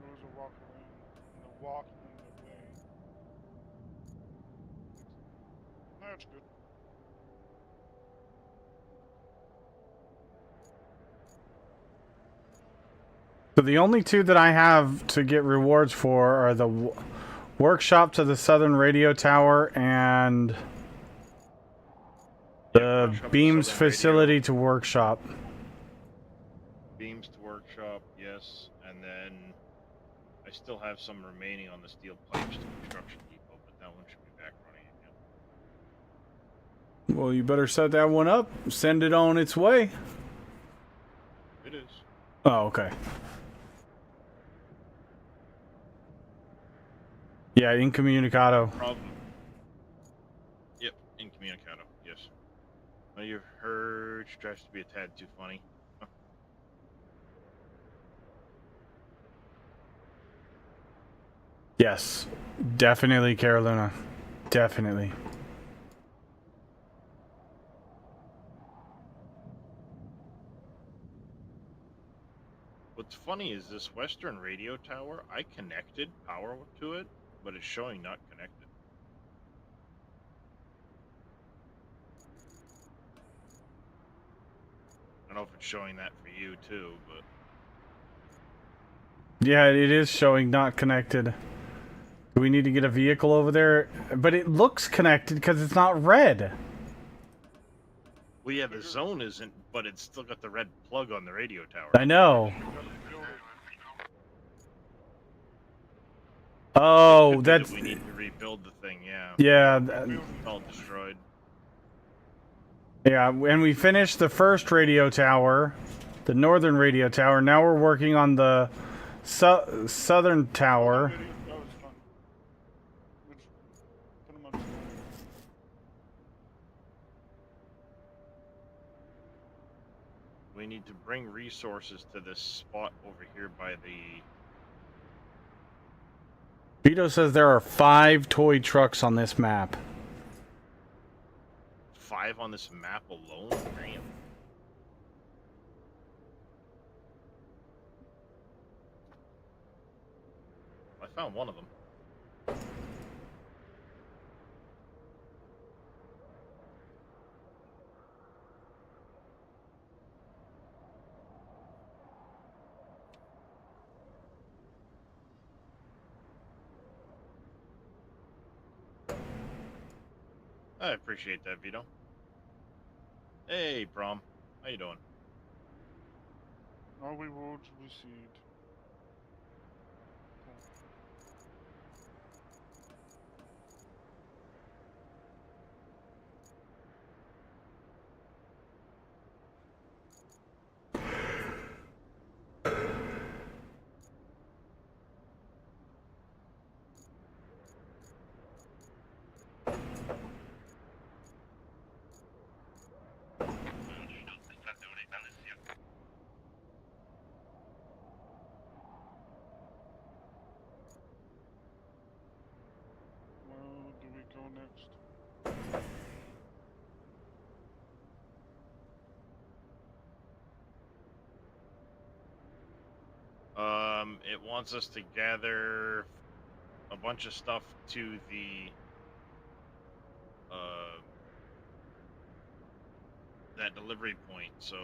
There was a walk around. And the walk in the way. That's good. So the only two that I have to get rewards for are the workshop to the southern radio tower and the Workshop to beams southern radio. facility to workshop. Beams to workshop, yes, and then I still have some remaining on the steel pipes to construction depot, but that one should be back running again. Well, you better set that one up. Send it on its way. It is. Oh, okay. Yeah, incommunicado. Problem. Yep, incommunicado, yes. Well, you've heard she tries to be a tad too funny. Yes, definitely, Carolina. Definitely. What's funny is this western radio tower, I connected power to it, but it's showing not connected. I don't know if it's showing that for you too, but Yeah, it is showing not connected. Do we need to get a vehicle over there? But it looks connected because it's not red. Well, yeah, the zone isn't, but it's still got the red plug on the radio tower. I know. You gotta build it. Oh, Could be that that's... we need to rebuild the thing, yeah. Yeah, It's all destroyed. yeah, and we finished the first radio tower, the northern radio tower. Now we're working on the southern tower. That was fun. Which, pretty much. We need to bring resources to this spot over here by the... Vito says there are 5 toy trucks on this map. 5 on this map alone? Damn. I found one of them. I appreciate that, Vito. Hey, Prom. How you doing? All rewards received. Where do we go next? It wants us to gather a bunch of stuff to the, that delivery point, so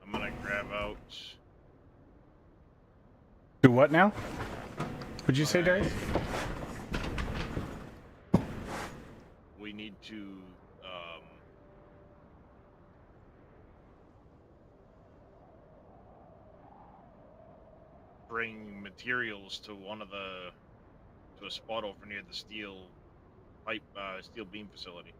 I'm gonna grab out... Do what now? What'd you say, Darius? We need to, bring materials to to a spot over near the steel beam facility.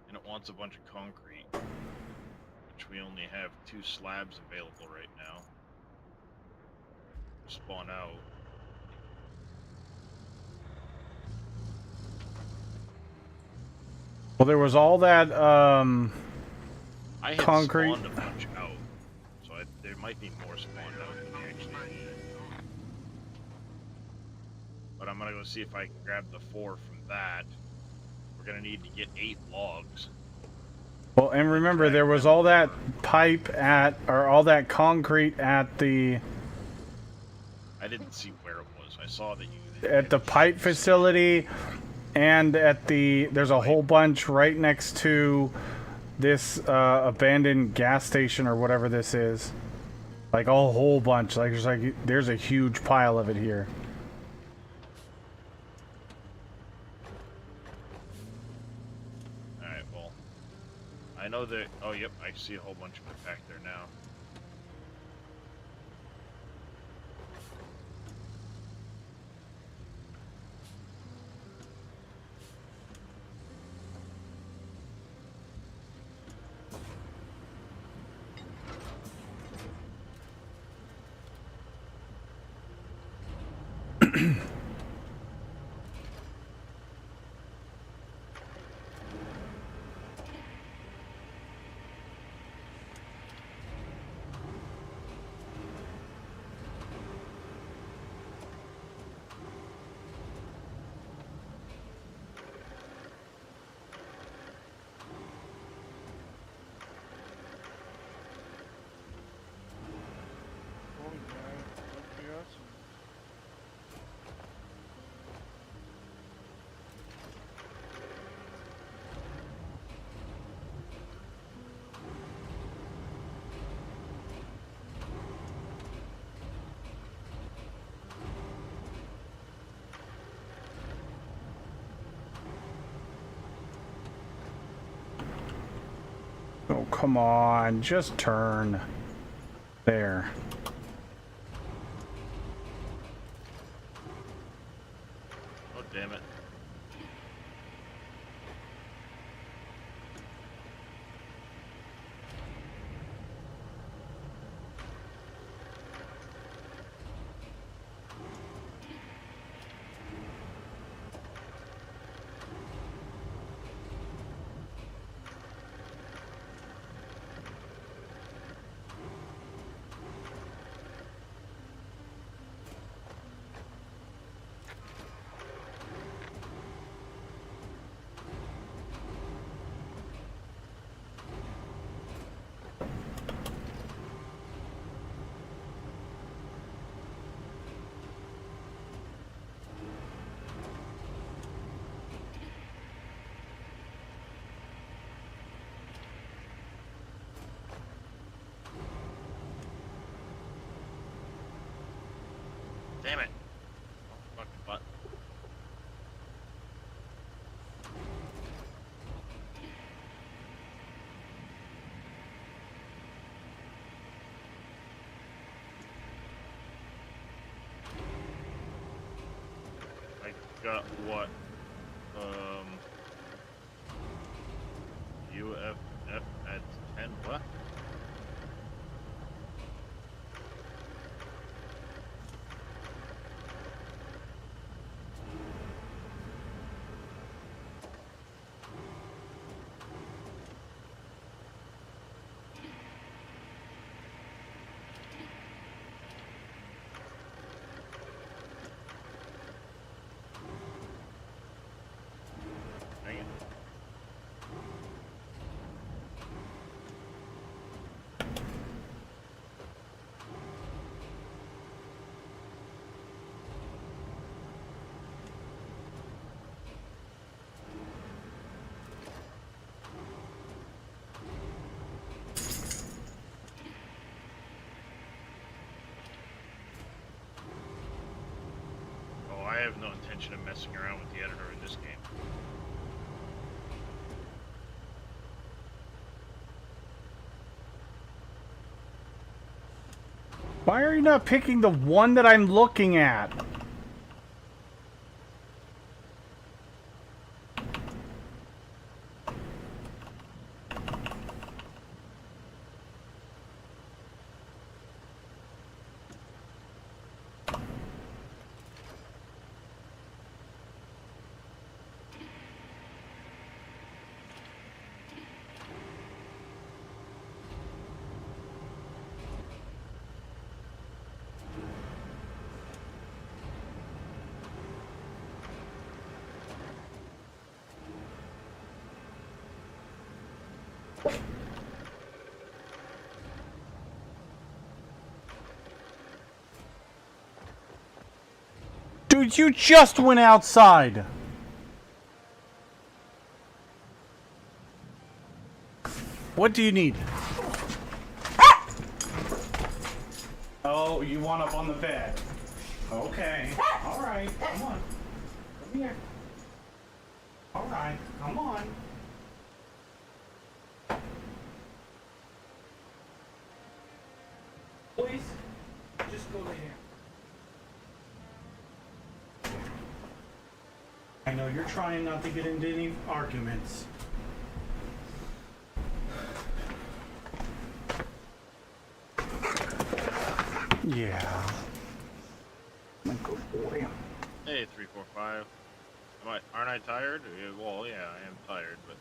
And it wants a bunch of concrete, which we only have 2 slabs available right now. Spawn out. Well, there was all that I had concrete. spawned a bunch out, so there might be more spawned out than we actually need. But I'm gonna go see if I can grab the 4 from that. We're gonna need to get 8 logs. Well, and remember, there was all that pipe or all that concrete at the I didn't see where it was. I saw that at the pipe facility, and at there's a whole bunch right next to this abandoned gas station or whatever this is. Like a whole bunch. There's a huge pile of it here. Alright, well. I know that... Oh, yep, I see a whole bunch of it back there now. Holy man, that'd be awesome. come on, just turn. There. Oh, damn it. Damn it. Oh, fucking butt. I got what? UFF at 10, what? Dang it. Oh, I have no intention of messing around with the editor in this game. Why are you not picking the one that I'm looking at? Dude, you just went outside. What do you need? Oh, you want up on the bed. Okay. All right. Come on. Come here. All right. Come on. Please, just go to him. I know you're trying not to get into any arguments. Yeah. My good boy. Hey, 345. Aren't I tired? Well, yeah, I am tired, but...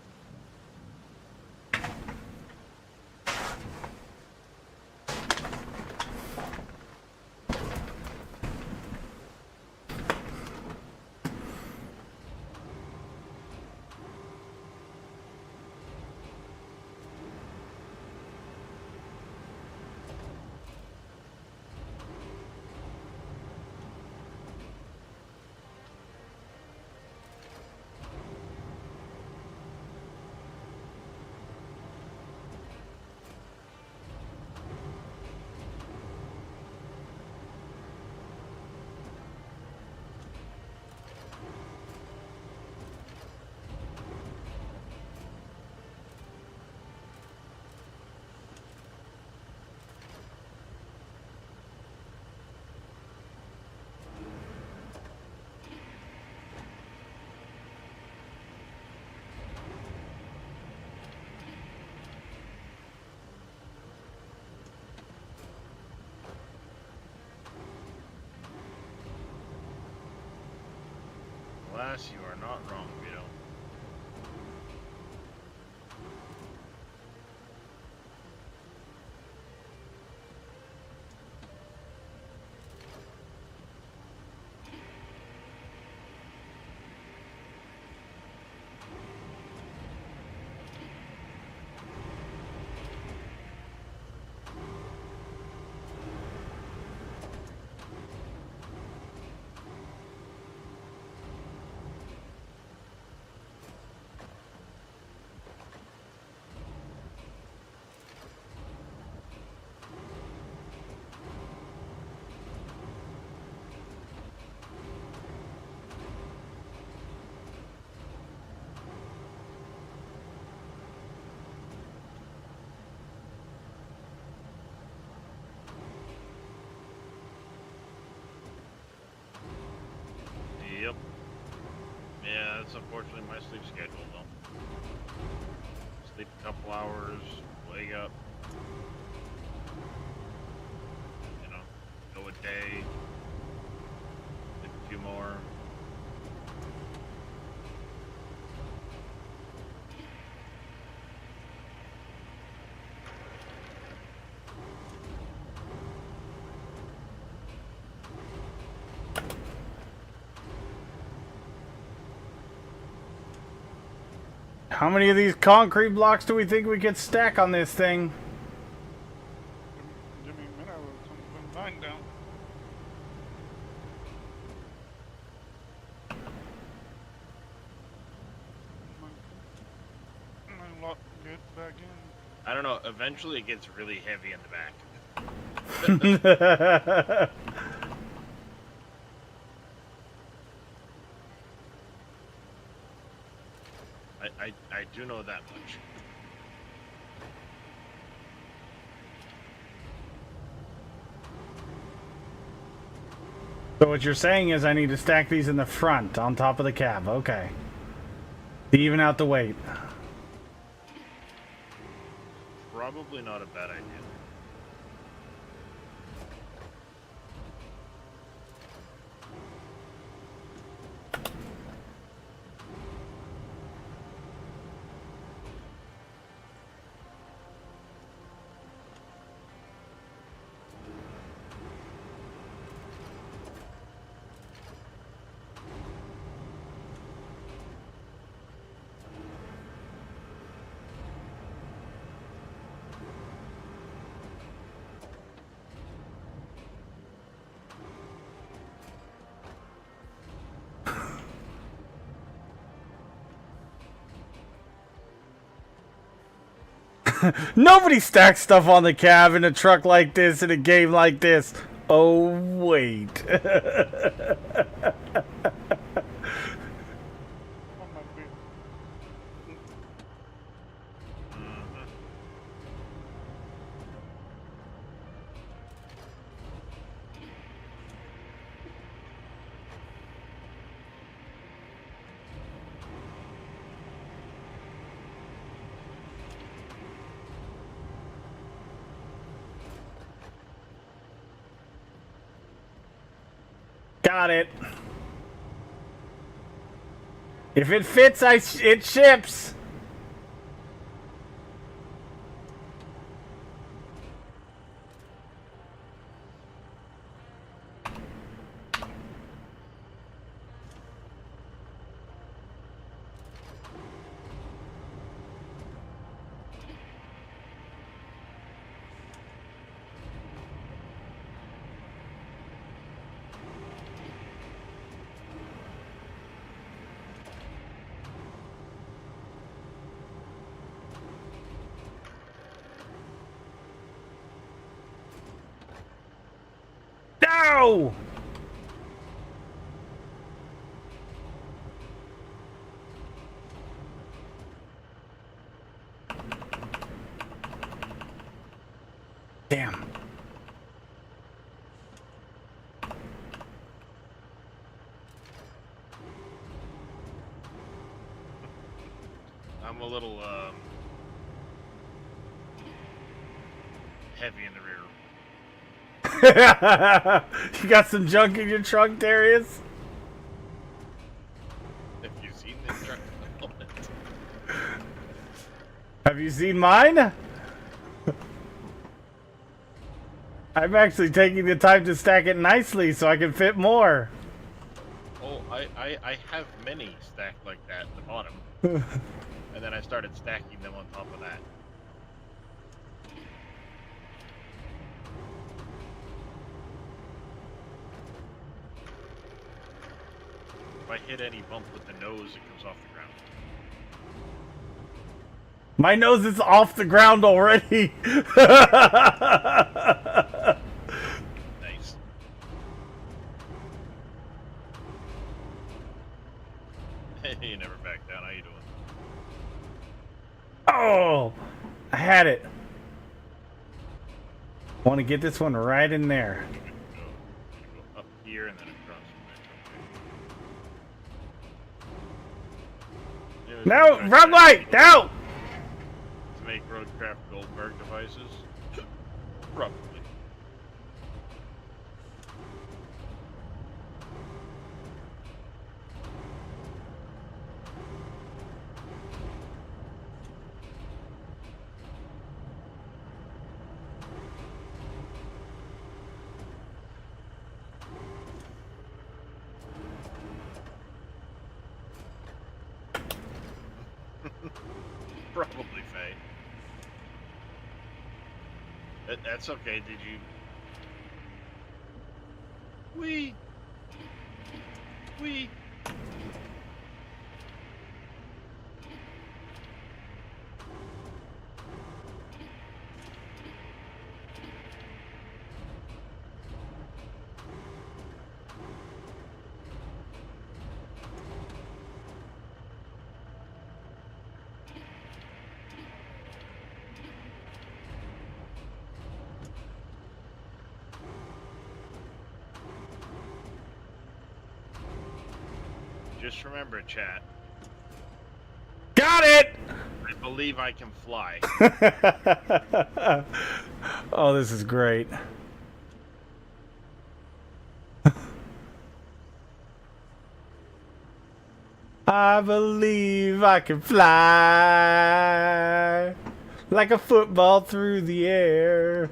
Alas, you are not wrong, Vito. Yep. Yeah, that's unfortunately my sleep schedule, though. Sleep a couple hours, wake up. You know, go a day, sleep a few more. How many of these concrete blocks do we think we could stack on this thing? Give me a minute, I will put mine down. My lock get back in. I don't know, eventually it gets really heavy in the back. I do know that much. So what you're saying is I need to stack these in the front on top of the cab. Okay. To even out the weight. Probably not a bad idea. Nobody stacks stuff on the cab in a truck like this in a game like this. Oh, wait. Oh my god. Got it. If it fits, it ships. No! Damn. I'm a little heavy in the rear. You got some junk in your trunk, Darius? Have you seen mine? I'm actually taking the time to stack it nicely so I can fit more. Oh, I have many stacked like that at the bottom. And then I started stacking them on top of that. If I hit any bump with the nose, it comes off the ground. My nose is off the ground already. Nice. You never back down. How you doing? Oh, I had it. Want to get this one right in there. Go up here and then across. No, wrong way. No. To make Roadcraft Goldberg devices? Probably. Probably, Faye. That's okay. Did you? Wee. Just remember, chat. Got it. I believe I can fly. Oh, this is great. I believe I can fly like a football through the air.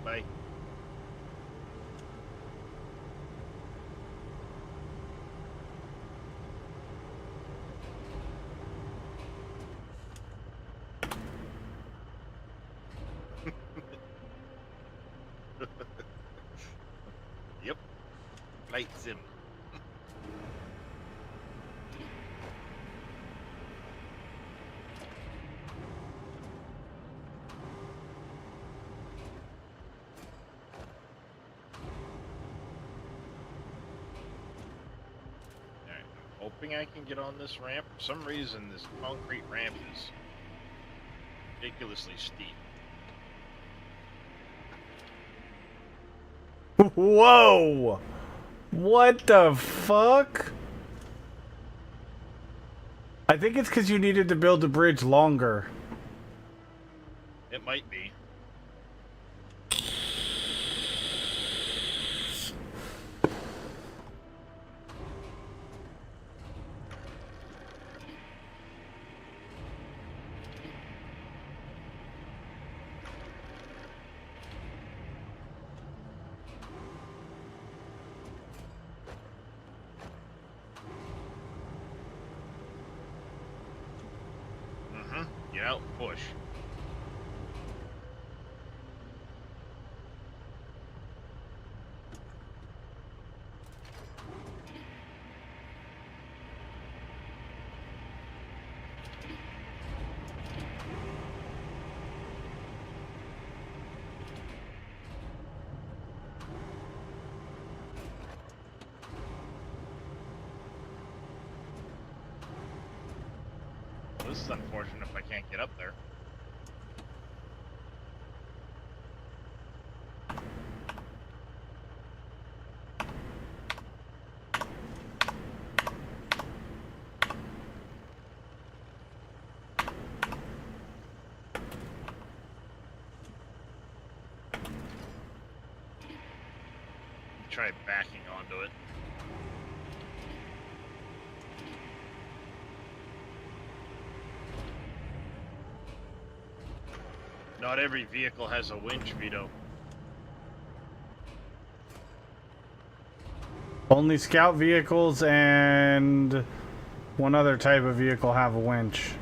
Bye. Yep. Flight sim. Hoping I can get on this ramp. For some reason, this concrete ramp is ridiculously steep. Whoa! What the fuck? I think it's because you needed to build the bridge longer. It might be. Get out and push. Well, this is unfortunate if I can't get up there. try backing onto it. Not every vehicle has a winch, Vito. Only scout vehicles and one other type of vehicle have a winch.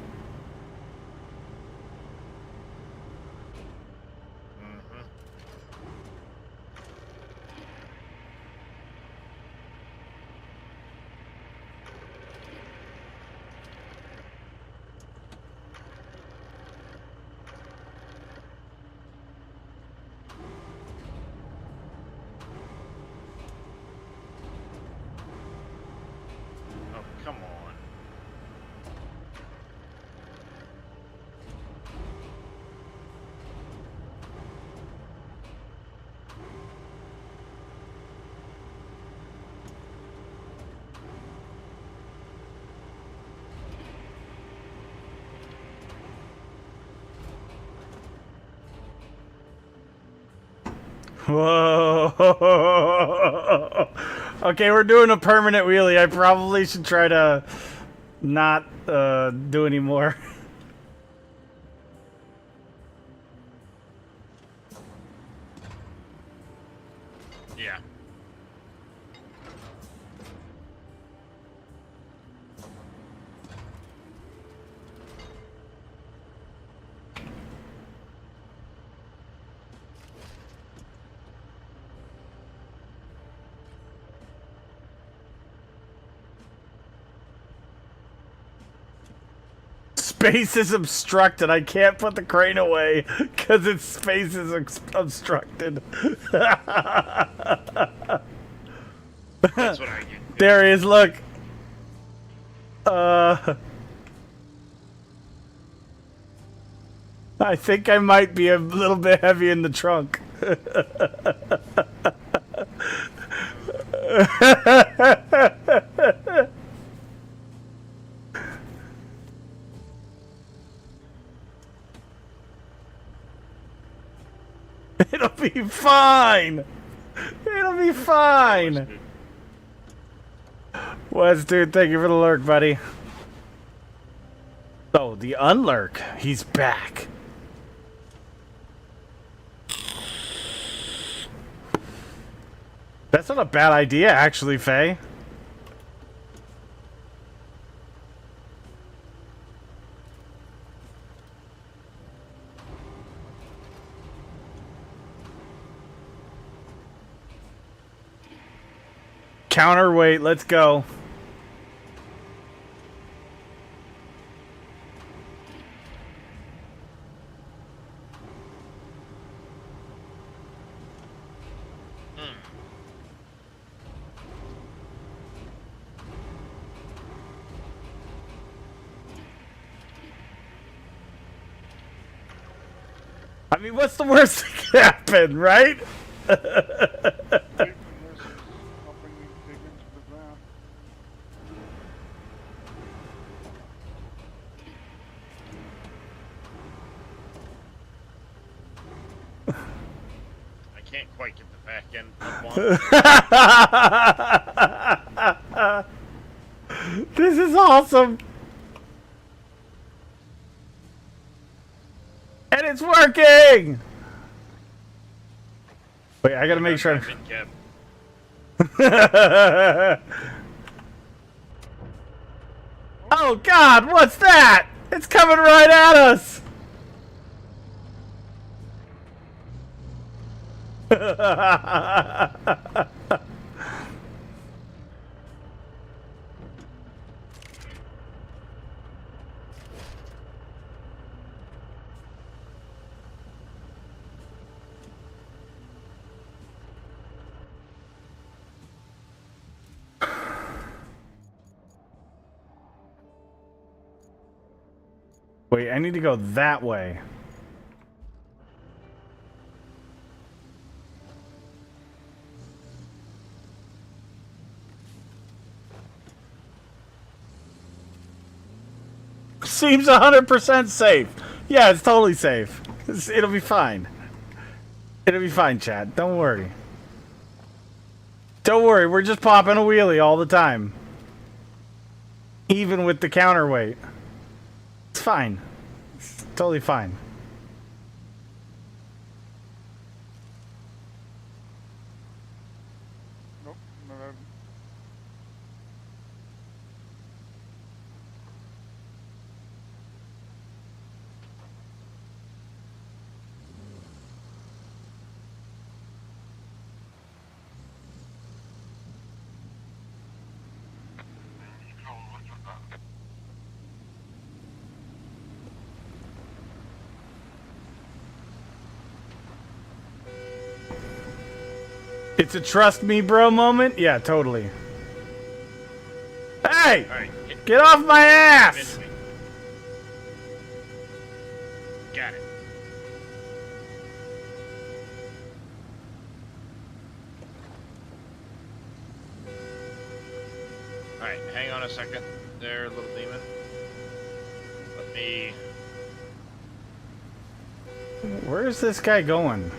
Oh, come on. Whoa. Okay, we're doing a permanent wheelie. I probably should try to not do any more. Yeah. Space is obstructed. I can't put the crane away because its space is obstructed. That's what I get. There he is, look. I think I might be a little bit heavy in the trunk. It'll be fine. It'll be fine. Wes, dude, thank you for the lurk, buddy. Oh, the unlurk. He's back. That's not a bad idea, actually, Faye. Counterweight, let's go. I mean, what's the worst that can happen, right? I can't quite get the back end up on. This is awesome. And it's working! Wait, I gotta make sure. Oh God, what's that? It's coming right at us! Wait, I need to go that way. Seems 100% safe. Yeah, it's totally safe. It'll be fine. It'll be fine, Chad. Don't worry. Don't worry, we're just popping a wheelie all the time. Even with the counterweight. It's fine. It's totally fine. Nope. No, It's a trust me bro moment? Yeah, totally. Hey! All right. Get off my ass! Got it. All right, hang on a second there, little demon. Let me... Where's this guy going?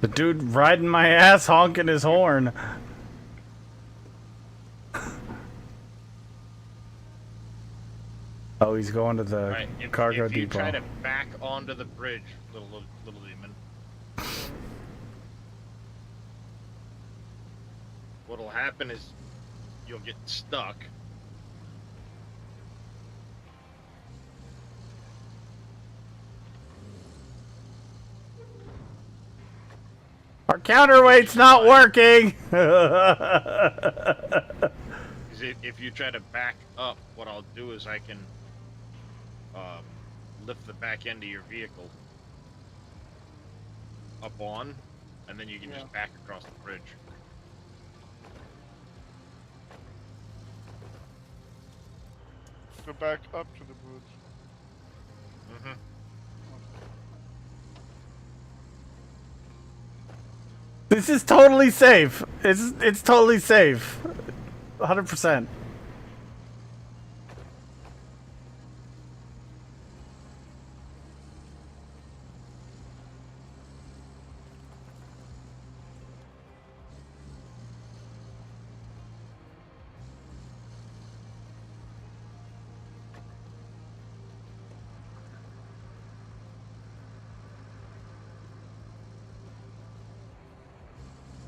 The dude riding my ass honking his horn. Oh, he's going to the Right, cargo if you depot. try to back onto the bridge, little demon, what'll happen is you'll get stuck. Our counterweight's not working! 'Cause if you try to back up, what I'll do is I can lift the back end of your vehicle up on, and then you can just back across the bridge. go back up to the bridge. Mm-hmm. This is totally safe. It's totally safe. 100%.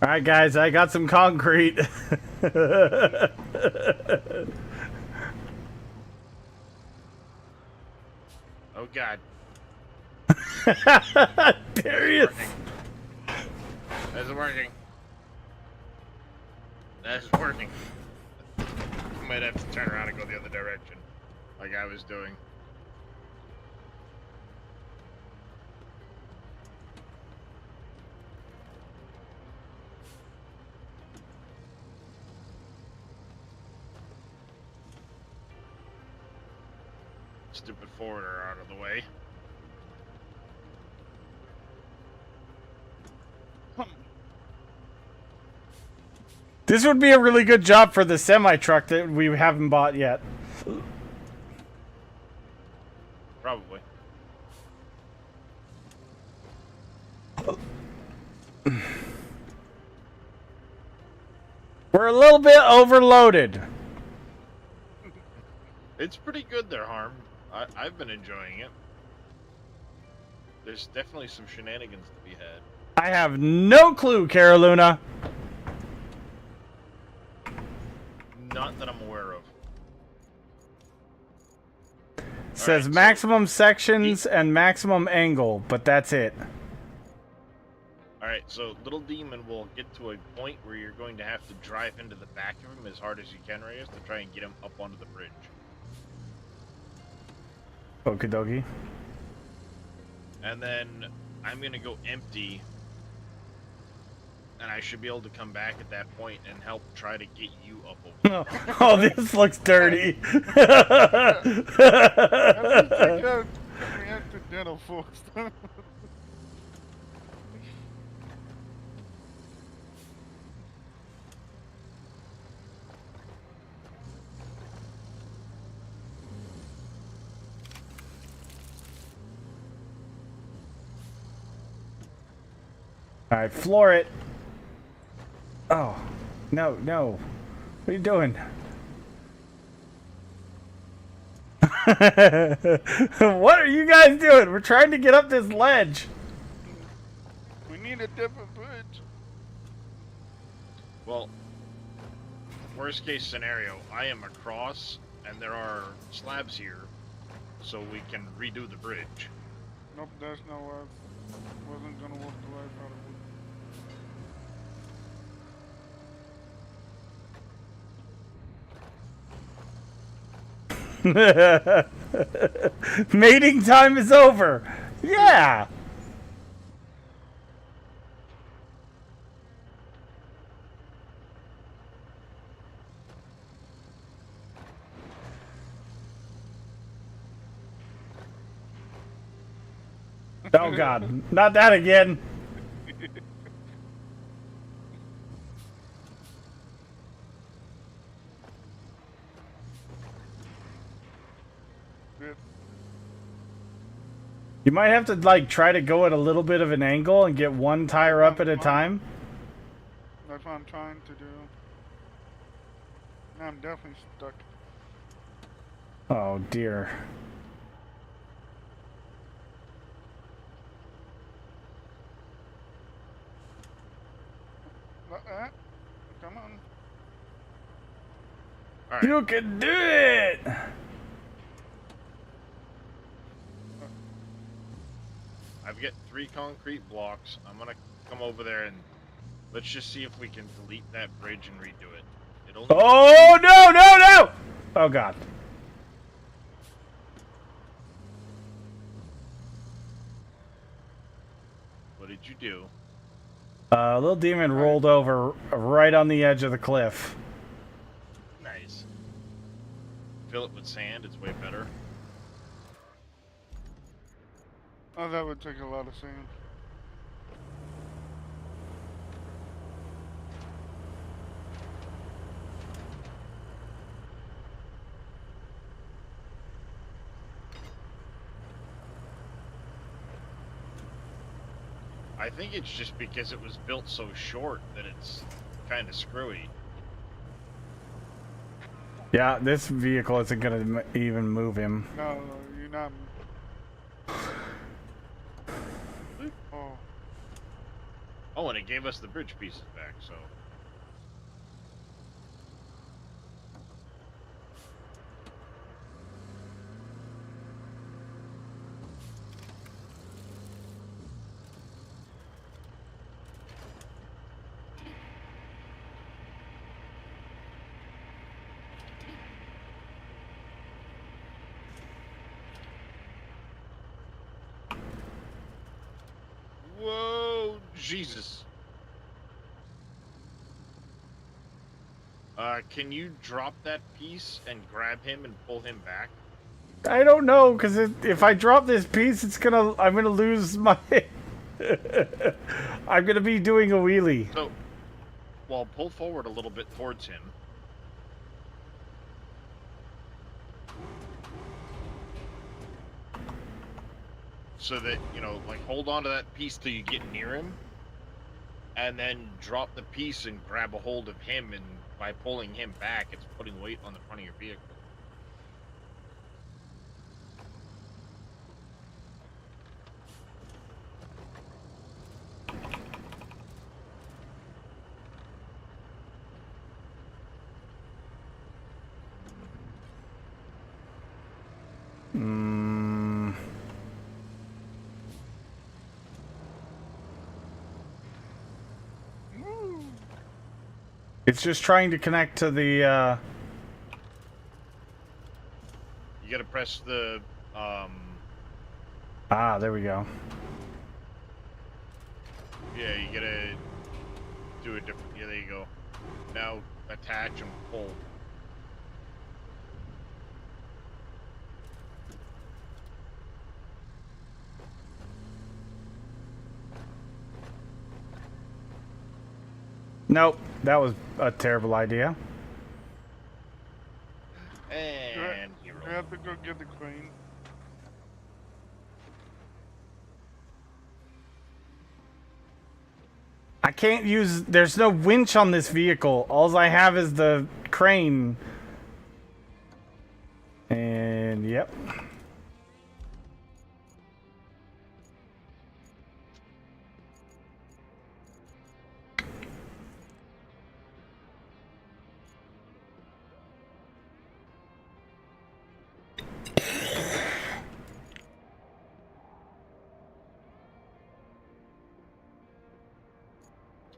All right, guys, I got some concrete. Oh God. Darius. That's working. That's working. I might have to turn around and go the other direction, like I was doing. Stupid forwarder out of the way. This would be a really good job for the semi-truck that we haven't bought yet. Probably. We're a little bit overloaded. It's pretty good there, Harm. I've been enjoying it. There's definitely some shenanigans to be had. I have no clue, Caroluna. Not that I'm aware of. Says so maximum sections and maximum angle, but that's it. Alright, so Little Demon will get to a point where you're going to have to drive into the back of him as hard as you can, Reyes, to try and get him up onto the bridge. Okie dokie. And then I'm going to go empty, and I should be able to come back at that point and help try to get you up over there. Oh, this looks dirty. Let's take out the accidental first. All right, floor it. Oh, no, no. What are you doing? What are you guys doing? We're trying to get up this ledge. We need a different bridge. Well, worst case scenario, I am across, and there are slabs here, so we can redo the bridge. Nope, that's not what I wasn't gonna work the life out of it. Mating time is over. Yeah. Oh God, not that again. You might have to like try to go at a little bit of an angle and get one tire up at a time. That's what I'm trying to do. Now I'm definitely stuck. Oh dear. Come on. All right. You can do it. I've got 3 concrete blocks. I'm gonna come over there and let's just see if we can delete that bridge and redo it. It only Oh no no no! Oh God. What did you do? Little demon rolled over right on the edge of the cliff. Nice. Fill it with sand. It's way better. Oh, that would take a lot of sand. I think it's just because it was built so short that it's kind of screwy. Yeah, this vehicle isn't gonna even move him. No, you're not. Oh. Oh, and it gave us the bridge pieces back, so. Whoa, Jesus. Can you drop that piece and grab him and pull him back? I don't know, because if I drop this piece, I'm gonna lose my. I'm gonna be doing a wheelie. So, well, pull forward a little bit towards him. So that, you know, like hold on to that piece till you get near him. And then drop the piece and grab a hold of him, and by pulling him back, it's putting weight on the front of your vehicle. It's just trying to connect to the. You gotta press the, Ah, there we go. yeah, you gotta do a different, yeah, there you go. Now, attach and pull. Nope, that was a terrible idea. And hero. I have to go get the crane. can't use... There's no winch on this vehicle. All I have is the crane. And, yep.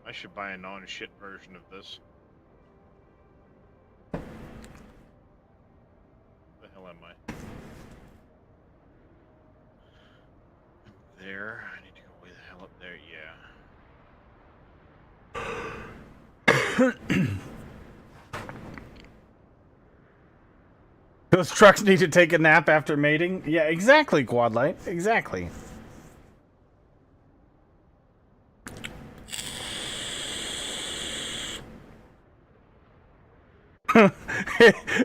I should buy a non-shit version of this. The hell am I? There. I need to go way the hell up there. Yeah. Those trucks need to take a nap after mating? Yeah, exactly, Quadlight. Exactly.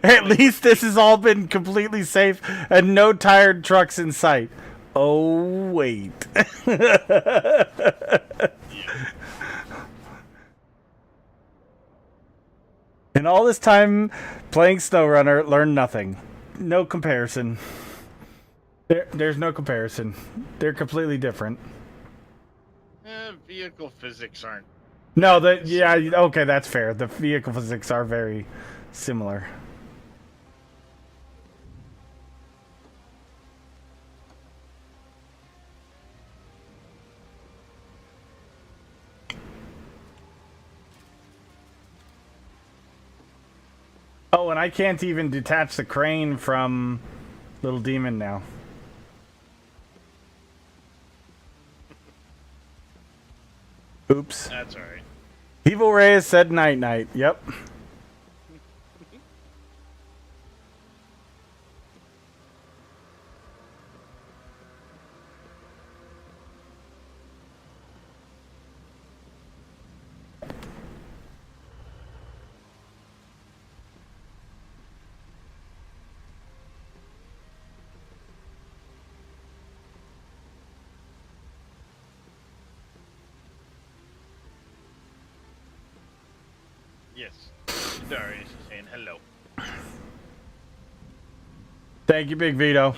At least this has all been completely safe and no tired trucks in sight. Oh, wait. In all this time playing SnowRunner, learned nothing. No comparison. There's no comparison. They're completely different. Vehicle physics aren't. No, yeah, okay, that's fair. The vehicle physics are very similar. Oh, and I can't even detach the crane from Little Demon now. Oops. That's alright. Evil Reyes said night-night. Yep. Yes. Darius is saying hello. Thank you, Big Vito.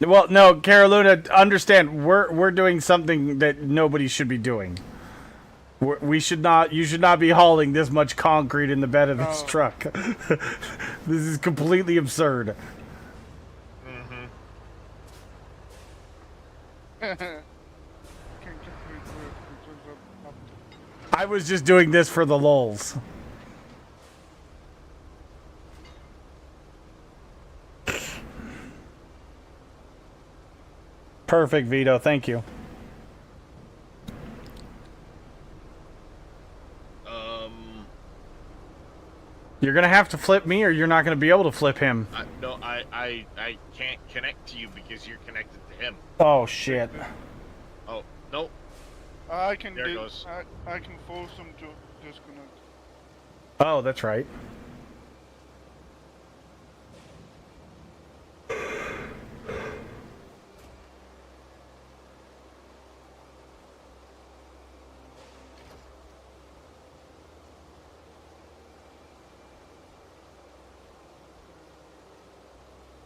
Well, no, Caroluna, understand, we're doing something that nobody should be doing. You should not be hauling this much concrete in the bed of this truck. This is completely absurd. I was just doing this for the lulz. Perfect, Vito. Thank you. You're gonna have to flip me, or you're not gonna be able to flip him. No, I can't connect to you because you're connected to him. Oh shit. Oh nope. I can There goes. I can force him to disconnect. Oh, that's right.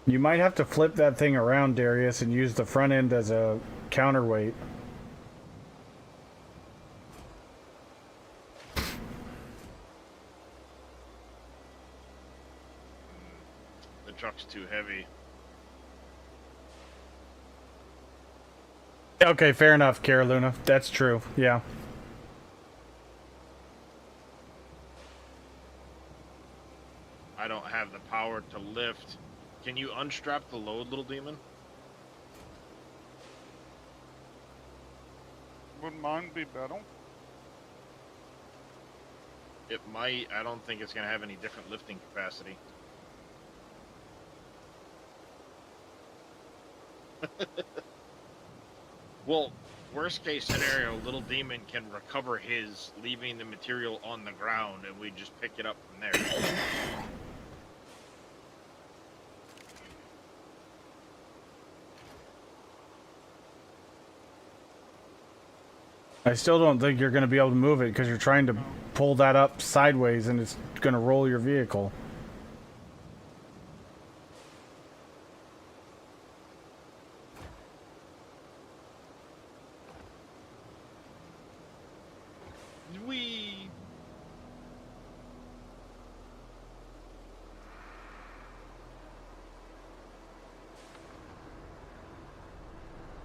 You might have to flip that thing around, Darius, and use the front end as a counterweight. The truck's too heavy. Okay, fair enough, Caroluna. That's true. Yeah. I don't have the power to lift. Can you unstrap the load, Little Demon? Would mine be better? It might. I don't think it's going to have any different lifting capacity. Well, worst case scenario, Little Demon can recover his, leaving the material on the ground, and we just pick it up from there. I still don't think you're going to be able to move it because you're trying to pull that up sideways and it's going to roll your vehicle. We.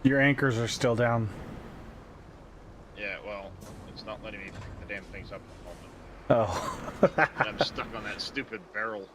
Your anchors are still down. Yeah, well, it's not letting me pick the damn things up at the moment. Oh. And I'm stuck on that stupid barrel.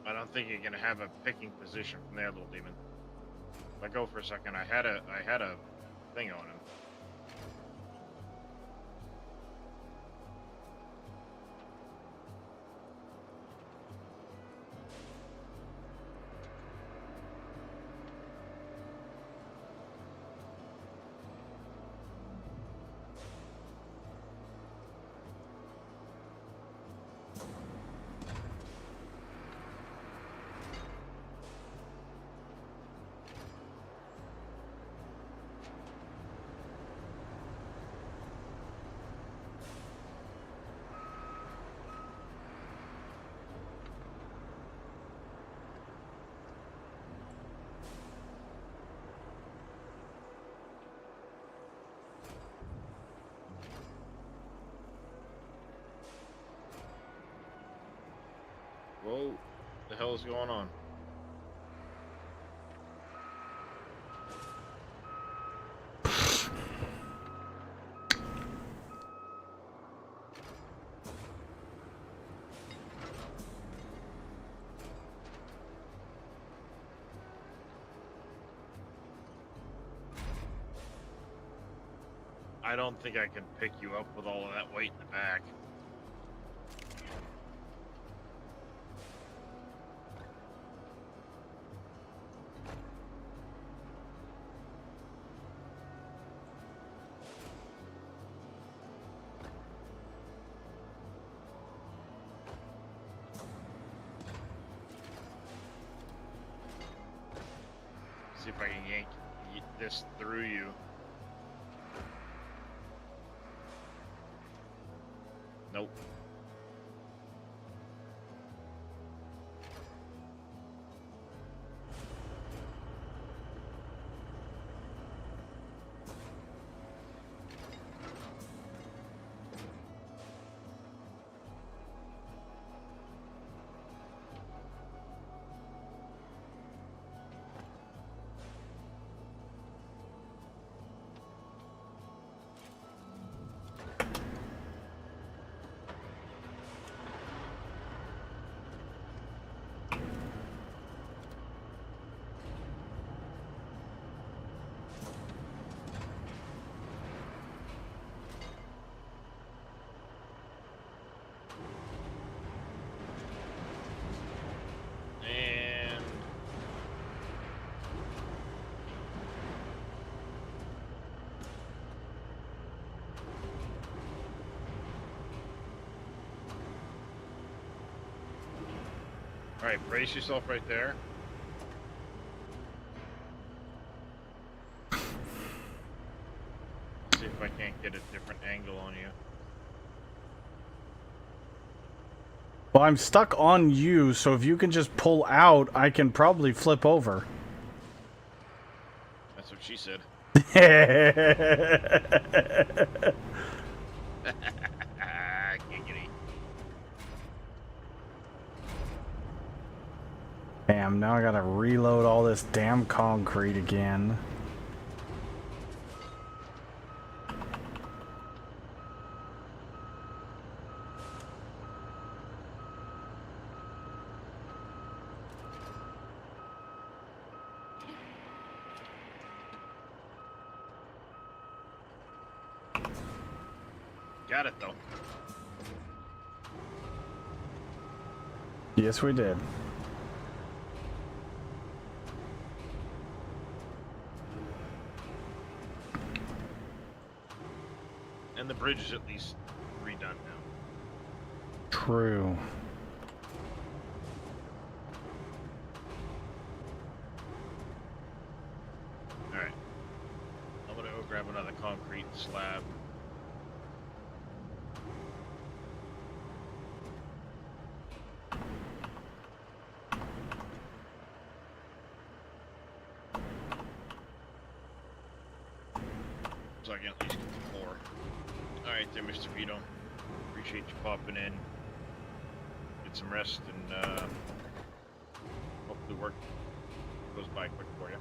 I don't think you're gonna have a picking position from there, little demon. Let go for a second. I had a thing on him. Whoa, the hell is going on? I don't think I can pick you up with all of that weight in the back. See if I can yank this through you. Nope. And all right, brace yourself right there. See if I can't get a different angle on you. Well, I'm stuck on you, so if you can just pull out, I can probably flip over. That's what she said. Giggity. Damn, now I gotta reload all this damn concrete again. Got it though. Yes, we did. And the bridge is at least redone now. True. Alright. I'm gonna go grab another concrete slab. So I can at least get the floor. Alright there, Mr. Vito. Appreciate you popping in. Get some rest and hopefully work goes by quick for you.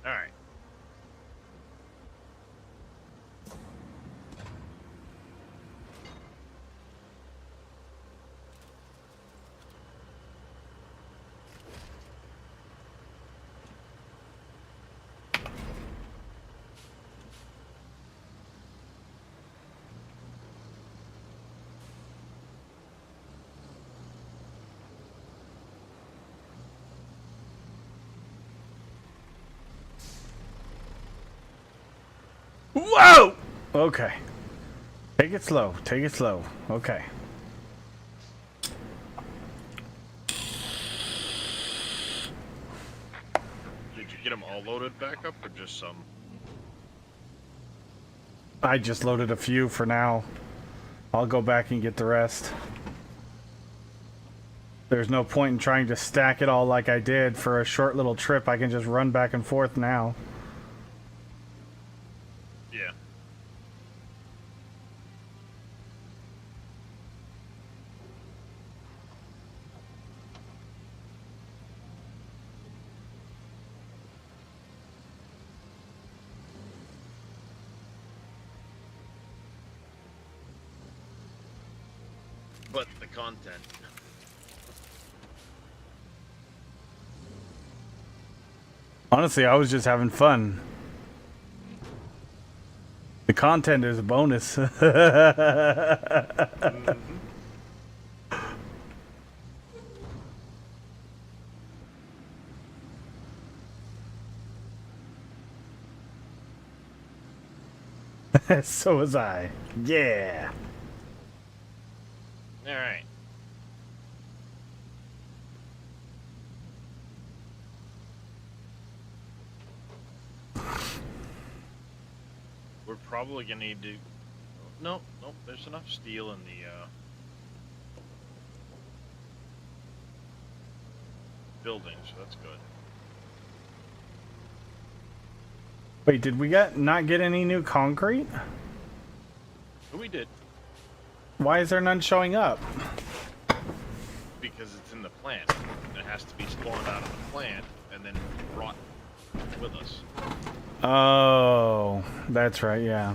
Alright. Whoa! Okay. Take it slow. Take it slow. Okay. Did you get them all loaded back up or just some? I just loaded a few for now. I'll go back and get the rest. There's no point in trying to stack it all like I did for a short little trip. I can just run back and forth now. Yeah. But the content. Honestly, I was just having fun. The content is a bonus. So was I. Yeah. All right. We're probably gonna need to. No, there's enough steel in the building, so that's good. Wait, did we not get any new concrete? But we did Why is there none showing up? because it's in the plant. It has to be spawned out of the plant and then brought with us. Oh, that's right, yeah.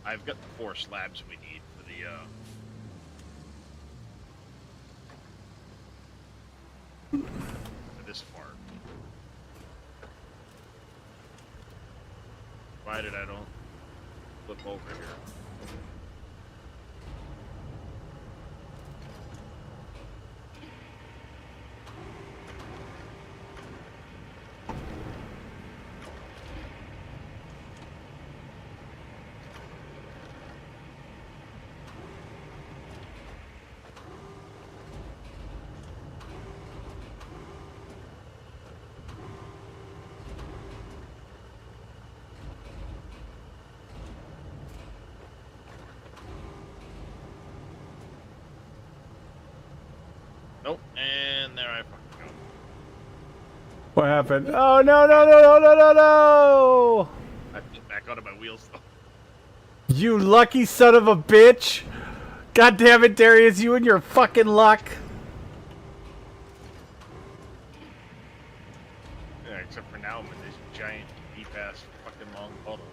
I've got the 4 slabs we need for the this far. Provided I don't flip over here. Nope, and there I fucking go. What happened? Oh no no no no no no no! I flipped back onto my wheels though. You lucky son of a bitch! God damn it, Darius, you and your fucking luck. Yeah, except for now I'm in this giant deep ass fucking long puddle.